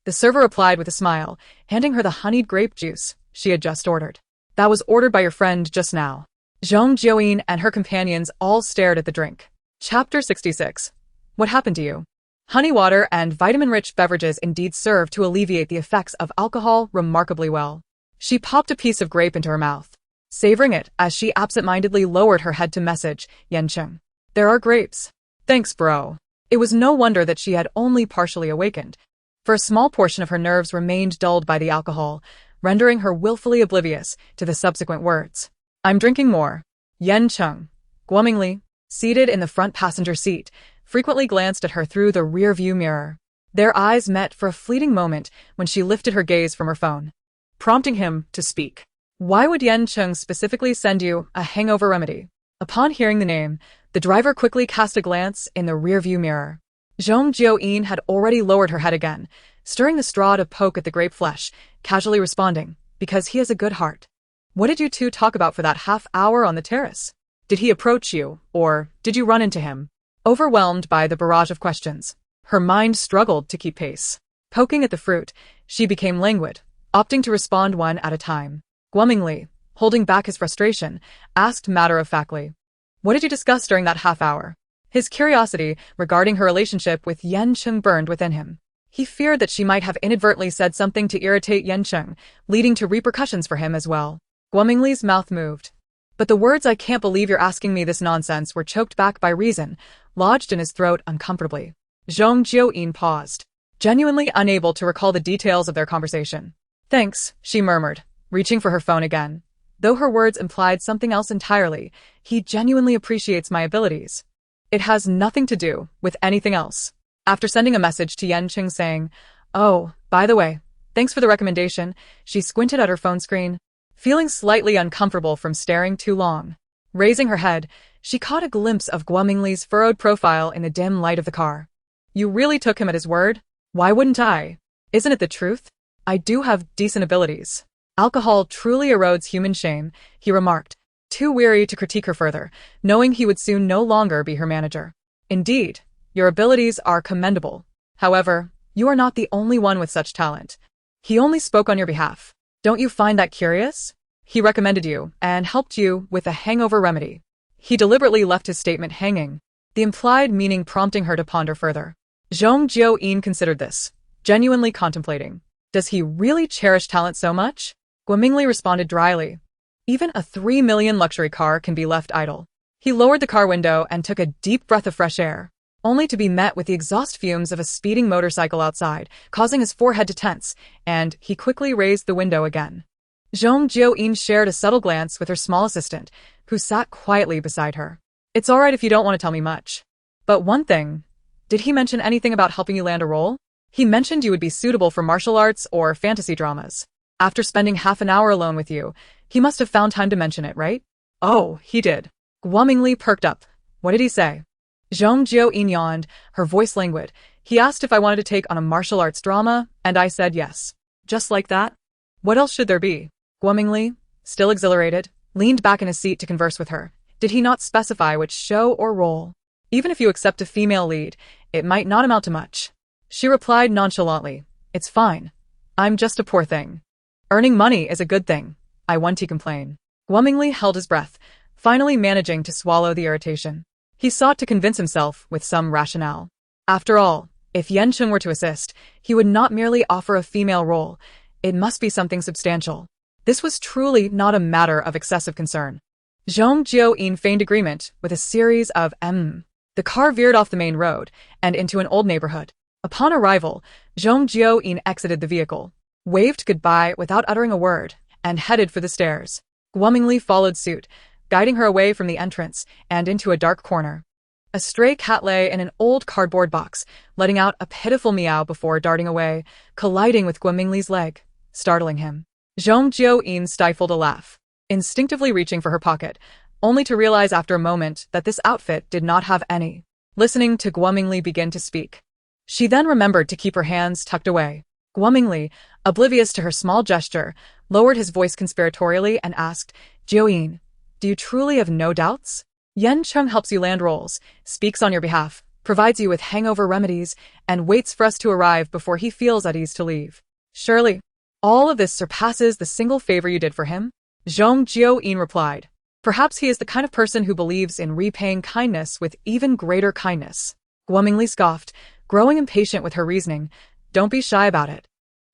The server replied with a smile, handing her the honeyed grape juice she had just ordered. That was ordered by your friend just now. Zhong Jiuyin and her companions all stared at the drink. Chapter 66. What happened to you? Honey water and vitamin-rich beverages indeed serve to alleviate the effects of alcohol remarkably well. She popped a piece of grape into her mouth, savoring it as she absent-mindedly lowered her head to message Yan Cheng. There are grapes. Thanks, bro. It was no wonder that she had only partially awakened, for a small portion of her nerves remained dulled by the alcohol, rendering her willfully oblivious to the subsequent words. I'm drinking more. Yan Cheng, glumingly, seated in the front passenger seat, frequently glanced at her through the rear-view mirror. Their eyes met for a fleeting moment when she lifted her gaze from her phone, prompting him to speak. Why would Yan Cheng specifically send you a hangover remedy? Upon hearing the name, the driver quickly cast a glance in the rear-view mirror. Zhong Jiuyin had already lowered her head again, stirring the straw to poke at the grape flesh, casually responding, because he has a good heart. What did you two talk about for that half hour on the terrace? Did he approach you, or did you run into him? Overwhelmed by the barrage of questions, her mind struggled to keep pace. Poking at the fruit, she became languid, opting to respond one at a time. Glumingly, holding back his frustration, asked matter-of-factly, what did you discuss during that half hour? His curiosity regarding her relationship with Yan Cheng burned within him. He feared that she might have inadvertently said something to irritate Yan Cheng, leading to repercussions for him as well. Glumingly's mouth moved. But the words "I can't believe you're asking me this nonsense" were choked back by reason, lodged in his throat uncomfortably. Zhong Jiuyin paused, genuinely unable to recall the details of their conversation. Thanks, she murmured, reaching for her phone again. Though her words implied something else entirely, he genuinely appreciates my abilities. It has nothing to do with anything else. After sending a message to Yan Cheng saying, oh, by the way, thanks for the recommendation, she squinted at her phone screen, feeling slightly uncomfortable from staring too long. Raising her head, she caught a glimpse of Glumingly's furrowed profile in the dim light of the car. You really took him at his word? Why wouldn't I? Isn't it the truth? I do have decent abilities. Alcohol truly erodes human shame, he remarked, too weary to critique her further, knowing he would soon no longer be her manager. Indeed, your abilities are commendable. However, you are not the only one with such talent. He only spoke on your behalf. Don't you find that curious? He recommended you and helped you with a hangover remedy. He deliberately left his statement hanging, the implied meaning prompting her to ponder further. Zhong Jiuyin considered this, genuinely contemplating. Does he really cherish talent so much? Glumingly responded dryly. Even a 3 million luxury car can be left idle. He lowered the car window and took a deep breath of fresh air, only to be met with the exhaust fumes of a speeding motorcycle outside, causing his forehead to tense, and he quickly raised the window again. Zhong Jiuyin shared a subtle glance with her small assistant, who sat quietly beside her. It's all right if you don't want to tell me much. But one thing, did he mention anything about helping you land a role? He mentioned you would be suitable for martial arts or fantasy dramas. After spending half an hour alone with you, he must have found time to mention it, right? Oh, he did. Glumingly perked up. What did he say? Zhong Jiuyin yawned, her voice languid. He asked if I wanted to take on a martial arts drama, and I said yes. Just like that? What else should there be? Glumingly, still exhilarated, leaned back in his seat to converse with her. Did he not specify which show or role? Even if you accept a female lead, it might not amount to much. She replied nonchalantly. It's fine. I'm just a poor thing. Earning money is a good thing, I want to complain. Glumingly held his breath, finally managing to swallow the irritation. He sought to convince himself with some rationale. After all, if Yan Cheng were to assist, he would not merely offer a female role. It must be something substantial. This was truly not a matter of excessive concern. Zhong Jiuyin feigned agreement with a series of The car veered off the main road and into an old neighborhood. Upon arrival, Zhong Jiuyin exited the vehicle, waved goodbye without uttering a word, and headed for the stairs. Glumingly followed suit, guiding her away from the entrance and into a dark corner. A stray cat lay in an old cardboard box, letting out a pitiful meow before darting away, colliding with Glumingly's leg, startling him. Zhong Jiuyin stifled a laugh, instinctively reaching for her pocket, only to realize after a moment that this outfit did not have any. Listening to Glumingly begin to speak, she then remembered to keep her hands tucked away. Glumingly, oblivious to her small gesture, lowered his voice conspiratorially and asked, Jiuyin, do you truly have no doubts? Yan Cheng helps you land roles, speaks on your behalf, provides you with hangover remedies, and waits for us to arrive before he feels at ease to leave. Surely, all of this surpasses the single favor you did for him? Zhong Jiuyin replied. Perhaps he is the kind of person who believes in repaying kindness with even greater kindness. Guo Mingli scoffed, growing impatient with her reasoning. Don't be shy about it.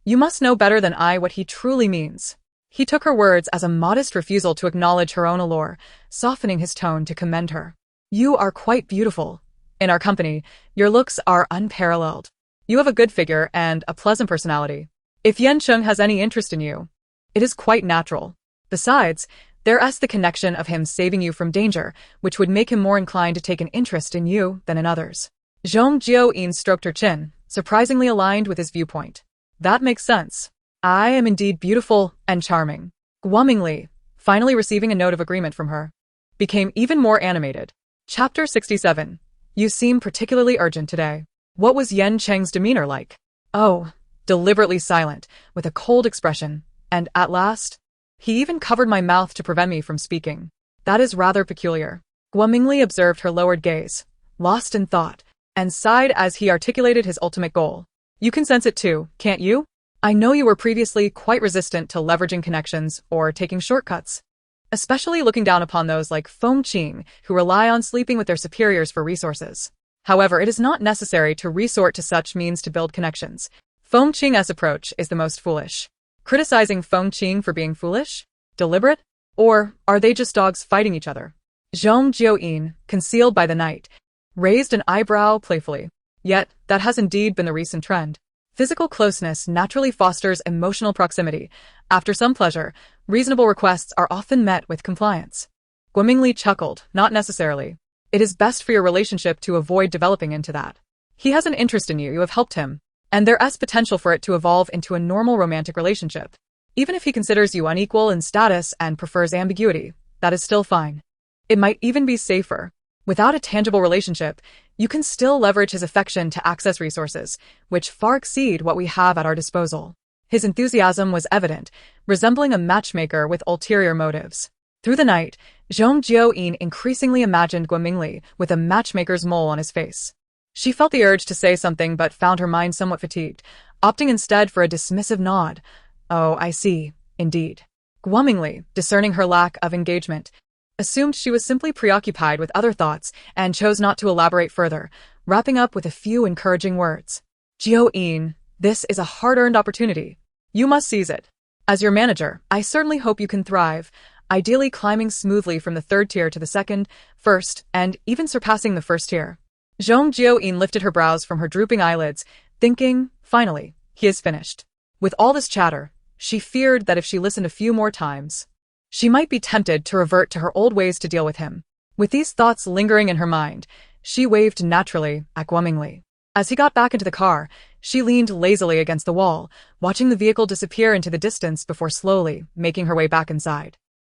You must know better than I what he truly means. He took her words as a modest refusal to acknowledge her own allure, softening his tone to commend her. You are quite beautiful. In our company, your looks are unparalleled. You have a good figure and a pleasant personality. If Yan Cheng has any interest in you, it is quite natural. Besides, there's the connection of him saving you from danger, which would make him more inclined to take an interest in you than in others. Zhong Jiuyin stroked her chin, surprisingly aligned with his viewpoint. That makes sense. I am indeed beautiful and charming. Guo Mingli, finally receiving a note of agreement from her, became even more animated. Chapter 67. You seem particularly urgent today. What was Yan Cheng's demeanor like? Oh, deliberately silent, with a cold expression, and at last, he even covered my mouth to prevent me from speaking. That is rather peculiar. Guo Mingli observed her lowered gaze, lost in thought, and sighed as he articulated his ultimate goal. You can sense it too, can't you? I know you were previously quite resistant to leveraging connections or taking shortcuts, especially looking down upon those like Feng Qing who rely on sleeping with their superiors for resources. However, it is not necessary to resort to such means to build connections. Feng Qing's approach is the most foolish. Criticizing Feng Qing for being foolish? Deliberate? Or are they just dogs fighting each other? Zhong Jiuyin, concealed by the night, raised an eyebrow playfully. Yet, that has indeed been the recent trend. Physical closeness naturally fosters emotional proximity. After some pleasure, reasonable requests are often met with compliance. Guo Mingli chuckled, not necessarily. It is best for your relationship to avoid developing into that. He has an interest in you have helped him, and there's potential for it to evolve into a normal romantic relationship. Even if he considers you unequal in status and prefers ambiguity, that is still fine. It might even be safer. Without a tangible relationship, you can still leverage his affection to access resources, which far exceed what we have at our disposal. His enthusiasm was evident, resembling a matchmaker with ulterior motives. Through the night, Zhong Jiuyin increasingly imagined Guo Mingli with a matchmaker's mole on his face. She felt the urge to say something but found her mind somewhat fatigued, opting instead for a dismissive nod. Oh, I see, indeed. Guo Mingli, discerning her lack of engagement, assumed she was simply preoccupied with other thoughts and chose not to elaborate further, wrapping up with a few encouraging words. Jiuyin, this is a hard-earned opportunity. You must seize it. As your manager, I certainly hope you can thrive, ideally climbing smoothly from the third tier to the second, first, and even surpassing the first tier. Zhong Jiuyin lifted her brows from her drooping eyelids, thinking, finally, he is finished. With all this chatter, she feared that if she listened a few more times, she might be tempted to revert to her old ways to deal with him. With these thoughts lingering in her mind, she waved naturally at Guo Mingli. As he got back into the car, she leaned lazily against the wall, watching the vehicle disappear into the distance before slowly making her way back inside.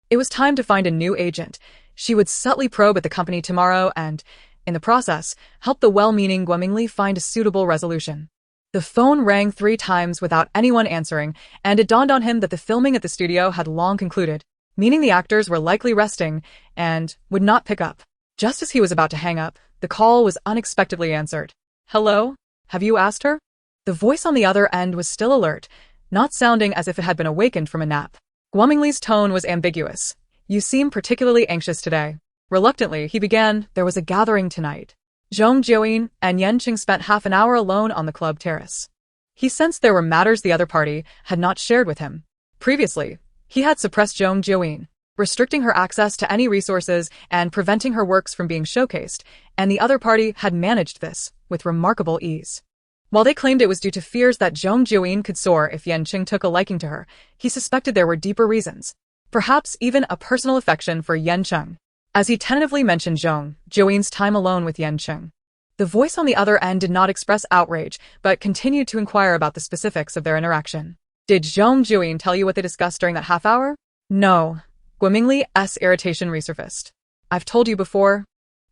It was time to find a new agent. She would subtly probe at the company tomorrow and, in the process, help the well-meaning Guo Mingli find a suitable resolution. The phone rang 3 times without anyone answering, and it dawned on him that the filming at the studio had long concluded, meaning the actors were likely resting and would not pick up. Just as he was about to hang up, the call was unexpectedly answered. Hello? Have you asked her? The voice on the other end was still alert, not sounding as if it had been awakened from a nap. Guo Mingli's tone was ambiguous. You seem particularly anxious today. Reluctantly, he began, there was a gathering tonight. Zhong Jiuyin and Yan Cheng spent half an hour alone on the club terrace. He sensed there were matters the other party had not shared with him. Previously, he had suppressed Zhong Jiuyin, restricting her access to any resources and preventing her works from being showcased, and the other party had managed this with remarkable ease. While they claimed it was due to fears that Zhong Jiuyin could soar if Yan Cheng took a liking to her, he suspected there were deeper reasons, perhaps even a personal affection for Yan Cheng. As he tentatively mentioned Zhong Jiuyin's time alone with Yan Cheng, the voice on the other end did not express outrage, but continued to inquire about the specifics of their interaction. Did Zhong Jiuyin tell you what they discussed during that half hour? No. Guo Mingli's irritation resurfaced. I've told you before.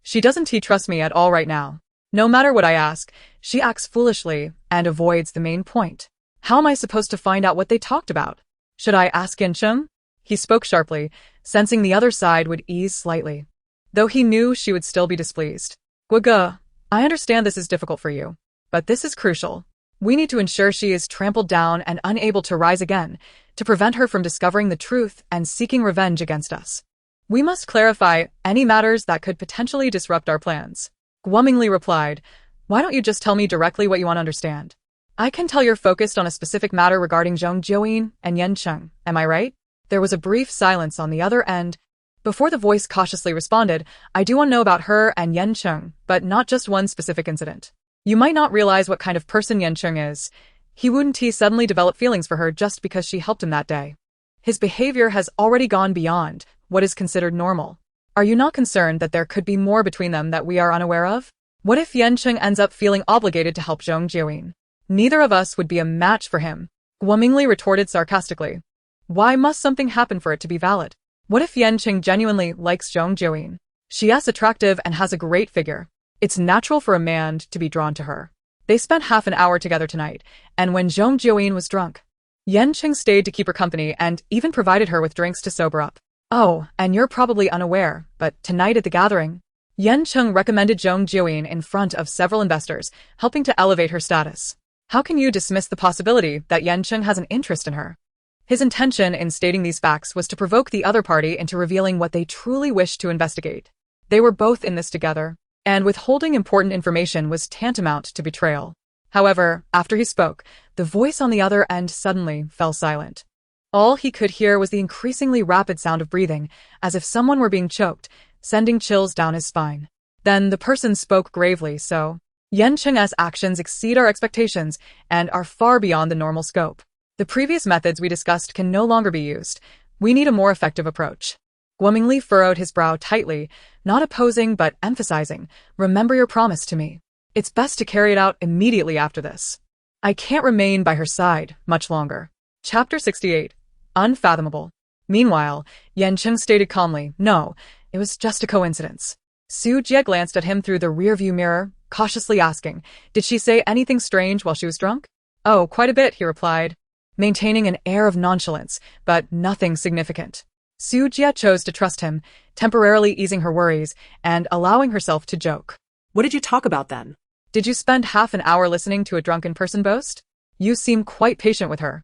She doesn't trust me at all right now. No matter what I ask, she acts foolishly and avoids the main point. How am I supposed to find out what they talked about? Should I ask Yan Cheng? He spoke sharply, sensing the other side would ease slightly, though he knew she would still be displeased. Guoge, I understand this is difficult for you, but this is crucial. We need to ensure she is trampled down and unable to rise again, to prevent her from discovering the truth and seeking revenge against us. We must clarify any matters that could potentially disrupt our plans. Glumingly replied, why don't you just tell me directly what you want to understand? I can tell you're focused on a specific matter regarding Zhong Jiuyin and Yan Cheng, am I right? There was a brief silence on the other end. Before the voice cautiously responded, I do want to know about her and Yan Cheng, but not just one specific incident. You might not realize what kind of person Yan Cheng is. He wouldn't suddenly develop feelings for her just because she helped him that day. His behavior has already gone beyond what is considered normal. Are you not concerned that there could be more between them that we are unaware of? What if Yan Cheng ends up feeling obligated to help Zhong Jiuyin? Neither of us would be a match for him, Guomingli retorted sarcastically. Why must something happen for it to be valid? What if Yan Cheng genuinely likes Zhong Jiuyin? She is attractive and has a great figure. It's natural for a man to be drawn to her. They spent half an hour together tonight, and when Zhong Jiuyin was drunk, Yan Cheng stayed to keep her company and even provided her with drinks to sober up. Oh, and you're probably unaware, but tonight at the gathering, Yan Cheng recommended Zhong Jiuyin in front of several investors, helping to elevate her status. How can you dismiss the possibility that Yan Cheng has an interest in her? His intention in stating these facts was to provoke the other party into revealing what they truly wished to investigate. They were both in this together, and withholding important information was tantamount to betrayal. However, after he spoke, the voice on the other end suddenly fell silent. All he could hear was the increasingly rapid sound of breathing, as if someone were being choked, sending chills down his spine. Then the person spoke gravely, so, Yan Cheng's actions exceed our expectations and are far beyond the normal scope. The previous methods we discussed can no longer be used. We need a more effective approach. Guomingli furrowed his brow tightly, not opposing but emphasizing, remember your promise to me. It's best to carry it out immediately after this. I can't remain by her side much longer. Chapter 68. Unfathomable. Meanwhile, Yan Cheng stated calmly, no, it was just a coincidence. Su Jie glanced at him through the rearview mirror, cautiously asking, did she say anything strange while she was drunk? Oh, quite a bit, he replied, maintaining an air of nonchalance, but nothing significant. Su Jie chose to trust him, temporarily easing her worries and allowing herself to joke. What did you talk about then? Did you spend half an hour listening to a drunken person boast? You seem quite patient with her.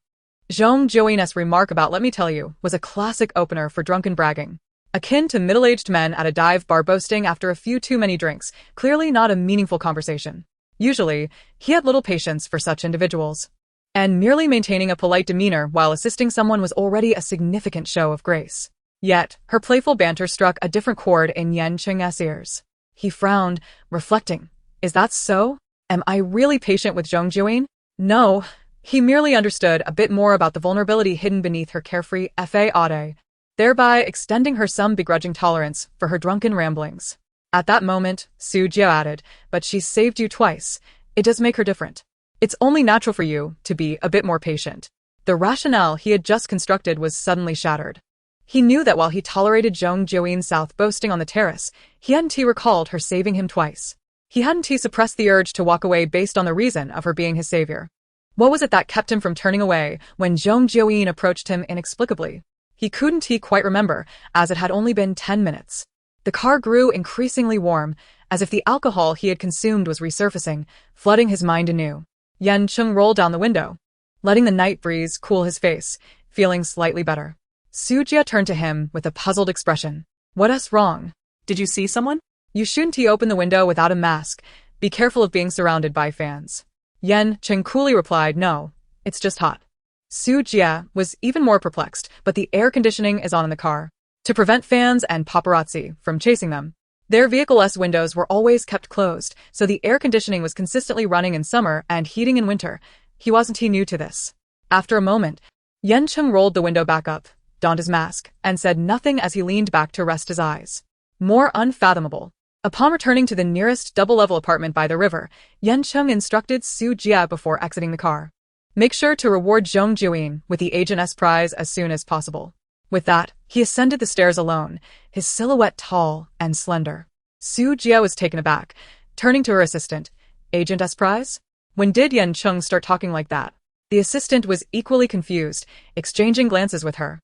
Zhong Jiuyin's remark about let me tell you was a classic opener for drunken bragging. Akin to middle-aged men at a dive bar boasting after a few too many drinks, clearly not a meaningful conversation. Usually, he had little patience for such individuals. And merely maintaining a polite demeanor while assisting someone was already a significant show of grace. Yet, her playful banter struck a different chord in Yan Cheng's ears. He frowned, reflecting. Is that so? Am I really patient with Zhong Jiuyin? No. He merely understood a bit more about the vulnerability hidden beneath her carefree faade, thereby extending her some begrudging tolerance for her drunken ramblings. At that moment, Su Jie added, but she's saved you twice. It does make her different. It's only natural for you to be a bit more patient. The rationale he had just constructed was suddenly shattered. He knew that while he tolerated Zhong Jiuyin's south boasting on the terrace, he hadn't recalled her saving him twice. He hadn't suppressed the urge to walk away based on the reason of her being his savior. What was it that kept him from turning away when Zhong Jiuyin approached him inexplicably? He couldn't quite remember, as it had only been 10 minutes. The car grew increasingly warm, as if the alcohol he had consumed was resurfacing, flooding his mind anew. Yan Cheng rolled down the window, letting the night breeze cool his face, feeling slightly better. Su Jie turned to him with a puzzled expression. What's wrong? Did you see someone? You shouldn't open the window without a mask. Be careful of being surrounded by fans. Yan Cheng coolly replied, no, it's just hot. Su Jie was even more perplexed, but the air conditioning is on in the car, to prevent fans and paparazzi from chasing them. Their vehicle-less windows were always kept closed, so the air conditioning was consistently running in summer and heating in winter. He wasn't new to this. After a moment, Yan Cheng rolled the window back up, donned his mask, and said nothing as he leaned back to rest his eyes. More unfathomable. Upon returning to the nearest double-level apartment by the river, Yan Cheng instructed Su Jie before exiting the car. Make sure to reward Zhong Jiuyin with the agent's prize as soon as possible. With that, he ascended the stairs alone, his silhouette tall and slender. Su Jie was taken aback, turning to her assistant. Agent's prize? When did Yan Cheng start talking like that? The assistant was equally confused, exchanging glances with her.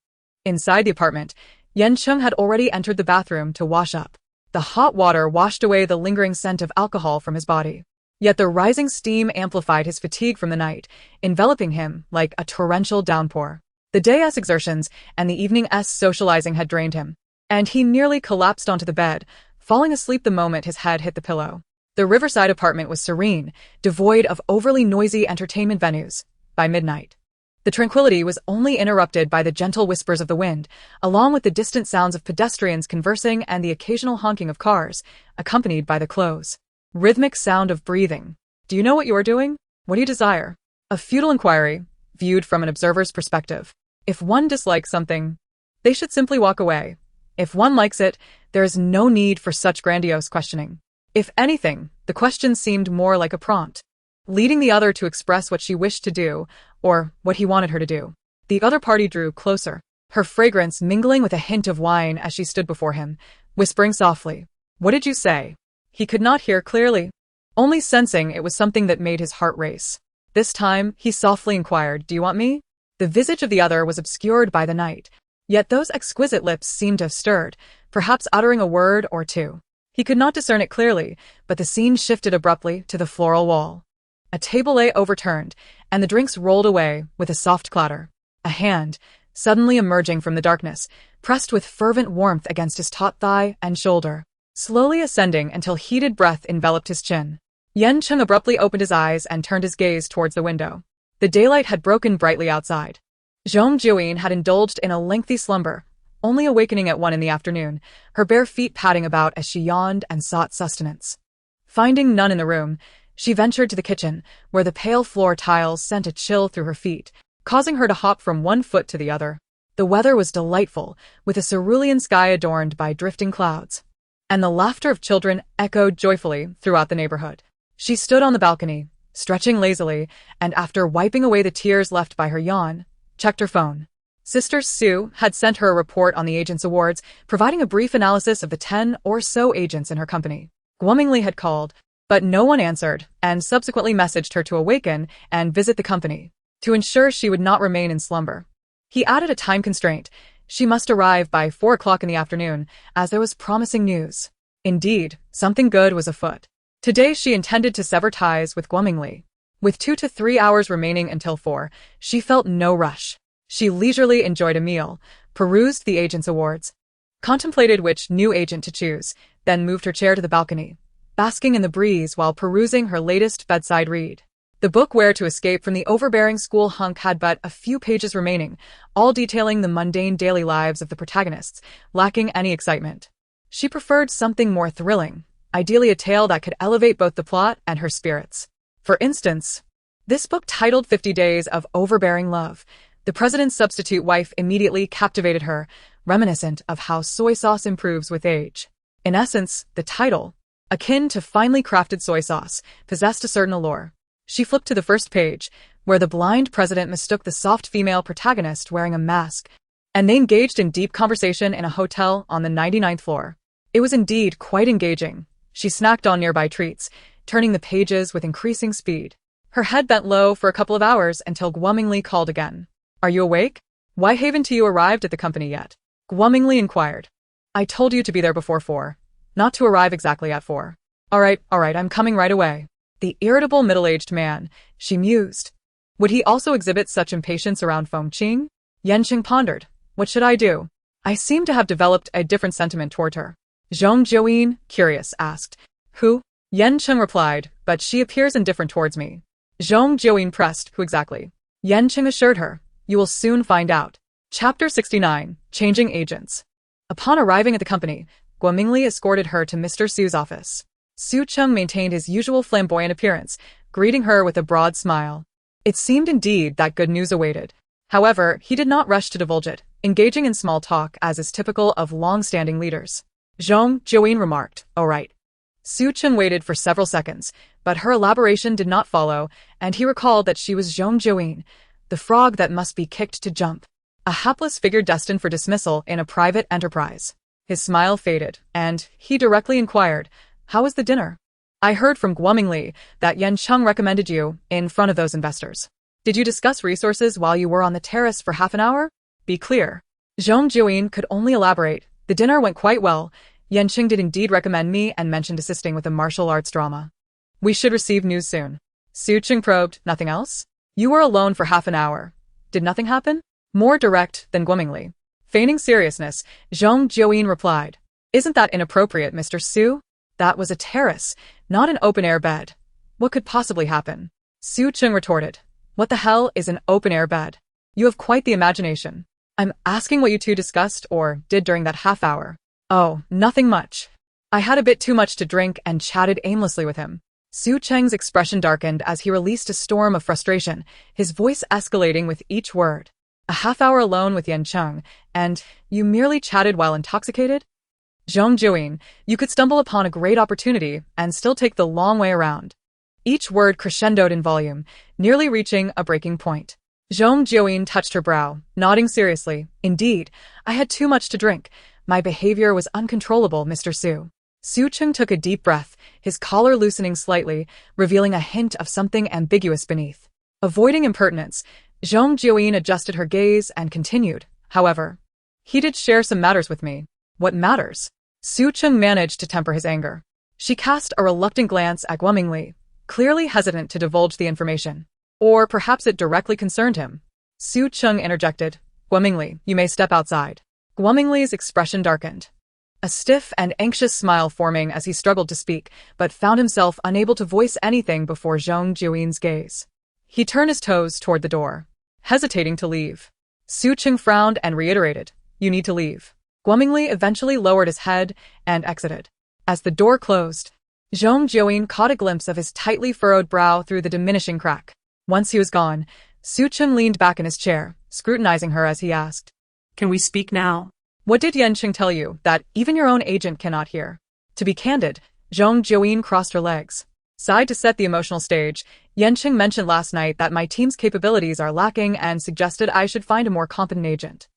Inside the apartment, Yan Cheng had already entered the bathroom to wash up. The hot water washed away the lingering scent of alcohol from his body. Yet the rising steam amplified his fatigue from the night, enveloping him like a torrential downpour. The day's exertions and the evening's socializing had drained him, and he nearly collapsed onto the bed, falling asleep the moment his head hit the pillow. The riverside apartment was serene, devoid of overly noisy entertainment venues. By midnight, the tranquility was only interrupted by the gentle whispers of the wind, along with the distant sounds of pedestrians conversing and the occasional honking of cars, accompanied by the close, rhythmic sound of breathing. "Do you know what you are doing? What do you desire?" A futile inquiry, viewed from an observer's perspective. If one dislikes something, they should simply walk away. If one likes it, there is no need for such grandiose questioning. If anything, the question seemed more like a prompt, leading the other to express what she wished to do, or what he wanted her to do. The other party drew closer, her fragrance mingling with a hint of wine as she stood before him, whispering softly. "What did you say?" He could not hear clearly, only sensing it was something that made his heart race. This time, he softly inquired, "Do you want me?" The visage of the other was obscured by the night, yet those exquisite lips seemed to have stirred, perhaps uttering a word or two. He could not discern it clearly, but the scene shifted abruptly to the floral wall. A table lay overturned, and the drinks rolled away with a soft clatter. A hand, suddenly emerging from the darkness, pressed with fervent warmth against his taut thigh and shoulder, slowly ascending until heated breath enveloped his chin. Yan Cheng abruptly opened his eyes and turned his gaze towards the window. The daylight had broken brightly outside. Zhong Jiuyin had indulged in a lengthy slumber, only awakening at 1 in the afternoon, her bare feet padding about as she yawned and sought sustenance. Finding none in the room, she ventured to the kitchen, where the pale floor tiles sent a chill through her feet, causing her to hop from one foot to the other. The weather was delightful, with a cerulean sky adorned by drifting clouds, and the laughter of children echoed joyfully throughout the neighborhood. She stood on the balcony, stretching lazily, and after wiping away the tears left by her yawn, checked her phone. Sister Sue had sent her a report on the agents' awards, providing a brief analysis of the 10 or so agents in her company. Guomingli had called, but no one answered, and subsequently messaged her to awaken and visit the company, to ensure she would not remain in slumber. He added a time constraint. She must arrive by 4 o'clock in the afternoon, as there was promising news. Indeed, something good was afoot. Today she intended to sever ties with Guomingli. With 2 to 3 hours remaining until 4, she felt no rush. She leisurely enjoyed a meal, perused the agent's awards, contemplated which new agent to choose, then moved her chair to the balcony, basking in the breeze while perusing her latest bedside read. The book Where to Escape from the Overbearing School Hunk had but a few pages remaining, all detailing the mundane daily lives of the protagonists, lacking any excitement. She preferred something more thrilling, ideally a tale that could elevate both the plot and her spirits. For instance, this book titled 50 Days of Overbearing Love. The president's substitute wife immediately captivated her, reminiscent of how soy sauce improves with age. In essence, the title, akin to finely crafted soy sauce, possessed a certain allure. She flipped to the first page, where the blind president mistook the soft female protagonist wearing a mask, and they engaged in deep conversation in a hotel on the 99th floor. It was indeed quite engaging. She snacked on nearby treats, turning the pages with increasing speed. Her head bent low for a couple of hours until Guomingli called again. "Are you awake? Why haven't you arrived at the company yet?" Guomingli inquired. "I told you to be there before 4, not to arrive exactly at 4. All right, I'm coming right away." The irritable middle-aged man, she mused. Would he also exhibit such impatience around Fengqing? Yan Cheng pondered. What should I do? I seem to have developed a different sentiment toward her. Zhong Jiuyin, curious, asked. Who? Yan Cheng replied, but she appears indifferent towards me. Zhong Jiuyin pressed, who exactly? Yan Cheng assured her, you will soon find out. Chapter 69, Changing Agents. Upon arriving at the company, Guomingli escorted her to Mr. Su's office. Su Cheng maintained his usual flamboyant appearance, greeting her with a broad smile. It seemed indeed that good news awaited. However, he did not rush to divulge it, engaging in small talk as is typical of long-standing leaders. Zhong Jiuyin remarked, all right. Su Cheng waited for several seconds, but her elaboration did not follow, and he recalled that she was Zhong Jiuyin, the frog that must be kicked to jump. A hapless figure destined for dismissal in a private enterprise. His smile faded, and he directly inquired, how was the dinner? I heard from Guomingli that Yan Cheng recommended you in front of those investors. Did you discuss resources while you were on the terrace for half an hour? Be clear. Zhong Jiuyin could only elaborate. The dinner went quite well. Yan Cheng did indeed recommend me and mentioned assisting with a martial arts drama. We should receive news soon. Su Cheng probed. Nothing else? You were alone for half an hour. Did nothing happen? More direct than glumingly. Feigning seriousness, Zhong Jiuyin replied. Isn't that inappropriate, Mr. Su? That was a terrace, not an open-air bed. What could possibly happen? Su Cheng retorted. What the hell is an open-air bed? You have quite the imagination. I'm asking what you two discussed or did during that half hour. Oh, nothing much. I had a bit too much to drink and chatted aimlessly with him. Su Cheng's expression darkened as he released a storm of frustration, his voice escalating with each word. A half hour alone with Yan Cheng, and you merely chatted while intoxicated? Zhong Jiuyin, you could stumble upon a great opportunity and still take the long way around. Each word crescendoed in volume, nearly reaching a breaking point. Zhong Jiuyin touched her brow, nodding seriously. Indeed, I had too much to drink. My behavior was uncontrollable, Mr. Su. Su Cheng took a deep breath, his collar loosening slightly, revealing a hint of something ambiguous beneath. Avoiding impertinence, Zhong Jiuyin adjusted her gaze and continued. However, he did share some matters with me. What matters? Su Cheng managed to temper his anger. She cast a reluctant glance at Guomingli, clearly hesitant to divulge the information. Or perhaps it directly concerned him. Su Cheng interjected. Guomingli, you may step outside. Guomingli's expression darkened. A stiff and anxious smile forming as he struggled to speak, but found himself unable to voice anything before Zhong Jiuyin's gaze. He turned his toes toward the door, hesitating to leave. Su Cheng frowned and reiterated, You need to leave. Guomingli eventually lowered his head and exited. As the door closed, Zhong Jiuyin caught a glimpse of his tightly furrowed brow through the diminishing crack. Once he was gone, Su Cheng leaned back in his chair, scrutinizing her as he asked, Can we speak now? What did Yan Cheng tell you that even your own agent cannot hear? To be candid, Zhong Jiuyin crossed her legs. Sighed to set the emotional stage, Yan Cheng mentioned last night that my team's capabilities are lacking and suggested I should find a more competent agent.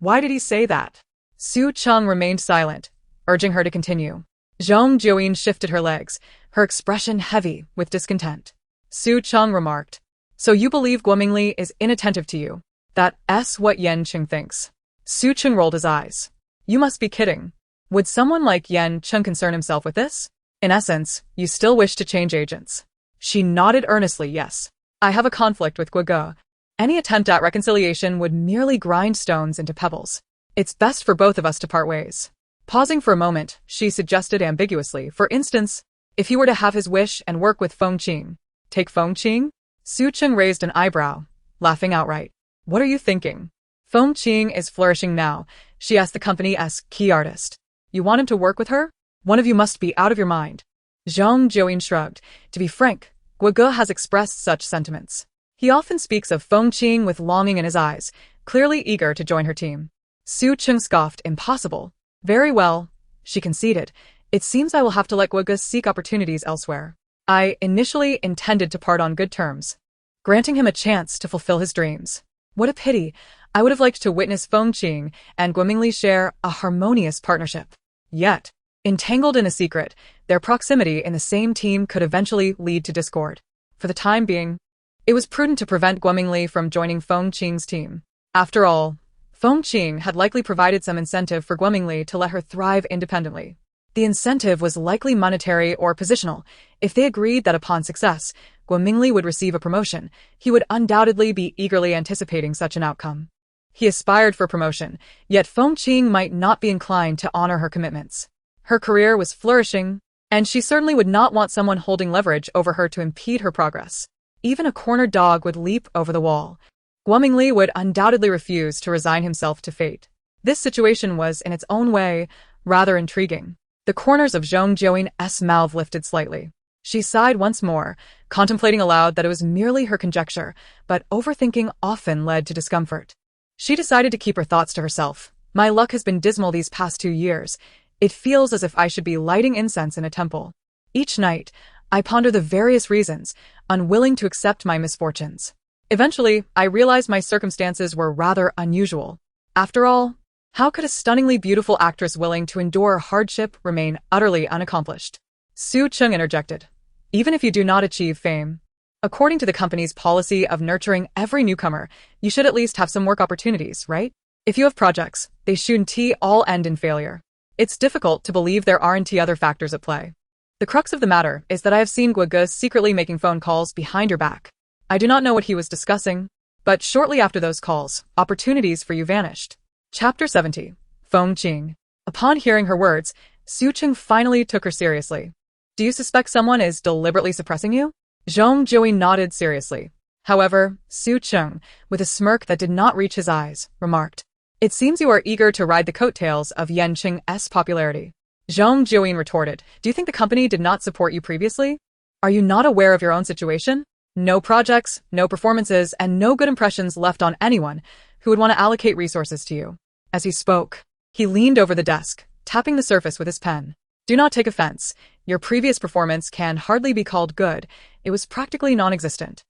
Why did he say that? Su Cheng remained silent, urging her to continue. Zhong Jiuyin shifted her legs, her expression heavy with discontent. Su Cheng remarked, So you believe Guomingli is inattentive to you? That's what Yan Cheng thinks. Su Cheng rolled his eyes. You must be kidding. Would someone like Yan Cheng concern himself with this? In essence, you still wish to change agents. She nodded earnestly, yes. I have a conflict with Guoge. Any attempt at reconciliation would merely grind stones into pebbles. It's best for both of us to part ways. Pausing for a moment, she suggested ambiguously, for instance, if he were to have his wish and work with Feng Qing. Take Feng Qing? Su Cheng raised an eyebrow, laughing outright. What are you thinking? Feng Qing is flourishing now, she asked the company's key artist. You want him to work with her? One of you must be out of your mind. Zhong Jiuyin shrugged. To be frank, Guoge has expressed such sentiments. He often speaks of Feng Qing with longing in his eyes, clearly eager to join her team. Su Cheng scoffed. Impossible. Very well, she conceded. It seems I will have to let Guoge seek opportunities elsewhere. I initially intended to part on good terms, granting him a chance to fulfill his dreams. What a pity. I would have liked to witness Feng Qing and Guomingli share a harmonious partnership. Yet, entangled in a secret, their proximity in the same team could eventually lead to discord. For the time being, it was prudent to prevent Guomingli from joining Feng Qing's team. After all, Feng Qing had likely provided some incentive for Guomingli to let her thrive independently. The incentive was likely monetary or positional. If they agreed that upon success, Guomingli would receive a promotion, he would undoubtedly be eagerly anticipating such an outcome. He aspired for promotion, yet Feng Qing might not be inclined to honor her commitments. Her career was flourishing, and she certainly would not want someone holding leverage over her to impede her progress. Even a cornered dog would leap over the wall. Guomingli would undoubtedly refuse to resign himself to fate. This situation was, in its own way, rather intriguing. The corners of Zhong Jiuyin's mouth lifted slightly. She sighed once more, contemplating aloud that it was merely her conjecture, but overthinking often led to discomfort. She decided to keep her thoughts to herself. My luck has been dismal these past 2 years. It feels as if I should be lighting incense in a temple. Each night, I ponder the various reasons, unwilling to accept my misfortunes. Eventually, I realized my circumstances were rather unusual. After all, how could a stunningly beautiful actress willing to endure hardship remain utterly unaccomplished? Su Cheng interjected. Even if you do not achieve fame, according to the company's policy of nurturing every newcomer, you should at least have some work opportunities, right? If you have projects, they shouldn't all end in failure. It's difficult to believe there aren't other factors at play. The crux of the matter is that I have seen Guoge secretly making phone calls behind your back. I do not know what he was discussing, but shortly after those calls, opportunities for you vanished. Chapter 70. Feng Qing. Upon hearing her words, Su Cheng finally took her seriously. Do you suspect someone is deliberately suppressing you? Zhong Jiuyin nodded seriously. However, Su Cheng, with a smirk that did not reach his eyes, remarked, "It seems you are eager to ride the coattails of Yan Cheng's popularity." Zhong Jiuyin retorted, "Do you think the company did not support you previously? Are you not aware of your own situation? No projects, no performances, and no good impressions left on anyone who would want to allocate resources to you." As he spoke, he leaned over the desk, tapping the surface with his pen. "Do not take offense. Your previous performance can hardly be called good. It was practically non-existent.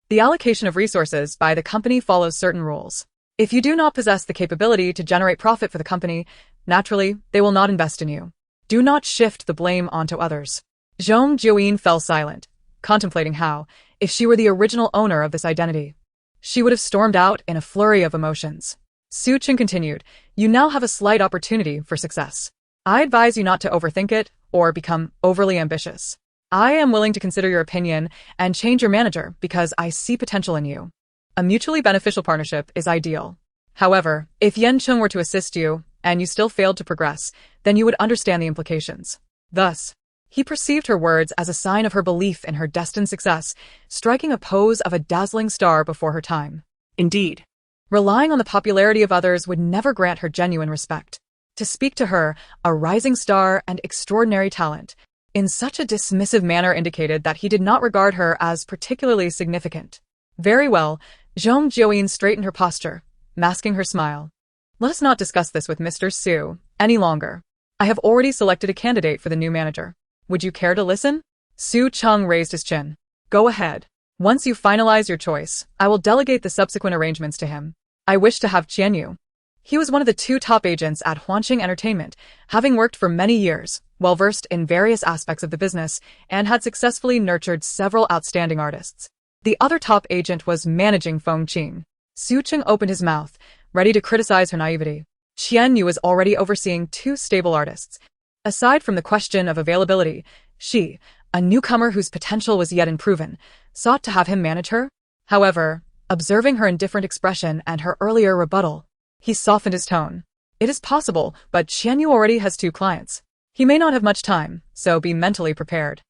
The allocation of resources by the company follows certain rules. If you do not possess the capability to generate profit for the company, naturally, they will not invest in you. Do not shift the blame onto others." Zhong Jiuyin fell silent, contemplating how, if she were the original owner of this identity, she would have stormed out in a flurry of emotions. Su Cheng continued, "You now have a slight opportunity for success. I advise you not to overthink it or become overly ambitious. I am willing to consider your opinion and change your manager because I see potential in you. A mutually beneficial partnership is ideal. However, if Yan Cheng were to assist you and you still failed to progress, then you would understand the implications." Thus, he perceived her words as a sign of her belief in her destined success, striking a pose of a dazzling star before her time. Indeed. Relying on the popularity of others would never grant her genuine respect. To speak to her, a rising star and extraordinary talent, in such a dismissive manner indicated that he did not regard her as particularly significant. Very well, Zhong Jiuyin straightened her posture, masking her smile. "Let us not discuss this with Mr. Su any longer. I have already selected a candidate for the new manager. Would you care to listen?" Su Cheng raised his chin. "Go ahead. Once you finalize your choice, I will delegate the subsequent arrangements to him. I wish to have Qianyu." He was one of the two top agents at Huanqing Entertainment, having worked for many years, well-versed in various aspects of the business, and had successfully nurtured several outstanding artists. The other top agent was managing Feng Qing. Su Cheng opened his mouth, ready to criticize her naivety. Qianyu was already overseeing two stable artists. Aside from the question of availability, she, a newcomer whose potential was yet unproven, sought to have him manage her. However, observing her indifferent expression and her earlier rebuttal, he softened his tone. "It is possible, but Qianyu already has two clients. He may not have much time, so be mentally prepared."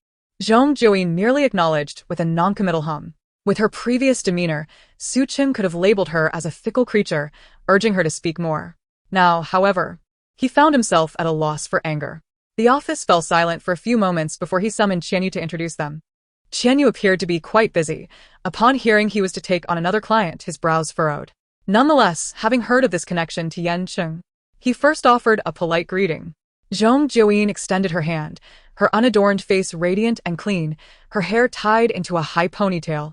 Zhong Jiuyin merely acknowledged with a noncommittal hum. With her previous demeanor, Su Cheng could have labeled her as a fickle creature, urging her to speak more. Now, however, he found himself at a loss for anger. The office fell silent for a few moments before he summoned Qianyu to introduce them. Qianyu appeared to be quite busy. Upon hearing he was to take on another client, his brows furrowed. Nonetheless, having heard of this connection to Yan Cheng, he first offered a polite greeting. Zhong Jiuyin extended her hand, her unadorned face radiant and clean, her hair tied into a high ponytail,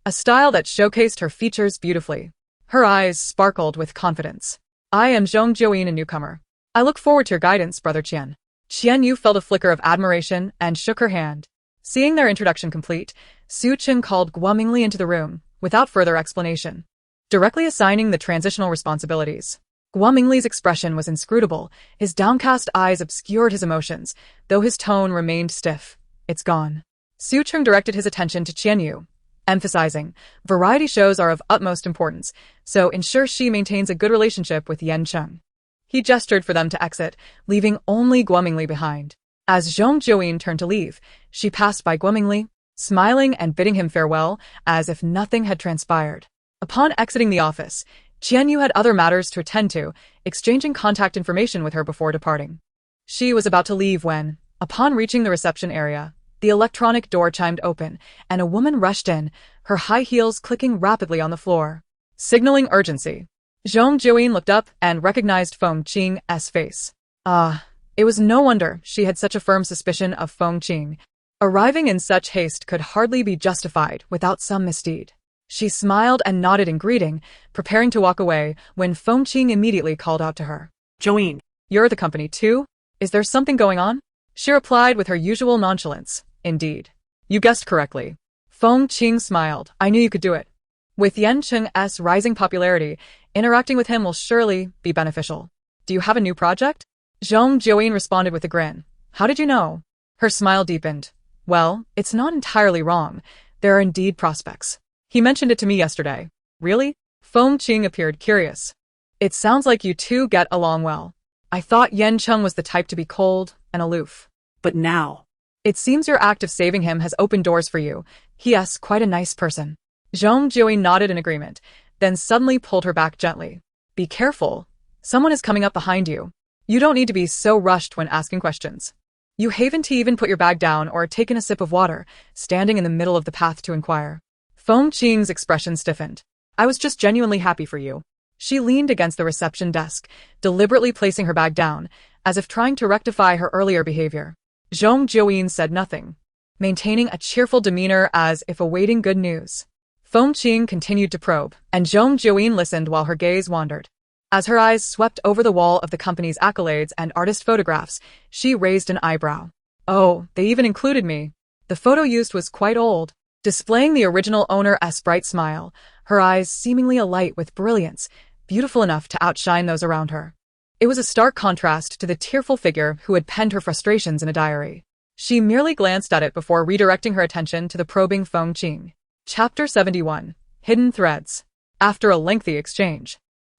a style that showcased her features beautifully. Her eyes sparkled with confidence. "I am Zhong Jiuyin, a newcomer. I look forward to your guidance, Brother Qian." Qianyu felt a flicker of admiration and shook her hand. Seeing their introduction complete, Su Cheng called Guo Mingli into the room, without further explanation, directly assigning the transitional responsibilities. Guo Mingli's expression was inscrutable, his downcast eyes obscured his emotions, though his tone remained stiff. "It's gone." Su Cheng directed his attention to Qianyu, emphasizing, "Variety shows are of utmost importance, so ensure she maintains a good relationship with Yan Cheng." He gestured for them to exit, leaving only Guo Mingli behind. As Zhong Jiuyin turned to leave, she passed by Guo Mingli, smiling and bidding him farewell, as if nothing had transpired. Upon exiting the office, Qianyu had other matters to attend to, exchanging contact information with her before departing. She was about to leave when, upon reaching the reception area, the electronic door chimed open, and a woman rushed in, her high heels clicking rapidly on the floor, signaling urgency. Zhong Jiuyin looked up and recognized Feng Qing's face. It was no wonder she had such a firm suspicion of Feng Qing. Arriving in such haste could hardly be justified without some misdeed. She smiled and nodded in greeting, preparing to walk away, when Feng Qing immediately called out to her. Jiuyin. "You're at the company too? Is there something going on?" She replied with her usual nonchalance. "Indeed. You guessed correctly." Feng Qing smiled. "I knew you could do it. With Yan Cheng's rising popularity, interacting with him will surely be beneficial. Do you have a new project?" Zhong Jiuyin responded with a grin. How did you know? Her smile deepened. Well, it's not entirely wrong. There are indeed prospects. He mentioned it to me yesterday. Really? Feng Qing appeared curious. It sounds like you two get along well. I thought Yan Cheng was the type to be cold and aloof. But now. It seems your act of saving him has opened doors for you. He is quite a nice person. Zhong Jiuyin nodded in agreement, then suddenly pulled her back gently. Be careful. Someone is coming up behind you. You don't need to be so rushed when asking questions. You haven't even put your bag down or taken a sip of water, standing in the middle of the path to inquire. Feng Qing's expression stiffened. I was just genuinely happy for you. She leaned against the reception desk, deliberately placing her bag down, as if trying to rectify her earlier behavior. Zhong Jiuyin said nothing, maintaining a cheerful demeanor as if awaiting good news. Feng Qing continued to probe, and Zhong Jiuyin listened while her gaze wandered. As her eyes swept over the wall of the company's accolades and artist photographs, she raised an eyebrow. Oh, they even included me. The photo used was quite old, displaying the original owner's bright smile, her eyes seemingly alight with brilliance, beautiful enough to outshine those around her. It was a stark contrast to the tearful figure who had penned her frustrations in a diary. She merely glanced at it before redirecting her attention to the probing Feng Qing. Chapter 71. Hidden Threads. After a lengthy exchange,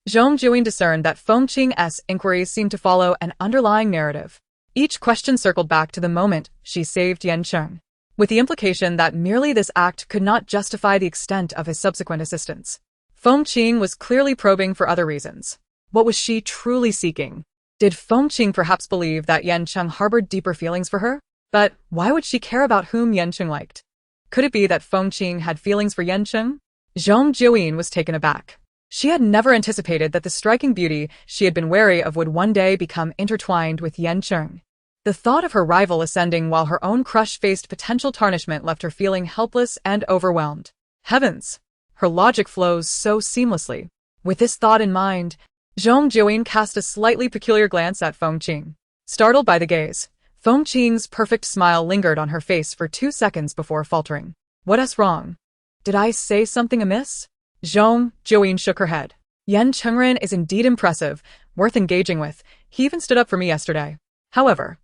Zhong Jiuyin discerned that Feng Qing's inquiries seemed to follow an underlying narrative. Each question circled back to the moment she saved Yan Cheng, with the implication that merely this act could not justify the extent of his subsequent assistance. Feng Qing was clearly probing for other reasons. What was she truly seeking? Did Feng Qing perhaps believe that Yan Cheng harbored deeper feelings for her? But why would she care about whom Yan Cheng liked? Could it be that Feng Qing had feelings for Yan Cheng? Zhong Jiuyin was taken aback. She had never anticipated that the striking beauty she had been wary of would one day become intertwined with Yan Cheng. The thought of her rival ascending while her own crush faced potential tarnishment left her feeling helpless and overwhelmed. Heavens! Her logic flows so seamlessly. With this thought in mind, Zhong Jiuyin cast a slightly peculiar glance at Feng Qing. Startled by the gaze, Feng Qing's perfect smile lingered on her face for 2 seconds before faltering. What's wrong? Did I say something amiss? Zhong Jiuyin shook her head. Yan Chengren is indeed impressive, worth engaging with. He even stood up for me yesterday. However,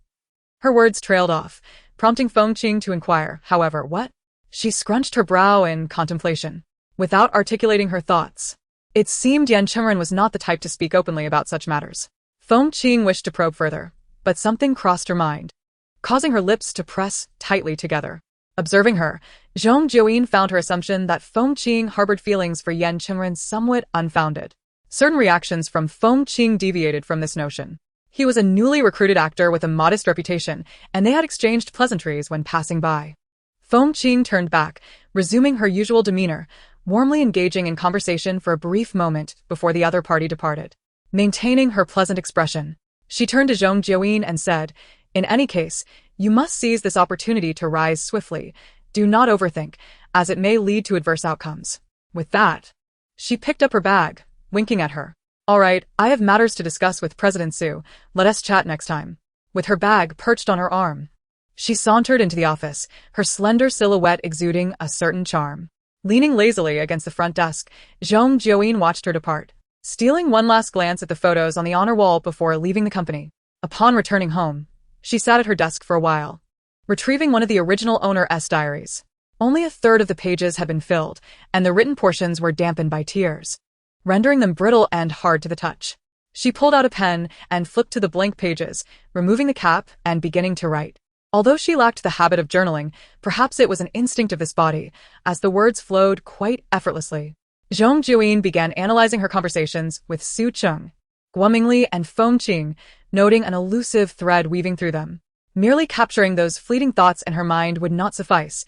her words trailed off, prompting Feng Qing to inquire, however, what? She scrunched her brow in contemplation, without articulating her thoughts. It seemed Yan Chengren was not the type to speak openly about such matters. Feng Qing wished to probe further, but something crossed her mind, causing her lips to press tightly together. Observing her, Zhong Jiuyin found her assumption that Feng Qing harbored feelings for Yan Chengren somewhat unfounded. Certain reactions from Feng Qing deviated from this notion. He was a newly recruited actor with a modest reputation, and they had exchanged pleasantries when passing by. Feng Qing turned back, resuming her usual demeanor, warmly engaging in conversation for a brief moment before the other party departed. Maintaining her pleasant expression, she turned to Zhong Jiuyin and said, in any case, you must seize this opportunity to rise swiftly. Do not overthink, as it may lead to adverse outcomes. With that, she picked up her bag, winking at her. All right, I have matters to discuss with President Su. Let us chat next time. With her bag perched on her arm, she sauntered into the office, her slender silhouette exuding a certain charm. Leaning lazily against the front desk, Zhong Jiuyin watched her depart, stealing one last glance at the photos on the honor wall before leaving the company. Upon returning home, she sat at her desk for a while, retrieving one of the original owner's diaries. Only a third of the pages had been filled, and the written portions were dampened by tears, rendering them brittle and hard to the touch. She pulled out a pen and flipped to the blank pages, removing the cap and beginning to write. Although she lacked the habit of journaling, perhaps it was an instinct of this body, as the words flowed quite effortlessly. Zhong Jiuyin began analyzing her conversations with Su Cheng, Guomingli and Feng Qing, noting an elusive thread weaving through them. Merely capturing those fleeting thoughts in her mind would not suffice.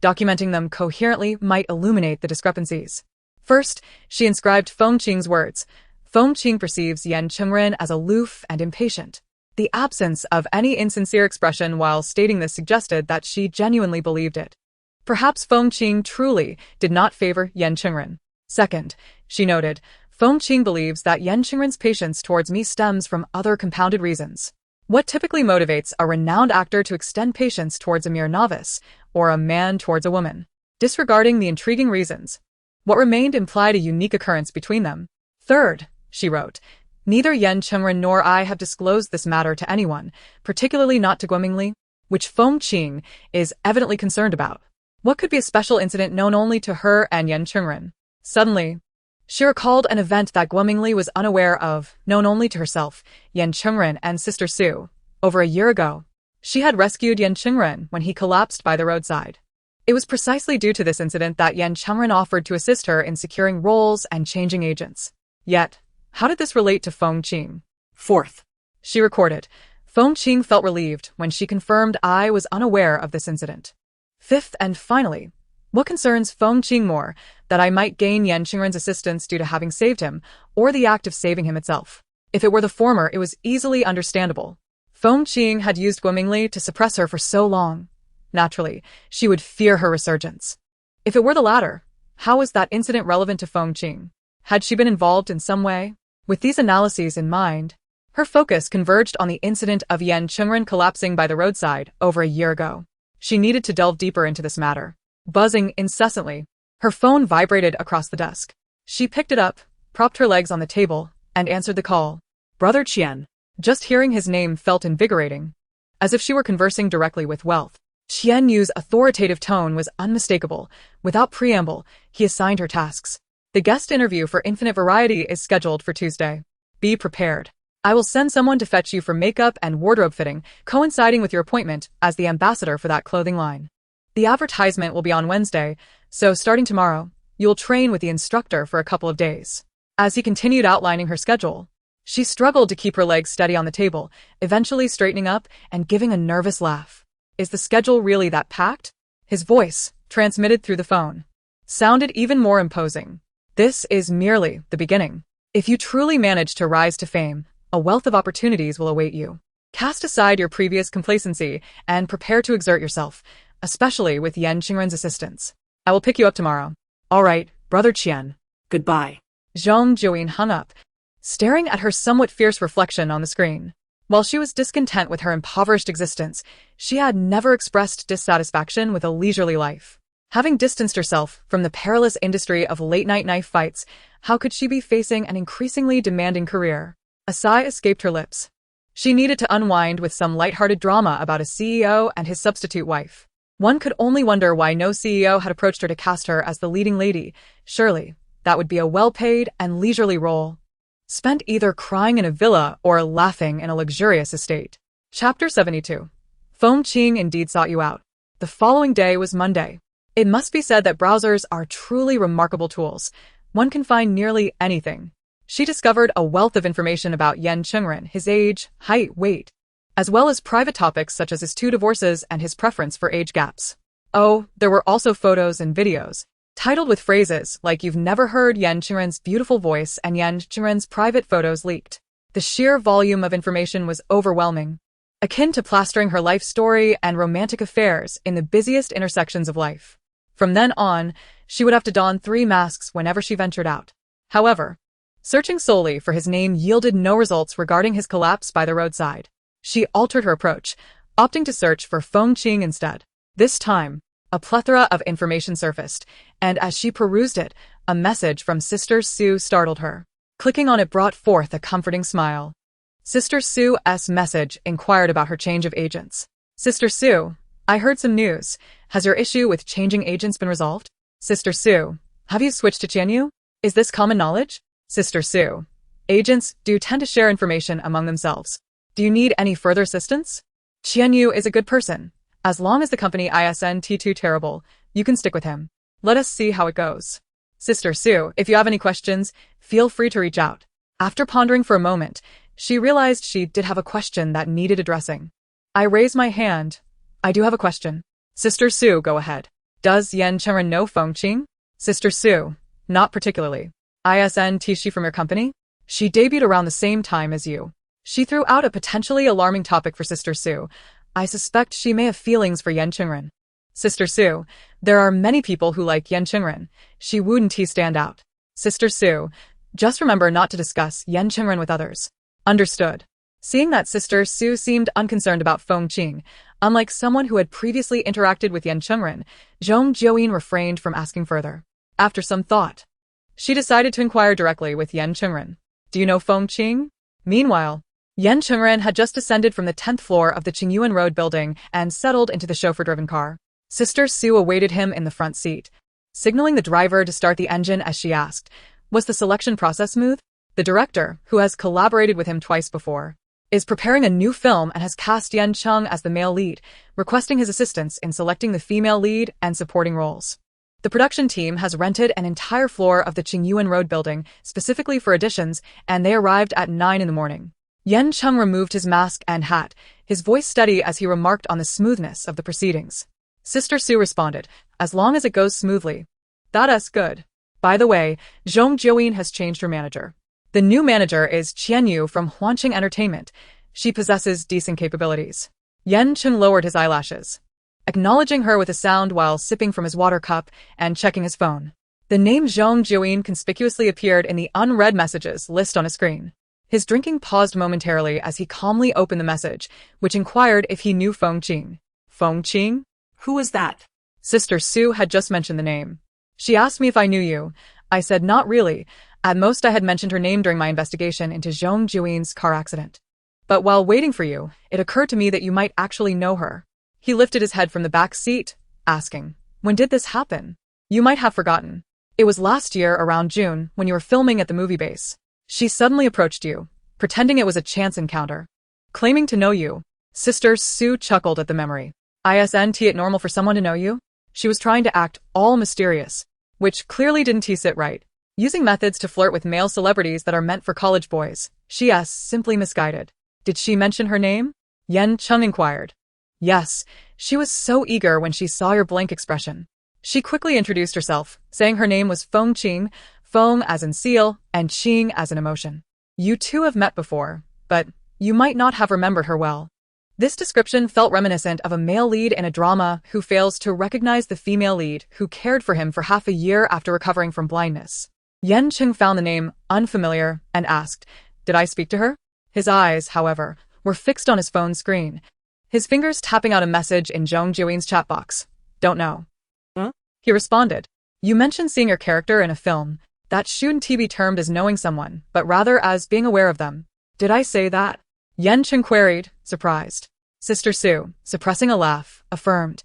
Documenting them coherently might illuminate the discrepancies. First, she inscribed Feng Qing's words. Feng Qing perceives Yan Chengren as aloof and impatient. The absence of any insincere expression while stating this suggested that she genuinely believed it. Perhaps Feng Qing truly did not favor Yan Chengren. Second, she noted, Feng Qing believes that Yan Chengren's patience towards me stems from other compounded reasons. What typically motivates a renowned actor to extend patience towards a mere novice, or a man towards a woman? Disregarding the intriguing reasons, what remained implied a unique occurrence between them. Third, she wrote, Neither Yan Cheng nor I have disclosed this matter to anyone, particularly not to Guomingli, which Feng Qing is evidently concerned about. What could be a special incident known only to her and Yan Cheng? Suddenly, she recalled an event that Guomingli was unaware of, known only to herself, Yan Cheng and Sister Su. Over a year ago, she had rescued Yan Cheng when he collapsed by the roadside. It was precisely due to this incident that Yan Cheng offered to assist her in securing roles and changing agents. Yet, how did this relate to Feng Qing? Fourth. She recorded. Feng Qing felt relieved when she confirmed I was unaware of this incident. Fifth and finally, what concerns Feng Qing more, that I might gain Yan Chengren's assistance due to having saved him, or the act of saving him itself? If it were the former, it was easily understandable. Feng Qing had used Guomingli to suppress her for so long. Naturally, she would fear her resurgence. If it were the latter, how was that incident relevant to Feng Qing? Had she been involved in some way? With these analyses in mind, her focus converged on the incident of Yan Cheng collapsing by the roadside over a year ago. She needed to delve deeper into this matter. Buzzing incessantly, her phone vibrated across the desk. She picked it up, propped her legs on the table, and answered the call. Brother Qian. Just hearing his name felt invigorating, as if she were conversing directly with wealth. Qian Yu's authoritative tone was unmistakable. Without preamble, he assigned her tasks. The guest interview for Infinite Variety is scheduled for Tuesday. Be prepared. I will send someone to fetch you for makeup and wardrobe fitting, coinciding with your appointment as the ambassador for that clothing line. The advertisement will be on Wednesday, so starting tomorrow, you'll train with the instructor for a couple of days. As he continued outlining her schedule, she struggled to keep her legs steady on the table, eventually straightening up and giving a nervous laugh. Is the schedule really that packed? His voice, transmitted through the phone, sounded even more imposing. This is merely the beginning. If you truly manage to rise to fame, a wealth of opportunities will await you. Cast aside your previous complacency and prepare to exert yourself, especially with Yan Chengren's assistance. I will pick you up tomorrow. All right, Brother Qian. Goodbye. Zhong Jiuyin hung up, staring at her somewhat fierce reflection on the screen. While she was discontent with her impoverished existence, she had never expressed dissatisfaction with a leisurely life. Having distanced herself from the perilous industry of late-night knife fights, how could she be facing an increasingly demanding career? A sigh escaped her lips. She needed to unwind with some lighthearted drama about a CEO and his substitute wife. One could only wonder why no CEO had approached her to cast her as the leading lady. Surely, that would be a well-paid and leisurely role, spent either crying in a villa or laughing in a luxurious estate. Chapter 72. Feng Qing indeed sought you out. The following day was Monday. It must be said that browsers are truly remarkable tools. One can find nearly anything. She discovered a wealth of information about Yan Cheng, his age, height, weight, as well as private topics such as his 2 divorces and his preference for age gaps. Oh, there were also photos and videos, titled with phrases like "You've never heard Yan Chengren's beautiful voice" and "Yan Chengren's private photos leaked." The sheer volume of information was overwhelming, akin to plastering her life story and romantic affairs in the busiest intersections of life. From then on, she would have to don 3 masks whenever she ventured out. However, searching solely for his name yielded no results regarding his collapse by the roadside. She altered her approach, opting to search for Feng Qing instead. This time, a plethora of information surfaced, and as she perused it, a message from Sister Su startled her. Clicking on it brought forth a comforting smile. Sister Su's message inquired about her change of agents. Sister Su, I heard some news. Has your issue with changing agents been resolved? Sister Su, have you switched to Qianyu? Is this common knowledge? Sister Su, agents do tend to share information among themselves. Do you need any further assistance? Qianyu is a good person. As long as the company isn't too terrible, you can stick with him. Let us see how it goes. Sister Su, if you have any questions, feel free to reach out. After pondering for a moment, she realized she did have a question that needed addressing. I raise my hand. I do have a question. Sister Su, go ahead. Does Yan Cheng know Feng Qing? Sister Su, not particularly. Isn't she from your company? She debuted around the same time as you. She threw out a potentially alarming topic for Sister Su. I suspect she may have feelings for Yan Cheng. Sister Su, there are many people who like Yan Cheng. She wouldn't stand out. Sister Su, just remember not to discuss Yan Cheng with others. Understood. Seeing that Sister Su seemed unconcerned about Feng Qing, unlike someone who had previously interacted with Yan Cheng, Zhong Jiuyin refrained from asking further. After some thought, she decided to inquire directly with Yan Cheng. Do you know Feng Qing? Meanwhile, Yan Cheng had just descended from the 10th floor of the Qingyuan Road building and settled into the chauffeur-driven car. Sister Sue awaited him in the front seat, signaling the driver to start the engine as she asked, "Was the selection process smooth?" The director, who has collaborated with him twice before, is preparing a new film and has cast Yan Cheng as the male lead, requesting his assistance in selecting the female lead and supporting roles. The production team has rented an entire floor of the Qingyuan Road building specifically for auditions, and they arrived at 9 in the morning. Yan Cheng removed his mask and hat, his voice steady as he remarked on the smoothness of the proceedings. Sister Sue responded, "As long as it goes smoothly. That's good. By the way, Zhong Jiuyin has changed her manager. The new manager is Qian Yu from Huanqing Entertainment. She possesses decent capabilities." Yan Cheng lowered his eyelashes, acknowledging her with a sound while sipping from his water cup and checking his phone. The name Zhong Jiuyin conspicuously appeared in the unread messages list on a screen. His drinking paused momentarily as he calmly opened the message, which inquired if he knew Feng Qing. Feng Qing? Who was that? Sister Sue had just mentioned the name. She asked me if I knew you. I said not really. At most I had mentioned her name during my investigation into Zhong Jiuyin's car accident. But while waiting for you, it occurred to me that you might actually know her. He lifted his head from the back seat, asking, "When did this happen?" "You might have forgotten. It was last year around June when you were filming at the movie base. She suddenly approached you, pretending it was a chance encounter, claiming to know you." Sister Sue chuckled at the memory. "Isn't it normal for someone to know you?" She was trying to act all mysterious, which clearly didn't sit right. Using methods to flirt with male celebrities that are meant for college boys, she is simply misguided. "Did she mention her name?" Yan Cheng inquired. "Yes, she was so eager when she saw your blank expression. She quickly introduced herself, saying her name was Feng Qing, Feng as in seal, and Qing as in emotion. You two have met before, but you might not have remembered her well." This description felt reminiscent of a male lead in a drama who fails to recognize the female lead who cared for him for half a year after recovering from blindness. Yan Cheng found the name unfamiliar and asked, "Did I speak to her?" His eyes, however, were fixed on his phone screen, his fingers tapping out a message in Zhong Jiuyin's chat box. "Don't know." Huh? He responded, "You mentioned seeing your character in a film. That shouldn't be termed as knowing someone, but rather as being aware of them. Did I say that?" Yan Cheng queried, surprised. Sister Sue, suppressing a laugh, affirmed,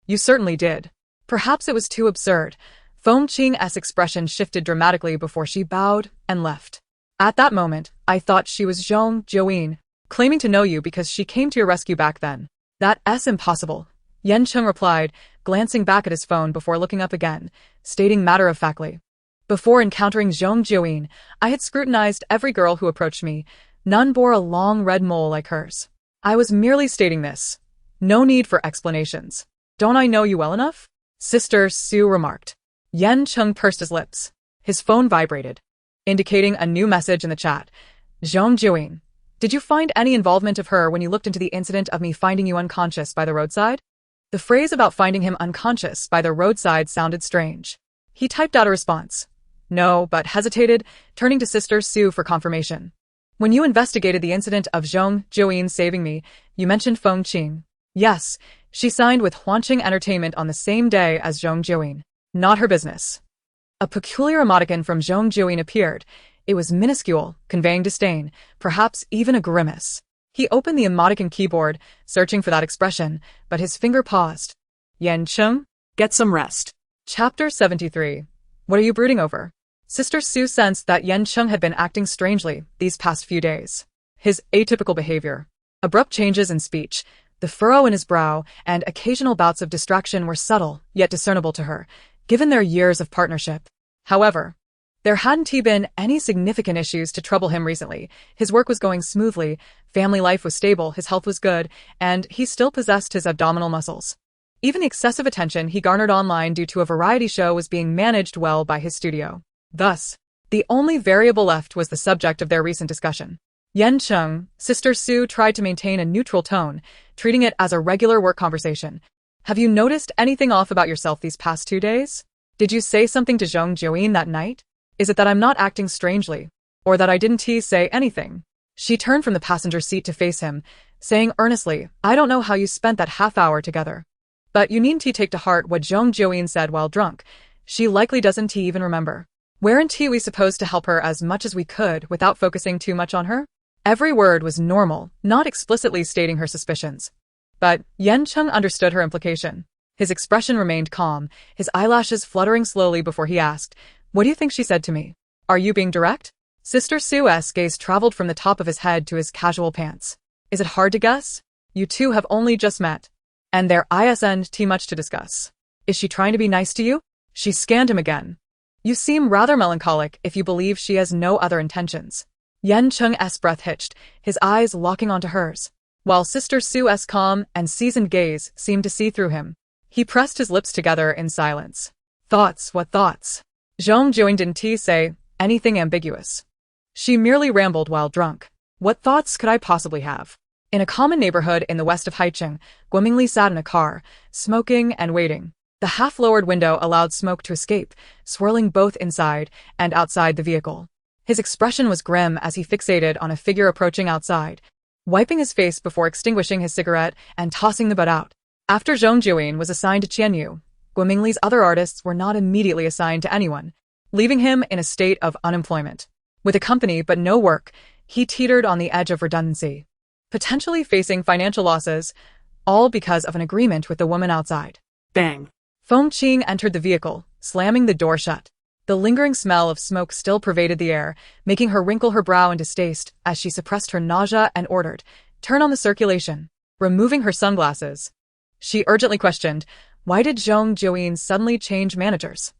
"You certainly did." Perhaps it was too absurd. Feng Qing's expression shifted dramatically before she bowed and left. "At that moment, I thought she was Zhong Jiuyin, claiming to know you because she came to your rescue back then." "That's impossible," Yan Cheng replied, glancing back at his phone before looking up again, stating matter-of-factly, "Before encountering Zhong Jiuyin, I had scrutinized every girl who approached me. None bore a long red mole like hers. I was merely stating this. No need for explanations. Don't I know you well enough?" Sister Sue remarked. Yan Cheng pursed his lips. His phone vibrated, indicating a new message in the chat. "Zhong Jiuyin, did you find any involvement of her when you looked into the incident of me finding you unconscious by the roadside?" The phrase about finding him unconscious by the roadside sounded strange. He typed out a response. No, but hesitated, turning to Sister Sue for confirmation. "When you investigated the incident of Zhong Jiuyin saving me, you mentioned Feng Qing." "Yes, she signed with Huanqing Entertainment on the same day as Zhong Jiuyin. Not her business." A peculiar emoticon from Zhong Jiuyin appeared. It was minuscule, conveying disdain, perhaps even a grimace. He opened the emoticon keyboard, searching for that expression, but his finger paused. "Yan Cheng? Get some rest." Chapter 73. What are you brooding over? Sister Sue sensed that Yan Cheng had been acting strangely these past few days. His atypical behavior, abrupt changes in speech, the furrow in his brow, and occasional bouts of distraction were subtle, yet discernible to her, given their years of partnership. However, there hadn't been any significant issues to trouble him recently. His work was going smoothly, family life was stable, his health was good, and he still possessed his abdominal muscles. Even the excessive attention he garnered online due to a variety show was being managed well by his studio. Thus, the only variable left was the subject of their recent discussion. Yan Cheng, Sister Sue tried to maintain a neutral tone, treating it as a regular work conversation. "Have you noticed anything off about yourself these past 2 days? Did you say something to Zhong Jiuyin that night? Is it that I'm not acting strangely? Or that I didn't say anything?" She turned from the passenger seat to face him, saying earnestly, "I don't know how you spent that half hour together. But you needn't take to heart what Zhong Jiuyin said while drunk. She likely doesn't even remember. Weren't we supposed to help her as much as we could without focusing too much on her? Every word was normal, not explicitly stating her suspicions. But Yan Cheng understood her implication. His expression remained calm, his eyelashes fluttering slowly before he asked, "What do you think she said to me? Are you being direct?" Sister Sue's gaze traveled from the top of his head to his casual pants. "Is it hard to guess? You two have only just met. And there isn't too much to discuss. Is she trying to be nice to you?" She scanned him again. "You seem rather melancholic if you believe she has no other intentions." Yan Cheng's breath hitched, his eyes locking onto hers, while Sister Sue's calm and seasoned gaze seemed to see through him. He pressed his lips together in silence. Thoughts, what thoughts? Zhong Jiuyin didn't say anything ambiguous. She merely rambled while drunk. What thoughts could I possibly have? In a common neighborhood in the west of Haicheng, Guomingli sat in a car, smoking and waiting. The half-lowered window allowed smoke to escape, swirling both inside and outside the vehicle. His expression was grim as he fixated on a figure approaching outside, wiping his face before extinguishing his cigarette and tossing the butt out. After Zhong Jiuyin was assigned to Qianyu, Guomingli's other artists were not immediately assigned to anyone, leaving him in a state of unemployment. With a company but no work, he teetered on the edge of redundancy, potentially facing financial losses, all because of an agreement with the woman outside. Bang. Feng Qing entered the vehicle, slamming the door shut. The lingering smell of smoke still pervaded the air, making her wrinkle her brow in distaste as she suppressed her nausea and ordered, "Turn on the circulation." Removing her sunglasses, she urgently questioned, why did Zhong Jiuyin suddenly change managers?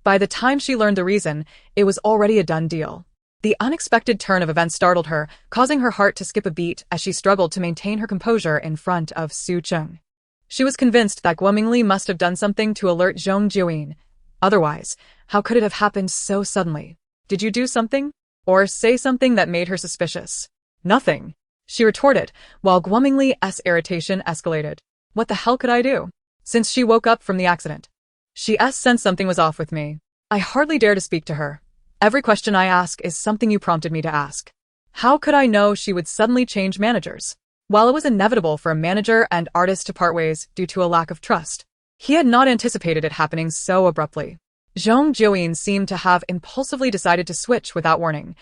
By the time she learned the reason, it was already a done deal. The unexpected turn of events startled her, causing her heart to skip a beat as she struggled to maintain her composure in front of Su Cheng. She was convinced that Guomingli must have done something to alert Zhong Jiuyin. Otherwise, how could it have happened so suddenly? Did you do something? Or say something that made her suspicious? Nothing, she retorted, while Guomingli's irritation escalated. What the hell could I do? Since she woke up from the accident, she sensed something was off with me. I hardly dare to speak to her. Every question I ask is something you prompted me to ask. How could I know she would suddenly change managers? While it was inevitable for a manager and artist to part ways due to a lack of trust, he had not anticipated it happening so abruptly. Zhong Jiuyin seemed to have impulsively decided to switch without warning,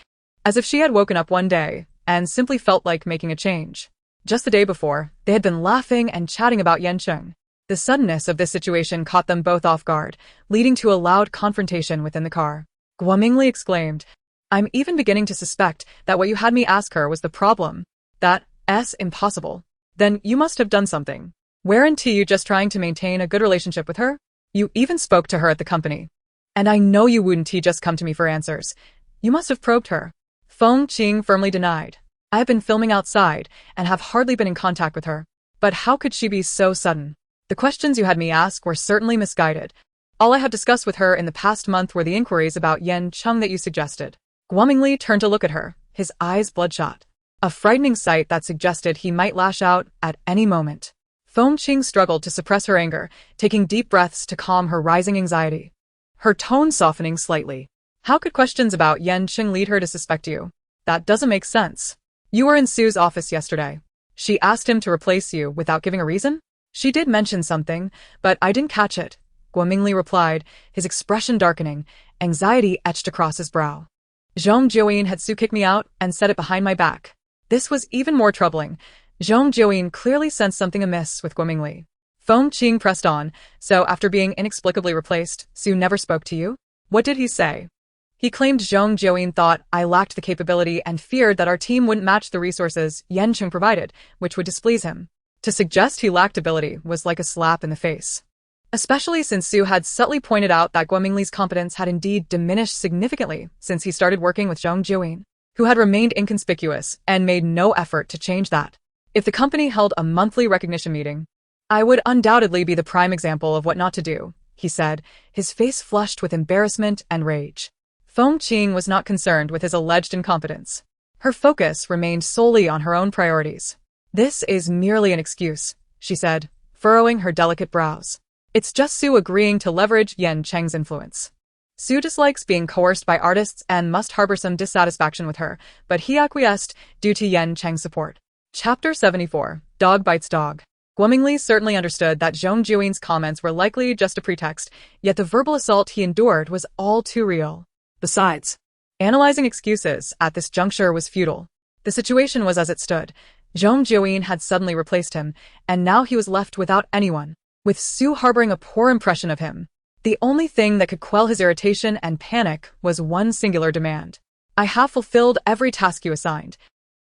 as if she had woken up one day and simply felt like making a change. Just the day before, they had been laughing and chatting about Yan Cheng. The suddenness of this situation caught them both off guard, leading to a loud confrontation within the car. Guomingli exclaimed, "I'm even beginning to suspect that what you had me ask her was the problem. That's impossible. Then you must have done something. Weren't you just trying to maintain a good relationship with her? You even spoke to her at the company. And I know you wouldn't just come to me for answers. You must have probed her." Feng Qing firmly denied. "I have been filming outside and have hardly been in contact with her. But how could she be so sudden? The questions you had me ask were certainly misguided. All I have discussed with her in the past month were the inquiries about Yan Cheng that you suggested." Guomingli turned to look at her, his eyes bloodshot, a frightening sight that suggested he might lash out at any moment. Feng Qing struggled to suppress her anger, taking deep breaths to calm her rising anxiety, her tone softening slightly. "How could questions about Yan Cheng lead her to suspect you? That doesn't make sense. You were in Sue's office yesterday. She asked him to replace you without giving a reason?" "She did mention something, but I didn't catch it," Guomingli replied, his expression darkening, anxiety etched across his brow. "Zhong Jiuyin had Sue kick me out and set it behind my back." This was even more troubling. Zhong Jiuyin clearly sensed something amiss with Guomingli. Feng Qing pressed on, "So after being inexplicably replaced, Sue never spoke to you? What did he say?" "He claimed Zhong Jiuyin thought I lacked the capability and feared that our team wouldn't match the resources Yan Cheng provided, which would displease him." To suggest he lacked ability was like a slap in the face, especially since Sue had subtly pointed out that Guomingli's competence had indeed diminished significantly since he started working with Zhong Jiuyin, who had remained inconspicuous and made no effort to change that. If the company held a monthly recognition meeting, I would undoubtedly be the prime example of what not to do, he said, his face flushed with embarrassment and rage. Feng Qing was not concerned with his alleged incompetence. Her focus remained solely on her own priorities. "This is merely an excuse," she said, furrowing her delicate brows. "It's just Sue agreeing to leverage Yan Cheng's influence. Sue dislikes being coerced by artists and must harbor some dissatisfaction with her, but he acquiesced due to Yan Cheng's support." Chapter 74, Dog Bites Dog. Guomingli certainly understood that Zhong Jiuyin's comments were likely just a pretext, yet the verbal assault he endured was all too real. Besides, analyzing excuses at this juncture was futile. The situation was as it stood. Zhong Jiuyin had suddenly replaced him, and now he was left without anyone, with Sue harboring a poor impression of him. The only thing that could quell his irritation and panic was one singular demand. I have fulfilled every task you assigned.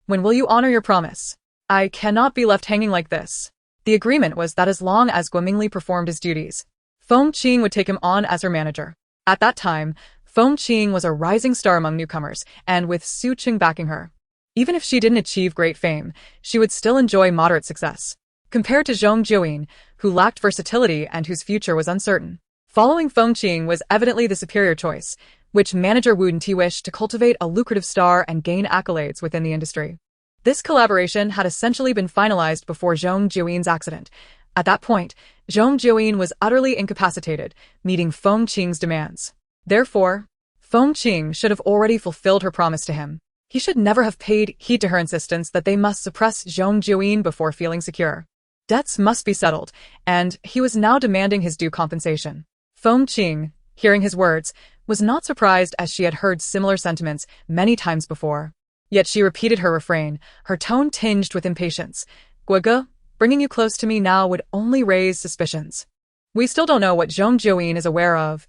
When will you honor your promise? I cannot be left hanging like this. The agreement was that as long as Guomingli performed his duties, Feng Qing would take him on as her manager. At that time, Feng Qing was a rising star among newcomers, and with Su Qing backing her, even if she didn't achieve great fame, she would still enjoy moderate success. Compared to Zhong Jiuyin, who lacked versatility and whose future was uncertain, following Feng Qing was evidently the superior choice, which manager Wu Ti wished to cultivate a lucrative star and gain accolades within the industry. This collaboration had essentially been finalized before Zhong Jiuyin's accident. At that point, Zhong Jiuyin was utterly incapacitated, meeting Feng Qing's demands. Therefore, Feng Qing should have already fulfilled her promise to him. He should never have paid heed to her insistence that they must suppress Zhong Jiuyin before feeling secure. Debts must be settled, and he was now demanding his due compensation. Feng Qing, hearing his words, was not surprised as she had heard similar sentiments many times before. Yet she repeated her refrain, her tone tinged with impatience. Guoge, bringing you close to me now would only raise suspicions. We still don't know what Zhong Jiuyin is aware of.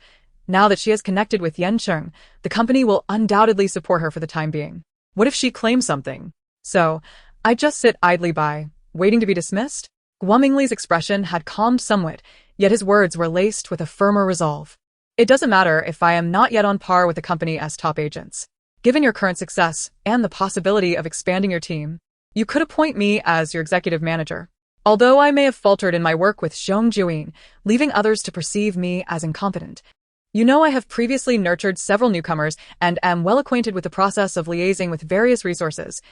Now that she has connected with Yan Cheng, the company will undoubtedly support her for the time being. What if she claims something? So, I just sit idly by, waiting to be dismissed? Guomingli's expression had calmed somewhat, yet his words were laced with a firmer resolve. It doesn't matter if I am not yet on par with the company as top agents. Given your current success and the possibility of expanding your team, you could appoint me as your executive manager. Although I may have faltered in my work with Zhong Jiuyin, leaving others to perceive me as incompetent, you know I have previously nurtured several newcomers and am well acquainted with the process of liaising with various resources.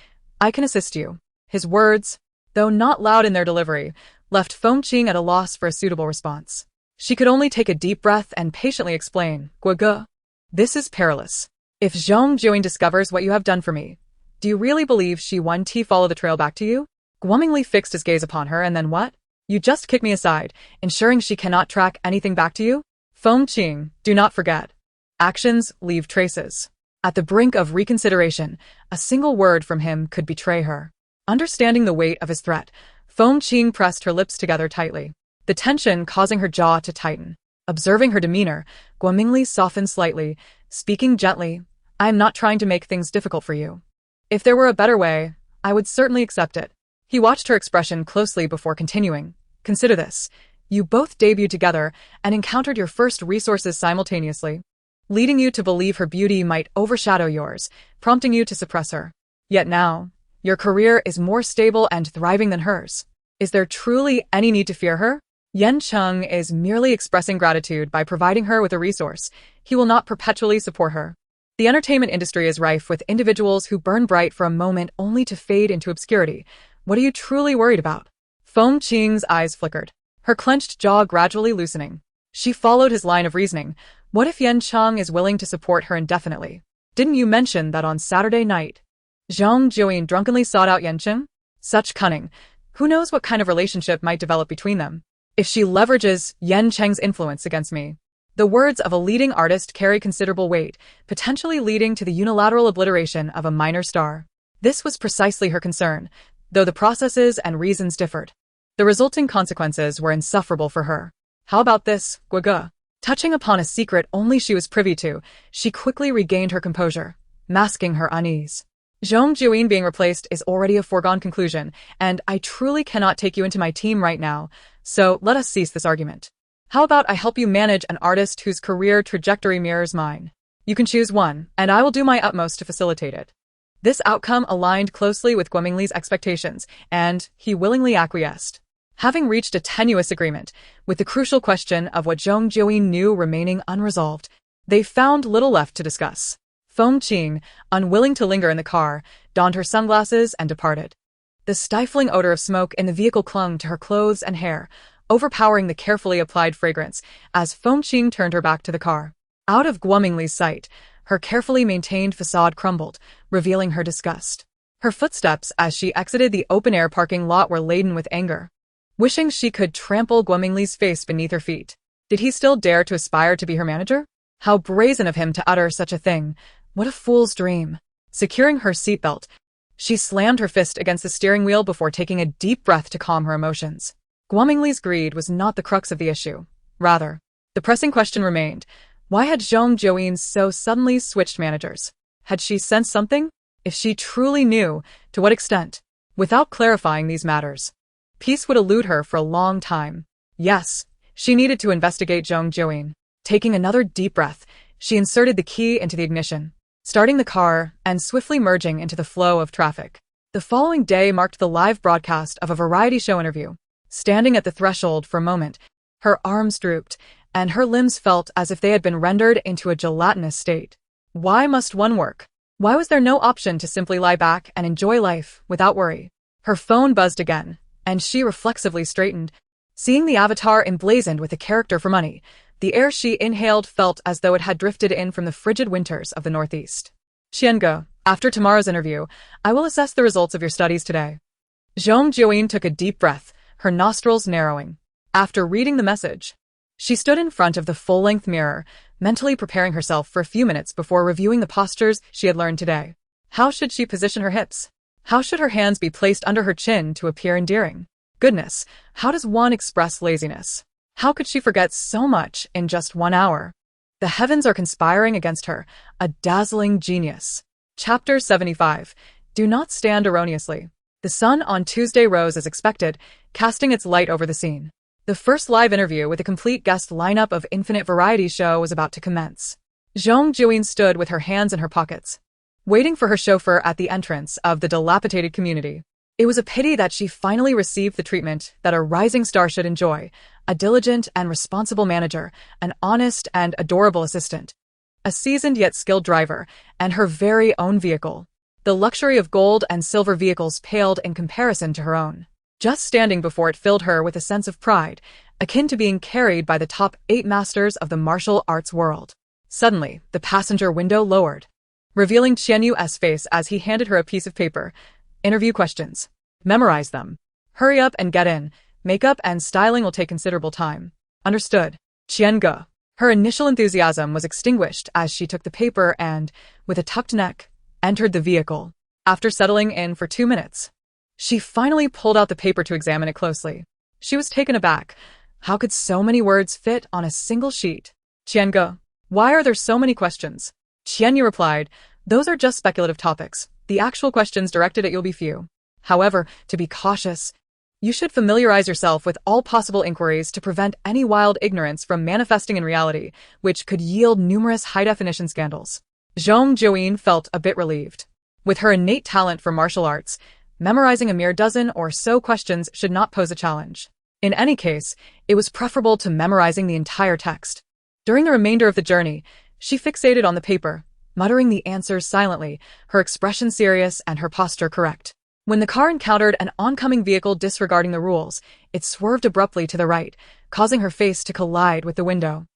I can assist you. His words, though not loud in their delivery, left Feng Qing at a loss for a suitable response. She could only take a deep breath and patiently explain, Guoge, this is perilous. If Zhong Jiuyin discovers what you have done for me, do you really believe she won to follow the trail back to you? Guomingli fixed his gaze upon her and then what? You just kick me aside, ensuring she cannot track anything back to you? Feng Qing, do not forget. Actions leave traces. At the brink of reconsideration, a single word from him could betray her. Understanding the weight of his threat, Feng Qing pressed her lips together tightly, the tension causing her jaw to tighten. Observing her demeanor, Guomingli softened slightly, speaking gently, I am not trying to make things difficult for you. If there were a better way, I would certainly accept it. He watched her expression closely before continuing. Consider this. You both debuted together and encountered your first resources simultaneously, leading you to believe her beauty might overshadow yours, prompting you to suppress her. Yet now, your career is more stable and thriving than hers. Is there truly any need to fear her? Yan Cheng is merely expressing gratitude by providing her with a resource. He will not perpetually support her. The entertainment industry is rife with individuals who burn bright for a moment only to fade into obscurity. What are you truly worried about? Feng Qing's eyes flickered, her clenched jaw gradually loosening. She followed his line of reasoning. What if Yan Cheng is willing to support her indefinitely? Didn't you mention that on Saturday night, Zhong Jiuyin drunkenly sought out Yan Cheng? Such cunning. Who knows what kind of relationship might develop between them? If she leverages Yan Cheng's influence against me. The words of a leading artist carry considerable weight, potentially leading to the unilateral obliteration of a minor star. This was precisely her concern, though the processes and reasons differed. The resulting consequences were insufferable for her. How about this, Guoge? Touching upon a secret only she was privy to, she quickly regained her composure, masking her unease. Zhong Jiuyin being replaced is already a foregone conclusion, and I truly cannot take you into my team right now, so let us cease this argument. How about I help you manage an artist whose career trajectory mirrors mine? You can choose one, and I will do my utmost to facilitate it. This outcome aligned closely with Guomingli's expectations, and he willingly acquiesced. Having reached a tenuous agreement, with the crucial question of what Zhong Jiuyin knew remaining unresolved, they found little left to discuss. Feng Qing, unwilling to linger in the car, donned her sunglasses and departed. The stifling odor of smoke in the vehicle clung to her clothes and hair, overpowering the carefully applied fragrance as Feng Qing turned her back to the car. Out of Guomingli's sight, her carefully maintained facade crumbled, revealing her disgust. Her footsteps as she exited the open-air parking lot were laden with anger. Wishing she could trample Guomingli's face beneath her feet. Did he still dare to aspire to be her manager? How brazen of him to utter such a thing. What a fool's dream. Securing her seatbelt, She slammed her fist against the steering wheel before taking a deep breath to calm her emotions. Guomingli's greed was not the crux of the issue. Rather, the pressing question remained, why had Zhong Jiuyin so suddenly switched managers? Had she sensed something? If she truly knew, to what extent? Without clarifying these matters, peace would elude her for a long time. Yes, she needed to investigate Zhong Jiuyin. Taking another deep breath, she inserted the key into the ignition, starting the car and swiftly merging into the flow of traffic. The following day marked the live broadcast of a variety show interview. Standing at the threshold for a moment, her arms drooped, and her limbs felt as if they had been rendered into a gelatinous state. Why must one work? Why was there no option to simply lie back and enjoy life without worry? Her phone buzzed again, and she reflexively straightened. Seeing the avatar emblazoned with a character for money, the air she inhaled felt as though it had drifted in from the frigid winters of the Northeast. Qiange, after tomorrow's interview, I will assess the results of your studies today. Zhong Jiuyin took a deep breath, her nostrils narrowing. After reading the message, she stood in front of the full-length mirror, mentally preparing herself for a few minutes before reviewing the postures she had learned today. How should she position her hips? How should her hands be placed under her chin to appear endearing? Goodness, how does one express laziness? How could she forget so much in just 1 hour? The heavens are conspiring against her, a dazzling genius. Chapter 75. Do not stand erroneously. The sun on Tuesday rose as expected, casting its light over the scene. The first live interview with a complete guest lineup of Infinite Variety show was about to commence. Zhong Jiuyin stood with her hands in her pockets, waiting for her chauffeur at the entrance of the dilapidated community. It was a pity that she finally received the treatment that a rising star should enjoy, a diligent and responsible manager, an honest and adorable assistant, a seasoned yet skilled driver, and her very own vehicle. The luxury of gold and silver vehicles paled in comparison to her own. Just standing before it filled her with a sense of pride, akin to being carried by the top 8 masters of the martial arts world. Suddenly, the passenger window lowered, revealing Qian Yu's face as he handed her a piece of paper. Interview questions. Memorize them. Hurry up and get in. Makeup and styling will take considerable time. Understood. Qiange. Her initial enthusiasm was extinguished as she took the paper and, with a tucked neck, entered the vehicle. After settling in for 2 minutes, she finally pulled out the paper to examine it closely. She was taken aback. How could so many words fit on a single sheet? Qiange, why are there so many questions? Qianyu replied, those are just speculative topics. The actual questions directed at you'll be few. However, to be cautious, you should familiarize yourself with all possible inquiries to prevent any wild ignorance from manifesting in reality, which could yield numerous high-definition scandals. Zhong Jiuyin felt a bit relieved. With her innate talent for martial arts, memorizing a mere dozen or so questions should not pose a challenge. In any case, it was preferable to memorizing the entire text. During the remainder of the journey, she fixated on the paper, muttering the answers silently, her expression serious and her posture correct. When the car encountered an oncoming vehicle disregarding the rules, it swerved abruptly to the right, causing her face to collide with the window.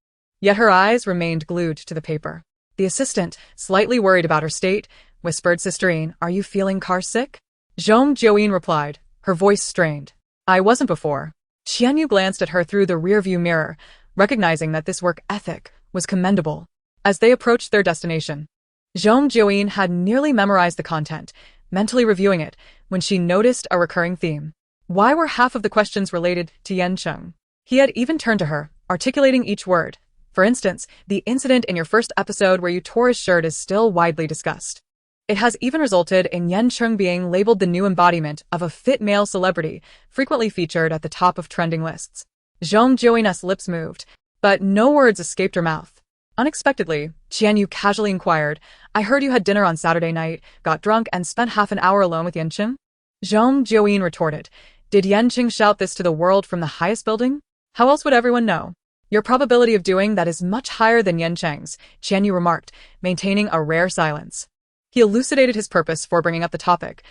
Yet her eyes remained glued to the paper. The assistant, slightly worried about her state, whispered, Sisterine, are you feeling car sick? Zhong Jiuyin replied, her voice strained. I wasn't before. Qianyu glanced at her through the rearview mirror, recognizing that this work ethic was commendable. As they approached their destination, Zhong Jiuyin had nearly memorized the content, mentally reviewing it, when she noticed a recurring theme. Why were half of the questions related to Yan Cheng? He had even turned to her, articulating each word. For instance, the incident in your first episode where you tore his shirt is still widely discussed. It has even resulted in Yan Cheng being labeled the new embodiment of a fit male celebrity, frequently featured at the top of trending lists. Zhong Jiuyin's lips moved, but no words escaped her mouth. Unexpectedly, Qianyu casually inquired, I heard you had dinner on Saturday night, got drunk and spent half an hour alone with Yan Cheng? Zhong Jiuyin retorted, did Yan Cheng shout this to the world from the highest building? How else would everyone know? Your probability of doing that is much higher than Yan Cheng's, Qianyu remarked, maintaining a rare silence. He elucidated his purpose for bringing up the topic.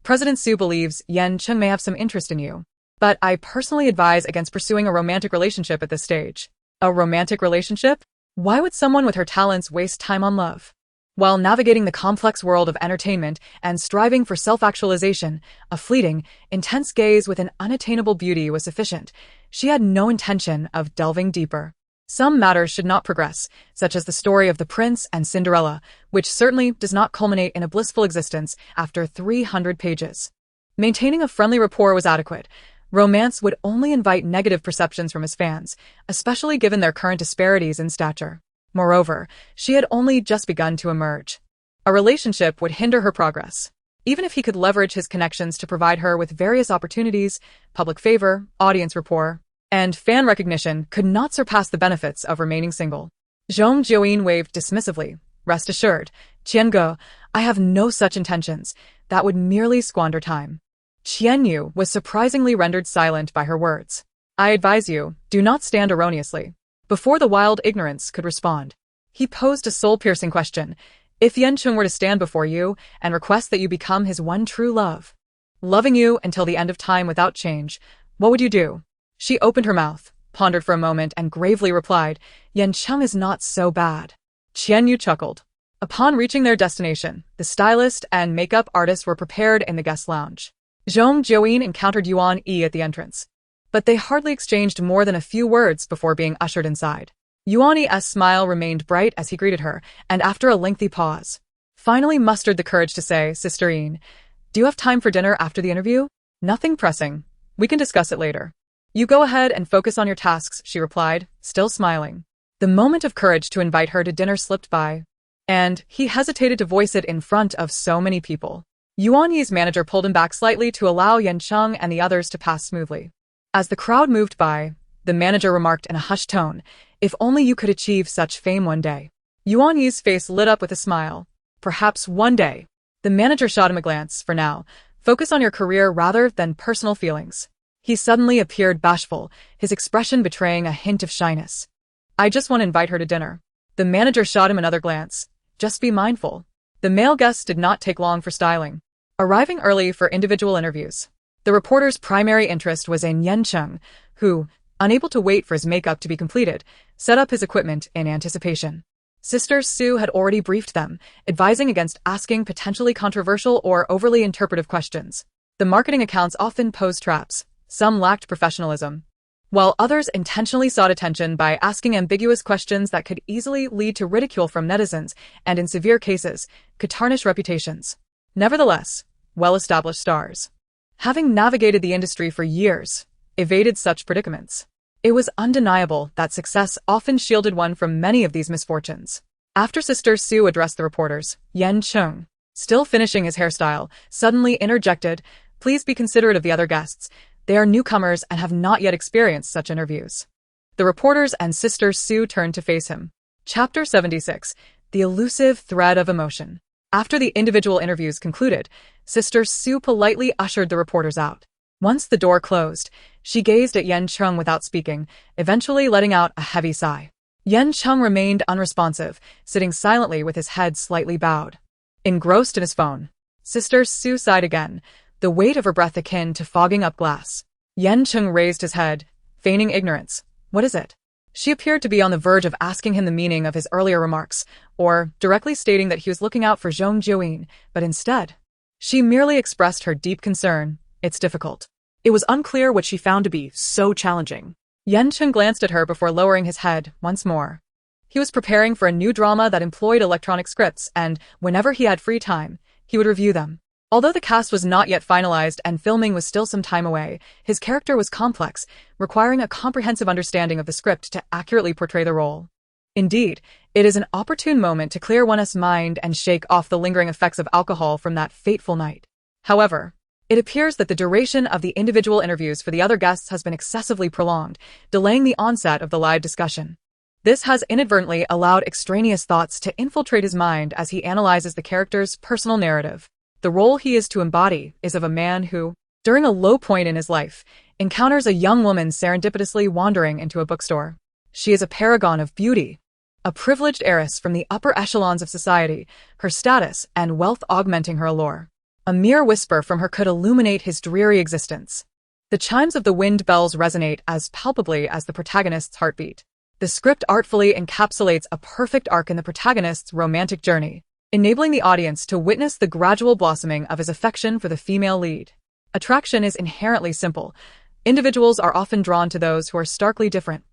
President Su believes Yan Cheng may have some interest in you, but I personally advise against pursuing a romantic relationship at this stage. A romantic relationship? Why would someone with her talents waste time on love? While navigating the complex world of entertainment and striving for self-actualization, a fleeting, intense gaze with an unattainable beauty was sufficient. She had no intention of delving deeper. Some matters should not progress, such as the story of the prince and Cinderella, which certainly does not culminate in a blissful existence after 300 pages. Maintaining a friendly rapport was adequate. Romance would only invite negative perceptions from his fans, especially given their current disparities in stature. Moreover, she had only just begun to emerge. A relationship would hinder her progress. Even if he could leverage his connections to provide her with various opportunities, public favor, audience rapport, and fan recognition could not surpass the benefits of remaining single. Zhong Jiuyin waved dismissively. Rest assured, Qiange, I have no such intentions. That would merely squander time. Qianyu was surprisingly rendered silent by her words. I advise you, do not stand erroneously. Before the wild ignorance could respond, he posed a soul-piercing question. If Yan Cheng were to stand before you and request that you become his one true love, loving you until the end of time without change, what would you do? She opened her mouth, pondered for a moment, and gravely replied, Yan Cheng is not so bad. Qianyu chuckled. Upon reaching their destination, the stylist and makeup artist were prepared in the guest lounge. Zhong Jiuyin encountered Yuan Yi at the entrance, but they hardly exchanged more than a few words before being ushered inside. Yuan Yi's smile remained bright as he greeted her, and after a lengthy pause, finally mustered the courage to say, Sister Yin, do you have time for dinner after the interview? Nothing pressing. We can discuss it later. You go ahead and focus on your tasks, she replied, still smiling. The moment of courage to invite her to dinner slipped by, and he hesitated to voice it in front of so many people. Yuan Yi's manager pulled him back slightly to allow Yan Cheng and the others to pass smoothly. As the crowd moved by, the manager remarked in a hushed tone, if only you could achieve such fame one day. Yuan Yi's face lit up with a smile. Perhaps one day. The manager shot him a glance. For now, focus on your career rather than personal feelings. He suddenly appeared bashful, his expression betraying a hint of shyness. I just want to invite her to dinner. The manager shot him another glance. Just be mindful. The male guests did not take long for styling. Arriving early for individual interviews, the reporter's primary interest was in Yan Cheng, who, unable to wait for his makeup to be completed, set up his equipment in anticipation. Sister Sue had already briefed them, advising against asking potentially controversial or overly interpretive questions. The marketing accounts often posed traps. Some lacked professionalism, while others intentionally sought attention by asking ambiguous questions that could easily lead to ridicule from netizens and, in severe cases, could tarnish reputations. Nevertheless, well-established stars, having navigated the industry for years, evaded such predicaments. It was undeniable that success often shielded one from many of these misfortunes. After Sister Sue addressed the reporters, Yan Cheng, still finishing his hairstyle, suddenly interjected, Please be considerate of the other guests. They are newcomers and have not yet experienced such interviews. The reporters and Sister Sue turned to face him. Chapter 76. The Elusive Thread of Emotion. After the individual interviews concluded, Sister Sue politely ushered the reporters out. Once the door closed, she gazed at Yan Cheng without speaking, eventually letting out a heavy sigh. Yan Cheng remained unresponsive, sitting silently with his head slightly bowed. Engrossed in his phone, Sister Sue sighed again, the weight of her breath akin to fogging up glass. Yan Cheng raised his head, feigning ignorance. What is it? She appeared to be on the verge of asking him the meaning of his earlier remarks, or directly stating that he was looking out for Zhong Jiuyin, but instead, she merely expressed her deep concern. It's difficult. It was unclear what she found to be so challenging. Yan Cheng glanced at her before lowering his head once more. He was preparing for a new drama that employed electronic scripts, and whenever he had free time, he would review them. Although the cast was not yet finalized and filming was still some time away, his character was complex, requiring a comprehensive understanding of the script to accurately portray the role. Indeed, it is an opportune moment to clear one's mind and shake off the lingering effects of alcohol from that fateful night. However, it appears that the duration of the individual interviews for the other guests has been excessively prolonged, delaying the onset of the live discussion. This has inadvertently allowed extraneous thoughts to infiltrate his mind as he analyzes the character's personal narrative. The role he is to embody is of a man who, during a low point in his life, encounters a young woman serendipitously wandering into a bookstore. She is a paragon of beauty, a privileged heiress from the upper echelons of society, her status and wealth augmenting her allure. A mere whisper from her could illuminate his dreary existence. The chimes of the wind bells resonate as palpably as the protagonist's heartbeat. The script artfully encapsulates a perfect arc in the protagonist's romantic journey, enabling the audience to witness the gradual blossoming of his affection for the female lead. Attraction is inherently simple. Individuals are often drawn to those who are starkly different.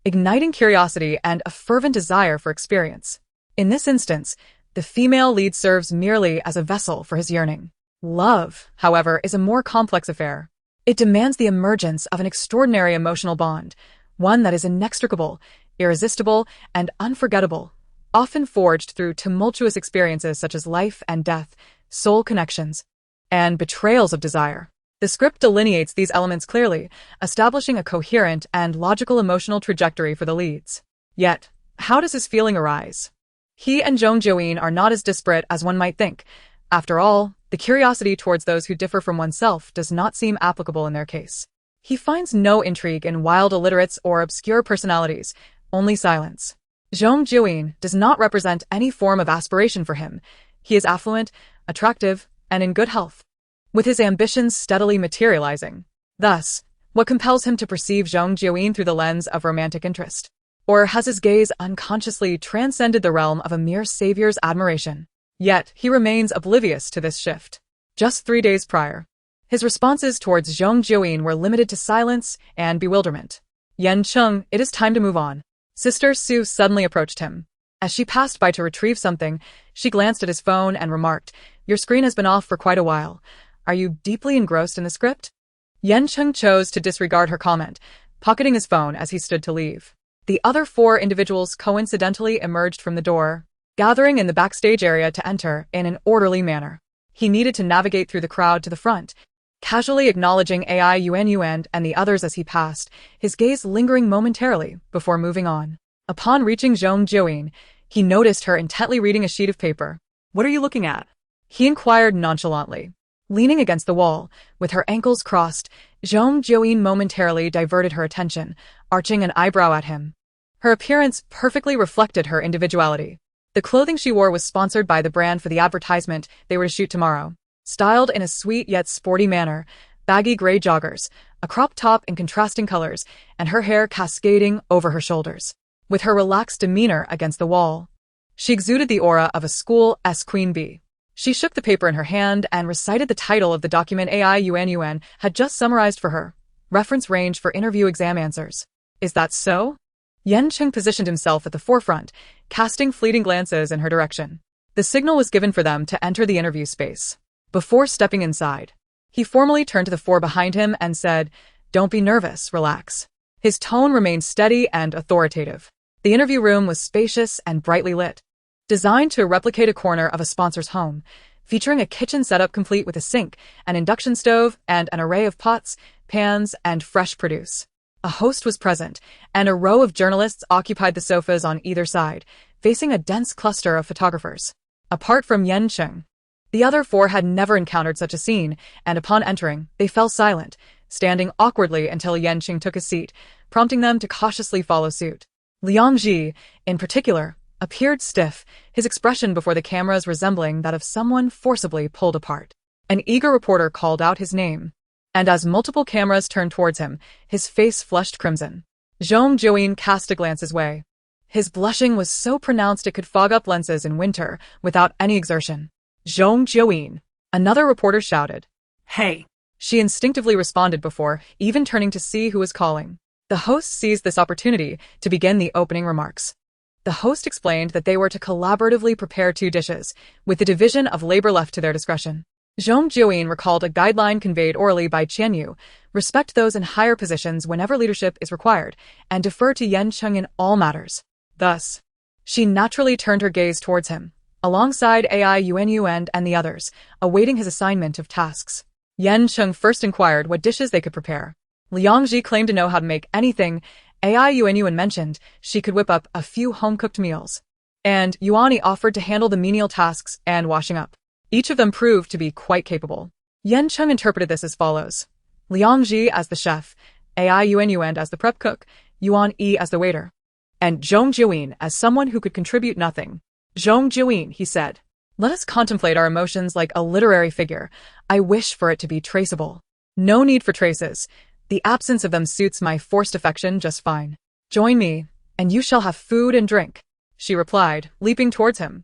igniting curiosity and a fervent desire for experience. In this instance, the female lead serves merely as a vessel for his yearning. Love, however, is a more complex affair. It demands the emergence of an extraordinary emotional bond, one that is inextricable, irresistible, and unforgettable, often forged through tumultuous experiences such as life and death, soul connections, and betrayals of desire. The script delineates these elements clearly, establishing a coherent and logical emotional trajectory for the leads. Yet, how does his feeling arise? He and Zhong Jiuyin are not as disparate as one might think. After all, the curiosity towards those who differ from oneself does not seem applicable in their case. He finds no intrigue in wild illiterates or obscure personalities, only silence. Zhong Jiuyin does not represent any form of aspiration for him. He is affluent, attractive, and in good health, with his ambitions steadily materializing. Thus, what compels him to perceive Zhong Jiuyin through the lens of romantic interest? Or has his gaze unconsciously transcended the realm of a mere savior's admiration? Yet, he remains oblivious to this shift. Just 3 days prior, his responses towards Zhong Jiuyin were limited to silence and bewilderment. Yan Cheng, it is time to move on. Sister Su suddenly approached him. As she passed by to retrieve something, she glanced at his phone and remarked, "Your screen has been off for quite a while. Are you deeply engrossed in the script?" Yan Cheng chose to disregard her comment, pocketing his phone as he stood to leave. The other 4 individuals coincidentally emerged from the door, gathering in the backstage area to enter in an orderly manner. He needed to navigate through the crowd to the front, casually acknowledging Yuan and the others as he passed, his gaze lingering momentarily before moving on. Upon reaching Zhong Jiuyin, he noticed her intently reading a sheet of paper. What are you looking at? He inquired nonchalantly. Leaning against the wall, with her ankles crossed, Zhong Jiuyin momentarily diverted her attention, arching an eyebrow at him. Her appearance perfectly reflected her individuality. The clothing she wore was sponsored by the brand for the advertisement they were to shoot tomorrow. Styled in a sweet yet sporty manner, baggy gray joggers, a crop top in contrasting colors, and her hair cascading over her shoulders. With her relaxed demeanor against the wall, she exuded the aura of a school-esque queen bee. She shook the paper in her hand and recited the title of the document Yuan had just summarized for her. Reference range for interview exam answers. Is that so? Yan Cheng positioned himself at the forefront, casting fleeting glances in her direction. The signal was given for them to enter the interview space. Before stepping inside, he formally turned to the 4 behind him and said, "Don't be nervous, relax." His tone remained steady and authoritative. The interview room was spacious and brightly lit, designed to replicate a corner of a sponsor's home, featuring a kitchen setup complete with a sink, an induction stove, and an array of pots, pans, and fresh produce. A host was present, and a row of journalists occupied the sofas on either side, facing a dense cluster of photographers. Apart from Yan Cheng, the other 4 had never encountered such a scene, and upon entering, they fell silent, standing awkwardly until Yan Cheng took a seat, prompting them to cautiously follow suit. Liang Ji, in particular, appeared stiff, his expression before the cameras resembling that of someone forcibly pulled apart. An eager reporter called out his name, and as multiple cameras turned towards him, his face flushed crimson. Zhong Jiuyin cast a glance his way. His blushing was so pronounced it could fog up lenses in winter without any exertion. "Zhong Jiuyin," another reporter shouted. "Hey." She instinctively responded before even turning to see who was calling. The host seized this opportunity to begin the opening remarks. The host explained that they were to collaboratively prepare 2 dishes, with the division of labor left to their discretion. Zhong Jiuyin recalled a guideline conveyed orally by Qian Yu: respect those in higher positions whenever leadership is required, and defer to Yan Cheng in all matters. Thus, she naturally turned her gaze towards him, alongside Yuan and the others, awaiting his assignment of tasks. Yan Cheng first inquired what dishes they could prepare. Liang Ji claimed to know how to make anything. Yuan mentioned she could whip up a few home-cooked meals, and Yuani offered to handle the menial tasks and washing up. Each of them proved to be quite capable. Yan Cheng interpreted this as follows: Liang Ji as the chef, Yuan as the prep cook, Yuan Yi as the waiter, and Zhong Jiuyin as someone who could contribute nothing. "Zhong Jiuyin," he said, "let us contemplate our emotions like a literary figure. I wish for it to be traceable." "No need for traces. The absence of them suits my forced affection just fine. Join me, and you shall have food and drink," she replied, leaping towards him.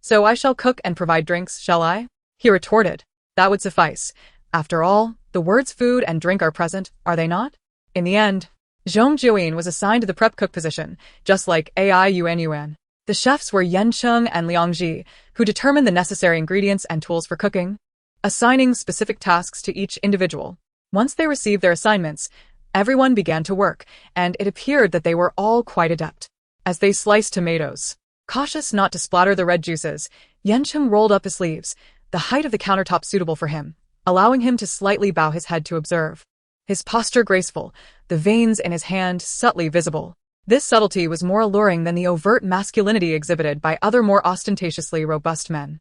"So I shall cook and provide drinks, shall I?" He retorted. "That would suffice. After all, the words food and drink are present, are they not?" In the end, Zhong Jiuyin was assigned to the prep cook position, just like AI Yuan. The chefs were Yan Cheng and Liang Ji, who determined the necessary ingredients and tools for cooking, assigning specific tasks to each individual. Once they received their assignments, everyone began to work, and it appeared that they were all quite adept. As they sliced tomatoes, cautious not to splatter the red juices, Yan Cheng rolled up his sleeves, the height of the countertop suitable for him, allowing him to slightly bow his head to observe. His posture graceful, the veins in his hand subtly visible. This subtlety was more alluring than the overt masculinity exhibited by other more ostentatiously robust men.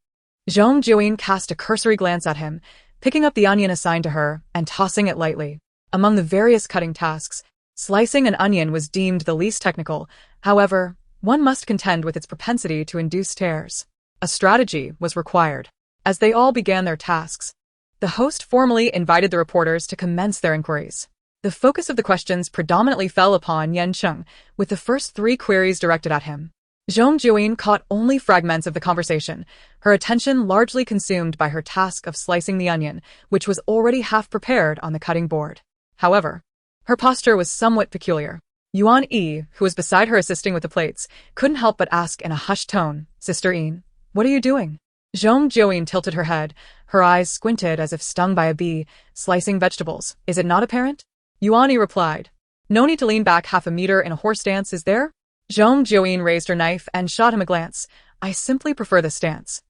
Zhong Jiuyin cast a cursory glance at him, picking up the onion assigned to her and tossing it lightly. Among the various cutting tasks, slicing an onion was deemed the least technical. However, one must contend with its propensity to induce tears. A strategy was required. As they all began their tasks, the host formally invited the reporters to commence their inquiries. The focus of the questions predominantly fell upon Yan Cheng, with the first 3 queries directed at him. Zhong Jiuyin caught only fragments of the conversation, her attention largely consumed by her task of slicing the onion, which was already half prepared on the cutting board. However, her posture was somewhat peculiar. Yuan Yi, who was beside her assisting with the plates, couldn't help but ask in a hushed tone, "Sister Yin, what are you doing?" Zhong Jiuyin tilted her head, her eyes squinted as if stung by a bee, slicing vegetables. "Is it not apparent?" Yuan Yi replied, "No need to lean back half a meter in a horse stance, is there?" Zhong Jiuyin raised her knife and shot him a glance. "I simply prefer this stance.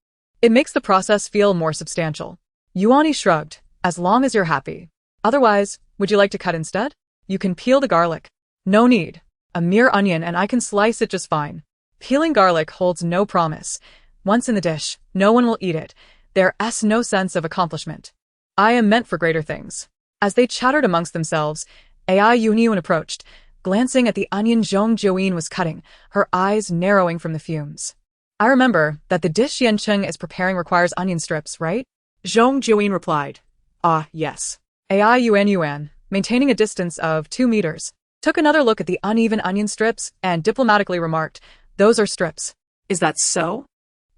It makes the process feel more substantial." Yuan Yi shrugged, "As long as you're happy. Otherwise, would you like to cut instead? You can peel the garlic." "No need. A mere onion and I can slice it just fine." Peeling garlic holds no promise. Once in the dish, no one will eat it. There's no sense of accomplishment. I am meant for greater things. As they chattered amongst themselves, AI Yuan approached, glancing at the onion Zhong Jiuyin was cutting, her eyes narrowing from the fumes. "I remember that the dish Yan Cheng is preparing requires onion strips, right?" Zhong Jiuyin replied, "Ah, yes." AI Yuan, maintaining a distance of 2 meters, took another look at the uneven onion strips and diplomatically remarked, "Those are strips." "Is that so?"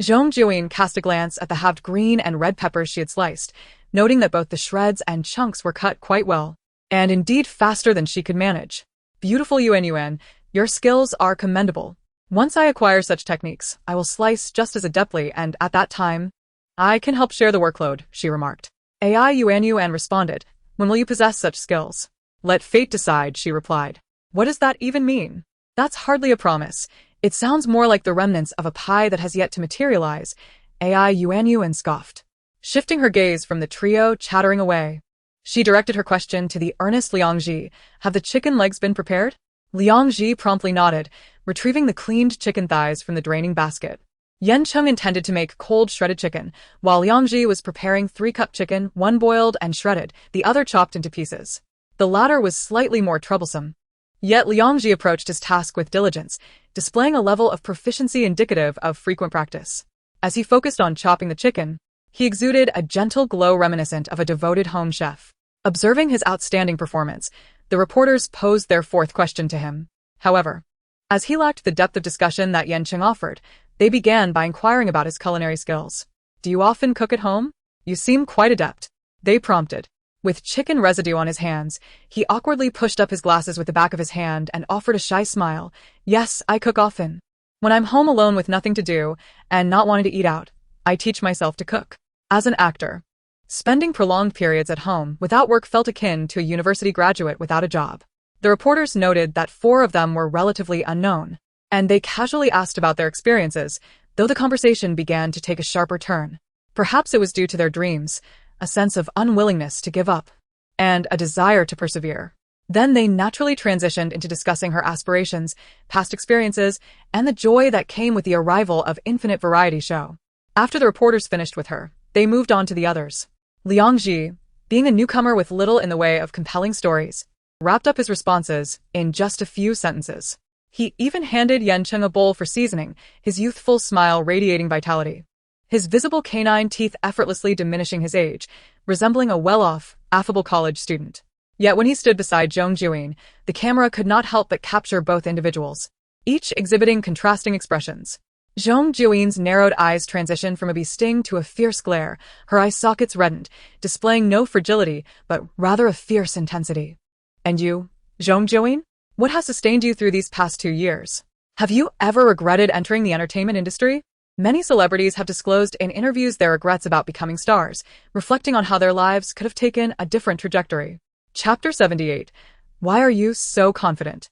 Zhong Jiuyin cast a glance at the halved green and red peppers she had sliced, noting that both the shreds and chunks were cut quite well, and indeed faster than she could manage. "Beautiful Yuan, your skills are commendable. Once I acquire such techniques, I will slice just as adeptly, and at that time, I can help share the workload," she remarked. AI Yuan responded, "When will you possess such skills?" "Let fate decide," she replied. "What does that even mean?" "That's hardly a promise. It sounds more like the remnants of a pie that has yet to materialize," AI Yuan scoffed. Shifting her gaze from the trio chattering away, she directed her question to the earnest Liang Ji. "Have the chicken legs been prepared?" Liang Ji promptly nodded, retrieving the cleaned chicken thighs from the draining basket. Yan Cheng intended to make cold shredded chicken, while Liang Ji was preparing 3-cup chicken, one boiled and shredded, the other chopped into pieces. The latter was slightly more troublesome. Yet Liang Ji approached his task with diligence, displaying a level of proficiency indicative of frequent practice. As he focused on chopping the chicken, he exuded a gentle glow reminiscent of a devoted home chef. Observing his outstanding performance, the reporters posed their 4th question to him. However, as he lacked the depth of discussion that Yan Cheng offered, they began by inquiring about his culinary skills. "Do you often cook at home? You seem quite adept," they prompted. With chicken residue on his hands, he awkwardly pushed up his glasses with the back of his hand and offered a shy smile. "Yes, I cook often. When I'm home alone with nothing to do and not wanting to eat out, I teach myself to cook." As an actor, spending prolonged periods at home without work felt akin to a university graduate without a job. The reporters noted that 4 of them were relatively unknown, and they casually asked about their experiences, though the conversation began to take a sharper turn. Perhaps it was due to their dreams, a sense of unwillingness to give up, and a desire to persevere. Then they naturally transitioned into discussing her aspirations, past experiences, and the joy that came with the arrival of Infinite Variety Show. After the reporters finished with her, they moved on to the others. Liang Ji, being a newcomer with little in the way of compelling stories, wrapped up his responses in just a few sentences. He even handed Yan Cheng a bowl for seasoning, his youthful smile radiating vitality. His visible canine teeth effortlessly diminishing his age, resembling a well-off, affable college student. Yet when he stood beside Zhong Jiuyin, the camera could not help but capture both individuals, each exhibiting contrasting expressions. Zhong Jiuyin's narrowed eyes transitioned from a bee sting to a fierce glare, her eye sockets reddened, displaying no fragility, but rather a fierce intensity. "And you, Zhong Jiuyin?" What has sustained you through these past 2 years? Have you ever regretted entering the entertainment industry? Many celebrities have disclosed in interviews their regrets about becoming stars, reflecting on how their lives could have taken a different trajectory. Chapter 78. Why are you so confident?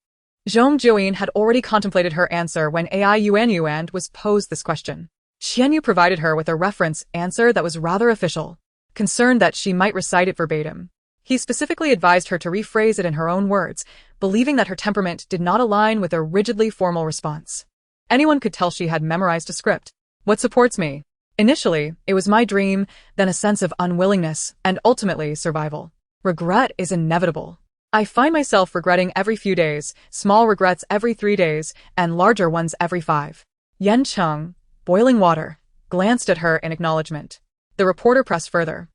Zhong Jiuyin had already contemplated her answer when AI Yuan was posed this question. Xianyu provided her with a reference answer that was rather official, concerned that she might recite it verbatim. He specifically advised her to rephrase it in her own words, believing that her temperament did not align with a rigidly formal response. Anyone could tell she had memorized a script. What supports me? Initially, it was my dream, then a sense of unwillingness, and ultimately survival. Regret is inevitable. I find myself regretting every few days, small regrets every 3 days, and larger ones every 5. Yan Cheng, boiling water, glanced at her in acknowledgement. The reporter pressed further.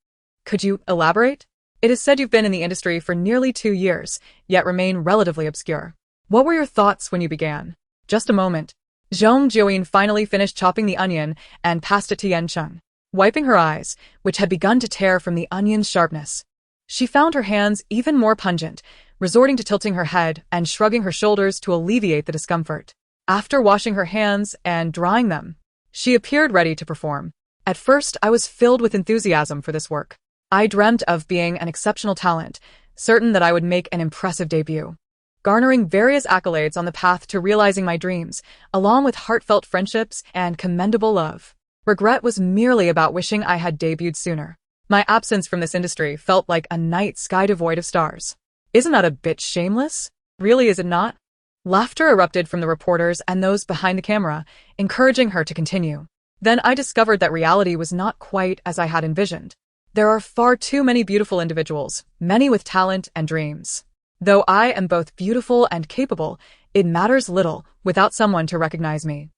Could you elaborate? It is said you've been in the industry for nearly 2 years, yet remain relatively obscure. What were your thoughts when you began? Just a moment. Zhong Jiuyin finally finished chopping the onion and passed it to Yan Cheng, wiping her eyes, which had begun to tear from the onion's sharpness. She found her hands even more pungent, resorting to tilting her head and shrugging her shoulders to alleviate the discomfort. After washing her hands and drying them, she appeared ready to perform. At first, I was filled with enthusiasm for this work. I dreamt of being an exceptional talent, certain that I would make an impressive debut, garnering various accolades on the path to realizing my dreams, along with heartfelt friendships and commendable love. Regret was merely about wishing I had debuted sooner. My absence from this industry felt like a night sky devoid of stars. Isn't that a bit shameless? Really, is it not? Laughter erupted from the reporters and those behind the camera, encouraging her to continue. Then I discovered that reality was not quite as I had envisioned. There are far too many beautiful individuals, many with talent and dreams. Though I am both beautiful and capable, it matters little without someone to recognize me.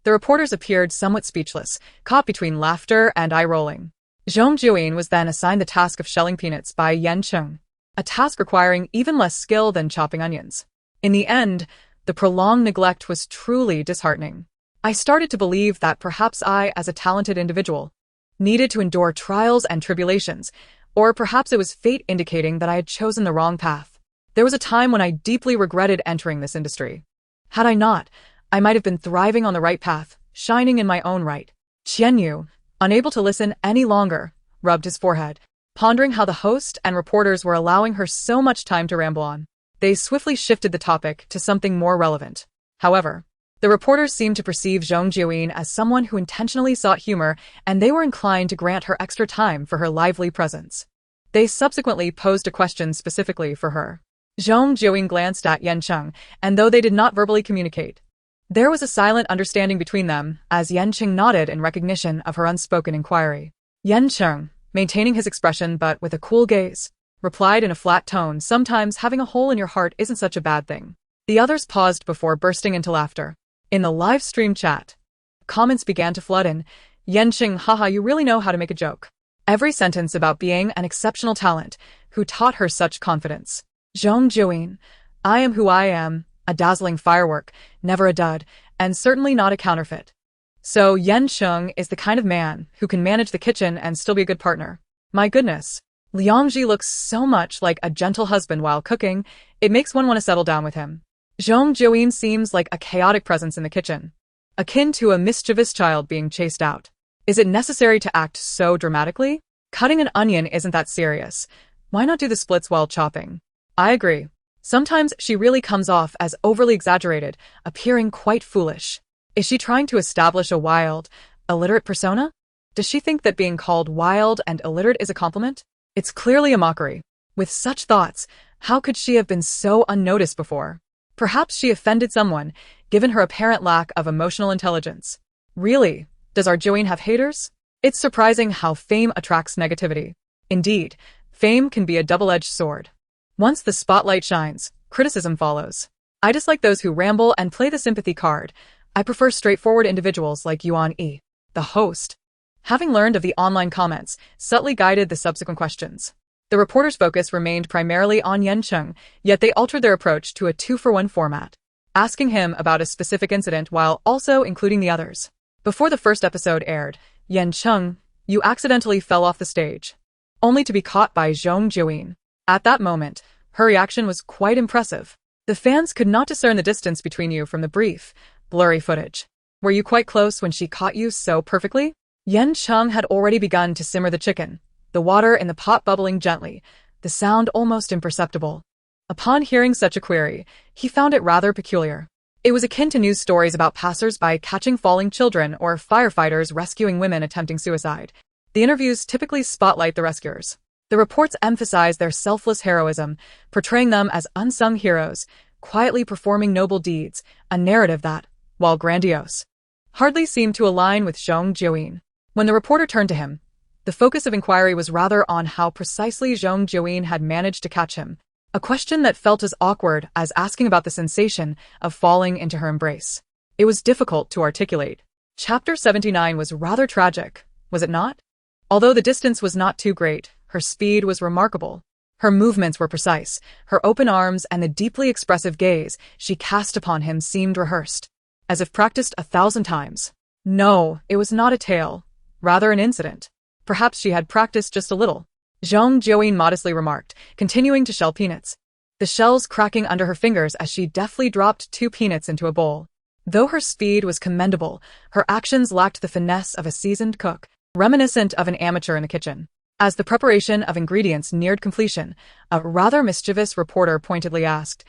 The reporters appeared somewhat speechless, caught between laughter and eye-rolling. Zhong Jiuyin was then assigned the task of shelling peanuts by Yan Cheng, a task requiring even less skill than chopping onions. In the end, the prolonged neglect was truly disheartening. I started to believe that perhaps I, as a talented individual, needed to endure trials and tribulations, or perhaps it was fate indicating that I had chosen the wrong path. There was a time when I deeply regretted entering this industry. Had I not, I might have been thriving on the right path, shining in my own right. Xianyu, unable to listen any longer, rubbed his forehead, pondering how the host and reporters were allowing her so much time to ramble on. They swiftly shifted the topic to something more relevant. However, the reporters seemed to perceive Zhong Jiuyin as someone who intentionally sought humor, and they were inclined to grant her extra time for her lively presence. They subsequently posed a question specifically for her. Zhong Jiuyin glanced at Yan Cheng, and though they did not verbally communicate, there was a silent understanding between them as Yan Cheng nodded in recognition of her unspoken inquiry. Yan Cheng, maintaining his expression but with a cool gaze, replied in a flat tone, "Sometimes having a hole in your heart isn't such a bad thing." The others paused before bursting into laughter. In the live stream chat, comments began to flood in. Yan Cheng, haha, you really know how to make a joke. Every sentence about being an exceptional talent, who taught her such confidence. Zhong Jiuyin, I am who I am, a dazzling firework, never a dud, and certainly not a counterfeit. So Yan Cheng is the kind of man who can manage the kitchen and still be a good partner. My goodness. Liangji looks so much like a gentle husband while cooking, it makes one want to settle down with him. Zhong Jiuyin seems like a chaotic presence in the kitchen, akin to a mischievous child being chased out. Is it necessary to act so dramatically? Cutting an onion isn't that serious. Why not do the splits while chopping? I agree. Sometimes she really comes off as overly exaggerated, appearing quite foolish. Is she trying to establish a wild, illiterate persona? Does she think that being called wild and illiterate is a compliment? It's clearly a mockery. With such thoughts, how could she have been so unnoticed before? Perhaps she offended someone, given her apparent lack of emotional intelligence. Really, does our Jiuyin have haters? It's surprising how fame attracts negativity. Indeed, fame can be a double-edged sword. Once the spotlight shines, criticism follows. I dislike those who ramble and play the sympathy card. I prefer straightforward individuals like Yuan Yi, the host. Having learned of the online comments, subtly guided the subsequent questions. The reporters' focus remained primarily on Yan Cheng, yet they altered their approach to a 2-for-1 format, asking him about a specific incident while also including the others. Before the first episode aired, Yan Cheng, you accidentally fell off the stage, only to be caught by Zhong Jiuyin. At that moment, her reaction was quite impressive. The fans could not discern the distance between you from the brief, blurry footage. Were you quite close when she caught you so perfectly? Yan Cheng had already begun to simmer the chicken, the water in the pot bubbling gently, the sound almost imperceptible. Upon hearing such a query, he found it rather peculiar. It was akin to news stories about passers-by catching falling children or firefighters rescuing women attempting suicide. The interviews typically spotlight the rescuers. The reports emphasize their selfless heroism, portraying them as unsung heroes, quietly performing noble deeds, a narrative that, while grandiose, hardly seemed to align with Zhong Jiuyin. When the reporter turned to him, the focus of inquiry was rather on how precisely Zhong Jiuyin had managed to catch him, a question that felt as awkward as asking about the sensation of falling into her embrace. It was difficult to articulate. Chapter 79 was rather tragic, was it not? Although the distance was not too great, her speed was remarkable. Her movements were precise, her open arms and the deeply expressive gaze she cast upon him seemed rehearsed, as if practiced 1,000 times. No, it was not a tale, rather an incident. Perhaps she had practiced just a little, Zhong Jiuyin modestly remarked, continuing to shell peanuts, the shells cracking under her fingers as she deftly dropped 2 peanuts into a bowl. Though her speed was commendable, her actions lacked the finesse of a seasoned cook, reminiscent of an amateur in the kitchen. As the preparation of ingredients neared completion, a rather mischievous reporter pointedly asked,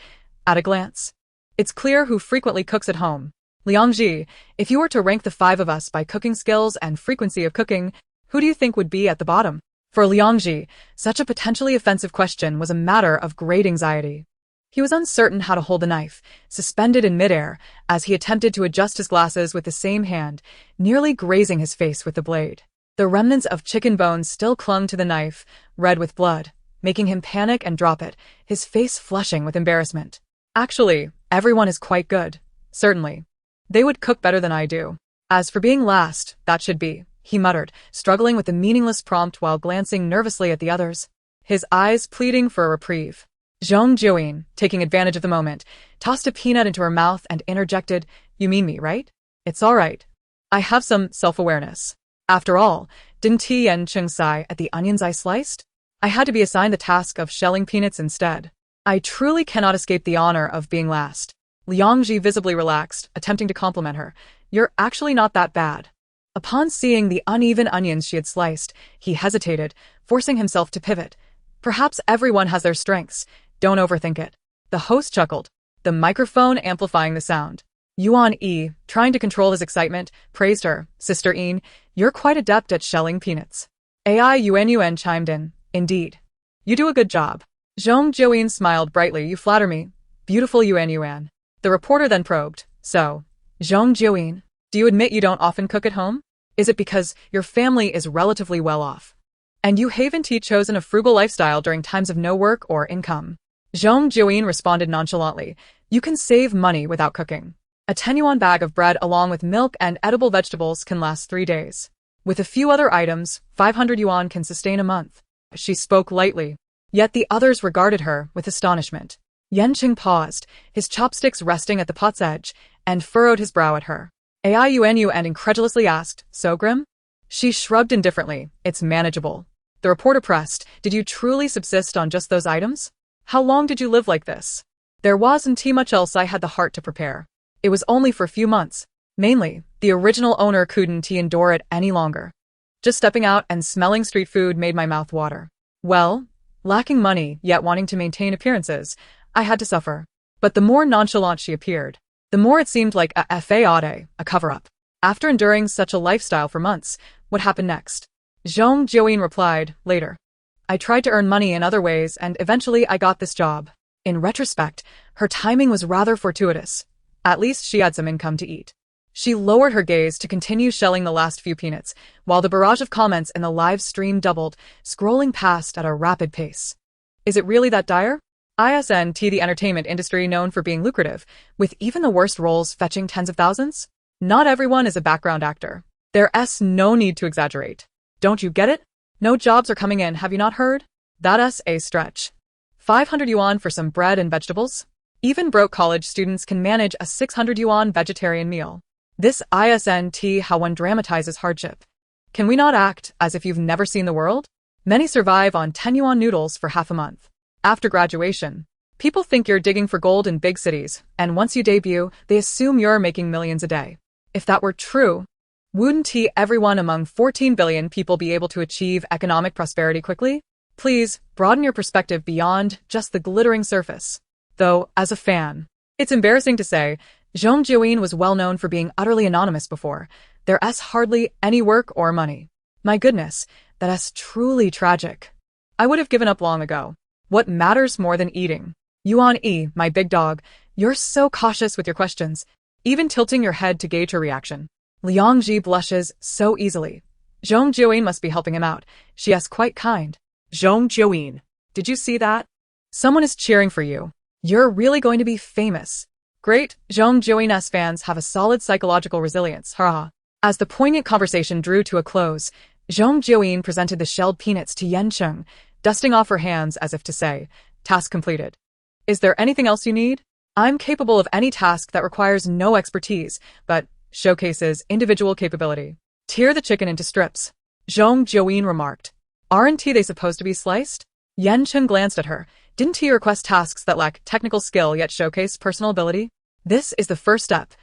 at a glance, "It's clear who frequently cooks at home. Liangji, if you were to rank the 5 of us by cooking skills and frequency of cooking, who do you think would be at the bottom?" For Liangji, such a potentially offensive question was a matter of great anxiety. He was uncertain how to hold the knife, suspended in midair, as he attempted to adjust his glasses with the same hand, nearly grazing his face with the blade. The remnants of chicken bones still clung to the knife, red with blood, making him panic and drop it, his face flushing with embarrassment. "Actually, everyone is quite good. Certainly. They would cook better than I do. As for being last, that should be," he muttered, struggling with the meaningless prompt while glancing nervously at the others, his eyes pleading for a reprieve. Zhong Jiuyin, taking advantage of the moment, tossed a peanut into her mouth and interjected, "You mean me, right? It's all right. I have some self-awareness. After all, didn't Yan Cheng sigh at the onions I sliced? I had to be assigned the task of shelling peanuts instead. I truly cannot escape the honor of being last." Liangji visibly relaxed, attempting to compliment her. "You're actually not that bad." Upon seeing the uneven onions she had sliced, he hesitated, forcing himself to pivot. "Perhaps everyone has their strengths. Don't overthink it." The host chuckled, the microphone amplifying the sound. Yuan Yi, trying to control his excitement, praised her. "Sister Yin, you're quite adept at shelling peanuts." AI Yuan chimed in, "Indeed. You do a good job." Zhong Jiuyin smiled brightly. "You flatter me. Beautiful Yuan." The reporter then probed, "So, Zhong Jiuyin, do you admit you don't often cook at home? Is it because your family is relatively well off, and you haven't chosen a frugal lifestyle during times of no work or income?" Zhong Jiuyin responded nonchalantly, "You can save money without cooking. A 10 yuan bag of bread along with milk and edible vegetables can last 3 days. With a few other items, 500 yuan can sustain a month." She spoke lightly, yet the others regarded her with astonishment. Yan Cheng paused, his chopsticks resting at the pot's edge, and furrowed his brow at her. AI Yuan and incredulously asked, "So grim?" She shrugged indifferently, "It's manageable." The reporter pressed, "Did you truly subsist on just those items? How long did you live like this?" "There wasn't much else I had the heart to prepare. It was only for a few months. Mainly, the original owner couldn't endure it any longer. Just stepping out and smelling street food made my mouth water. Well, lacking money, yet wanting to maintain appearances, I had to suffer." But the more nonchalant she appeared, the more it seemed like a fade, a cover-up. After enduring such a lifestyle for months, what happened next? Zhong Jiuyin replied, "Later. I tried to earn money in other ways and eventually I got this job." In retrospect, her timing was rather fortuitous. At least she had some income to eat. She lowered her gaze to continue shelling the last few peanuts, while the barrage of comments in the live stream doubled, scrolling past at a rapid pace. Is it really that dire? Isn't the entertainment industry known for being lucrative, with even the worst roles fetching tens of thousands? Not everyone is a background actor. There's no need to exaggerate. Don't you get it? No jobs are coming in, have you not heard? That's a stretch. 500 yuan for some bread and vegetables? Even broke college students can manage a 600 yuan vegetarian meal. This isn't how one dramatizes hardship. Can we not act as if you've never seen the world? Many survive on 10 yuan noodles for half a month. After graduation, People think you're digging for gold in big cities, and once you debut, they assume you're making millions a day. If that were true, wouldn't everyone among 14 billion people be able to achieve economic prosperity quickly? Please, broaden your perspective beyond just the glittering surface. Though, as a fan, it's embarrassing to say, Zhong Jiuyin was well known for being utterly anonymous before. There's hardly any work or money. My goodness, that's truly tragic. I would have given up long ago. What matters more than eating? Yuan E, my big dog, you're so cautious with your questions, even tilting your head to gauge her reaction. Liang Ji blushes so easily. Zhong Jiuyin must be helping him out. She is quite kind. Zhong Jiuyin, did you see that? Someone is cheering for you. You're really going to be famous. Great, Zhong Jiuyin's fans have a solid psychological resilience, haha. As the poignant conversation drew to a close, Zhong Jiuyin presented the shelled peanuts to Yan Cheng, dusting off her hands as if to say, task completed. Is there anything else you need? I'm capable of any task that requires no expertise, but showcases individual capability. Tear the chicken into strips. Zhong Jiuyin remarked. Aren't they supposed to be sliced? Yan Cheng glanced at her. Didn't he request tasks that lack technical skill yet showcase personal ability? This is the first step.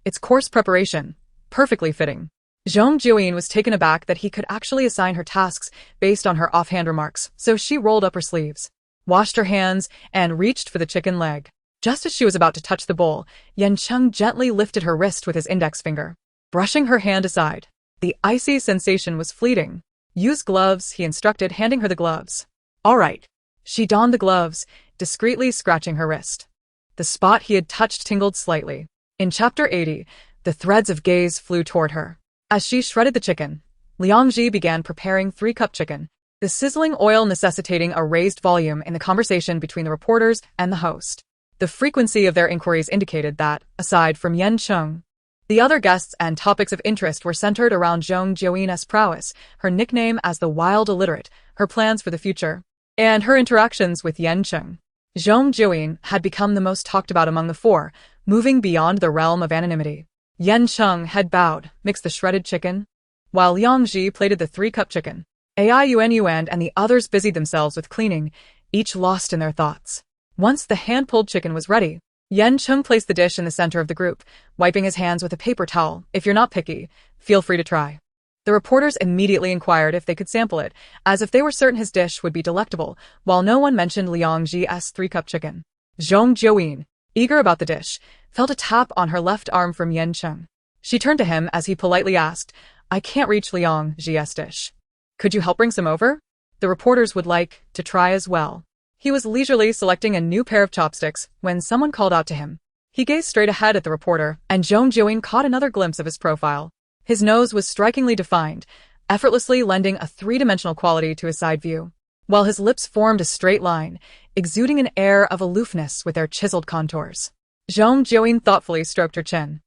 It's course preparation. Perfectly fitting. Zhong Jiuyin was taken aback that he could actually assign her tasks based on her offhand remarks, so she rolled up her sleeves, washed her hands, and reached for the chicken leg. Just as she was about to touch the bowl, Yan Cheng gently lifted her wrist with his index finger, brushing her hand aside. The icy sensation was fleeting. Use gloves, he instructed, handing her the gloves. All right. She donned the gloves, discreetly scratching her wrist. The spot he had touched tingled slightly. In Chapter 80, the threads of gaze flew toward her. As she shredded the chicken, Liang Ji began preparing 3-cup chicken, the sizzling oil necessitating a raised volume in the conversation between the reporters and the host. The frequency of their inquiries indicated that, aside from Yan Cheng, the other guests and topics of interest were centered around Zhong Jiuyin's prowess, her nickname as the Wild Illiterate, her plans for the future, and her interactions with Yan Cheng. Zhong Jiuyin had become the most talked about among the four, moving beyond the realm of anonymity. Yan Cheng had bowed, mixed the shredded chicken, while Liang Ji plated the 3-cup chicken. Yuan and the others busied themselves with cleaning, each lost in their thoughts. Once the hand-pulled chicken was ready, Yan Cheng placed the dish in the center of the group, wiping his hands with a paper towel. If you're not picky, feel free to try. The reporters immediately inquired if they could sample it, as if they were certain his dish would be delectable, while no one mentioned Liang Ji's 3-cup chicken. Zhong Jiuyin, eager about the dish, felt a tap on her left arm from Yan Cheng. She turned to him as he politely asked, I can't reach Liang Ji's dish. Could you help bring some over? The reporters would like to try as well. He was leisurely selecting a new pair of chopsticks when someone called out to him. He gazed straight ahead at the reporter, and Zhong Jiuyin caught another glimpse of his profile. His nose was strikingly defined, effortlessly lending a 3-dimensional quality to his side view, while his lips formed a straight line, exuding an air of aloofness with their chiseled contours. Zhong Jiuyin thoughtfully stroked her chin,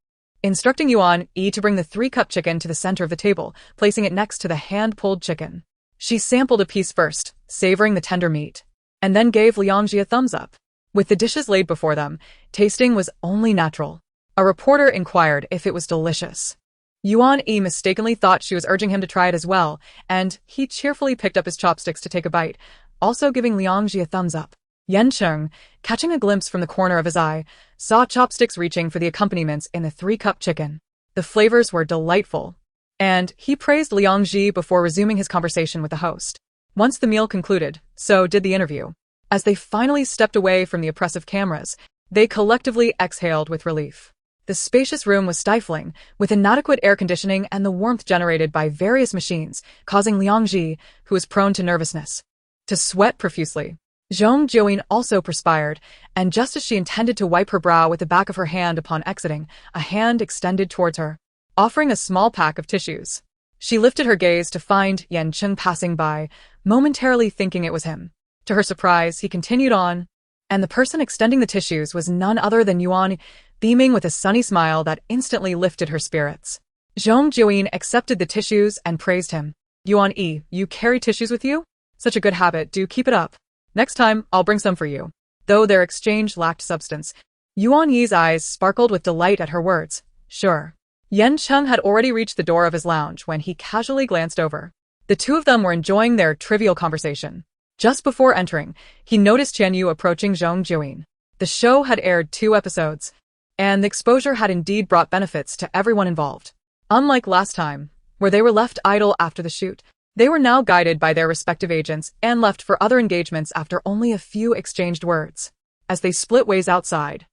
instructing Yuan E to bring the 3-cup chicken to the center of the table, placing it next to the hand-pulled chicken. She sampled a piece first, savoring the tender meat, and then gave Liang Ji a thumbs up. With the dishes laid before them, tasting was only natural. A reporter inquired if it was delicious. Yuan E mistakenly thought she was urging him to try it as well, and he cheerfully picked up his chopsticks to take a bite, also giving Liang Ji a thumbs up. Yan Cheng, catching a glimpse from the corner of his eye, saw chopsticks reaching for the accompaniments in the 3-cup chicken. The flavors were delightful, and he praised Liang Ji before resuming his conversation with the host. Once the meal concluded, so did the interview. As they finally stepped away from the oppressive cameras, they collectively exhaled with relief. The spacious room was stifling, with inadequate air conditioning and the warmth generated by various machines, causing Liang Ji, who was prone to nervousness, to sweat profusely. Zhong Jiuyin also perspired, and just as she intended to wipe her brow with the back of her hand upon exiting, a hand extended towards her, offering a small pack of tissues. She lifted her gaze to find Yan Cheng passing by, momentarily thinking it was him. To her surprise, he continued on, and the person extending the tissues was none other than Yuan, beaming with a sunny smile that instantly lifted her spirits. Zhong Jiuyin accepted the tissues and praised him. Yuan E, you carry tissues with you? Such a good habit, do keep it up. Next time, I'll bring some for you. Though their exchange lacked substance, Yuan Yi's eyes sparkled with delight at her words. Sure. Yan Cheng had already reached the door of his lounge when he casually glanced over. The two of them were enjoying their trivial conversation. Just before entering, he noticed Qian Yu approaching Zhong Jiuyin. The show had aired 2 episodes, and the exposure had indeed brought benefits to everyone involved. Unlike last time, where they were left idle after the shoot, they were now guided by their respective agents and left for other engagements after only a few exchanged words. As they split ways outside,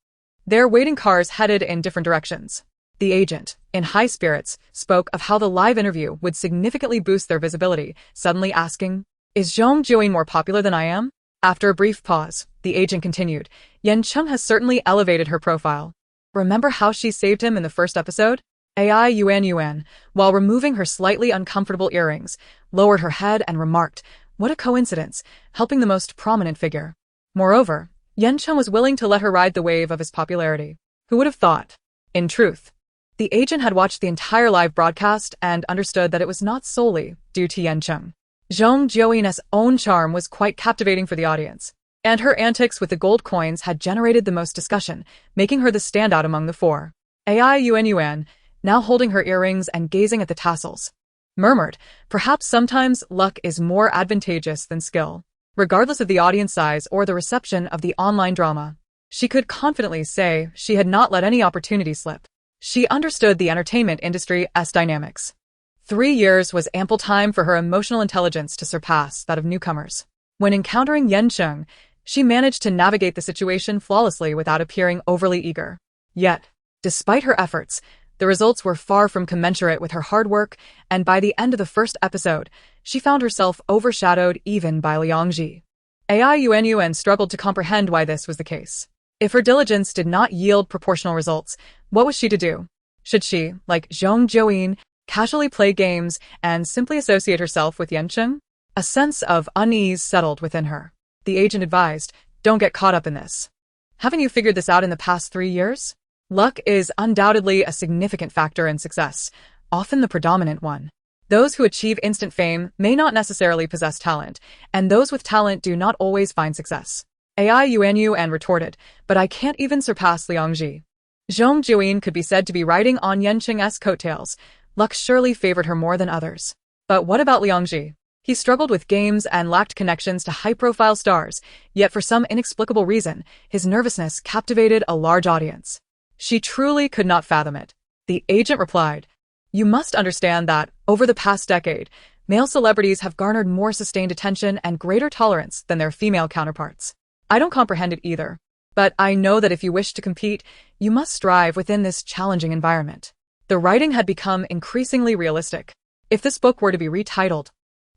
their waiting cars headed in different directions. The agent, in high spirits, spoke of how the live interview would significantly boost their visibility, suddenly asking, "Is Zhong Jiuyin more popular than I am?" After a brief pause, the agent continued, "Yan Cheng has certainly elevated her profile. Remember how she saved him in the first episode?" Yuan, while removing her slightly uncomfortable earrings, lowered her head and remarked, "What a coincidence, helping the most prominent figure." Moreover, Yan Cheng was willing to let her ride the wave of his popularity. Who would have thought? In truth, the agent had watched the entire live broadcast and understood that it was not solely due to Yan Cheng. Zhong Jiuyin's own charm was quite captivating for the audience, and her antics with the gold coins had generated the most discussion, making her the standout among the 4. Yuan, now holding her earrings and gazing at the tassels, murmured, "Perhaps sometimes luck is more advantageous than skill." Regardless of the audience size or the reception of the online drama, she could confidently say she had not let any opportunity slip. She understood the entertainment industry's dynamics. 3 years was ample time for her emotional intelligence to surpass that of newcomers. When encountering Yan Cheng, she managed to navigate the situation flawlessly without appearing overly eager. Yet, despite her efforts, the results were far from commensurate with her hard work, and by the end of the first episode, she found herself overshadowed even by Liangji. Yuan struggled to comprehend why this was the case. If her diligence did not yield proportional results, what was she to do? Should she, like Zhong Jiuyin, casually play games and simply associate herself with Yan Cheng? A sense of unease settled within her. The agent advised, "Don't get caught up in this. Haven't you figured this out in the past 3 years? Luck is undoubtedly a significant factor in success, often the predominant one. Those who achieve instant fame may not necessarily possess talent, and those with talent do not always find success." Yuan retorted, "But I can't even surpass Liangji." Zhong Jiuyin could be said to be riding on Yan Cheng's coattails. Luck surely favored her more than others. But what about Liangji? He struggled with games and lacked connections to high-profile stars, yet for some inexplicable reason, his nervousness captivated a large audience. She truly could not fathom it. The agent replied, "You must understand that, over the past decade, male celebrities have garnered more sustained attention and greater tolerance than their female counterparts. I don't comprehend it either, but I know that if you wish to compete, you must strive within this challenging environment." The writing had become increasingly realistic. If this book were to be retitled,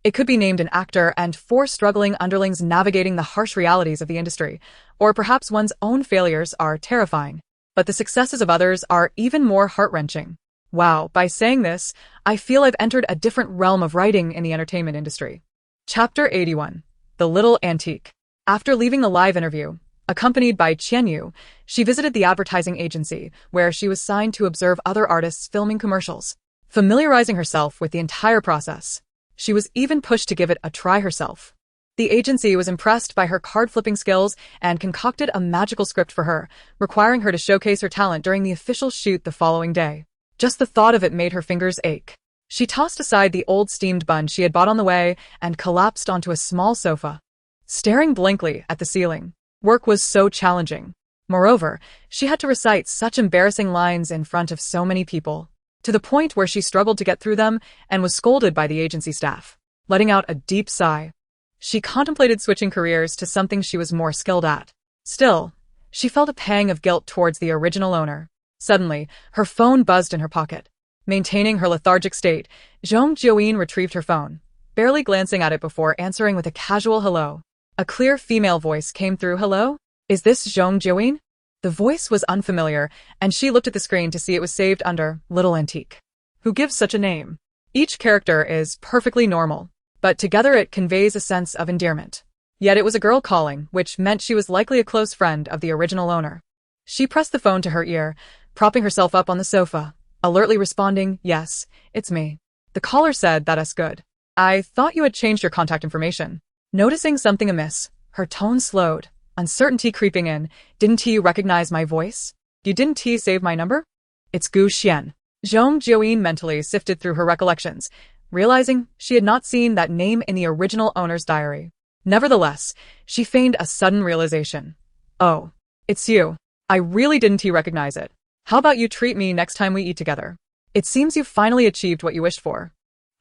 it could be named An Actor and 4 Struggling Underlings Navigating the Harsh Realities of the Industry, or perhaps one's own failures are terrifying, but the successes of others are even more heart-wrenching. Wow, by saying this, I feel I've entered a different realm of writing in the entertainment industry. Chapter 81. The Little Antique. After leaving the live interview, accompanied by Qian Yu, she visited the advertising agency, where she was signed to observe other artists filming commercials, familiarizing herself with the entire process. She was even pushed to give it a try herself. The agency was impressed by her card-flipping skills and concocted a magical script for her, requiring her to showcase her talent during the official shoot the following day. Just the thought of it made her fingers ache. She tossed aside the old steamed bun she had bought on the way and collapsed onto a small sofa, staring blankly at the ceiling. Work was so challenging. Moreover, she had to recite such embarrassing lines in front of so many people, to the point where she struggled to get through them and was scolded by the agency staff. Letting out a deep sigh, she contemplated switching careers to something she was more skilled at. Still, she felt a pang of guilt towards the original owner. Suddenly, her phone buzzed in her pocket. Maintaining her lethargic state, Zhong Jiuyin retrieved her phone, barely glancing at it before answering with a casual hello. A clear female voice came through. "Hello? Is this Zhong Jiuyin?" The voice was unfamiliar, and she looked at the screen to see it was saved under Little Antique. Who gives such a name? Each character is perfectly normal, but together it conveys a sense of endearment. Yet it was a girl calling, which meant she was likely a close friend of the original owner. She pressed the phone to her ear, propping herself up on the sofa, alertly responding, "Yes, it's me." The caller said, "That's good. I thought you had changed your contact information." Noticing something amiss, her tone slowed, uncertainty creeping in. "Didn't you recognize my voice? You didn't save my number?" "It's Gu Xian." Zhong Jiuyin mentally sifted through her recollections, realizing she had not seen that name in the original owner's diary. Nevertheless, she feigned a sudden realization. Oh, it's you. I really didn't recognize it. How about you treat me next time we eat together? It seems you've finally achieved what you wished for.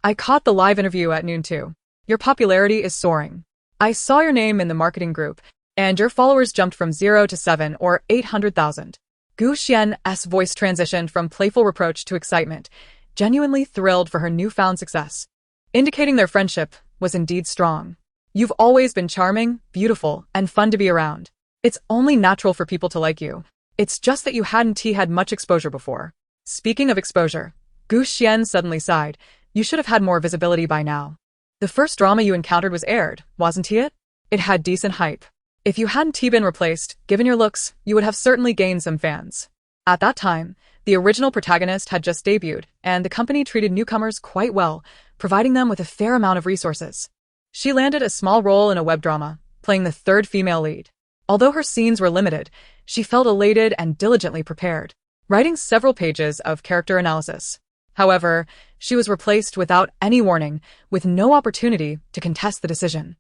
I caught the live interview at noon too. Your popularity is soaring. I saw your name in the marketing group, and your followers jumped from 0 to 7 or 800,000. Gu Xian's voice transitioned from playful reproach to excitement, genuinely thrilled for her newfound success, indicating their friendship was indeed strong. You've always been charming, beautiful, and fun to be around. It's only natural for people to like you. It's just that you hadn't had much exposure before. Speaking of exposure, Gu Xian suddenly sighed. You should have had more visibility by now. The first drama you encountered was aired, wasn't it? It had decent hype. If you hadn't been replaced, given your looks, you would have certainly gained some fans. At that time, the original protagonist had just debuted, and the company treated newcomers quite well, providing them with a fair amount of resources. She landed a small role in a web drama, playing the third female lead. Although her scenes were limited, she felt elated and diligently prepared, writing several pages of character analysis. However, she was replaced without any warning, with no opportunity to contest the decision.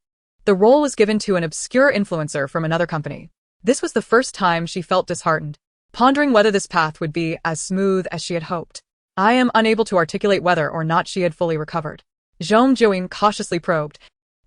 The role was given to an obscure influencer from another company. This was the first time she felt disheartened, pondering whether this path would be as smooth as she had hoped. I am unable to articulate whether or not she had fully recovered. Zhong Jiuyin cautiously probed.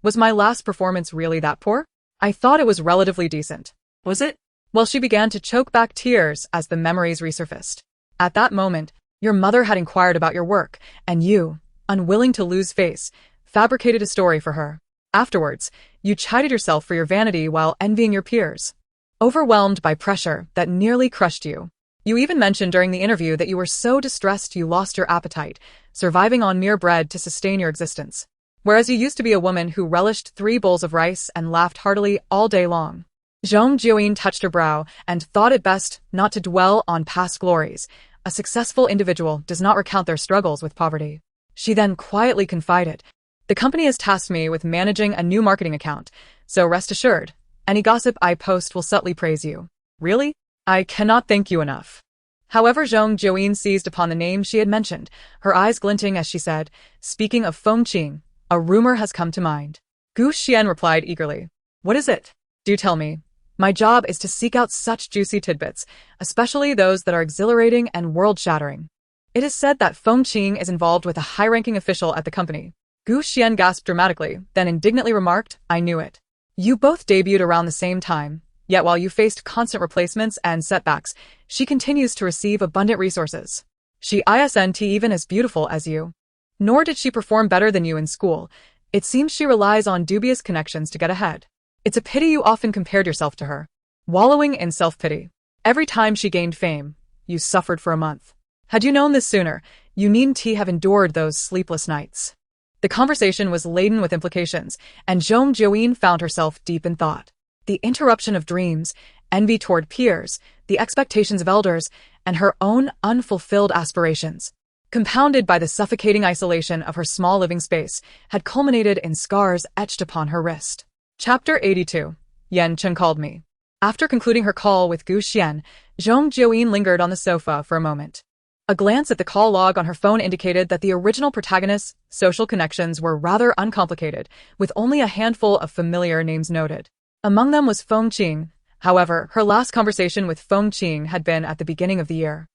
Was my last performance really that poor? I thought it was relatively decent. Was it? Well, she began to choke back tears as the memories resurfaced. At that moment, your mother had inquired about your work, and you, unwilling to lose face, fabricated a story for her. Afterwards, you chided yourself for your vanity while envying your peers. Overwhelmed by pressure that nearly crushed you. You even mentioned during the interview that you were so distressed you lost your appetite, surviving on mere bread to sustain your existence. Whereas you used to be a woman who relished 3 bowls of rice and laughed heartily all day long. Zhong Jiuyin touched her brow and thought it best not to dwell on past glories. A successful individual does not recount their struggles with poverty. She then quietly confided, the company has tasked me with managing a new marketing account, so rest assured, any gossip I post will subtly praise you. Really? I cannot thank you enough. However, Zhong Jiuyin seized upon the name she had mentioned, her eyes glinting as she said, speaking of Feng Qing, a rumor has come to mind. Gu Xian replied eagerly. What is it? Do tell me. My job is to seek out such juicy tidbits, especially those that are exhilarating and world-shattering. It is said that Feng Qing is involved with a high-ranking official at the company. Gu Xian gasped dramatically, then indignantly remarked, I knew it. You both debuted around the same time, yet while you faced constant replacements and setbacks, she continues to receive abundant resources. She isn't even as beautiful as you. Nor did she perform better than you in school. It seems she relies on dubious connections to get ahead. It's a pity you often compared yourself to her. Wallowing in self-pity. Every time she gained fame, you suffered for a month. Had you known this sooner, you needn't have endured those sleepless nights. The conversation was laden with implications, and Zhong Jiuyin found herself deep in thought. The interruption of dreams, envy toward peers, the expectations of elders, and her own unfulfilled aspirations, compounded by the suffocating isolation of her small living space, had culminated in scars etched upon her wrist. Chapter 82. Yan Cheng called me. After concluding her call with Gu Xian, Zhong Jiuyin lingered on the sofa for a moment. A glance at the call log on her phone indicated that the original protagonist's social connections were rather uncomplicated, with only a handful of familiar names noted. Among them was Feng Qing. However, her last conversation with Feng Qing had been at the beginning of the year.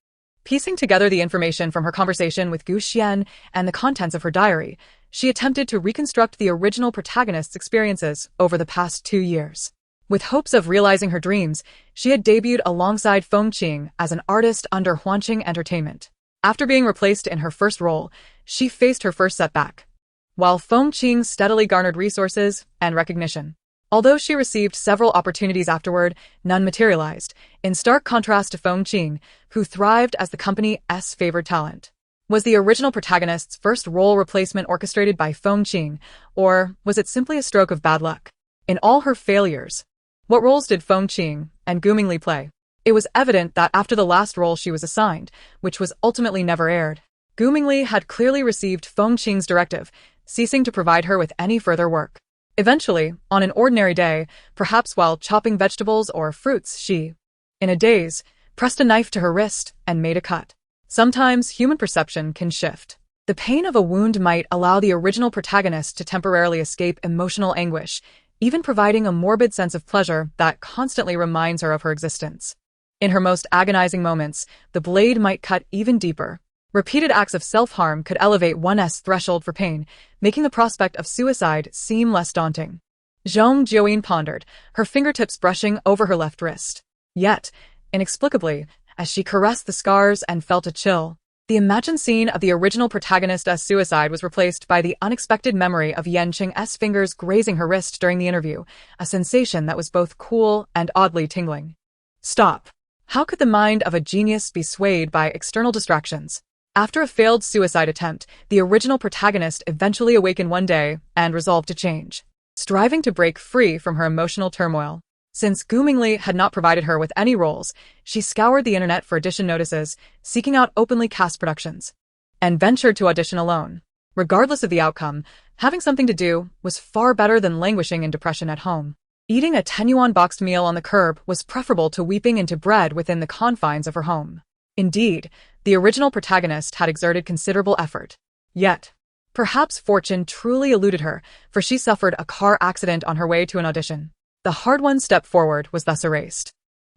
Piecing together the information from her conversation with Gu Xian and the contents of her diary, she attempted to reconstruct the original protagonist's experiences over the past 2 years. With hopes of realizing her dreams, she had debuted alongside Feng Qing as an artist under Huanqing Entertainment. After being replaced in her first role, she faced her first setback. While Feng Qing steadily garnered resources and recognition. Although she received several opportunities afterward, none materialized, in stark contrast to Feng Qing, who thrived as the company's favored talent. Was the original protagonist's first role replacement orchestrated by Feng Qing, or was it simply a stroke of bad luck? In all her failures, what roles did Feng Qing and Gu Mingli play? It was evident that after the last role she was assigned, which was ultimately never aired, Gu Mingli had clearly received Feng Qing's directive, ceasing to provide her with any further work. Eventually, on an ordinary day, perhaps while chopping vegetables or fruits, she, in a daze, pressed a knife to her wrist and made a cut. Sometimes human perception can shift. The pain of a wound might allow the original protagonist to temporarily escape emotional anguish, even providing a morbid sense of pleasure that constantly reminds her of her existence. In her most agonizing moments, the blade might cut even deeper. Repeated acts of self-harm could elevate one's threshold for pain, making the prospect of suicide seem less daunting. Zhong Jiuyin pondered, her fingertips brushing over her left wrist. Yet, inexplicably, as she caressed the scars and felt a chill, the imagined scene of the original protagonist's suicide was replaced by the unexpected memory of Yan Cheng's fingers grazing her wrist during the interview, a sensation that was both cool and oddly tingling. Stop. How could the mind of a genius be swayed by external distractions? After a failed suicide attempt, the original protagonist eventually awakened one day and resolved to change, striving to break free from her emotional turmoil. Since Goomingly had not provided her with any roles, she scoured the internet for audition notices, seeking out openly cast productions, and ventured to audition alone. Regardless of the outcome, having something to do was far better than languishing in depression at home. Eating a 10-yuan boxed meal on the curb was preferable to weeping into bread within the confines of her home. Indeed, the original protagonist had exerted considerable effort. Yet, perhaps fortune truly eluded her, for she suffered a car accident on her way to an audition. The hard-won step forward was thus erased.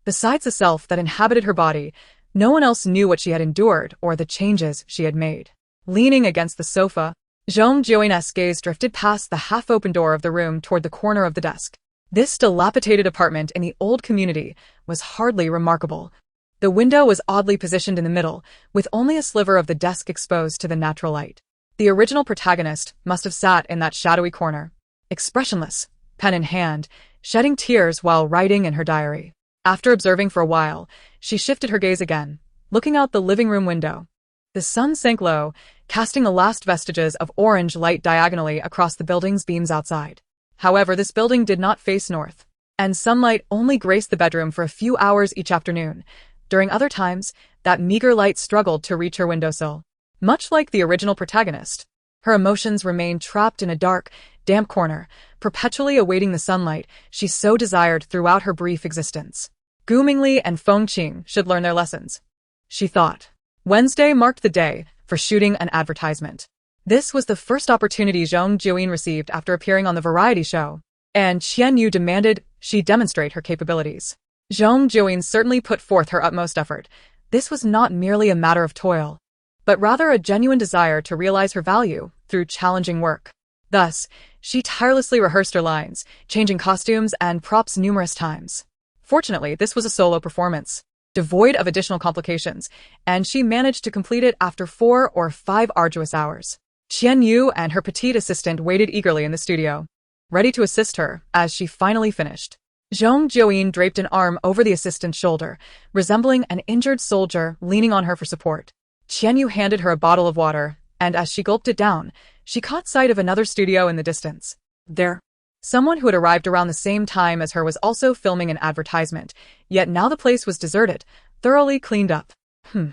Besides the self that inhabited her body, no one else knew what she had endured or the changes she had made. Leaning against the sofa, Zhong Jiuyin's gaze drifted past the half-open door of the room toward the corner of the desk. This dilapidated apartment in the old community was hardly remarkable. The window was oddly positioned in the middle, with only a sliver of the desk exposed to the natural light. The original protagonist must have sat in that shadowy corner, expressionless, pen in hand, shedding tears while writing in her diary. After observing for a while, she shifted her gaze again, looking out the living room window. The sun sank low, casting the last vestiges of orange light diagonally across the building's beams outside. However, this building did not face north, and sunlight only graced the bedroom for a few hours each afternoon. During other times, that meager light struggled to reach her windowsill. Much like the original protagonist, her emotions remained trapped in a dark, damp corner, perpetually awaiting the sunlight she so desired throughout her brief existence. Goomingly and Fengqing should learn their lessons, she thought. Wednesday marked the day for shooting an advertisement. This was the first opportunity Zhong Jiuyin received after appearing on the variety show, and Qian Yu demanded she demonstrate her capabilities. Zhong Jiuyin certainly put forth her utmost effort. This was not merely a matter of toil, but rather a genuine desire to realize her value through challenging work. Thus, she tirelessly rehearsed her lines, changing costumes and props numerous times. Fortunately, this was a solo performance, devoid of additional complications, and she managed to complete it after 4 or 5 arduous hours. Qian Yu and her petite assistant waited eagerly in the studio, ready to assist her as she finally finished. Zhong Jiuyin draped an arm over the assistant's shoulder, resembling an injured soldier leaning on her for support. Qian Yu handed her a bottle of water, and as she gulped it down, she caught sight of another studio in the distance. There, someone who had arrived around the same time as her was also filming an advertisement, yet now the place was deserted, thoroughly cleaned up.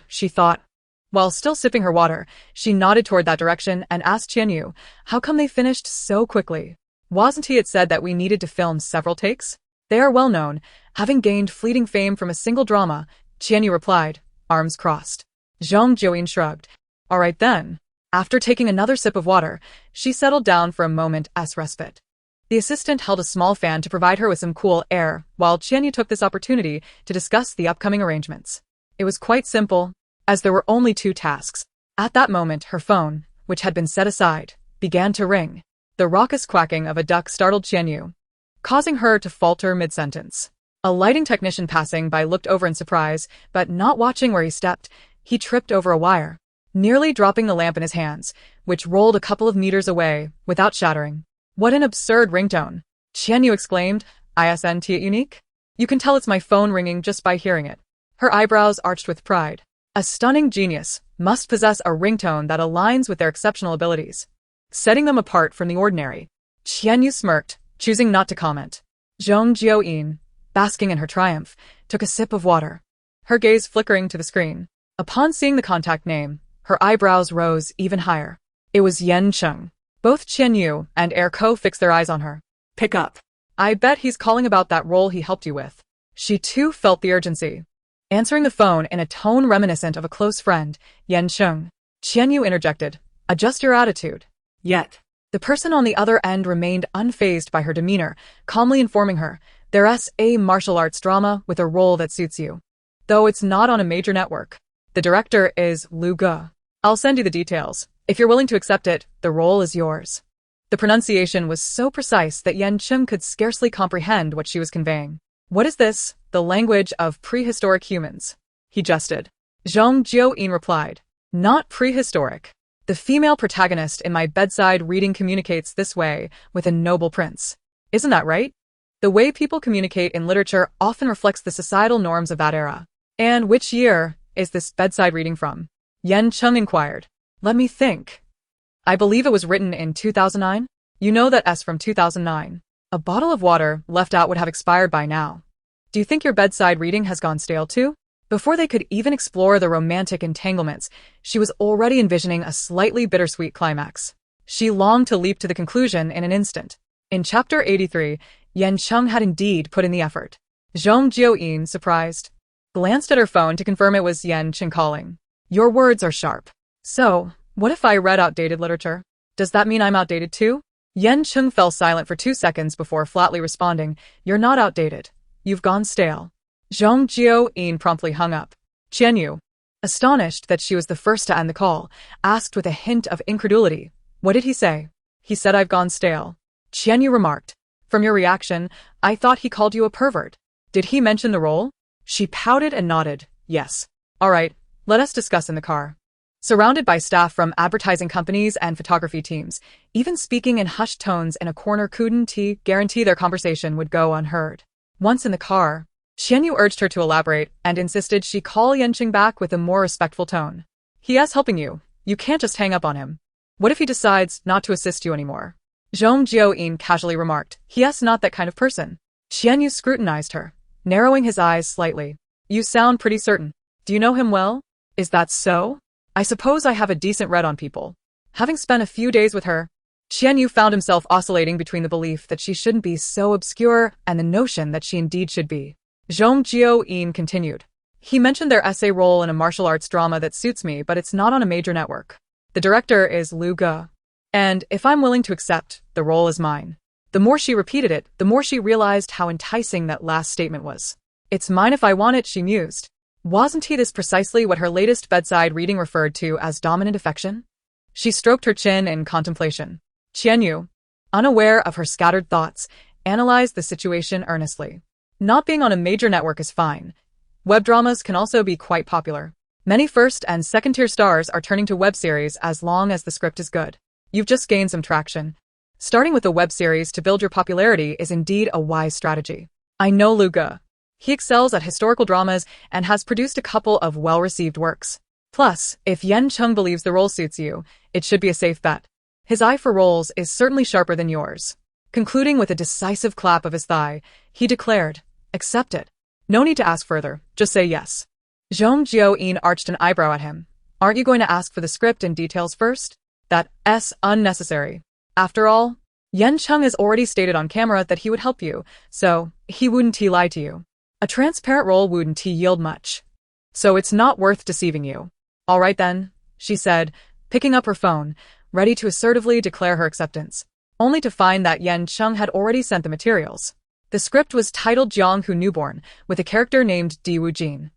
She thought. While still sipping her water, she nodded toward that direction and asked Qian Yu, how come they finished so quickly? Wasn't it said that we needed to film several takes? They are well known, having gained fleeting fame from a single drama, Qian Yu replied, arms crossed. Zhong Jiuyin shrugged. All right then. After taking another sip of water, she settled down for a moment as respite. The assistant held a small fan to provide her with some cool air, while Qian Yu took this opportunity to discuss the upcoming arrangements. It was quite simple, as there were only 2 tasks. At that moment, her phone, which had been set aside, began to ring. The raucous quacking of a duck startled Qian Yu, causing her to falter mid-sentence. A lighting technician passing by looked over in surprise, but not watching where he stepped, he tripped over a wire, nearly dropping the lamp in his hands, which rolled a couple of meters away without shattering. What an absurd ringtone! Qian Yu exclaimed, Isn't it unique? You can tell it's my phone ringing just by hearing it. Her eyebrows arched with pride. A stunning genius must possess a ringtone that aligns with their exceptional abilities, setting them apart from the ordinary. Qian Yu smirked, choosing not to comment. Zhong Jiuyin, basking in her triumph, took a sip of water, her gaze flickering to the screen. Upon seeing the contact name, her eyebrows rose even higher. It was Yan Cheng. Both Qian Yu and Ko fixed their eyes on her. Pick up. I bet he's calling about that role he helped you with. She too felt the urgency. Answering the phone in a tone reminiscent of a close friend, Yan Cheng. Qian Yu interjected, adjust your attitude. Yet. The person on the other end remained unfazed by her demeanor, calmly informing her, "There's a martial arts drama with a role that suits you. Though it's not on a major network. The director is Lu Ge. I'll send you the details. If you're willing to accept it, the role is yours." The pronunciation was so precise that Yan Cheng could scarcely comprehend what she was conveying. "What is this? The language of prehistoric humans?" he jested. Zhong Jiuyin replied, "Not prehistoric. The female protagonist in my bedside reading communicates this way with a noble prince. Isn't that right? The way people communicate in literature often reflects the societal norms of that era. And which year is this bedside reading from?" Yan Cheng inquired. "Let me think. I believe it was written in 2009. You know that S from 2009. A bottle of water left out would have expired by now. Do you think your bedside reading has gone stale too?" Before they could even explore the romantic entanglements, she was already envisioning a slightly bittersweet climax. She longed to leap to the conclusion in an instant. In chapter 83, Yan Cheng had indeed put in the effort. Zhong Jiuyin, surprised, glanced at her phone to confirm it was Yan Cheng calling. "Your words are sharp. So, what if I read outdated literature? Does that mean I'm outdated too?" Yan Cheng fell silent for 2 seconds before flatly responding, "You're not outdated. You've gone stale." Zhong Jiuyin promptly hung up. Qianyu, astonished that she was the first to end the call, asked with a hint of incredulity, "What did he say?" "He said I've gone stale." Qianyu remarked. "From your reaction, I thought he called you a pervert. Did he mention the role?" She pouted and nodded, "Yes." "All right, let us discuss in the car." Surrounded by staff from advertising companies and photography teams, even speaking in hushed tones in a corner couldn't guarantee their conversation would go unheard. Once in the car, Qianyu urged her to elaborate and insisted she call Yan Cheng back with a more respectful tone. "He is helping you. You can't just hang up on him. What if he decides not to assist you anymore?" Zhong Jiuyin casually remarked, "He is not that kind of person." Qianyu scrutinized her, narrowing his eyes slightly. "You sound pretty certain. Do you know him well?" "Is that so? I suppose I have a decent read on people." Having spent a few days with her, Qianyu found himself oscillating between the belief that she shouldn't be so obscure and the notion that she indeed should be. Zhong Jiuyin continued. "He mentioned their essay role in a martial arts drama that suits me, but it's not on a major network. The director is Lu Ge. And if I'm willing to accept, the role is mine." The more she repeated it, the more she realized how enticing that last statement was. "It's mine if I want it," she mused. Wasn't this precisely what her latest bedside reading referred to as dominant affection? She stroked her chin in contemplation. Qianyu, unaware of her scattered thoughts, analyzed the situation earnestly. Not being on a major network is fine. Web dramas can also be quite popular. Many first and second-tier stars are turning to web series as long as the script is good. You've just gained some traction. Starting with a web series to build your popularity is indeed a wise strategy. I know Lu Ge. He excels at historical dramas and has produced a couple of well-received works. Plus, if Yan Cheng believes the role suits you, it should be a safe bet. His eye for roles is certainly sharper than yours. Concluding with a decisive clap of his thigh, he declared, "Accept it. No need to ask further, just say yes." Zhong Jiuyin arched an eyebrow at him. "Aren't you going to ask for the script and details first? That's unnecessary. After all, Yan Cheng has already stated on camera that he would help you, so he wouldn't lie to you. A transparent role wouldn't yield much. So it's not worth deceiving you." "All right then," she said, picking up her phone, ready to assertively declare her acceptance, only to find that Yan Cheng had already sent the materials. The script was titled Jiang Hu Newborn, with a character named Di Wu Jin.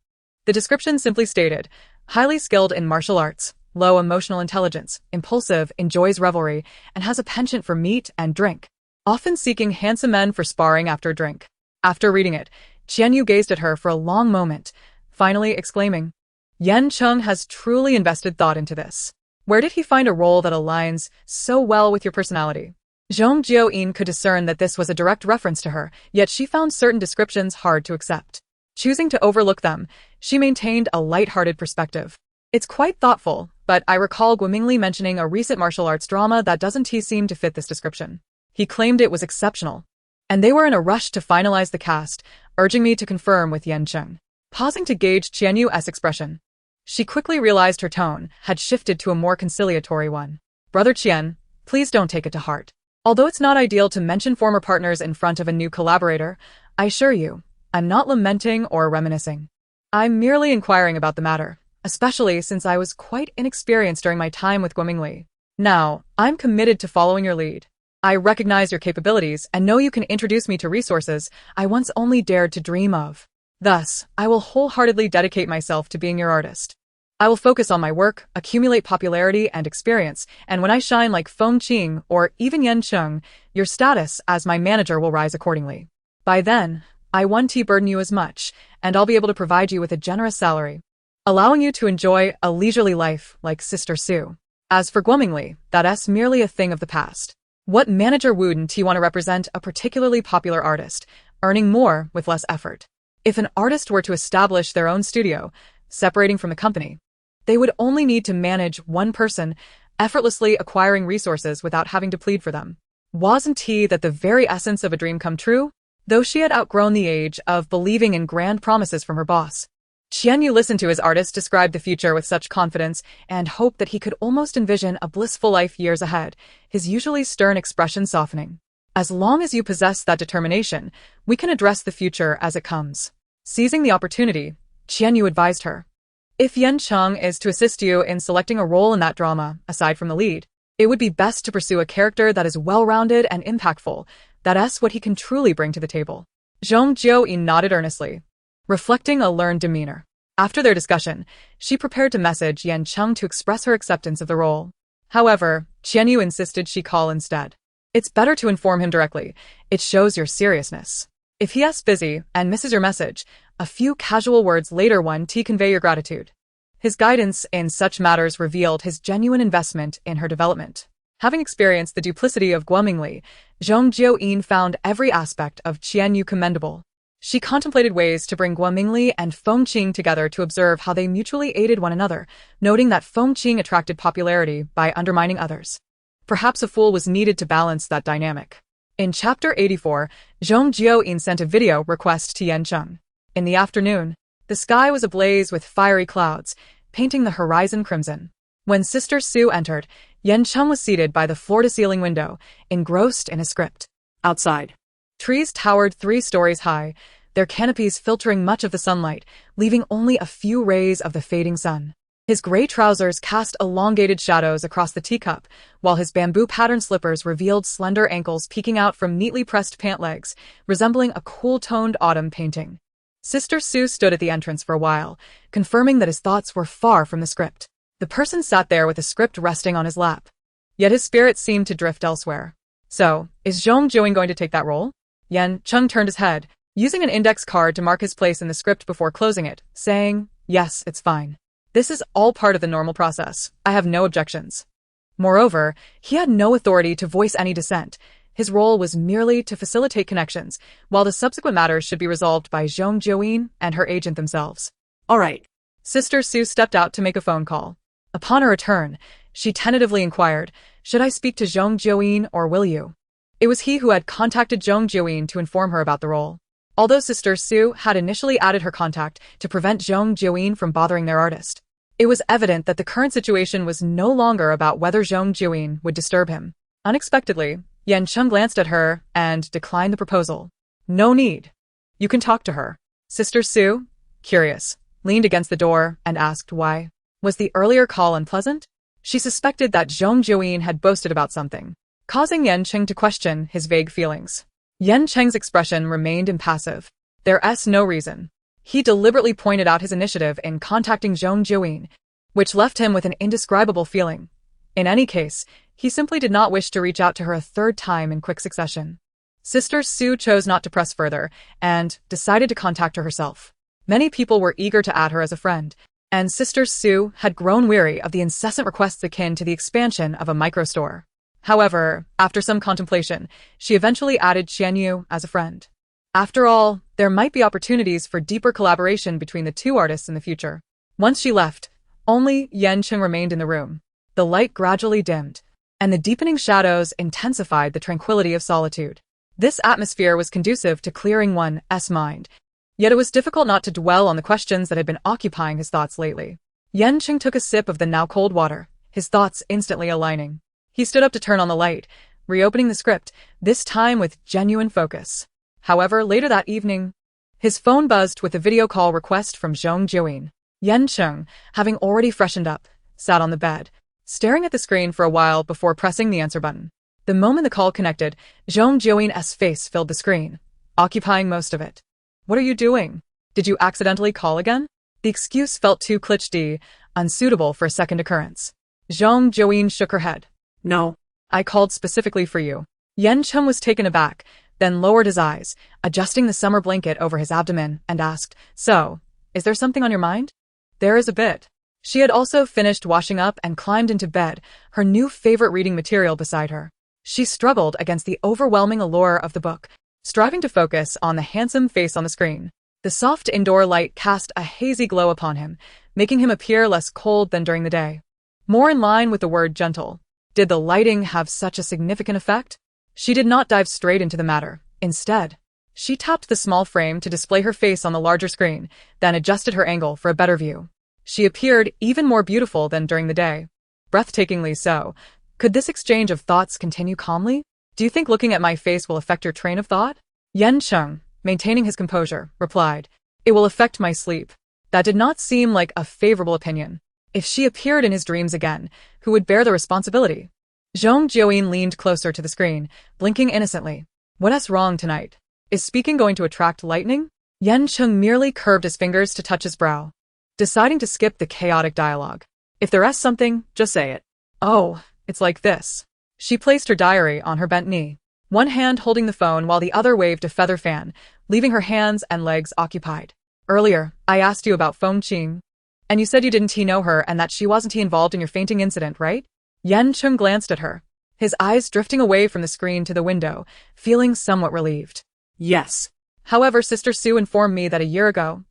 The description simply stated, highly skilled in martial arts, low emotional intelligence, impulsive, enjoys revelry, and has a penchant for meat and drink, often seeking handsome men for sparring after a drink. After reading it, Qianyu gazed at her for a long moment, finally exclaiming, "Yan Cheng has truly invested thought into this. Where did he find a role that aligns so well with your personality?" Zhong Jiuyin could discern that this was a direct reference to her, yet she found certain descriptions hard to accept. Choosing to overlook them, she maintained a light-hearted perspective. "It's quite thoughtful, but I recall Guomingli mentioning a recent martial arts drama that doesn't seem to fit this description. He claimed it was exceptional. And they were in a rush to finalize the cast, urging me to confirm with Yan Cheng." Pausing to gauge Qianyu's expression, she quickly realized her tone had shifted to a more conciliatory one. "Brother Qian, please don't take it to heart. Although it's not ideal to mention former partners in front of a new collaborator, I assure you, I'm not lamenting or reminiscing. I'm merely inquiring about the matter, especially since I was quite inexperienced during my time with Guomingli. Now, I'm committed to following your lead. I recognize your capabilities and know you can introduce me to resources I once only dared to dream of. Thus, I will wholeheartedly dedicate myself to being your artist. I will focus on my work, accumulate popularity and experience, and when I shine like Feng Qing or even Yan Cheng, your status as my manager will rise accordingly. By then, I won't burden you as much, and I'll be able to provide you with a generous salary, allowing you to enjoy a leisurely life like Sister Sue. As for Guomingli, that's merely a thing of the past. What manager wouldn't want to represent a particularly popular artist, earning more with less effort? If an artist were to establish their own studio, separating from the company, they would only need to manage one person, effortlessly acquiring resources without having to plead for them. Wasn't that the very essence of a dream come true? Though she had outgrown the age of believing in grand promises from her boss, Qianyu listened to his artist describe the future with such confidence and hoped that he could almost envision a blissful life years ahead, his usually stern expression softening. As long as you possess that determination, we can address the future as it comes. Seizing the opportunity, Qianyu advised her. If Yan Cheng is to assist you in selecting a role in that drama, aside from the lead, it would be best to pursue a character that is well-rounded and impactful, that's what he can truly bring to the table. Zhong Jiuyin nodded earnestly, reflecting a learned demeanor. After their discussion, she prepared to message Yan Cheng to express her acceptance of the role. However, Qianyu insisted she call instead. It's better to inform him directly. It shows your seriousness. If he is busy and misses your message, a few casual words later won't convey your gratitude. His guidance in such matters revealed his genuine investment in her development. Having experienced the duplicity of Guomingli, Zhong Jiuyin found every aspect of Qianyu commendable. She contemplated ways to bring Guomingli and Feng Qing together to observe how they mutually aided one another, noting that Feng Qing attracted popularity by undermining others. Perhaps a fool was needed to balance that dynamic. In Chapter 84, Zhong Jiuyin sent a video request to Yan Cheng. In the afternoon, the sky was ablaze with fiery clouds, painting the horizon crimson. When Sister Sue entered, Yan Cheng was seated by the floor-to-ceiling window, engrossed in a script. Outside, trees towered 3 stories high, their canopies filtering much of the sunlight, leaving only a few rays of the fading sun. His gray trousers cast elongated shadows across the teacup, while his bamboo-patterned slippers revealed slender ankles peeking out from neatly pressed pant legs, resembling a cool-toned autumn painting. Sister Sue stood at the entrance for a while, confirming that his thoughts were far from the script. The person sat there with the script resting on his lap. Yet his spirit seemed to drift elsewhere. So, is Zhong Jiuyin going to take that role? Yan Cheng turned his head, using an index card to mark his place in the script before closing it, saying, "Yes, it's fine. This is all part of the normal process. I have no objections." Moreover, he had no authority to voice any dissent. His role was merely to facilitate connections, while the subsequent matters should be resolved by Zhong Jiuyin and her agent themselves. All right. Sister Sue stepped out to make a phone call. Upon her return, she tentatively inquired, "Should I speak to Zhong Jiuyin or will you?" It was he who had contacted Zhong Jiuyin to inform her about the role. Although Sister Sue had initially added her contact to prevent Zhong Jiuyin from bothering their artist, it was evident that the current situation was no longer about whether Zhong Jiuyin would disturb him. Unexpectedly, Yan Cheng glanced at her and declined the proposal. "No need. You can talk to her." Sister Sue, curious, leaned against the door and asked why. Was the earlier call unpleasant? She suspected that Zhong Jiuyin had boasted about something, causing Yan Cheng to question his vague feelings. Yan Cheng's expression remained impassive. There's no reason. He deliberately pointed out his initiative in contacting Zhong Jiuyin, which left him with an indescribable feeling. In any case, he simply did not wish to reach out to her a third time in quick succession. Sister Sue chose not to press further and decided to contact her herself. Many people were eager to add her as a friend, and Sister Sue had grown weary of the incessant requests akin to the expansion of a microstore. However, after some contemplation, she eventually added Qianyu as a friend. After all, there might be opportunities for deeper collaboration between the two artists in the future. Once she left, only Yan Cheng remained in the room. The light gradually dimmed, and the deepening shadows intensified the tranquility of solitude. This atmosphere was conducive to clearing one's mind, yet it was difficult not to dwell on the questions that had been occupying his thoughts lately. Yan Cheng took a sip of the now cold water, his thoughts instantly aligning. He stood up to turn on the light, reopening the script, this time with genuine focus. However, later that evening, his phone buzzed with a video call request from Zhong Jiuyin. Yan Cheng, having already freshened up, sat on the bed, staring at the screen for a while before pressing the answer button. The moment the call connected, Zhong Jiuyin's face filled the screen, occupying most of it. What are you doing? Did you accidentally call again? The excuse felt too cliché, unsuitable for a second occurrence. Zhong Jiuyin shook her head. No. I called specifically for you. Yan Cheng was taken aback, then lowered his eyes, adjusting the summer blanket over his abdomen, and asked, So, is there something on your mind? There is a bit. She had also finished washing up and climbed into bed, her new favorite reading material beside her. She struggled against the overwhelming allure of the book, striving to focus on the handsome face on the screen. The soft indoor light cast a hazy glow upon him, making him appear less cold than during the day. More in line with the word gentle. Did the lighting have such a significant effect? She did not dive straight into the matter. Instead, she tapped the small frame to display her face on the larger screen, then adjusted her angle for a better view. She appeared even more beautiful than during the day. Breathtakingly so. Could this exchange of thoughts continue calmly? Do you think looking at my face will affect your train of thought? Yan Cheng, maintaining his composure, replied, It will affect my sleep. That did not seem like a favorable opinion. If she appeared in his dreams again, who would bear the responsibility? Zhong Jiuyin leaned closer to the screen, blinking innocently. What's wrong tonight? Is speaking going to attract lightning? Yan Cheng merely curved his fingers to touch his brow, deciding to skip the chaotic dialogue. If there's something, just say it. Oh, it's like this. She placed her diary on her bent knee, one hand holding the phone while the other waved a feather fan, leaving her hands and legs occupied. Earlier, I asked you about Feng Qing, and you said you didn't know her and that she wasn't involved in your fainting incident, right? Yan Cheng glanced at her, his eyes drifting away from the screen to the window, feeling somewhat relieved. Yes. However, Sister Sue informed me that a year ago,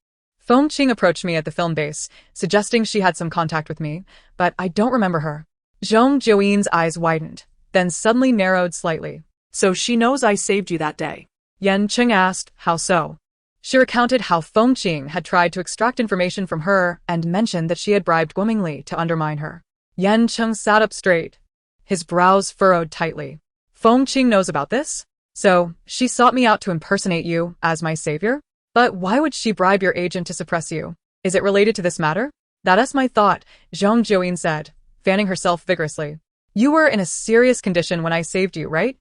Feng Qing approached me at the film base, suggesting she had some contact with me, but I don't remember her. Zhong Jiuyin's eyes widened, then suddenly narrowed slightly. So she knows I saved you that day? Yan Cheng asked, How so? She recounted how Feng Qing had tried to extract information from her and mentioned that she had bribed Guomingli to undermine her. Yan Cheng sat up straight, his brows furrowed tightly. Feng Qing knows about this? So, she sought me out to impersonate you as my savior? But why would she bribe your agent to suppress you? Is it related to this matter? That's my thought, Zhong Jiuyin said, fanning herself vigorously. You were in a serious condition when I saved you, right?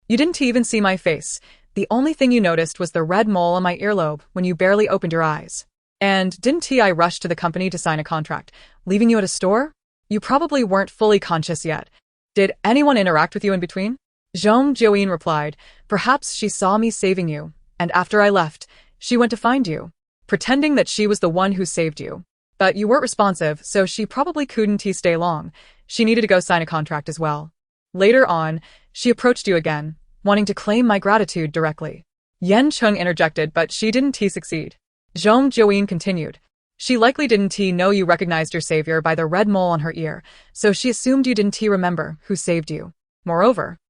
You didn't even see my face. The only thing you noticed was the red mole on my earlobe when you barely opened your eyes. And didn't I rush to the company to sign a contract, leaving you at a store? You probably weren't fully conscious yet. Did anyone interact with you in between? Zhong Jiuyin replied, Perhaps she saw me saving you, and after I left, she went to find you, pretending that she was the one who saved you. But you weren't responsive, so she probably couldn't stay long. She needed to go sign a contract as well. Later on, she approached you again, wanting to claim my gratitude directly. Yan Cheng interjected, but she didn't succeed. Zhong Jiuyin continued. She likely didn't know you recognized your savior by the red mole on her ear, so she assumed you didn't remember who saved you. Moreover,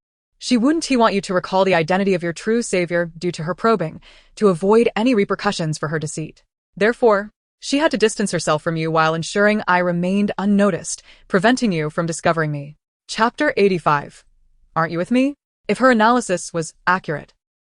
she wouldn't want you to recall the identity of your true savior due to her probing, to avoid any repercussions for her deceit. Therefore, she had to distance herself from you while ensuring I remained unnoticed, preventing you from discovering me. Chapter 85. Aren't you with me? If her analysis was accurate,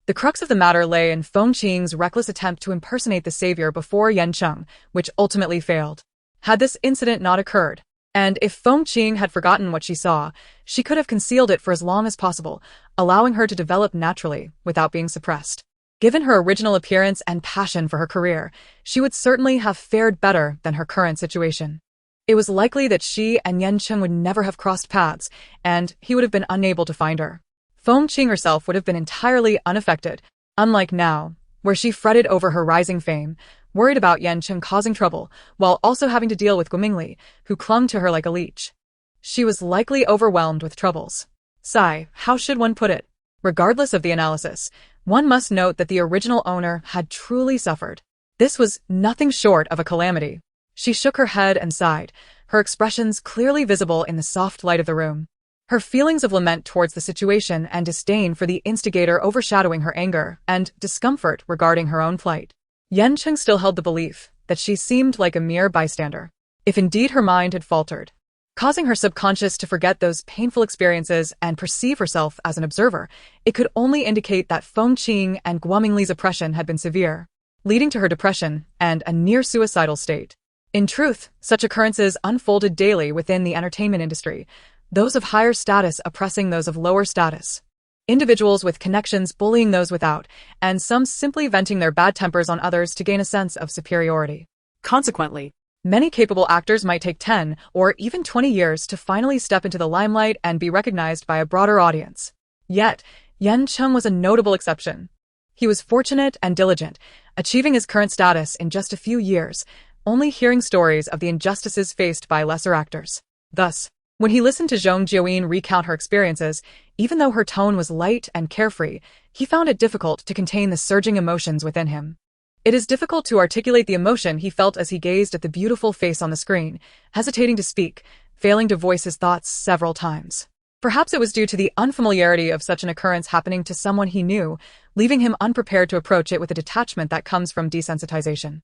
the crux of the matter lay in Feng Qing's reckless attempt to impersonate the savior before Yan Cheng, which ultimately failed. Had this incident not occurred, and if Feng Qing had forgotten what she saw, she could have concealed it for as long as possible, allowing her to develop naturally without being suppressed. Given her original appearance and passion for her career, she would certainly have fared better than her current situation. It was likely that she and Yan Cheng would never have crossed paths, and he would have been unable to find her. Feng Qing herself would have been entirely unaffected, unlike now, where she fretted over her rising fame, worried about Yan Cheng causing trouble, while also having to deal with Guomingli, who clung to her like a leech. She was likely overwhelmed with troubles. Sigh, how should one put it? Regardless of the analysis, one must note that the original owner had truly suffered. This was nothing short of a calamity. She shook her head and sighed, her expressions clearly visible in the soft light of the room. Her feelings of lament towards the situation and disdain for the instigator overshadowing her anger and discomfort regarding her own plight. Yan Cheng still held the belief that she seemed like a mere bystander, if indeed her mind had faltered, causing her subconscious to forget those painful experiences and perceive herself as an observer. It could only indicate that Feng Qing and Guomingli's oppression had been severe, leading to her depression and a near-suicidal state. In truth, such occurrences unfolded daily within the entertainment industry, those of higher status oppressing those of lower status. Individuals with connections bullying those without, and some simply venting their bad tempers on others to gain a sense of superiority. Consequently, Many capable actors might take 10 or even 20 years to finally step into the limelight and be recognized by a broader audience. Yet, Yan Cheng was a notable exception. He was fortunate and diligent, achieving his current status in just a few years, only hearing stories of the injustices faced by lesser actors. Thus, when he listened to Zhong Jiuyin recount her experiences, even though her tone was light and carefree, he found it difficult to contain the surging emotions within him. It is difficult to articulate the emotion he felt as he gazed at the beautiful face on the screen, hesitating to speak, failing to voice his thoughts several times. Perhaps it was due to the unfamiliarity of such an occurrence happening to someone he knew, leaving him unprepared to approach it with a detachment that comes from desensitization.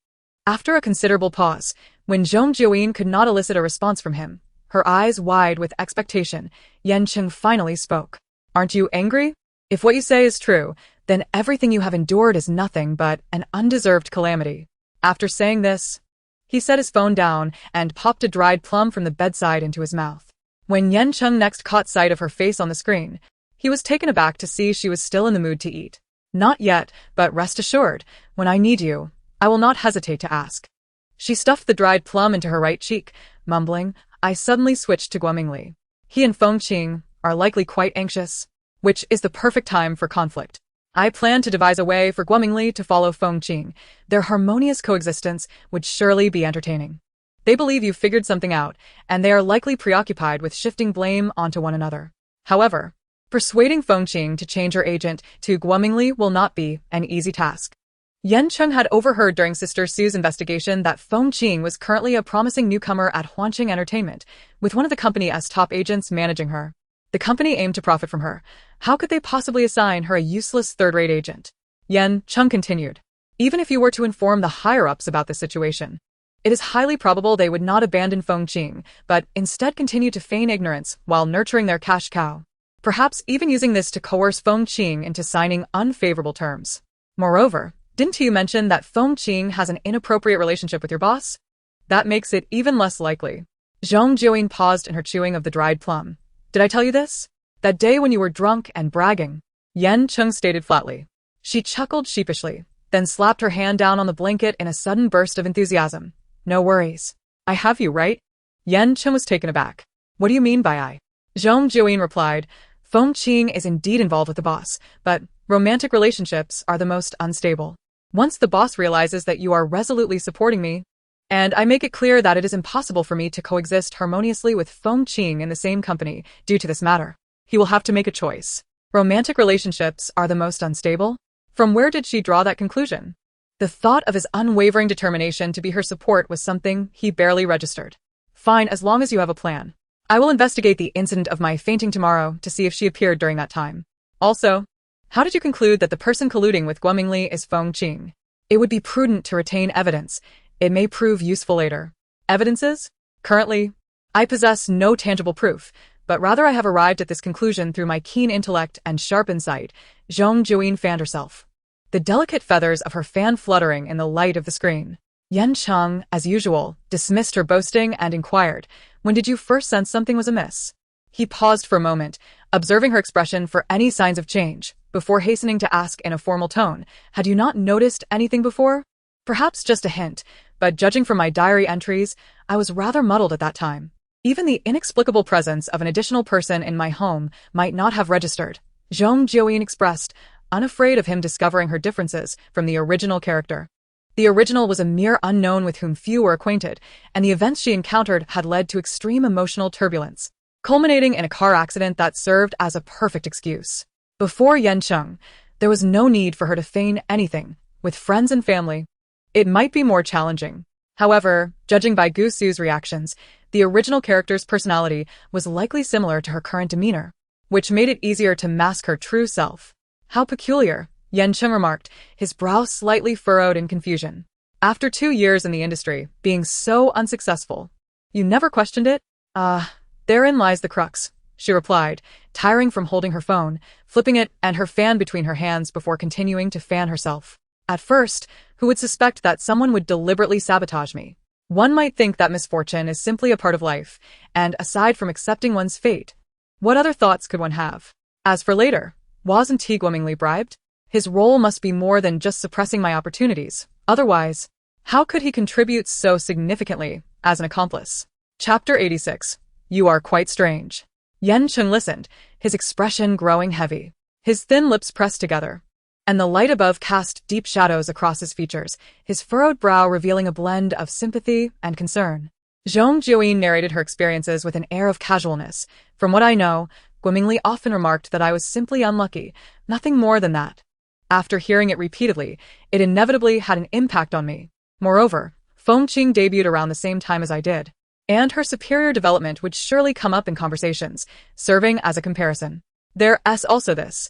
After a considerable pause, when Zhong Jiuyin could not elicit a response from him, her eyes wide with expectation, Yan Cheng finally spoke. "Aren't you angry? If what you say is true, then everything you have endured is nothing but an undeserved calamity." After saying this, he set his phone down and popped a dried plum from the bedside into his mouth. When Yan Cheng next caught sight of her face on the screen, he was taken aback to see she was still in the mood to eat. "Not yet, but rest assured, when I need you, I will not hesitate to ask." She stuffed the dried plum into her right cheek, mumbling, "I suddenly switched to Guomingli. He and Feng Qing are likely quite anxious, which is the perfect time for conflict. I plan to devise a way for Guomingli to follow Feng Qing. Their harmonious coexistence would surely be entertaining. They believe you've figured something out, and they are likely preoccupied with shifting blame onto one another. However, persuading Feng Qing to change her agent to Guomingli will not be an easy task." Yan Cheng had overheard during Sister Sue's investigation that Feng Qing was currently a promising newcomer at Huanqing Entertainment, with one of the company's top agents managing her. The company aimed to profit from her. How could they possibly assign her a useless third-rate agent? Yan Cheng continued. "Even if you were to inform the higher-ups about the situation, it is highly probable they would not abandon Feng Qing, but instead continue to feign ignorance while nurturing their cash cow. Perhaps even using this to coerce Feng Qing into signing unfavorable terms. Moreover, didn't you mention that Feng Qing has an inappropriate relationship with your boss? That makes it even less likely." Zhong Jiuyin paused in her chewing of the dried plum. "Did I tell you this? That day when you were drunk and bragging?" Yan Cheng stated flatly. She chuckled sheepishly, then slapped her hand down on the blanket in a sudden burst of enthusiasm. "No worries. I have you, right?" Yan Cheng was taken aback. "What do you mean by I?" Zhong Jiuyin replied, "Feng Qing is indeed involved with the boss, but romantic relationships are the most unstable. Once the boss realizes that you are resolutely supporting me, and I make it clear that it is impossible for me to coexist harmoniously with Feng Qing in the same company due to this matter, he will have to make a choice. Romantic relationships are the most unstable? From where did she draw that conclusion?" The thought of his unwavering determination to be her support was something he barely registered. "Fine, as long as you have a plan. I will investigate the incident of my fainting tomorrow to see if she appeared during that time. Also, how did you conclude that the person colluding with Guomingli is Feng Qing? It would be prudent to retain evidence. It may prove useful later." "Evidences? Currently, I possess no tangible proof, but rather I have arrived at this conclusion through my keen intellect and sharp insight." Zhong Jiuyin fanned herself, the delicate feathers of her fan fluttering in the light of the screen. Yan Cheng, as usual, dismissed her boasting and inquired, "When did you first sense something was amiss?" He paused for a moment, observing her expression for any signs of change, before hastening to ask in a formal tone, "Had you not noticed anything before?" "Perhaps just a hint, but judging from my diary entries, I was rather muddled at that time. Even the inexplicable presence of an additional person in my home might not have registered," Zhong Jiuyin expressed, unafraid of him discovering her differences from the original character. The original was a mere unknown with whom few were acquainted, and the events she encountered had led to extreme emotional turbulence, culminating in a car accident that served as a perfect excuse. Before Yan Cheng, there was no need for her to feign anything. With friends and family, it might be more challenging. However, judging by Gu Su's reactions, the original character's personality was likely similar to her current demeanor, which made it easier to mask her true self. "How peculiar," Yan Cheng remarked, his brow slightly furrowed in confusion. "After 2 years in the industry, being so unsuccessful, you never questioned it?" Therein lies the crux," she replied, tiring from holding her phone, flipping it and her fan between her hands before continuing to fan herself. "At first, who would suspect that someone would deliberately sabotage me? One might think that misfortune is simply a part of life, and aside from accepting one's fate, what other thoughts could one have? As for later, wasn't he glowingly bribed? His role must be more than just suppressing my opportunities. Otherwise, how could he contribute so significantly as an accomplice? Chapter 86. You are quite strange. Yan Cheng listened, his expression growing heavy. His thin lips pressed together, and the light above cast deep shadows across his features, his furrowed brow revealing a blend of sympathy and concern. Zhong Jiuyin narrated her experiences with an air of casualness. From what I know, Guomingli often remarked that I was simply unlucky, nothing more than that. After hearing it repeatedly, it inevitably had an impact on me. Moreover, Fengqing debuted around the same time as I did, and her superior development would surely come up in conversations, serving as a comparison. There's also this.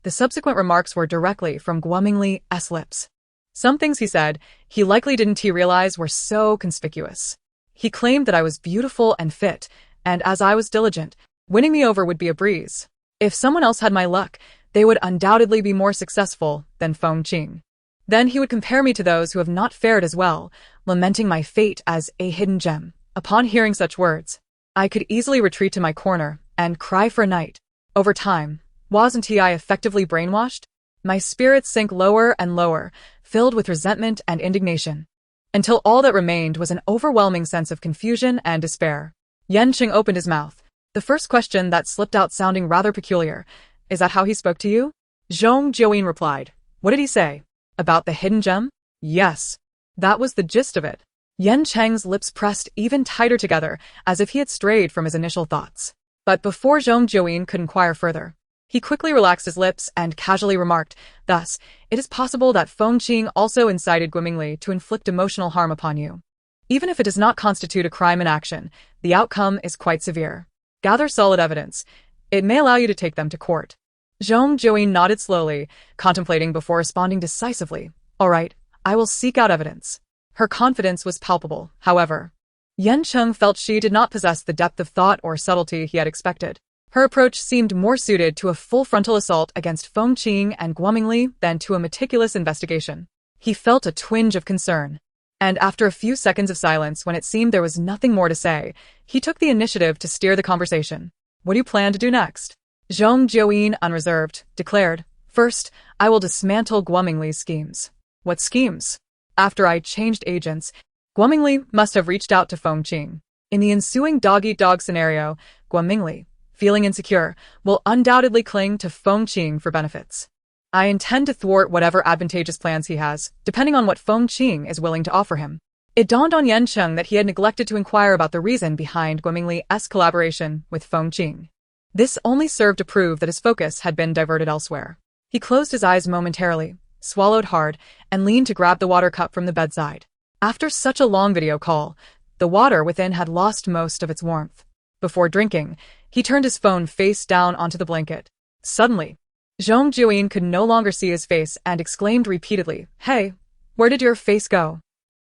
The subsequent remarks were directly from Guomingli's lips. Some things he said, he likely didn't realize were so conspicuous. He claimed that I was beautiful and fit, and as I was diligent, winning me over would be a breeze. If someone else had my luck, they would undoubtedly be more successful than Fengqing. Then he would compare me to those who have not fared as well, lamenting my fate as a hidden gem. Upon hearing such words, I could easily retreat to my corner and cry for a night. Over time, wasn't I effectively brainwashed? My spirits sank lower and lower, filled with resentment and indignation, until all that remained was an overwhelming sense of confusion and despair. Yan Cheng opened his mouth, the first question that slipped out sounding rather peculiar. Is that how he spoke to you? Zhong Jiuyin replied. What did he say? About the hidden gem? Yes. That was the gist of it. Yan Cheng's lips pressed even tighter together, as if he had strayed from his initial thoughts. But before Zhong Jiuyin could inquire further, he quickly relaxed his lips and casually remarked, thus, it is possible that Fengqing also incited Guomingli to inflict emotional harm upon you. Even if it does not constitute a crime in action, the outcome is quite severe. Gather solid evidence. It may allow you to take them to court. Zhong Jiuyin nodded slowly, contemplating before responding decisively. All right, I will seek out evidence. Her confidence was palpable, however. Yan Cheng felt she did not possess the depth of thought or subtlety he had expected. Her approach seemed more suited to a full frontal assault against Fengqing and Guomingli than to a meticulous investigation. He felt a twinge of concern, and after a few seconds of silence when it seemed there was nothing more to say, he took the initiative to steer the conversation. What do you plan to do next? Zhong Jiuyin, unreserved, declared. First, I will dismantle Guomingli's schemes. What schemes? After I changed agents, Guomingli must have reached out to Fengqing. In the ensuing dog-eat-dog scenario, Guomingli, feeling insecure, will undoubtedly cling to Fengqing for benefits. I intend to thwart whatever advantageous plans he has, depending on what Fengqing is willing to offer him. It dawned on Yan Cheng that he had neglected to inquire about the reason behind Guomingli's collaboration with Fengqing. This only served to prove that his focus had been diverted elsewhere. He closed his eyes momentarily, swallowed hard, and leaned to grab the water cup from the bedside. After such a long video call, the water within had lost most of its warmth. Before drinking, he turned his phone face down onto the blanket. Suddenly, Zhong Jiuyin could no longer see his face and exclaimed repeatedly, Hey, where did your face go?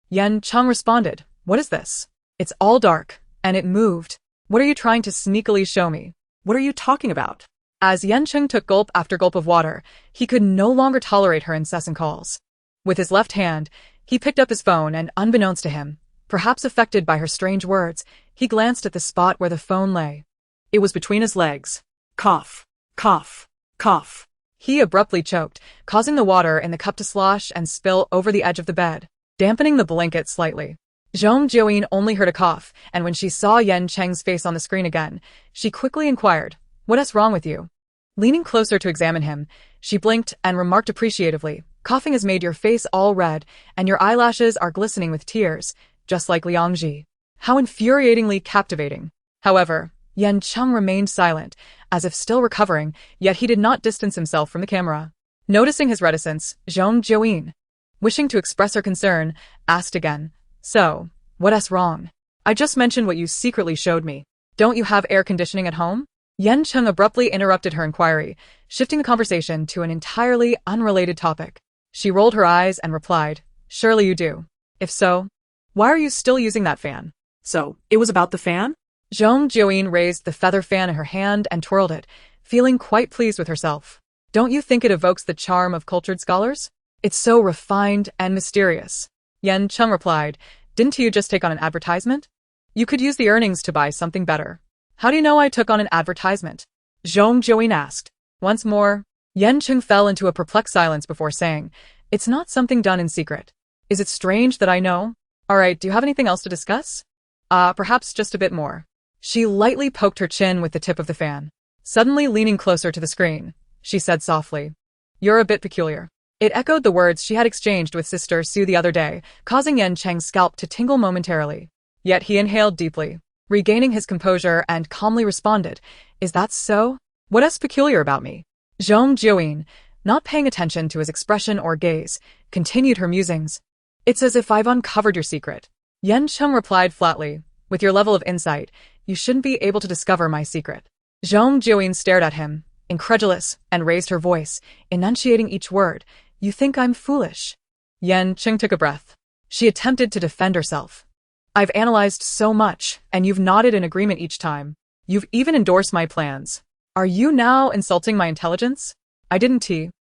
Yan Cheng responded, What is this? It's all dark, and it moved. What are you trying to sneakily show me? What are you talking about? As Yan Cheng took gulp after gulp of water, he could no longer tolerate her incessant calls. With his left hand, he picked up his phone and, unbeknownst to him, perhaps affected by her strange words, he glanced at the spot where the phone lay. It was between his legs. Cough, cough, cough. He abruptly choked, causing the water in the cup to slosh and spill over the edge of the bed, dampening the blanket slightly. Zhong Jiuyin only heard a cough, and when she saw Yan Cheng's face on the screen again, she quickly inquired, What's wrong with you? Leaning closer to examine him, she blinked and remarked appreciatively, Coughing has made your face all red, and your eyelashes are glistening with tears, just like Liangji. How infuriatingly captivating. However, Yan Cheng remained silent, as if still recovering, yet he did not distance himself from the camera. Noticing his reticence, Zhong Jiuyin, wishing to express her concern, asked again, So, what's wrong? I just mentioned what you secretly showed me. Don't you have air conditioning at home? Yan Cheng abruptly interrupted her inquiry, shifting the conversation to an entirely unrelated topic. She rolled her eyes and replied, Surely you do. If so, why are you still using that fan? So, it was about the fan? Zhong Jiuyin raised the feather fan in her hand and twirled it, feeling quite pleased with herself. Don't you think it evokes the charm of cultured scholars? It's so refined and mysterious. Yan Cheng replied, Didn't you just take on an advertisement? You could use the earnings to buy something better. How do you know I took on an advertisement? Zhong Jiuyin asked. Once more, Yan Cheng fell into a perplexed silence before saying, it's not something done in secret. Is it strange that I know? Alright, do you have anything else to discuss? Perhaps just a bit more. She lightly poked her chin with the tip of the fan. Suddenly leaning closer to the screen, she said softly, you're a bit peculiar. It echoed the words she had exchanged with Sister Sue the other day, causing Yan Cheng's scalp to tingle momentarily. Yet he inhaled deeply, regaining his composure and calmly responded, is that so? What is peculiar about me? Zhong Jiuyin, not paying attention to his expression or gaze, continued her musings. It's as if I've uncovered your secret. Yan Cheng replied flatly, with your level of insight, you shouldn't be able to discover my secret. Zhong Jiuyin stared at him, incredulous, and raised her voice, enunciating each word. You think I'm foolish? Yan Cheng took a breath. She attempted to defend herself. I've analyzed so much, and you've nodded in agreement each time. You've even endorsed my plans. Are you now insulting my intelligence? I didn't.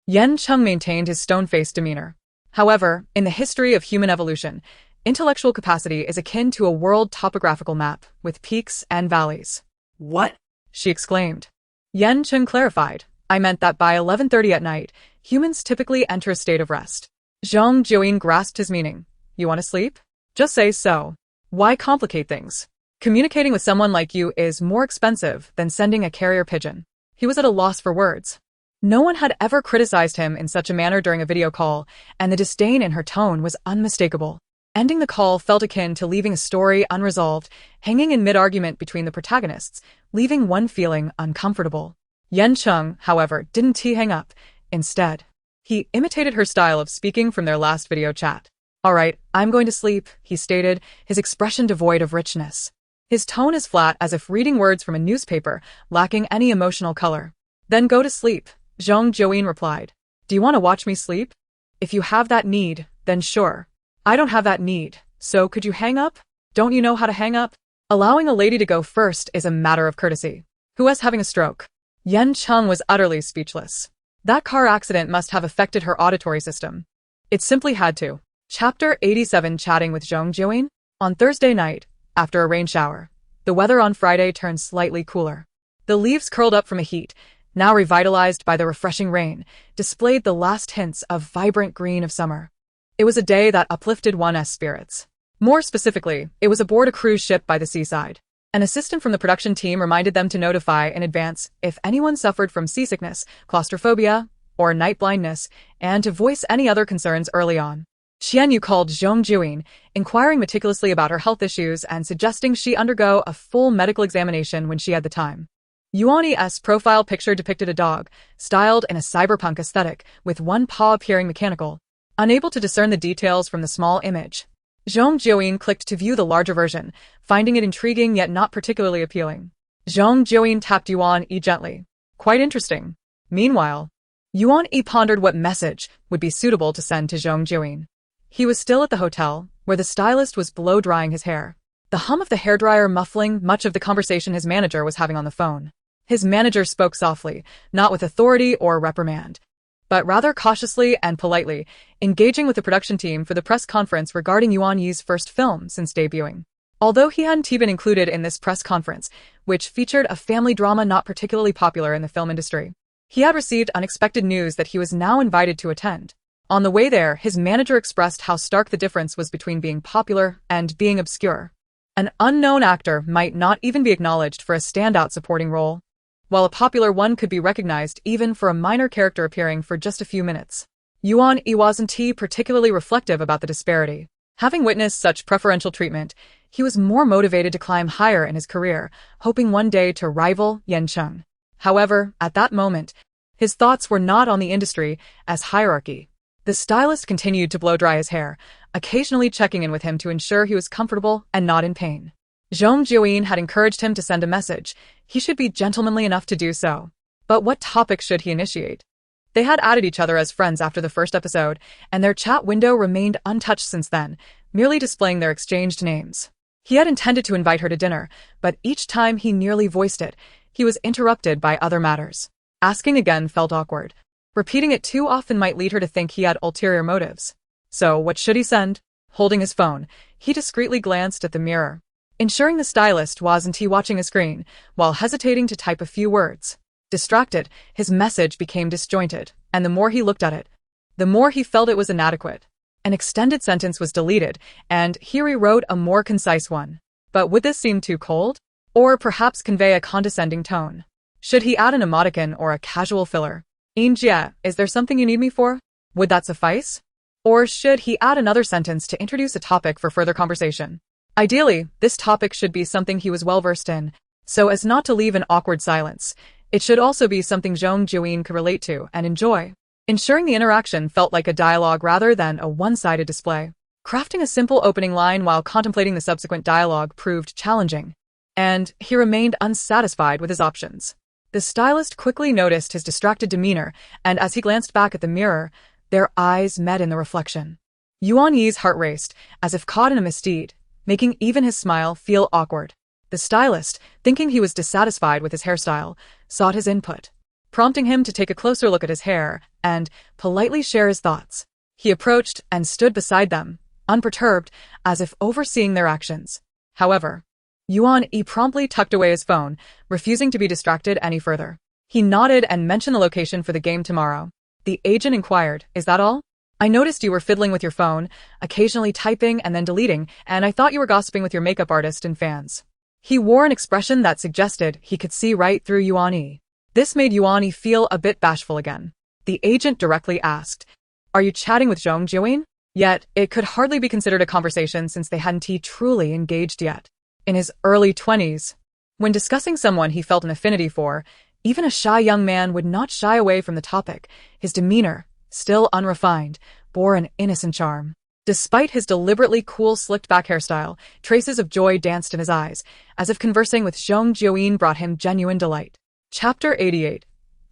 Yan Cheng maintained his stone-faced demeanor. However, in the history of human evolution, intellectual capacity is akin to a world topographical map with peaks and valleys. What? She exclaimed. Yan Cheng clarified, I meant that by 11:30 at night, humans typically enter a state of rest. Zhong Jiuyin grasped his meaning. You want to sleep? Just say so. Why complicate things? Communicating with someone like you is more expensive than sending a carrier pigeon. He was at a loss for words. No one had ever criticized him in such a manner during a video call, and the disdain in her tone was unmistakable. Ending the call felt akin to leaving a story unresolved, hanging in mid-argument between the protagonists, leaving one feeling uncomfortable. Yan Cheng, however, didn't hang up. Instead, he imitated her style of speaking from their last video chat. Alright, I'm going to sleep, he stated, his expression devoid of richness. His tone as flat as if reading words from a newspaper, lacking any emotional color. Then go to sleep, Zhong Jiuyin replied. Do you want to watch me sleep? If you have that need, then sure. I don't have that need, so could you hang up? Don't you know how to hang up? Allowing a lady to go first is a matter of courtesy. Who is having a stroke? Yan Cheng was utterly speechless. That car accident must have affected her auditory system. It simply had to. Chapter 87 Chatting with Zhong Jiuyin? On Thursday night, after a rain shower, the weather on Friday turned slightly cooler. The leaves curled up from a heat, now revitalized by the refreshing rain, displayed the last hints of vibrant green of summer. It was a day that uplifted one's spirits. More specifically, it was aboard a cruise ship by the seaside. An assistant from the production team reminded them to notify in advance if anyone suffered from seasickness, claustrophobia, or night blindness, and to voice any other concerns early on. Xianyu called Zhong Jiuyin, inquiring meticulously about her health issues and suggesting she undergo a full medical examination when she had the time. Yuan's profile picture depicted a dog, styled in a cyberpunk aesthetic, with one paw appearing mechanical. Unable to discern the details from the small image, Zhong Jiuyin clicked to view the larger version, finding it intriguing yet not particularly appealing. Zhong Jiuyin tapped Yuan gently. Quite interesting. Meanwhile, Yuan pondered what message would be suitable to send to Zhong Jiuyin. He was still at the hotel, where the stylist was blow-drying his hair. The hum of the hairdryer muffling much of the conversation his manager was having on the phone. His manager spoke softly, not with authority or reprimand, but rather cautiously and politely, engaging with the production team for the press conference regarding Yuan Yi's first film since debuting. Although he hadn't been included in this press conference, which featured a family drama not particularly popular in the film industry, he had received unexpected news that he was now invited to attend. On the way there, his manager expressed how stark the difference was between being popular and being obscure. An unknown actor might not even be acknowledged for a standout supporting role, while a popular one could be recognized even for a minor character appearing for just a few minutes. Yuan wasn't particularly reflective about the disparity. Having witnessed such preferential treatment, he was more motivated to climb higher in his career, hoping one day to rival Yan Cheng. However, at that moment, his thoughts were not on the industry as hierarchy. The stylist continued to blow-dry his hair, occasionally checking in with him to ensure he was comfortable and not in pain. Zhong Jiuyin had encouraged him to send a message. He should be gentlemanly enough to do so. But what topic should he initiate? They had added each other as friends after the first episode, and their chat window remained untouched since then, merely displaying their exchanged names. He had intended to invite her to dinner, but each time he nearly voiced it, he was interrupted by other matters. Asking again felt awkward. Repeating it too often might lead her to think he had ulterior motives. So what should he send? Holding his phone, He discreetly glanced at the mirror, ensuring the stylist wasn't watching a screen, while hesitating to type a few words. Distracted, his message became disjointed, and the more he looked at it, the more he felt it was inadequate. An extended sentence was deleted, and he rewrote a more concise one. But would this seem too cold? Or perhaps convey a condescending tone? Should he add an emoticon or a casual filler? Injia, is there something you need me for? Would that suffice? Or should he add another sentence to introduce a topic for further conversation? Ideally, this topic should be something he was well versed in, so as not to leave an awkward silence. It should also be something Zhong Jiuyin could relate to and enjoy, ensuring the interaction felt like a dialogue rather than a one-sided display. Crafting a simple opening line while contemplating the subsequent dialogue proved challenging, and he remained unsatisfied with his options. The stylist quickly noticed his distracted demeanor, and as he glanced back at the mirror, their eyes met in the reflection. Yuan Yi's heart raced, as if caught in a misdeed, making even his smile feel awkward. The stylist, thinking he was dissatisfied with his hairstyle, sought his input, prompting him to take a closer look at his hair and politely share his thoughts. He approached and stood beside them, unperturbed, as if overseeing their actions. However, Yuan Yi promptly tucked away his phone, refusing to be distracted any further. He nodded and mentioned the location for the game tomorrow. The agent inquired, "Is that all? I noticed you were fiddling with your phone, occasionally typing and then deleting, and I thought you were gossiping with your makeup artist and fans." He wore an expression that suggested he could see right through Yuan Yi. This made Yuan Yi feel a bit bashful again. The agent directly asked, "Are you chatting with Zhong Jiuyin?" Yet, it could hardly be considered a conversation since they hadn't truly engaged yet. In his early 20s, when discussing someone he felt an affinity for, even a shy young man would not shy away from the topic. His demeanor, still unrefined, bore an innocent charm. Despite his deliberately cool slicked-back hairstyle, traces of joy danced in his eyes, as if conversing with Zhong Jiuyin brought him genuine delight. Chapter 88.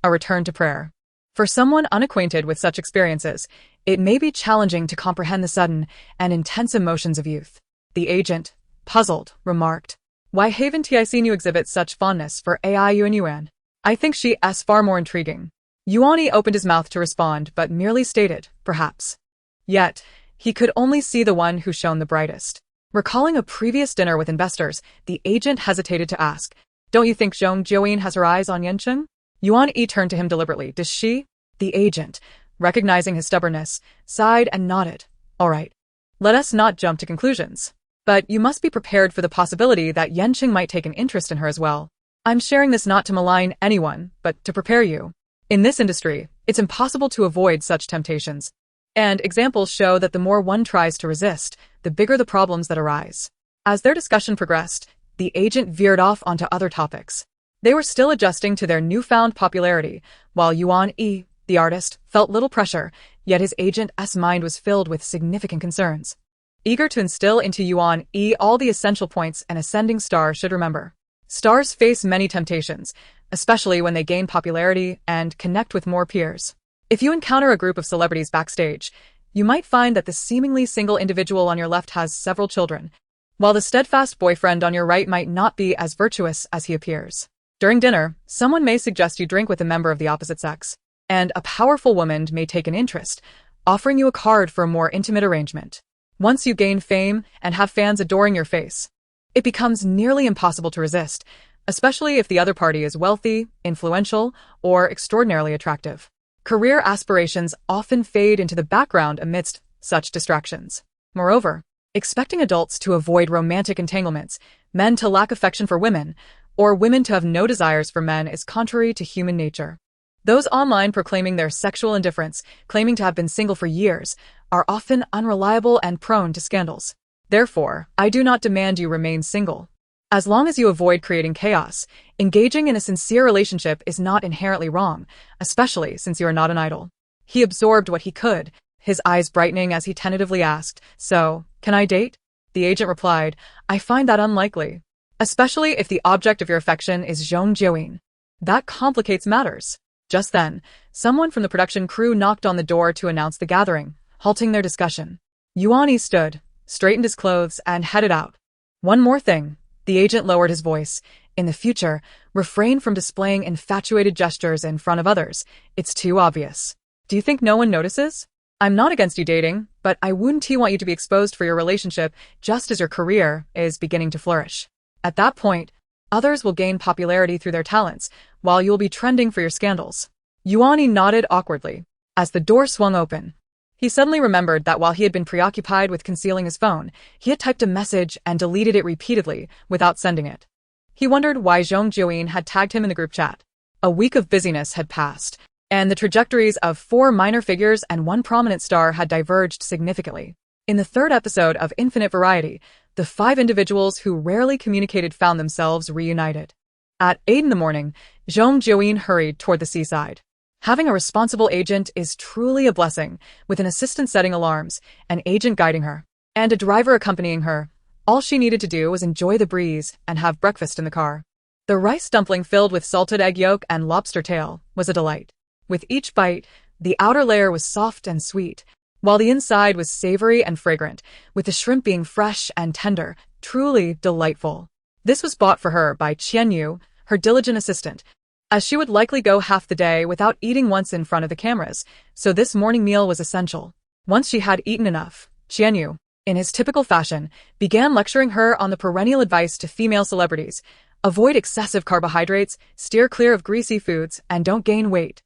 A Return to Prayer. For someone unacquainted with such experiences, it may be challenging to comprehend the sudden and intense emotions of youth. The agent, puzzled, remarked, "Why haven't I seen you exhibit such fondness for Ai Yuan? I think she is far more intriguing." Yuan Yi opened his mouth to respond, but merely stated, "Perhaps." Yet, he could only see the one who shone the brightest. Recalling a previous dinner with investors, the agent hesitated to ask, "Don't you think Zhong Jiuyin has her eyes on Yan Cheng?" Yuan Yi turned to him deliberately. "Does she?" The agent, recognizing his stubbornness, sighed and nodded. "All right. Let us not jump to conclusions. But you must be prepared for the possibility that Yan Cheng might take an interest in her as well. I'm sharing this not to malign anyone, but to prepare you. In this industry, it's impossible to avoid such temptations. And examples show that the more one tries to resist, the bigger the problems that arise." As their discussion progressed, the agent veered off onto other topics. They were still adjusting to their newfound popularity, while Yuan Yi, the artist, felt little pressure, yet his agent's mind was filled with significant concerns. Eager to instill into Yuan Yi all the essential points an ascending star should remember. Stars face many temptations, especially when they gain popularity and connect with more peers. If you encounter a group of celebrities backstage, you might find that the seemingly single individual on your left has several children, while the steadfast boyfriend on your right might not be as virtuous as he appears. During dinner, someone may suggest you drink with a member of the opposite sex, and a powerful woman may take an interest, offering you a card for a more intimate arrangement. Once you gain fame and have fans adoring your face, it becomes nearly impossible to resist, especially if the other party is wealthy, influential, or extraordinarily attractive. Career aspirations often fade into the background amidst such distractions. Moreover, expecting adults to avoid romantic entanglements, men to lack affection for women, or women to have no desires for men is contrary to human nature. Those online proclaiming their sexual indifference, claiming to have been single for years, are often unreliable and prone to scandals. Therefore, I do not demand you remain single. As long as you avoid creating chaos, engaging in a sincere relationship is not inherently wrong, especially since you are not an idol. He absorbed what he could, his eyes brightening as he tentatively asked, "So, can I date?" The agent replied, "I find that unlikely, especially if the object of your affection is Zhong Jiuyin. That complicates matters." Just then, someone from the production crew knocked on the door to announce the gathering, halting their discussion. Yuan Yi stood, straightened his clothes, and headed out. "One more thing." The agent lowered his voice. "In the future, refrain from displaying infatuated gestures in front of others. It's too obvious." "Do you think no one notices?" "I'm not against you dating, but I wouldn't want you to be exposed for your relationship just as your career is beginning to flourish. At that point, others will gain popularity through their talents, while you'll be trending for your scandals. Yuani nodded awkwardly. As the door swung open, he suddenly remembered that while he had been preoccupied with concealing his phone, he had typed a message and deleted it repeatedly without sending it. He wondered why Zhong Jiuyin had tagged him in the group chat. A week of busyness had passed, and the trajectories of 4 minor figures and 1 prominent star had diverged significantly. In the 3rd episode of Infinite Variety, the 5 individuals who rarely communicated found themselves reunited. At 8 in the morning, Zhong Jiuyin hurried toward the seaside. Having a responsible agent is truly a blessing, with an assistant setting alarms, an agent guiding her, and a driver accompanying her. All she needed to do was enjoy the breeze and have breakfast in the car. The rice dumpling filled with salted egg yolk and lobster tail was a delight. With each bite, the outer layer was soft and sweet, while the inside was savory and fragrant, with the shrimp being fresh and tender, truly delightful. This was bought for her by Qianyu, her diligent assistant, as she would likely go half the day without eating once in front of the cameras, so this morning meal was essential. Once she had eaten enough, Qianyu, in his typical fashion, began lecturing her on the perennial advice to female celebrities: avoid excessive carbohydrates, steer clear of greasy foods, and don't gain weight,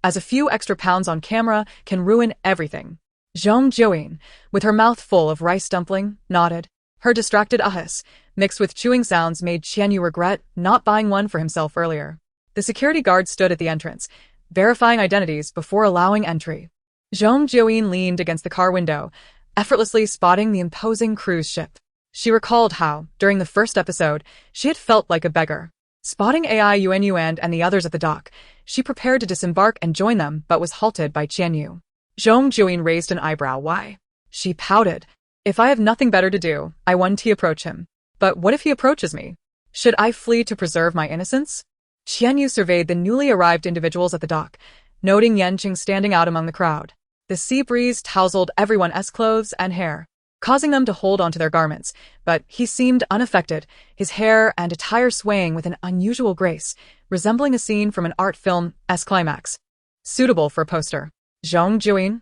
as a few extra pounds on camera can ruin everything. Zhong Jiuyin, with her mouth full of rice dumpling, nodded. Her distracted ahs, mixed with chewing sounds, made Qianyu regret not buying one for himself earlier. The security guard stood at the entrance, verifying identities before allowing entry. Zhong Jiuyin leaned against the car window, effortlessly spotting the imposing cruise ship. She recalled how, during the 1st episode, she had felt like a beggar. Spotting Yuan and the others at the dock, she prepared to disembark and join them but was halted by Qianyu. Zhong Jiuyin raised an eyebrow. Why? She pouted. If I have nothing better to do, I want to approach him. But what if he approaches me? Should I flee to preserve my innocence? Qianyu surveyed the newly arrived individuals at the dock, noting Yan Cheng standing out among the crowd. The sea breeze tousled everyone's clothes and hair, causing them to hold onto their garments, but he seemed unaffected, his hair and attire swaying with an unusual grace, resembling a scene from an art film's climax. Suitable for a poster. Zhong Jiuyin.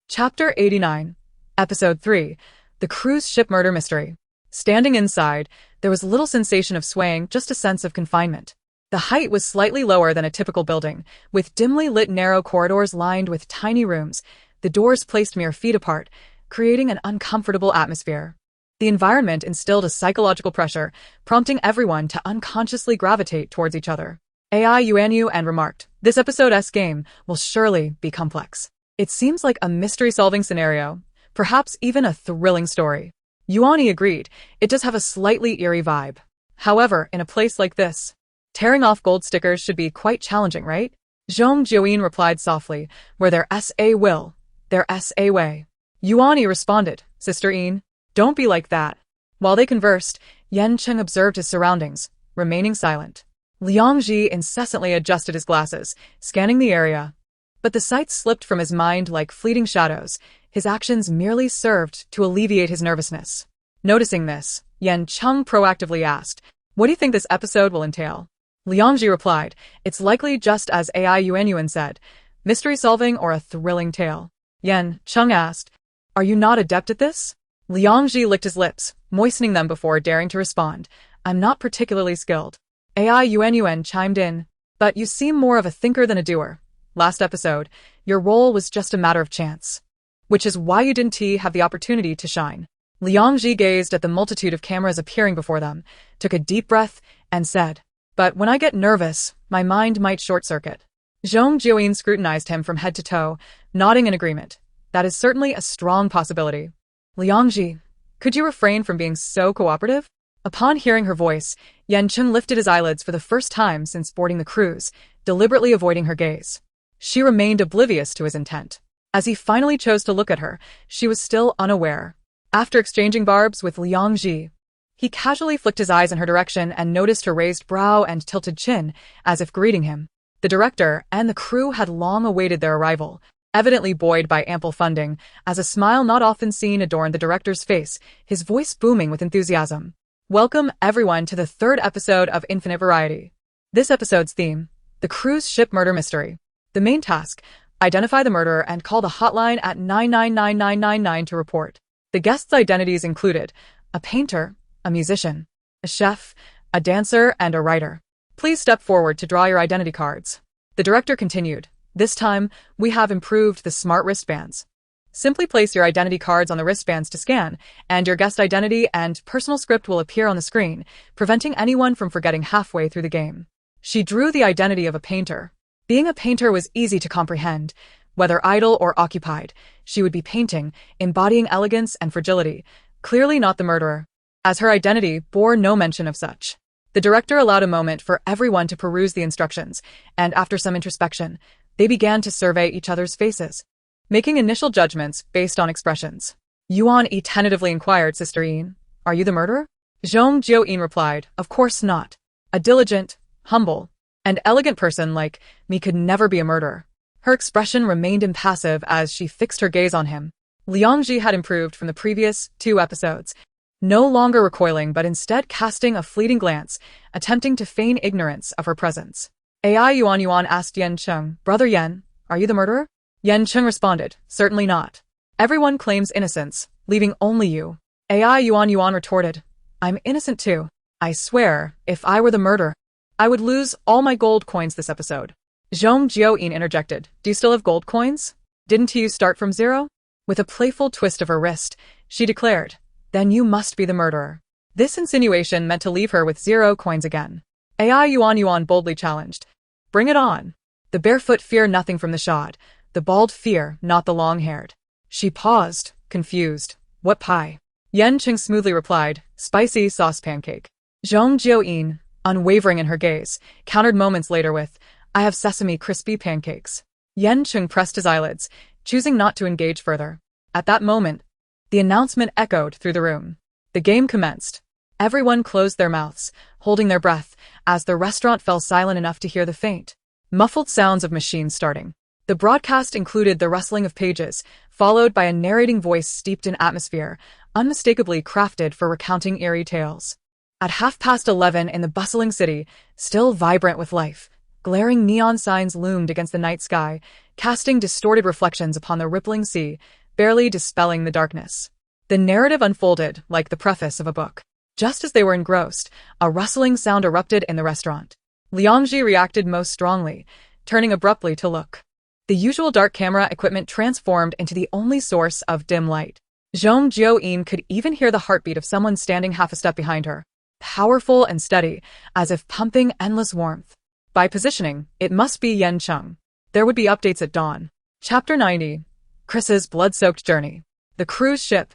Chapter 89. Episode 3. The Cruise Ship Murder Mystery. Standing inside, there was little sensation of swaying, just a sense of confinement. The height was slightly lower than a typical building, with dimly lit narrow corridors lined with tiny rooms, the doors placed mere feet apart, creating an uncomfortable atmosphere. The environment instilled a psychological pressure, prompting everyone to unconsciously gravitate towards each other. Yuanyu and remarked, "This episode's game will surely be complex. It seems like a mystery-solving scenario, perhaps even a thrilling story." Yuani agreed, it does have a slightly eerie vibe. However, in a place like this, tearing off gold stickers should be quite challenging, right? Zhong Jiuyin replied softly, "Where there's a will, there's a way." Yuani responded, "Sister Yin, don't be like that." While they conversed, Yan Cheng observed his surroundings, remaining silent. Liangji incessantly adjusted his glasses, scanning the area. But the sights slipped from his mind like fleeting shadows. His actions merely served to alleviate his nervousness. Noticing this, Yan Cheng proactively asked, "What do you think this episode will entail?" Liangji replied, "It's likely just as Yuan said, mystery solving or a thrilling tale." Yan Cheng asked, "Are you not adept at this?" Liangji licked his lips, moistening them before daring to respond, "I'm not particularly skilled." Yuan chimed in, "But you seem more of a thinker than a doer. Last episode, your role was just a matter of chance, which is why you didn't have the opportunity to shine." Liangji gazed at the multitude of cameras appearing before them, took a deep breath, and said, "But when I get nervous, my mind might short-circuit." Zhong Jiuyin scrutinized him from head to toe, nodding in agreement. "That is certainly a strong possibility." "Liangji, could you refrain from being so cooperative?" Upon hearing her voice, Yan Cheng lifted his eyelids for the first time since boarding the cruise, deliberately avoiding her gaze. She remained oblivious to his intent. As he finally chose to look at her, she was still unaware. After exchanging barbs with Liangji, he casually flicked his eyes in her direction and noticed her raised brow and tilted chin, as if greeting him. The director and the crew had long awaited their arrival, evidently buoyed by ample funding, as a smile not often seen adorned the director's face, his voice booming with enthusiasm. "Welcome, everyone, to the 3rd episode of Infinite Variety. This episode's theme, the cruise ship murder mystery. The main task, Identify the murderer and call the hotline at 999999 to report. The guests' identities included a painter, a musician, a chef, a dancer, and a writer. Please step forward to draw your identity cards. The director continued. This time, we have improved the smart wristbands. Simply place your identity cards on the wristbands to scan, and your guest identity and personal script will appear on the screen, preventing anyone from forgetting halfway through the game. She drew the identity of a painter. Being a painter was easy to comprehend. Whether idle or occupied, she would be painting, embodying elegance and fragility, clearly not the murderer, as her identity bore no mention of such. The director allowed a moment for everyone to peruse the instructions, and after some introspection, they began to survey each other's faces, making initial judgments based on expressions. Yuan Yi tentatively inquired, Sister Yin, are you the murderer? Zhong Jiuyin replied, of course not. A diligent, humble, and elegant person like me could never be a murderer. Her expression remained impassive as she fixed her gaze on him. Liang Ji had improved from the previous 2 episodes, no longer recoiling but instead casting a fleeting glance, attempting to feign ignorance of her presence. Ai Yuan asked Yan Cheng, Brother Yan, are you the murderer? Yan Cheng responded, certainly not. Everyone claims innocence, leaving only you. Ai Yuan retorted, I'm innocent too. I swear, if I were the murderer, I would lose all my gold coins this episode. Zhong Jiuyin interjected, do you still have gold coins? Didn't you start from 0? With a playful twist of her wrist, she declared, then you must be the murderer. This insinuation meant to leave her with 0 coins again. Ai Yuan boldly challenged, bring it on. The barefoot fear nothing from the shod, the bald fear not the long-haired. She paused, confused. What pie? Yan Cheng smoothly replied, spicy sauce pancake. Zhong Jiuyin, unwavering in her gaze, countered moments later with, I have sesame crispy pancakes. Yan Cheng pressed his eyelids, choosing not to engage further. At that moment, the announcement echoed through the room. The game commenced. Everyone closed their mouths, holding their breath, as the restaurant fell silent enough to hear the faint, muffled sounds of machines starting. The broadcast included the rustling of pages, followed by a narrating voice steeped in atmosphere, unmistakably crafted for recounting eerie tales. At 11:30 in the bustling city, still vibrant with life, glaring neon signs loomed against the night sky, casting distorted reflections upon the rippling sea, barely dispelling the darkness. The narrative unfolded like the preface of a book. Just as they were engrossed, a rustling sound erupted in the restaurant. Liang Ji reacted most strongly, turning abruptly to look. The usual dark camera equipment transformed into the only source of dim light. Zhong Jiuyin could even hear the heartbeat of someone standing half a step behind her, powerful and steady, as if pumping endless warmth. By positioning, it must be Yan Cheng. There would be updates at dawn. Chapter 90. Chris's blood-soaked journey. The cruise ship,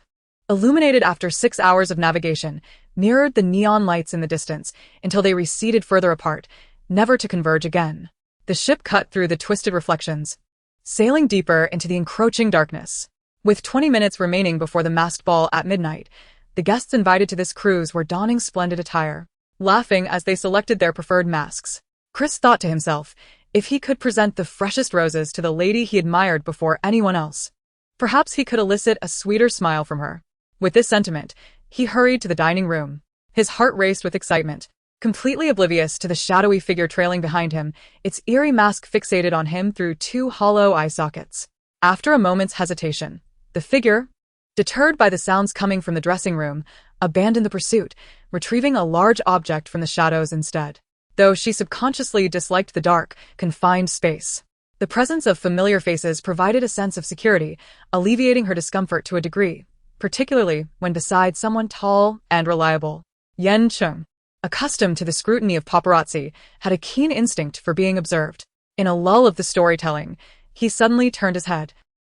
illuminated after 6 hours of navigation, mirrored the neon lights in the distance until they receded further apart, never to converge again. The ship cut through the twisted reflections, sailing deeper into the encroaching darkness. With 20 minutes remaining before the masked ball at midnight, the guests invited to this cruise were donning splendid attire, laughing as they selected their preferred masks. Chris thought to himself, if he could present the freshest roses to the lady he admired before anyone else, perhaps he could elicit a sweeter smile from her. With this sentiment, he hurried to the dining room. His heart raced with excitement, completely oblivious to the shadowy figure trailing behind him, its eerie mask fixated on him through 2 hollow eye sockets. After a moment's hesitation, the figure, deterred by the sounds coming from the dressing room, abandoned the pursuit, retrieving a large object from the shadows instead. Though she subconsciously disliked the dark, confined space, the presence of familiar faces provided a sense of security, alleviating her discomfort to a degree, particularly when beside someone tall and reliable. Yan Cheng, accustomed to the scrutiny of paparazzi, had a keen instinct for being observed. In a lull of the storytelling, he suddenly turned his head,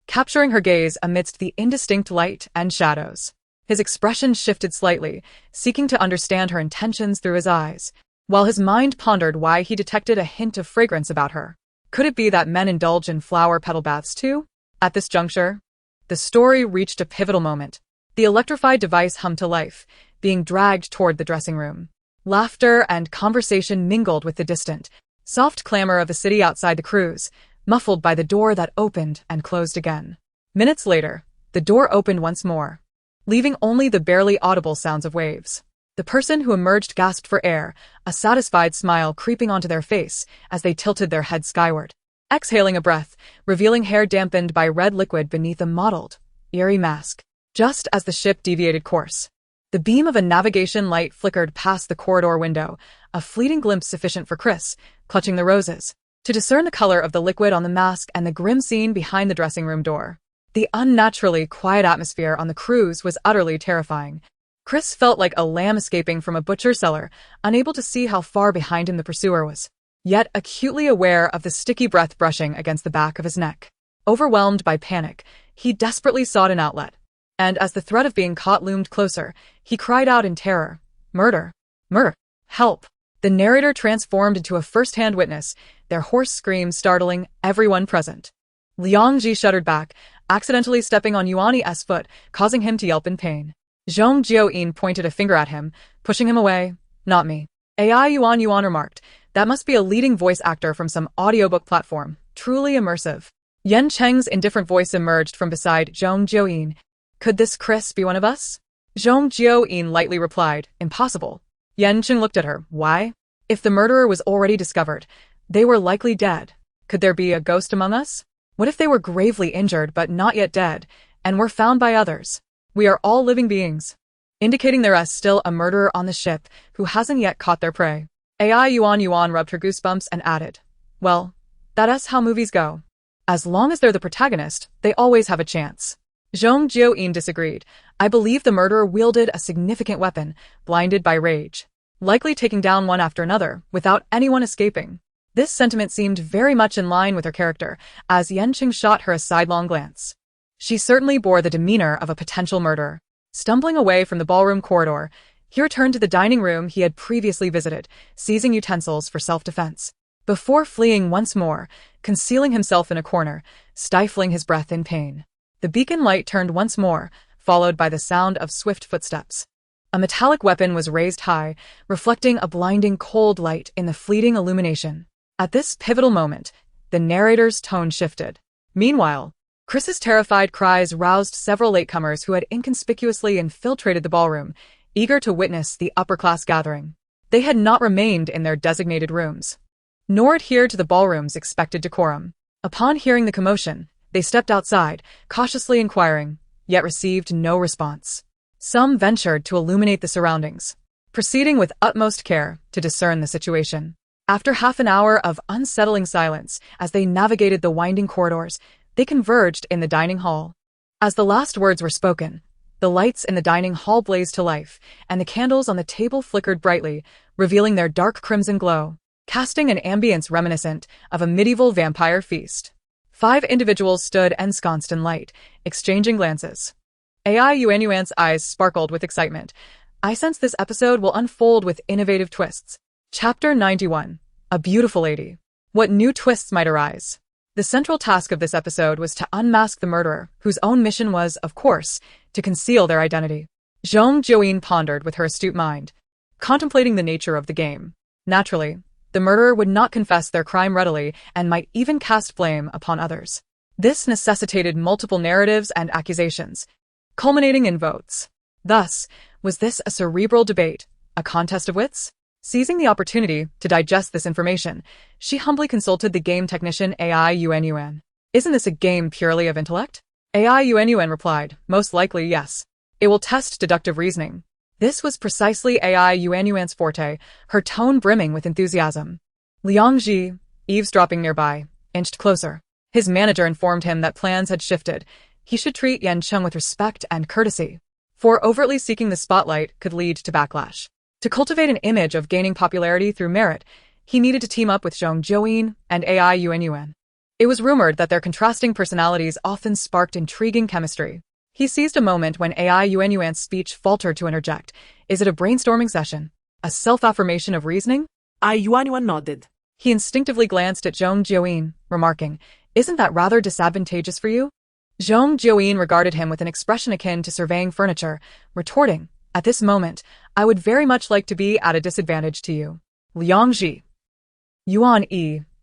capturing her gaze amidst the indistinct light and shadows. His expression shifted slightly, seeking to understand her intentions through his eyes, while his mind pondered why he detected a hint of fragrance about her. Could it be that men indulge in flower petal baths too? At this juncture, the story reached a pivotal moment. The electrified device hummed to life, being dragged toward the dressing room. Laughter and conversation mingled with the distant, soft clamor of the city outside the cruise, muffled by the door that opened and closed again. Minutes later, the door opened once more, leaving only the barely audible sounds of waves. The person who emerged gasped for air, a satisfied smile creeping onto their face as they tilted their heads skyward. exhaling a breath, revealing hair dampened by red liquid beneath a mottled, eerie mask. Just as the ship deviated course, the beam of a navigation light flickered past the corridor window, a fleeting glimpse sufficient for Chris, clutching the roses, to discern the color of the liquid on the mask and the grim scene behind the dressing room door. The unnaturally quiet atmosphere on the cruise was utterly terrifying. Chris felt like a lamb escaping from a butcher's cellar, unable to see how far behind him the pursuer was, yet acutely aware of the sticky breath brushing against the back of his neck. Overwhelmed by panic, he desperately sought an outlet, and as the threat of being caught loomed closer, he cried out in terror, "Murder! Murder! Help!" The narrator transformed into a first-hand witness, their hoarse screams startling everyone present. Liang Ji shuddered back, accidentally stepping on Yuani's foot, causing him to yelp in pain. Zhong Jiuyin pointed a finger at him, pushing him away. "Not me." AI Yuan remarked, "That must be a leading voice actor from some audiobook platform. Truly immersive." Yan Cheng's indifferent voice emerged from beside Zhong Jiuyin. "Could this Chris be one of us?" Zhong Jiuyin lightly replied, "Impossible." Yan Cheng looked at her. "Why? If the murderer was already discovered, they were likely dead. Could there be a ghost among us? What if they were gravely injured but not yet dead, and were found by others? We are all living beings." Indicating there is still a murderer on the ship who hasn't yet caught their prey. AI Yuan rubbed her goosebumps and added, "Well, that's how movies go. As long as they're the protagonist, they always have a chance." Zhong Jiuyin disagreed. "I believe the murderer wielded a significant weapon, blinded by rage, likely taking down one after another, without anyone escaping." This sentiment seemed very much in line with her character, as Yan Cheng shot her a sidelong glance. She certainly bore the demeanor of a potential murderer. Stumbling away from the ballroom corridor, he returned to the dining room he had previously visited, seizing utensils for self-defense, before fleeing once more, concealing himself in a corner, stifling his breath in pain. The beacon light turned once more, followed by the sound of swift footsteps. A metallic weapon was raised high, reflecting a blinding cold light in the fleeting illumination. At this pivotal moment, the narrator's tone shifted. Meanwhile, Chris's terrified cries roused several latecomers who had inconspicuously infiltrated the ballroom, eager to witness the upper-class gathering. They had not remained in their designated rooms, nor adhered to the ballroom's expected decorum. Upon hearing the commotion, they stepped outside, cautiously inquiring, yet received no response. Some ventured to illuminate the surroundings, proceeding with utmost care to discern the situation. After half an hour of unsettling silence, as they navigated the winding corridors, they converged in the dining hall. As the last words were spoken, the lights in the dining hall blazed to life, and the candles on the table flickered brightly, revealing their dark crimson glow, casting an ambience reminiscent of a medieval vampire feast. 5 individuals stood ensconced in light, exchanging glances. AI Yuan's eyes sparkled with excitement. "I sense this episode will unfold with innovative twists." Chapter 91. A Beautiful Lady. What new twists might arise? The central task of this episode was to unmask the murderer, whose own mission was, of course, to conceal their identity. Zhong Jiuyin pondered with her astute mind, contemplating the nature of the game. Naturally, the murderer would not confess their crime readily and might even cast blame upon others. This necessitated multiple narratives and accusations, culminating in votes. Thus, was this a cerebral debate, a contest of wits? Seizing the opportunity to digest this information, she humbly consulted the game technician AI Yuan. "Isn't this a game purely of intellect?" AI Yuan replied, "Most likely, yes. It will test deductive reasoning." This was precisely AI Yuan's forte, her tone brimming with enthusiasm. Liang Ji, eavesdropping nearby, inched closer. His manager informed him that plans had shifted. He should treat Yan Cheng with respect and courtesy, for overtly seeking the spotlight could lead to backlash. To cultivate an image of gaining popularity through merit, he needed to team up with Zhong Jiuyin and AI Yuan. It was rumored that their contrasting personalities often sparked intriguing chemistry. He seized a moment when AI Yuan's speech faltered to interject. "Is it a brainstorming session? A self-affirmation of reasoning?" Yuan nodded. He instinctively glanced at Zhong Jiuyin, remarking, "Isn't that rather disadvantageous for you?" Zhong Jiuyin regarded him with an expression akin to surveying furniture, retorting, "At this moment, I would very much like to be at a disadvantage to you." Liang Ji. Yuan,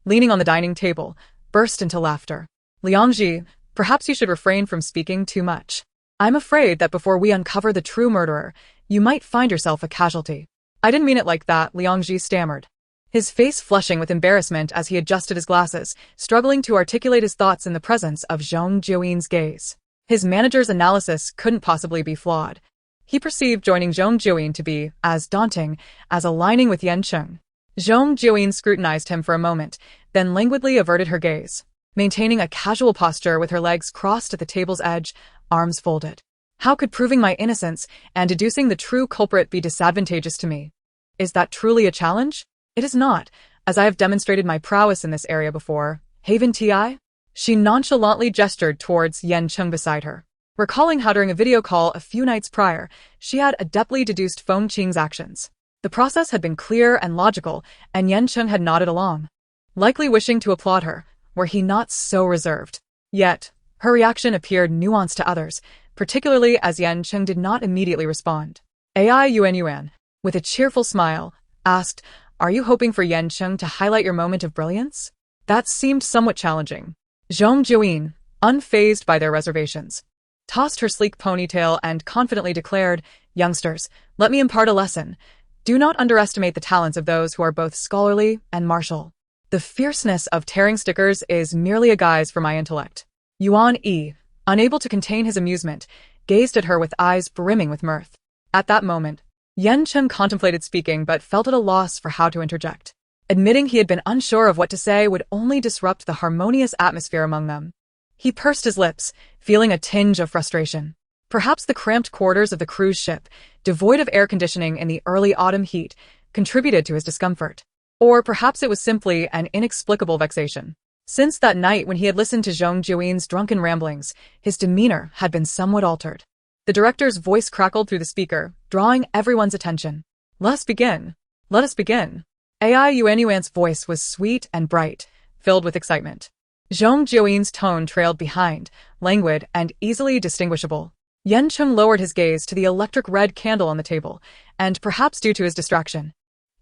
leaning on the dining table, burst into laughter. "Liang Ji, perhaps you should refrain from speaking too much. I'm afraid that before we uncover the true murderer, you might find yourself a casualty." "I didn't mean it like that," Liang Ji stammered. his face flushing with embarrassment as he adjusted his glasses, struggling to articulate his thoughts in the presence of Zhong Jiuyin's gaze. His manager's analysis couldn't possibly be flawed. He perceived joining Zhong Jiuyin to be as daunting as aligning with Yan Cheng. Zhong Jiuyin scrutinized him for a moment, then languidly averted her gaze, maintaining a casual posture with her legs crossed at the table's edge, arms folded. How could proving my innocence and deducing the true culprit be disadvantageous to me? Is that truly a challenge? It is not, as I have demonstrated my prowess in this area before. Haven Ti? She nonchalantly gestured towards Yan Cheng beside her, recalling how during a video call a few nights prior, she had adeptly deduced Feng Qing's actions. The process had been clear and logical, and Yan Cheng had nodded along, likely wishing to applaud her, were he not so reserved. Yet, her reaction appeared nuanced to others, particularly as Yan Cheng did not immediately respond. Ai Yuan, with a cheerful smile, asked, "Are you hoping for Yan Cheng to highlight your moment of brilliance?" That seemed somewhat challenging. Zhong Jiuyin, unfazed by their reservations, tossed her sleek ponytail and confidently declared, "Youngsters, let me impart a lesson. Do not underestimate the talents of those who are both scholarly and martial. The fierceness of tearing stickers is merely a guise for my intellect." Yuan Yi, unable to contain his amusement, gazed at her with eyes brimming with mirth. At that moment, Yan Cheng contemplated speaking but felt at a loss for how to interject. Admitting he had been unsure of what to say would only disrupt the harmonious atmosphere among them. He pursed his lips, feeling a tinge of frustration. Perhaps the cramped quarters of the cruise ship, devoid of air conditioning in the early autumn heat, contributed to his discomfort. Or perhaps it was simply an inexplicable vexation. Since that night when he had listened to Zhong Jiuyin's drunken ramblings, his demeanor had been somewhat altered. The director's voice crackled through the speaker, drawing everyone's attention. Let us begin. Let us begin. Ai Yuan's voice was sweet and bright, filled with excitement. Zhong Jiuyin's tone trailed behind, languid and easily distinguishable. Yan Cheng lowered his gaze to the electric red candle on the table, and perhaps due to his distraction,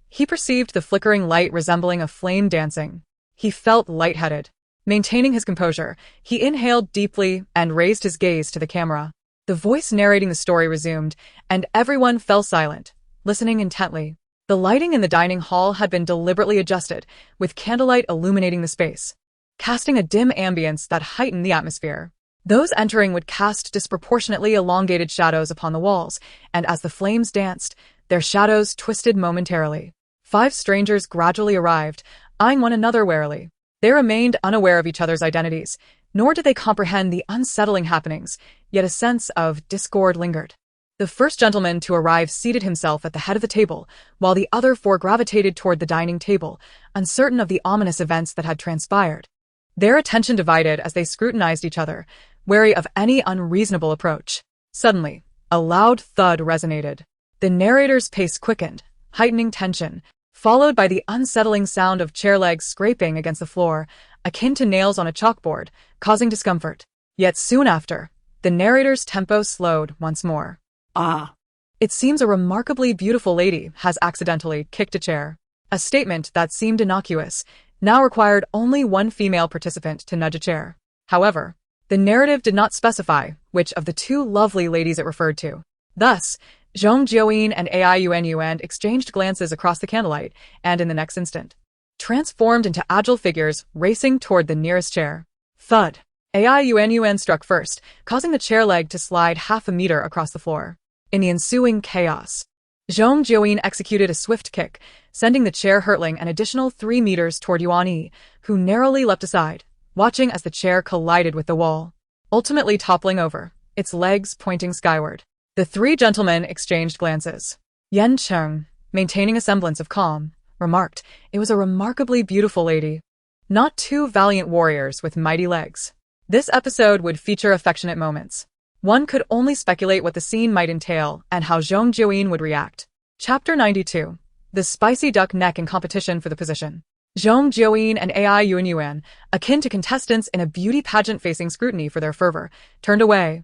he perceived the flickering light resembling a flame dancing. He felt lightheaded. Maintaining his composure, he inhaled deeply and raised his gaze to the camera. The voice narrating the story resumed, and everyone fell silent, listening intently. The lighting in the dining hall had been deliberately adjusted, with candlelight illuminating the space, casting a dim ambience that heightened the atmosphere. Those entering would cast disproportionately elongated shadows upon the walls, and as the flames danced, their shadows twisted momentarily. 5 strangers gradually arrived, eyeing one another warily. They remained unaware of each other's identities, nor did they comprehend the unsettling happenings, yet a sense of discord lingered. The first gentleman to arrive seated himself at the head of the table, while the other 4 gravitated toward the dining table, uncertain of the ominous events that had transpired. Their attention divided as they scrutinized each other, wary of any unreasonable approach. Suddenly, a loud thud resonated. The narrator's pace quickened, heightening tension, followed by the unsettling sound of chair legs scraping against the floor, akin to nails on a chalkboard, causing discomfort. Yet soon after, the narrator's tempo slowed once more. Ah. It seems a remarkably beautiful lady has accidentally kicked a chair. A statement that seemed innocuous now required only one female participant to nudge a chair. However, the narrative did not specify which of the 2 lovely ladies it referred to. Thus, Zhong Jiuyin and Ai Yuan exchanged glances across the candlelight, and in the next instant, transformed into agile figures racing toward the nearest chair. Thud. Ai Yuan struck first, causing the chair leg to slide half a meter across the floor. In the ensuing chaos, Zhong Jiuyin executed a swift kick, sending the chair hurtling an additional 3 meters toward Yuan Yi, who narrowly leapt aside, watching as the chair collided with the wall, ultimately toppling over, its legs pointing skyward. The 3 gentlemen exchanged glances. Yan Cheng, maintaining a semblance of calm, remarked, "It was a remarkably beautiful lady. Not 2 valiant warriors with mighty legs." This episode would feature affectionate moments. One could only speculate what the scene might entail and how Zhong Jiuyin would react. Chapter 92. The spicy duck neck in competition for the position. Zhong Jiuyin and Ai Yuan, akin to contestants in a beauty pageant facing scrutiny for their fervor, turned away,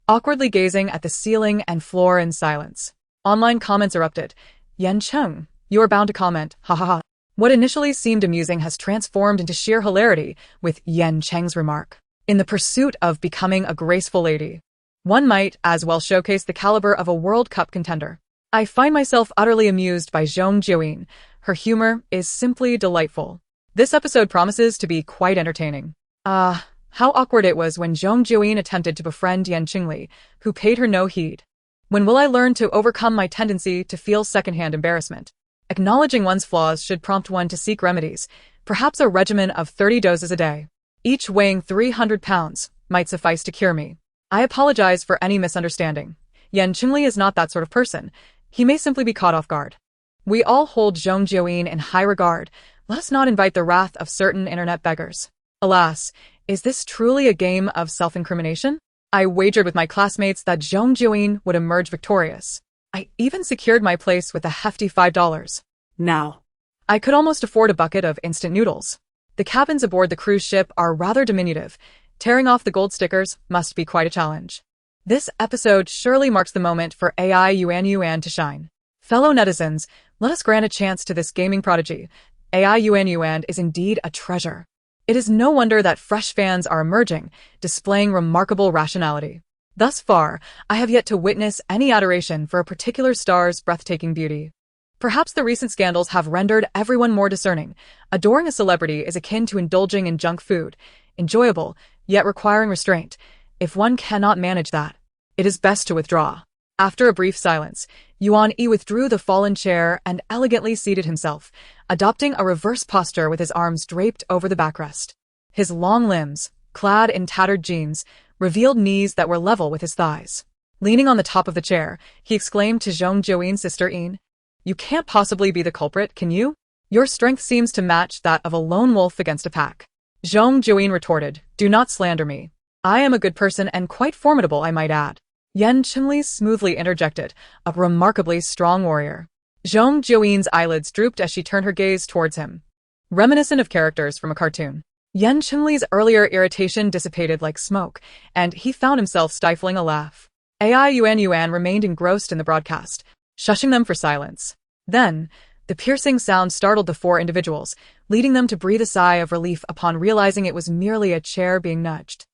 awkwardly gazing at the ceiling and floor in silence. Online comments erupted. "Yan Cheng, you are bound to comment, ha ha ha." What initially seemed amusing has transformed into sheer hilarity with Yan Cheng's remark. In the pursuit of becoming a graceful lady, one might as well showcase the caliber of a World Cup contender. I find myself utterly amused by Zhong Jiuyin. Her humor is simply delightful. This episode promises to be quite entertaining. How awkward it was when Zhong Jiuyin attempted to befriend Yan Cheng, who paid her no heed. When will I learn to overcome my tendency to feel secondhand embarrassment? Acknowledging one's flaws should prompt one to seek remedies, perhaps a regimen of 30 doses a day, each weighing 300 pounds, might suffice to cure me. I apologize for any misunderstanding. Yan Cheng is not that sort of person. He may simply be caught off guard. We all hold Zhong Jiuyin in high regard. Let us not invite the wrath of certain internet beggars. Alas, is this truly a game of self-incrimination? I wagered with my classmates that Zhong Jiuyin would emerge victorious. I even secured my place with a hefty $5. Now. I could almost afford a bucket of instant noodles. The cabins aboard the cruise ship are rather diminutive. Tearing off the gold stickers must be quite a challenge. This episode surely marks the moment for AI Yuan to shine. Fellow netizens, let us grant a chance to this gaming prodigy. AI Yuan is indeed a treasure. It is no wonder that fresh fans are emerging, displaying remarkable rationality. Thus far, I have yet to witness any adoration for a particular star's breathtaking beauty. Perhaps the recent scandals have rendered everyone more discerning. Adoring a celebrity is akin to indulging in junk food, enjoyable, yet requiring restraint. If one cannot manage that, it is best to withdraw. After a brief silence, Yuan withdrew the fallen chair and elegantly seated himself, adopting a reverse posture with his arms draped over the backrest. His long limbs, clad in tattered jeans, revealed knees that were level with his thighs. Leaning on the top of the chair, he exclaimed to Zhong Jiuyin's sister Yin, "You can't possibly be the culprit, can you? Your strength seems to match that of a lone wolf against a pack." Zhong Jiuyin retorted, "Do not slander me. I am a good person and quite formidable, I might add." Yan Cheng smoothly interjected, "A remarkably strong warrior." Zhong Jiuyin's eyelids drooped as she turned her gaze towards him. Reminiscent of characters from a cartoon. Yan Cheng's earlier irritation dissipated like smoke, and he found himself stifling a laugh. AI Yuan remained engrossed in the broadcast, shushing them for silence. Then, the piercing sound startled the four individuals, leading them to breathe a sigh of relief upon realizing it was merely a chair being nudged.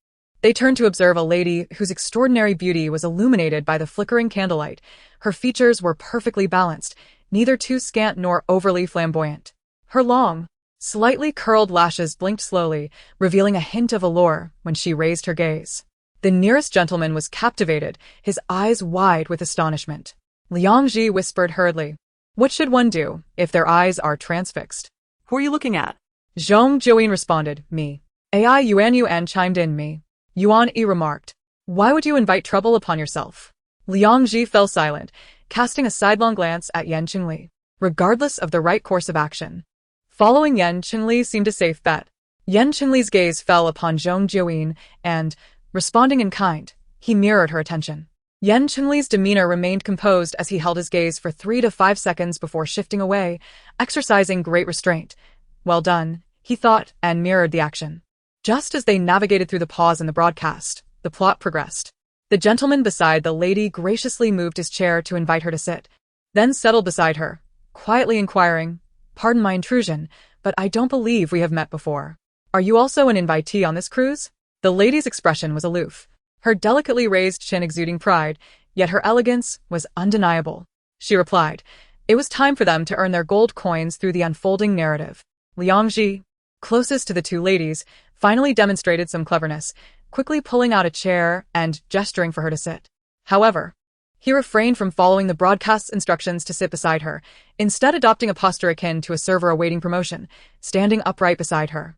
They turned to observe a lady whose extraordinary beauty was illuminated by the flickering candlelight. Her features were perfectly balanced, neither too scant nor overly flamboyant. Her long, slightly curled lashes blinked slowly, revealing a hint of allure when she raised her gaze. The nearest gentleman was captivated, his eyes wide with astonishment. Liang Ji whispered hurriedly, "What should one do if their eyes are transfixed?" Who are you looking at? Zhong Jiuyin responded, "Me." AI Yuan chimed in, "Me." Yuan remarked, "Why would you invite trouble upon yourself?" Liang Ji fell silent, casting a sidelong glance at Yan Cheng, regardless of the right course of action. Following Yan Cheng seemed a safe bet. Yan Cheng's gaze fell upon Zhong Jiuyin, and, responding in kind, he mirrored her attention. Yan Cheng's demeanor remained composed as he held his gaze for 3 to 5 seconds before shifting away, exercising great restraint. Well done, he thought, and mirrored the action. Just as they navigated through the pause in the broadcast, the plot progressed. The gentleman beside the lady graciously moved his chair to invite her to sit, then settled beside her, quietly inquiring, "Pardon my intrusion, but I don't believe we have met before. Are you also an invitee on this cruise?" The lady's expression was aloof, her delicately raised chin exuding pride, yet her elegance was undeniable. She replied, it was time for them to earn their gold coins through the unfolding narrative. Liang Ji, closest to the two ladies, finally demonstrated some cleverness, quickly pulling out a chair and gesturing for her to sit. However, he refrained from following the broadcast's instructions to sit beside her, instead adopting a posture akin to a server awaiting promotion, standing upright beside her.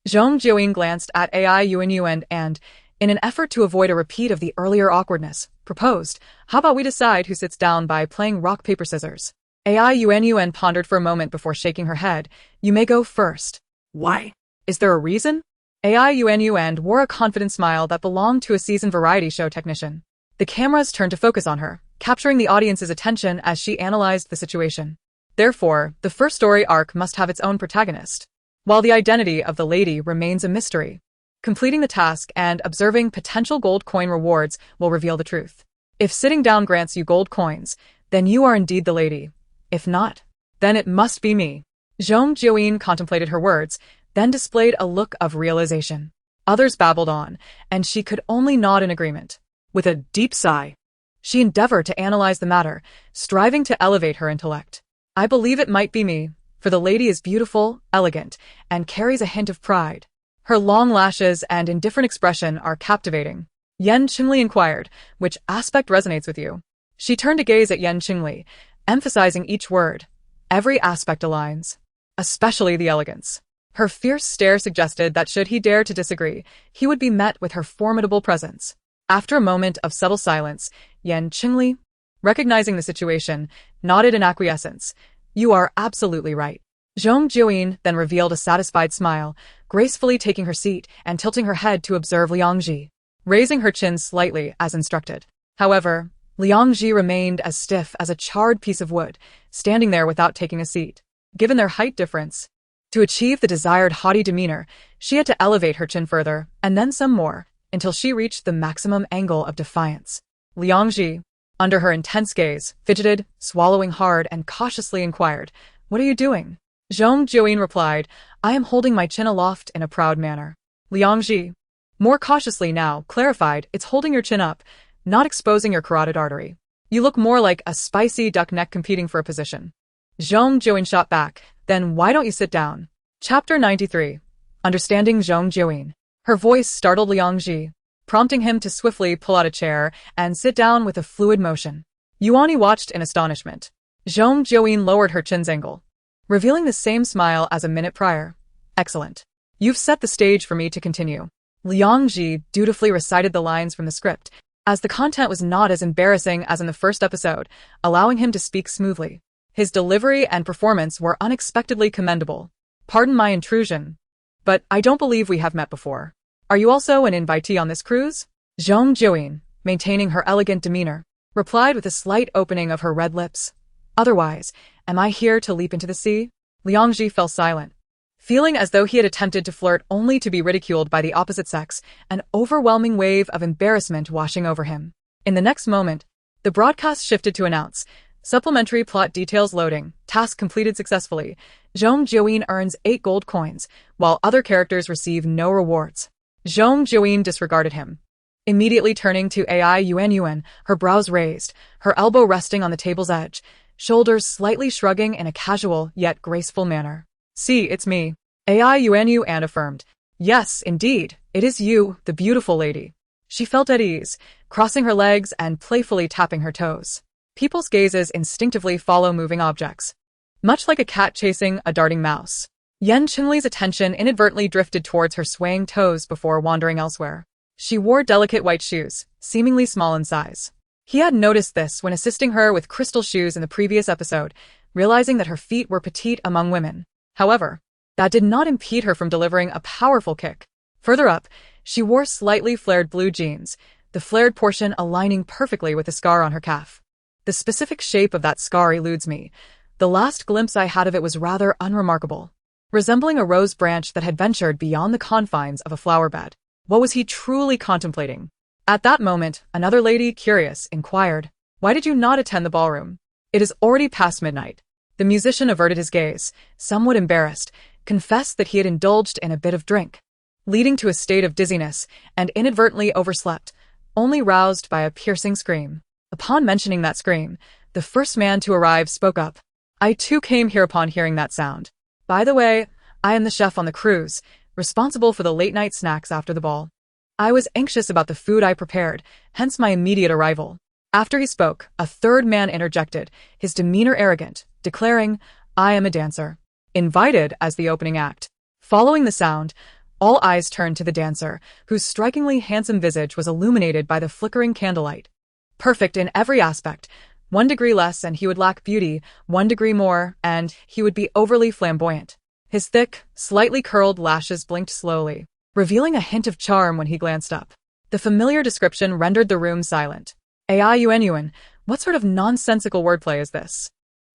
Zhong Jiuyin glanced at AI Yuan and, in an effort to avoid a repeat of the earlier awkwardness, proposed, "How about we decide who sits down by playing rock, paper, scissors?" AI Yuan pondered for a moment before shaking her head. "You may go first." Why? Is there a reason? AI Yuan wore a confident smile that belonged to a seasoned variety show technician. The cameras turned to focus on her, capturing the audience's attention as she analyzed the situation. Therefore, the first story arc must have its own protagonist, while the identity of the lady remains a mystery. Completing the task and observing potential gold coin rewards will reveal the truth. If sitting down grants you gold coins, then you are indeed the lady. If not, then it must be me. Zhong Jiuyin contemplated her words, then displayed a look of realization. Others babbled on, and she could only nod in agreement. With a deep sigh, she endeavored to analyze the matter, striving to elevate her intellect. "I believe it might be me. for the lady is beautiful, elegant, and carries a hint of pride. Her long lashes and indifferent expression are captivating. Yan Cheng inquired, which aspect resonates with you? She turned to gaze at Yan Cheng, emphasizing each word. Every aspect aligns, especially the elegance. Her fierce stare suggested that should he dare to disagree, he would be met with her formidable presence. After a moment of subtle silence, Yan Cheng, recognizing the situation, nodded in acquiescence. You are absolutely right. Zhong Jiuyin then revealed a satisfied smile, gracefully taking her seat and tilting her head to observe Liang Ji, raising her chin slightly as instructed. However, Liang Ji remained as stiff as a charred piece of wood, standing there without taking a seat. Given their height difference, to achieve the desired haughty demeanor, she had to elevate her chin further, and then some more, until she reached the maximum angle of defiance. Liang Ji, under her intense gaze, fidgeted, swallowing hard, and cautiously inquired, "What are you doing?" Zhong Jiuyin replied, "I am holding my chin aloft in a proud manner." Liang Ji, more cautiously now, clarified, "It's holding your chin up, not exposing your carotid artery. You look more like a spicy duck neck competing for a position." Zhong Jiuyin shot back, "Then why don't you sit down?" Chapter 93. Understanding Zhong Jiuyin. Her voice startled Liang Ji, prompting him to swiftly pull out a chair and sit down with a fluid motion. Yuani watched in astonishment. Zhong Jiuyin lowered her chin's angle, revealing the same smile as a minute prior. "Excellent. You've set the stage for me to continue." Liang Ji dutifully recited the lines from the script, as the content was not as embarrassing as in the first episode, allowing him to speak smoothly. His delivery and performance were unexpectedly commendable. "Pardon my intrusion, but I don't believe we have met before. Are you also an invitee on this cruise?" Zhong Jiuyin, maintaining her elegant demeanor, replied with a slight opening of her red lips. "Otherwise, am I here to leap into the sea?" Liang Ji fell silent, feeling as though he had attempted to flirt only to be ridiculed by the opposite sex, an overwhelming wave of embarrassment washing over him. In the next moment, the broadcast shifted to announce, "Supplementary plot details loading. Task completed successfully. Zhong Jiuyin earns 8 gold coins, while other characters receive no rewards." Zhong Jiuyin disregarded him, immediately turning to AI Yuan, her brows raised, her elbow resting on the table's edge, shoulders slightly shrugging in a casual yet graceful manner. "See, it's me." AI Yuan affirmed. "Yes, indeed, it is you, the beautiful lady." She felt at ease, crossing her legs and playfully tapping her toes. People's gazes instinctively follow moving objects, much like a cat chasing a darting mouse. Yan Cheng's attention inadvertently drifted towards her swaying toes before wandering elsewhere. She wore delicate white shoes, seemingly small in size. He had noticed this when assisting her with crystal shoes in the previous episode, realizing that her feet were petite among women. However, that did not impede her from delivering a powerful kick. Further up, she wore slightly flared blue jeans, the flared portion aligning perfectly with the scar on her calf. The specific shape of that scar eludes me. The last glimpse I had of it was rather unremarkable, resembling a rose branch that had ventured beyond the confines of a flower bed. What was he truly contemplating? At that moment, another lady, curious, inquired, "Why did you not attend the ballroom? It is already past midnight." The musician averted his gaze, somewhat embarrassed, confessed that he had indulged in a bit of drink, leading to a state of dizziness, and inadvertently overslept, only roused by a piercing scream. Upon mentioning that scream, the first man to arrive spoke up. "I too came here upon hearing that sound. By the way, I am the chef on the cruise, responsible for the late-night snacks after the ball. I was anxious about the food I prepared, hence my immediate arrival." After he spoke, a third man interjected, his demeanor arrogant, declaring, "I am a dancer, invited as the opening act." Following the sound, all eyes turned to the dancer, whose strikingly handsome visage was illuminated by the flickering candlelight. Perfect in every aspect. 1 degree less and he would lack beauty, 1 degree more and he would be overly flamboyant. His thick, slightly curled lashes blinked slowly, revealing a hint of charm when he glanced up. The familiar description rendered the room silent. AI Yuan, what sort of nonsensical wordplay is this?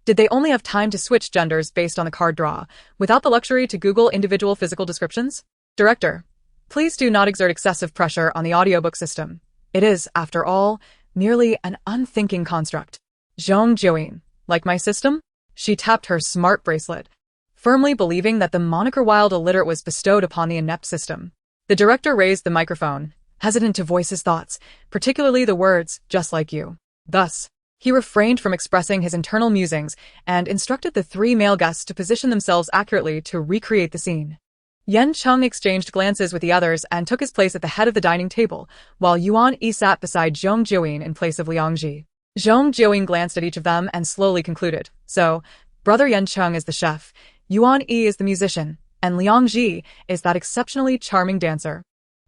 Did they only have time to switch genders based on the card draw, without the luxury to Google individual physical descriptions? Director, please do not exert excessive pressure on the audiobook system. It is, after all, merely an unthinking construct. Zhong Jiuyin, like my system? She tapped her smart bracelet, firmly believing that the moniker wild illiterate was bestowed upon the inept system. The director raised the microphone, hesitant to voice his thoughts, particularly the words, "just like you." Thus, He refrained from expressing his internal musings and instructed the three male guests to position themselves accurately to recreate the scene. Yan Cheng exchanged glances with the others and took his place at the head of the dining table, while Yuan Yi sat beside Zhong Jiuyin in place of Liang Ji. Zhong Jiuyin glanced at each of them and slowly concluded, "So, Brother Yan Cheng is the chef, Yuan Yi is the musician, and Liang Ji is that exceptionally charming dancer,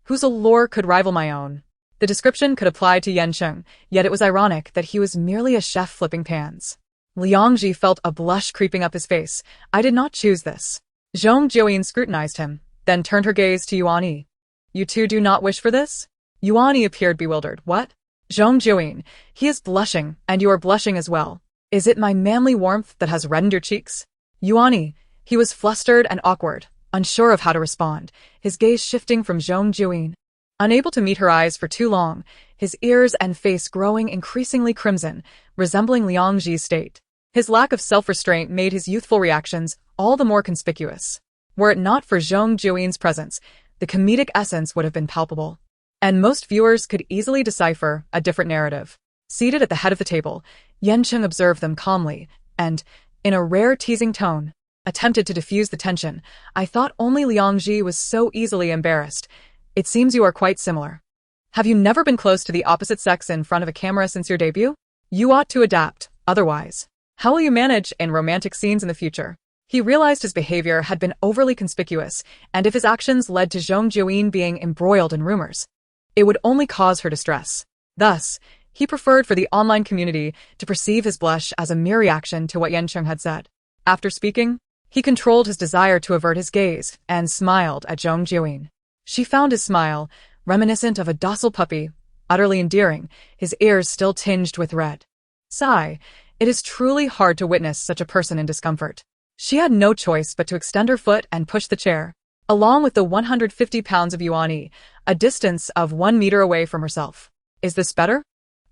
whose allure could rival my own." The description could apply to Yan Cheng, yet it was ironic that he was merely a chef flipping pans. Liang Ji felt a blush creeping up his face. "I did not choose this." Zhong Jiuyin scrutinized him, then turned her gaze to Yuan Yi. "You two do not wish for this?" Yuan Yi appeared bewildered. "What?" "Zhong Jiuyin, he is blushing, and you are blushing as well. Is it my manly warmth that has reddened your cheeks?" Yuan Yi, he was flustered and awkward, unsure of how to respond, his gaze shifting from Zhong Jiuyin. Unable to meet her eyes for too long, his ears and face growing increasingly crimson, resembling Liang Ji's state. His lack of self-restraint made his youthful reactions all the more conspicuous. Were it not for Zhong Jiuyin's presence, the comedic essence would have been palpable, and most viewers could easily decipher a different narrative. Seated at the head of the table, Yan Cheng observed them calmly, and, in a rare teasing tone, attempted to diffuse the tension. "I thought only Liang Ji was so easily embarrassed. It seems you are quite similar. Have you never been close to the opposite sex in front of a camera since your debut? You ought to adapt, otherwise. How will you manage in romantic scenes in the future?" He realized his behavior had been overly conspicuous, and if his actions led to Zhong Jiuyin being embroiled in rumors, it would only cause her distress. Thus, he preferred for the online community to perceive his blush as a mere reaction to what Yan Cheng had said. After speaking, he controlled his desire to avert his gaze and smiled at Zhong Jiuyin. She found his smile, reminiscent of a docile puppy, utterly endearing, his ears still tinged with red. Sigh, it is truly hard to witness such a person in discomfort. She had no choice but to extend her foot and push the chair, along with the 150 pounds of Yuan Yi, a distance of 1 meter away from herself. "Is this better?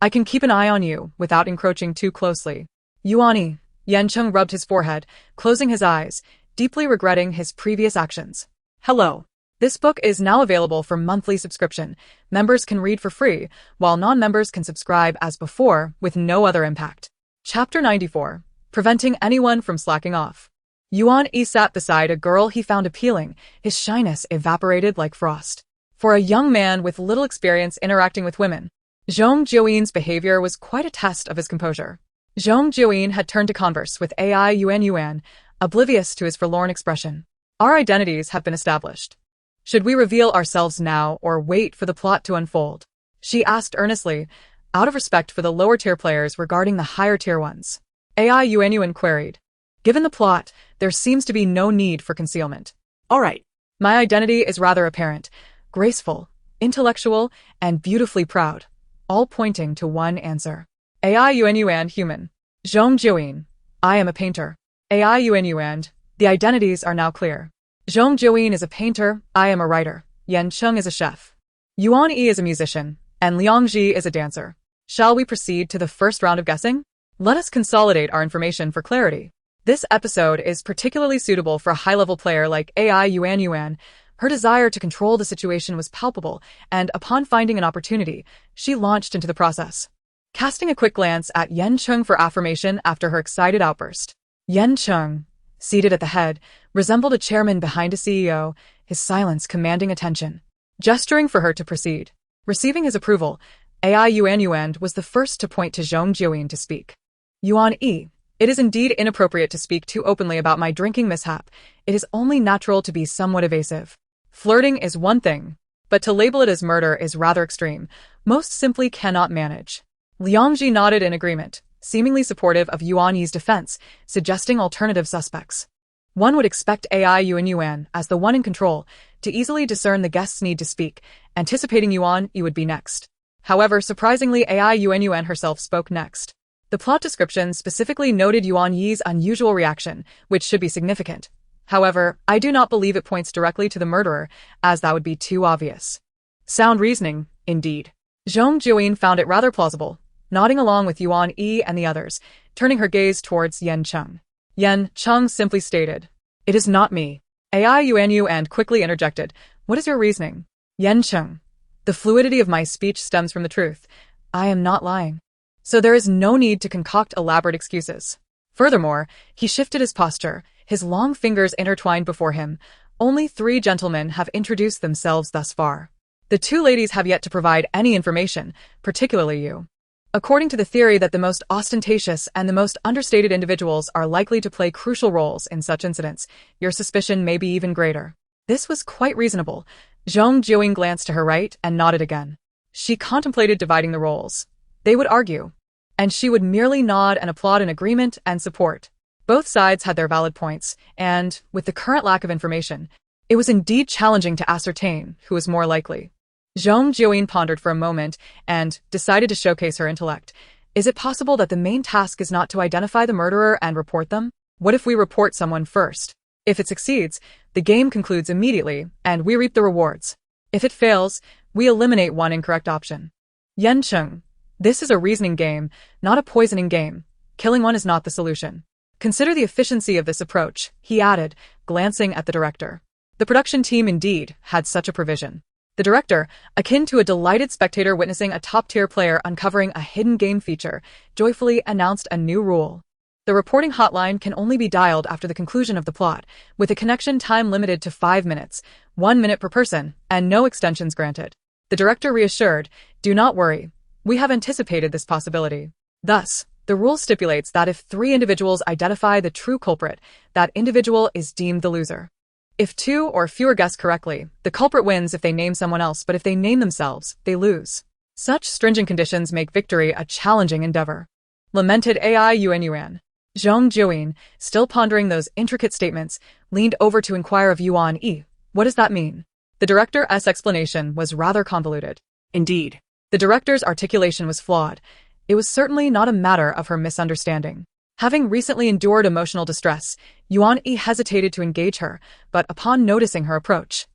I can keep an eye on you without encroaching too closely." Yuan Yi, Yan Cheng rubbed his forehead, closing his eyes, deeply regretting his previous actions. "Hello. This book is now available for monthly subscription. Members can read for free, while non-members can subscribe as before with no other impact." Chapter 94. Preventing anyone from slacking off. Yuan Yi sat beside a girl he found appealing, his shyness evaporated like frost. For a young man with little experience interacting with women, Zhong Jiuyin's behavior was quite a test of his composure. Zhong Jiuyin had turned to converse with AI Yuan, oblivious to his forlorn expression. "Our identities have been established. Should we reveal ourselves now or wait for the plot to unfold?" she asked earnestly, out of respect for the lower-tier players regarding the higher-tier ones. AI Yuan queried. "Given the plot, there seems to be no need for concealment." All right. "My identity is rather apparent, graceful, intellectual, and beautifully proud, all pointing to one answer." AI Yuan human. Zhong Jiuyin. "I am a painter." AI Yuan. "The identities are now clear. Zhong Jiuyin is a painter, I am a writer. Yan Cheng is a chef. Yuan Yi is a musician, and Liang Ji is a dancer. Shall we proceed to the first round of guessing? Let us consolidate our information for clarity. This episode is particularly suitable for a high-level player like AI Yuan. Her desire to control the situation was palpable, and upon finding an opportunity, she launched into the process. Casting a quick glance at Yan Cheng for affirmation after her excited outburst. Yan Cheng, seated at the head, resembled a chairman behind a CEO, his silence commanding attention. Gesturing for her to proceed. Receiving his approval, AI Yuan was the first to point to Zhong Jiuyin to speak. "Yuan Yi, it is indeed inappropriate to speak too openly about my drinking mishap. It is only natural to be somewhat evasive. Flirting is one thing, but to label it as murder is rather extreme. Most simply cannot manage." Liang Ji nodded in agreement, seemingly supportive of Yuan Yi's defense, suggesting alternative suspects. One would expect AI Yuan, as the one in control, to easily discern the guest's need to speak, anticipating Yuan Yi would be next. However, surprisingly, AI Yuan herself spoke next. The plot description specifically noted Yuan Yi's unusual reaction, which should be significant. However, I do not believe it points directly to the murderer, as that would be too obvious. Sound reasoning, indeed. Zhong Jiuyin found it rather plausible, nodding along with Yuan Yi and the others, turning her gaze towards Yan Cheng. Yan Cheng simply stated, "It is not me." AI Yuan quickly interjected, "What is your reasoning?" Yan Cheng, "The fluidity of my speech stems from the truth. I am not lying." so there is no need to concoct elaborate excuses. Furthermore, he shifted his posture, his long fingers intertwined before him. Only 3 gentlemen have introduced themselves thus far. The 2 ladies have yet to provide any information, particularly you. According to the theory that the most ostentatious and the most understated individuals are likely to play crucial roles in such incidents, your suspicion may be even greater. This was quite reasonable. Zhong Jiuyin glanced to her right and nodded again. She contemplated dividing the roles. They would argue, and she would merely nod and applaud in agreement and support. Both sides had their valid points, and, with the current lack of information, it was indeed challenging to ascertain who was more likely. Zhong Jiuyin pondered for a moment and decided to showcase her intellect. Is it possible that the main task is not to identify the murderer and report them? What if we report someone first? If it succeeds, the game concludes immediately, and we reap the rewards. If it fails, we eliminate one incorrect option. Yan Cheng, this is a reasoning game, not a poisoning game. Killing one is not the solution. Consider the efficiency of this approach, he added, glancing at the director. The production team indeed had such a provision. The director, akin to a delighted spectator witnessing a top-tier player uncovering a hidden game feature, joyfully announced a new rule. The reporting hotline can only be dialed after the conclusion of the plot, with a connection time limited to 5 minutes, 1 minute per person, and no extensions granted. The director reassured, do not worry. We have anticipated this possibility. Thus, the rule stipulates that if 3 individuals identify the true culprit, that individual is deemed the loser. If 2 or fewer guess correctly, the culprit wins if they name someone else, but if they name themselves, they lose. Such stringent conditions make victory a challenging endeavor. Lamented AI Yuan. Zhong Jiuyin, still pondering those intricate statements, leaned over to inquire of Yuan Yi. What does that mean? The director's explanation was rather convoluted. Indeed. The director's articulation was flawed. It was certainly not a matter of her misunderstanding. Having recently endured emotional distress, Yuan Yi hesitated to engage her, but upon noticing her approach,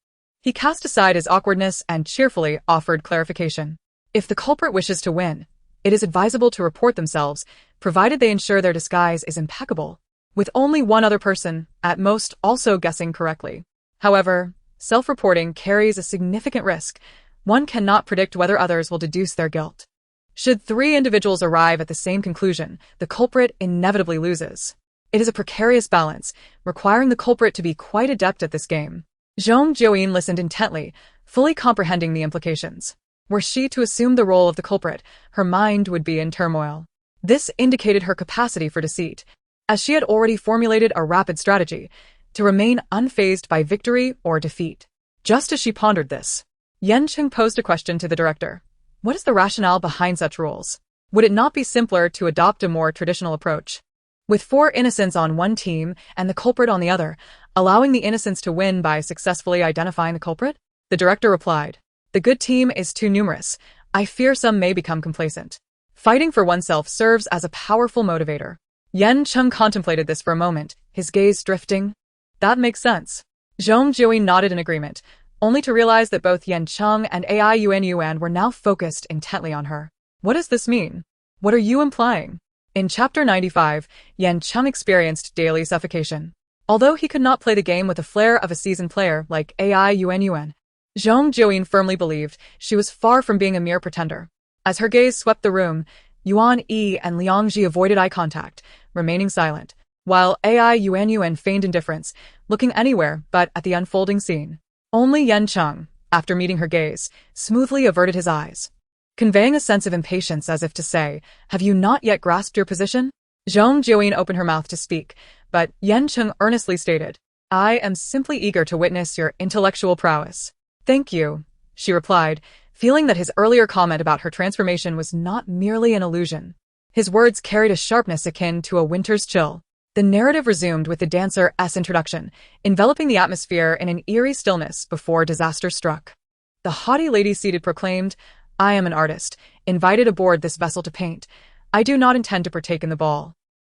he cast aside his awkwardness and cheerfully offered clarification. If the culprit wishes to win, it is advisable to report themselves, provided they ensure their disguise is impeccable, with only one other person, at most, also guessing correctly. However, self-reporting carries a significant risk. One cannot predict whether others will deduce their guilt. Should 3 individuals arrive at the same conclusion, the culprit inevitably loses. It is a precarious balance, requiring the culprit to be quite adept at this game. Zhong Jiuyin listened intently, fully comprehending the implications. Were she to assume the role of the culprit, her mind would be in turmoil. This indicated her capacity for deceit, as she had already formulated a rapid strategy, to remain unfazed by victory or defeat. Just as she pondered this, Yan Cheng posed a question to the director. What is the rationale behind such rules? Would it not be simpler to adopt a more traditional approach? With 4 innocents on one team and the culprit on the other, allowing the innocents to win by successfully identifying the culprit? The director replied, the good team is too numerous. I fear some may become complacent. Fighting for oneself serves as a powerful motivator. Yan Cheng contemplated this for a moment, his gaze drifting. That makes sense. Zhong Jiuyin nodded in agreement, only to realize that both Yan Cheng and AI Yuan were now focused intently on her. What does this mean? What are you implying? In Chapter 95, Yan Cheng experienced daily suffocation. Although he could not play the game with the flair of a seasoned player like AI Yuan, Zhong Jiuyin firmly believed she was far from being a mere pretender. As her gaze swept the room, Yuan Yi and Liang Ji avoided eye contact, remaining silent, while AI Yuan feigned indifference, looking anywhere but at the unfolding scene. Only Yan Cheng, after meeting her gaze, smoothly averted his eyes, conveying a sense of impatience as if to say, have you not yet grasped your position? Zhong Jiuyin opened her mouth to speak, but Yan Cheng earnestly stated, I am simply eager to witness your intellectual prowess. Thank you, she replied, feeling that his earlier comment about her transformation was not merely an illusion. His words carried a sharpness akin to a winter's chill. The narrative resumed with the dancer's introduction, enveloping the atmosphere in an eerie stillness before disaster struck. The haughty lady seated proclaimed, I am an artist, invited aboard this vessel to paint. I do not intend to partake in the ball.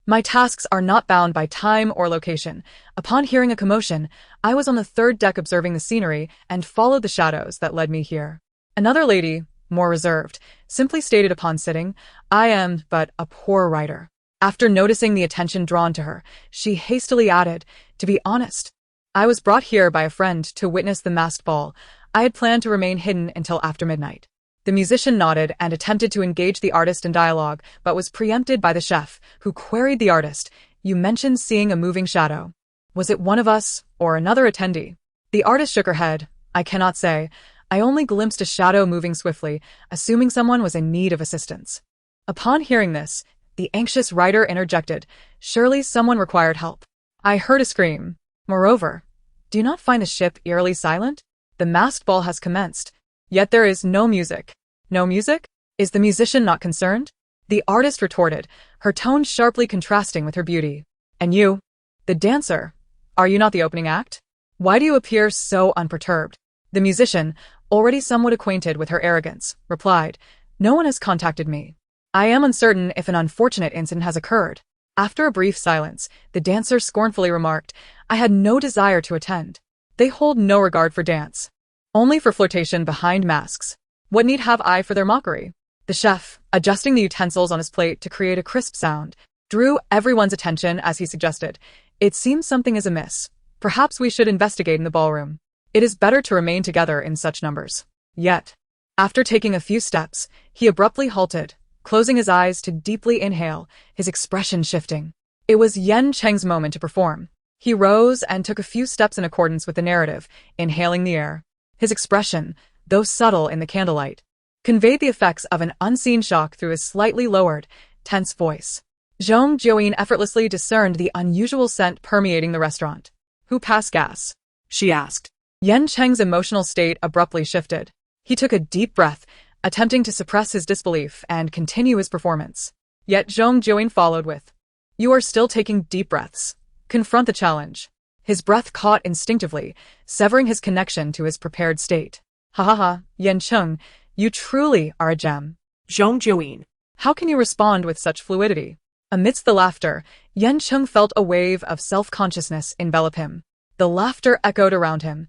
My tasks are not bound by time or location. Upon hearing a commotion, I was on the 3rd deck observing the scenery and followed the shadows that led me here. Another lady, more reserved, simply stated upon sitting, I am but a poor writer. After noticing the attention drawn to her, she hastily added, to be honest, I was brought here by a friend to witness the masked ball. I had planned to remain hidden until after midnight. The musician nodded and attempted to engage the artist in dialogue, but was preempted by the chef, who queried the artist. You mentioned seeing a moving shadow. Was it one of us, or another attendee? The artist shook her head. I cannot say. I only glimpsed a shadow moving swiftly, assuming someone was in need of assistance. Upon hearing this, the anxious writer interjected. Surely someone required help. I heard a scream. Moreover, do you not find the ship eerily silent? The masked ball has commenced. Yet there is no music. No music? Is the musician not concerned? The artist retorted, her tone sharply contrasting with her beauty. And you? The dancer? Are you not the opening act? Why do you appear so unperturbed? The musician, already somewhat acquainted with her arrogance, replied, No one has contacted me. I am uncertain if an unfortunate incident has occurred. After a brief silence, the dancer scornfully remarked, I had no desire to attend. They hold no regard for dance. Only for flirtation behind masks. What need have I for their mockery? The chef, adjusting the utensils on his plate to create a crisp sound, drew everyone's attention as he suggested, It seems something is amiss. Perhaps we should investigate in the ballroom. It is better to remain together in such numbers. Yet, after taking a few steps, he abruptly halted, closing his eyes to deeply inhale, his expression shifting. It was Yan Cheng's moment to perform. He rose and took a few steps in accordance with the narrative, inhaling the air. His expression, though subtle in the candlelight, conveyed the effects of an unseen shock through his slightly lowered, tense voice. Zhong Jiuyin effortlessly discerned the unusual scent permeating the restaurant. Who passed gas? She asked. Yan Cheng's emotional state abruptly shifted. He took a deep breath, attempting to suppress his disbelief and continue his performance. Yet Zhong Jiuyin followed with, You are still taking deep breaths. Confront the challenge. His breath caught instinctively, severing his connection to his prepared state. Ha ha ha, Yan Cheng, you truly are a gem. Zhong Jiuyin. How can you respond with such fluidity? Amidst the laughter, Yan Cheng felt a wave of self-consciousness envelop him. The laughter echoed around him,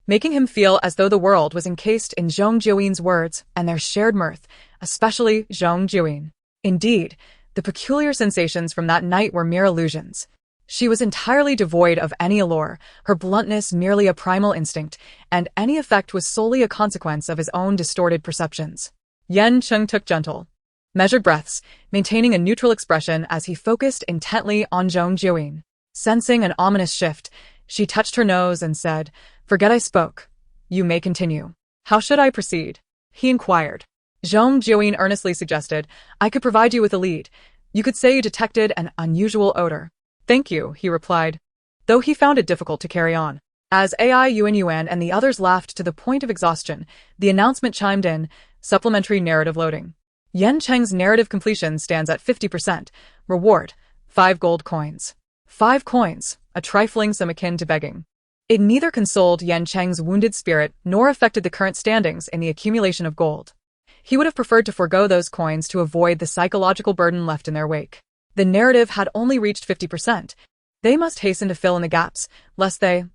making him feel as though the world was encased in Zhong Jiuyin's words and their shared mirth, especially Zhong Jiuyin. Indeed, the peculiar sensations from that night were mere illusions. She was entirely devoid of any allure, her bluntness merely a primal instinct, and any effect was solely a consequence of his own distorted perceptions. Yan Cheng took gentle, measured breaths, maintaining a neutral expression as he focused intently on Zhong Jiuyin. Sensing an ominous shift, she touched her nose and said, Forget I spoke. You may continue. How should I proceed? He inquired. Zhong Jiuyin earnestly suggested, I could provide you with a lead. You could say you detected an unusual odor. Thank you, he replied, though he found it difficult to carry on. As Yuan and the others laughed to the point of exhaustion, the announcement chimed in, supplementary narrative loading. Yan Cheng's narrative completion stands at 50%. Reward, 5 gold coins. 5 coins, a trifling sum akin to begging. It neither consoled Yan Cheng's wounded spirit nor affected the current standings in the accumulation of gold. He would have preferred to forego those coins to avoid the psychological burden left in their wake. The narrative had only reached 50%. They must hasten to fill in the gaps, lest they,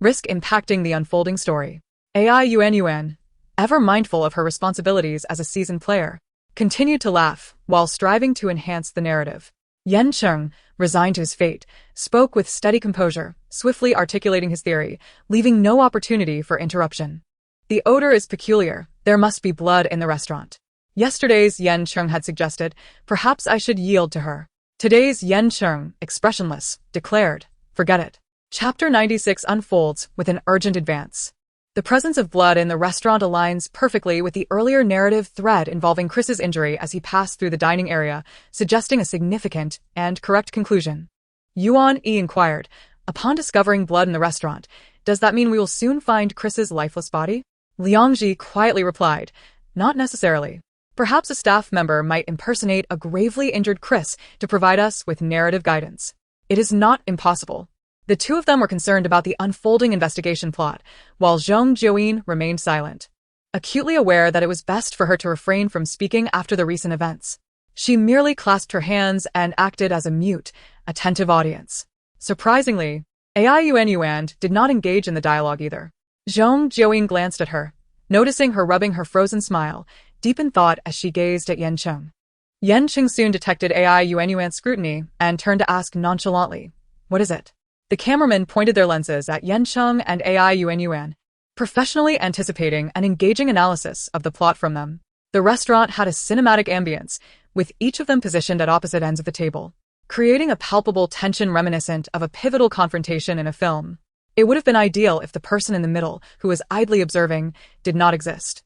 risk impacting the unfolding story. Yuan, ever mindful of her responsibilities as a seasoned player, continued to laugh while striving to enhance the narrative. Yan Cheng, resigned to his fate, spoke with steady composure, swiftly articulating his theory, leaving no opportunity for interruption. The odor is peculiar. There must be blood in the restaurant. Yesterday's Yan Cheng had suggested, perhaps I should yield to her. Today's Yan Cheng, expressionless, declared, forget it. Chapter 96 unfolds with an urgent advance. The presence of blood in the restaurant aligns perfectly with the earlier narrative thread involving Chris's injury as he passed through the dining area, suggesting a significant and correct conclusion. Yuan inquired, upon discovering blood in the restaurant, does that mean we will soon find Chris's lifeless body? Liangji quietly replied, not necessarily. Perhaps a staff member might impersonate a gravely injured Chris to provide us with narrative guidance. It is not impossible. The two of them were concerned about the unfolding investigation plot, while Zhong Jiuyin remained silent, acutely aware that it was best for her to refrain from speaking after the recent events. She merely clasped her hands and acted as a mute, attentive audience. Surprisingly, Yuan did not engage in the dialogue either. Zhong Jiuyin glanced at her, noticing her rubbing her frozen smile, deep in thought as she gazed at Yan Cheng. Yan Cheng soon detected Yuan's scrutiny and turned to ask nonchalantly, what is it? The cameramen pointed their lenses at Yan Cheng and Yuan, professionally anticipating and engaging analysis of the plot from them. The restaurant had a cinematic ambience, with each of them positioned at opposite ends of the table, creating a palpable tension reminiscent of a pivotal confrontation in a film. It would have been ideal if the person in the middle, who was idly observing, did not exist.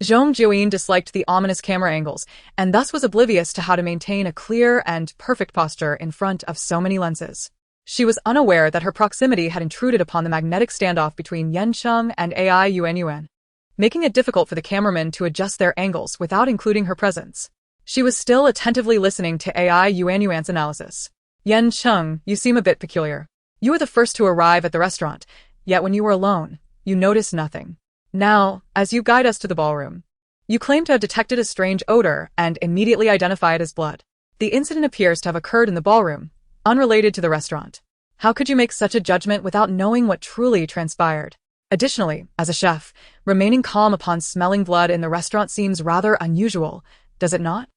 Zhong Jiuyin disliked the ominous camera angles, and thus was oblivious to how to maintain a clear and perfect posture in front of so many lenses. She was unaware that her proximity had intruded upon the magnetic standoff between Yan Cheng and AI Yuan, making it difficult for the cameraman to adjust their angles without including her presence. She was still attentively listening to AI Yuan's analysis. Yan Cheng, you seem a bit peculiar. You were the first to arrive at the restaurant, yet when you were alone, you noticed nothing. Now, as you guide us to the ballroom, you claim to have detected a strange odor and immediately identify it as blood. The incident appears to have occurred in the ballroom, unrelated to the restaurant. How could you make such a judgment without knowing what truly transpired? Additionally, as a chef, remaining calm upon smelling blood in the restaurant seems rather unusual, does it not?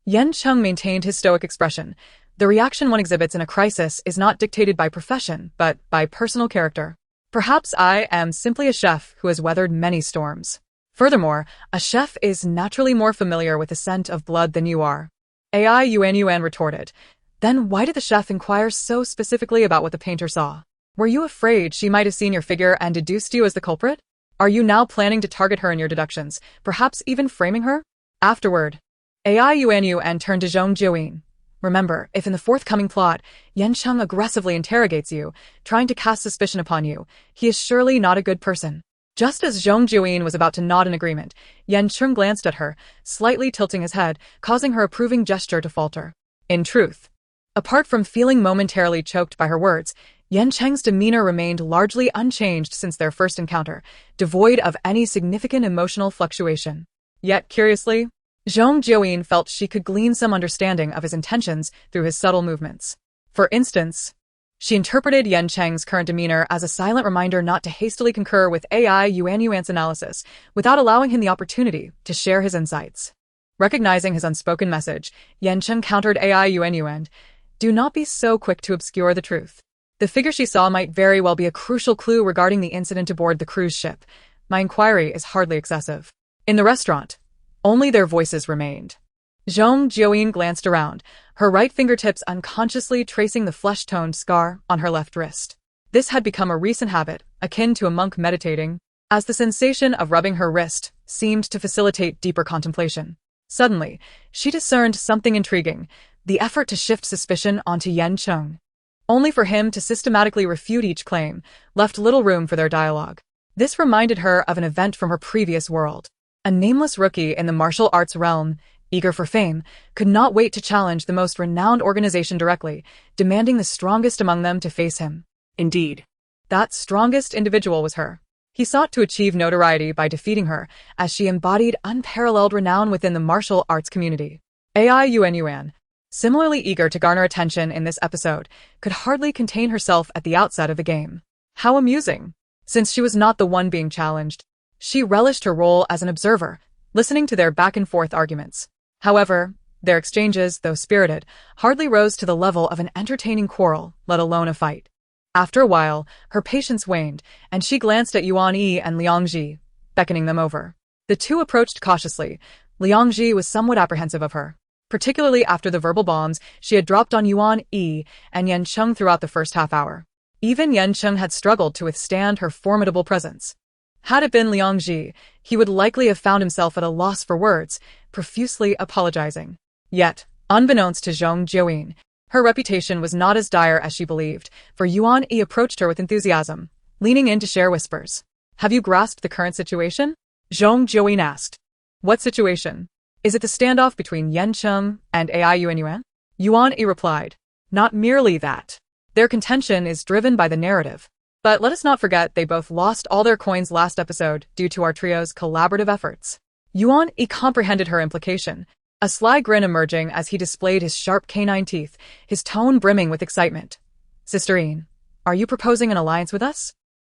Yan Cheng maintained his stoic expression. The reaction one exhibits in a crisis is not dictated by profession, but by personal character. Perhaps I am simply a chef who has weathered many storms. Furthermore, a chef is naturally more familiar with the scent of blood than you are. AI Yuan retorted. Then why did the chef inquire so specifically about what the painter saw? Were you afraid she might have seen your figure and deduced you as the culprit? Are you now planning to target her in your deductions, perhaps even framing her? Afterward, AI Yuan turned to Zhong Jiuyin. Remember, if in the forthcoming plot, Yan Cheng aggressively interrogates you, trying to cast suspicion upon you, he is surely not a good person. Just as Zhong Jiuyin was about to nod in agreement, Yan Cheng glanced at her, slightly tilting his head, causing her approving gesture to falter. In truth, apart from feeling momentarily choked by her words, Yan Cheng's demeanor remained largely unchanged since their first encounter, devoid of any significant emotional fluctuation. Yet, curiously, Zhong Jiuyin felt she could glean some understanding of his intentions through his subtle movements. For instance, she interpreted Yan Cheng's current demeanor as a silent reminder not to hastily concur with AI Yuan's analysis without allowing him the opportunity to share his insights. Recognizing his unspoken message, Yan Cheng countered AI Yuan, do not be so quick to obscure the truth. The figure she saw might very well be a crucial clue regarding the incident aboard the cruise ship. My inquiry is hardly excessive. In the restaurant, only their voices remained. Zhong Jiuyin glanced around, her right fingertips unconsciously tracing the flesh-toned scar on her left wrist. This had become a recent habit, akin to a monk meditating, as the sensation of rubbing her wrist seemed to facilitate deeper contemplation. Suddenly, she discerned something intriguing, the effort to shift suspicion onto Yan Cheng. Only for him to systematically refute each claim, left little room for their dialogue. This reminded her of an event from her previous world. A nameless rookie in the martial arts realm, eager for fame, could not wait to challenge the most renowned organization directly, demanding the strongest among them to face him. Indeed, that strongest individual was her. He sought to achieve notoriety by defeating her, as she embodied unparalleled renown within the martial arts community. AI Yuan, similarly eager to garner attention in this episode, could hardly contain herself at the outset of the game. How amusing! Since she was not the one being challenged, she relished her role as an observer, listening to their back-and-forth arguments. However, their exchanges, though spirited, hardly rose to the level of an entertaining quarrel, let alone a fight. After a while, her patience waned, and she glanced at Yuan Yi and Liang Ji, beckoning them over. The two approached cautiously. Liang Ji was somewhat apprehensive of her, particularly after the verbal bombs she had dropped on Yuan Yi and Yan Cheng throughout the first half-hour. Even Yan Cheng had struggled to withstand her formidable presence. Had it been Liang Ji, he would likely have found himself at a loss for words, profusely apologizing. Yet, unbeknownst to Zhong Jiuyin, her reputation was not as dire as she believed, for Yuan Yi approached her with enthusiasm, leaning in to share whispers. Have you grasped the current situation? Zhong Jiuyin asked. What situation? Is it the standoff between Yan Cheng and AI Yuan? Yuan Yi replied. Not merely that. Their contention is driven by the narrative. But let us not forget they both lost all their coins last episode due to our trio's collaborative efforts. Yuan Yi comprehended her implication, a sly grin emerging as he displayed his sharp canine teeth, his tone brimming with excitement. Sisterine, are you proposing an alliance with us?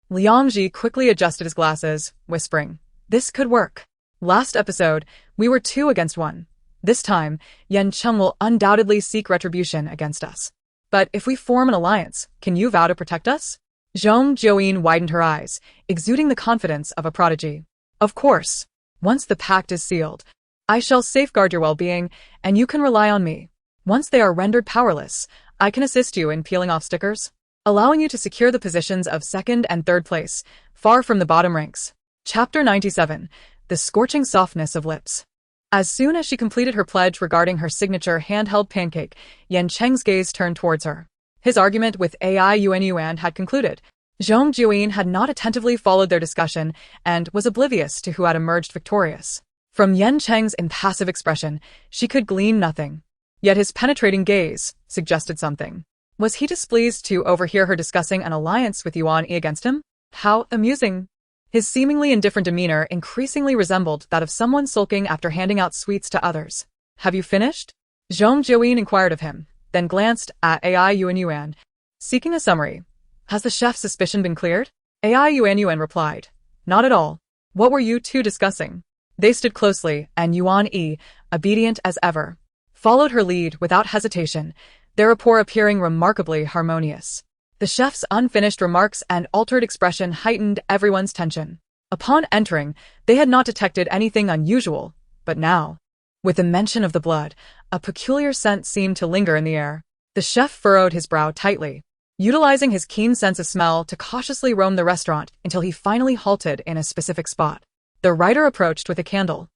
Liang Ji quickly adjusted his glasses, whispering, this could work. Last episode, we were 2 against 1. This time, Yan Cheng will undoubtedly seek retribution against us. But if we form an alliance, can you vow to protect us? Zhong Jiuyin widened her eyes, exuding the confidence of a prodigy. Of course. Once the pact is sealed, I shall safeguard your well-being, and you can rely on me. Once they are rendered powerless, I can assist you in peeling off stickers, allowing you to secure the positions of second and third place, far from the bottom ranks. Chapter 97. The Scorching Softness of Lips. As soon as she completed her pledge regarding her signature handheld pancake, Yan Cheng's gaze turned towards her. His argument with Yuan had concluded. Zhong Jiuyin had not attentively followed their discussion and was oblivious to who had emerged victorious. From Yan Cheng's impassive expression, she could glean nothing. Yet his penetrating gaze suggested something. Was he displeased to overhear her discussing an alliance with Yuan against him? How amusing! His seemingly indifferent demeanor increasingly resembled that of someone sulking after handing out sweets to others. Have you finished? Zhong Jiuyin inquired of him, then glanced at Yuan, seeking a summary. Has the chef's suspicion been cleared? Yuan replied. Not at all. What were you two discussing? They stood closely, and Yuan, obedient as ever, followed her lead without hesitation, their rapport appearing remarkably harmonious. The chef's unfinished remarks and altered expression heightened everyone's tension. Upon entering, they had not detected anything unusual, but now, with the mention of the blood, a peculiar scent seemed to linger in the air. The chef furrowed his brow tightly, utilizing his keen sense of smell to cautiously roam the restaurant until he finally halted in a specific spot. The writer approached with a candle,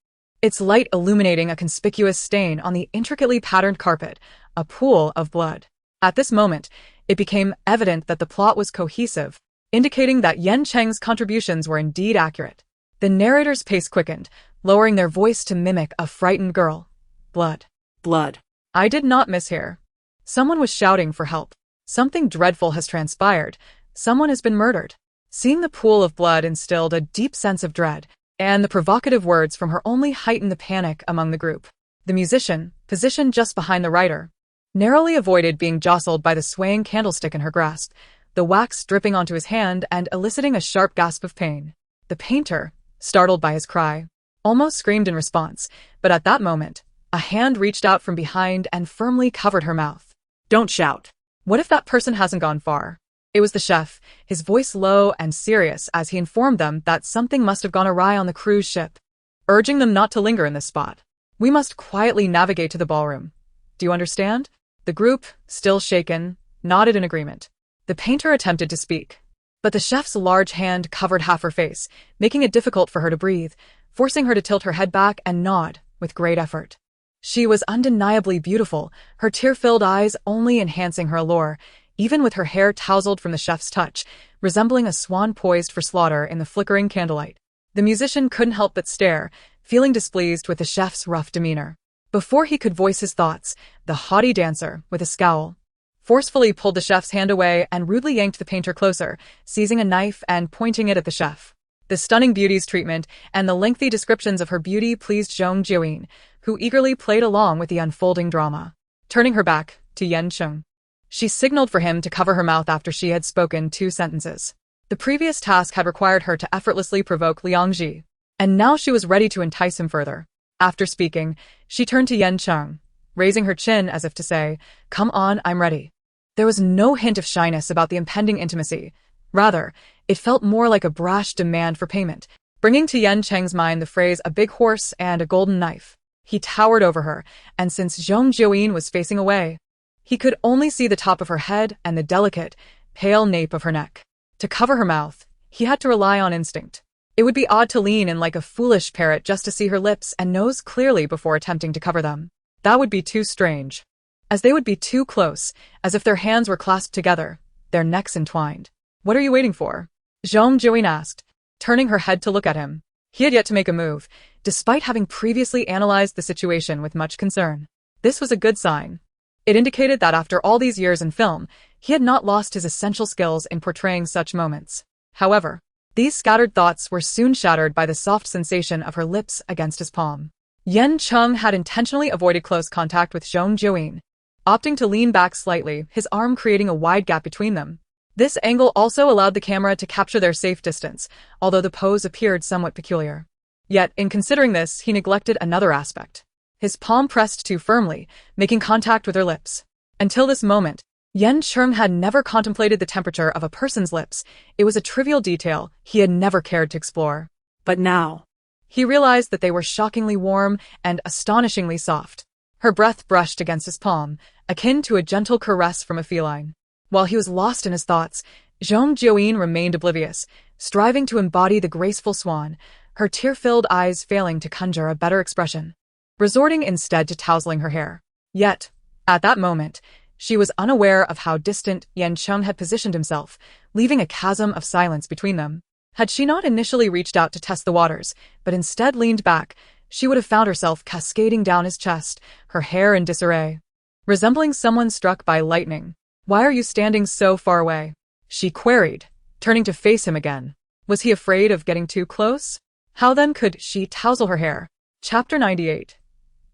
its light illuminating a conspicuous stain on the intricately patterned carpet, a pool of blood. At this moment, it became evident that the plot was cohesive, indicating that Yan Cheng's contributions were indeed accurate. The narrator's pace quickened, lowering their voice to mimic a frightened girl. Blood. Blood. I did not mishear. Someone was shouting for help. Something dreadful has transpired. Someone has been murdered. Seeing the pool of blood instilled a deep sense of dread, and the provocative words from her only heightened the panic among the group. The musician, positioned just behind the writer, narrowly avoided being jostled by the swaying candlestick in her grasp, the wax dripping onto his hand and eliciting a sharp gasp of pain. The painter, startled by his cry, almost screamed in response, but at that moment, a hand reached out from behind and firmly covered her mouth. Don't shout. What if that person hasn't gone far? It was the chef, his voice low and serious as he informed them that something must have gone awry on the cruise ship, urging them not to linger in this spot. We must quietly navigate to the ballroom. Do you understand? The group, still shaken, nodded in agreement. The painter attempted to speak, but the chef's large hand covered half her face, making it difficult for her to breathe, forcing her to tilt her head back and nod with great effort. She was undeniably beautiful, her tear-filled eyes only enhancing her allure, even with her hair tousled from the chef's touch, resembling a swan poised for slaughter in the flickering candlelight. The musician couldn't help but stare, feeling displeased with the chef's rough demeanor. Before he could voice his thoughts, the haughty dancer, with a scowl, forcefully pulled the chef's hand away and rudely yanked the painter closer, seizing a knife and pointing it at the chef. The stunning beauty's treatment and the lengthy descriptions of her beauty pleased Zhong Jiuyin, who eagerly played along with the unfolding drama. Turning her back to Yan Cheng, she signaled for him to cover her mouth after she had spoken 2 sentences. The previous task had required her to effortlessly provoke Liang Ji, and now she was ready to entice him further. After speaking, she turned to Yan Cheng, raising her chin as if to say, "Come on, I'm ready." There was no hint of shyness about the impending intimacy. Rather, it felt more like a brash demand for payment, bringing to Yan Cheng's mind the phrase "a big horse and a golden knife." He towered over her, and since Zhong Jiuyin was facing away, he could only see the top of her head and the delicate, pale nape of her neck. To cover her mouth, he had to rely on instinct. It would be odd to lean in like a foolish parrot just to see her lips and nose clearly before attempting to cover them. That would be too strange, as they would be too close, as if their hands were clasped together, their necks entwined. "What are you waiting for?" Zhong Jiuyin asked, turning her head to look at him. He had yet to make a move, despite having previously analyzed the situation with much concern. This was a good sign. It indicated that after all these years in film, he had not lost his essential skills in portraying such moments. However, these scattered thoughts were soon shattered by the soft sensation of her lips against his palm. Yan Cheng had intentionally avoided close contact with Zhong Jiuyin, opting to lean back slightly, his arm creating a wide gap between them. This angle also allowed the camera to capture their safe distance, although the pose appeared somewhat peculiar. Yet, in considering this, he neglected another aspect. His palm pressed too firmly, making contact with her lips. Until this moment, Yan Cheng had never contemplated the temperature of a person's lips. It was a trivial detail he had never cared to explore. But now, he realized that they were shockingly warm and astonishingly soft. Her breath brushed against his palm, akin to a gentle caress from a feline. While he was lost in his thoughts, Zhong Jiuyin remained oblivious, striving to embody the graceful swan, her tear-filled eyes failing to conjure a better expression, resorting instead to tousling her hair. Yet, at that moment, she was unaware of how distant Yan Cheng had positioned himself, leaving a chasm of silence between them. Had she not initially reached out to test the waters, but instead leaned back, she would have found herself cascading down his chest, her hair in disarray. Resembling someone struck by lightning. "Why are you standing so far away?" she queried, turning to face him again. Was he afraid of getting too close? How then could she tousle her hair? Chapter 98.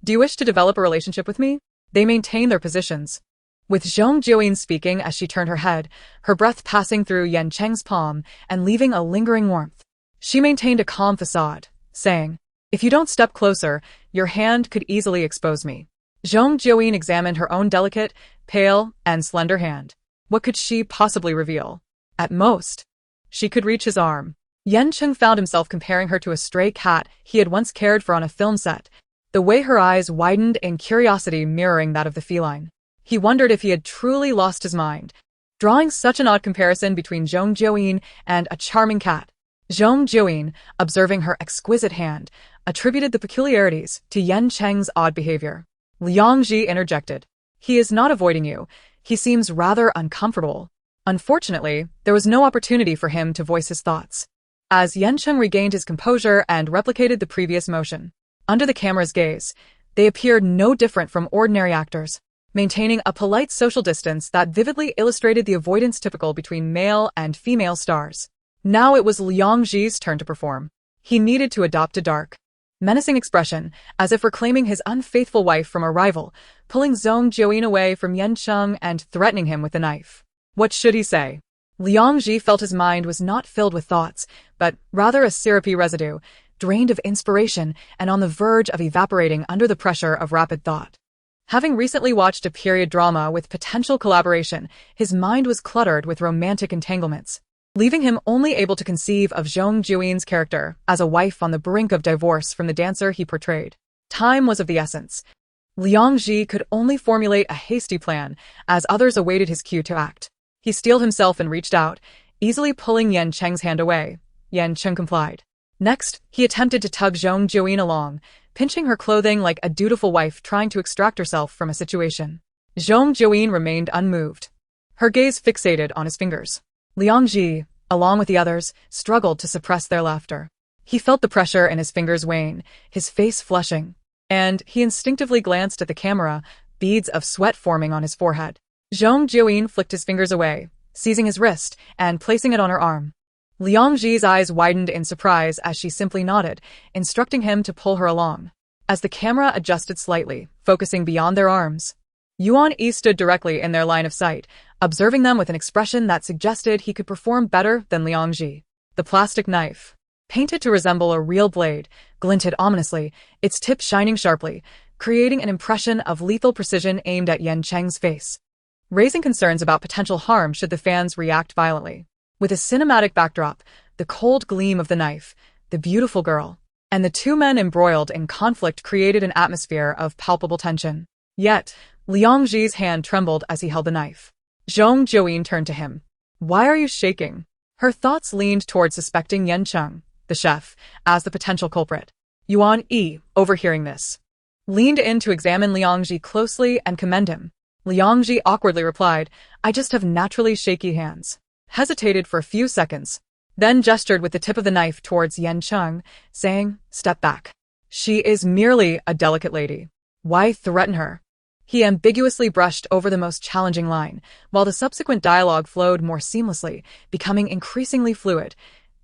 Do you wish to develop a relationship with me? They maintained their positions, with Zhong Jiuyin speaking as she turned her head, her breath passing through Yan Cheng's palm and leaving a lingering warmth. She maintained a calm facade, saying, "If you don't step closer, your hand could easily expose me." Zhong Jiuyin examined her own delicate, pale, and slender hand. What could she possibly reveal? At most, she could reach his arm. Yan Cheng found himself comparing her to a stray cat he had once cared for on a film set, the way her eyes widened in curiosity mirroring that of the feline. He wondered if he had truly lost his mind, drawing such an odd comparison between Zhong Jiuyin and a charming cat. Zhong Jiuyin, observing her exquisite hand, attributed the peculiarities to Yan Cheng's odd behavior. Liang Ji interjected. "He is not avoiding you. He seems rather uncomfortable." Unfortunately, there was no opportunity for him to voice his thoughts, as Yan Cheng regained his composure and replicated the previous motion. Under the camera's gaze, they appeared no different from ordinary actors, maintaining a polite social distance that vividly illustrated the avoidance typical between male and female stars. Now it was Liang Ji's turn to perform. He needed to adopt a dark, menacing expression, as if reclaiming his unfaithful wife from a rival, pulling Zhong Jiuyin away from Yan Cheng and threatening him with a knife. What should he say? Liang Ji felt his mind was not filled with thoughts, but rather a syrupy residue, drained of inspiration and on the verge of evaporating under the pressure of rapid thought. Having recently watched a period drama with potential collaboration, his mind was cluttered with romantic entanglements, leaving him only able to conceive of Zhong Jiuyin's character as a wife on the brink of divorce from the dancer he portrayed. Time was of the essence. Liang Ji could only formulate a hasty plan, as others awaited his cue to act. He steeled himself and reached out, easily pulling Yan Cheng's hand away. Yan Cheng complied. Next, he attempted to tug Zhong Jiuyin along, pinching her clothing like a dutiful wife trying to extract herself from a situation. Zhong Jiuyin remained unmoved, her gaze fixated on his fingers. Liang Ji, along with the others, struggled to suppress their laughter. He felt the pressure in his fingers wane, his face flushing, and he instinctively glanced at the camera, beads of sweat forming on his forehead. Zhong Jiuyin flicked his fingers away, seizing his wrist and placing it on her arm. Liang Ji's eyes widened in surprise as she simply nodded, instructing him to pull her along. As the camera adjusted slightly, focusing beyond their arms, Yuan Yi stood directly in their line of sight, observing them with an expression that suggested he could perform better than Liang Ji. The plastic knife, painted to resemble a real blade, glinted ominously, its tip shining sharply, creating an impression of lethal precision aimed at Yan Cheng's face, raising concerns about potential harm should the fans react violently. With a cinematic backdrop, the cold gleam of the knife, the beautiful girl, and the two men embroiled in conflict created an atmosphere of palpable tension. Yet, Liang Ji's hand trembled as he held the knife. Zhong Jiuyin turned to him. "Why are you shaking?" Her thoughts leaned toward suspecting Yan Cheng, the chef, as the potential culprit. Yuan Yi, overhearing this, leaned in to examine Liang Ji closely and commend him. Liang Ji awkwardly replied, "I just have naturally shaky hands," hesitated for a few seconds, then gestured with the tip of the knife towards Yan Cheng, saying, "Step back. She is merely a delicate lady. Why threaten her?" He ambiguously brushed over the most challenging line, while the subsequent dialogue flowed more seamlessly, becoming increasingly fluid.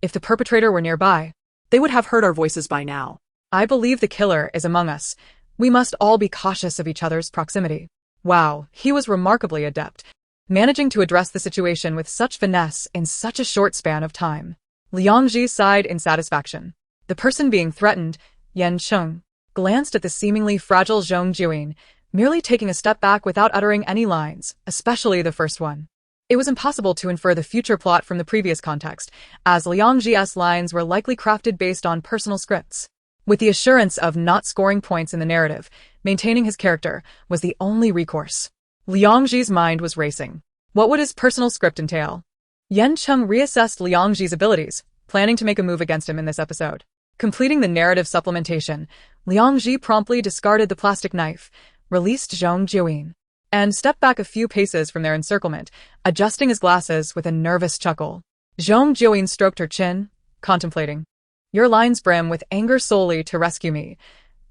If the perpetrator were nearby, they would have heard our voices by now. "I believe the killer is among us. We must all be cautious of each other's proximity." Wow, he was remarkably adept, managing to address the situation with such finesse in such a short span of time. Liang Ji sighed in satisfaction. The person being threatened, Yan Cheng, glanced at the seemingly fragile Zhong Jiuyin, merely taking a step back without uttering any lines, especially the first one. It was impossible to infer the future plot from the previous context, as Liang Ji's lines were likely crafted based on personal scripts. With the assurance of not scoring points in the narrative, maintaining his character was the only recourse. Liang Ji's mind was racing. What would his personal script entail? Yan Cheng reassessed Liang Ji's abilities, planning to make a move against him in this episode. Completing the narrative supplementation, Liang Ji promptly discarded the plastic knife, released Zhong Jiuyin, and stepped back a few paces from their encirclement, adjusting his glasses with a nervous chuckle. Zhong Jiuyin stroked her chin, contemplating. Your lines brim with anger solely to rescue me.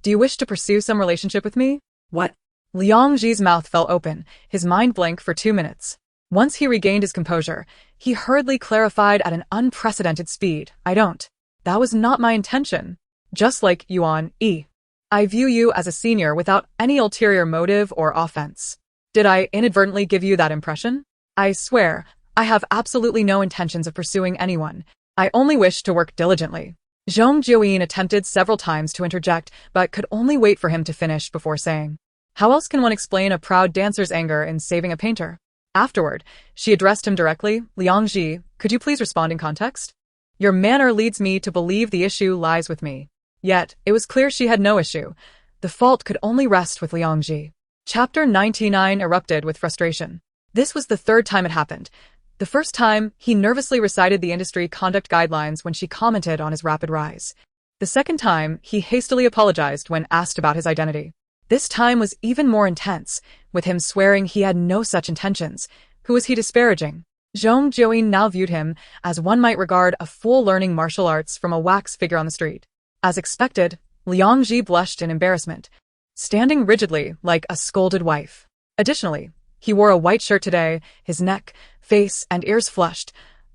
Do you wish to pursue some relationship with me? What? Liang Ji's mouth fell open, his mind blank for 2 minutes. Once he regained his composure, he hurriedly clarified at an unprecedented speed. I don't. That was not my intention. Just like Yuan E. I view you as a senior without any ulterior motive or offense. Did I inadvertently give you that impression? I swear, I have absolutely no intentions of pursuing anyone. I only wish to work diligently. Zhong Jiuyin attempted several times to interject, but could only wait for him to finish before saying, how else can one explain a proud dancer's anger in saving a painter? Afterward, she addressed him directly. Liang Ji, could you please respond in context? Your manner leads me to believe the issue lies with me. Yet, it was clear she had no issue. The fault could only rest with Liang Ji. Chapter 99 erupted with frustration. This was the third time it happened. The first time, he nervously recited the industry conduct guidelines when she commented on his rapid rise. The second time, he hastily apologized when asked about his identity. This time was even more intense, with him swearing he had no such intentions. Who was he disparaging? Zhong Jiuyin now viewed him as one might regard a fool learning martial arts from a wax figure on the street. As expected, Liang Ji blushed in embarrassment, standing rigidly like a scolded wife. Additionally, he wore a white shirt today, his neck, face, and ears flushed,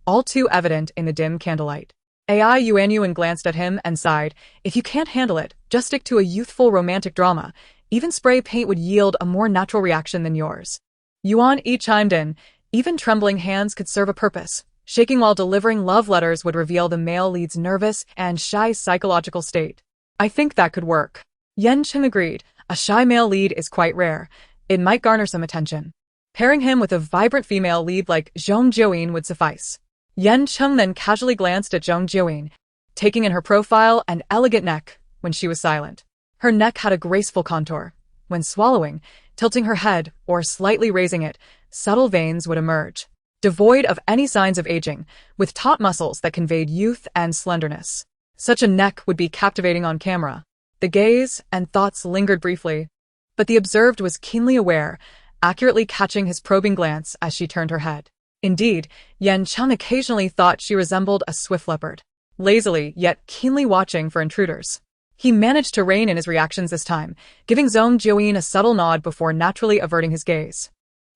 all too evident in the dim candlelight. Yuan glanced at him and sighed, if you can't handle it, just stick to a youthful romantic drama. Even spray paint would yield a more natural reaction than yours. Yuan E chimed in, even trembling hands could serve a purpose. Shaking while delivering love letters would reveal the male lead's nervous and shy psychological state. I think that could work. Yan Cheng agreed, a shy male lead is quite rare. It might garner some attention. Pairing him with a vibrant female lead like Zhong Jiuyin would suffice. Yan Cheng then casually glanced at Zhong Jiuyin, taking in her profile and elegant neck when she was silent. Her neck had a graceful contour. When swallowing, tilting her head, or slightly raising it, subtle veins would emerge, devoid of any signs of aging, with taut muscles that conveyed youth and slenderness. Such a neck would be captivating on camera. The gaze and thoughts lingered briefly, but the observed was keenly aware, accurately catching his probing glance as she turned her head. Indeed, Yan Cheng occasionally thought she resembled a swift leopard, lazily yet keenly watching for intruders. He managed to rein in his reactions this time, giving Zhong Jiuyin a subtle nod before naturally averting his gaze.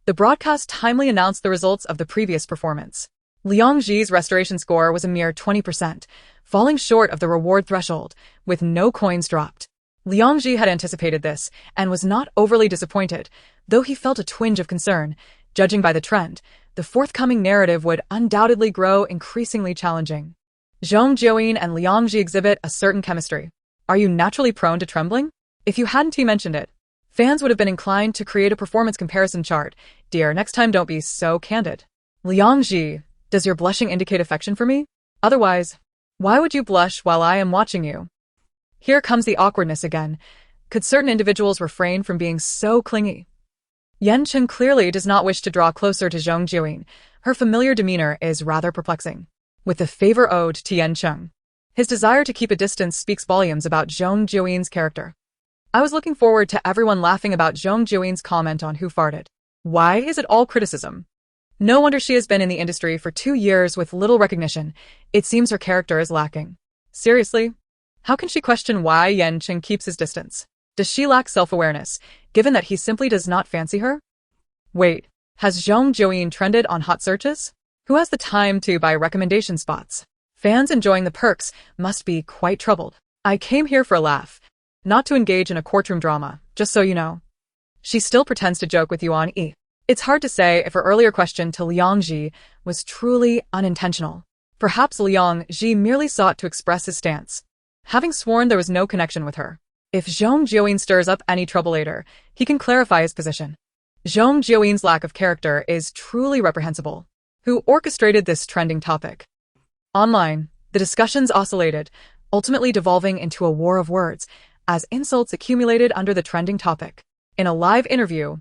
The broadcast timely announced the results of the previous performance. Liang Ji's restoration score was a mere 20%, falling short of the reward threshold, with no coins dropped. Liang Ji had anticipated this, and was not overly disappointed, though he felt a twinge of concern. Judging by the trend, the forthcoming narrative would undoubtedly grow increasingly challenging. Zhong Jiuyin and Liang Ji exhibit a certain chemistry. Are you naturally prone to trembling? If you hadn't mentioned it, fans would have been inclined to create a performance comparison chart. Dear, next time don't be so candid. Liang Ji, does your blushing indicate affection for me? Otherwise, why would you blush while I am watching you? Here comes the awkwardness again. Could certain individuals refrain from being so clingy? Yan Cheng clearly does not wish to draw closer to Zhong Jiuyin. Her familiar demeanor is rather perplexing. With the favor owed to Yan Cheng, his desire to keep a distance speaks volumes about Zhong Jiuyin's character. I was looking forward to everyone laughing about Zhong Jiuyin's comment on who farted. Why is it all criticism? No wonder she has been in the industry for 2 years with little recognition. It seems her character is lacking. Seriously? How can she question why Yan Cheng keeps his distance? Does she lack self-awareness, given that he simply does not fancy her? Wait, has Zhong Jiuyin trended on hot searches? Who has the time to buy recommendation spots? Fans enjoying the perks must be quite troubled. I came here for a laugh, not to engage in a courtroom drama, just so you know. She still pretends to joke with Yuan E. It's hard to say if her earlier question to Liang Ji was truly unintentional. Perhaps Liang Ji merely sought to express his stance, having sworn there was no connection with her. If Zhong Jiuyin stirs up any trouble later, he can clarify his position. Zhong Jiuyin's lack of character is truly reprehensible. Who orchestrated this trending topic? Online, the discussions oscillated, ultimately devolving into a war of words, as insults accumulated under the trending topic. In a live interview,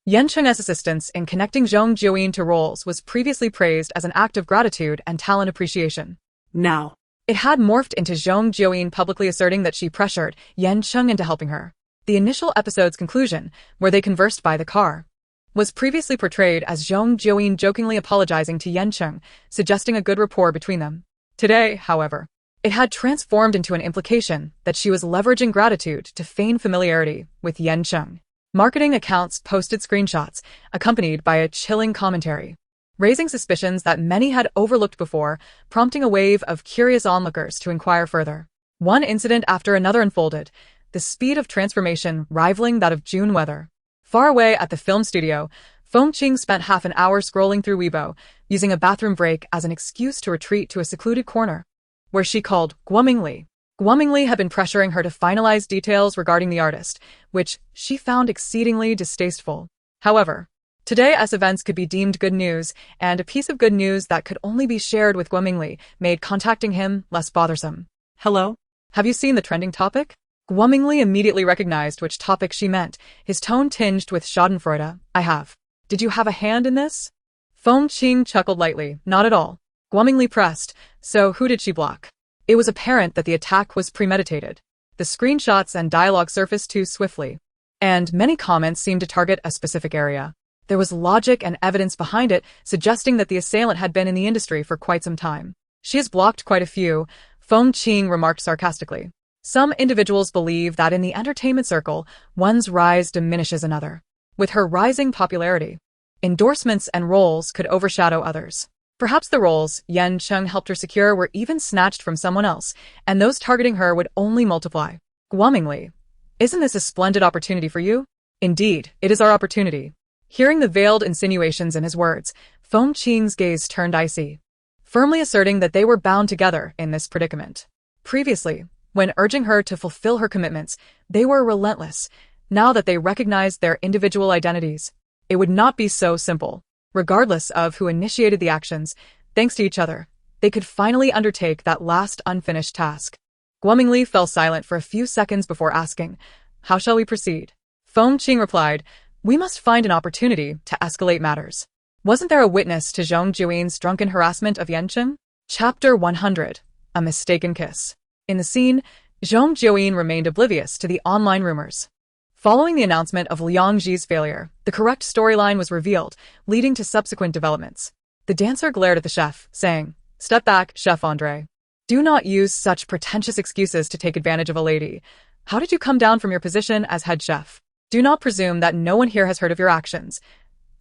Yan Cheng's assistance in connecting Zhong Jiuyin to roles was previously praised as an act of gratitude and talent appreciation. Now, It had morphed into Zhong Jiuyin publicly asserting that she pressured Yan Cheng into helping her. The initial episode's conclusion, where they conversed by the car, was previously portrayed as Zhong Jiuyin jokingly apologizing to Yan Cheng, suggesting a good rapport between them. Today, however, it had transformed into an implication that she was leveraging gratitude to feign familiarity with Yan Cheng. Marketing accounts posted screenshots, accompanied by a chilling commentary, raising suspicions that many had overlooked before, prompting a wave of curious onlookers to inquire further. One incident after another unfolded, the speed of transformation rivaling that of June weather. Far away at the film studio, Feng Qing spent half an hour scrolling through Weibo, using a bathroom break as an excuse to retreat to a secluded corner, where she called Guomingli. Guomingli had been pressuring her to finalize details regarding the artist, which she found exceedingly distasteful. However, today's events could be deemed good news, and a piece of good news that could only be shared with Guomingli made contacting him less bothersome. hello? Have you seen the trending topic? Guomingli immediately recognized which topic she meant, his tone tinged with schadenfreude. I have. Did you have a hand in this? Feng Qing chuckled lightly. Not at all. Guomingli pressed. So who did she block? It was apparent that the attack was premeditated. The screenshots and dialogue surfaced too swiftly, and many comments seemed to target a specific area. There was logic and evidence behind it, suggesting that the assailant had been in the industry for quite some time. She has blocked quite a few, Feng Qing remarked sarcastically. Some individuals believe that in the entertainment circle, one's rise diminishes another. With her rising popularity, endorsements and roles could overshadow others. Perhaps the roles Yan Cheng helped her secure were even snatched from someone else, and those targeting her would only multiply. Guomingli, isn't this a splendid opportunity for you? Indeed, it is our opportunity. Hearing the veiled insinuations in his words, Feng Qing's gaze turned icy, firmly asserting that they were bound together in this predicament. Previously, when urging her to fulfill her commitments, they were relentless. Now that they recognized their individual identities, it would not be so simple. Regardless of who initiated the actions, thanks to each other, they could finally undertake that last unfinished task. Guomingli fell silent for a few seconds before asking, "How shall we proceed?" Feng Qing replied, "We must find an opportunity to escalate matters." Wasn't there a witness to Zhong Jiuyin's drunken harassment of Yan Cheng? Chapter 100. A Mistaken Kiss. In the scene, Zhong Jiuyin remained oblivious to the online rumors. Following the announcement of Liang Ji's failure, the correct storyline was revealed, leading to subsequent developments. The dancer glared at the chef, saying, "Step back, Chef Andre. Do not use such pretentious excuses to take advantage of a lady. How did you come down from your position as head chef? Do not presume that no one here has heard of your actions.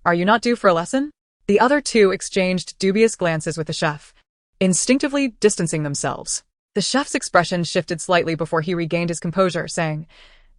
Are you not due for a lesson?" The other two exchanged dubious glances with the chef, instinctively distancing themselves. The chef's expression shifted slightly before he regained his composure, saying,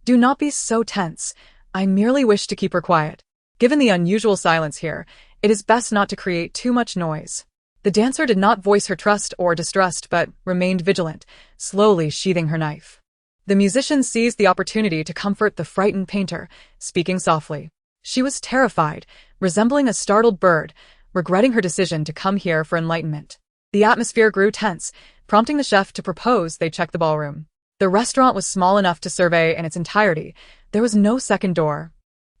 "Do not be so tense. I merely wish to keep her quiet. Given the unusual silence here, it is best not to create too much noise." The dancer did not voice her trust or distrust, but remained vigilant, slowly sheathing her knife. The musician seized the opportunity to comfort the frightened painter, speaking softly. She was terrified, resembling a startled bird, regretting her decision to come here for enlightenment. The atmosphere grew tense, prompting the chef to propose they check the ballroom. The restaurant was small enough to survey in its entirety. There was no second door,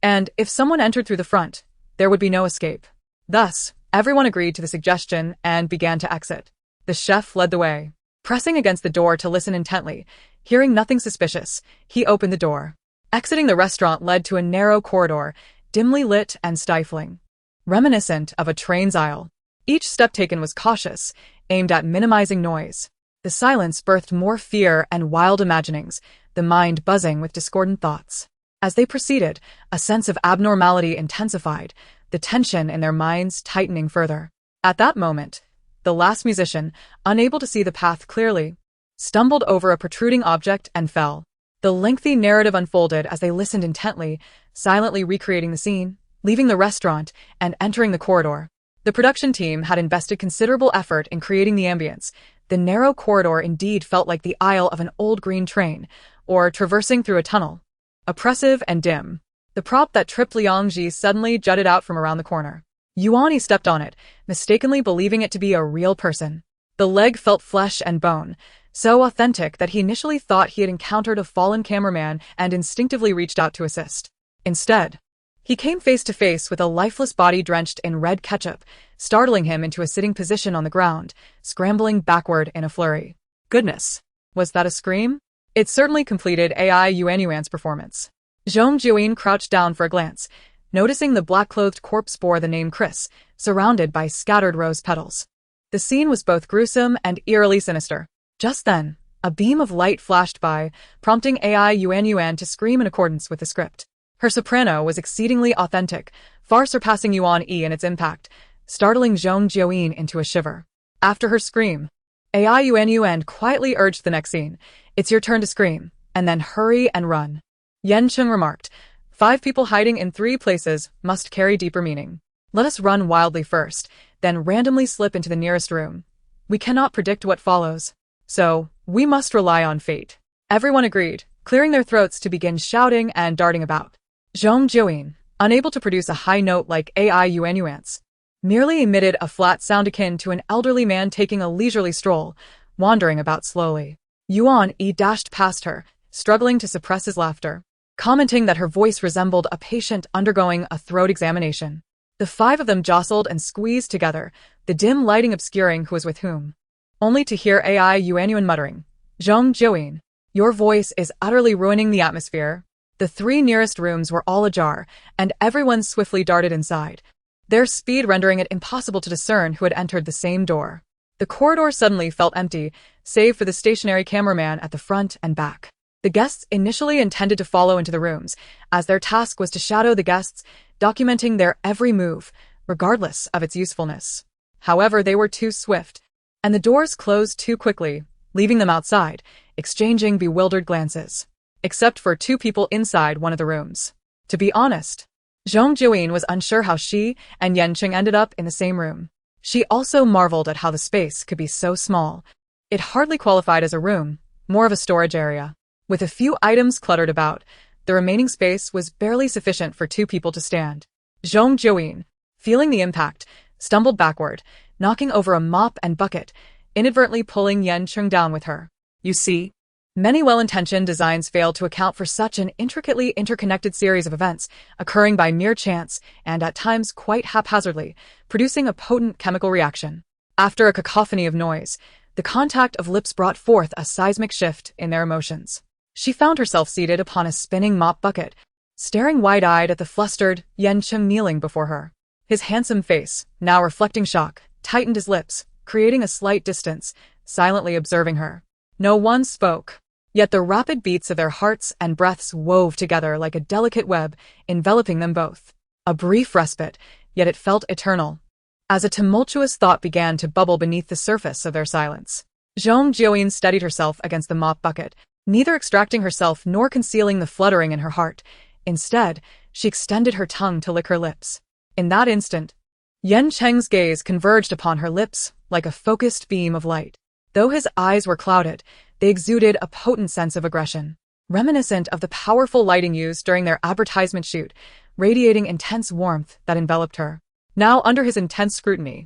and if someone entered through the front, there would be no escape. Thus, everyone agreed to the suggestion and began to exit. The chef led the way. Pressing against the door to listen intently, hearing nothing suspicious, he opened the door. Exiting the restaurant led to a narrow corridor, dimly lit and stifling, reminiscent of a train's aisle. Each step taken was cautious, aimed at minimizing noise. The silence birthed more fear and wild imaginings, the mind buzzing with discordant thoughts. As they proceeded, a sense of abnormality intensified, the tension in their minds tightening further. At that moment, the last musician, unable to see the path clearly, stumbled over a protruding object and fell. The lengthy narrative unfolded as they listened intently, silently recreating the scene, leaving the restaurant and entering the corridor. The production team had invested considerable effort in creating the ambience. The narrow corridor indeed felt like the aisle of an old green train, or traversing through a tunnel. Oppressive and dim. The prop that tripped Liang Ji suddenly jutted out from around the corner. Yuan stepped on it, mistakenly believing it to be a real person. The leg felt flesh and bone, so authentic that he initially thought he had encountered a fallen cameraman and instinctively reached out to assist. Instead, he came face to face with a lifeless body drenched in red ketchup, startling him into a sitting position on the ground, scrambling backward in a flurry. Goodness! Was that a scream? It certainly completed AI Yuan's performance. Zhong Jiuyin crouched down for a glance, noticing the black-clothed corpse bore the name Chris, surrounded by scattered rose petals. The scene was both gruesome and eerily sinister. Just then, a beam of light flashed by, prompting AI Yuan to scream in accordance with the script. Her soprano was exceedingly authentic, far surpassing Yuan in its impact, startling Zhong Jiuyin into a shiver. After her scream, AI Yuan quietly urged the next scene. It's your turn to scream, and then hurry and run. Yan Cheng remarked, 5 people hiding in 3 places must carry deeper meaning. Let us run wildly first, then randomly slip into the nearest room. We cannot predict what follows, so we must rely on fate. Everyone agreed, clearing their throats to begin shouting and darting about. Zhong Jiuyin, unable to produce a high note like AI Yuan's, merely emitted a flat sound akin to an elderly man taking a leisurely stroll, wandering about slowly. Yuan dashed past her, struggling to suppress his laughter, commenting that her voice resembled a patient undergoing a throat examination. The 5 of them jostled and squeezed together, the dim lighting obscuring who was with whom, only to hear AI Yuan muttering, Zhong Jiuyin, your voice is utterly ruining the atmosphere. The 3 nearest rooms were all ajar, and everyone swiftly darted inside, their speed rendering it impossible to discern who had entered the same door. The corridor suddenly felt empty, save for the stationary cameraman at the front and back. The guests initially intended to follow into the rooms, as their task was to shadow the guests, documenting their every move, regardless of its usefulness. However, they were too swift, and the doors closed too quickly, leaving them outside, exchanging bewildered glances. Except for 2 people inside one of the rooms. To be honest, Zhong Jiuyin was unsure how she and Yan Cheng ended up in the same room. She also marveled at how the space could be so small. It hardly qualified as a room, more of a storage area. With a few items cluttered about, the remaining space was barely sufficient for 2 people to stand. Zhong Jiuyin, feeling the impact, stumbled backward, knocking over a mop and bucket, inadvertently pulling Yan Cheng down with her. You see? Many well-intentioned designs fail to account for such an intricately interconnected series of events, occurring by mere chance and at times quite haphazardly, producing a potent chemical reaction. After a cacophony of noise, the contact of lips brought forth a seismic shift in their emotions. She found herself seated upon a spinning mop bucket, staring wide-eyed at the flustered Yan Cheng kneeling before her. His handsome face, now reflecting shock, tightened his lips, creating a slight distance, silently observing her. No one spoke. Yet the rapid beats of their hearts and breaths wove together like a delicate web, enveloping them both. A brief respite, yet it felt eternal, as a tumultuous thought began to bubble beneath the surface of their silence. Zhong Jiuyin steadied herself against the mop bucket, neither extracting herself nor concealing the fluttering in her heart. Instead, she extended her tongue to lick her lips. In that instant, Yan Cheng's gaze converged upon her lips like a focused beam of light. Though his eyes were clouded, they exuded a potent sense of aggression, reminiscent of the powerful lighting used during their advertisement shoot, radiating intense warmth that enveloped her. Now under his intense scrutiny,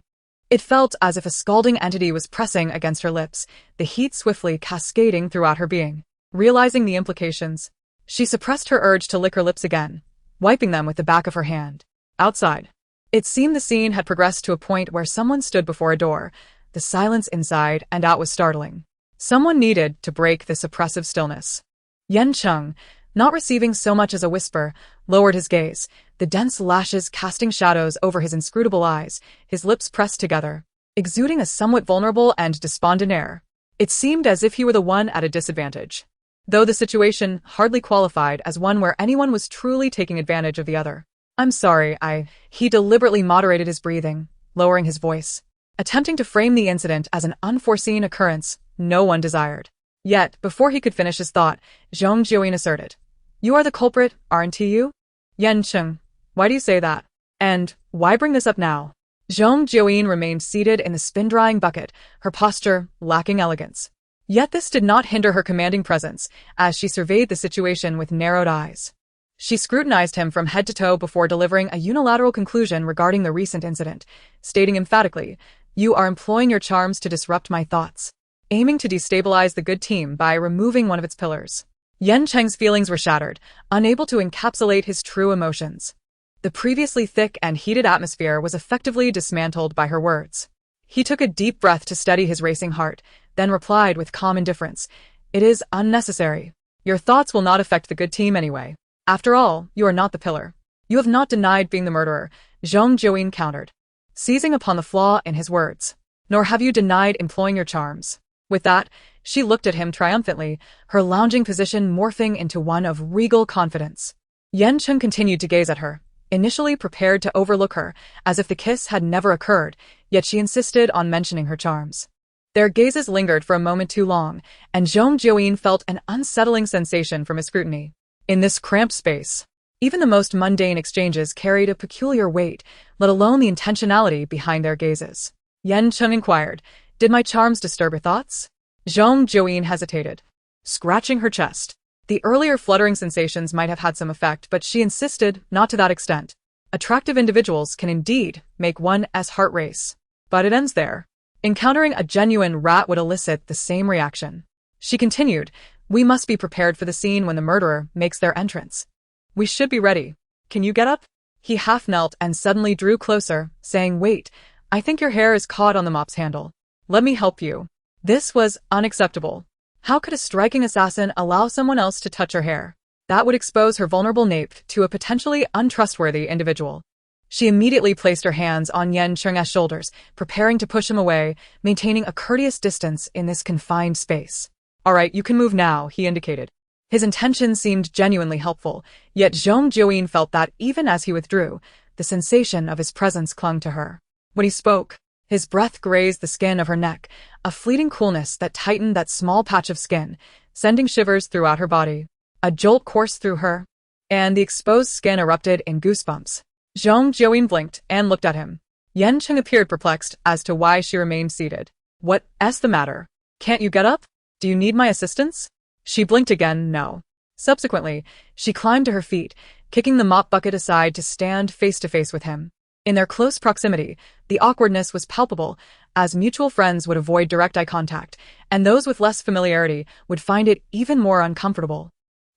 it felt as if a scalding entity was pressing against her lips, the heat swiftly cascading throughout her being. Realizing the implications, she suppressed her urge to lick her lips again, wiping them with the back of her hand. Outside, it seemed the scene had progressed to a point where someone stood before a door. The silence inside and out was startling. Someone needed to break this oppressive stillness. Yan Cheng, not receiving so much as a whisper, lowered his gaze, the dense lashes casting shadows over his inscrutable eyes, his lips pressed together, exuding a somewhat vulnerable and despondent air. It seemed as if he were the one at a disadvantage, though the situation hardly qualified as one where anyone was truly taking advantage of the other. I'm sorry, He deliberately moderated his breathing, lowering his voice, attempting to frame the incident as an unforeseen occurrence no one desired. Yet, before he could finish his thought, Zhong Jiuyin asserted, You are the culprit, aren't you? Yan Cheng, why do you say that? And why bring this up now? Zhong Jiuyin remained seated in the spin-drying bucket, her posture lacking elegance. Yet this did not hinder her commanding presence, as she surveyed the situation with narrowed eyes. She scrutinized him from head to toe before delivering a unilateral conclusion regarding the recent incident, stating emphatically, "You are employing your charms to disrupt my thoughts, aiming to destabilize the good team by removing one of its pillars." Yan Cheng's feelings were shattered, unable to encapsulate his true emotions. The previously thick and heated atmosphere was effectively dismantled by her words. He took a deep breath to steady his racing heart, then replied with calm indifference, "It is unnecessary. Your thoughts will not affect the good team anyway. After all, you are not the pillar. You have not denied being the murderer," Zhong Jiuyin countered, seizing upon the flaw in his words. "Nor have you denied employing your charms." With that, she looked at him triumphantly, her lounging position morphing into one of regal confidence. Yan Cheng continued to gaze at her, initially prepared to overlook her, as if the kiss had never occurred, yet she insisted on mentioning her charms. Their gazes lingered for a moment too long, and Zhong Jiuyin felt an unsettling sensation from his scrutiny. In this cramped space, even the most mundane exchanges carried a peculiar weight, let alone the intentionality behind their gazes. Yan Cheng inquired, "Did my charms disturb your thoughts?" Zhong Jiuyin hesitated, scratching her chest. The earlier fluttering sensations might have had some effect, but she insisted not to that extent. Attractive individuals can indeed make one's heart race, but it ends there. Encountering a genuine rat would elicit the same reaction. She continued, "We must be prepared for the scene when the murderer makes their entrance. We should be ready. Can you get up?" He half knelt and suddenly drew closer, saying, "Wait, I think your hair is caught on the mop's handle. Let me help you." This was unacceptable. How could a striking assassin allow someone else to touch her hair? That would expose her vulnerable nape to a potentially untrustworthy individual. She immediately placed her hands on Yan Cheng's shoulders, preparing to push him away, maintaining a courteous distance in this confined space. "All right, you can move now," he indicated. His intention seemed genuinely helpful, yet Zhong Jiuyin felt that even as he withdrew, the sensation of his presence clung to her. When he spoke, his breath grazed the skin of her neck, a fleeting coolness that tightened that small patch of skin, sending shivers throughout her body. A jolt coursed through her, and the exposed skin erupted in goosebumps. Zhong Jiuyin blinked and looked at him. Yan Cheng appeared perplexed as to why she remained seated. "What's the matter? Can't you get up? Do you need my assistance?" She blinked again, no. Subsequently, she climbed to her feet, kicking the mop bucket aside to stand face to face with him. In their close proximity, the awkwardness was palpable, as mutual friends would avoid direct eye contact, and those with less familiarity would find it even more uncomfortable.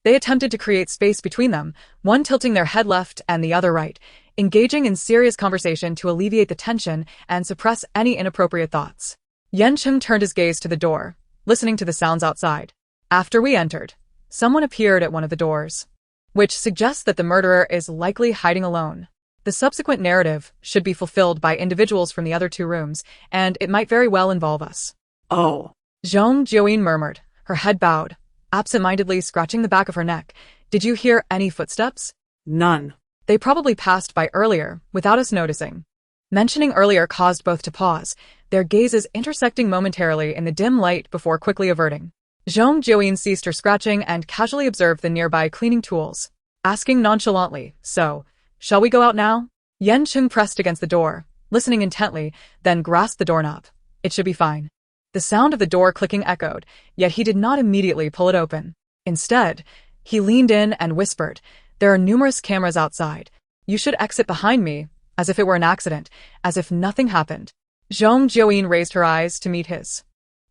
They attempted to create space between them, one tilting their head left and the other right, engaging in serious conversation to alleviate the tension and suppress any inappropriate thoughts. Yan Cheng turned his gaze to the door, listening to the sounds outside. After we entered, someone appeared at one of the doors, which suggests that the murderer is likely hiding alone. The subsequent narrative should be fulfilled by individuals from the other two rooms, and it might very well involve us. "Oh," Zhong Jiuyin murmured, her head bowed, absent-mindedly scratching the back of her neck. "Did you hear any footsteps?" "None." "They probably passed by earlier, without us noticing." Mentioning earlier caused both to pause, their gazes intersecting momentarily in the dim light before quickly averting. Zhong Jiuyin ceased her scratching and casually observed the nearby cleaning tools, asking nonchalantly, "So, shall we go out now?" Yan Cheng pressed against the door, listening intently, then grasped the doorknob. "It should be fine." The sound of the door clicking echoed, yet he did not immediately pull it open. Instead, he leaned in and whispered, "There are numerous cameras outside. You should exit behind me," as if it were an accident, as if nothing happened. Zhong Jiuyin raised her eyes to meet his.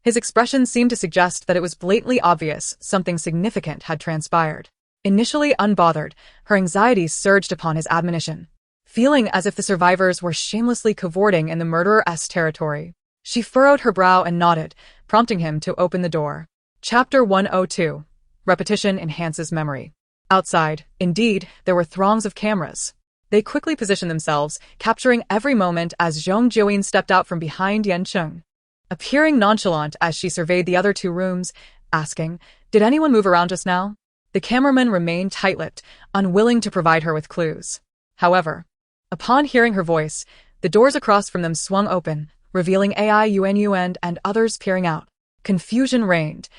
His expression seemed to suggest that it was blatantly obvious something significant had transpired. Initially unbothered, her anxiety surged upon his admonition, feeling as if the survivors were shamelessly cavorting in the murderer's territory. She furrowed her brow and nodded, prompting him to open the door. Chapter 102. Repetition enhances memory. Outside, indeed, there were throngs of cameras. They quickly positioned themselves, capturing every moment as Zhong Jiuyin stepped out from behind Yan Cheng, appearing nonchalant as she surveyed the other two rooms, asking, "Did anyone move around just now?" The cameraman remained tight-lipped, unwilling to provide her with clues. However, upon hearing her voice, the doors across from them swung open, revealing Ai Yuan and others peering out. Confusion reigned.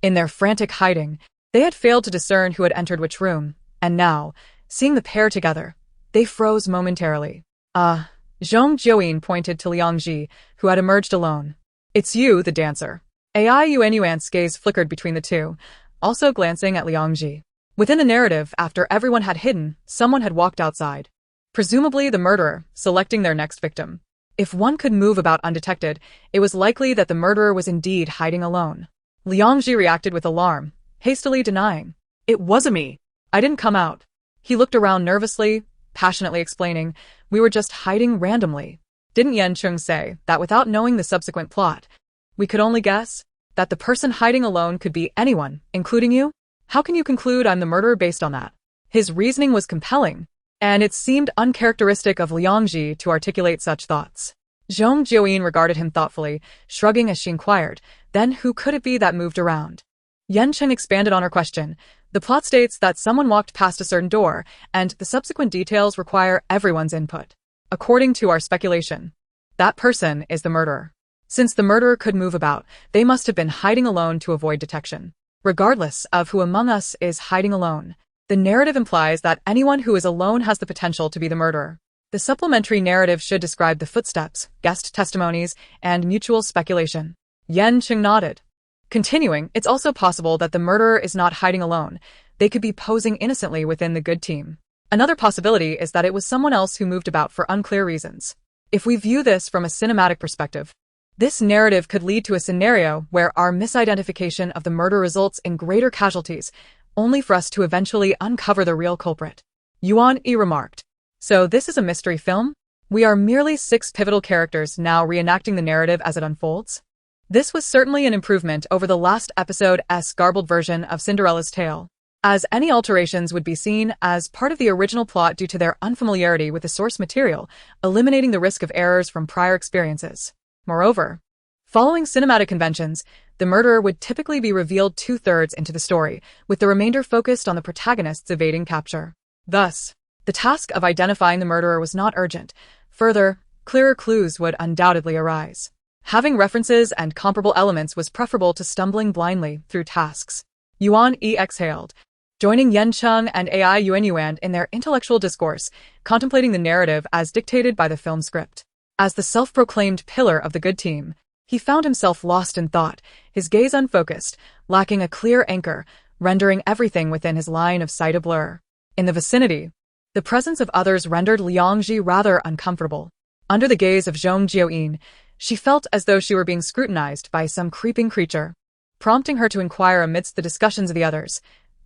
In their frantic hiding, they had failed to discern who had entered which room, and now, seeing the pair together, they froze momentarily. Zhong Jiuyin pointed to Liang Ji, who had emerged alone. "It's you, the dancer." AI Yuan's gaze flickered between the two, also glancing at Liang Ji. Within the narrative, after everyone had hidden, someone had walked outside. Presumably the murderer, selecting their next victim. If one could move about undetected, it was likely that the murderer was indeed hiding alone. Liang Ji reacted with alarm, hastily denying. It wasn't me. I didn't come out. He looked around nervously, passionately explaining, we were just hiding randomly. Didn't Yan Cheng say that without knowing the subsequent plot, we could only guess that the person hiding alone could be anyone, including you? How can you conclude I'm the murderer based on that? His reasoning was compelling, and it seemed uncharacteristic of Liang Ji to articulate such thoughts. Zhong Jiuyin regarded him thoughtfully, shrugging as she inquired, then who could it be that moved around? Yan Cheng expanded on her question. The plot states that someone walked past a certain door, and the subsequent details require everyone's input. According to our speculation, that person is the murderer. Since the murderer could move about, they must have been hiding alone to avoid detection. Regardless of who among us is hiding alone, the narrative implies that anyone who is alone has the potential to be the murderer. The supplementary narrative should describe the footsteps, guest testimonies, and mutual speculation. Yan Cheng nodded. Continuing, it's also possible that the murderer is not hiding alone. They could be posing innocently within the good team. Another possibility is that it was someone else who moved about for unclear reasons. If we view this from a cinematic perspective, this narrative could lead to a scenario where our misidentification of the murder results in greater casualties, only for us to eventually uncover the real culprit. Yuan Yi remarked. So this is a mystery film? We are merely 6 pivotal characters now reenacting the narrative as it unfolds? This was certainly an improvement over the last episode's garbled version of Cinderella's tale, as any alterations would be seen as part of the original plot due to their unfamiliarity with the source material, eliminating the risk of errors from prior experiences. Moreover, following cinematic conventions, the murderer would typically be revealed 2/3 into the story, with the remainder focused on the protagonists evading capture. Thus, the task of identifying the murderer was not urgent. Further, clearer clues would undoubtedly arise. Having references and comparable elements was preferable to stumbling blindly through tasks. Yuan Yi exhaled, joining Yan Cheng and AI Yuan in their intellectual discourse, contemplating the narrative as dictated by the film script. As the self-proclaimed pillar of the good team, he found himself lost in thought, his gaze unfocused, lacking a clear anchor, rendering everything within his line of sight a blur. In the vicinity, the presence of others rendered Liang Ji rather uncomfortable. Under the gaze of Zhong Jiuyin, she felt as though she were being scrutinized by some creeping creature, prompting her to inquire amidst the discussions of the others.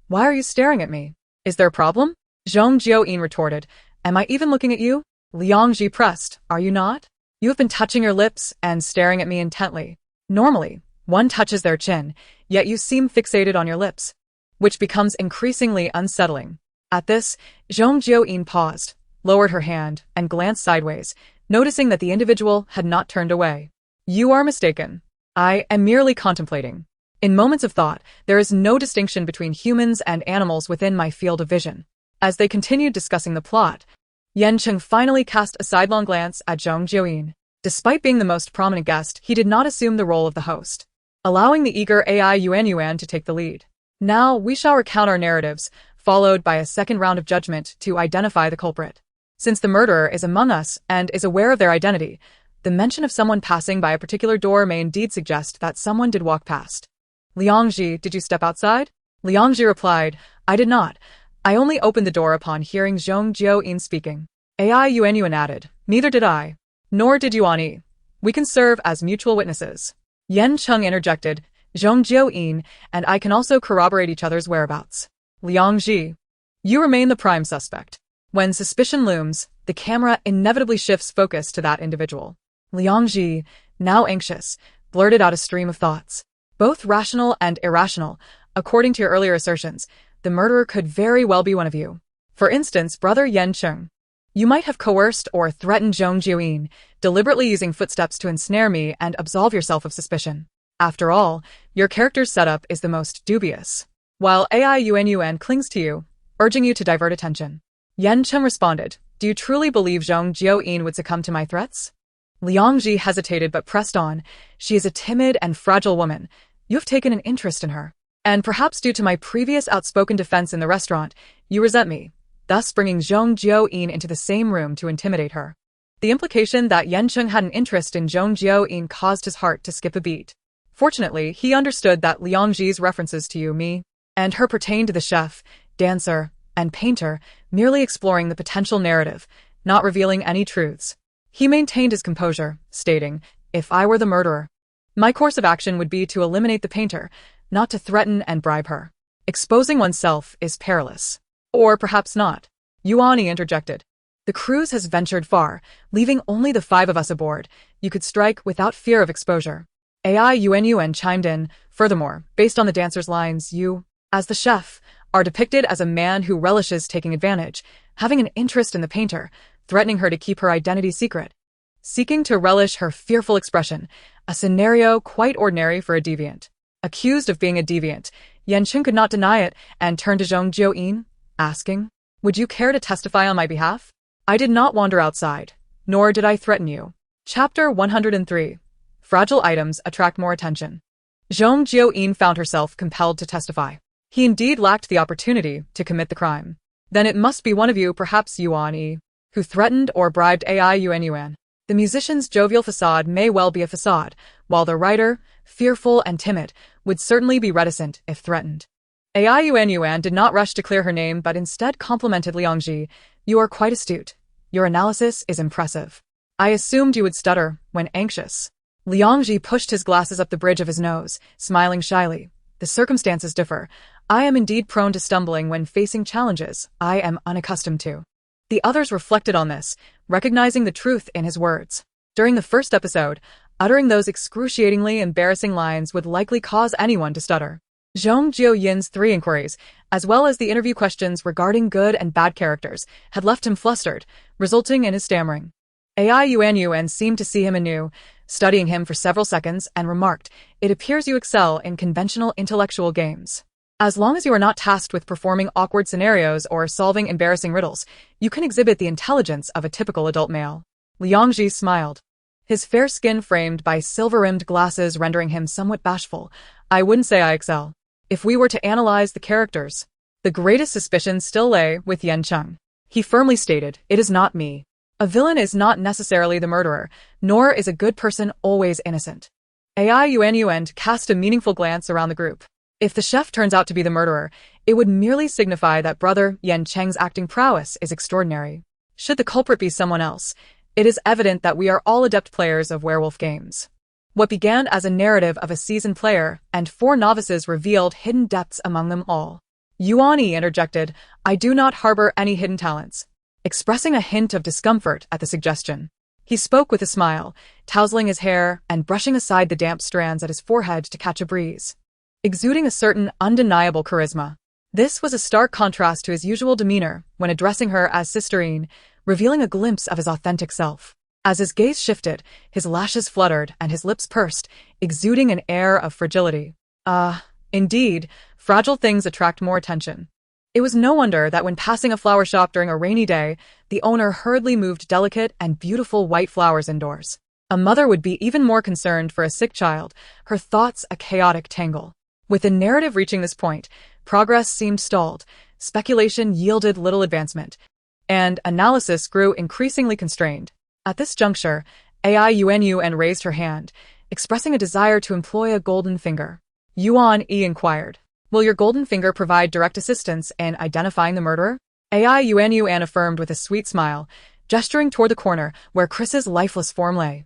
Why are you staring at me? Is there a problem? Zhong Jiuyin retorted. Am I even looking at you? Liang Ji pressed. Are you not? You have been touching your lips and staring at me intently. Normally, one touches their chin, yet you seem fixated on your lips, which becomes increasingly unsettling. At this, Zhong Jiuyin paused, lowered her hand, and glanced sideways, noticing that the individual had not turned away. You are mistaken. I am merely contemplating. In moments of thought, there is no distinction between humans and animals within my field of vision. As they continued discussing the plot, Yan Cheng finally cast a sidelong glance at Zhong Jiuyin. Despite being the most prominent guest, he did not assume the role of the host, allowing the eager AI Yuan to take the lead. Now we shall recount our narratives, followed by a second round of judgment to identify the culprit. Since the murderer is among us and is aware of their identity, the mention of someone passing by a particular door may indeed suggest that someone did walk past. Liang Ji, did you step outside? Liang Ji replied, I did not. I only opened the door upon hearing Zhong Jiuyin speaking. AI Yuan added, neither did I. Nor did Yuan Yi. We can serve as mutual witnesses. Yan Cheng interjected, Zhong Jiuyin and I can also corroborate each other's whereabouts. Liang Ji, you remain the prime suspect. When suspicion looms, the camera inevitably shifts focus to that individual. Liang Ji, now anxious, blurted out a stream of thoughts, both rational and irrational. According to your earlier assertions, the murderer could very well be one of you. For instance, brother Yan Cheng. You might have coerced or threatened Zhong Jiuyin, deliberately using footsteps to ensnare me and absolve yourself of suspicion. After all, your character's setup is the most dubious. While AI Yuan clings to you, urging you to divert attention. Yan Cheng responded, do you truly believe Zhong Jiuyin would succumb to my threats? Liang Ji hesitated but pressed on. She is a timid and fragile woman. You have taken an interest in her. And perhaps due to my previous outspoken defense in the restaurant, you resent me, thus bringing Zhong Jiuyin into the same room to intimidate her. The implication that Yan Cheng had an interest in Zhong Jiuyin caused his heart to skip a beat. Fortunately, he understood that Liang Ji's references to you, me, and her pertained to the chef, dancer, and painter, merely exploring the potential narrative, not revealing any truths. He maintained his composure, stating, "If I were the murderer, my course of action would be to eliminate the painter, not to threaten and bribe her. Exposing oneself is perilous." Or perhaps not. Yuani interjected. "The cruise has ventured far, leaving only the 5 of us aboard. You could strike without fear of exposure." AI Yuan chimed in. "Furthermore, based on the dancer's lines, you, as the chef, are depicted as a man who relishes taking advantage, having an interest in the painter, threatening her to keep her identity secret, seeking to relish her fearful expression, a scenario quite ordinary for a deviant." Accused of being a deviant, Yan Cheng could not deny it and turned to Zhong Jiuyin, asking, "Would you care to testify on my behalf?" "I did not wander outside, nor did I threaten you." Chapter 103. Fragile items attract more attention. Zhong Jiuyin found herself compelled to testify. He indeed lacked the opportunity to commit the crime. "Then it must be one of you, perhaps Yuan Yi, who threatened or bribed AI Yuan. The musician's jovial facade may well be a facade, while the writer, fearful and timid, would certainly be reticent if threatened." AI Yuan did not rush to clear her name but instead complimented Liang Ji. "You are quite astute. Your analysis is impressive. I assumed you would stutter when anxious." Liang Ji pushed his glasses up the bridge of his nose, smiling shyly. "The circumstances differ. I am indeed prone to stumbling when facing challenges I am unaccustomed to." The others reflected on this, recognizing the truth in his words. During the first episode, uttering those excruciatingly embarrassing lines would likely cause anyone to stutter. Zhong Jiuyin's 3 inquiries, as well as the interview questions regarding good and bad characters, had left him flustered, resulting in his stammering. AI Yuan seemed to see him anew, studying him for several seconds, and remarked, "It appears you excel in conventional intellectual games. As long as you are not tasked with performing awkward scenarios or solving embarrassing riddles, you can exhibit the intelligence of a typical adult male." Liang Ji smiled, his fair skin framed by silver-rimmed glasses rendering him somewhat bashful. "I wouldn't say I excel. If we were to analyze the characters, the greatest suspicion still lay with Yan Cheng." He firmly stated, "It is not me. A villain is not necessarily the murderer, nor is a good person always innocent." AI Yuan cast a meaningful glance around the group. If the chef turns out to be the murderer, it would merely signify that brother Yan Cheng's acting prowess is extraordinary. Should the culprit be someone else, it is evident that we are all adept players of werewolf games. What began as a narrative of a seasoned player and 4 novices revealed hidden depths among them all. Yuani interjected, "I do not harbor any hidden talents," expressing a hint of discomfort at the suggestion. He spoke with a smile, tousling his hair and brushing aside the damp strands at his forehead to catch a breeze, exuding a certain undeniable charisma. This was a stark contrast to his usual demeanor when addressing her as Sisterine, revealing a glimpse of his authentic self. As his gaze shifted, his lashes fluttered and his lips pursed, exuding an air of fragility. Indeed, fragile things attract more attention. It was no wonder that when passing a flower shop during a rainy day, the owner hurriedly moved delicate and beautiful white flowers indoors. A mother would be even more concerned for a sick child, her thoughts a chaotic tangle. With the narrative reaching this point, progress seemed stalled, speculation yielded little advancement, and analysis grew increasingly constrained. At this juncture, AI Yuan raised her hand, expressing a desire to employ a golden finger. Yuan Yi inquired, "Will your golden finger provide direct assistance in identifying the murderer?" AI Yuan affirmed with a sweet smile, gesturing toward the corner where Chris's lifeless form lay.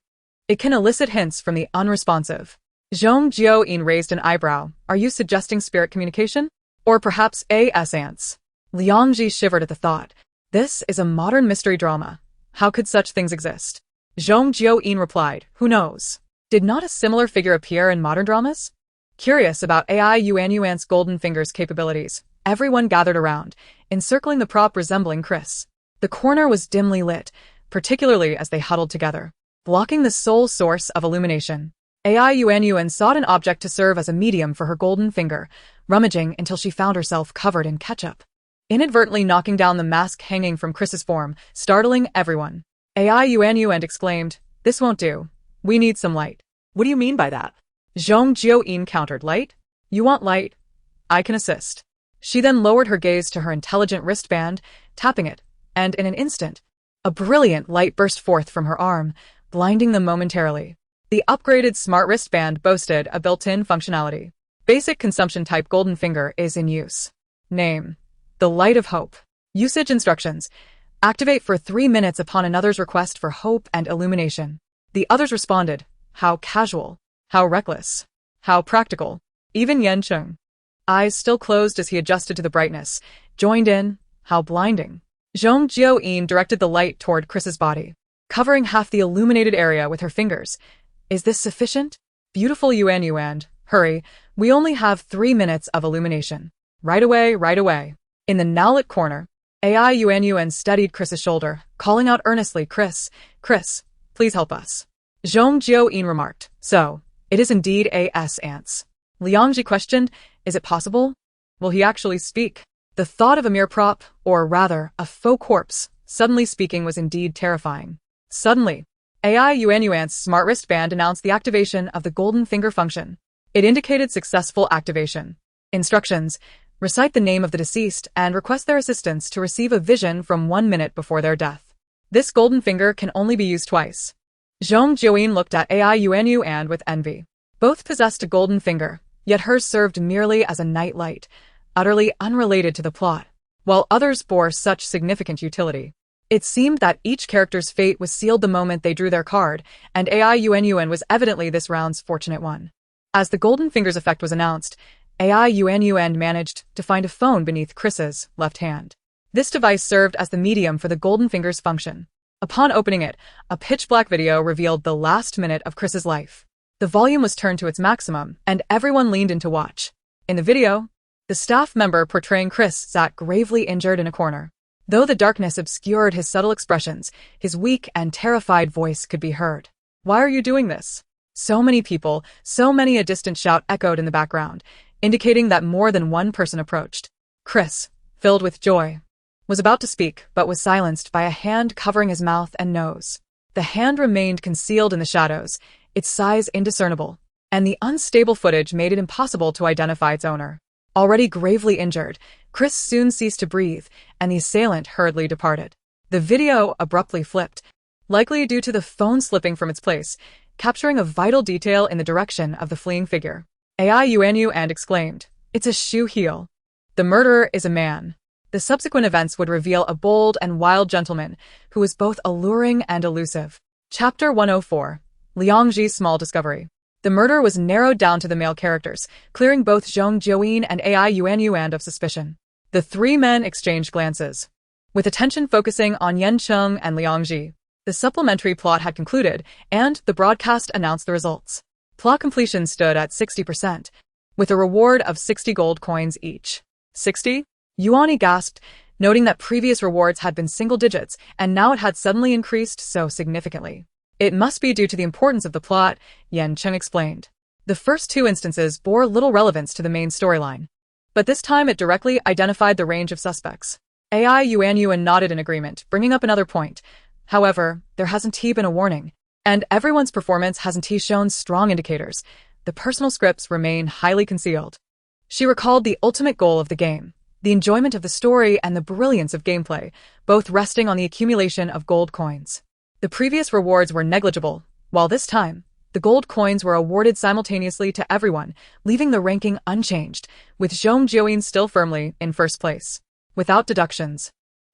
"It can elicit hints from the unresponsive." Zhong Jiuyin raised an eyebrow. "Are you suggesting spirit communication? Or perhaps ants?" Liang Ji shivered at the thought. "This is a modern mystery drama. How could such things exist?" Zhong Jiuyin replied, "Who knows? Did not a similar figure appear in modern dramas?" Curious about AI Yuan's golden finger's capabilities, everyone gathered around, encircling the prop resembling Chris. The corner was dimly lit, particularly as they huddled together, blocking the sole source of illumination. AI Yuan sought an object to serve as a medium for her golden finger, rummaging until she found herself covered in ketchup, inadvertently knocking down the mask hanging from Chris's form, startling everyone. AI Yuan exclaimed, "This won't do. We need some light." What do you mean by that? Zhong Jiuyin countered, "Light? You want light? I can assist." She then lowered her gaze to her intelligent wristband, tapping it, and in an instant, a brilliant light burst forth from her arm, blinding them momentarily. The upgraded smart wristband boasted a built-in functionality. Basic consumption type golden finger is in use. Name: The Light of Hope. Usage instructions: activate for 3 minutes upon another's request for hope and illumination. The others responded, how casual, how reckless, how practical. Even Yan Cheng, eyes still closed as he adjusted to the brightness, joined in, how blinding. Zhong Jiuyin directed the light toward Chris's body, covering half the illuminated area with her fingers. Is this sufficient? Beautiful Yuan, hurry, we only have 3 minutes of illumination. Right away, right away. In the now-lit corner, AI Yuan steadied Chris's shoulder, calling out earnestly, Chris, please help us. Zhong Jiuyin remarked, so, it is indeed A.S. ants. Liangji questioned, is it possible? Will he actually speak? The thought of a mere prop, or rather, a faux corpse, suddenly speaking was indeed terrifying. Suddenly, AI Yuan's smart wristband announced the activation of the golden finger function. It indicated successful activation. Instructions: recite the name of the deceased and request their assistance to receive a vision from 1 minute before their death. This golden finger can only be used twice. Zhong Jiuyin looked at AI Yuan with envy. Both possessed a golden finger, yet hers served merely as a night light, utterly unrelated to the plot, while others bore such significant utility. It seemed that each character's fate was sealed the moment they drew their card, and AI Yuan was evidently this round's fortunate one. As the golden fingers effect was announced, AI Yuan managed to find a phone beneath Chris's left hand. This device served as the medium for the golden fingers function. Upon opening it, a pitch-black video revealed the last minute of Chris's life. The volume was turned to its maximum, and everyone leaned in to watch. In the video, the staff member portraying Chris sat gravely injured in a corner. Though the darkness obscured his subtle expressions, his weak and terrified voice could be heard. Why are you doing this? So many people, so many. A distant shout echoed in the background, indicating that more than one person approached. Chris, filled with joy, was about to speak, but was silenced by a hand covering his mouth and nose. The hand remained concealed in the shadows, its size indiscernible, and the unstable footage made it impossible to identify its owner. Already gravely injured, Chris soon ceased to breathe, and the assailant hurriedly departed. The video abruptly flipped, likely due to the phone slipping from its place, capturing a vital detail in the direction of the fleeing figure. AI Yuan exclaimed, "It's a shoe heel. The murderer is a man." The subsequent events would reveal a bold and wild gentleman who was both alluring and elusive. Chapter 104. Liangji's Small Discovery. The murder was narrowed down to the male characters, clearing both Zhong Jiuyin and AI Yuan of suspicion. The three men exchanged glances, with attention focusing on Yan Cheng and Liangji. The supplementary plot had concluded, and the broadcast announced the results. Plot completion stood at 60%, with a reward of 60 gold coins each. 60? Yuani gasped, noting that previous rewards had been single digits, and now it had suddenly increased so significantly. It must be due to the importance of the plot, Yan Cheng explained. The first two instances bore little relevance to the main storyline, but this time it directly identified the range of suspects. AI Yuan nodded in agreement, bringing up another point. However, there hasn't been a warning, and everyone's performance hasn't shown strong indicators. The personal scripts remain highly concealed. She recalled the ultimate goal of the game, the enjoyment of the story and the brilliance of gameplay, both resting on the accumulation of gold coins. The previous rewards were negligible, while this time, the gold coins were awarded simultaneously to everyone, leaving the ranking unchanged, with Zhong Jiuyin still firmly in first place. Without deductions,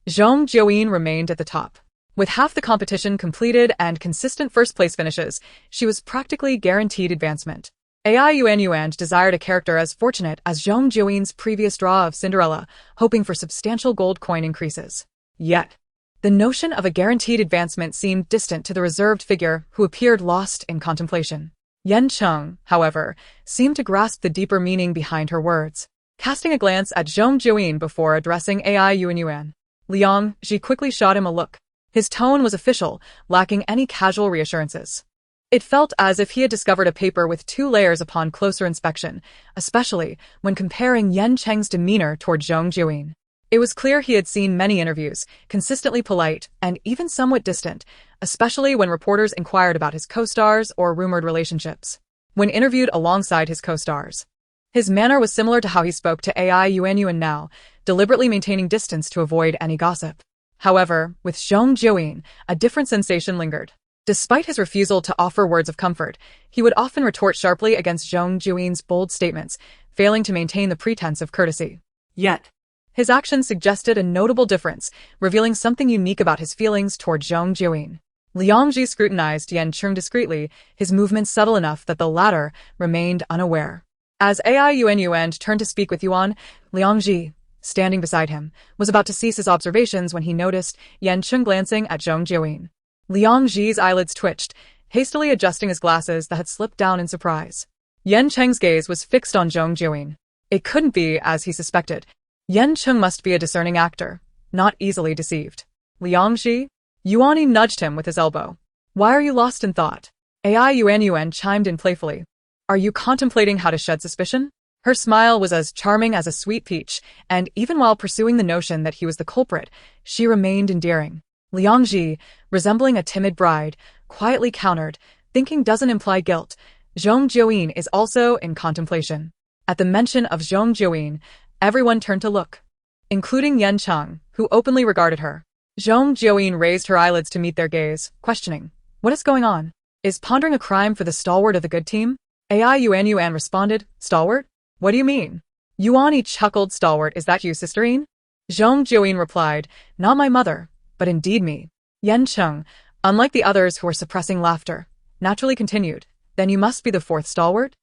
Zhong Jiuyin remained at the top. With half the competition completed and consistent first-place finishes, she was practically guaranteed advancement. AI Yuan desired a character as fortunate as Zhong Jiuyin's previous draw of Cinderella, hoping for substantial gold coin increases. Yet, the notion of a guaranteed advancement seemed distant to the reserved figure who appeared lost in contemplation. Yan Cheng, however, seemed to grasp the deeper meaning behind her words. Casting a glance at Zhong Jiuyin before addressing AI Yuan, Liangji quickly shot him a look. His tone was official, lacking any casual reassurances. It felt as if he had discovered a paper with 2 layers upon closer inspection, especially when comparing Yan Cheng's demeanor toward Zhong Jiuyin. It was clear he had seen many interviews, consistently polite and even somewhat distant, especially when reporters inquired about his co-stars or rumored relationships. When interviewed alongside his co-stars, his manner was similar to how he spoke to AI Yuan now, deliberately maintaining distance to avoid any gossip. However, with Zhong Jiuyin, a different sensation lingered. Despite his refusal to offer words of comfort, he would often retort sharply against Zhong Jiuyin's bold statements, failing to maintain the pretense of courtesy. Yet, His actions suggested a notable difference, revealing something unique about his feelings toward Zhong Jiuyin. Liang Ji scrutinized Yan Cheng discreetly, his movements subtle enough that the latter remained unaware. As Ai Yuan turned to speak with Yuan, Liang Ji, standing beside him, was about to cease his observations when he noticed Yan Cheng glancing at Zhong Jiuyin. Liang Ji's eyelids twitched, hastily adjusting his glasses that had slipped down in surprise. Yan Cheng's gaze was fixed on Zhong Jiuyin. It couldn't be as he suspected. Yan Cheng must be a discerning actor, not easily deceived. Liang Ji? Yuani nudged him with his elbow. Why are you lost in thought? Ai Yuan chimed in playfully. Are you contemplating how to shed suspicion? Her smile was as charming as a sweet peach, and even while pursuing the notion that he was the culprit, she remained endearing. Liang Ji, resembling a timid bride, quietly countered, thinking doesn't imply guilt. Zhong Jiuyin is also in contemplation. At the mention of Zhong Jiuyin, everyone turned to look, including Yan Cheng, who openly regarded her. Zhong Jiuyin raised her eyelids to meet their gaze, questioning, what is going on? Is pondering a crime for the stalwart of the good team? Ai Yuan responded, stalwart? What do you mean? Yuani chuckled, stalwart, is that you, sisterine? Zhong Jiuyin replied, not my mother, but indeed me. Yan Cheng, unlike the others who were suppressing laughter, naturally continued, then you must be the fourth stalwart?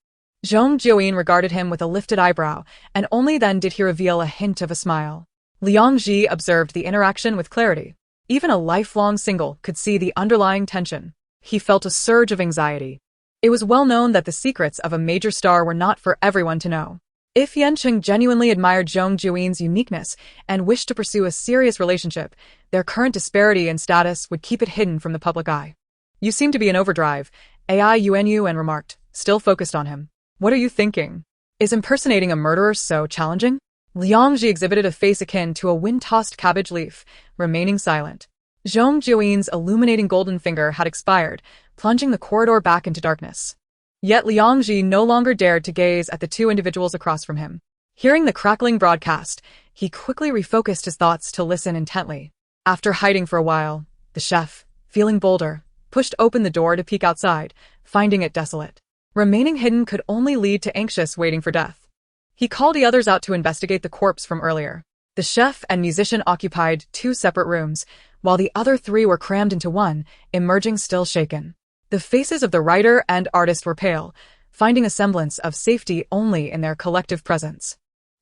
Zhong Jiuyin regarded him with a lifted eyebrow, and only then did he reveal a hint of a smile. Liang Ji observed the interaction with clarity. Even a lifelong single could see the underlying tension. He felt a surge of anxiety. It was well known that the secrets of a major star were not for everyone to know. If Yan Cheng genuinely admired Zhong Jiuyin's uniqueness and wished to pursue a serious relationship, their current disparity in status would keep it hidden from the public eye. You seem to be in overdrive, Ai Yuan remarked, still focused on him. What are you thinking? Is impersonating a murderer so challenging? Liang Ji exhibited a face akin to a wind-tossed cabbage leaf, remaining silent. Zhong Jiuyin's illuminating golden finger had expired, plunging the corridor back into darkness. Yet Liang Ji no longer dared to gaze at the two individuals across from him. Hearing the crackling broadcast, he quickly refocused his thoughts to listen intently. After hiding for a while, the chef, feeling bolder, pushed open the door to peek outside, finding it desolate. Remaining hidden could only lead to anxious waiting for death. He called the others out to investigate the corpse from earlier. The chef and musician occupied 2 separate rooms, while the other 3 were crammed into one, emerging still shaken. The faces of the writer and artist were pale, finding a semblance of safety only in their collective presence.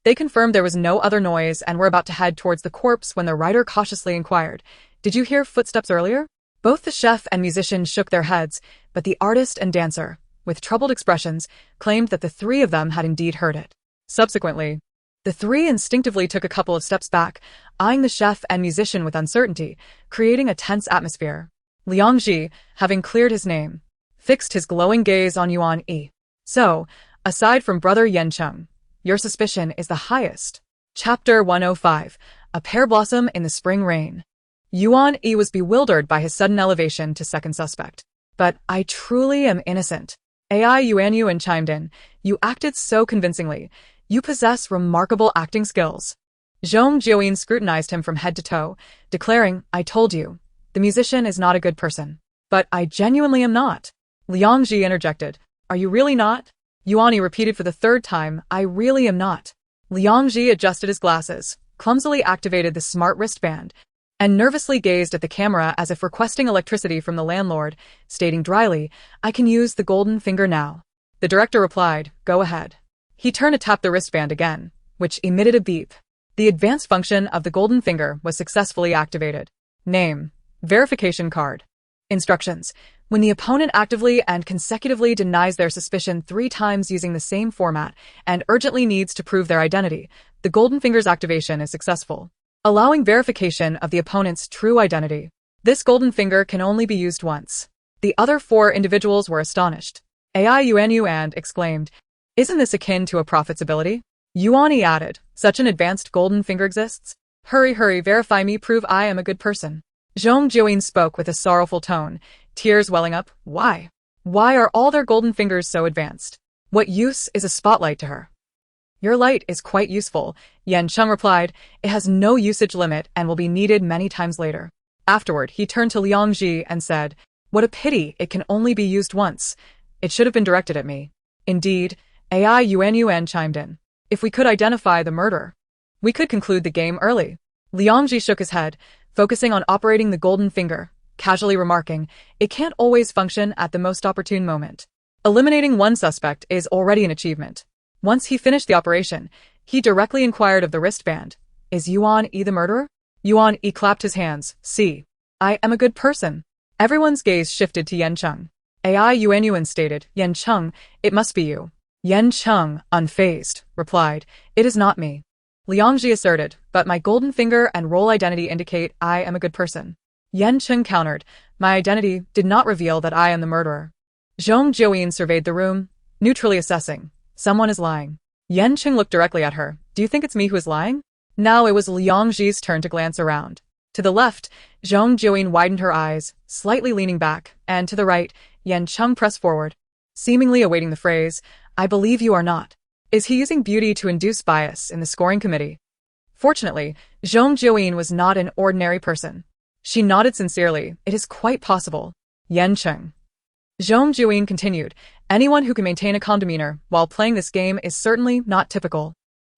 They confirmed there was no other noise and were about to head towards the corpse when the writer cautiously inquired, "Did you hear footsteps earlier?" Both the chef and musician shook their heads, but the artist and dancer, with troubled expressions, claimed that the 3 of them had indeed heard it. Subsequently, the 3 instinctively took a couple of steps back, eyeing the chef and musician with uncertainty, creating a tense atmosphere. Liang Ji, having cleared his name, fixed his glowing gaze on Yuan Yi. So, aside from brother Yan Cheng, your suspicion is the highest. Chapter 105, A Pear Blossom in the Spring Rain. Yuan Yi was bewildered by his sudden elevation to second suspect. But I truly am innocent. Ai Yuan chimed in, you acted so convincingly. You possess remarkable acting skills. Zhong Jiuyin scrutinized him from head to toe, declaring, I told you, the musician is not a good person. But I genuinely am not. Liang Ji interjected, are you really not? Yuani repeated for the 3rd time, I really am not. Liang Ji adjusted his glasses, clumsily activated the smart wristband, and nervously gazed at the camera as if requesting electricity from the landlord, stating dryly, I can use the golden finger now. The director replied, go ahead. He turned to tap the wristband again, which emitted a beep. The advanced function of the golden finger was successfully activated. Name. Verification card. Instructions. When the opponent actively and consecutively denies their suspicion 3 times using the same format and urgently needs to prove their identity, the golden finger's activation is successful, allowing verification of the opponent's true identity. This golden finger can only be used once. The other 4 individuals were astonished. Ai Yuan exclaimed, isn't this akin to a prophet's ability? Yuani added, such an advanced golden finger exists? Hurry, verify me, prove I am a good person. Zhong Jiuyin spoke with a sorrowful tone, tears welling up. Why? Why are all their golden fingers so advanced? What use is a spotlight to her? Your light is quite useful, Yan Cheng replied. It has no usage limit and will be needed many times later. Afterward, he turned to Liang Ji and said, What a pity it can only be used once. It should have been directed at me. Indeed, AI Yuan chimed in. If we could identify the murderer, we could conclude the game early. Liangji shook his head, focusing on operating the golden finger, casually remarking, it can't always function at the most opportune moment. Eliminating one suspect is already an achievement. Once he finished the operation, he directly inquired of the wristband, is Yuan E the murderer? Yuan E clapped his hands, see. I am a good person. Everyone's gaze shifted to Yan Cheng. AI Yuan stated, Yan Cheng, it must be you. Yan Cheng, unfazed, replied, it is not me. Liangji asserted, but my golden finger and role identity indicate I am a good person. Yan Cheng countered, my identity did not reveal that I am the murderer. Zhong Jiuyin surveyed the room, neutrally assessing, someone is lying. Yan Cheng looked directly at her, do you think it's me who is lying? Now it was Liangji's turn to glance around. To the left, Zhong Jiuyin widened her eyes, slightly leaning back, and to the right, Yan Cheng pressed forward, seemingly awaiting the phrase, I believe you are not. Is he using beauty to induce bias in the scoring committee? Fortunately, Zhong Jiuyin was not an ordinary person. She nodded sincerely, it is quite possible. Yan Cheng. Zhong Jiuyin continued, anyone who can maintain a calm demeanor while playing this game is certainly not typical.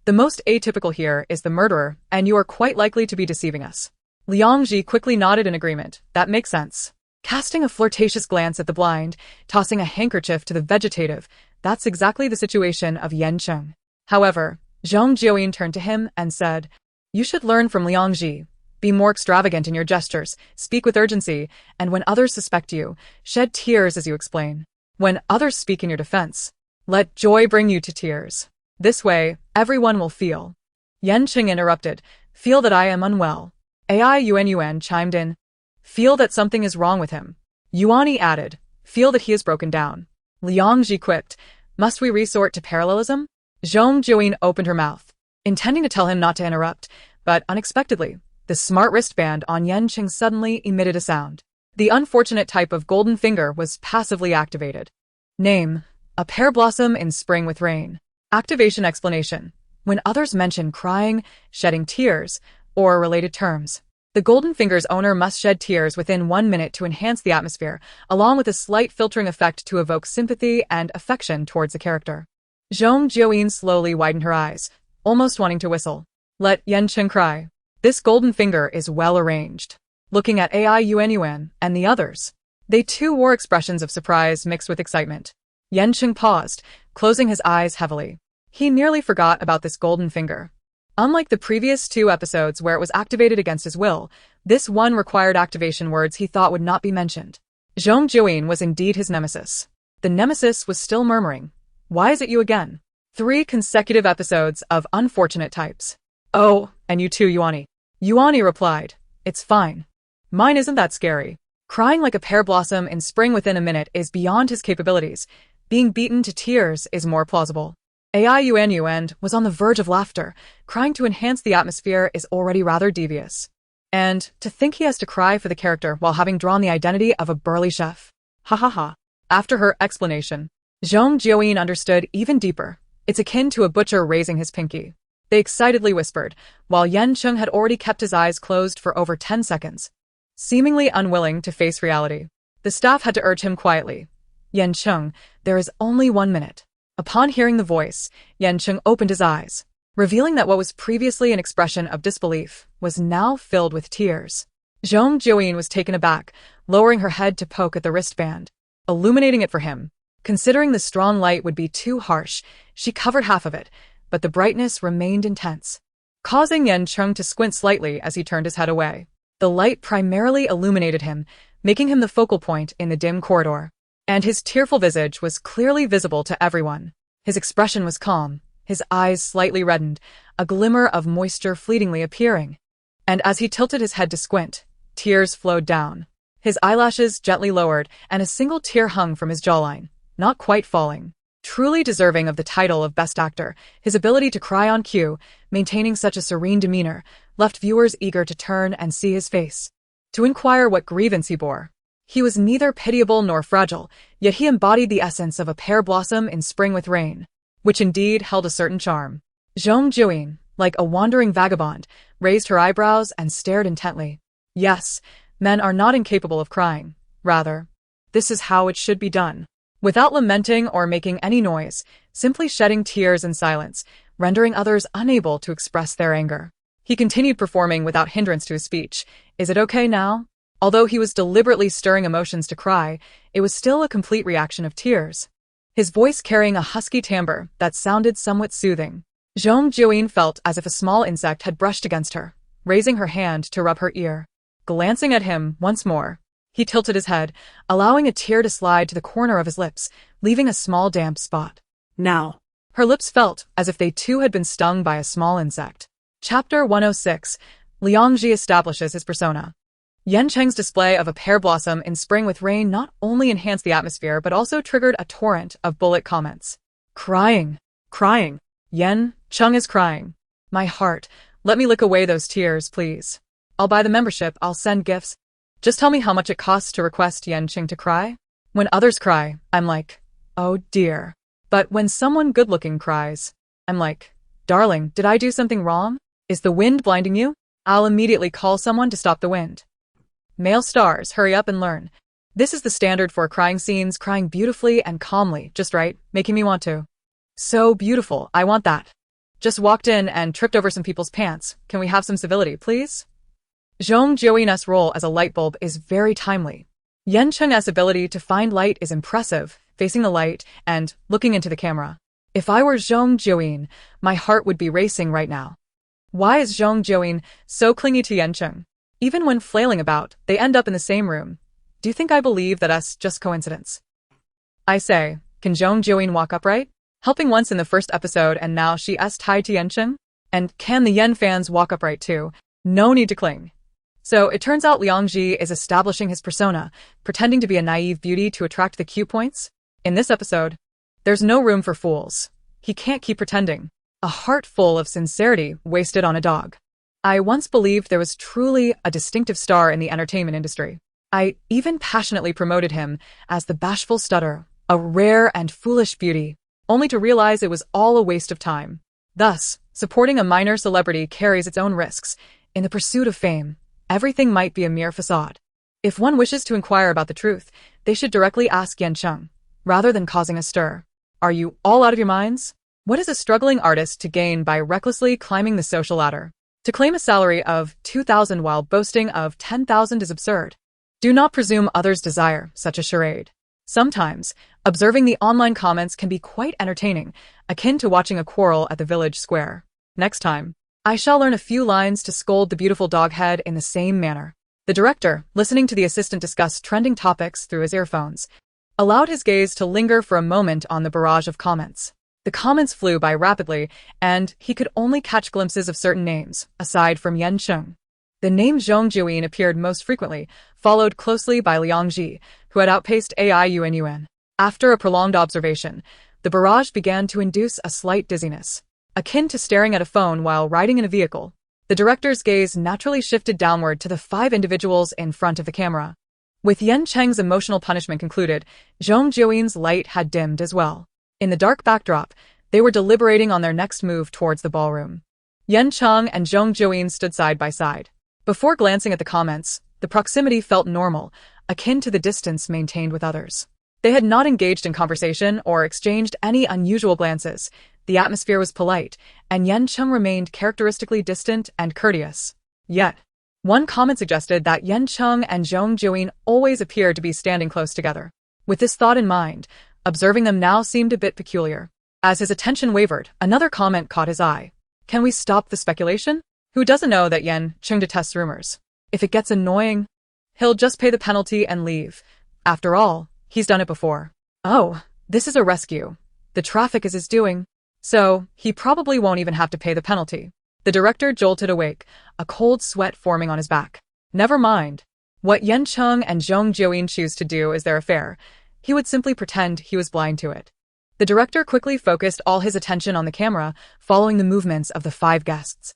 The most atypical here is the murderer, and you are quite likely to be deceiving us. Liangji quickly nodded in agreement, that makes sense. Casting a flirtatious glance at the blind, tossing a handkerchief to the vegetative, that's exactly the situation of Yan Cheng. However, Zhong Jiuyin turned to him and said, you should learn from Liangji. Be more extravagant in your gestures, speak with urgency, and when others suspect you, shed tears as you explain. When others speak in your defense, let joy bring you to tears. This way, everyone will feel. Yan Cheng interrupted, feel that I am unwell. AI Yuan chimed in, feel that something is wrong with him. Yuani added, feel that he is broken down. Liangji quipped, must we resort to parallelism? Zhong Jiuyin opened her mouth, intending to tell him not to interrupt, but unexpectedly, the smart wristband on Yan Cheng suddenly emitted a sound. The unfortunate type of golden finger was passively activated. Name, a pear blossom in spring with rain. Activation explanation, when others mention crying, shedding tears, or related terms. The golden finger's owner must shed tears within 1 minute to enhance the atmosphere, along with a slight filtering effect to evoke sympathy and affection towards the character. Zhong Jiuyin slowly widened her eyes, almost wanting to whistle. Let Yan Cheng cry. This golden finger is well arranged. Looking at AI Yuan and the others, they too wore expressions of surprise mixed with excitement. Yan Cheng paused, closing his eyes heavily. He nearly forgot about this golden finger. Unlike the previous 2 episodes where it was activated against his will, this one required activation words he thought would not be mentioned. Zhong Jiuyin was indeed his nemesis. The nemesis was still murmuring, why is it you again? 3 consecutive episodes of unfortunate types. Oh, and you too, Yuani. Yuani replied, it's fine. Mine isn't that scary. Crying like a pear blossom in spring within a minute is beyond his capabilities. Being beaten to tears is more plausible. AI Yuan was on the verge of laughter. Crying to enhance the atmosphere is already rather devious. And to think he has to cry for the character while having drawn the identity of a burly chef. Ha ha ha. After her explanation, Zhong Jiuyin understood even deeper. It's akin to a butcher raising his pinky. They excitedly whispered, while Yan Cheng had already kept his eyes closed for over 10 seconds. Seemingly unwilling to face reality, the staff had to urge him quietly. Yan Cheng, there is only 1 minute. Upon hearing the voice, Yan Cheng opened his eyes, revealing that what was previously an expression of disbelief was now filled with tears. Zhong Jiuyin was taken aback, lowering her head to poke at the wristband, illuminating it for him. Considering the strong light would be too harsh, she covered half of it, but the brightness remained intense, causing Yan Cheng to squint slightly as he turned his head away. The light primarily illuminated him, making him the focal point in the dim corridor. And his tearful visage was clearly visible to everyone. His expression was calm, his eyes slightly reddened, a glimmer of moisture fleetingly appearing. And as he tilted his head to squint, tears flowed down. His eyelashes gently lowered, and a single tear hung from his jawline, not quite falling. Truly deserving of the title of Best Actor, his ability to cry on cue, maintaining such a serene demeanor, left viewers eager to turn and see his face, to inquire what grievance he bore. He was neither pitiable nor fragile, yet he embodied the essence of a pear blossom in spring with rain, which indeed held a certain charm. Zhong Jiuyin, like a wandering vagabond, raised her eyebrows and stared intently. Yes, men are not incapable of crying. Rather, This is how it should be done. Without lamenting or making any noise, simply shedding tears in silence, rendering others unable to express their anger. He continued performing without hindrance to his speech. Is it okay now? Although he was deliberately stirring emotions to cry, it was still a complete reaction of tears. His voice carrying a husky timbre that sounded somewhat soothing. Zhong Jiuyin felt as if a small insect had brushed against her, raising her hand to rub her ear. Glancing at him once more, he tilted his head, allowing a tear to slide to the corner of his lips, leaving a small damp spot. Now. Her lips felt as if they too had been stung by a small insect. Chapter 106. Liangji establishes his persona. Yan Cheng's display of a pear blossom in spring with rain not only enhanced the atmosphere but also triggered a torrent of bullet comments. Crying. Crying. Yan Cheng is crying. My heart. Let me lick away those tears, please. I'll buy the membership, I'll send gifts. Just tell me how much it costs to request Yan Cheng to cry. When others cry, I'm like, oh dear. But when someone good-looking cries, I'm like, darling, did I do something wrong? Is the wind blinding you? I'll immediately call someone to stop the wind. Male stars, hurry up and learn. This is the standard for crying scenes, crying beautifully and calmly, just right, making me want to. So beautiful, I want that. Just walked in and tripped over some people's pants. Can we have some civility, please? Zhong Jiuyin's role as a light bulb is very timely. Yan Cheng's ability to find light is impressive, facing the light and looking into the camera. If I were Zhong Jiuyin, my heart would be racing right now. Why is Zhong Jiuyin so clingy to Yan Cheng? Even when flailing about, they end up in the same room. Do you think I believe that that's just coincidence? I say, can Zhong Jiuyin walk upright? Helping once in the first episode and now she's tied to Yan Cheng? And can the Yan fans walk upright too? No need to cling. So it turns out Liangji is establishing his persona, pretending to be a naive beauty to attract the cue points. In this episode, there's no room for fools. He can't keep pretending. A heart full of sincerity wasted on a dog. I once believed there was truly a distinctive star in the entertainment industry. I even passionately promoted him as the bashful stutter, a rare and foolish beauty, only to realize it was all a waste of time. Thus, supporting a minor celebrity carries its own risks. In the pursuit of fame, everything might be a mere facade. If one wishes to inquire about the truth, they should directly ask Yan Cheng, rather than causing a stir. Are you all out of your minds? What is a struggling artist to gain by recklessly climbing the social ladder? To claim a salary of 2,000 while boasting of 10,000 is absurd. Do not presume others desire such a charade. Sometimes, observing the online comments can be quite entertaining, akin to watching a quarrel at the village square. Next time, I shall learn a few lines to scold the beautiful dog head in the same manner. The director, listening to the assistant discuss trending topics through his earphones, allowed his gaze to linger for a moment on the barrage of comments. The comments flew by rapidly, and he could only catch glimpses of certain names, aside from Yan Cheng. The name Zhong Jiuyin appeared most frequently, followed closely by Liangji, who had outpaced Yuan. After a prolonged observation, the barrage began to induce a slight dizziness, akin to staring at a phone while riding in a vehicle. The director's gaze naturally shifted downward to the 5 individuals in front of the camera. With Yan Cheng's emotional punishment concluded, Zhong Jiuyin's light had dimmed as well. In the dark backdrop, they were deliberating on their next move towards the ballroom. Yan Cheng and Zhong Jiuyin stood side by side. Before glancing at the comments, the proximity felt normal, akin to the distance maintained with others. They had not engaged in conversation or exchanged any unusual glances. The atmosphere was polite, and Yan Cheng remained characteristically distant and courteous. Yet, one comment suggested that Yan Cheng and Zhong Jiuyin always appeared to be standing close together. With this thought in mind, observing them now seemed a bit peculiar. As his attention wavered, another comment caught his eye. Can we stop the speculation? Who doesn't know that Yan Cheng detests rumors? If it gets annoying, he'll just pay the penalty and leave. After all, he's done it before. Oh, this is a rescue. The traffic is his doing. So, he probably won't even have to pay the penalty. The director jolted awake, a cold sweat forming on his back. Never mind. What Yan Cheng and Zhong Jiuyin choose to do is their affair. He would simply pretend he was blind to it. The director quickly focused all his attention on the camera, following the movements of the 5 guests.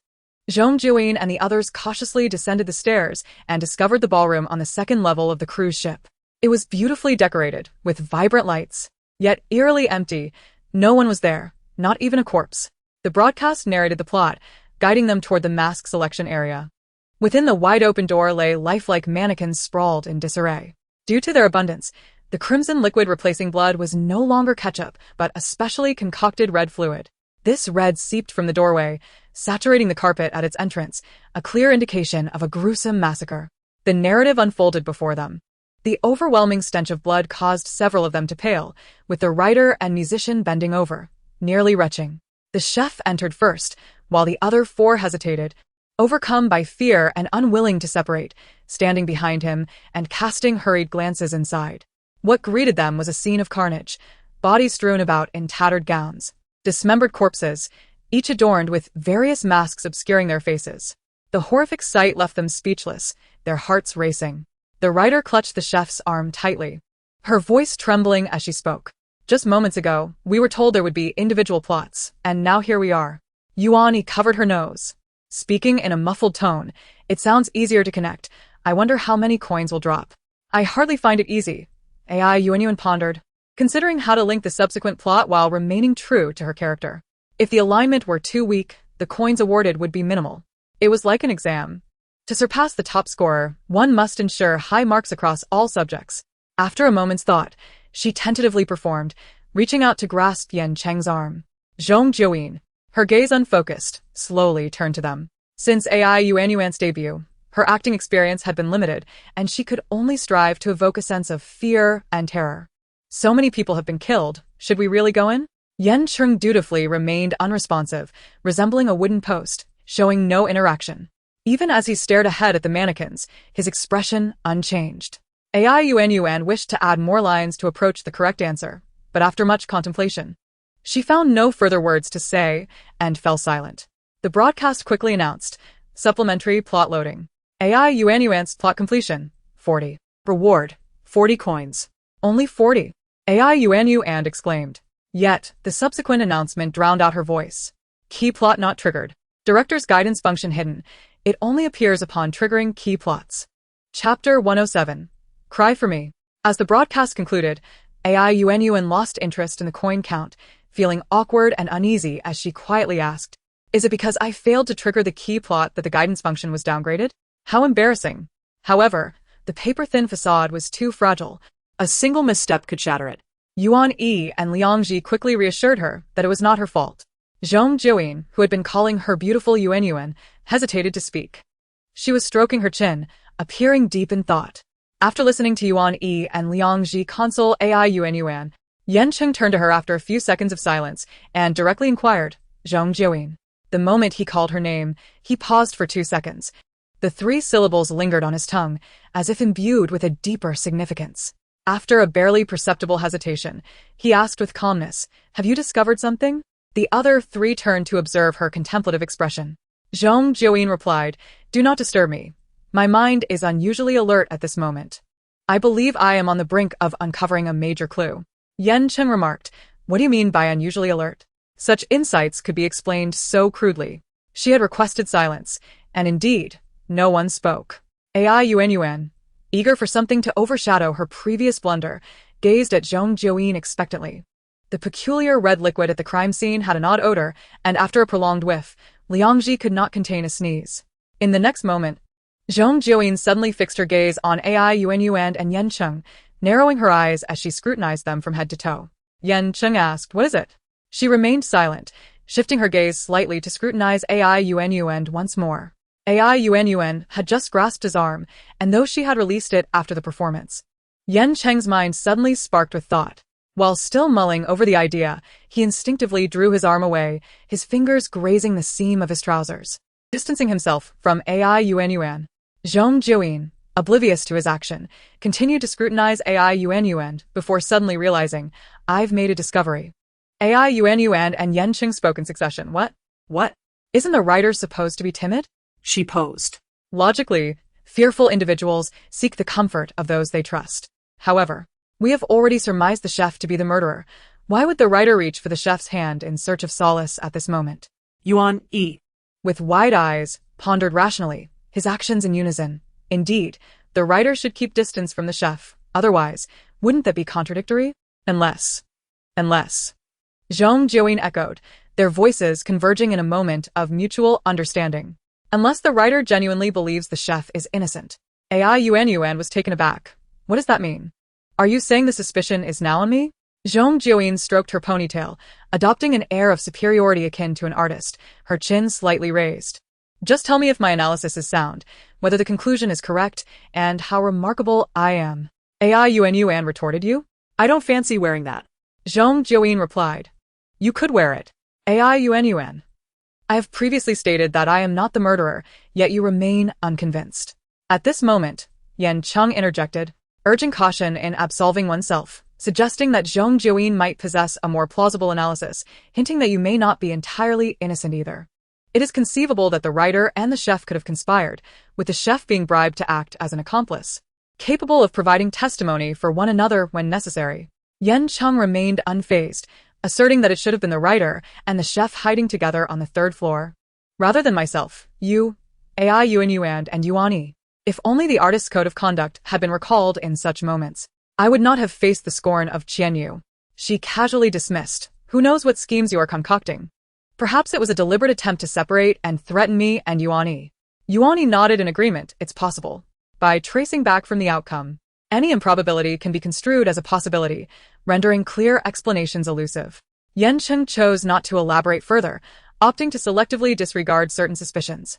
Zhong Jiuyin and the others cautiously descended the stairs and discovered the ballroom on the 2nd level of the cruise ship. It was beautifully decorated, with vibrant lights, yet eerily empty. No one was there, not even a corpse. The broadcast narrated the plot, guiding them toward the mask selection area. Within the wide-open door lay lifelike mannequins sprawled in disarray. Due to their abundance, The crimson liquid replacing blood was no longer ketchup, but a specially concocted red fluid. This red seeped from the doorway, saturating the carpet at its entrance, a clear indication of a gruesome massacre. The narrative unfolded before them. The overwhelming stench of blood caused several of them to pale, with the writer and musician bending over, nearly retching. The chef entered first, while the other four hesitated, overcome by fear and unwilling to separate, standing behind him and casting hurried glances inside. What greeted them was a scene of carnage, bodies strewn about in tattered gowns, dismembered corpses, each adorned with various masks obscuring their faces. The horrific sight left them speechless, their hearts racing. The writer clutched the chef's arm tightly, her voice trembling as she spoke. Just moments ago, we were told there would be individual plots, and now here we are. Yuan covered her nose. Speaking in a muffled tone, it sounds easier to connect. I wonder how many coins will drop. I hardly find it easy. AI Yuan pondered, considering how to link the subsequent plot while remaining true to her character. If the alignment were too weak, the coins awarded would be minimal. It was like an exam. To surpass the top scorer, one must ensure high marks across all subjects. After a moment's thought, she tentatively performed, reaching out to grasp Yan Cheng's arm. Zhong Jiuyin, her gaze unfocused, slowly turned to them. Since AI Yuan's debut, her acting experience had been limited, and she could only strive to evoke a sense of fear and terror. So many people have been killed, should we really go in? Yan Cheng dutifully remained unresponsive, resembling a wooden post, showing no interaction. Even as he stared ahead at the mannequins, his expression unchanged. AI Yuan wished to add more lines to approach the correct answer, but after much contemplation, she found no further words to say and fell silent. The broadcast quickly announced, supplementary plot loading. AI Yuan's plot completion, 40. Reward, 40 coins. Only 40. AI Yuan exclaimed. Yet, the subsequent announcement drowned out her voice. Key plot not triggered. Director's guidance function hidden. It only appears upon triggering key plots. Chapter 107. Cry for me. As the broadcast concluded, AI Yuan lost interest in the coin count, feeling awkward and uneasy as she quietly asked, "Is it because I failed to trigger the key plot that the guidance function was downgraded? How embarrassing." However, the paper-thin facade was too fragile. A single misstep could shatter it. Yuan and Liangji quickly reassured her that it was not her fault. Zhong Jiuyin, who had been calling her beautiful Yuan, hesitated to speak. She was stroking her chin, appearing deep in thought. After listening to Yuan and Liangji console AI Yuan, Yan Cheng turned to her after a few seconds of silence and directly inquired, "Zhong Jiuyin." The moment he called her name, he paused for 2 seconds. The 3 syllables lingered on his tongue, as if imbued with a deeper significance. After a barely perceptible hesitation, he asked with calmness, "Have you discovered something?" The other 3 turned to observe her contemplative expression. Zhong Jiuyin replied, "Do not disturb me. My mind is unusually alert at this moment. I believe I am on the brink of uncovering a major clue." Yan Cheng remarked, "What do you mean by unusually alert?" Such insights could be explained so crudely. She had requested silence, and indeed, no one spoke. AI Yuan, eager for something to overshadow her previous blunder, gazed at Zhong Jiuyin expectantly. The peculiar red liquid at the crime scene had an odd odor, and after a prolonged whiff, Liangji could not contain a sneeze. In the next moment, Zhong Jiuyin suddenly fixed her gaze on AI Yuan and Yan Cheng, narrowing her eyes as she scrutinized them from head to toe. Yan Cheng asked, "What is it?" She remained silent, shifting her gaze slightly to scrutinize AI Yuan once more. AI Yuan had just grasped his arm, and though she had released it after the performance, Yan Cheng's mind suddenly sparked with thought. While still mulling over the idea, he instinctively drew his arm away, his fingers grazing the seam of his trousers. Distancing himself from AI Yuan, Zhong Jiuyin, oblivious to his action, continued to scrutinize AI Yuan before suddenly realizing, "I've made a discovery." AI Yuan and Yan Cheng spoke in succession. What? Isn't the writer supposed to be timid? She posed. Logically, fearful individuals seek the comfort of those they trust. However, we have already surmised the chef to be the murderer. Why would the writer reach for the chef's hand in search of solace at this moment? Yuan, with wide eyes, pondered rationally, his actions in unison. Indeed, the writer should keep distance from the chef. Otherwise, wouldn't that be contradictory? Unless. Zhong Jiuyin echoed, their voices converging in a moment of mutual understanding. Unless the writer genuinely believes the chef is innocent. AI Yuan was taken aback. What does that mean? Are you saying the suspicion is now on me? Zhong Jiuyin stroked her ponytail, adopting an air of superiority akin to an artist, her chin slightly raised. Just tell me if my analysis is sound, whether the conclusion is correct, and how remarkable I am. Ai Yuan retorted. You? I don't fancy wearing that. Zhong Jiuyin replied. You could wear it. Ai Yuan. I have previously stated that I am not the murderer, yet you remain unconvinced. At this moment, Yan Cheng interjected, urging caution in absolving oneself, suggesting that Zhong Jiuyin might possess a more plausible analysis, hinting that you may not be entirely innocent either. It is conceivable that the writer and the chef could have conspired, with the chef being bribed to act as an accomplice, capable of providing testimony for one another when necessary. Yan Cheng remained unfazed, asserting that it should have been the writer and the chef hiding together on the third floor. Rather than myself, you, Ai Yuan and Yuan Yi. If only the artist's code of conduct had been recalled in such moments, I would not have faced the scorn of Qianyu. She casually dismissed. Who knows what schemes you are concocting? Perhaps it was a deliberate attempt to separate and threaten me and Yuan Yi. Yuan Yi nodded in agreement. It's possible. By tracing back from the outcome, any improbability can be construed as a possibility, rendering clear explanations elusive. Yan Cheng chose not to elaborate further, opting to selectively disregard certain suspicions,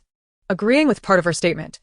agreeing with part of her statement.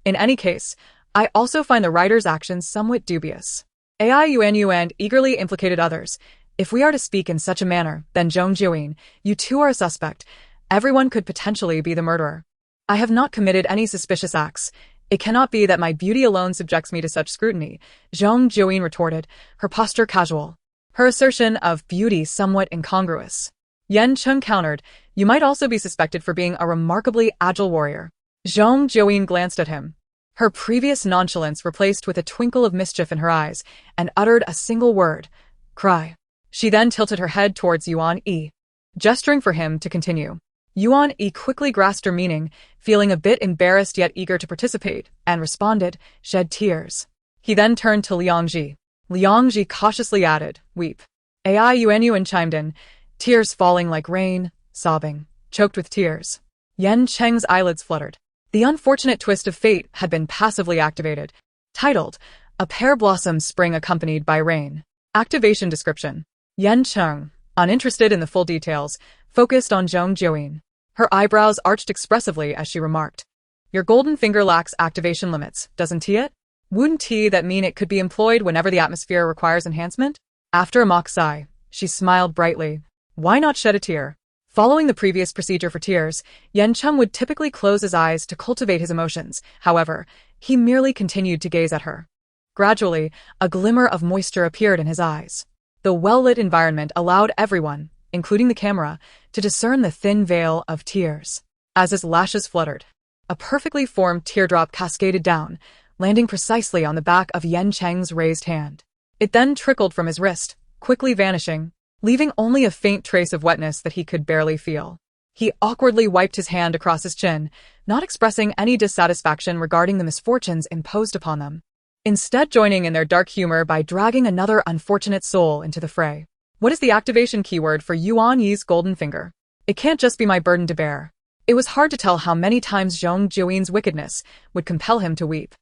In any case, I also find the writer's actions somewhat dubious. Ai Yuan eagerly implicated others. If we are to speak in such a manner, then Zhong Jiuyin, you too are a suspect. Everyone could potentially be the murderer. I have not committed any suspicious acts. It cannot be that my beauty alone subjects me to such scrutiny, Zhong Jiuyin retorted, her posture casual, her assertion of beauty somewhat incongruous. Yan Cheng countered, you might also be suspected for being a remarkably agile warrior. Zhong Jiuyin glanced at him, her previous nonchalance replaced with a twinkle of mischief in her eyes, and uttered a single word, cry. She then tilted her head towards Yuan Yi, gesturing for him to continue. Yuan Yi quickly grasped her meaning, feeling a bit embarrassed yet eager to participate, and responded, shed tears. He then turned to Liang Ji. Liang Ji cautiously added, weep. Ai Yuan chimed in, tears falling like rain, sobbing, choked with tears. Yan Cheng's eyelids fluttered. The unfortunate twist of fate had been passively activated. Titled, A Pear Blossoms Spring Accompanied by Rain. Activation description. Yan Cheng, uninterested in the full details, focused on Zhong Jiuyin. Her eyebrows arched expressively as she remarked, your golden finger lacks activation limits, doesn't it? Wouldn't that mean it could be employed whenever the atmosphere requires enhancement? After a mock sigh, she smiled brightly. Why not shed a tear? Following the previous procedure for tears, Yan Cheng would typically close his eyes to cultivate his emotions. However, he merely continued to gaze at her. Gradually, a glimmer of moisture appeared in his eyes. The well-lit environment allowed everyone, including the camera, to discern the thin veil of tears. As his lashes fluttered, a perfectly formed teardrop cascaded down, landing precisely on the back of Yan Cheng's raised hand. It then trickled from his wrist, quickly vanishing, leaving only a faint trace of wetness that he could barely feel. He awkwardly wiped his hand across his chin, not expressing any dissatisfaction regarding the misfortunes imposed upon them, instead joining in their dark humor by dragging another unfortunate soul into the fray. What is the activation keyword for Yuan Yi's golden finger? It can't just be my burden to bear. It was hard to tell how many times Zhong Jiuyin's wickedness would compel him to weep.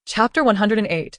Chapter 108.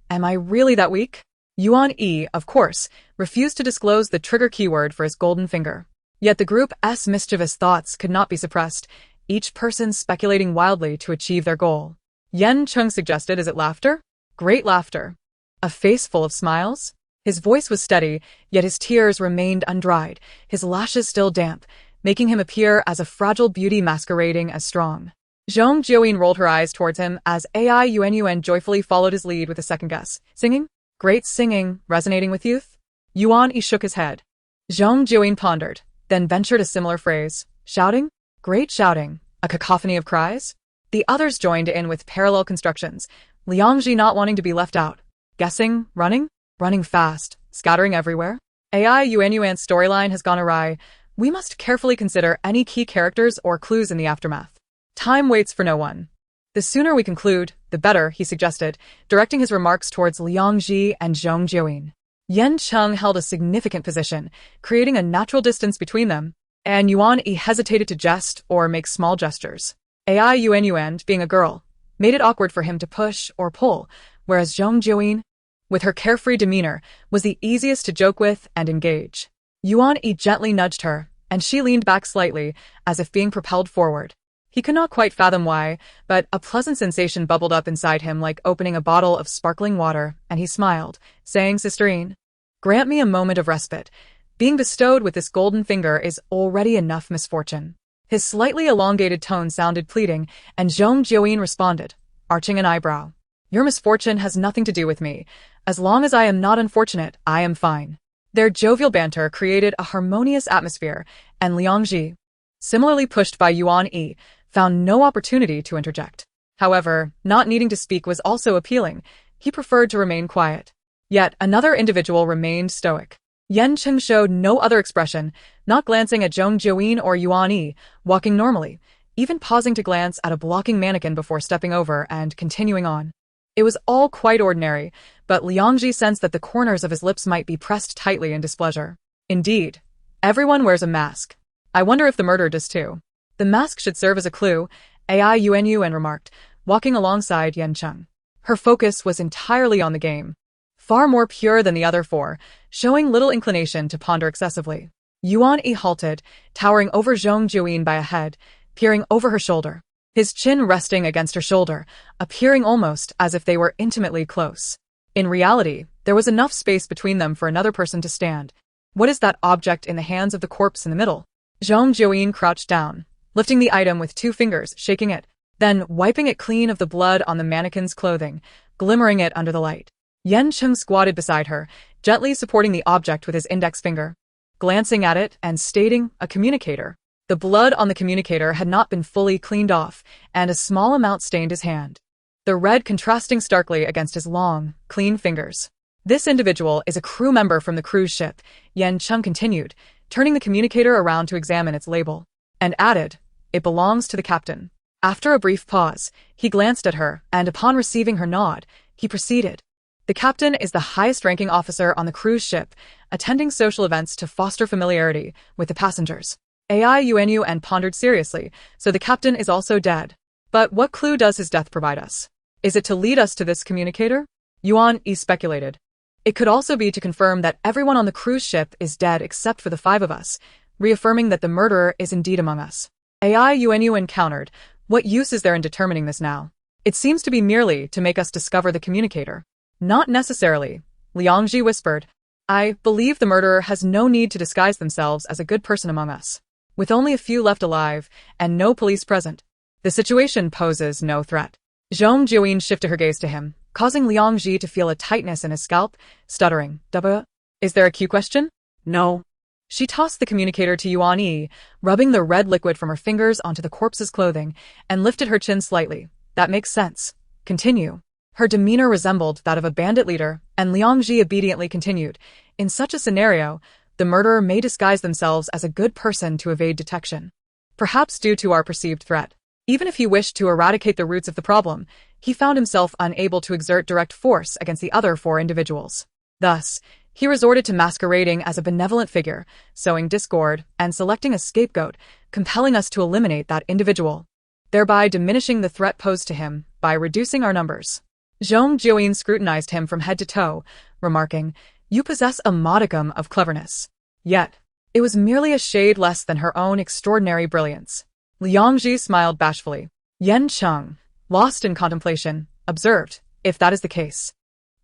Am I really that weak? Yuan Yi, of course, refused to disclose the trigger keyword for his golden finger. Yet the group's mischievous thoughts could not be suppressed, each person speculating wildly to achieve their goal. Yan Cheng suggested, is it laughter? Great laughter. A face full of smiles? His voice was steady, yet his tears remained undried, his lashes still damp, making him appear as a fragile beauty masquerading as strong. Zhong Jiuyin rolled her eyes towards him as Ai Yuan joyfully followed his lead with a second guess. Singing? Great singing, resonating with youth? Yuan Yi shook his head. Zhong Jiuyin pondered, then ventured a similar phrase. Shouting? Great shouting. A cacophony of cries? The others joined in with parallel constructions, Liang Ji not wanting to be left out. Guessing? Running? Running fast, scattering everywhere? Ai Yuan's storyline has gone awry. We must carefully consider any key characters or clues in the aftermath. Time waits for no one. The sooner we conclude, the better, he suggested, directing his remarks towards Liang Ji and Zhong Jiuyin. Yan Cheng held a significant position, creating a natural distance between them, and Yuan Yi hesitated to jest or make small gestures. Ai Yuan, being a girl, made it awkward for him to push or pull, whereas Zhong Jiuyin, with her carefree demeanor, was the easiest to joke with and engage. Yuan-yi gently nudged her, and she leaned back slightly, as if being propelled forward. He could not quite fathom why, but a pleasant sensation bubbled up inside him like opening a bottle of sparkling water, and he smiled, saying, "Sisterine, grant me a moment of respite. Being bestowed with this golden finger is already enough misfortune." His slightly elongated tone sounded pleading, and Zhong Jiuyin responded, arching an eyebrow. "Your misfortune has nothing to do with me. As long as I am not unfortunate, I am fine." Their jovial banter created a harmonious atmosphere, and Liangji, similarly pushed by Yuan-yi, found no opportunity to interject. However, not needing to speak was also appealing. He preferred to remain quiet. Yet another individual remained stoic. Yan Cheng showed no other expression, not glancing at Zhong Jiuyin or Yuan-yi, walking normally, even pausing to glance at a blocking mannequin before stepping over and continuing on. It was all quite ordinary, but Liangji sensed that the corners of his lips might be pressed tightly in displeasure. Indeed, everyone wears a mask. I wonder if the murderer does too. The mask should serve as a clue, Yuan remarked, walking alongside Yan Cheng. Her focus was entirely on the game, far more pure than the other four, showing little inclination to ponder excessively. Yuan-yi halted, towering over Zhong Jiuyin by a head, peering over her shoulder, his chin resting against her shoulder, appearing almost as if they were intimately close. In reality, there was enough space between them for another person to stand. What is that object in the hands of the corpse in the middle? Zhong Jiuyin crouched down, lifting the item with 2 fingers, shaking it, then wiping it clean of the blood on the mannequin's clothing, glimmering it under the light. Yan Cheng squatted beside her, gently supporting the object with his index finger, glancing at it and stating, "A communicator." The blood on the communicator had not been fully cleaned off, and a small amount stained his hand, the red contrasting starkly against his long, clean fingers. "This individual is a crew member from the cruise ship," Yan Cheng continued, turning the communicator around to examine its label, and added, "It belongs to the captain." After a brief pause, he glanced at her, and upon receiving her nod, he proceeded. "The captain is the highest-ranking officer on the cruise ship, attending social events to foster familiarity with the passengers." Yuan pondered seriously, "So the captain is also dead. But what clue does his death provide us? Is it to lead us to this communicator?" Yuan-yi speculated. "It could also be to confirm that everyone on the cruise ship is dead except for the 5 of us, reaffirming that the murderer is indeed among us." Yuan countered, "What use is there in determining this now? It seems to be merely to make us discover the communicator." "Not necessarily," Liangji whispered. "I believe the murderer has no need to disguise themselves as a good person among us. With only a few left alive, and no police present, the situation poses no threat." Zhong Jiuyin shifted her gaze to him, causing Liangji to feel a tightness in his scalp, stuttering, "Duh, is there a Q question?" No. She tossed the communicator to Yuan-yi, rubbing the red liquid from her fingers onto the corpse's clothing, and lifted her chin slightly. "That makes sense. Continue." Her demeanor resembled that of a bandit leader, and Liangji obediently continued, "In such a scenario, the murderer may disguise themselves as a good person to evade detection. Perhaps due to our perceived threat. Even if he wished to eradicate the roots of the problem, he found himself unable to exert direct force against the other 4 individuals. Thus, he resorted to masquerading as a benevolent figure, sowing discord, and selecting a scapegoat, compelling us to eliminate that individual, thereby diminishing the threat posed to him by reducing our numbers." Zhong Jiuyin scrutinized him from head to toe, remarking, "You possess a modicum of cleverness." Yet, it was merely a shade less than her own extraordinary brilliance. Liangji smiled bashfully. Yan Cheng, lost in contemplation, observed, "If that is the case,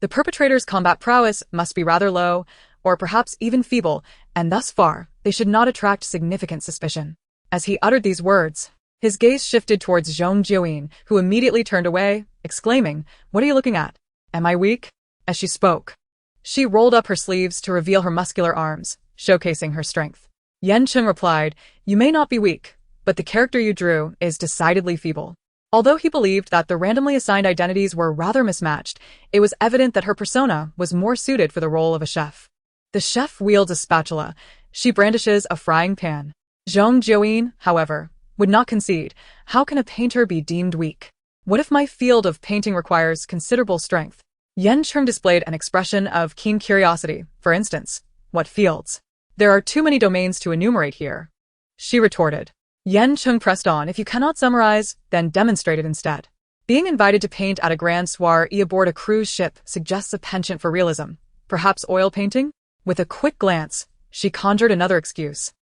the perpetrator's combat prowess must be rather low, or perhaps even feeble, and thus far, they should not attract significant suspicion." As he uttered these words, his gaze shifted towards Zhong Jiuyin, who immediately turned away, exclaiming, "What are you looking at? Am I weak?" As she spoke, she rolled up her sleeves to reveal her muscular arms, showcasing her strength. Yan Cheng replied, "You may not be weak, but the character you drew is decidedly feeble." Although he believed that the randomly assigned identities were rather mismatched, it was evident that her persona was more suited for the role of a chef. The chef wields a spatula, she brandishes a frying pan. Zhong Jiuyin, however, would not concede. How can a painter be deemed weak? What if my field of painting requires considerable strength? Yan Cheng displayed an expression of keen curiosity. For instance, what fields? There are too many domains to enumerate here, she retorted. Yan Cheng pressed on. If you cannot summarize, then demonstrate it instead. Being invited to paint at a grand soiree aboard a cruise ship suggests a penchant for realism. Perhaps oil painting? With a quick glance, she conjured another excuse.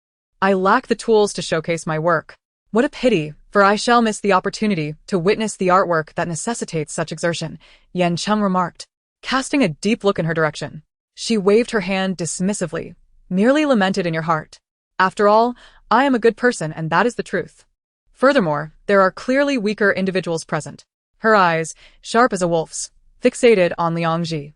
I lack the tools to showcase my work. What a pity, for I shall miss the opportunity to witness the artwork that necessitates such exertion, Yan Cheng remarked, casting a deep look in her direction. She waved her hand dismissively, merely lamented in your heart. After all, I am a good person and that is the truth. Furthermore, there are clearly weaker individuals present. Her eyes, sharp as a wolf's, fixated on Liang Ji.